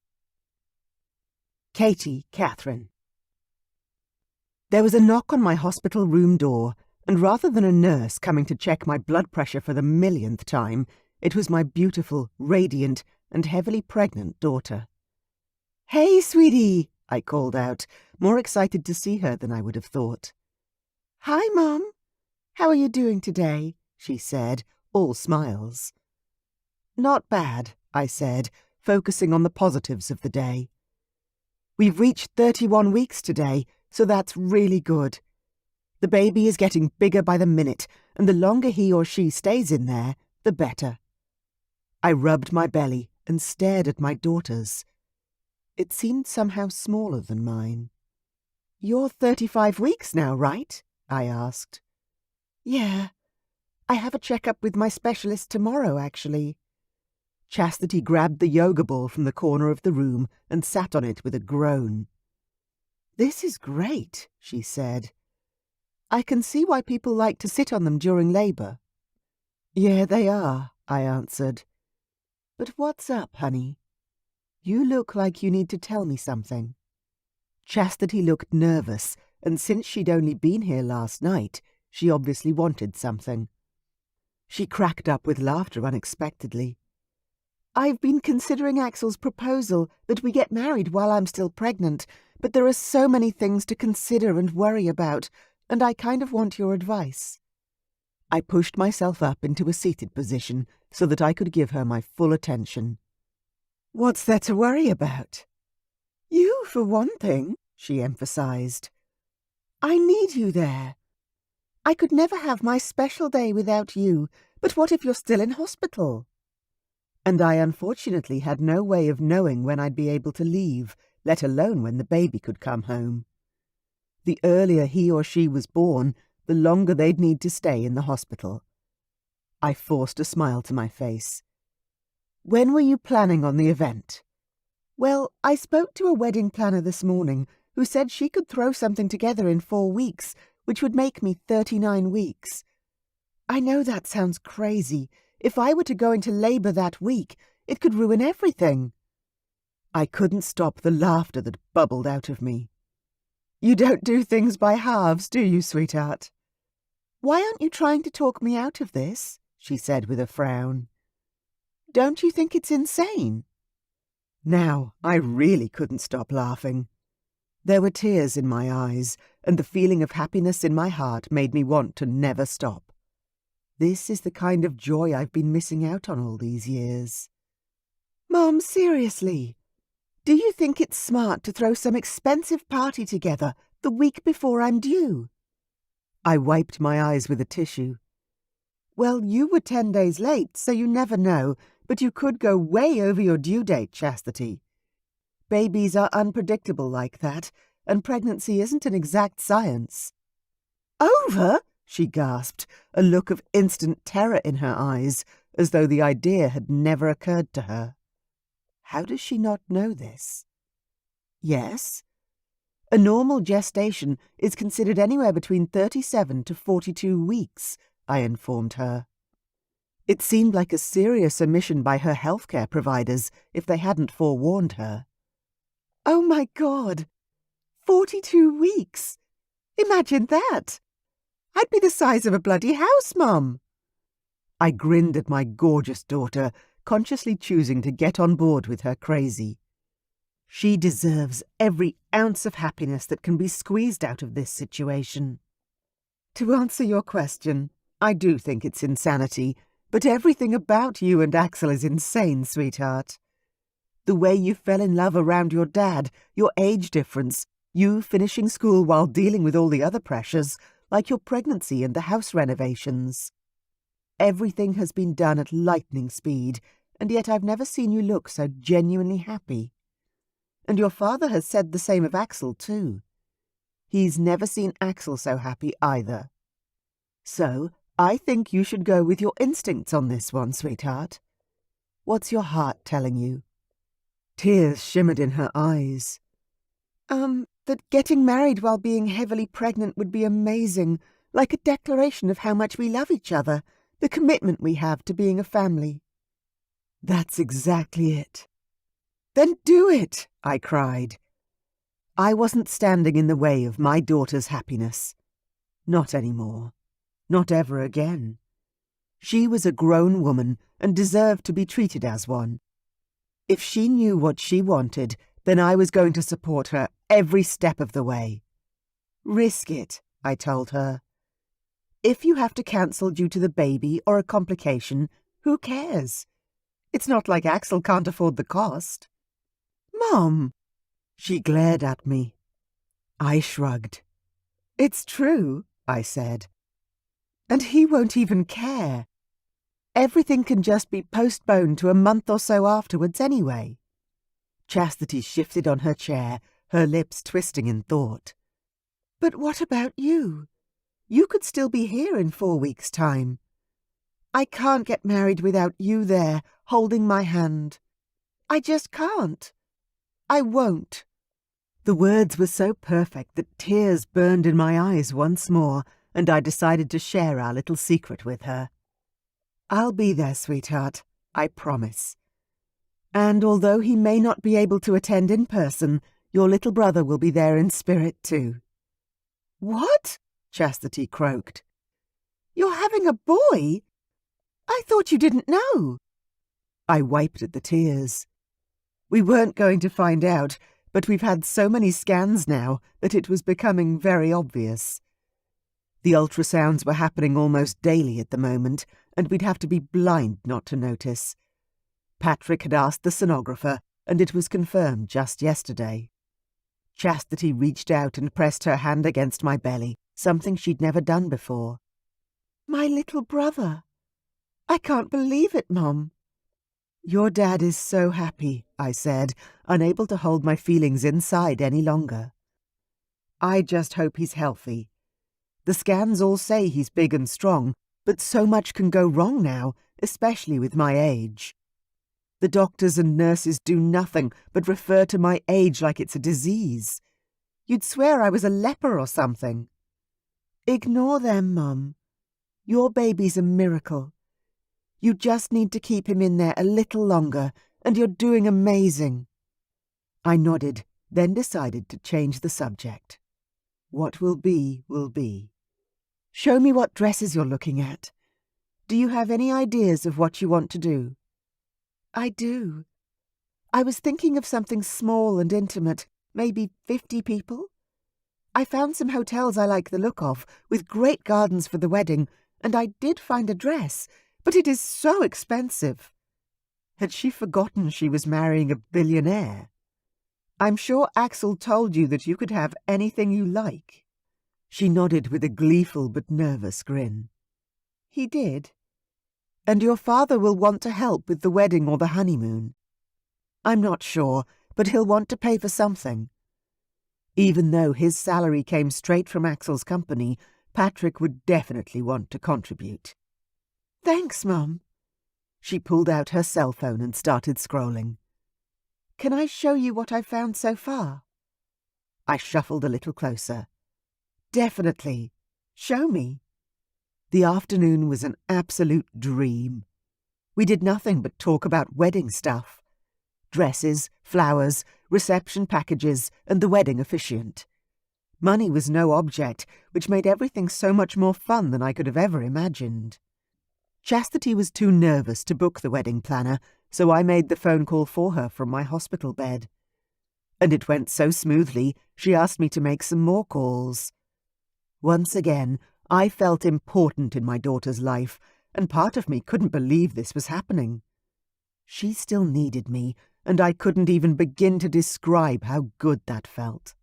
Katie, Katherine. There was a knock on my hospital room door, and rather than a nurse coming to check my blood pressure for the millionth time, it was my beautiful, radiant, and heavily pregnant daughter. "Hey, sweetie," I called out, more excited to see her than I would have thought. "Hi, Mum. How are you doing today?" she said, all smiles. Not bad, I said, focusing on the positives of the day. We've reached 31 weeks today, so that's really good. The baby is getting bigger by the minute, and the longer he or she stays in there, the better. I rubbed my belly and stared at my daughters. It seemed somehow smaller than mine. "You're 35 weeks now, right?" I asked. "Yeah. I have a checkup with my specialist tomorrow, actually." Chastity grabbed the yoga ball from the corner of the room and sat on it with a groan. "This is great," she said. "I can see why people like to sit on them during labour." "Yeah, they are," I answered. "But what's up, honey? You look like you need to tell me something." Chastity looked nervous, and since she'd only been here last night, she obviously wanted something. She cracked up with laughter unexpectedly. "I've been considering Axel's proposal that we get married while I'm still pregnant, but there are so many things to consider and worry about, and I kind of want your advice." I pushed myself up into a seated position so that I could give her my full attention. "What's there to worry about?" "You, for one thing," she emphasized. "I need you there. I could never have my special day without you, but what if you're still in hospital?" And I unfortunately had no way of knowing when I'd be able to leave, let alone when the baby could come home. The earlier he or she was born, the longer they'd need to stay in the hospital. I forced a smile to my face. "When were you planning on the event?" "Well, I spoke to a wedding planner this morning who said she could throw something together in 4 weeks, which would make me 39 weeks. I know that sounds crazy. If I were to go into labour that week, it could ruin everything." I couldn't stop the laughter that bubbled out of me. "You don't do things by halves, do you, sweetheart?" "Why aren't you trying to talk me out of this?" she said with a frown. "Don't you think it's insane?" Now I really couldn't stop laughing. There were tears in my eyes, and the feeling of happiness in my heart made me want to never stop. This is the kind of joy I've been missing out on all these years. "Mom, seriously, do you think it's smart to throw some expensive party together the week before I'm due?" I wiped my eyes with a tissue. "Well, you were 10 days late, so you never know, but you could go way over your due date, Chastity. Babies are unpredictable like that, and pregnancy isn't an exact science." "Over?" she gasped, a look of instant terror in her eyes, as though the idea had never occurred to her. How does she not know this? Yes. A normal gestation is considered anywhere between 37 to 42 weeks, I informed her. It seemed like a serious omission by her healthcare providers if they hadn't forewarned her. "Oh my God! 42 weeks! Imagine that! I'd be the size of a bloody house, Mum." I grinned at my gorgeous daughter, consciously choosing to get on board with her crazy. She deserves every ounce of happiness that can be squeezed out of this situation. To answer your question, I do think it's insanity, but everything about you and Axel is insane, sweetheart. The way you fell in love around your dad, your age difference, you finishing school while dealing with all the other pressures, like your pregnancy and the house renovations. Everything has been done at lightning speed, and yet I've never seen you look so genuinely happy. And your father has said the same of Axel, too. He's never seen Axel so happy either. So, I think you should go with your instincts on this one, sweetheart. What's your heart telling you?" Tears shimmered in her eyes. That getting married while being heavily pregnant would be amazing, like a declaration of how much we love each other, the commitment we have to being a family." "That's exactly it." "Then do it!" I cried. I wasn't standing in the way of my daughter's happiness. Not anymore. Not ever again. She was a grown woman and deserved to be treated as one. If she knew what she wanted, then I was going to support her every step of the way. Risk it, I told her. If you have to cancel due to the baby or a complication, who cares? It's not like Axel can't afford the cost. Mom! She glared at me. I shrugged. It's true, I said. And he won't even care. Everything can just be postponed to a month or so afterwards anyway. Chastity shifted on her chair, her lips twisting in thought. But what about you? You could still be here in 4 weeks' time. I can't get married without you there, holding my hand. I just can't. I won't. The words were so perfect that tears burned in my eyes once more, and I decided to share our little secret with her. I'll be there, sweetheart, I promise. And although he may not be able to attend in person, your little brother will be there in spirit too. What? Chastity croaked. You're having a boy? I thought you didn't know. I wiped at the tears. We weren't going to find out, but we've had so many scans now that it was becoming very obvious. The ultrasounds were happening almost daily at the moment, and we'd have to be blind not to notice. Patrick had asked the sonographer, and it was confirmed just yesterday. Chastity reached out and pressed her hand against my belly, something she'd never done before. My little brother. I can't believe it, Mom. Your dad is so happy, I said, unable to hold my feelings inside any longer. I just hope he's healthy. The scans all say he's big and strong, but so much can go wrong now, especially with my age. The doctors and nurses do nothing but refer to my age like it's a disease. You'd swear I was a leper or something. Ignore them, Mum. Your baby's a miracle. You just need to keep him in there a little longer, and you're doing amazing. I nodded, then decided to change the subject. What will be, will be. Show me what dresses you're looking at. Do you have any ideas of what you want to do? I do. I was thinking of something small and intimate, maybe 50 people. I found some hotels I like the look of, with great gardens for the wedding, and I did find a dress, but it is so expensive. Had she forgotten she was marrying a billionaire? I'm sure Axel told you that you could have anything you like. She nodded with a gleeful but nervous grin. He did. And your father will want to help with the wedding or the honeymoon. I'm not sure, but he'll want to pay for something. Even though his salary came straight from Axel's company, Patrick would definitely want to contribute. Thanks, Mum. She pulled out her cell phone and started scrolling. Can I show you what I've found so far? I shuffled a little closer. Definitely. Show me. The afternoon was an absolute dream. We did nothing but talk about wedding stuff. Dresses, flowers, reception packages, and the wedding officiant. Money was no object, which made everything so much more fun than I could have ever imagined. Chastity was too nervous to book the wedding planner, so I made the phone call for her from my hospital bed. And it went so smoothly, she asked me to make some more calls. Once again, I felt important in my daughter's life, and part of me couldn't believe this was happening. She still needed me, and I couldn't even begin to describe how good that felt.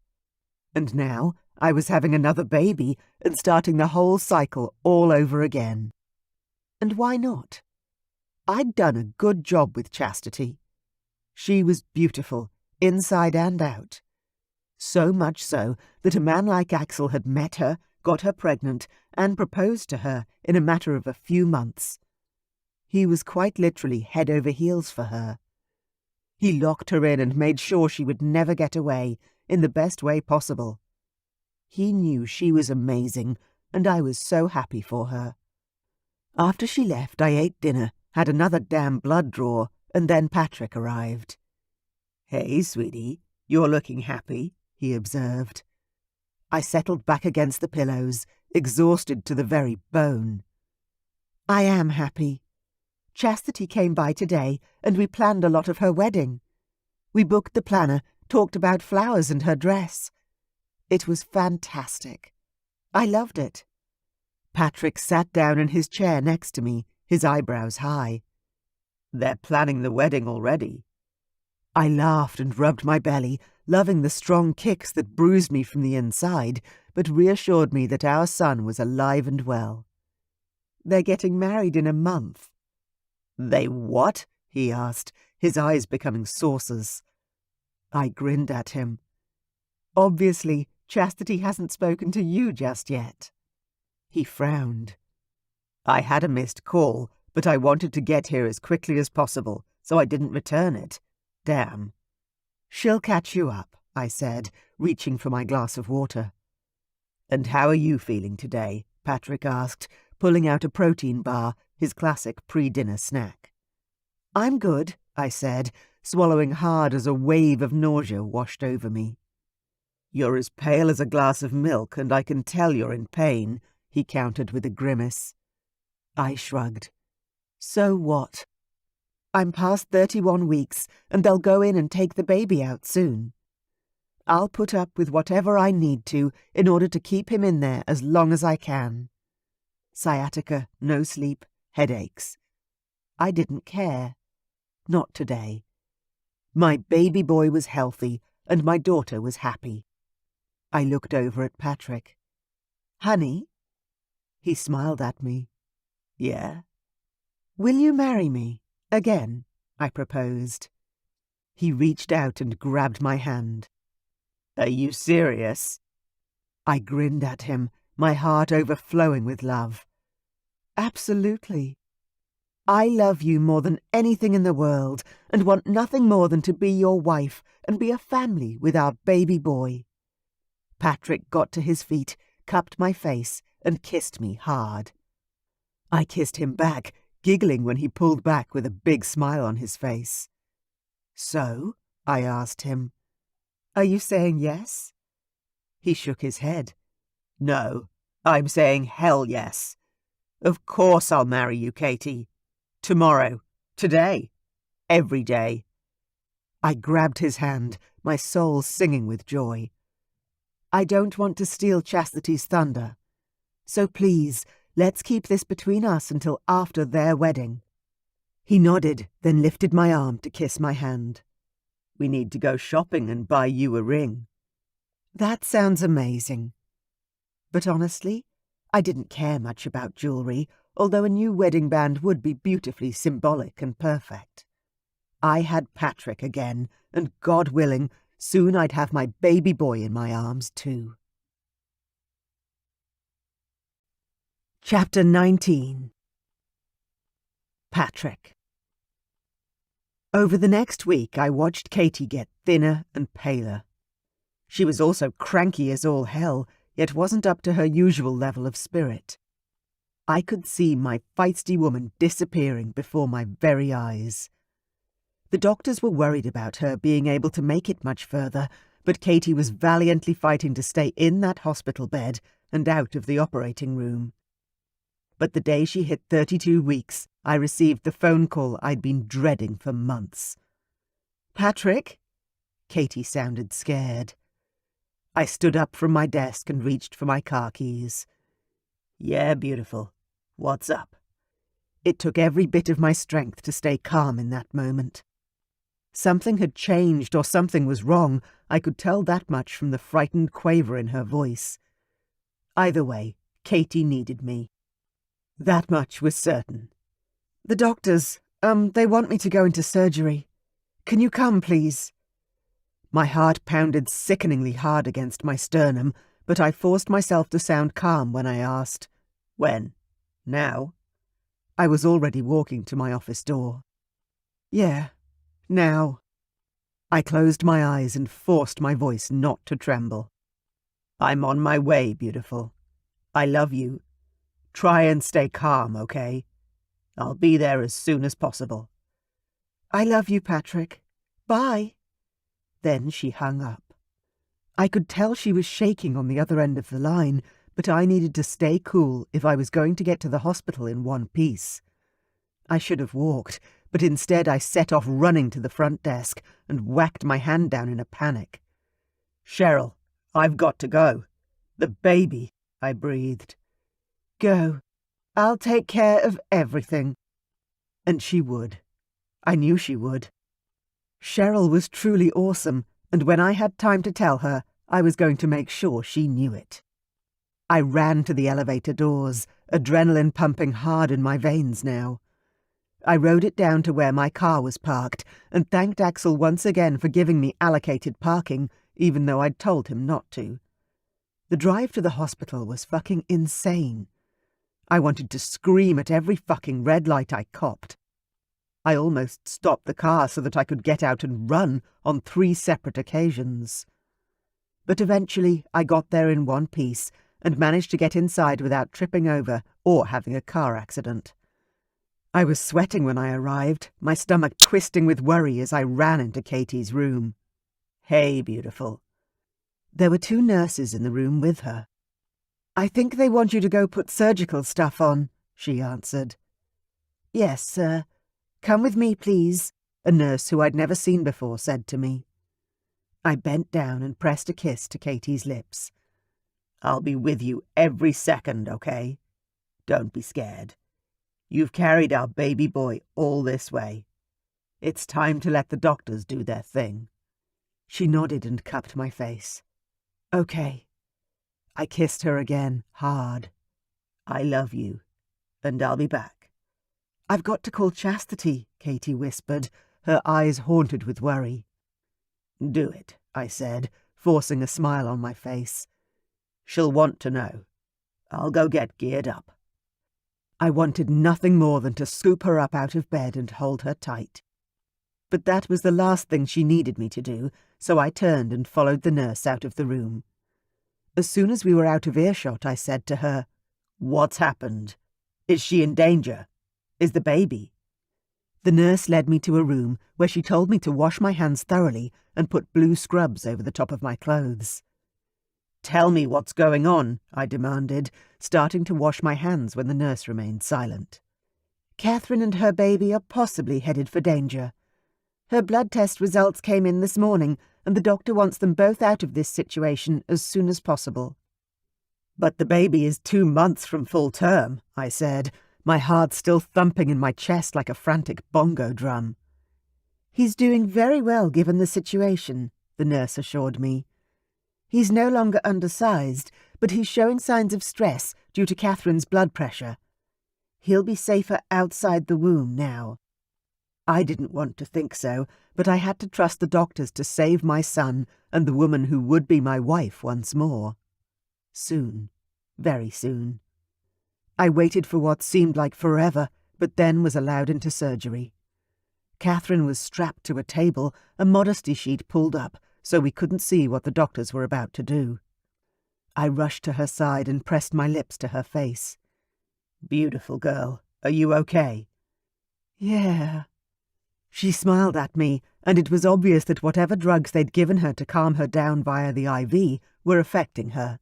And now I was having another baby and starting the whole cycle all over again. And why not? I'd done a good job with Chastity. She was beautiful, inside and out. So much so that a man like Axel had met her, got her pregnant, and proposed to her in a matter of a few months. He was quite literally head over heels for her. He locked her in and made sure she would never get away, in the best way possible. He knew she was amazing, and I was so happy for her. After she left, I ate dinner, had another damn blood draw, and then Patrick arrived. "Hey, sweetie, you're looking happy," he observed. I settled back against the pillows, exhausted to the very bone. I am happy. Chastity came by today, and we planned a lot of her wedding. We booked the planner, talked about flowers and her dress. It was fantastic. I loved it. Patrick sat down in his chair next to me, his eyebrows high. They're planning the wedding already. I laughed and rubbed my belly, loving the strong kicks that bruised me from the inside, but reassured me that our son was alive and well. They're getting married in a month. They what? He asked, his eyes becoming saucers. I grinned at him. Obviously, Chastity hasn't spoken to you just yet. He frowned. I had a missed call, but I wanted to get here as quickly as possible, so I didn't return it. Damn. She'll catch you up, I said, reaching for my glass of water. And how are you feeling today? Patrick asked, pulling out a protein bar, his classic pre-dinner snack. I'm good, I said, swallowing hard as a wave of nausea washed over me. You're as pale as a glass of milk, and I can tell you're in pain, he countered with a grimace. I shrugged. So what? I'm past 31 weeks, and they'll go in and take the baby out soon. I'll put up with whatever I need to in order to keep him in there as long as I can. Sciatica, no sleep, headaches. I didn't care. Not today. My baby boy was healthy, and my daughter was happy. I looked over at Patrick. Honey? He smiled at me. Yeah? Will you marry me? Again, I proposed. He reached out and grabbed my hand. Are you serious? I grinned at him, my heart overflowing with love. Absolutely. I love you more than anything in the world and want nothing more than to be your wife and be a family with our baby boy. Patrick got to his feet, cupped my face, and kissed me hard. I kissed him back, giggling when he pulled back with a big smile on his face. So, I asked him, are you saying yes? He shook his head. No, I'm saying hell yes. Of course I'll marry you, Katie. Tomorrow. Today. Every day. I grabbed his hand, my soul singing with joy. I don't want to steal Chastity's thunder. So please, let's keep this between us until after their wedding. He nodded, then lifted my arm to kiss my hand. We need to go shopping and buy you a ring. That sounds amazing. But honestly, I didn't care much about jewellery, although a new wedding band would be beautifully symbolic and perfect. I had Patrick again, and God willing, soon I'd have my baby boy in my arms too. Chapter 19. Patrick. Over the next week, I watched Katie get thinner and paler. She was also cranky as all hell, yet wasn't up to her usual level of spirit. I could see my feisty woman disappearing before my very eyes. The doctors were worried about her being able to make it much further, but Katie was valiantly fighting to stay in that hospital bed and out of the operating room. But the day she hit 32 weeks, I received the phone call I'd been dreading for months. Patrick? Katie sounded scared. I stood up from my desk and reached for my car keys. Yeah, beautiful. What's up? It took every bit of my strength to stay calm in that moment. Something had changed or something was wrong. I could tell that much from the frightened quaver in her voice. Either way, Katie needed me. That much was certain. The doctors, they want me to go into surgery. Can you come, please? My heart pounded sickeningly hard against my sternum, but I forced myself to sound calm when I asked, When? Now? I was already walking to my office door. Yeah, now. I closed my eyes and forced my voice not to tremble. I'm on my way, beautiful. I love you. Try and stay calm, okay? I'll be there as soon as possible. I love you, Patrick. Bye. Then she hung up. I could tell she was shaking on the other end of the line, but I needed to stay cool if I was going to get to the hospital in one piece. I should have walked, but instead I set off running to the front desk and whacked my hand down in a panic. "Cheryl, I've got to go. The baby," I breathed. "Go. I'll take care of everything." And she would. I knew she would. Cheryl was truly awesome, and when I had time to tell her, I was going to make sure she knew it. I ran to the elevator doors, adrenaline pumping hard in my veins now. I rode it down to where my car was parked and thanked Axel once again for giving me allocated parking, even though I'd told him not to. The drive to the hospital was fucking insane. I wanted to scream at every fucking red light I copped. I almost stopped the car so that I could get out and run on 3 separate occasions. But eventually I got there in one piece and managed to get inside without tripping over or having a car accident. I was sweating when I arrived, my stomach twisting with worry as I ran into Katie's room. "Hey, beautiful." There were 2 nurses in the room with her. "I think they want you to go put surgical stuff on," she answered. "Yes, sir. Come with me, please," a nurse who I'd never seen before said to me. I bent down and pressed a kiss to Katie's lips. "I'll be with you every second, okay? Don't be scared. You've carried our baby boy all this way. It's time to let the doctors do their thing." She nodded and cupped my face. "Okay." I kissed her again, hard. "I love you, and I'll be back." "I've got to call Chastity," Katie whispered, her eyes haunted with worry. "Do it," I said, forcing a smile on my face. "She'll want to know. I'll go get geared up." I wanted nothing more than to scoop her up out of bed and hold her tight. But that was the last thing she needed me to do, so I turned and followed the nurse out of the room. As soon as we were out of earshot, I said to her, "What's happened? Is she in danger? Is the baby?" The nurse led me to a room where she told me to wash my hands thoroughly and put blue scrubs over the top of my clothes. "Tell me what's going on," I demanded, starting to wash my hands when the nurse remained silent. "Katherine and her baby are possibly headed for danger. Her blood test results came in this morning, and the doctor wants them both out of this situation as soon as possible." "But the baby is 2 months from full term," I said, my heart still thumping in my chest like a frantic bongo drum. "He's doing very well given the situation," the nurse assured me. "He's no longer undersized, but he's showing signs of stress due to Katherine's blood pressure. He'll be safer outside the womb now." I didn't want to think so, but I had to trust the doctors to save my son and the woman who would be my wife once more. Soon. Very soon. I waited for what seemed like forever, but then was allowed into surgery. Katherine was strapped to a table, a modesty sheet pulled up, so we couldn't see what the doctors were about to do. I rushed to her side and pressed my lips to her face. "Beautiful girl, are you okay?" "Yeah." She smiled at me, and it was obvious that whatever drugs they'd given her to calm her down via the IV were affecting her.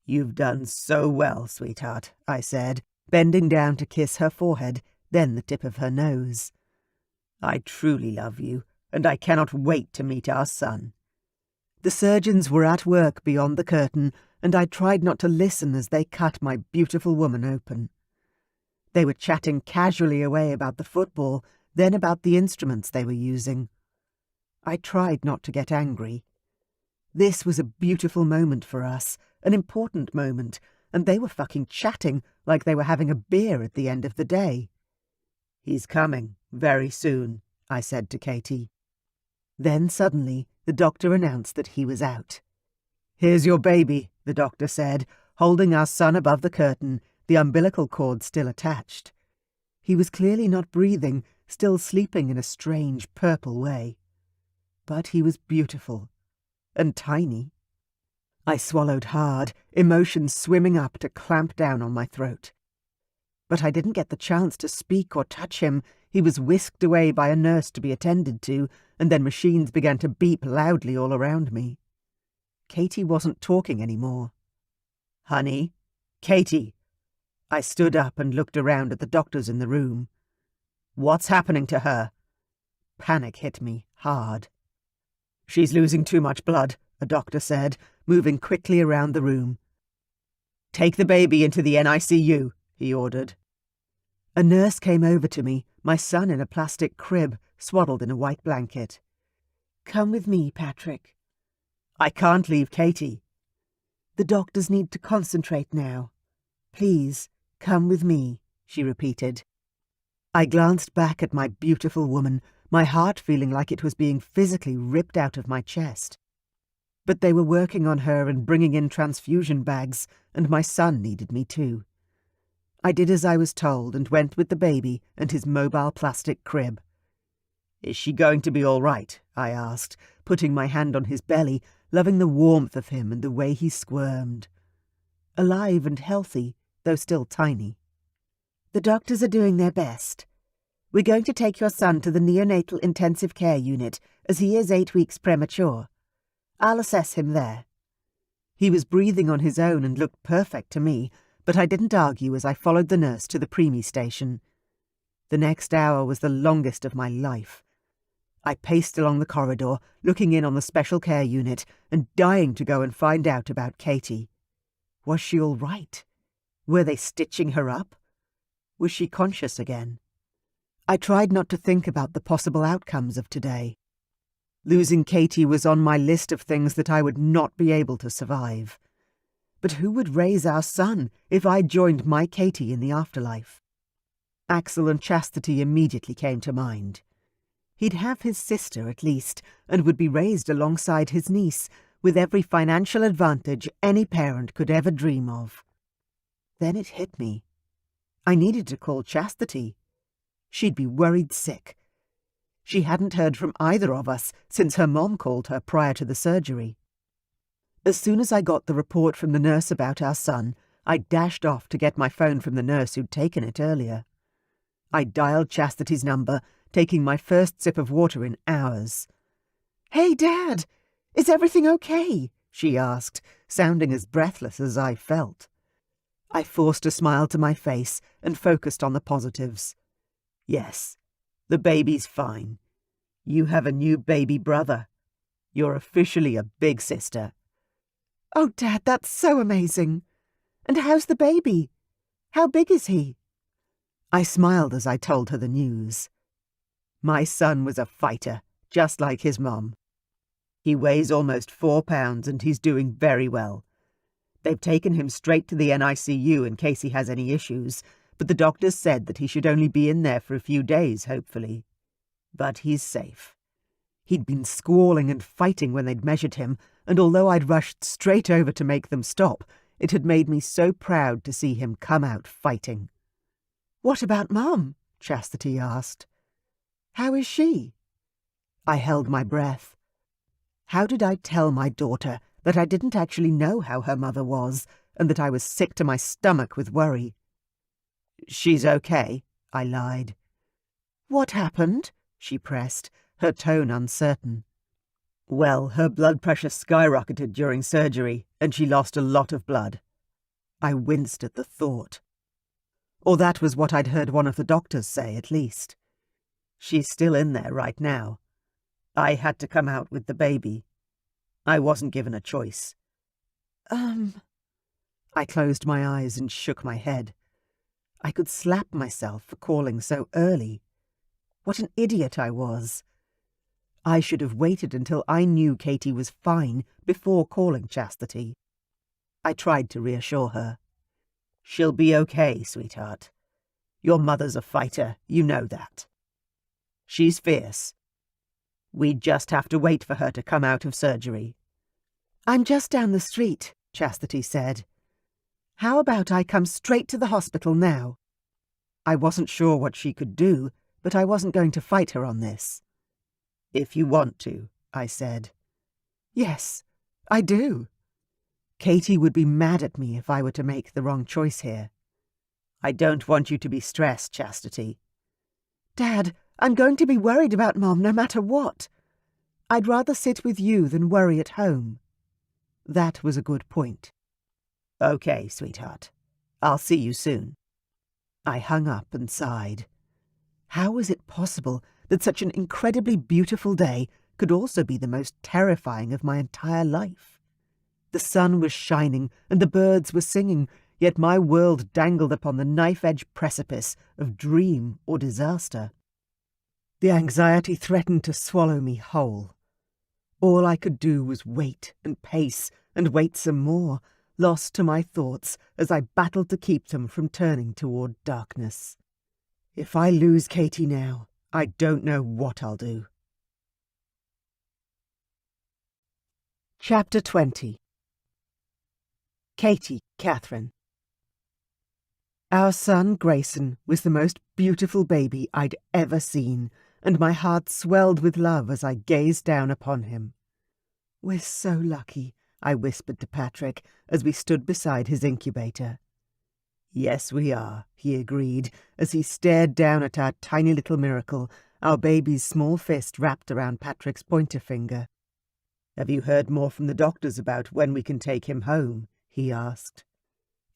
"You've done so well, sweetheart," I said, bending down to kiss her forehead, then the tip of her nose. "I truly love you, and I cannot wait to meet our son." The surgeons were at work beyond the curtain, and I tried not to listen as they cut my beautiful woman open. They were chatting casually away about the football, then about the instruments they were using. I tried not to get angry. This was a beautiful moment for us, an important moment, and they were fucking chatting like they were having a beer at the end of the day. "He's coming, very soon," I said to Katie. Then suddenly the doctor announced that he was out. "Here's your baby," the doctor said, holding our son above the curtain, the umbilical cord still attached. He was clearly not breathing, still sleeping in a strange purple way. But he was beautiful. And tiny. I swallowed hard, emotions swimming up to clamp down on my throat. But I didn't get the chance to speak or touch him. He was whisked away by a nurse to be attended to, and then machines began to beep loudly all around me. Katie wasn't talking anymore. "Honey? Katie!" I stood up and looked around at the doctors in the room. What's happening to her? Panic hit me hard. She's losing too much blood, a doctor said, moving quickly around the room. Take the baby into the NICU, he ordered. A nurse came over to me, my son in a plastic crib, swaddled in a white blanket. Come with me, Patrick. I can't leave Katie. The doctors need to concentrate now. Please, come with me, she repeated. I glanced back at my beautiful woman, my heart feeling like it was being physically ripped out of my chest. But they were working on her and bringing in transfusion bags, and my son needed me too. I did as I was told and went with the baby and his mobile plastic crib. Is she going to be all right? I asked, putting my hand on his belly, loving the warmth of him and the way he squirmed. Alive and healthy, though still tiny. The doctors are doing their best. We're going to take your son to the neonatal intensive care unit, as he is 8 weeks premature. I'll assess him there. He was breathing on his own and looked perfect to me, but I didn't argue as I followed the nurse to the preemie station. The next hour was the longest of my life. I paced along the corridor, looking in on the special care unit and dying to go and find out about Katie. Was she all right? Were they stitching her up? Was she conscious again? I tried not to think about the possible outcomes of today. Losing Katie was on my list of things that I would not be able to survive. But who would raise our son if I joined my Katie in the afterlife? Axel and Chastity immediately came to mind. He'd have his sister, at least, and would be raised alongside his niece, with every financial advantage any parent could ever dream of. Then it hit me. I needed to call Chastity. She'd be worried sick. She hadn't heard from either of us since her mom called her prior to the surgery. As soon as I got the report from the nurse about our son, I dashed off to get my phone from the nurse who'd taken it earlier. I dialed Chastity's number, taking my first sip of water in hours. "Hey, Dad! Is everything okay?" she asked, sounding as breathless as I felt. I forced a smile to my face and focused on the positives. Yes, the baby's fine. You have a new baby brother. You're officially a big sister. Oh, Dad, that's so amazing. And how's the baby? How big is he? I smiled as I told her the news. My son was a fighter, just like his mom. He weighs almost 4 pounds and he's doing very well. They've taken him straight to the NICU in case he has any issues, but the doctors said that he should only be in there for a few days, hopefully. But he's safe. He'd been squalling and fighting when they'd measured him, and although I'd rushed straight over to make them stop, it had made me so proud to see him come out fighting. "What about Mom?" Chastity asked. "How is she?" I held my breath. How did I tell my daughter that I didn't actually know how her mother was, and that I was sick to my stomach with worry? "She's okay," I lied. "What happened?" she pressed, her tone uncertain. "Well, her blood pressure skyrocketed during surgery, and she lost a lot of blood." I winced at the thought. Or that was what I'd heard one of the doctors say, at least. She's still in there right now. I had to come out with the baby. I wasn't given a choice. I closed my eyes and shook my head. I could slap myself for calling so early. What an idiot I was. I should have waited until I knew Katie was fine before calling Chastity. I tried to reassure her. "She'll be okay, sweetheart. Your mother's a fighter, you know that. She's fierce. We just have to wait for her to come out of surgery." "I'm just down the street," Chastity said. "How about I come straight to the hospital now?" I wasn't sure what she could do, but I wasn't going to fight her on this. "If you want to," I said. "Yes, I do." Katie would be mad at me if I were to make the wrong choice here. "I don't want you to be stressed, Chastity." "Dad, I'm going to be worried about Mom no matter what. I'd rather sit with you than worry at home." That was a good point. "Okay, sweetheart. I'll see you soon." I hung up and sighed. How was it possible that such an incredibly beautiful day could also be the most terrifying of my entire life? The sun was shining and the birds were singing, yet my world dangled upon the knife-edge precipice of dream or disaster. The anxiety threatened to swallow me whole. All I could do was wait and pace and wait some more, lost to my thoughts as I battled to keep them from turning toward darkness. If I lose Katie now, I don't know what I'll do. Chapter 20. Katie, Katherine. Our son, Grayson, was the most beautiful baby I'd ever seen, and my heart swelled with love as I gazed down upon him. "We're so lucky," I whispered to Patrick as we stood beside his incubator. "Yes, we are," he agreed as he stared down at our tiny little miracle, our baby's small fist wrapped around Patrick's pointer finger. "Have you heard more from the doctors about when we can take him home?" he asked.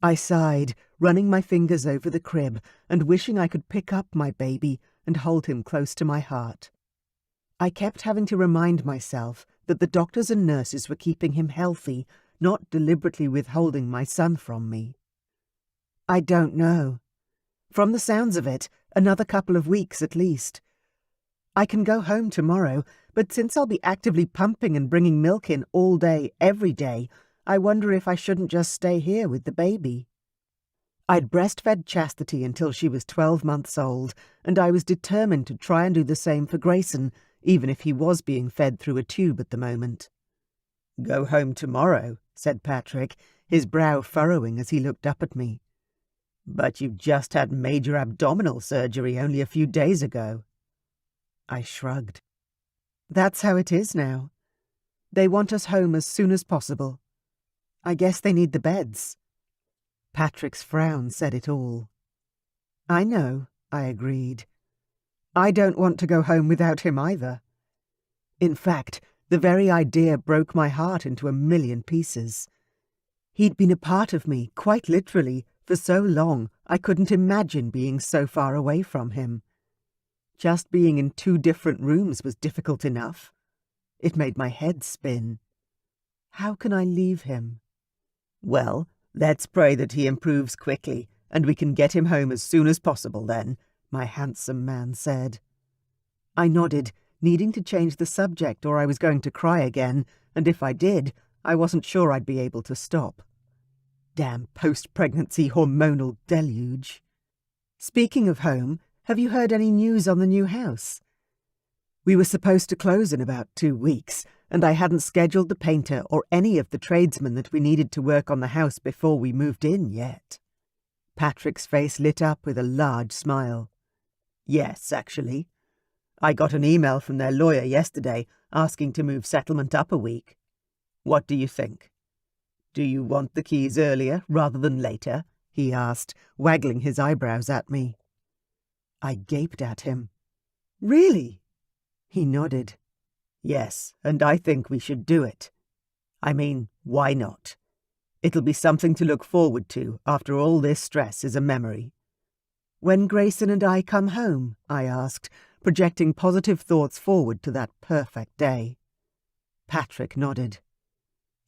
I sighed, running my fingers over the crib and wishing I could pick up my baby and hold him close to my heart. I kept having to remind myself that the doctors and nurses were keeping him healthy, not deliberately withholding my son from me. "I don't know. From the sounds of it, another couple of weeks at least. I can go home tomorrow, but since I'll be actively pumping and bringing milk in all day, every day, I wonder if I shouldn't just stay here with the baby." I'd breastfed Chastity until she was 12 months old, and I was determined to try and do the same for Grayson, even if he was being fed through a tube at the moment. "Go home tomorrow," said Patrick, his brow furrowing as he looked up at me. "But you just had major abdominal surgery only a few days ago." I shrugged. "That's how it is now. They want us home as soon as possible. I guess they need the beds." Patrick's frown said it all. "I know," I agreed. "I don't want to go home without him either. In fact, the very idea broke my heart into a million pieces. He'd been a part of me, quite literally, for so long I couldn't imagine being so far away from him. Just being in 2 different rooms was difficult enough. It made my head spin. How can I leave him? "Well, let's pray that he improves quickly, and we can get him home as soon as possible then," my handsome man said. I nodded, needing to change the subject or I was going to cry again, and if I did, I wasn't sure I'd be able to stop. Damn post-pregnancy hormonal deluge. Speaking of home, have you heard any news on the new house? We were supposed to close in about 2 weeks, and I hadn't scheduled the painter or any of the tradesmen that we needed to work on the house before we moved in yet. Patrick's face lit up with a large smile. "Yes, actually. I got an email from their lawyer yesterday asking to move settlement up a week. What do you think? Do you want the keys earlier rather than later?" he asked, waggling his eyebrows at me. I gaped at him. "Really?" He nodded. "Yes, and I think we should do it. I mean, why not? It'll be something to look forward to after all this stress is a memory." "When Grayson and I come home?" I asked, projecting positive thoughts forward to that perfect day. Patrick nodded.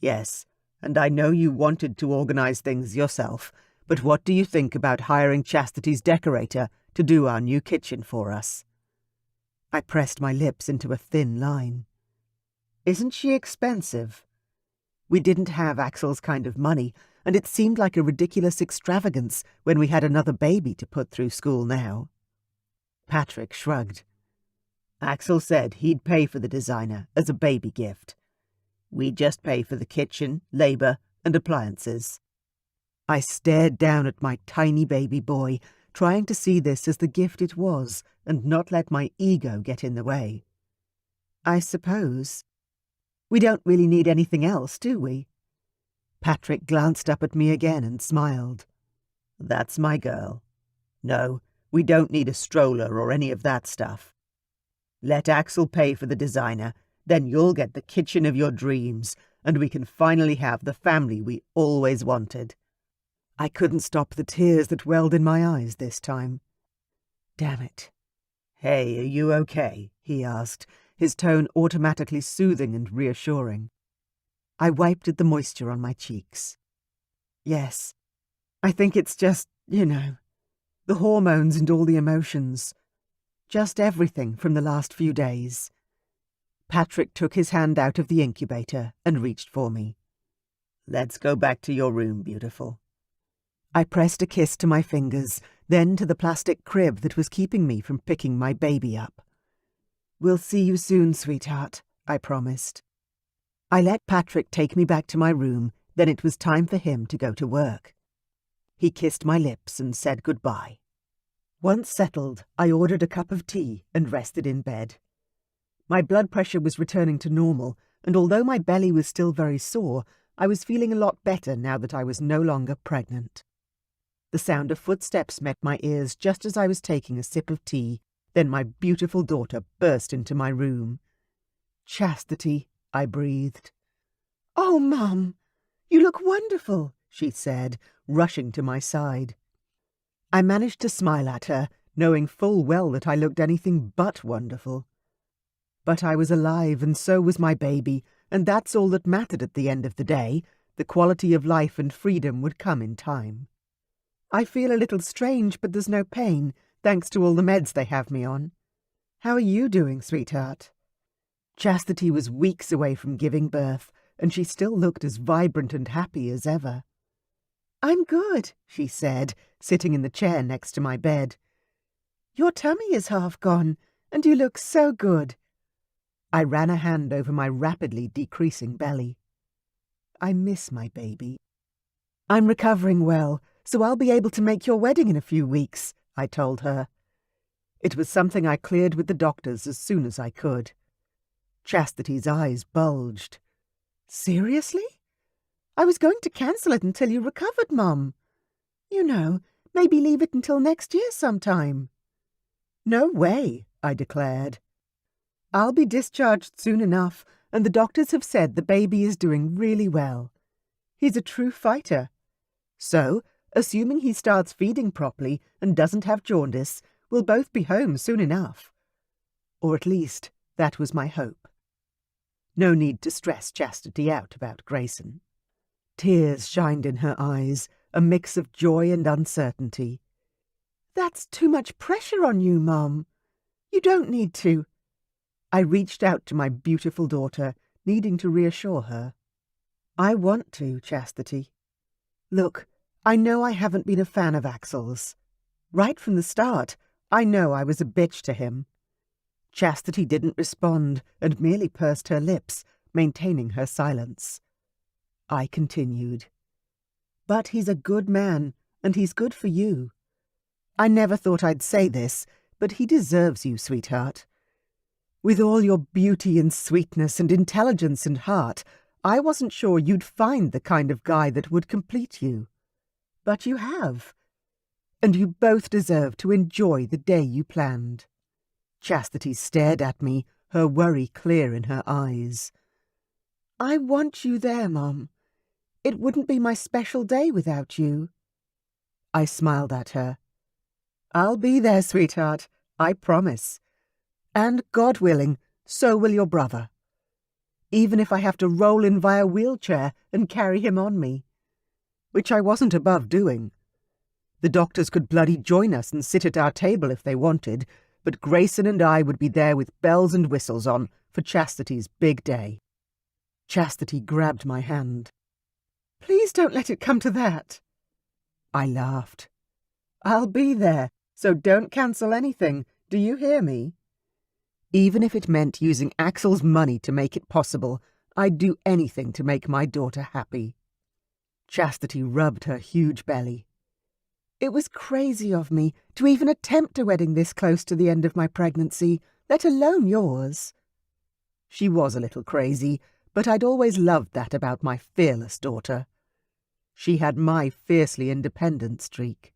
"Yes, and I know you wanted to organize things yourself, but what do you think about hiring Chastity's decorator to do our new kitchen for us?" I pressed my lips into a thin line. "Isn't she expensive?" We didn't have Axel's kind of money, and it seemed like a ridiculous extravagance when we had another baby to put through school now. Patrick shrugged. "Axel said he'd pay for the designer as a baby gift. We just pay for the kitchen, labor, and appliances." I stared down at my tiny baby boy, trying to see this as the gift it was and not let my ego get in the way. "I suppose. We don't really need anything else, do we?" Patrick glanced up at me again and smiled. "That's my girl. No, we don't need a stroller or any of that stuff. Let Axel pay for the designer, then you'll get the kitchen of your dreams, and we can finally have the family we always wanted." I couldn't stop the tears that welled in my eyes this time. Damn it. "Hey, are you okay?" he asked, his tone automatically soothing and reassuring. I wiped at the moisture on my cheeks. Yes, I think it's just, the hormones and all the emotions. Just everything from the last few days. Patrick took his hand out of the incubator and reached for me. "Let's go back to your room, beautiful." I pressed a kiss to my fingers, then to the plastic crib that was keeping me from picking my baby up. "We'll see you soon, sweetheart," I promised. I let Patrick take me back to my room, then it was time for him to go to work. He kissed my lips and said goodbye. Once settled, I ordered a cup of tea and rested in bed. My blood pressure was returning to normal, and although my belly was still very sore, I was feeling a lot better now that I was no longer pregnant. The sound of footsteps met my ears just as I was taking a sip of tea. Then my beautiful daughter burst into my room. "Chastity," I breathed. "Oh, Mum, you look wonderful," she said, rushing to my side. I managed to smile at her, knowing full well that I looked anything but wonderful. But I was alive, and so was my baby, and that's all that mattered at the end of the day. The quality of life and freedom would come in time. "I feel a little strange, but there's no pain, thanks to all the meds they have me on. How are you doing, sweetheart?" Chastity was weeks away from giving birth, and she still looked as vibrant and happy as ever. "I'm good," she said, sitting in the chair next to my bed. "Your tummy is half gone, and you look so good." I ran a hand over my rapidly decreasing belly. "I miss my baby." "I'm recovering well, so I'll be able to make your wedding in a few weeks," I told her. It was something I cleared with the doctors as soon as I could. Chastity's eyes bulged. "Seriously? I was going to cancel it until you recovered, Mum. Maybe leave it until next year sometime." "No way," I declared. "I'll be discharged soon enough, and the doctors have said the baby is doing really well. He's a true fighter. So, assuming he starts feeding properly and doesn't have jaundice, we'll both be home soon enough. Or at least, that was my hope. No need to stress Chastity out about Grayson." Tears shined in her eyes, a mix of joy and uncertainty. "That's too much pressure on you, Mum. You don't need to." I reached out to my beautiful daughter, needing to reassure her. "I want to, Chastity. Look, I know I haven't been a fan of Axel's. Right from the start, I know I was a bitch to him." Chastity didn't respond and merely pursed her lips, maintaining her silence. I continued. "But he's a good man, and he's good for you. I never thought I'd say this, but he deserves you, sweetheart. With all your beauty and sweetness and intelligence and heart, I wasn't sure you'd find the kind of guy that would complete you. But you have. And you both deserve to enjoy the day you planned." Chastity stared at me, her worry clear in her eyes. "I want you there, Mum. It wouldn't be my special day without you." I smiled at her. "I'll be there, sweetheart, I promise. And, God willing, so will your brother. Even if I have to roll in via wheelchair and carry him on me. Which I wasn't above doing. The doctors could bloody join us and sit at our table if they wanted, but Grayson and I would be there with bells and whistles on for Chastity's big day." Chastity grabbed my hand. "Please don't let it come to that." I laughed. "I'll be there, so don't cancel anything. Do you hear me? Even if it meant using Axel's money to make it possible, I'd do anything to make my daughter happy." Chastity rubbed her huge belly. "It was crazy of me to even attempt a wedding this close to the end of my pregnancy, let alone yours." She was a little crazy, but I'd always loved that about my fearless daughter. She had my fiercely independent streak.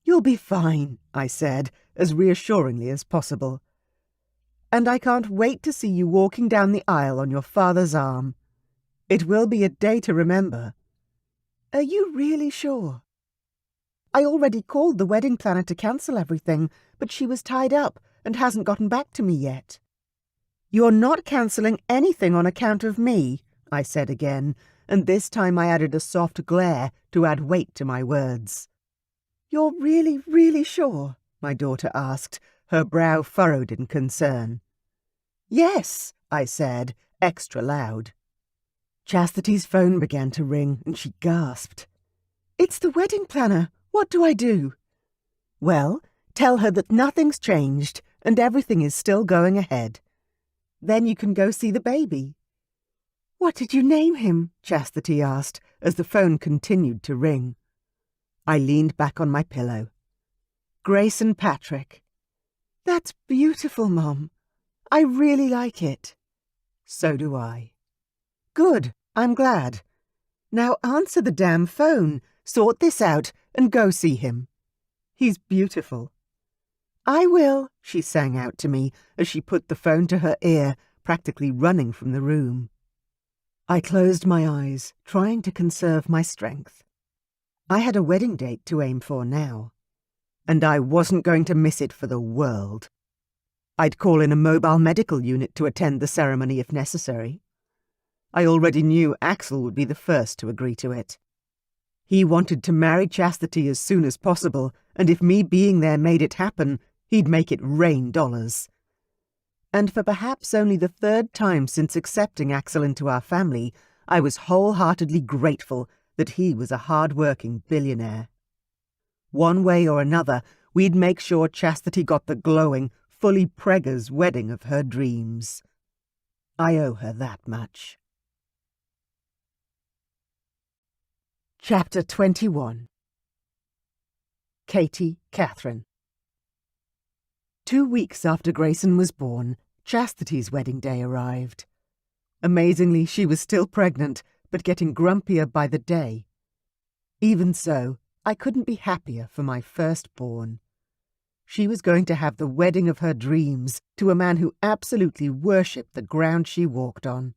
"You'll be fine," I said, as reassuringly as possible. "And I can't wait to see you walking down the aisle on your father's arm. It will be a day to remember." "Are you really sure?" "I already called the wedding planner to cancel everything, but she was tied up, and hasn't gotten back to me yet. You're not cancelling anything on account of me, I said again, and this time I added a soft glare to add weight to my words. You're really, really sure? My daughter asked, her brow furrowed in concern. Yes, I said, extra loud. Chastity's phone began to ring, and she gasped. It's the wedding planner. What do I do? Well, tell her that nothing's changed and everything is still going ahead. Then you can go see the baby. What did you name him? Chastity asked as the phone continued to ring. I leaned back on my pillow. Grayson Patrick. That's beautiful, Mom. I really like it. So do I. Good, I'm glad. Now answer the damn phone, sort this out, and go see him. He's beautiful. I will, she sang out to me as she put the phone to her ear, practically running from the room. I closed my eyes, trying to conserve my strength. I had a wedding date to aim for now, and I wasn't going to miss it for the world. I'd call in a mobile medical unit to attend the ceremony if necessary. I already knew Axel would be the first to agree to it. He wanted to marry Chastity as soon as possible, and if me being there made it happen, he'd make it rain dollars. And for perhaps only the third time since accepting Axel into our family, I was wholeheartedly grateful that he was a hard-working billionaire. One way or another, we'd make sure Chastity got the glowing, fully preggers wedding of her dreams. I owe her that much. Chapter 21. Katherine. 2 weeks after Grayson was born, Chastity's wedding day arrived. Amazingly, she was still pregnant, but getting grumpier by the day. Even so, I couldn't be happier for my firstborn. She was going to have the wedding of her dreams to a man who absolutely worshipped the ground she walked on.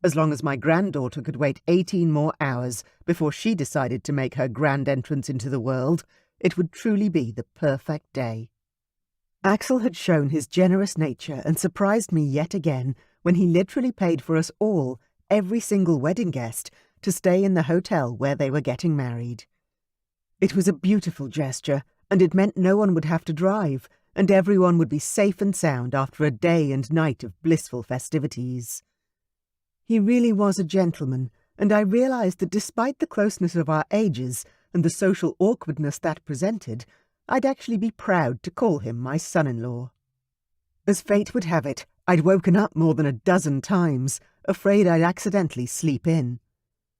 As long as my granddaughter could wait 18 more hours before she decided to make her grand entrance into the world, it would truly be the perfect day. Axel had shown his generous nature and surprised me yet again when he literally paid for us all, every single wedding guest, to stay in the hotel where they were getting married. It was a beautiful gesture, and it meant no one would have to drive, and everyone would be safe and sound after a day and night of blissful festivities. He really was a gentleman, and I realized that despite the closeness of our ages and the social awkwardness that presented, I'd actually be proud to call him my son-in-law. As fate would have it, I'd woken up more than a dozen times, afraid I'd accidentally sleep in.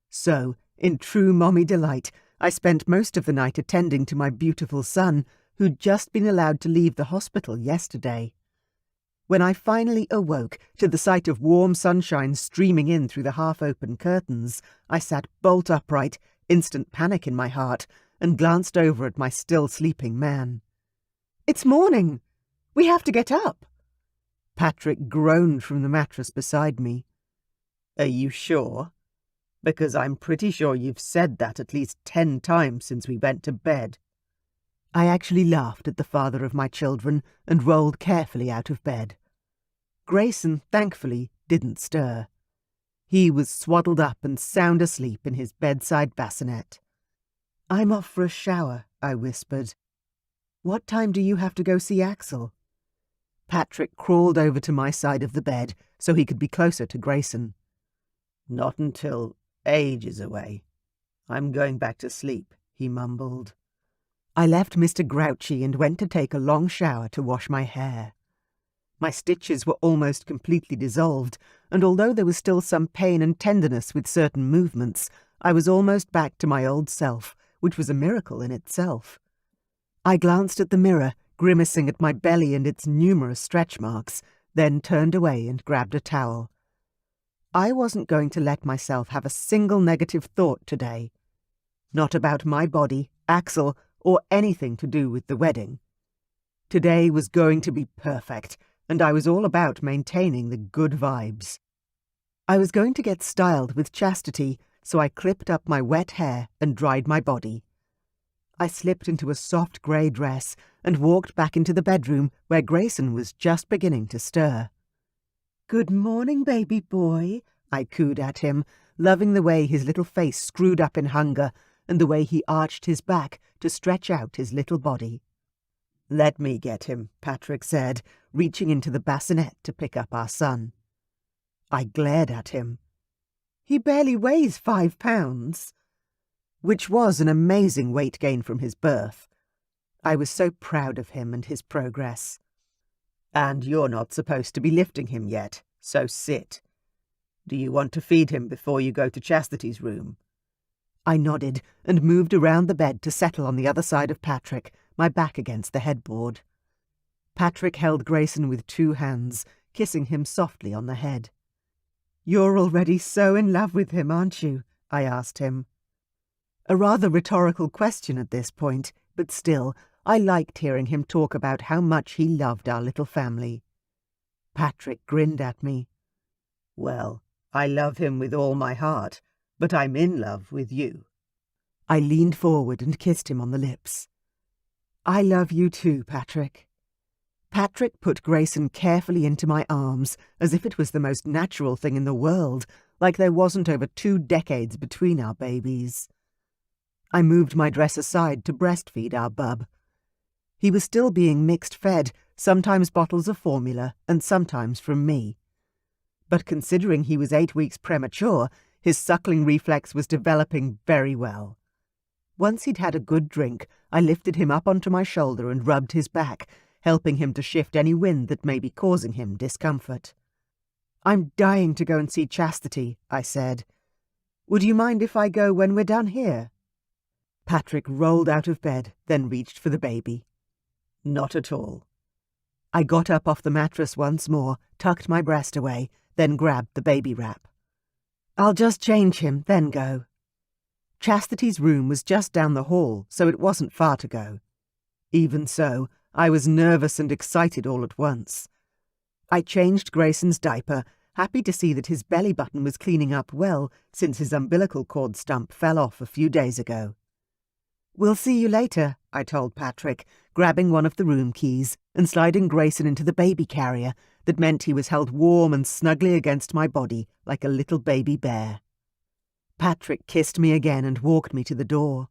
So, in true mommy delight, I spent most of the night attending to my beautiful son, who'd just been allowed to leave the hospital yesterday. When I finally awoke to the sight of warm sunshine streaming in through the half-open curtains, I sat bolt upright, instant panic in my heart, and glanced over at my still-sleeping man. "It's morning! We have to get up!" Patrick groaned from the mattress beside me. "Are you sure? Because I'm pretty sure you've said that at least 10 times since we went to bed." I actually laughed at the father of my children and rolled carefully out of bed. Grayson, thankfully, didn't stir. He was swaddled up and sound asleep in his bedside bassinet. "I'm off for a shower," I whispered. "What time do you have to go see Axel?" Patrick crawled over to my side of the bed so he could be closer to Grayson. "Not until ages away. I'm going back to sleep," he mumbled. I left Mr. Grouchy and went to take a long shower to wash my hair. My stitches were almost completely dissolved, and although there was still some pain and tenderness with certain movements, I was almost back to my old self, which was a miracle in itself. I glanced at the mirror, grimacing at my belly and its numerous stretch marks, then turned away and grabbed a towel. I wasn't going to let myself have a single negative thought today. Not about my body, Axel, or anything to do with the wedding. Today was going to be perfect, and I was all about maintaining the good vibes. I was going to get styled with Chastity, so I clipped up my wet hair and dried my body. I slipped into a soft grey dress and walked back into the bedroom where Grayson was just beginning to stir. "Good morning, baby boy," I cooed at him, loving the way his little face screwed up in hunger and the way he arched his back to stretch out his little body. "Let me get him," Patrick said, reaching into the bassinet to pick up our son. I glared at him. "He barely weighs 5 pounds." Which was an amazing weight gain from his birth. I was so proud of him and his progress. "And you're not supposed to be lifting him yet, so sit. Do you want to feed him before you go to Chastity's room?" I nodded and moved around the bed to settle on the other side of Patrick, my back against the headboard. Patrick held Grayson with 2 hands, kissing him softly on the head. "You're already so in love with him, aren't you?" I asked him. A rather rhetorical question at this point, but still, I liked hearing him talk about how much he loved our little family. Patrick grinned at me. "Well, I love him with all my heart, but I'm in love with you." I leaned forward and kissed him on the lips. "I love you too, Patrick." Patrick put Grayson carefully into my arms, as if it was the most natural thing in the world, like there wasn't over 2 decades between our babies. I moved my dress aside to breastfeed our bub. He was still being mixed-fed, sometimes bottles of formula and sometimes from me. But considering he was 8 weeks premature, his suckling reflex was developing very well. Once he'd had a good drink, I lifted him up onto my shoulder and rubbed his back, helping him to shift any wind that may be causing him discomfort. "I'm dying to go and see Chastity," I said. "Would you mind if I go when we're done here?" Patrick rolled out of bed, then reached for the baby. "Not at all." I got up off the mattress once more, tucked my breast away, then grabbed the baby wrap. "I'll just change him, then go." Chastity's room was just down the hall, so it wasn't far to go. Even so, I was nervous and excited all at once. I changed Grayson's diaper, happy to see that his belly button was cleaning up well since his umbilical cord stump fell off a few days ago. "We'll see you later," I told Patrick, grabbing one of the room keys and sliding Grayson into the baby carrier that meant he was held warm and snugly against my body like a little baby bear. Patrick kissed me again and walked me to the door.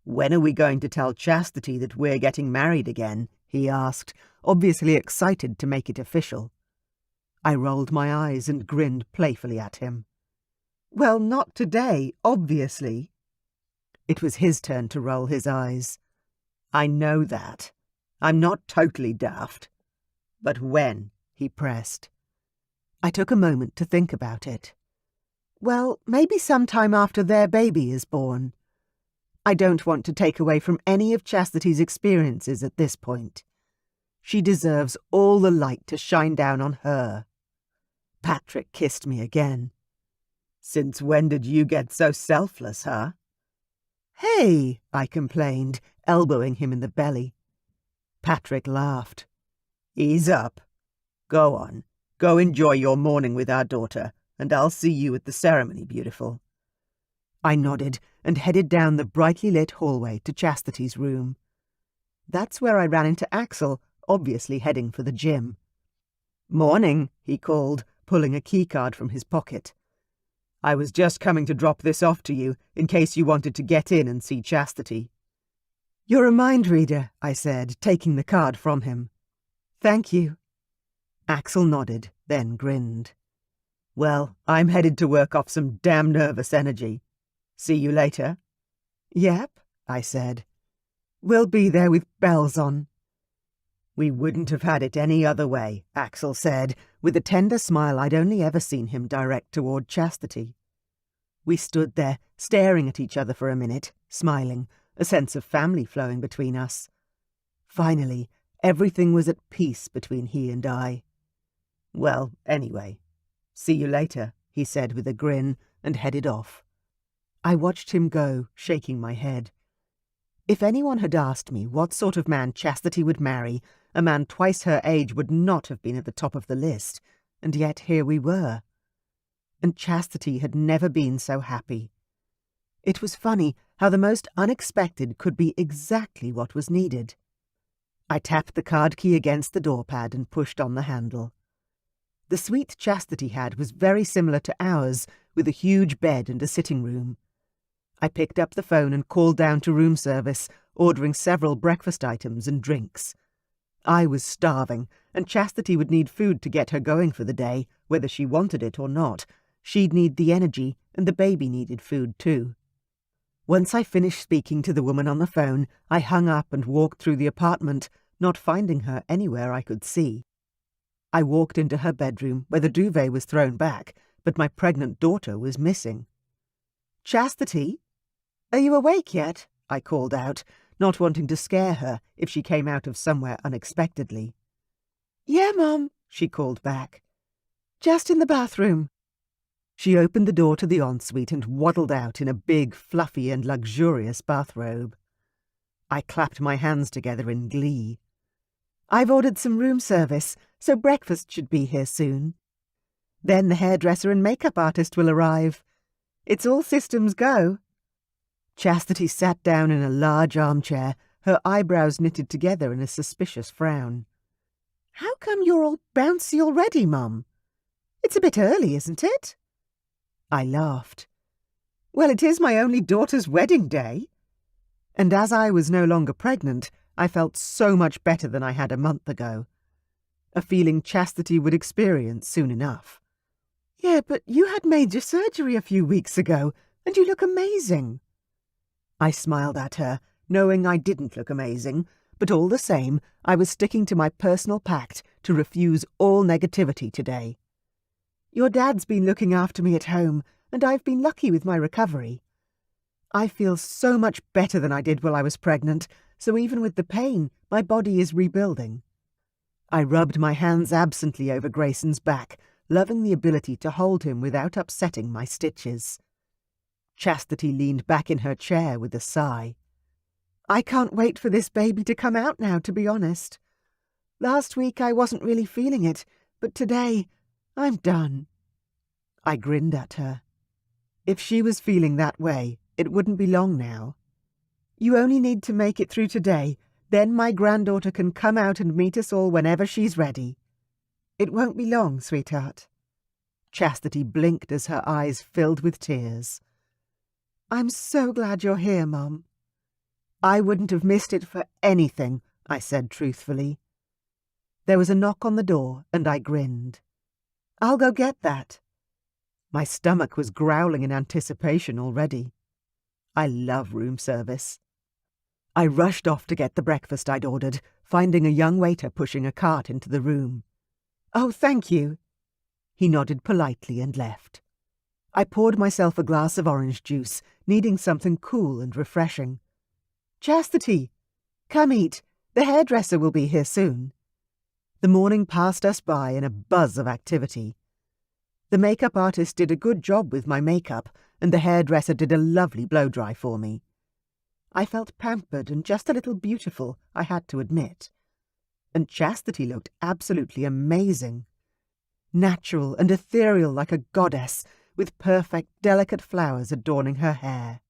"When are we going to tell Chastity that we're getting married again?" he asked, obviously excited to make it official. I rolled my eyes and grinned playfully at him. "Well, not today, obviously." It was his turn to roll his eyes. "I know that. I'm not totally daft. But when?" he pressed. I took a moment to think about it. "Well, maybe sometime after their baby is born. I don't want to take away from any of Chastity's experiences at this point. She deserves all the light to shine down on her." Patrick kissed me again. "Since when did you get so selfless, huh?" "Hey," I complained, elbowing him in the belly. Patrick laughed. "Ease up. Go on. Go enjoy your morning with our daughter, and I'll see you at the ceremony, beautiful." I nodded and headed down the brightly lit hallway to Chastity's room. That's where I ran into Axel, obviously heading for the gym. "Morning," he called, pulling a keycard from his pocket. "I was just coming to drop this off to you, in case you wanted to get in and see Chastity." "You're a mind reader," I said, taking the card from him. "Thank you." Axel nodded, then grinned. "Well, I'm headed to work off some damn nervous energy. See you later?" "Yep," I said. "We'll be there with bells on." "We wouldn't have had it any other way," Axel said, with a tender smile I'd only ever seen him direct toward Chastity. We stood there, staring at each other for a minute, smiling, a sense of family flowing between us. Finally, everything was at peace between he and I. "Well, anyway, see you later," he said with a grin, and headed off. I watched him go, shaking my head. If anyone had asked me what sort of man Chastity would marry, a man twice her age would not have been at the top of the list, and yet here we were. And Chastity had never been so happy. It was funny how the most unexpected could be exactly what was needed. I tapped the card key against the door pad and pushed on the handle. The suite Chastity had was very similar to ours, with a huge bed and a sitting room. I picked up the phone and called down to room service, ordering several breakfast items and drinks. I was starving, and Chastity would need food to get her going for the day, whether she wanted it or not. She'd need the energy, and the baby needed food too. Once I finished speaking to the woman on the phone, I hung up and walked through the apartment, not finding her anywhere I could see. I walked into her bedroom, where the duvet was thrown back, but my pregnant daughter was missing. "Chastity? Are you awake yet?" I called out, not wanting to scare her if she came out of somewhere unexpectedly. "Yeah, Mum," she called back. "Just in the bathroom." She opened the door to the ensuite and waddled out in a big, fluffy and luxurious bathrobe. I clapped my hands together in glee. "I've ordered some room service, so breakfast should be here soon. Then the hairdresser and makeup artist will arrive. It's all systems go." Chastity sat down in a large armchair, her eyebrows knitted together in a suspicious frown. "How come you're all bouncy already, Mum? It's a bit early, isn't it?" I laughed. "Well, it is my only daughter's wedding day." And as I was no longer pregnant, I felt so much better than I had a month ago. A feeling Chastity would experience soon enough. "Yeah, but you had major surgery a few weeks ago, and you look amazing." I smiled at her, knowing I didn't look amazing, but all the same, I was sticking to my personal pact to refuse all negativity today. "Your dad's been looking after me at home, and I've been lucky with my recovery. I feel so much better than I did while I was pregnant, so even with the pain, my body is rebuilding." I rubbed my hands absently over Grayson's back, loving the ability to hold him without upsetting my stitches. Chastity leaned back in her chair with a sigh. "I can't wait for this baby to come out now, to be honest. Last week I wasn't really feeling it, but today I'm done." I grinned at her. If she was feeling that way, it wouldn't be long now. "You only need to make it through today, then my granddaughter can come out and meet us all whenever she's ready. It won't be long, sweetheart." Chastity blinked as her eyes filled with tears. "I'm so glad you're here, Mum." "I wouldn't have missed it for anything," I said truthfully. There was a knock on the door, and I grinned. "I'll go get that." My stomach was growling in anticipation already. I love room service. I rushed off to get the breakfast I'd ordered, finding a young waiter pushing a cart into the room. "Oh, thank you." He nodded politely and left. I poured myself a glass of orange juice, needing something cool and refreshing. "Chastity, come eat. The hairdresser will be here soon." The morning passed us by in a buzz of activity. The makeup artist did a good job with my makeup, and the hairdresser did a lovely blow-dry for me. I felt pampered and just a little beautiful, I had to admit. And Chastity looked absolutely amazing. Natural and ethereal like a goddess, with perfect, delicate flowers adorning her hair.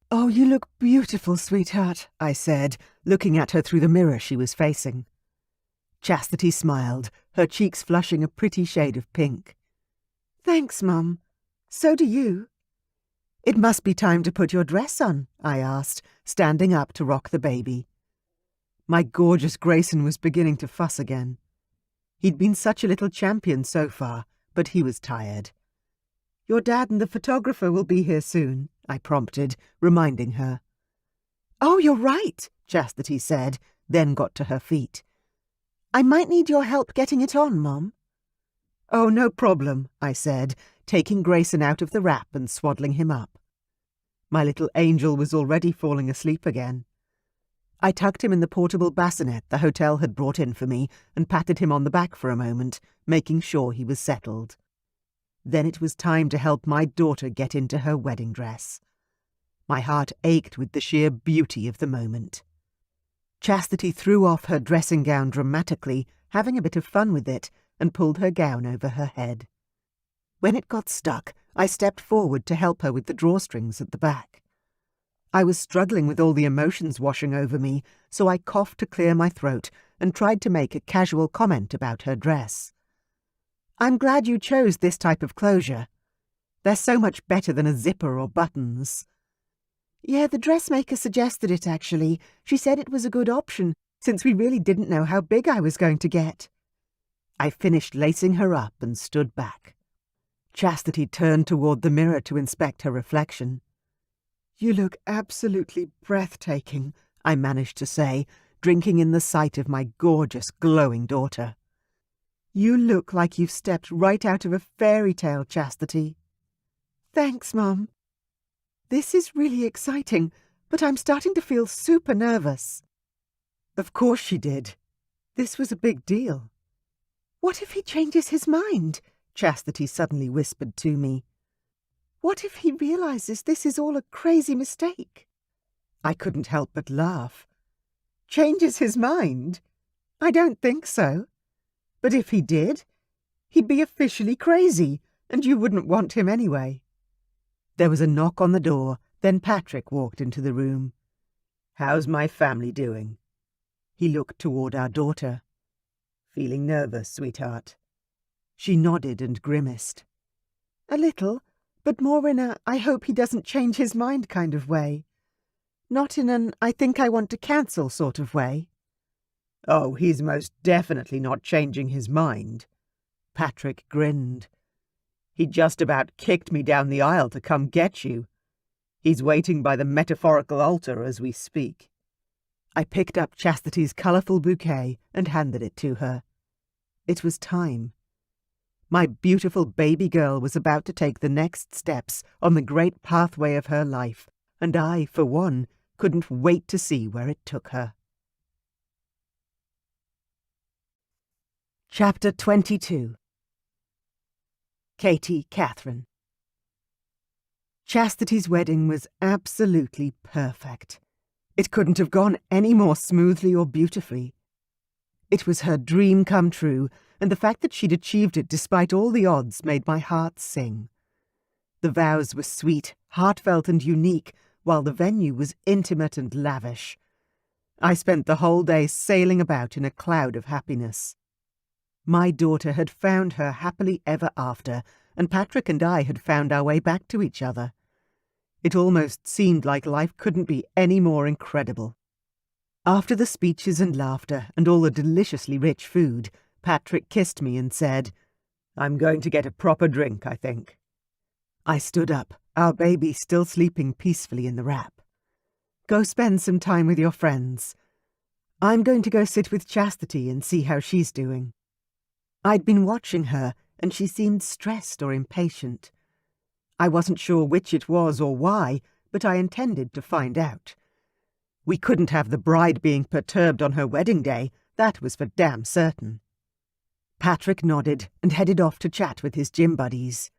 "Oh, you look beautiful, sweetheart," I said, looking at her through the mirror she was facing. Chastity smiled, her cheeks flushing a pretty shade of pink. "Thanks, Mum. So do you." "It must be time to put your dress on," I asked, standing up to rock the baby. My gorgeous Grayson was beginning to fuss again. He'd been such a little champion so far, but he was tired. "Your dad and the photographer will be here soon," I prompted, reminding her. "Oh, you're right," Chastity said, then got to her feet. "I might need your help getting it on, Mum." "Oh, no problem," I said, taking Grayson out of the wrap and swaddling him up. My little angel was already falling asleep again. I tucked him in the portable bassinet the hotel had brought in for me and patted him on the back for a moment, making sure he was settled. Then it was time to help my daughter get into her wedding dress. My heart ached with the sheer beauty of the moment. Chastity threw off her dressing gown dramatically, having a bit of fun with it, and pulled her gown over her head. When it got stuck, I stepped forward to help her with the drawstrings at the back. I was struggling with all the emotions washing over me, so I coughed to clear my throat and tried to make a casual comment about her dress. "I'm glad you chose this type of closure. They're so much better than a zipper or buttons." "Yeah, the dressmaker suggested it, actually. She said it was a good option, since we really didn't know how big I was going to get." I finished lacing her up and stood back. Chastity turned toward the mirror to inspect her reflection. "You look absolutely breathtaking," I managed to say, drinking in the sight of my gorgeous, glowing daughter. "You look like you've stepped right out of a fairy tale, Chastity." "Thanks, Mum. This is really exciting, but I'm starting to feel super nervous." Of course she did. This was a big deal. "What if he changes his mind?" Chastity suddenly whispered to me. "What if he realizes this is all a crazy mistake?" I couldn't help but laugh. "Changes his mind? I don't think so. But if he did, he'd be officially crazy, and you wouldn't want him anyway." There was a knock on the door, then Patrick walked into the room. "How's my family doing?" He looked toward our daughter. "Feeling nervous, sweetheart?" She nodded and grimaced. "A little, but more in a I hope he doesn't change his mind kind of way. Not in an I think I want to cancel sort of way." "Oh, he's most definitely not changing his mind." Patrick grinned. "He just about kicked me down the aisle to come get you. He's waiting by the metaphorical altar as we speak." I picked up Chastity's colourful bouquet and handed it to her. It was time. My beautiful baby girl was about to take the next steps on the great pathway of her life, and I, for one, couldn't wait to see where it took her. Chapter 22. Katherine. Chastity's wedding was absolutely perfect. It couldn't have gone any more smoothly or beautifully. It was her dream come true, and the fact that she'd achieved it despite all the odds made my heart sing. The vows were sweet, heartfelt and unique, while the venue was intimate and lavish. I spent the whole day sailing about in a cloud of happiness. My daughter had found her happily ever after, and Patrick and I had found our way back to each other. It almost seemed like life couldn't be any more incredible. After the speeches and laughter and all the deliciously rich food, Patrick kissed me and said, "I'm going to get a proper drink, I think." I stood up, our baby still sleeping peacefully in the wrap. "Go spend some time with your friends. I'm going to go sit with Chastity and see how she's doing." I'd been watching her, and she seemed stressed or impatient. I wasn't sure which it was or why, but I intended to find out. We couldn't have the bride being perturbed on her wedding day, that was for damn certain. Patrick nodded and headed off to chat with his gym buddies.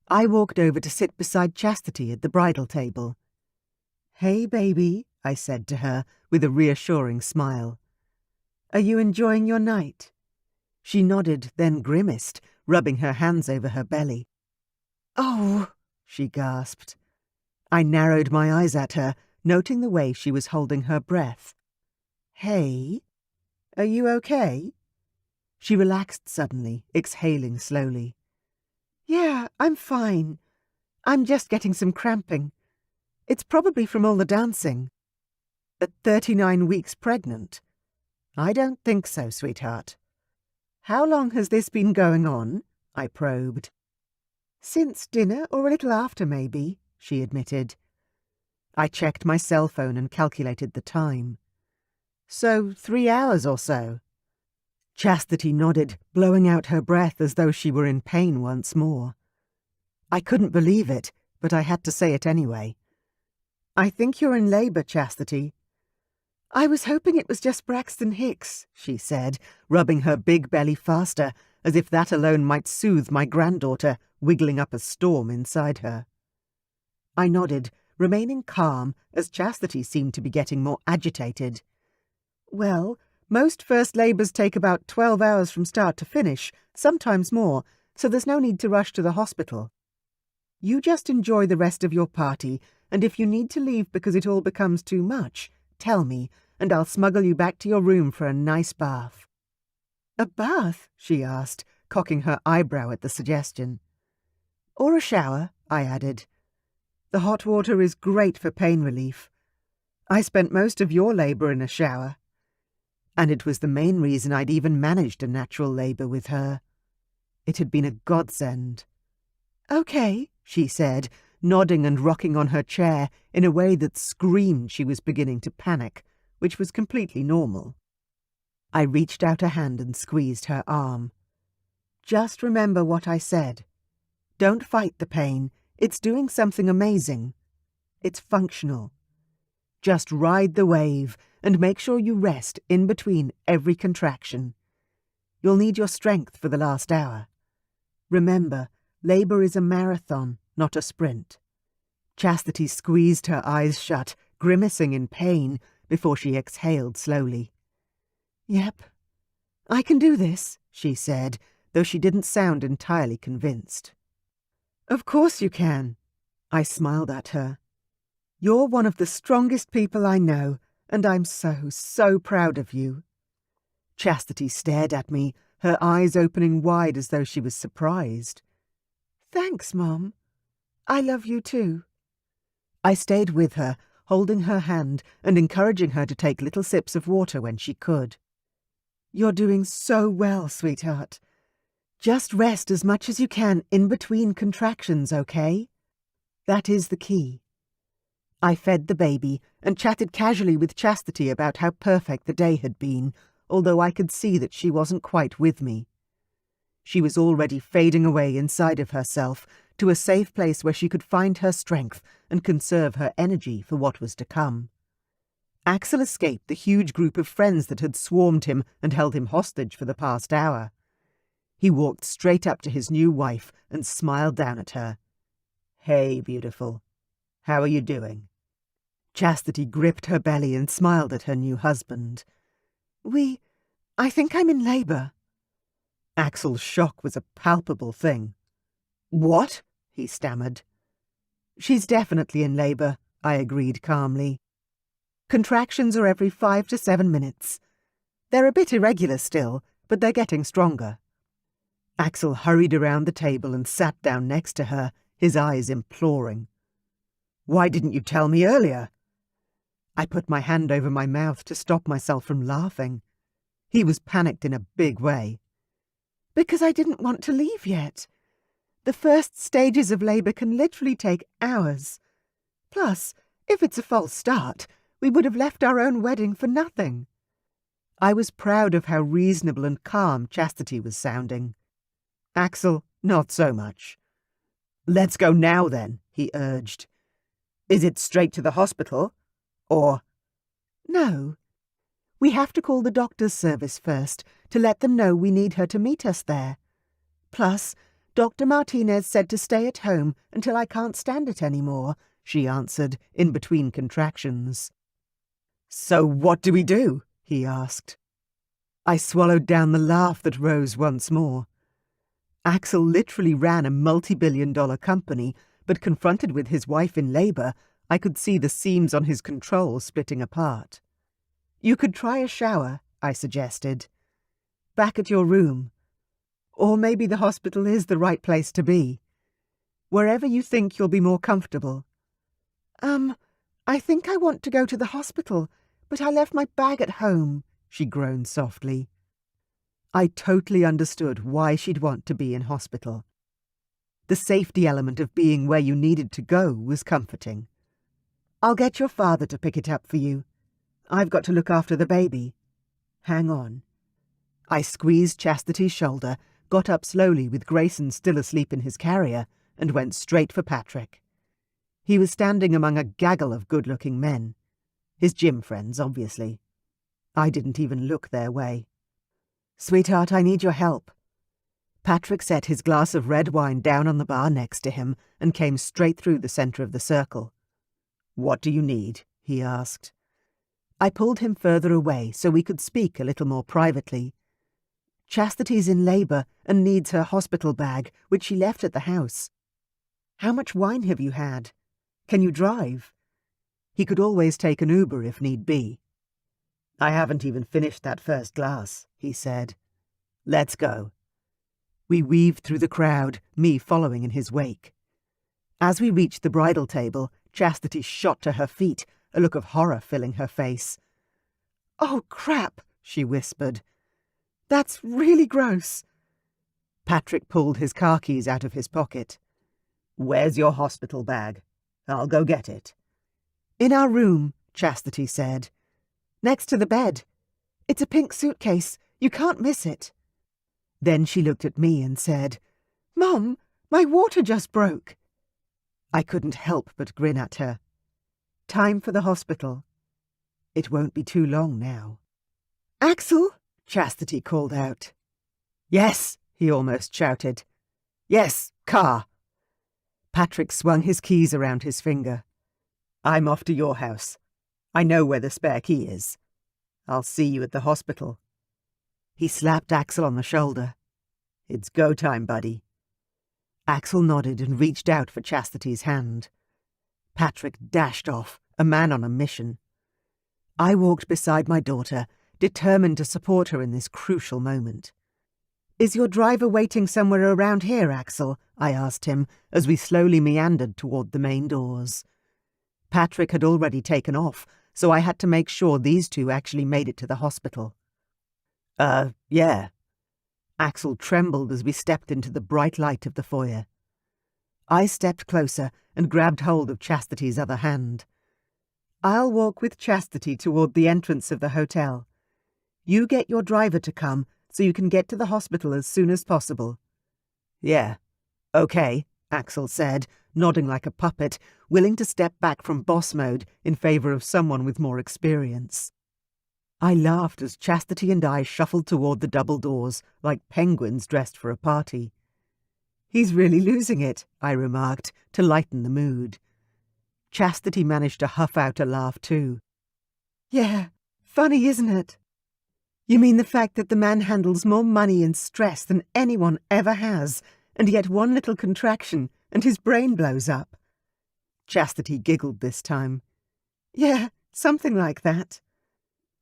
I walked over to sit beside Chastity at the bridal table. "Hey, baby," I said to her with a reassuring smile. "Are you enjoying your night?" She nodded, then grimaced, rubbing her hands over her belly. "Oh," she gasped. I narrowed my eyes at her, noting the way she was holding her breath. "Hey, are you okay?" She relaxed suddenly, exhaling slowly. "Yeah, I'm fine. I'm just getting some cramping. It's probably from all the dancing." "At 39 weeks pregnant?" "I don't think so, sweetheart." "How long has this been going on?" I probed. "Since dinner, or a little after, maybe," she admitted. I checked my cell phone and calculated the time. "So 3 hours or so." Chastity nodded, blowing out her breath as though she were in pain once more. I couldn't believe it, but I had to say it anyway. "I think you're in labour, Chastity." "I was hoping it was just Braxton Hicks," she said, rubbing her big belly faster, as if that alone might soothe my granddaughter, wiggling up a storm inside her. I nodded, remaining calm as Chastity seemed to be getting more agitated. "Well, most first labours take about 12 hours from start to finish, sometimes more, so there's no need to rush to the hospital." You just enjoy the rest of your party, and if you need to leave because it all becomes too much, tell me, and I'll smuggle you back to your room for a nice bath." "A bath?" she asked, cocking her eyebrow at the suggestion. "Or a shower," I added. "The hot water is great for pain relief. I spent most of your labour in a shower." And it was the main reason I'd even managed a natural labour with her. It had been a godsend. "Okay," she said, nodding and rocking on her chair in a way that screamed she was beginning to panic, which was completely normal. I reached out a hand and squeezed her arm. "Just remember what I said. Don't fight the pain. It's doing something amazing. It's functional. Just ride the wave and make sure you rest in between every contraction. You'll need your strength for the last hour. Remember, labour is a marathon, not a sprint." Chastity squeezed her eyes shut, grimacing in pain, before she exhaled slowly. "Yep, I can do this," she said, though she didn't sound entirely convinced. "Of course you can." I smiled at her. "You're one of the strongest people I know, and I'm so proud of you." Chastity stared at me, her eyes opening wide as though she was surprised. "Thanks, Mom. I love you too." I stayed with her, holding her hand and encouraging her to take little sips of water when she could. "You're doing so well, sweetheart. Just rest as much as you can in between contractions, okay? That is the key." I fed the baby and chatted casually with Chastity about how perfect the day had been, although I could see that she wasn't quite with me. She was already fading away inside of herself to a safe place where she could find her strength and conserve her energy for what was to come. Axel escaped the huge group of friends that had swarmed him and held him hostage for the past hour. He walked straight up to his new wife and smiled down at her. "Hey, beautiful. How are you doing?" Chastity gripped her belly and smiled at her new husband. I think I'm in labour." Axel's shock was a palpable thing. "What?" he stammered. "She's definitely in labour," I agreed calmly. "Contractions are every 5 to 7 minutes. They're a bit irregular still, but they're getting stronger." Axel hurried around the table and sat down next to her, his eyes imploring. "Why didn't you tell me earlier?" I put my hand over my mouth to stop myself from laughing. He was panicked in a big way. "Because I didn't want to leave yet. The first stages of labour can literally take hours. Plus, if it's a false start, we would have left our own wedding for nothing." I was proud of how reasonable and calm Chastity was sounding. Axel, not so much. "Let's go now, then," he urged. "Is it straight to the hospital? Or—" "No. We have to call the doctor's service first to let them know we need her to meet us there. Plus, Dr. Martinez said to stay at home until I can't stand it anymore," she answered, in between contractions. "So what do we do?" he asked. I swallowed down the laugh that rose once more. Axel literally ran a multi-billion-dollar company, but confronted with his wife in labour, I could see the seams on his control splitting apart. "You could try a shower," I suggested. "Back at your room. Or maybe the hospital is the right place to be. Wherever you think you'll be more comfortable." I think I want to go to the hospital, but I left my bag at home," she groaned softly. I totally understood why she'd want to be in hospital. The safety element of being where you needed to go was comforting. "I'll get your father to pick it up for you. I've got to look after the baby. Hang on." I squeezed Chastity's shoulder, got up slowly with Grayson still asleep in his carrier, and went straight for Patrick. He was standing among a gaggle of good-looking men. His gym friends, obviously. I didn't even look their way. "Sweetheart, I need your help." Patrick set his glass of red wine down on the bar next to him and came straight through the centre of the circle. "What do you need?" he asked. I pulled him further away so we could speak a little more privately. "Chastity's in labour and needs her hospital bag, which she left at the house." How much wine have you had? Can you drive? He could always take an Uber if need be. I haven't even finished that first glass, he said. Let's go. We weaved through the crowd, me following in his wake. As we reached the bridal table, Chastity shot to her feet, a look of horror filling her face. "Oh, crap," she whispered. "That's really gross." Patrick pulled his car keys out of his pocket. "Where's your hospital bag? I'll go get it." "In our room," Chastity said. "Next to the bed. It's a pink suitcase. You can't miss it." Then she looked at me and said, "Mom, my water just broke." I couldn't help but grin at her. Time for the hospital. It won't be too long now. "Axel!" Chastity called out. "Yes," he almost shouted. "Yes, car." Patrick swung his keys around his finger. "I'm off to your house. I know where the spare key is. I'll see you at the hospital." He slapped Axel on the shoulder. "It's go time, buddy." Axel nodded and reached out for Chastity's hand. Patrick dashed off, a man on a mission. I walked beside my daughter, determined to support her in this crucial moment. "Is your driver waiting somewhere around here, Axel?" I asked him as we slowly meandered toward the main doors. Patrick had already taken off, so I had to make sure these two actually made it to the hospital. Yeah." Axel trembled as we stepped into the bright light of the foyer. I stepped closer and grabbed hold of Chastity's other hand. "I'll walk with Chastity toward the entrance of the hotel. You get your driver to come so you can get to the hospital as soon as possible." "Yeah, okay," Axel said, nodding like a puppet, willing to step back from boss mode in favor of someone with more experience. I laughed as Chastity and I shuffled toward the double doors like penguins dressed for a party. "He's really losing it," I remarked, to lighten the mood. Chastity managed to huff out a laugh too. "Yeah, funny, isn't it? You mean the fact that the man handles more money and stress than anyone ever has, and yet one little contraction and his brain blows up?" Chastity giggled this time. "Yeah, something like that."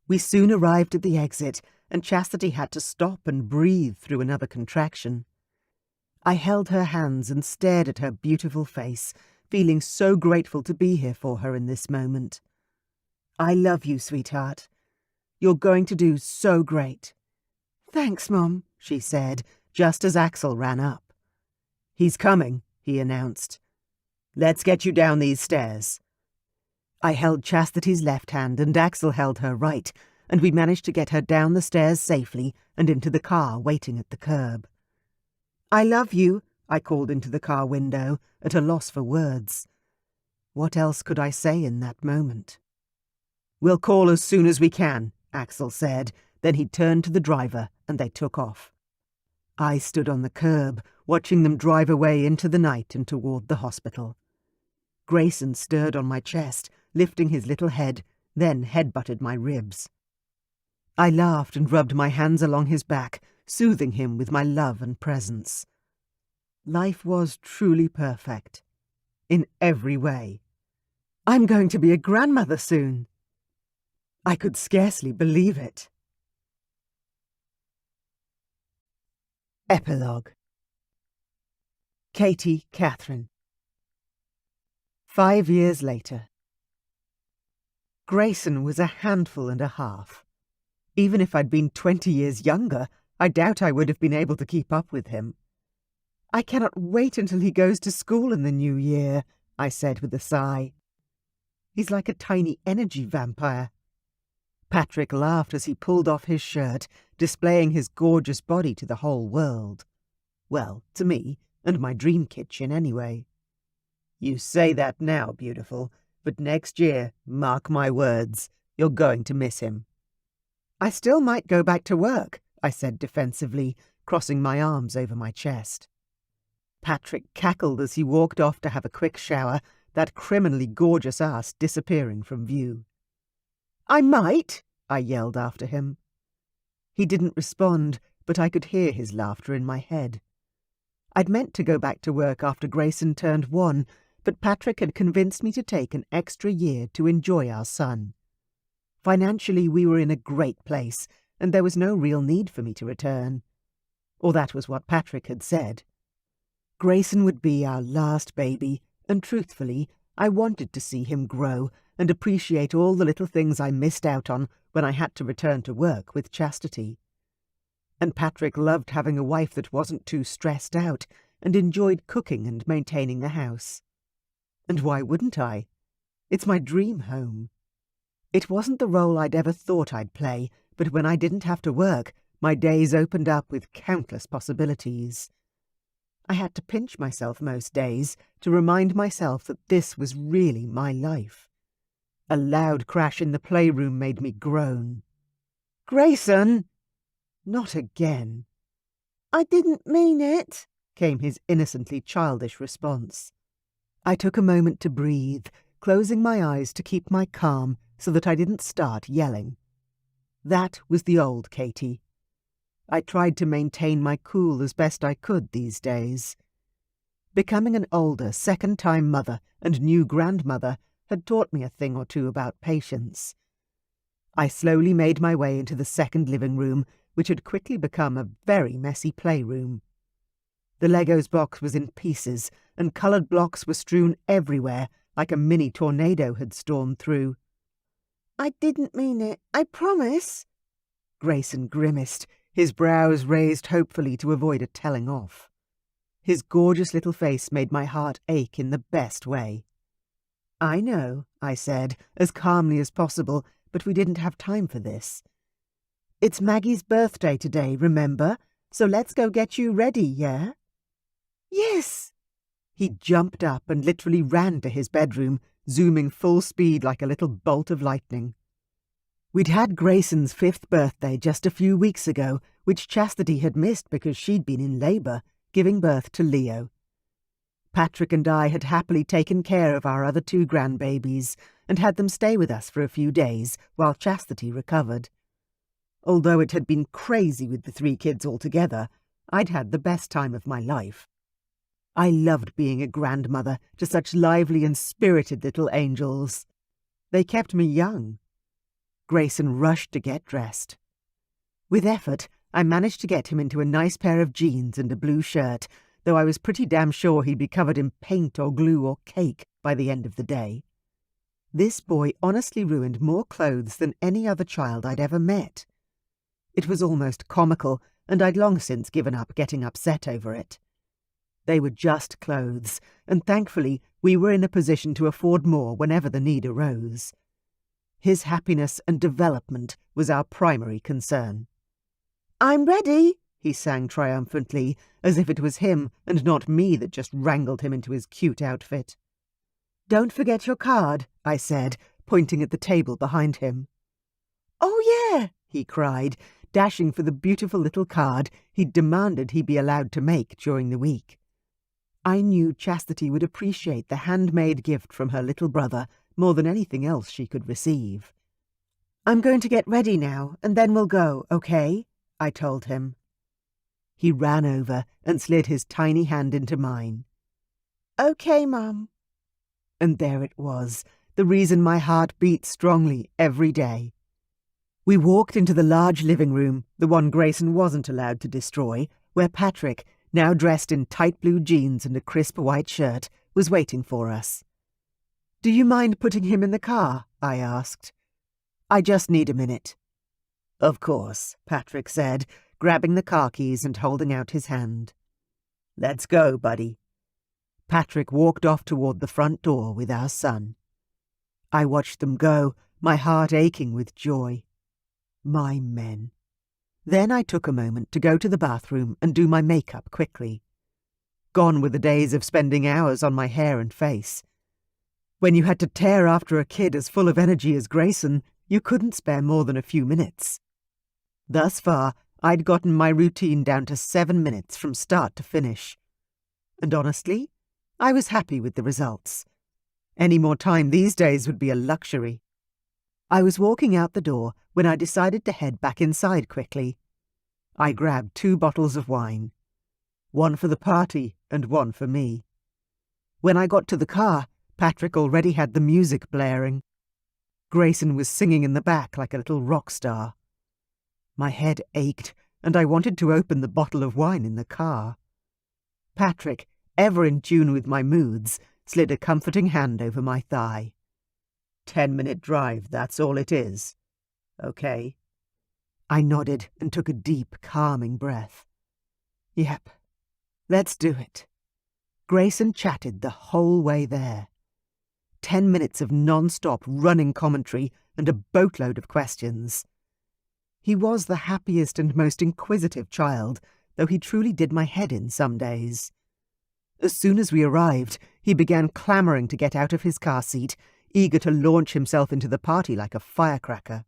We soon arrived at the exit, and Chastity had to stop and breathe through another contraction. I held her hands and stared at her beautiful face, feeling so grateful to be here for her in this moment. "I love you, sweetheart. You're going to do so great." "Thanks, Mom," she said, just as Axel ran up. "He's coming," he announced. "Let's get you down these stairs." I held Chastity's left hand and Axel held her right, and we managed to get her down the stairs safely and into the car waiting at the curb. "I love you," I called into the car window, at a loss for words. What else could I say in that moment? "We'll call as soon as we can," Axel said. Then he turned to the driver and they took off. I stood on the curb, watching them drive away into the night and toward the hospital. Grayson stirred on my chest, lifting his little head, then head-butted my ribs. I laughed and rubbed my hands along his back, soothing him with my love and presence. Life was truly perfect. In every way. I'm going to be a grandmother soon. I could scarcely believe it. Epilogue. Katherine. 5 years later. Grayson was a handful and a half. Even if I'd been 20 years younger, I doubt I would have been able to keep up with him. "I cannot wait until he goes to school in the new year," I said with a sigh. "He's like a tiny energy vampire." Patrick laughed as he pulled off his shirt, displaying his gorgeous body to the whole world. Well, to me, and my dream kitchen anyway. "You say that now, beautiful, but next year, mark my words, you're going to miss him." "I still might go back to work," I said defensively, crossing my arms over my chest. Patrick cackled as he walked off to have a quick shower, that criminally gorgeous ass disappearing from view. "I might," I yelled after him. He didn't respond, but I could hear his laughter in my head. I'd meant to go back to work after Grayson turned 1, but Patrick had convinced me to take an extra year to enjoy our son. Financially, we were in a great place, and there was no real need for me to return. Or that was what Patrick had said. Grayson would be our last baby, and truthfully, I wanted to see him grow and appreciate all the little things I missed out on when I had to return to work with Chastity. And Patrick loved having a wife that wasn't too stressed out and enjoyed cooking and maintaining the house. And why wouldn't I? It's my dream home. It wasn't the role I'd ever thought I'd play, but when I didn't have to work, my days opened up with countless possibilities. I had to pinch myself most days to remind myself that this was really my life. A loud crash in the playroom made me groan. "Grayson!" "Not again." "I didn't mean it," came his innocently childish response. I took a moment to breathe, closing my eyes to keep my calm so that I didn't start yelling. That was the old Katie. I tried to maintain my cool as best I could these days. Becoming an older, second-time mother and new grandmother had taught me a thing or two about patience. I slowly made my way into the second living room, which had quickly become a very messy playroom. The Legos box was in pieces, and coloured blocks were strewn everywhere, like a mini tornado had stormed through. "I didn't mean it, I promise." Grayson grimaced, his brows raised hopefully to avoid a telling off. His gorgeous little face made my heart ache in the best way. "I know," I said, as calmly as possible, but we didn't have time for this. "It's Maggie's birthday today, remember? So let's go get you ready, yeah?" "Yes!" He jumped up and literally ran to his bedroom, zooming full speed like a little bolt of lightning. We'd had Grayson's 5th birthday just a few weeks ago, which Chastity had missed because she'd been in labour, giving birth to Leo. Patrick and I had happily taken care of our other 2 grandbabies and had them stay with us for a few days while Chastity recovered. Although it had been crazy with the 3 kids altogether, I'd had the best time of my life. I loved being a grandmother to such lively and spirited little angels. They kept me young. Grayson rushed to get dressed. With effort, I managed to get him into a nice pair of jeans and a blue shirt, though I was pretty damn sure he'd be covered in paint or glue or cake by the end of the day. This boy honestly ruined more clothes than any other child I'd ever met. It was almost comical, and I'd long since given up getting upset over it. They were just clothes, and thankfully we were in a position to afford more whenever the need arose. His happiness and development was our primary concern. "I'm ready," he sang triumphantly, as if it was him and not me that just wrangled him into his cute outfit. "Don't forget your card," I said, pointing at the table behind him. "Oh, yeah," he cried, dashing for the beautiful little card he'd demanded he be allowed to make during the week. I knew Chastity would appreciate the handmade gift from her little brother more than anything else she could receive. "I'm going to get ready now, and then we'll go, okay?" I told him. He ran over and slid his tiny hand into mine. "Okay, Mum." And there it was, the reason my heart beat strongly every day. We walked into the large living room, the one Grayson wasn't allowed to destroy, where Patrick, now dressed in tight blue jeans and a crisp white shirt, was waiting for us. "Do you mind putting him in the car?" I asked. "I just need a minute." "Of course," Patrick said, grabbing the car keys and holding out his hand. "Let's go, buddy." Patrick walked off toward the front door with our son. I watched them go, my heart aching with joy. My men. Then I took a moment to go to the bathroom and do my makeup quickly. Gone were the days of spending hours on my hair and face. When you had to tear after a kid as full of energy as Grayson, you couldn't spare more than a few minutes. Thus far, I'd gotten my routine down to 7 minutes from start to finish. And honestly, I was happy with the results. Any more time these days would be a luxury. I was walking out the door when I decided to head back inside quickly. I grabbed 2 bottles of wine. One for the party and one for me. When I got to the car, Patrick already had the music blaring. Grayson was singing in the back like a little rock star. My head ached, and I wanted to open the bottle of wine in the car. Patrick, ever in tune with my moods, slid a comforting hand over my thigh. 10-minute drive, that's all it is. Okay. I nodded and took a deep, calming breath. Yep, let's do it. Grayson chatted the whole way there. 10 minutes of non-stop running commentary and a boatload of questions. He was the happiest and most inquisitive child, though he truly did my head in some days. As soon as we arrived, he began clamouring to get out of his car seat, eager to launch himself into the party like a firecracker.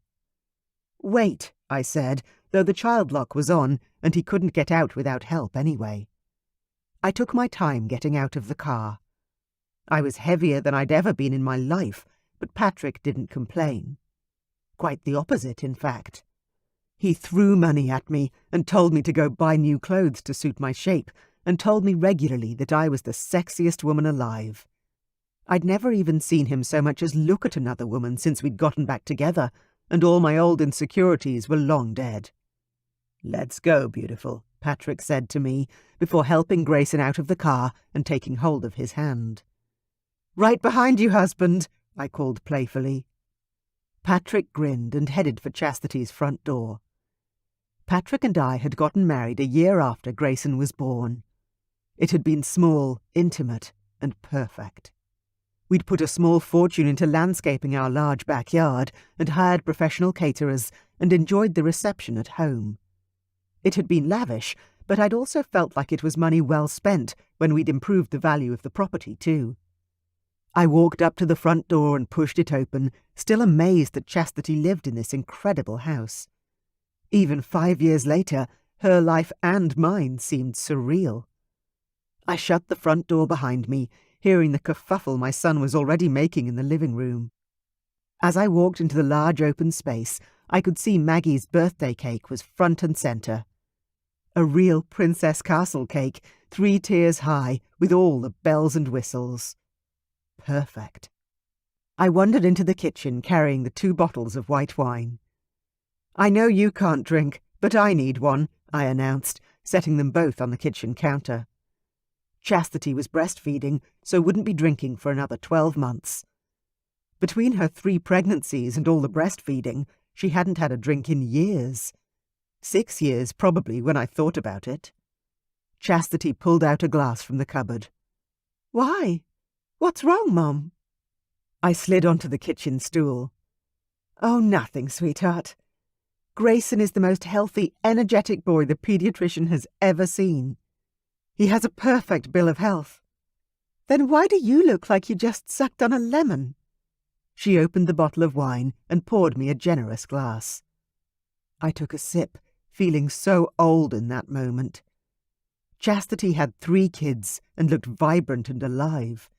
Wait, I said, though the child lock was on and he couldn't get out without help anyway. I took my time getting out of the car. I was heavier than I'd ever been in my life, but Patrick didn't complain. Quite the opposite, in fact. He threw money at me and told me to go buy new clothes to suit my shape, and told me regularly that I was the sexiest woman alive. I'd never even seen him so much as look at another woman since we'd gotten back together, and all my old insecurities were long dead. "Let's go, beautiful," Patrick said to me, before helping Grayson out of the car and taking hold of his hand. "Right behind you, husband," I called playfully. Patrick grinned and headed for Chastity's front door. Patrick and I had gotten married a year after Grayson was born. It had been small, intimate, and perfect. We'd put a small fortune into landscaping our large backyard and hired professional caterers and enjoyed the reception at home. It had been lavish, but I'd also felt like it was money well spent when we'd improved the value of the property too. I walked up to the front door and pushed it open, still amazed that Chastity lived in this incredible house. Even 5 years later, her life and mine seemed surreal. I shut the front door behind me, hearing the kerfuffle my son was already making in the living room. As I walked into the large open space, I could see Maggie's birthday cake was front and centre. A real Princess Castle cake, 3 tiers high, with all the bells and whistles. Perfect. I wandered into the kitchen carrying the 2 bottles of white wine. "I know you can't drink, but I need one," I announced, setting them both on the kitchen counter. Chastity was breastfeeding, so wouldn't be drinking for another 12 months. Between her 3 pregnancies and all the breastfeeding, she hadn't had a drink in years. 6 years, probably, when I thought about it. Chastity pulled out a glass from the cupboard. "Why? What's wrong, Mum?" I slid onto the kitchen stool. "Oh, nothing, sweetheart. Grayson is the most healthy, energetic boy the paediatrician has ever seen. He has a perfect bill of health." "Then why do you look like you just sucked on a lemon?" She opened the bottle of wine and poured me a generous glass. I took a sip, feeling so old in that moment. Chastity had 3 kids and looked vibrant and alive.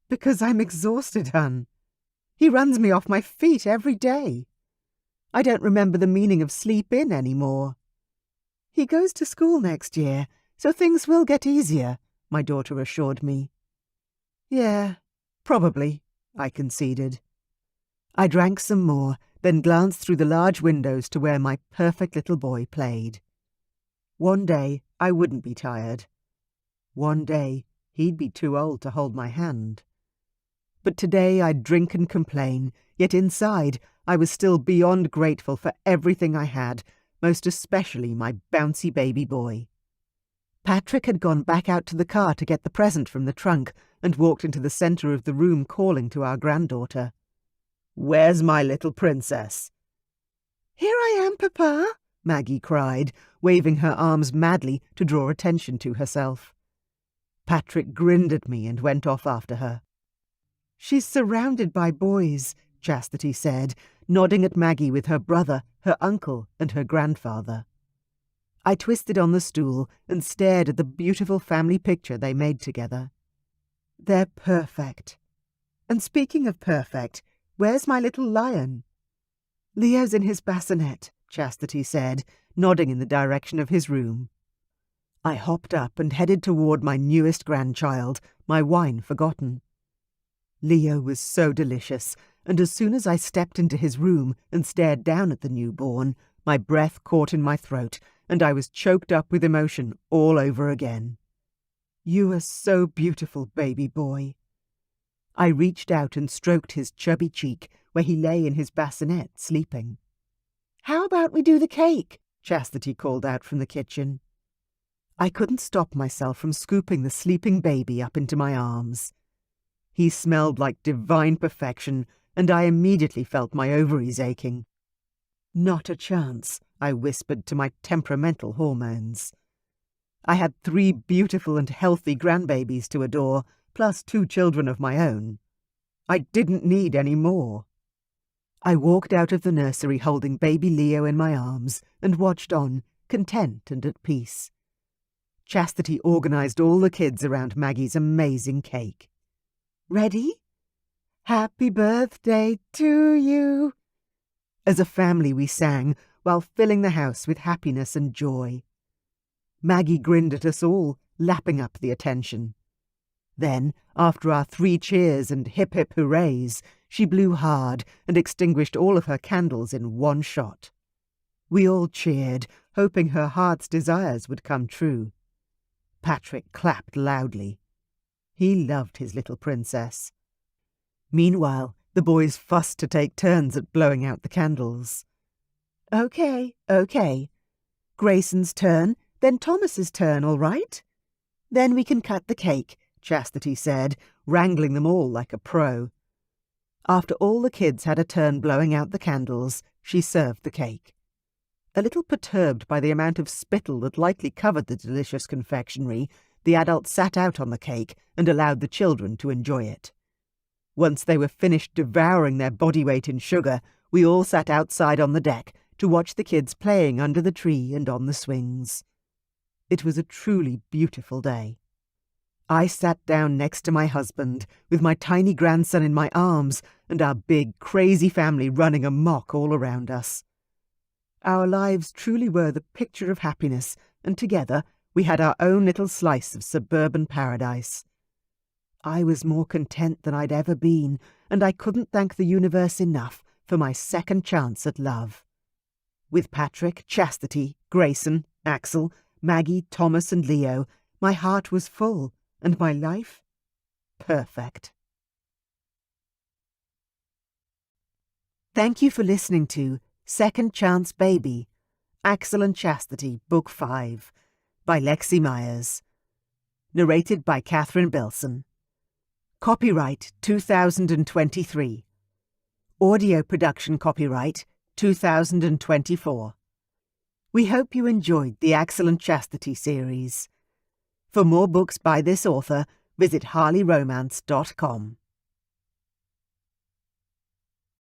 "Because I'm exhausted, hon. He runs me off my feet every day. I don't remember the meaning of sleep in anymore." "He goes to school next year, so things will get easier," my daughter assured me. "Yeah, probably," I conceded. I drank some more, then glanced through the large windows to where my perfect little boy played. One day I wouldn't be tired. One day he'd be too old to hold my hand. But today I'd drink and complain, yet inside I was still beyond grateful for everything I had, most especially my bouncy baby boy. Patrick had gone back out to the car to get the present from the trunk and walked into the centre of the room calling to our granddaughter. "Where's my little princess?" "Here I am, Papa," Maggie cried, waving her arms madly to draw attention to herself. Patrick grinned at me and went off after her. "She's surrounded by boys," Chastity said, nodding at Maggie with her brother, her uncle, and her grandfather. I twisted on the stool and stared at the beautiful family picture they made together. "They're perfect. And speaking of perfect, where's my little lion?" "Leo's in his bassinet," Chastity said, nodding in the direction of his room. I hopped up and headed toward my newest grandchild, my wine forgotten. Leo was so delicious, and as soon as I stepped into his room and stared down at the newborn, my breath caught in my throat, and I was choked up with emotion all over again. "You are so beautiful, baby boy." I reached out and stroked his chubby cheek where he lay in his bassinet sleeping. "How about we do the cake?" Chastity called out from the kitchen. I couldn't stop myself from scooping the sleeping baby up into my arms. He smelled like divine perfection, and I immediately felt my ovaries aching. "Not a chance," I whispered to my temperamental hormones. I had 3 beautiful and healthy grandbabies to adore, plus 2 children of my own. I didn't need any more. I walked out of the nursery holding baby Leo in my arms and watched on, content and at peace. Chastity organized all the kids around Maggie's amazing cake. "Ready? Happy birthday to you." As a family we sang, while filling the house with happiness and joy. Maggie grinned at us all, lapping up the attention. Then, after our 3 cheers and hip-hip hoorays, she blew hard and extinguished all of her candles in one shot. We all cheered, hoping her heart's desires would come true. Patrick clapped loudly. He loved his little princess. Meanwhile, the boys fussed to take turns at blowing out the candles. Okay. Grayson's turn, then Thomas's turn, all right?" "Then we can cut the cake," Chastity said, wrangling them all like a pro. After all the kids had a turn blowing out the candles, she served the cake. A little perturbed by the amount of spittle that likely covered the delicious confectionery, the adults sat out on the cake and allowed the children to enjoy it. Once they were finished devouring their body weight in sugar, we all sat outside on the deck to watch the kids playing under the tree and on the swings. It was a truly beautiful day. I sat down next to my husband, with my tiny grandson in my arms and our big, crazy family running amok all around us. Our lives truly were the picture of happiness, and together we had our own little slice of suburban paradise. I was more content than I'd ever been, and I couldn't thank the universe enough for my second chance at love. With Patrick, Chastity, Grayson, Axel, Maggie, Thomas and Leo, my heart was full, and my life perfect. Thank you for listening to Second Chance Baby, Axel and Chastity, Book 5, by Lexi Myers. Narrated by Katherine Bilson. Copyright 2023. Audio production copyright 2024. We hope you enjoyed the Axel and Chastity series. For more books by this author, visit harleyromance.com.